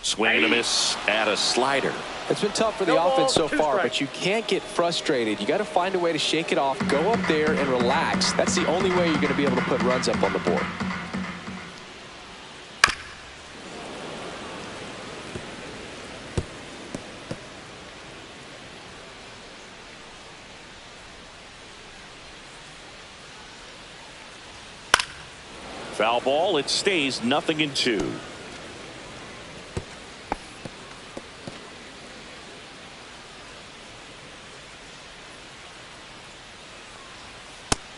Swing and a miss at a slider. It's been tough for the offense so far, but you can't get frustrated. You got to find a way to shake it off, go up there and relax. That's the only way you're going to be able to put runs up on the board. Foul ball, it stays 0-2.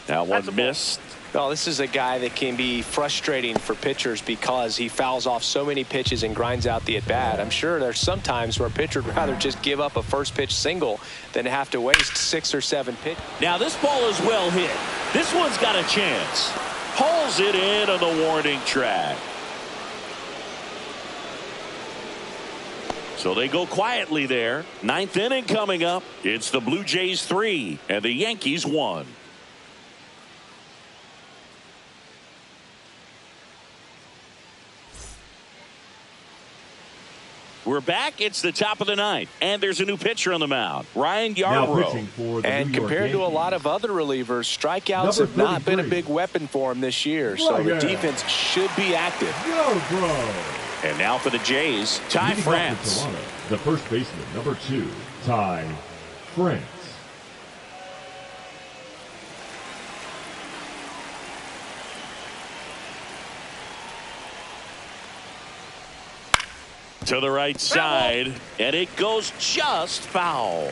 That one missed. Well, this is a guy that can be frustrating for pitchers because he fouls off so many pitches and grinds out the at-bat. I'm sure there's some times where a pitcher would rather just give up a first pitch single than have to waste 6 or 7 pitches. Now this ball is well hit. This one's got a chance. Pulls it in on the warning track. So they go quietly there. 9th inning coming up. It's the Blue Jays 3 and the Yankees 1. We're back. It's the top of the 9th, and there's a new pitcher on the mound, Ryan Yarbrough. And compared to a lot of other relievers, strikeouts have not been a big weapon for him this year, so the defense should be active. And now for the Jays, Ty France. The first baseman, number 2, Ty France. To the right side, and it goes just foul.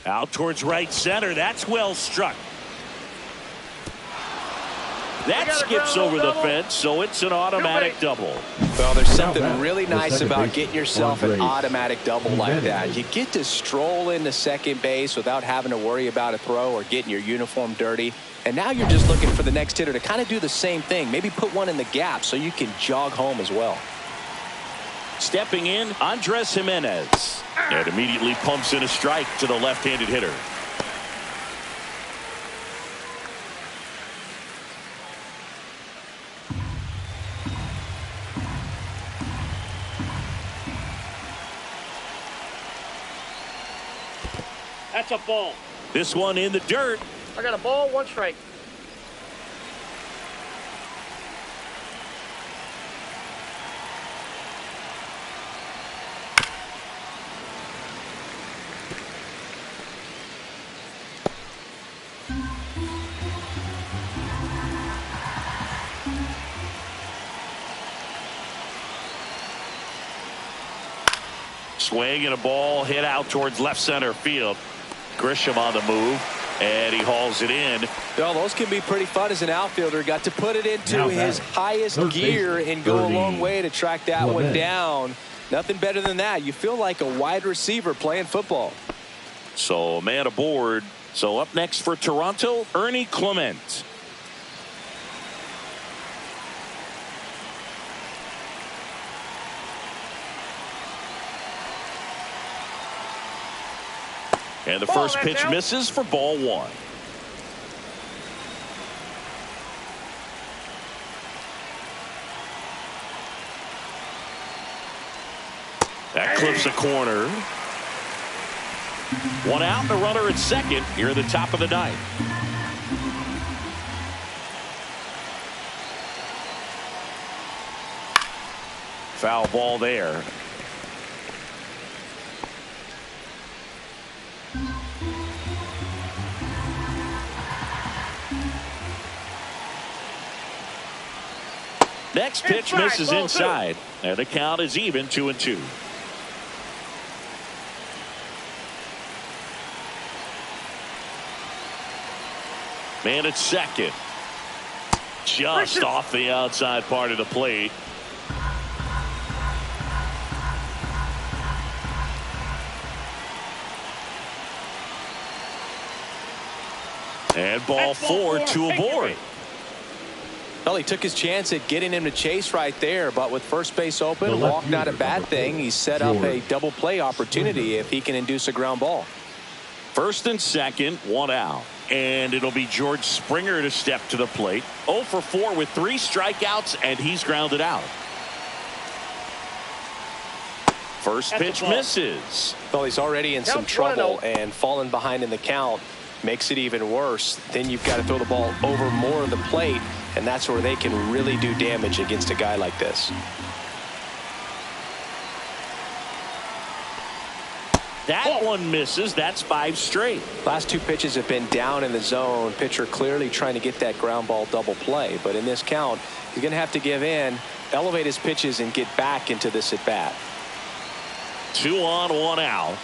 Out towards right center. That's well struck. That skips over the fence, so it's an automatic double. Well, there's something really nice about getting yourself an automatic double like that. You get to stroll into second base without having to worry about a throw or getting your uniform dirty. And now you're just looking for the next hitter to kind of do the same thing. Maybe put one in the gap so you can jog home as well. Stepping in, Andres Jimenez. And immediately pumps in a strike to the left-handed hitter. That's a ball. This one in the dirt. I got a ball, 1 strike. Swing and a ball hit out towards left center field. Grisham on the move, and he hauls it in. Well, those can be pretty fun as an outfielder. Got to put it into his highest gear and go a long way to track that one down. Nothing better than that. You feel like a wide receiver playing football. So man aboard. So up next for Toronto, Ernie Clement. And the first pitch misses for ball one. That clips a corner. One out, and a runner at second here at the top of the ninth. Foul ball there. Next pitch misses inside, and the count is even 2-2. Man at second. Just off the outside part of the plate. And ball four, two aboard. Well, he took his chance at getting him to chase right there, but with first base open, walk not a bad thing. He set up a double play opportunity if he can induce a ground ball. First and second, one out. And it'll be George Springer to step to the plate. 0 for 4 with 3 strikeouts, and he's grounded out. First pitch misses. Well, he's already in some trouble, and falling behind in the count makes it even worse. Then you've got to throw the ball over more of the plate, and that's where they can really do damage against a guy like this. That one misses. That's 5 straight. Last 2 pitches have been down in the zone. Pitcher clearly trying to get that ground ball double play, but in this count, he's going to have to give in, elevate his pitches, and get back into this at bat. 2 on, 1 out.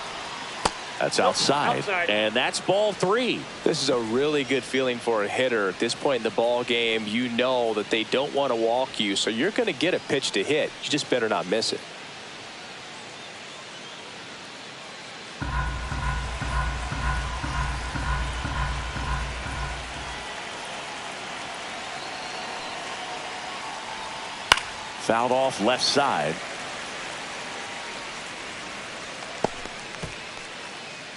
That's outside. And that's ball 3. This is a really good feeling for a hitter at this point in the ball game. You know that they don't want to walk you, so you're going to get a pitch to hit. You just better not miss it. Fouled off left side.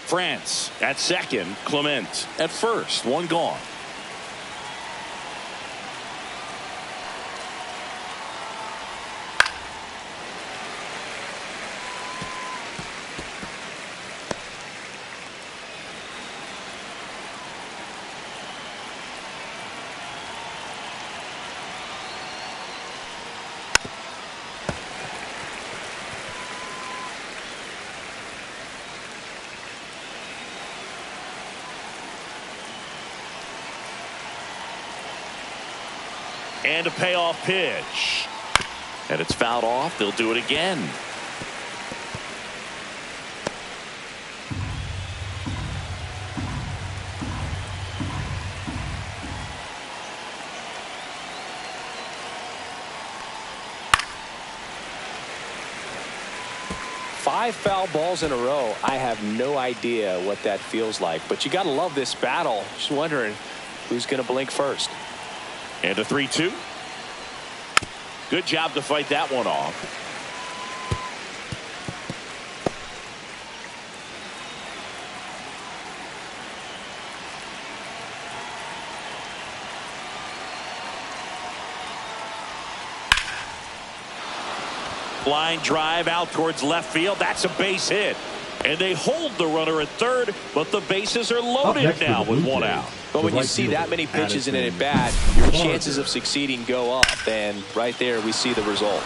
France at second. Clement at first. 1 gone. And a payoff pitch. And it's fouled off. They'll do it again. Five foul balls in a row. I have no idea what that feels like, but you got to love this battle. Just wondering who's going to blink first. And a 3-2. Good job to fight that one off. Line drive out towards left field. That's a base hit. And they hold the runner at third, but the bases are loaded now with 1 out. But when you see that many pitches in an at bat, your chances of succeeding go up, and right there we see the result.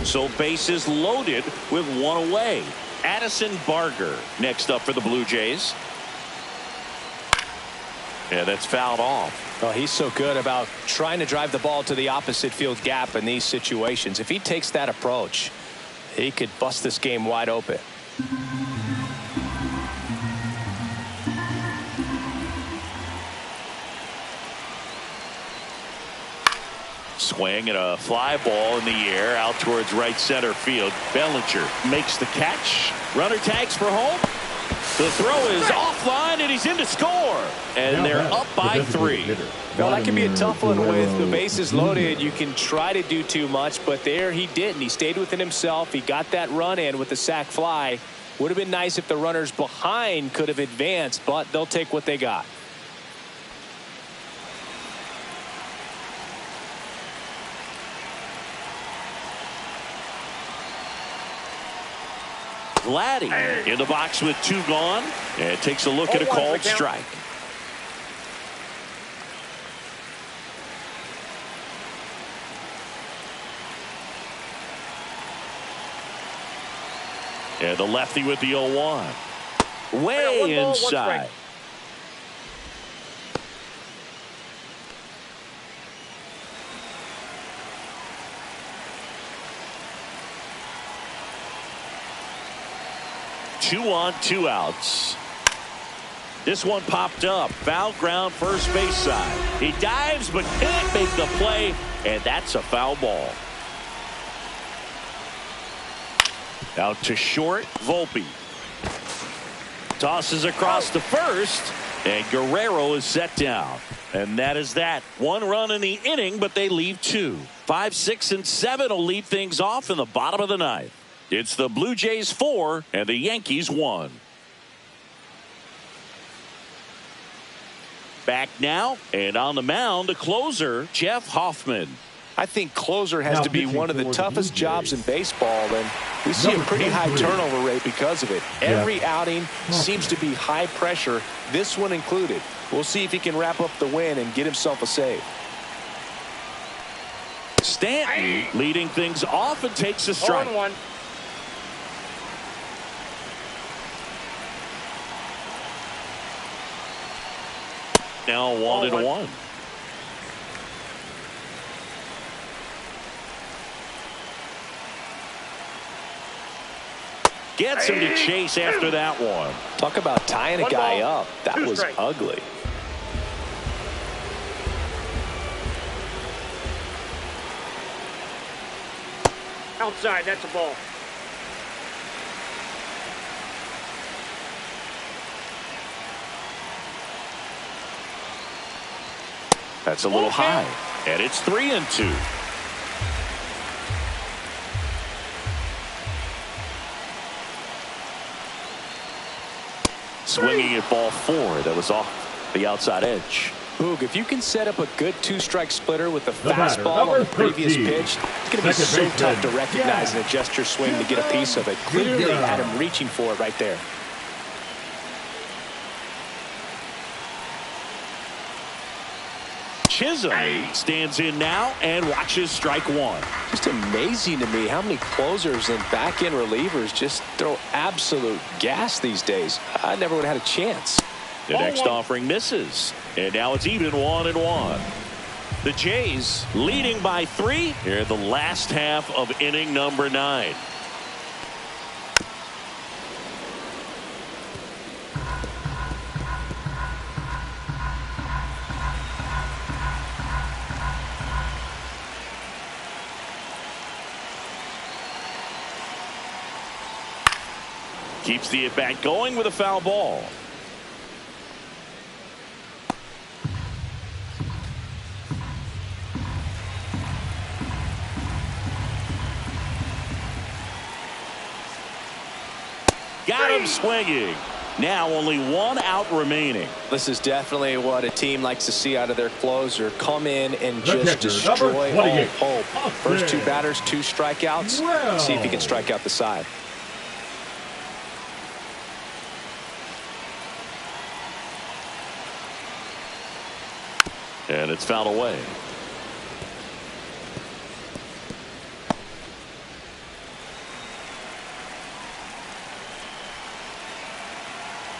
So bases loaded with 1 away. Addison Barger next up for the Blue Jays. Yeah, that's fouled off. Well, he's so good about trying to drive the ball to the opposite field gap in these situations. If he takes that approach, he could bust this game wide open. Swing and a fly ball in the air out towards right center field. Bellinger makes the catch. Runner tags for home. The throw is offline and he's in to score. And they're up by 3. Well, that can be a tough one with the bases loaded. You can try to do too much, but there he didn't. He stayed within himself. He got that run in with the sac fly. Would have been nice if the runners behind could have advanced, but they'll take what they got. Vladdy in the box with 2 gone and takes a look at a called strike. And the lefty with the 0-1. Way inside. Two on, 2 outs. This one popped up. Foul ground, first base side. He dives but can't make the play, and that's a foul ball. Out to short, Volpe. Tosses across to first, and Guerrero is set down. And that is that. 1 run in the inning, but they leave 2. 5, 6, and 7 will lead things off in the bottom of the 9th. It's the Blue Jays 4 and the Yankees 1. Back now, and on the mound, the closer, Jeff Hoffman. I think closer has to be one of the toughest jobs in baseball, and we see a pretty high turnover rate because of it. Every outing seems to be high pressure, this one included. We'll see if he can wrap up the win and get himself a save. Stanton leading things off and takes a strike. 0-1. Now 1-1. Gets him to chase after that one. Talk about tying a guy up. That was ugly. Outside, that's a ball. That's a little high. And it's 3-2. Swinging at ball 4. That was off the outside edge. Boog, if you can set up a good 2-strike splitter with the fastball on the previous pitch, it's going to be so tough to recognize and adjust your swing to get a piece of it. Clearly had him reaching for it right there. Chisholm stands in now and watches strike 1. Just amazing to me how many closers and back-end relievers just throw absolute gas these days. I never would have had a chance. The next offering misses, and now it's even 1-1. The Jays leading by 3 here in the last half of inning number 9. Keeps the at-bat going with a foul ball. Got him swinging. Now only 1 out remaining. This is definitely what a team likes to see out of their closer. Come in and just destroy all hope. First 2 batters, 2 strikeouts. See if he can strike out the side. And it's fouled away.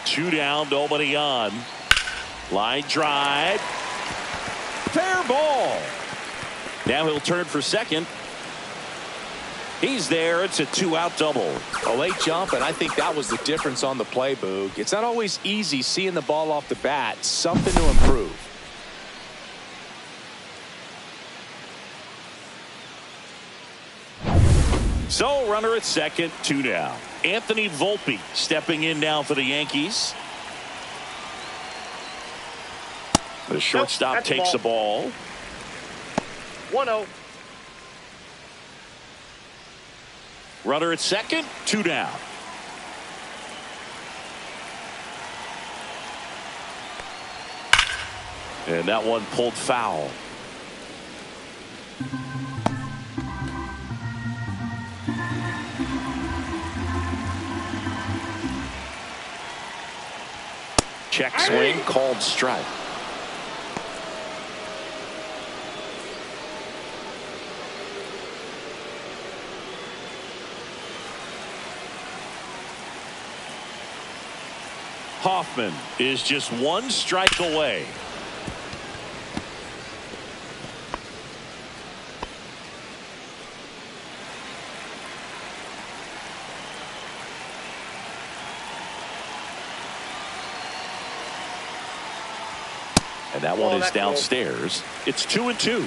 Two down, nobody on. Line drive. Fair ball. Now he'll turn for second. He's there. It's a 2-out double. A late jump, and I think that was the difference on the play, Boog. It's not always easy seeing the ball off the bat. Something to improve. So runner at second, 2 down. Anthony Volpe stepping in now for the Yankees. The shortstop takes the ball. 1-0. Runner at second, 2 down. And that one pulled foul. Check swing, called strike. Hoffman is just 1 strike away. And that one is downstairs. It's 2-2.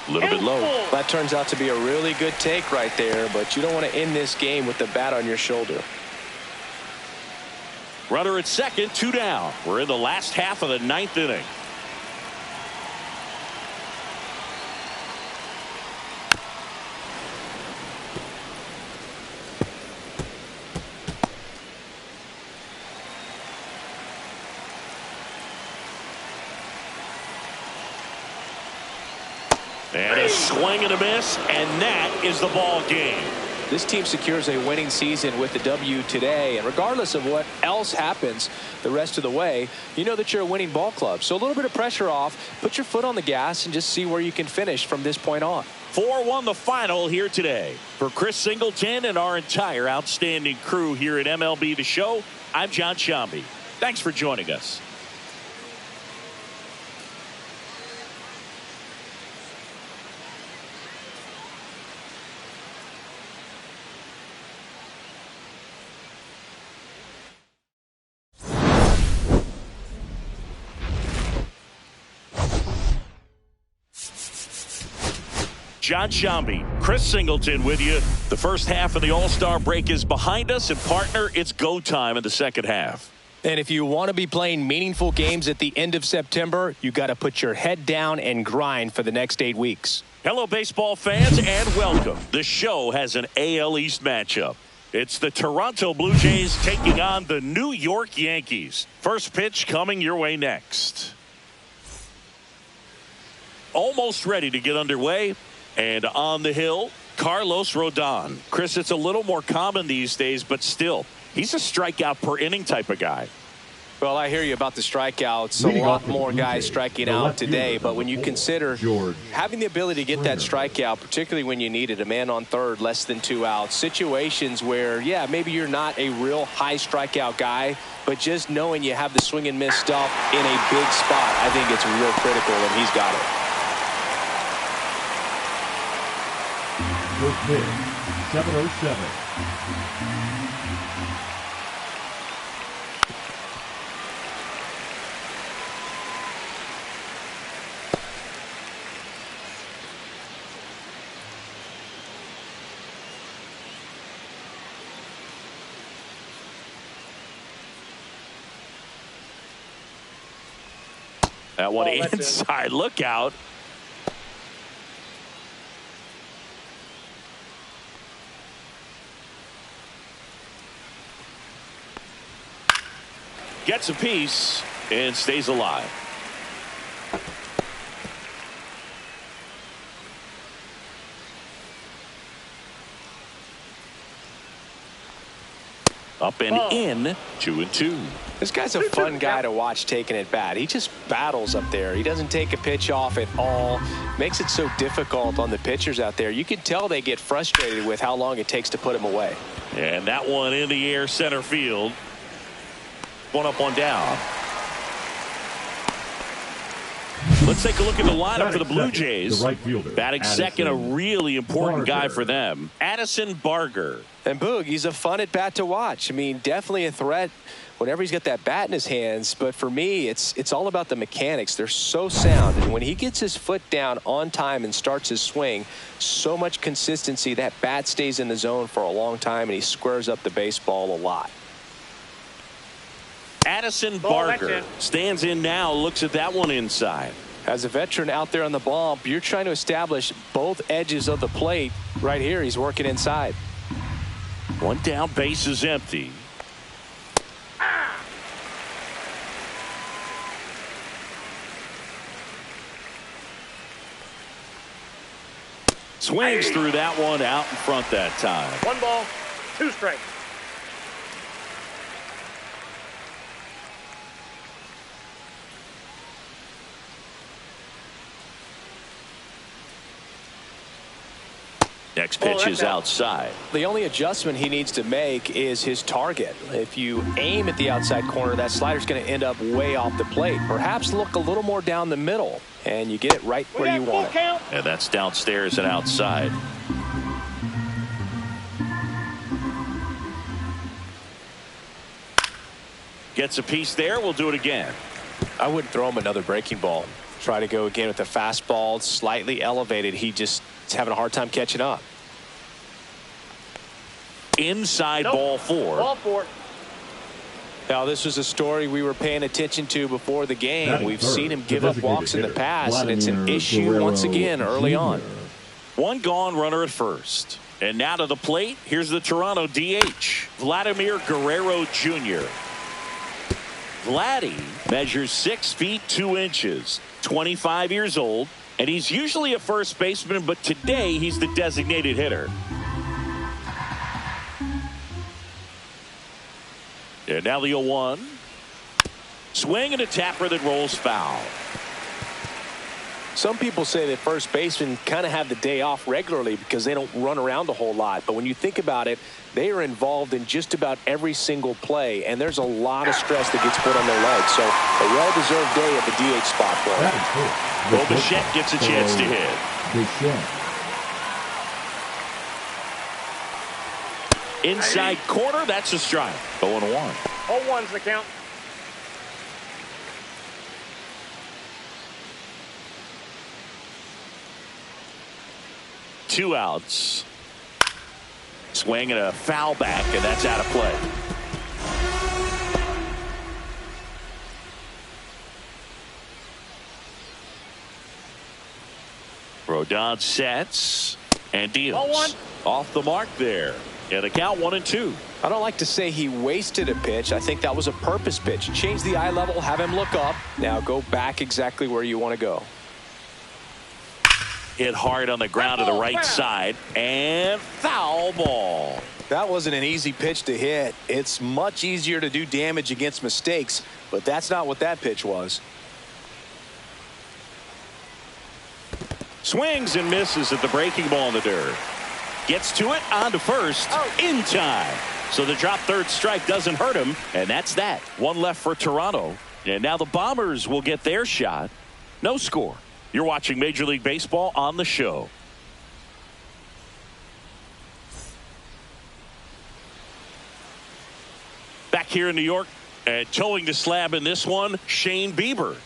A little bit low. That turns out to be a really good take right there, but you don't want to end this game with the bat on your shoulder. Runner at second, 2 down. We're in the last half of the 9th inning. And a swing and a miss, and that is the ball game. This team secures a winning season with the W today, and regardless of what else happens the rest of the way, you know that you're a winning ball club. So a little bit of pressure off, put your foot on the gas, and just see where you can finish from this point on. 4-1 the final here today. For Chris Singleton and our entire outstanding crew here at MLB The Show, I'm John Shambi. Thanks for joining us. John Shambi, Chris Singleton with you. The first half of the All-Star break is behind us, and partner, it's go time in the second half. And if you want to be playing meaningful games at the end of September, you got to put your head down and grind for the next 8 weeks. Hello, baseball fans, and welcome. The show has an AL East matchup. It's the Toronto Blue Jays taking on the New York Yankees. First pitch coming your way next. Almost ready to get underway. And on the hill, Carlos Rodon. Chris, it's a little more common these days, but still, he's a strikeout per inning type of guy. Well, I hear you about the strikeouts. A lot more guys striking out today, but when you consider having the ability to get that strikeout, particularly when you need it, a man on third, less than 2 outs, situations where, yeah, maybe you're not a real high strikeout guy, but just knowing you have the swing and miss stuff in a big spot, I think it's real critical, and he's got it. First pitch, 7:07. That one inside. Look out. Gets a piece and stays alive. Up and in, 2-2. This guy's a fun guy to watch taking at bat. He just battles up there. He doesn't take a pitch off at all. Makes it so difficult on the pitchers out there. You can tell they get frustrated with how long it takes to put him away. And that one in the air center field. One up, one down. Let's take a look at the lineup for the Blue Jays. Batting second, a really important guy for them, Addison Barger. And Boog, he's a fun at bat to watch. I mean, definitely a threat whenever he's got that bat in his hands. But for me, it's all about the mechanics. They're so sound. And when he gets his foot down on time and starts his swing, so much consistency, that bat stays in the zone for a long time, and he squares up the baseball a lot. Addison Barger stands in now, looks at that one inside. As a veteran out there on the bump, you're trying to establish both edges of the plate. Right here, he's working inside. One down, base is empty. Swings through that one, out in front that time. 1 ball, 2 strikes. Next pitch is outside. The only adjustment he needs to make is his target. If you aim at the outside corner, that slider's going to end up way off the plate. Perhaps look a little more down the middle, and you get it right where you want it. And that's downstairs and outside. Gets a piece there. We'll do it again. I wouldn't throw him another breaking ball. Try to go again with the fastball, slightly elevated. He's having a hard time catching up. Inside ball 4. Ball 4. Now, this was a story we were paying attention to before the game. We've seen him give up walks in the past, and it's an issue once again early on. One gone, runner at first. And now to the plate, here's the Toronto DH, Vladimir Guerrero Jr. Vladdy measures 6 feet 2 inches, 25 years old, and he's usually a first baseman, but today he's the designated hitter. And now the 0-1. Swing and a tapper that rolls foul. Some people say that first basemen kind of have the day off regularly because they don't run around a whole lot. But when you think about it, they are involved in just about every single play, and there's a lot of stress that gets put on their legs. So a well-deserved day at the DH spot for him. Well, Bichette gets a chance to hit. Inside corner, that's a strike. 0-1. 0-1's the count. Two outs. Swing and a foul back, and that's out of play. Rodon sets and deals. Off the mark there. And a count 1-2. I don't like to say he wasted a pitch. I think that was a purpose pitch. Change the eye level, have him look up. Now go back exactly where you want to go. Hit hard on the ground to the right side, and foul ball. That wasn't an easy pitch to hit. It's much easier to do damage against mistakes, but that's not what that pitch was. Swings and misses at the breaking ball in the dirt. Gets to it, on to first, in time. So the drop third strike doesn't hurt him, and that's that. One left for Toronto. And now the Bombers will get their shot. No score. You're watching Major League Baseball on the show. Back here in New York, towing the slab in this one, Shane Bieber.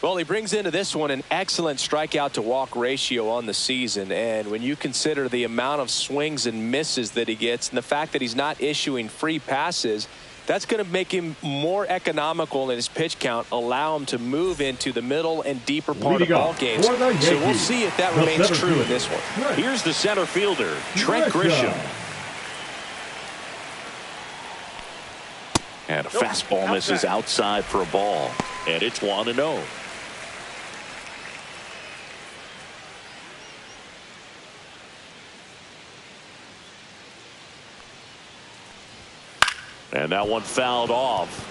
Well, he brings into this one an excellent strikeout to walk ratio on the season. And when you consider the amount of swings and misses that he gets and the fact that he's not issuing free passes, that's going to make him more economical in his pitch count, allow him to move into the middle and deeper part of ball games. So we'll see if that remains true in this one. Here's the center fielder, Trent Grisham. And a fastball misses outside for a ball. And it's 1-0. And that one fouled off.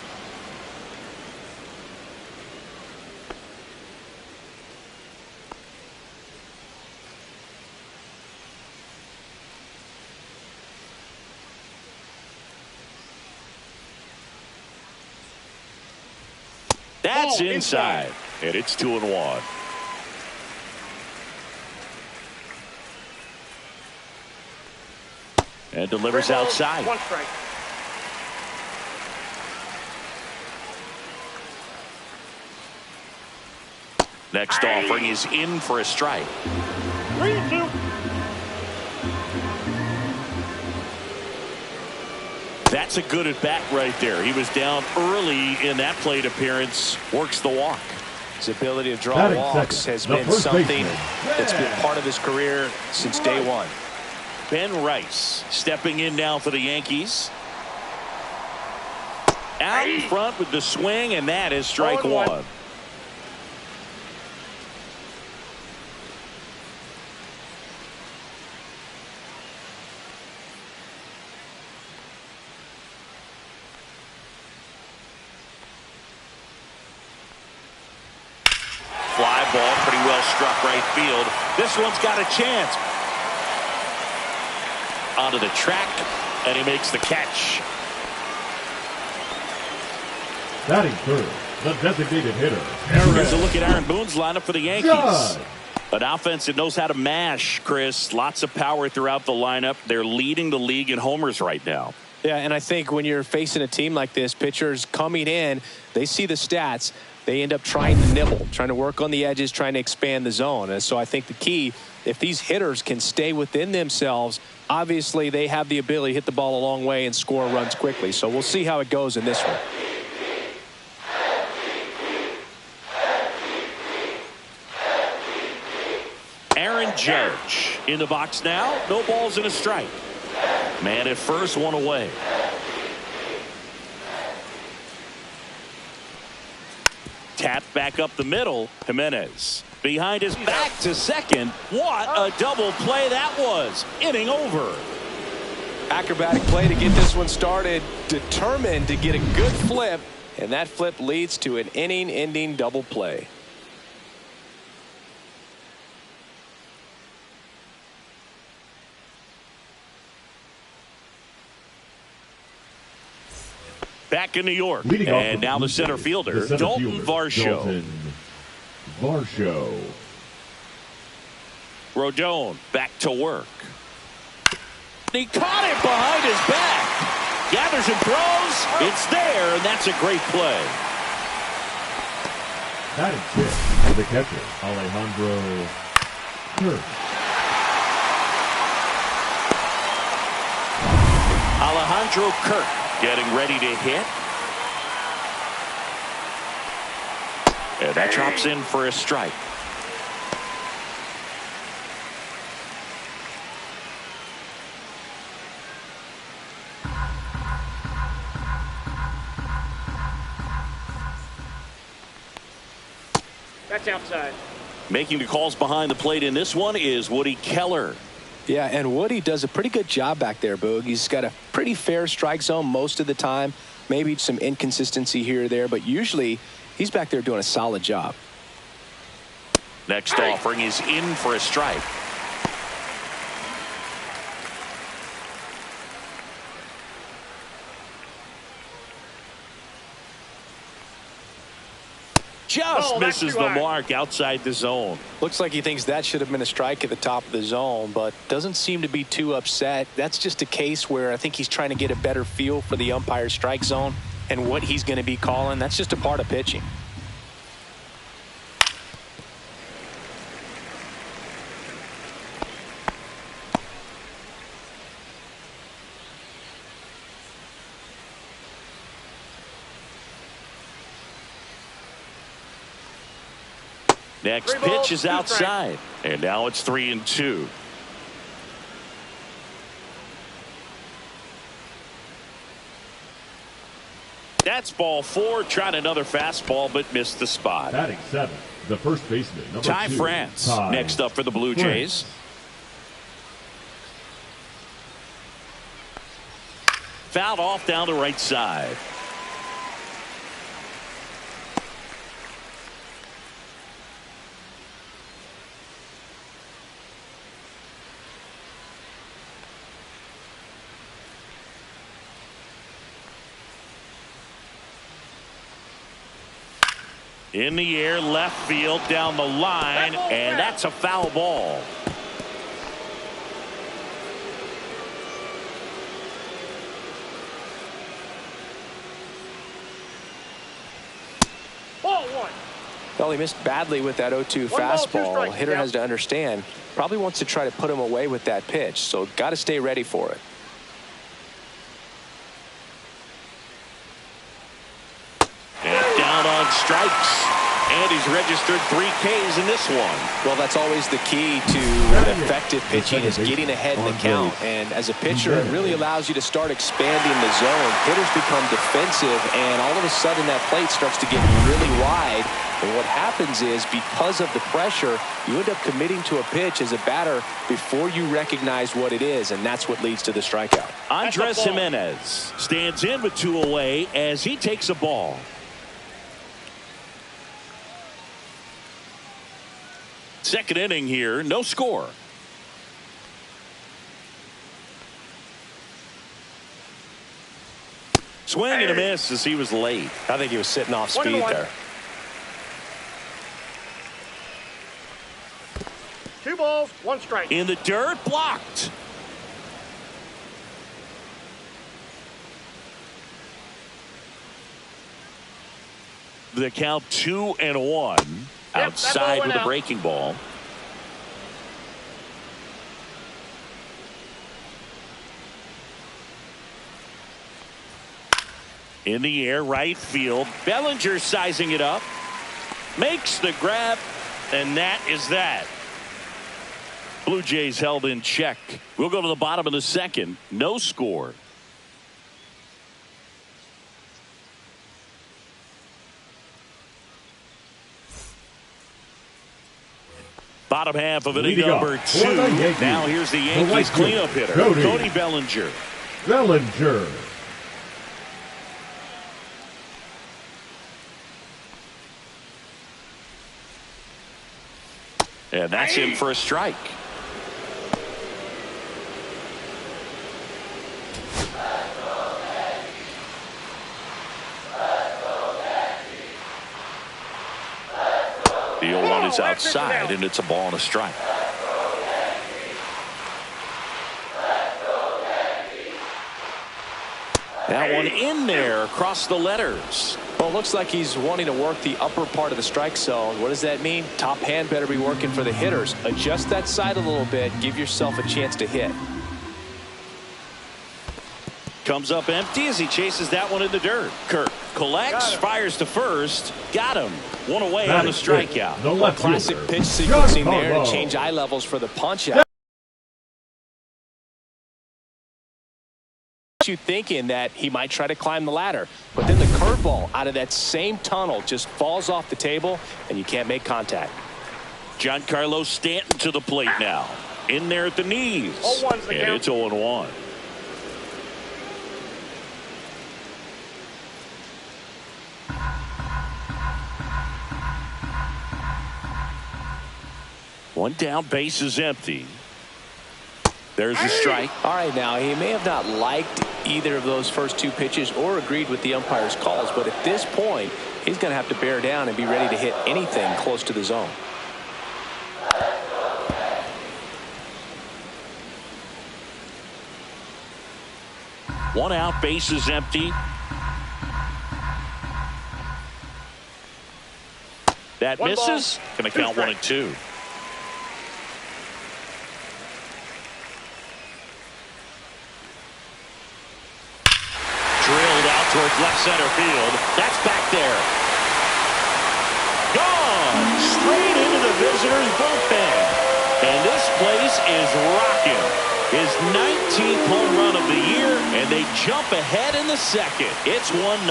That's inside. And it's 2-1. And delivers outside. 1 strike. Next offering is in for a strike. 3-2. That's a good at bat right there. He was down early in that plate appearance. Works the walk. His ability to draw walks has been something that's been part of his career since day one. Ben Rice stepping in now for the Yankees. Out in front with the swing, and that is strike 1. Fly ball, pretty well struck right field. This one's got a chance. Onto the track, and he makes the catch. Batting third, the designated hitter. Here's a look at Aaron Boone's lineup for the Yankees. An offense that knows how to mash, Chris. Lots of power throughout the lineup. They're leading the league in homers right now. Yeah, and I think when you're facing a team like this, pitchers coming in, they see the stats. They end up trying to nibble, trying to work on the edges, trying to expand the zone. And so I think the key, if these hitters can stay within themselves, obviously they have the ability to hit the ball a long way and score runs quickly. So we'll see how it goes in this one. Aaron Judge in the box now. No balls and a strike. Man at first, one away. Tap back up the middle. Jimenez behind his back to second. What a double play that was. Inning over. Acrobatic play to get this one started. Determined to get a good flip. And that flip leads to an inning-ending double play. Back in New York. And now the center fielder, Dalton Varsho. Rodon back to work. He caught it behind his back. Gathers and throws. It's there, and that's a great play. Batting fifth for the catcher, Alejandro Kirk. Alejandro Kirk getting ready to hit. And that drops in for a strike. That's outside. Making the calls behind the plate in this one is Woody Keller. Yeah, and Woody does a pretty good job back there, Boog. He's got a pretty fair strike zone most of the time. Maybe some inconsistency here or there, but usually he's back there doing a solid job. Next offering is in for a strike. Just misses the mark outside the zone. Looks like he thinks that should have been a strike at the top of the zone, but doesn't seem to be too upset. That's just a case where I think he's trying to get a better feel for the umpire's strike zone and what he's going to be calling. That's just a part of pitching. Next pitch is outside, and now it's 3-2. That's ball 4. Tried another fastball, but missed the spot. Batting seventh, the first baseman, number Ty 2, France Ty next up for the Blue Jays. Fouled off down the right side. In the air, left field, down the line, and that's a foul ball. Ball one. Well, he missed badly with that 0-2 fastball. Hitter has to understand. Probably wants to try to put him away with that pitch, so got to stay ready for it. And down on strikes. And he's registered 3 Ks in this one. Well, that's always the key to effective pitching, is getting ahead in the count. And as a pitcher, it really allows you to start expanding the zone. Hitters become defensive, and all of a sudden that plate starts to get really wide. And what happens is, because of the pressure, you end up committing to a pitch as a batter before you recognize what it is, and that's what leads to the strikeout. Andres Jimenez stands in with 2 away as he takes a ball. Second inning here, no score. Swing and a miss as he was late. I think he was sitting off speed there. 2 balls, 1 strike. In the dirt, blocked. The count 2-1. Outside with a breaking ball. In the air, right field. Bellinger sizing it up. Makes the grab, and that is that. Blue Jays held in check. We'll go to the bottom of the second. No score. Bottom half of inning number 2. Now here's the Yankees cleanup hitter, Cody Bellinger. And that's him for a strike. The 0-1 is outside, and it's a ball and a strike. That one in there across the letters. Well, it looks like he's wanting to work the upper part of the strike zone. What does that mean? Top hand better be working for the hitters. Adjust that side a little bit. Give yourself a chance to hit. Comes up empty as he chases that one in the dirt. Kirk collects, fires to first. Got him. 1 away on the strikeout. A classic pitch sequencing there to change eye levels for the punch out. You thinking that he might try to climb the ladder, but then the curveball out of that same tunnel just falls off the table, and you can't make contact. Giancarlo Stanton to the plate now. In there at the knees. And it's 0-1. One down, base is empty. There's a strike. All right, now he may have not liked either of those first 2 pitches or agreed with the umpire's calls, but at this point he's going to have to bear down and be ready to hit anything close to the zone. One out, base is empty. That misses. Going to count 1 and 2. Towards left center field. That's back there. Gone. Straight into the visitors' bullpen. And this place is rocking. His 19th home run of the year, and they jump ahead in the second. It's 1-0.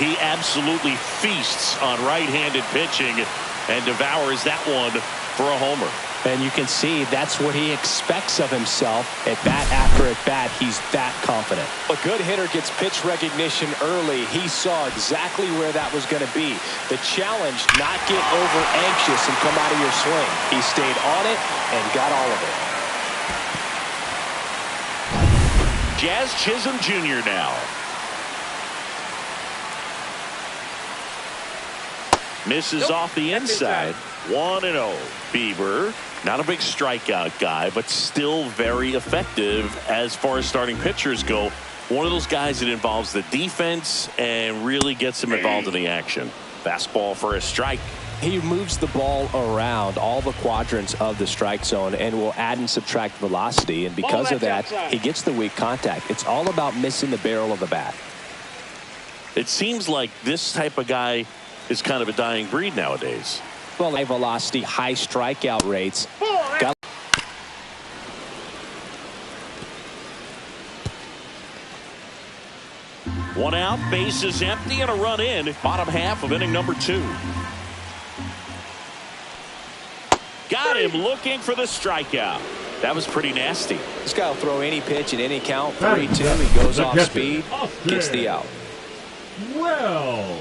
He absolutely feasts on right-handed pitching and devours that one for a homer. And you can see that's what he expects of himself at bat after at bat. He's that confident. A good hitter gets pitch recognition early. He saw exactly where that was going to be. The challenge, not get over anxious and come out of your swing. He stayed on it and got all of it. Jazz Chisholm Jr. now. Misses off the inside. 1-0. Bieber, not a big strikeout guy, but still very effective as far as starting pitchers go. One of those guys that involves the defense and really gets him involved in the action. Fastball for a strike. He moves the ball around all the quadrants of the strike zone and will add and subtract velocity. And because of that, he gets the weak contact. It's all about missing the barrel of the bat. It seems like this type of guy is kind of a dying breed nowadays. Well, high velocity, high strikeout rates. One out, base is empty, and a run in. Bottom half of inning number 2. Got him looking for the strikeout. That was pretty nasty. This guy will throw any pitch at any count. 3-2. He goes off speed, gets the out. Well.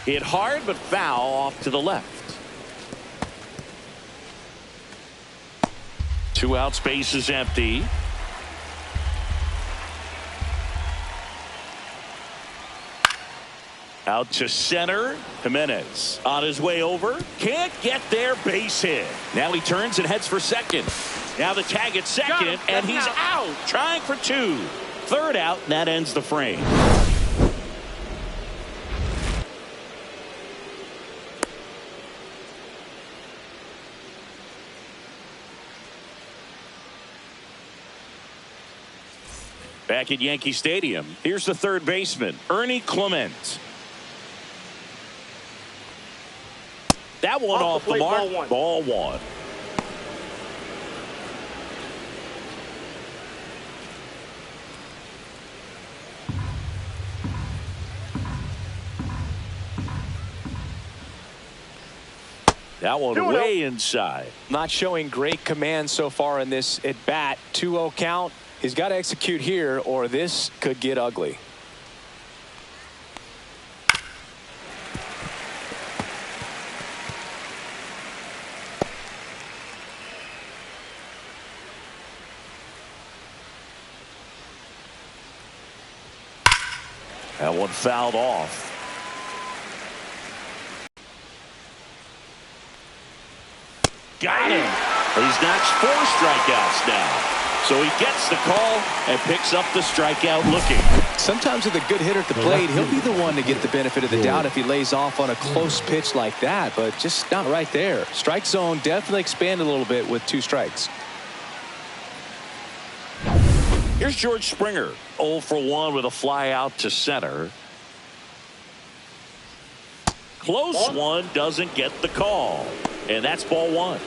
Hit hard but foul off to the left. 2 outs, base is empty. Out to center. Jimenez on his way over. Can't get there. Base hit. Now he turns and heads for second. Now the tag at second, and he's out. Trying for 2. Third out, and that ends the frame. Back at Yankee Stadium, here's the third baseman, Ernie Clement. That one off the mark. Ball one. That one way inside. Not showing great command so far in this at bat. 2-0 count. He's got to execute here or this could get ugly. That one fouled off. Got him. He's notched 4 strikeouts now. So he gets the call and picks up the strikeout looking. Sometimes with a good hitter at the plate, he'll be the one to get the benefit of the doubt if he lays off on a close pitch like that, but just not right there. Strike zone definitely expanded a little bit with 2 strikes. Here's George Springer, 0 for 1 with a fly out to center. Close one, doesn't get the call, and that's ball 1.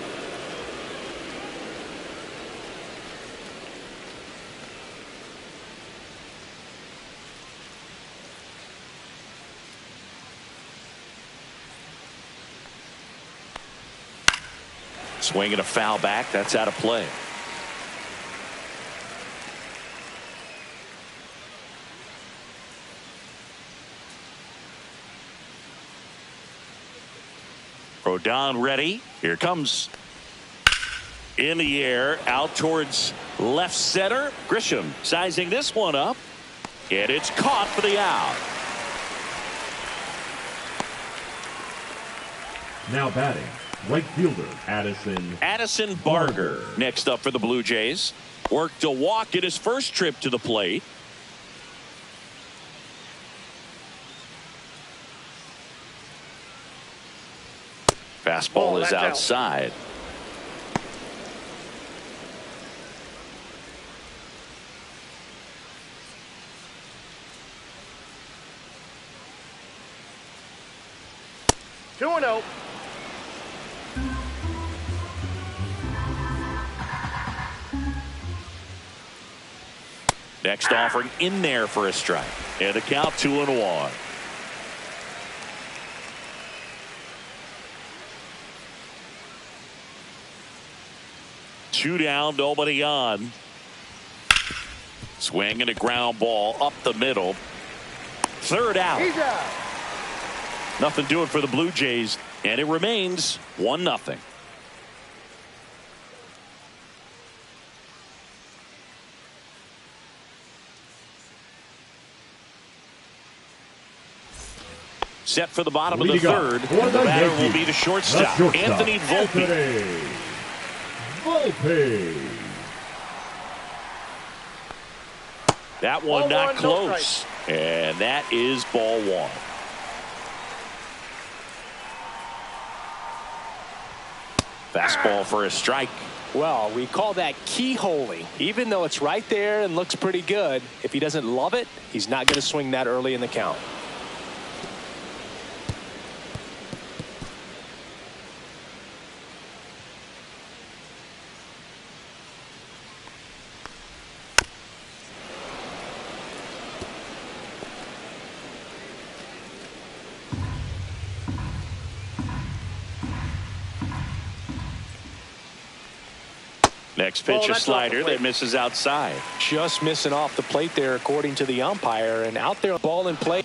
Swinging a foul back. That's out of play. Rodon ready. Here comes. In the air. Out towards left center. Grisham sizing this one up. And it's caught for the out. Now batting, right fielder Addison Barger next up for the Blue Jays. Worked a walk in his first trip to the plate. Fastball is outside. Next offering in there for a strike. And the count 2-1. Two down, nobody on. Swing and a ground ball up the middle. Third out. He's out. Nothing doing for the Blue Jays, and it remains 1-0. Set for the bottom of the third. The batter will be the shortstop, Anthony Volpe. That one not close, and that is ball one. Fastball for a strike. Well, we call that keyholing. Even though it's right there and looks pretty good, if he doesn't love it, he's not going to swing that early in the count. Next pitch, a slider that misses outside. Just missing off the plate there, according to the umpire. And out there, ball in play.